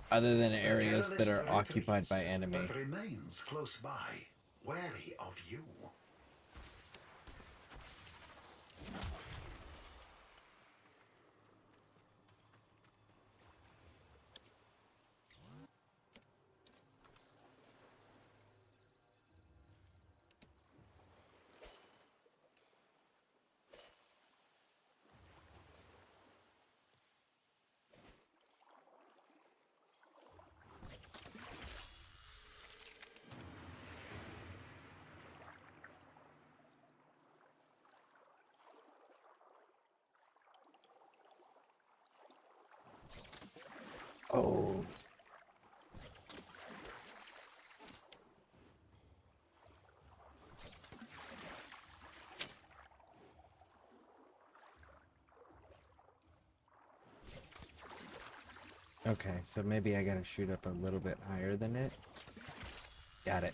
other than areas that are occupied by enemy. But remains close by, wary of you. Oh. Okay, so maybe I gotta shoot up a little bit higher than it. Got it.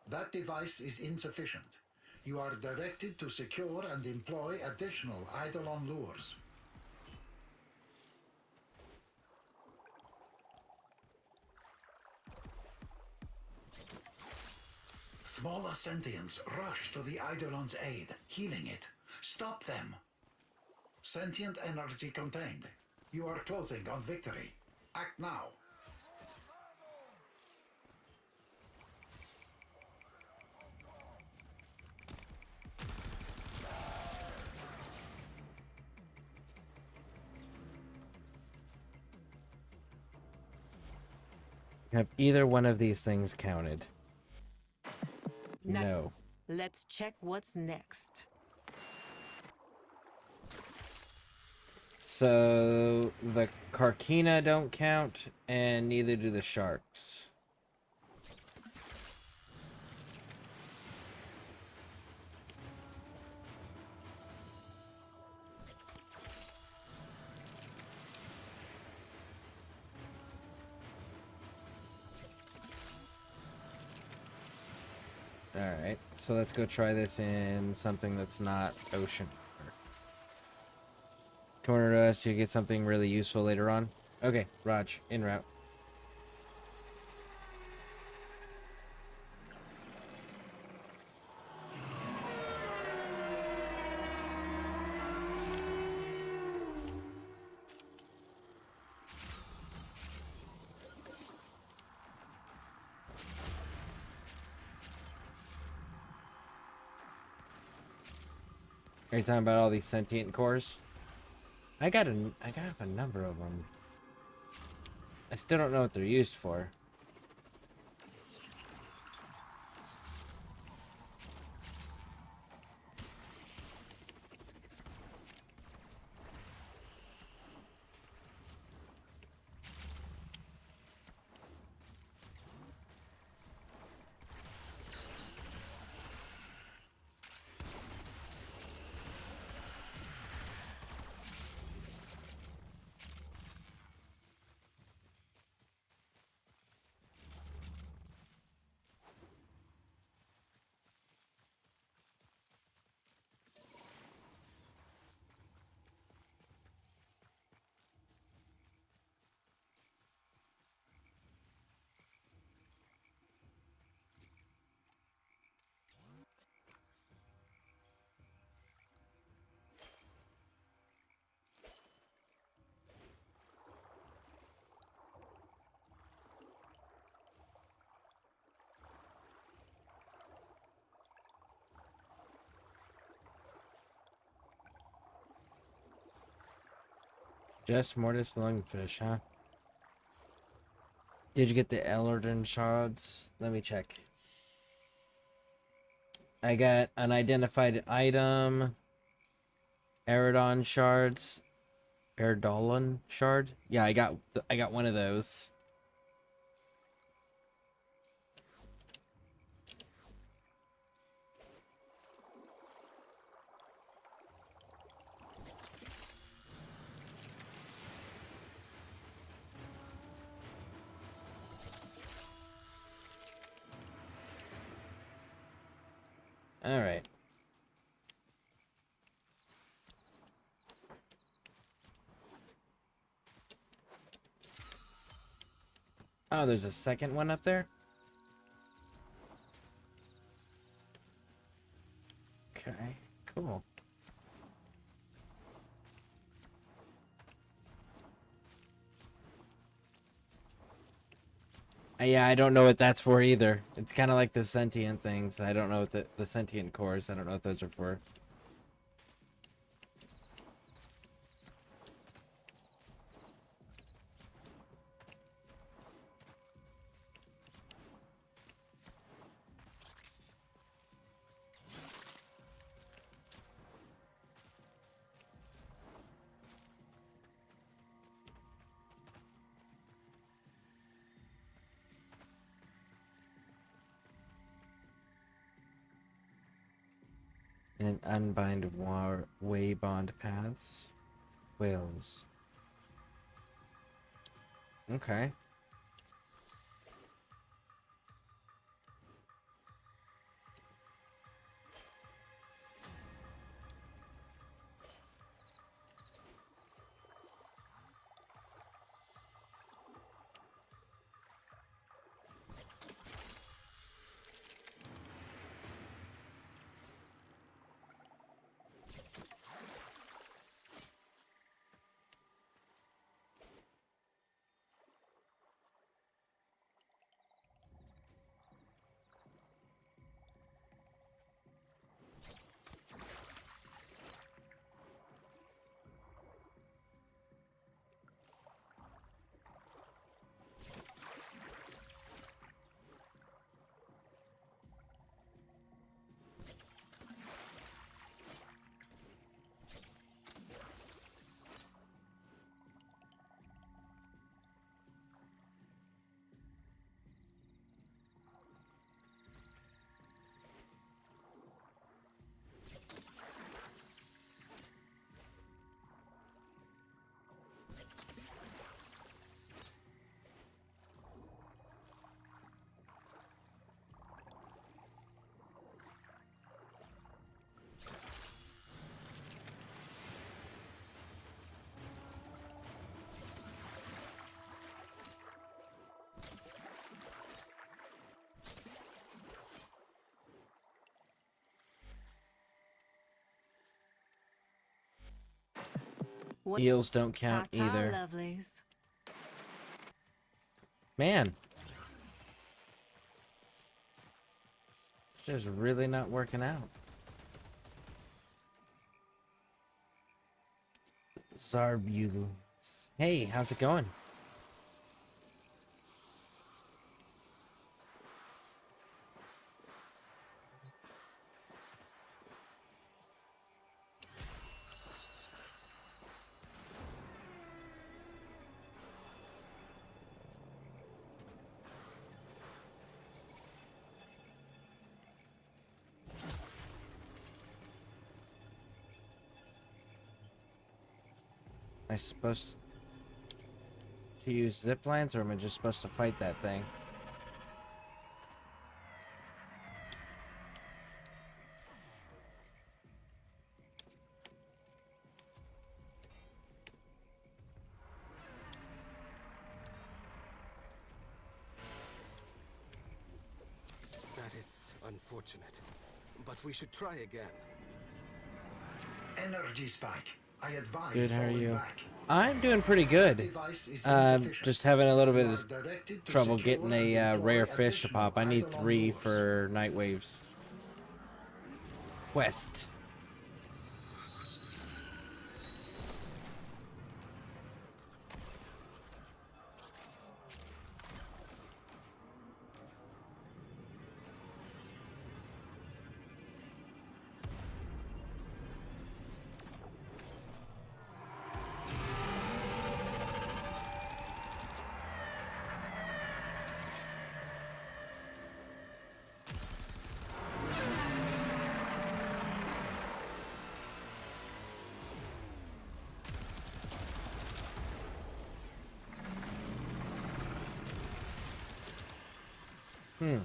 That device is insufficient. You are directed to secure and employ additional Eidolon lures. Smaller sentients rush to the Eidolon's aid, healing it. Stop them. Sentient energy contained. You are closing on victory. Act now. Have either one of these things counted? No. Let's check what's next. So the Carkina don't count, and neither do the sharks. Alright, so let's go try this in something that's not ocean. Come over to us, you get something really useful later on. Okay, Raj, en route. Are you talking about all these sentient cores? I got a number of them. I still don't know what they're used for. Just Mortis Lungfish, huh? Did you get the Eldrin shards? Let me check. I got unidentified item, Eridon shards, Erdolan shard. Yeah, I got one of those. All right. Oh, there's a second one up there? Okay, cool. Yeah, I don't know what that's for either. It's kind of like the sentient things. I don't know what the sentient cores. I don't know what those are for. And unbind way bond paths. Whales. Okay. Eels don't count either. Lovelies. Man. It's just really not working out. Zarbulus. Hey, how's it going? Am I supposed to use zip lines, or am I just supposed to fight that thing? That is unfortunate, but we should try again. Energy spike. I advise Good, how are falling you? back. I'm doing pretty good. Just having a little bit of trouble getting a rare fish to pop. I need 3 for Nightwave's quest. Hmm.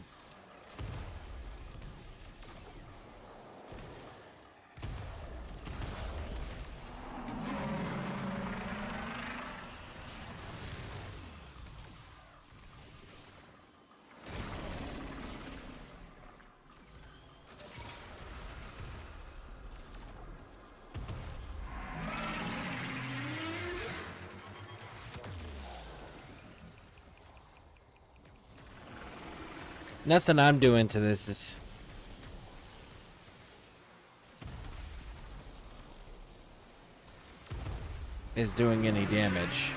Nothing I'm doing to this is doing any damage.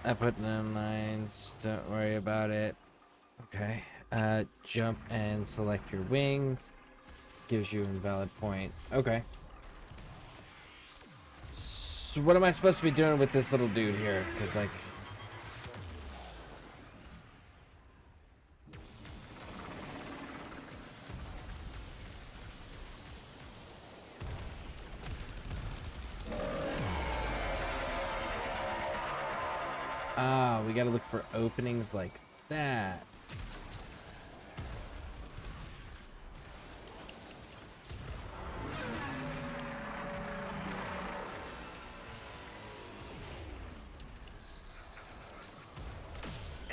I put 9 lines. Don't worry about it. Okay. Jump and select your wings. Gives you invalid point. Okay. So what am I supposed to be doing with this little dude here? Because, like... Ah, we gotta look for openings like that.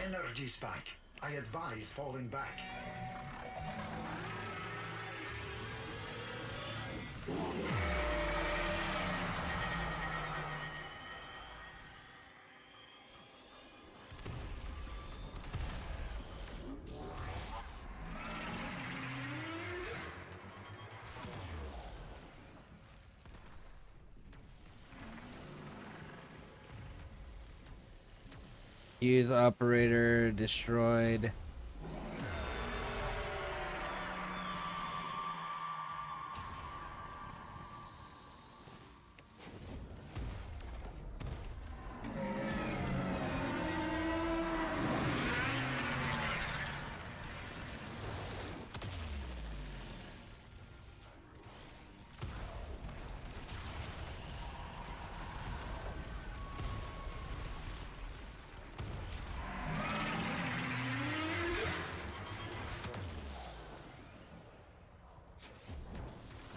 Energy spike. I advise falling back. Use operator destroyed.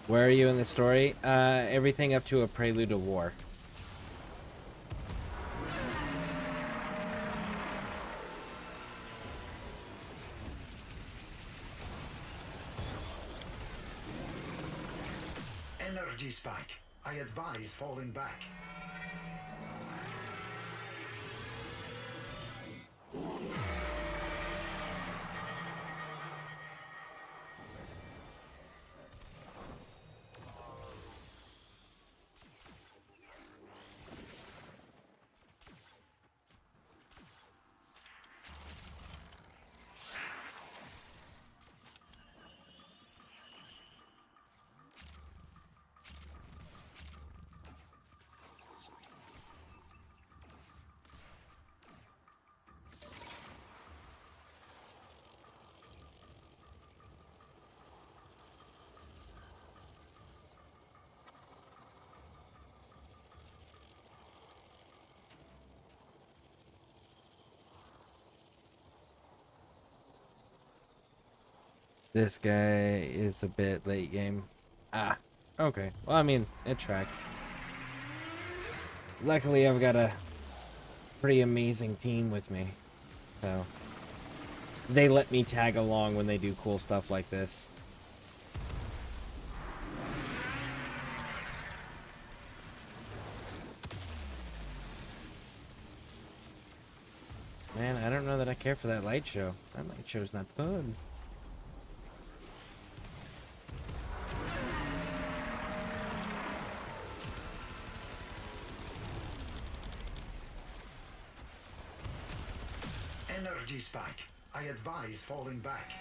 Where are you in the story? Everything up to a prelude to war. Energy spike. I advise falling back. This guy is a bit late game. Ah, okay. Well, I mean, it tracks. Luckily, I've got a pretty amazing team with me. So, they let me tag along when they do cool stuff like this. Man, I don't know that I care for that light show. That light show's not fun. Energy spike. I advise falling back.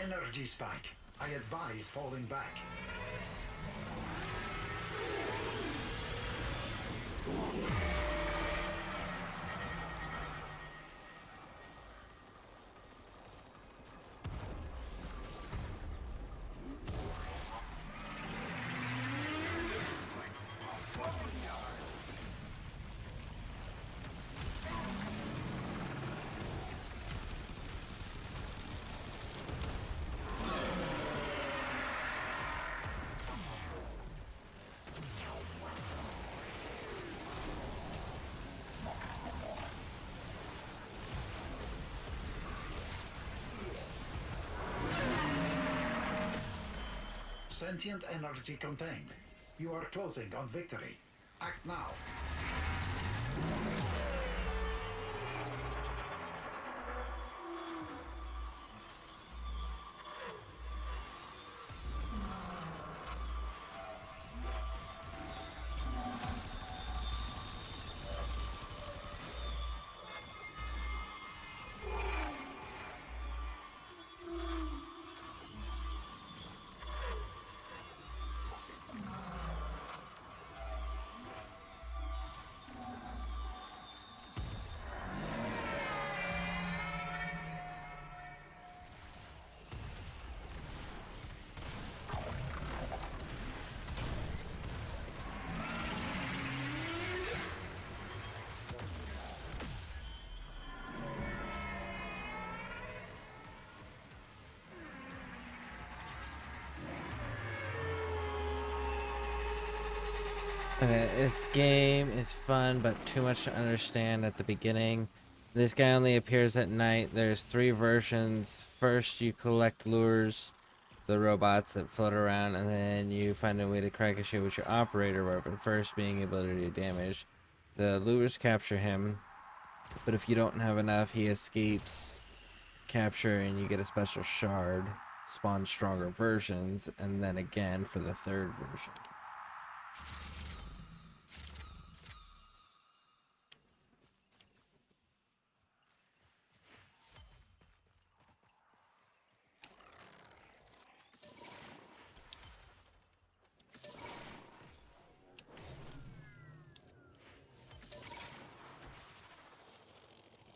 Energy spike. I advise falling back. Sentient energy contained. You are closing on victory. Act now. Okay, this game is fun, but too much to understand at the beginning. This guy only appears at night. There's 3 versions. First, you collect lures, the robots that float around, and then you find a way to crack a ship with your operator weapon. First, being able to do damage. The lures capture him, but if you don't have enough, he escapes capture, and you get a special shard. Spawn stronger versions, and then again for the 3rd version.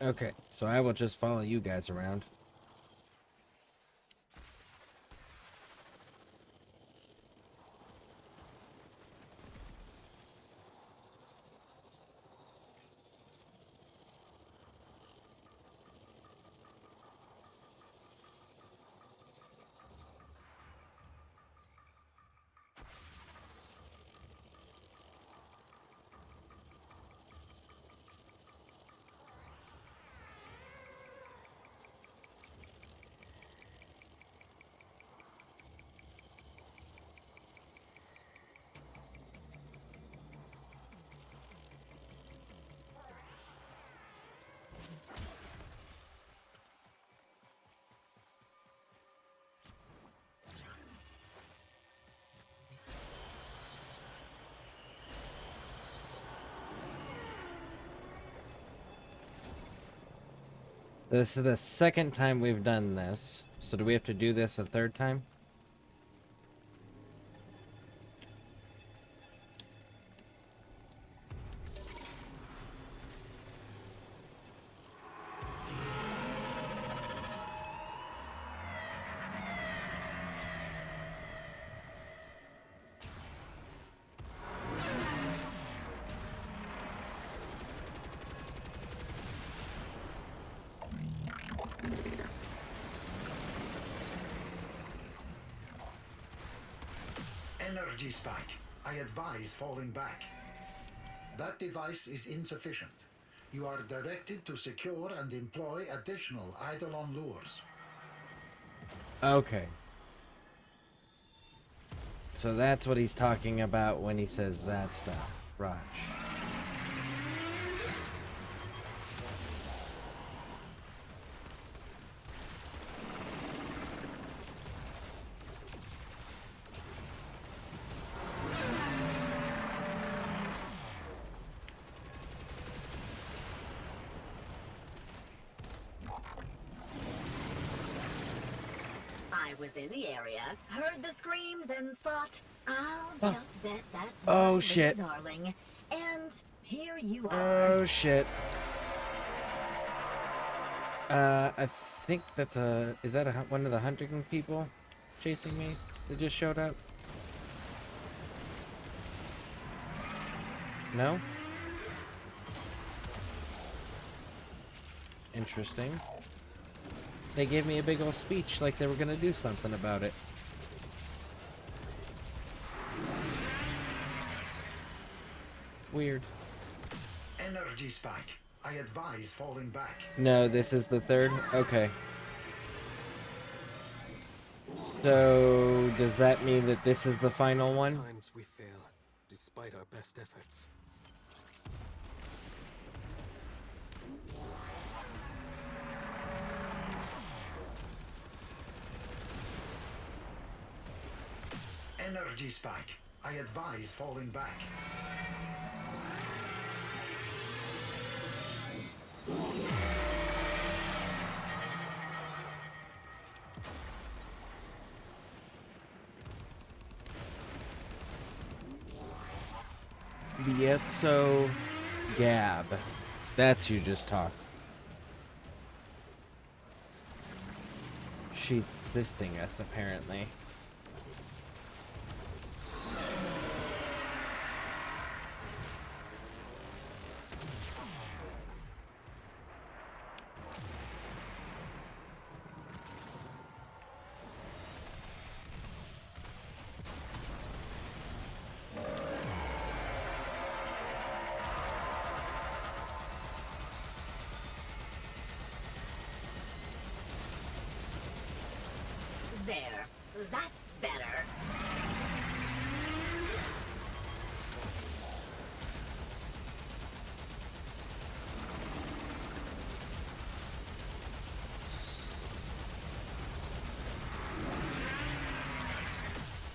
Okay, so I will just follow you guys around. This is the 2nd time we've done this. So do we have to do this a 3rd time? Energy spike. I advise falling back. That device is insufficient. You are directed to secure and employ additional Eidolon lures. Okay. So that's what he's talking about when he says that stuff. Raj. I was in the area, heard the screams, and thought, I'll just bet that's Oh, my little shit. darling. And here you are. Oh shit. I think that's a... Is that one of the hunting people chasing me that just showed up? No? Interesting. They gave me a big old speech like they were gonna do something about it. Weird. Energy spike. I advise falling back. No, this is the third? Okay. So, does that mean that this is the final one? Sometimes we fail, despite our best efforts. Energy spike. I advise falling back. Bietso Gab. That's who just talked. She's assisting us, apparently. There. That's better.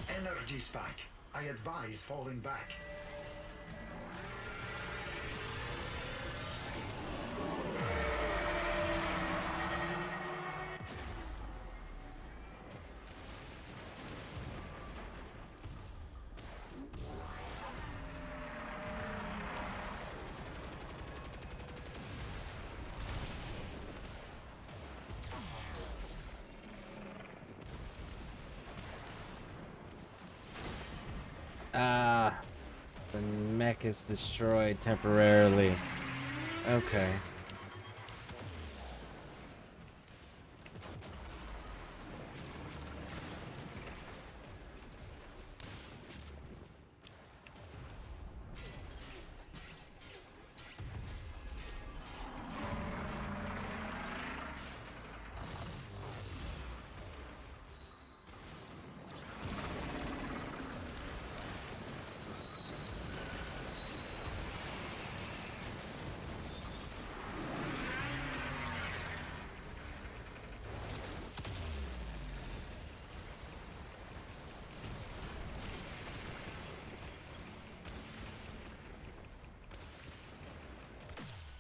Energy spike. I advise falling back. Ah, the mech is destroyed temporarily. Okay.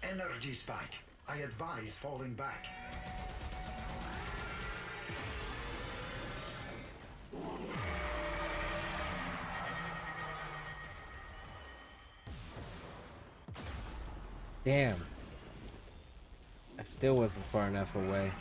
Energy spike. I advise falling back. Damn. I still wasn't far enough away.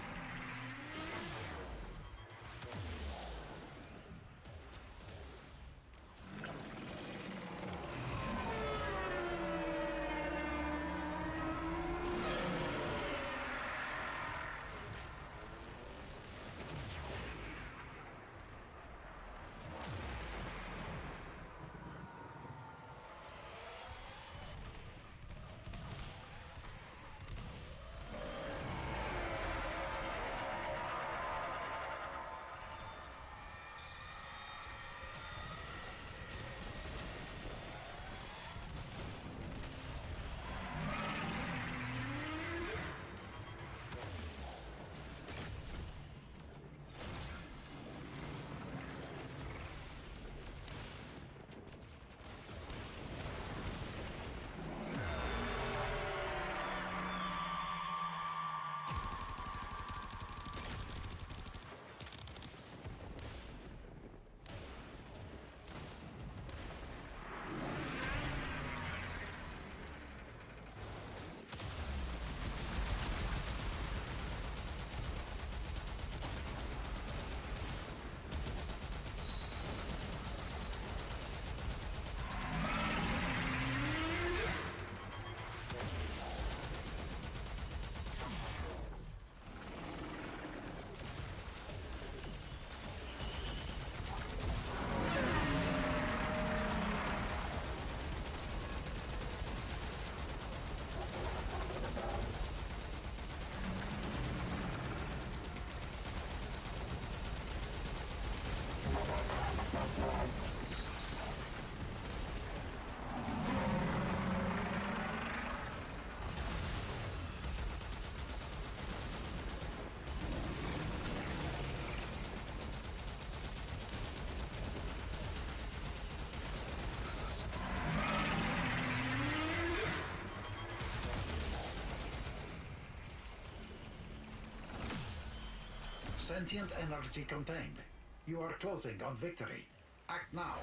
Sentient energy contained. You are closing on victory. Act now.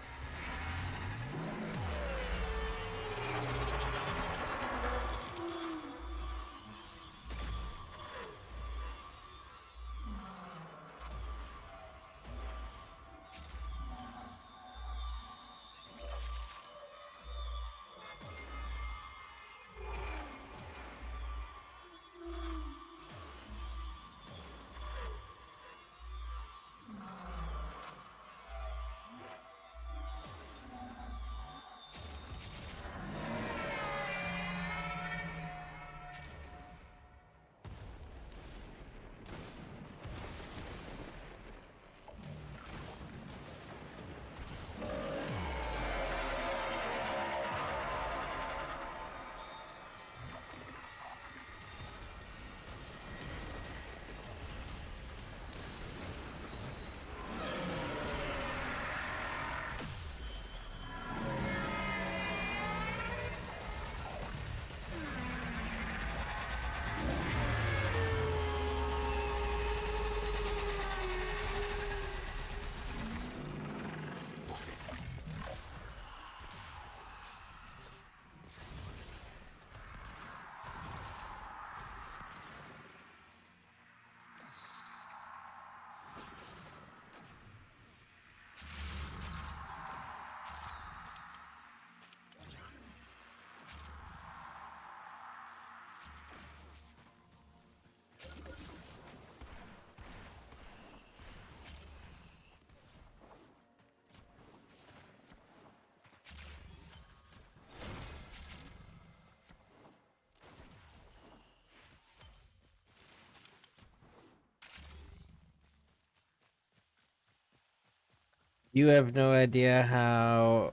You have no idea how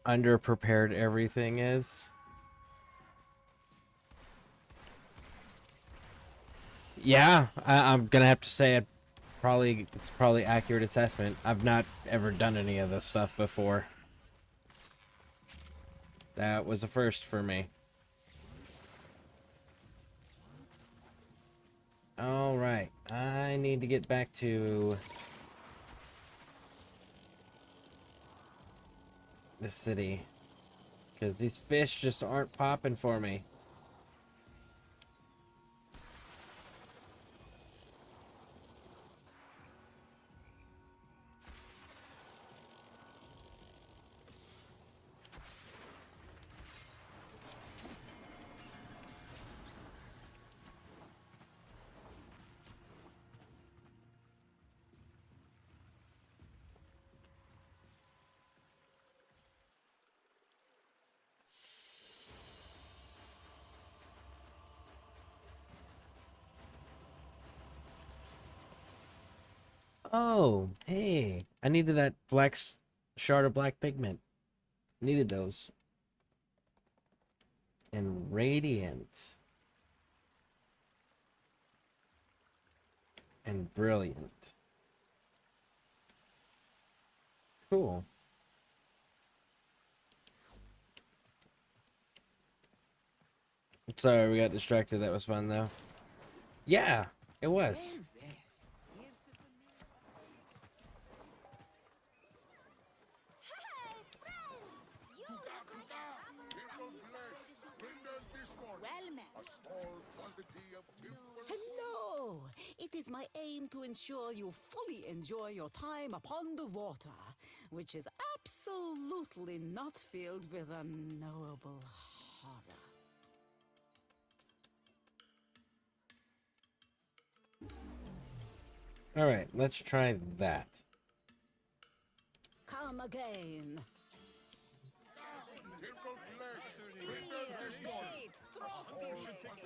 underprepared everything is. Yeah, I'm gonna have to say it's probably accurate assessment. I've not ever done any of this stuff before. That was a first for me. All right, I need to get back to the city because these fish just aren't popping for me. Oh, hey. I needed that shard of black pigment. Needed those. And radiant. And brilliant. Cool. Sorry, we got distracted. That was fun, though. Yeah, it was. Hello! It is my aim to ensure you fully enjoy your time upon the water, which is absolutely not filled with unknowable horror. All right, let's try that. Come again.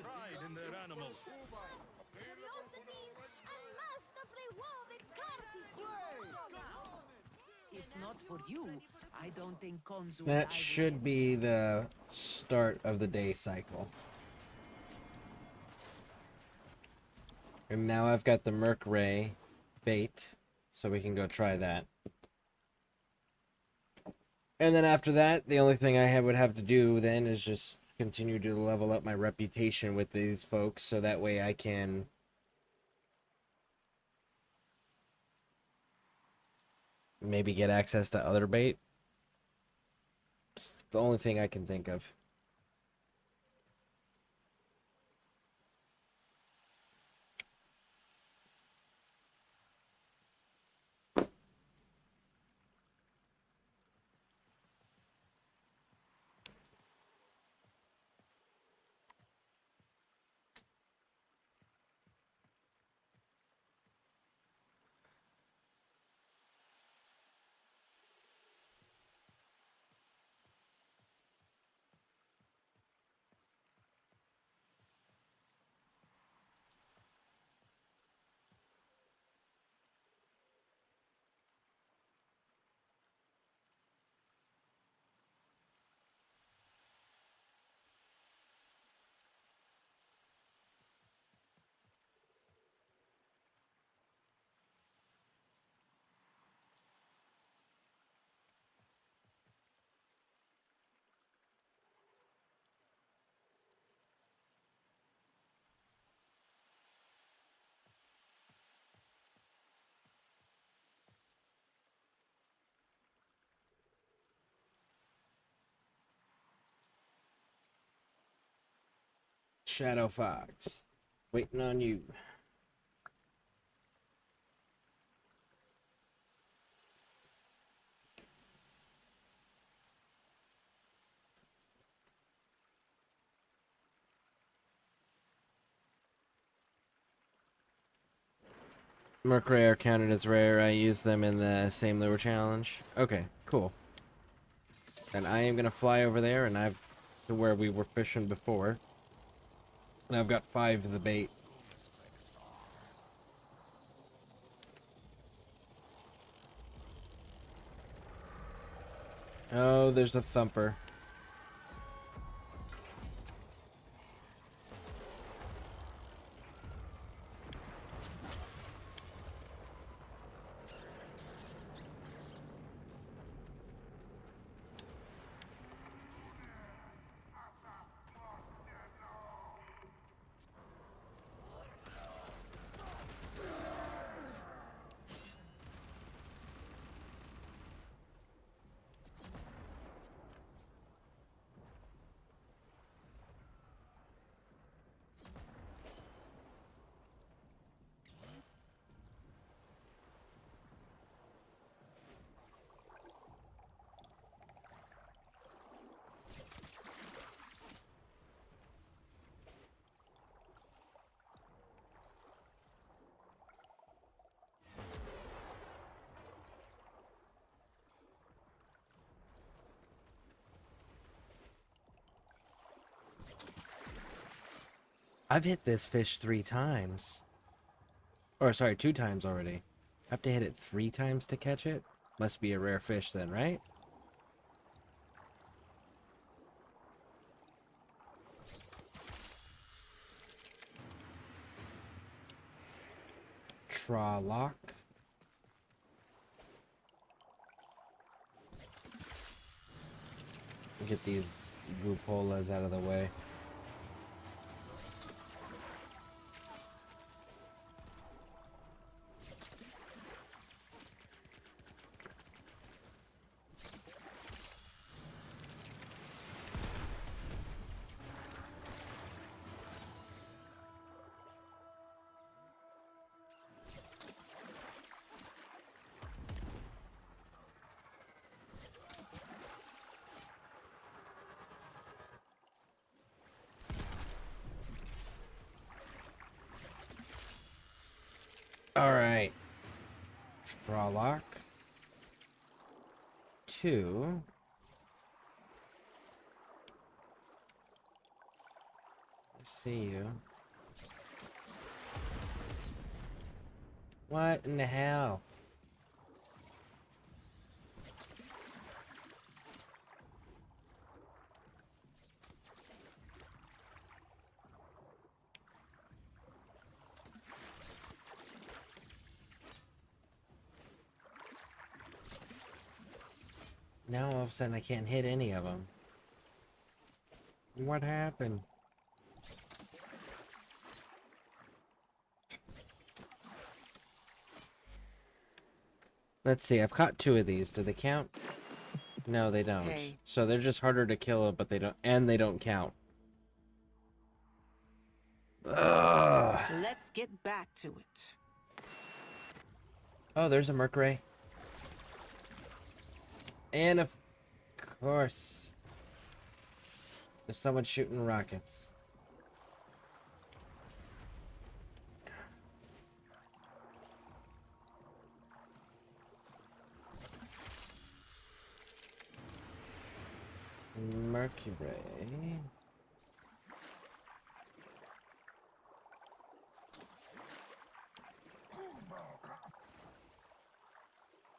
Pride in their animals. If not for you, I don't think Konzu and I That would should be the start of the day cycle. And now I've got the Merc Ray bait, so we can go try that. And then after that, the only thing I would have to do then is just continue to level up my reputation with these folks, so that way I can maybe get access to other bait. It's the only thing I can think of. Shadow Fox, waiting on you. Merc Ray are counted as rare. I use them in the same lure challenge. Okay, cool. And I am gonna fly over there, and I've to where we were fishing before. And I've got 5 of the bait. Oh, there's a thumper. I've hit this fish 3 times. Or, sorry, 2 times already. I have to hit it 3 times to catch it? Must be a rare fish then, right? Tralock. Get these Gupolas out of the way. Alright. Tralock. 2. I see you. What in the hell? Now all of a sudden I can't hit any of them. What happened? Let's see, I've caught 2 of these. Do they count? No, they don't. Hey. So they're just harder to kill, but they don't count. Ugh. Let's get back to it. Oh, there's a Merc Ray. And of course, there's someone shooting rockets. Mercury.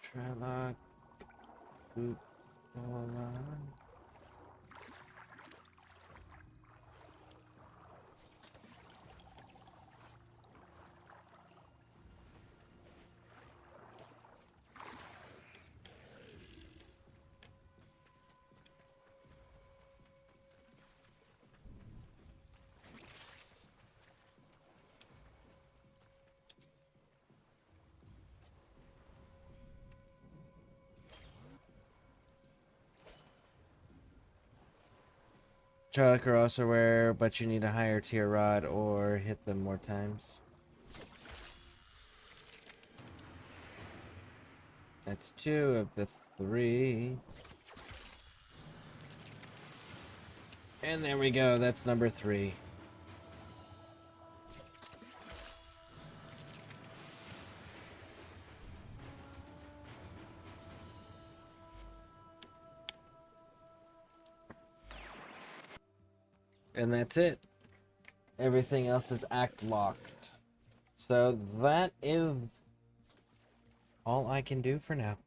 Trelloc. Cupola. Trelloc are also rare, but you need a higher tier rod or hit them more times. That's 2 of the 3. And there we go, that's number 3. And that's it. Everything else is act locked. So that is all I can do for now.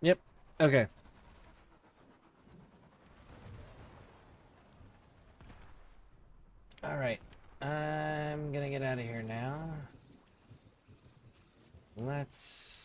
Yep. Okay. Alright. I'm gonna get out of here now. Let's...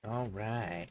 All right.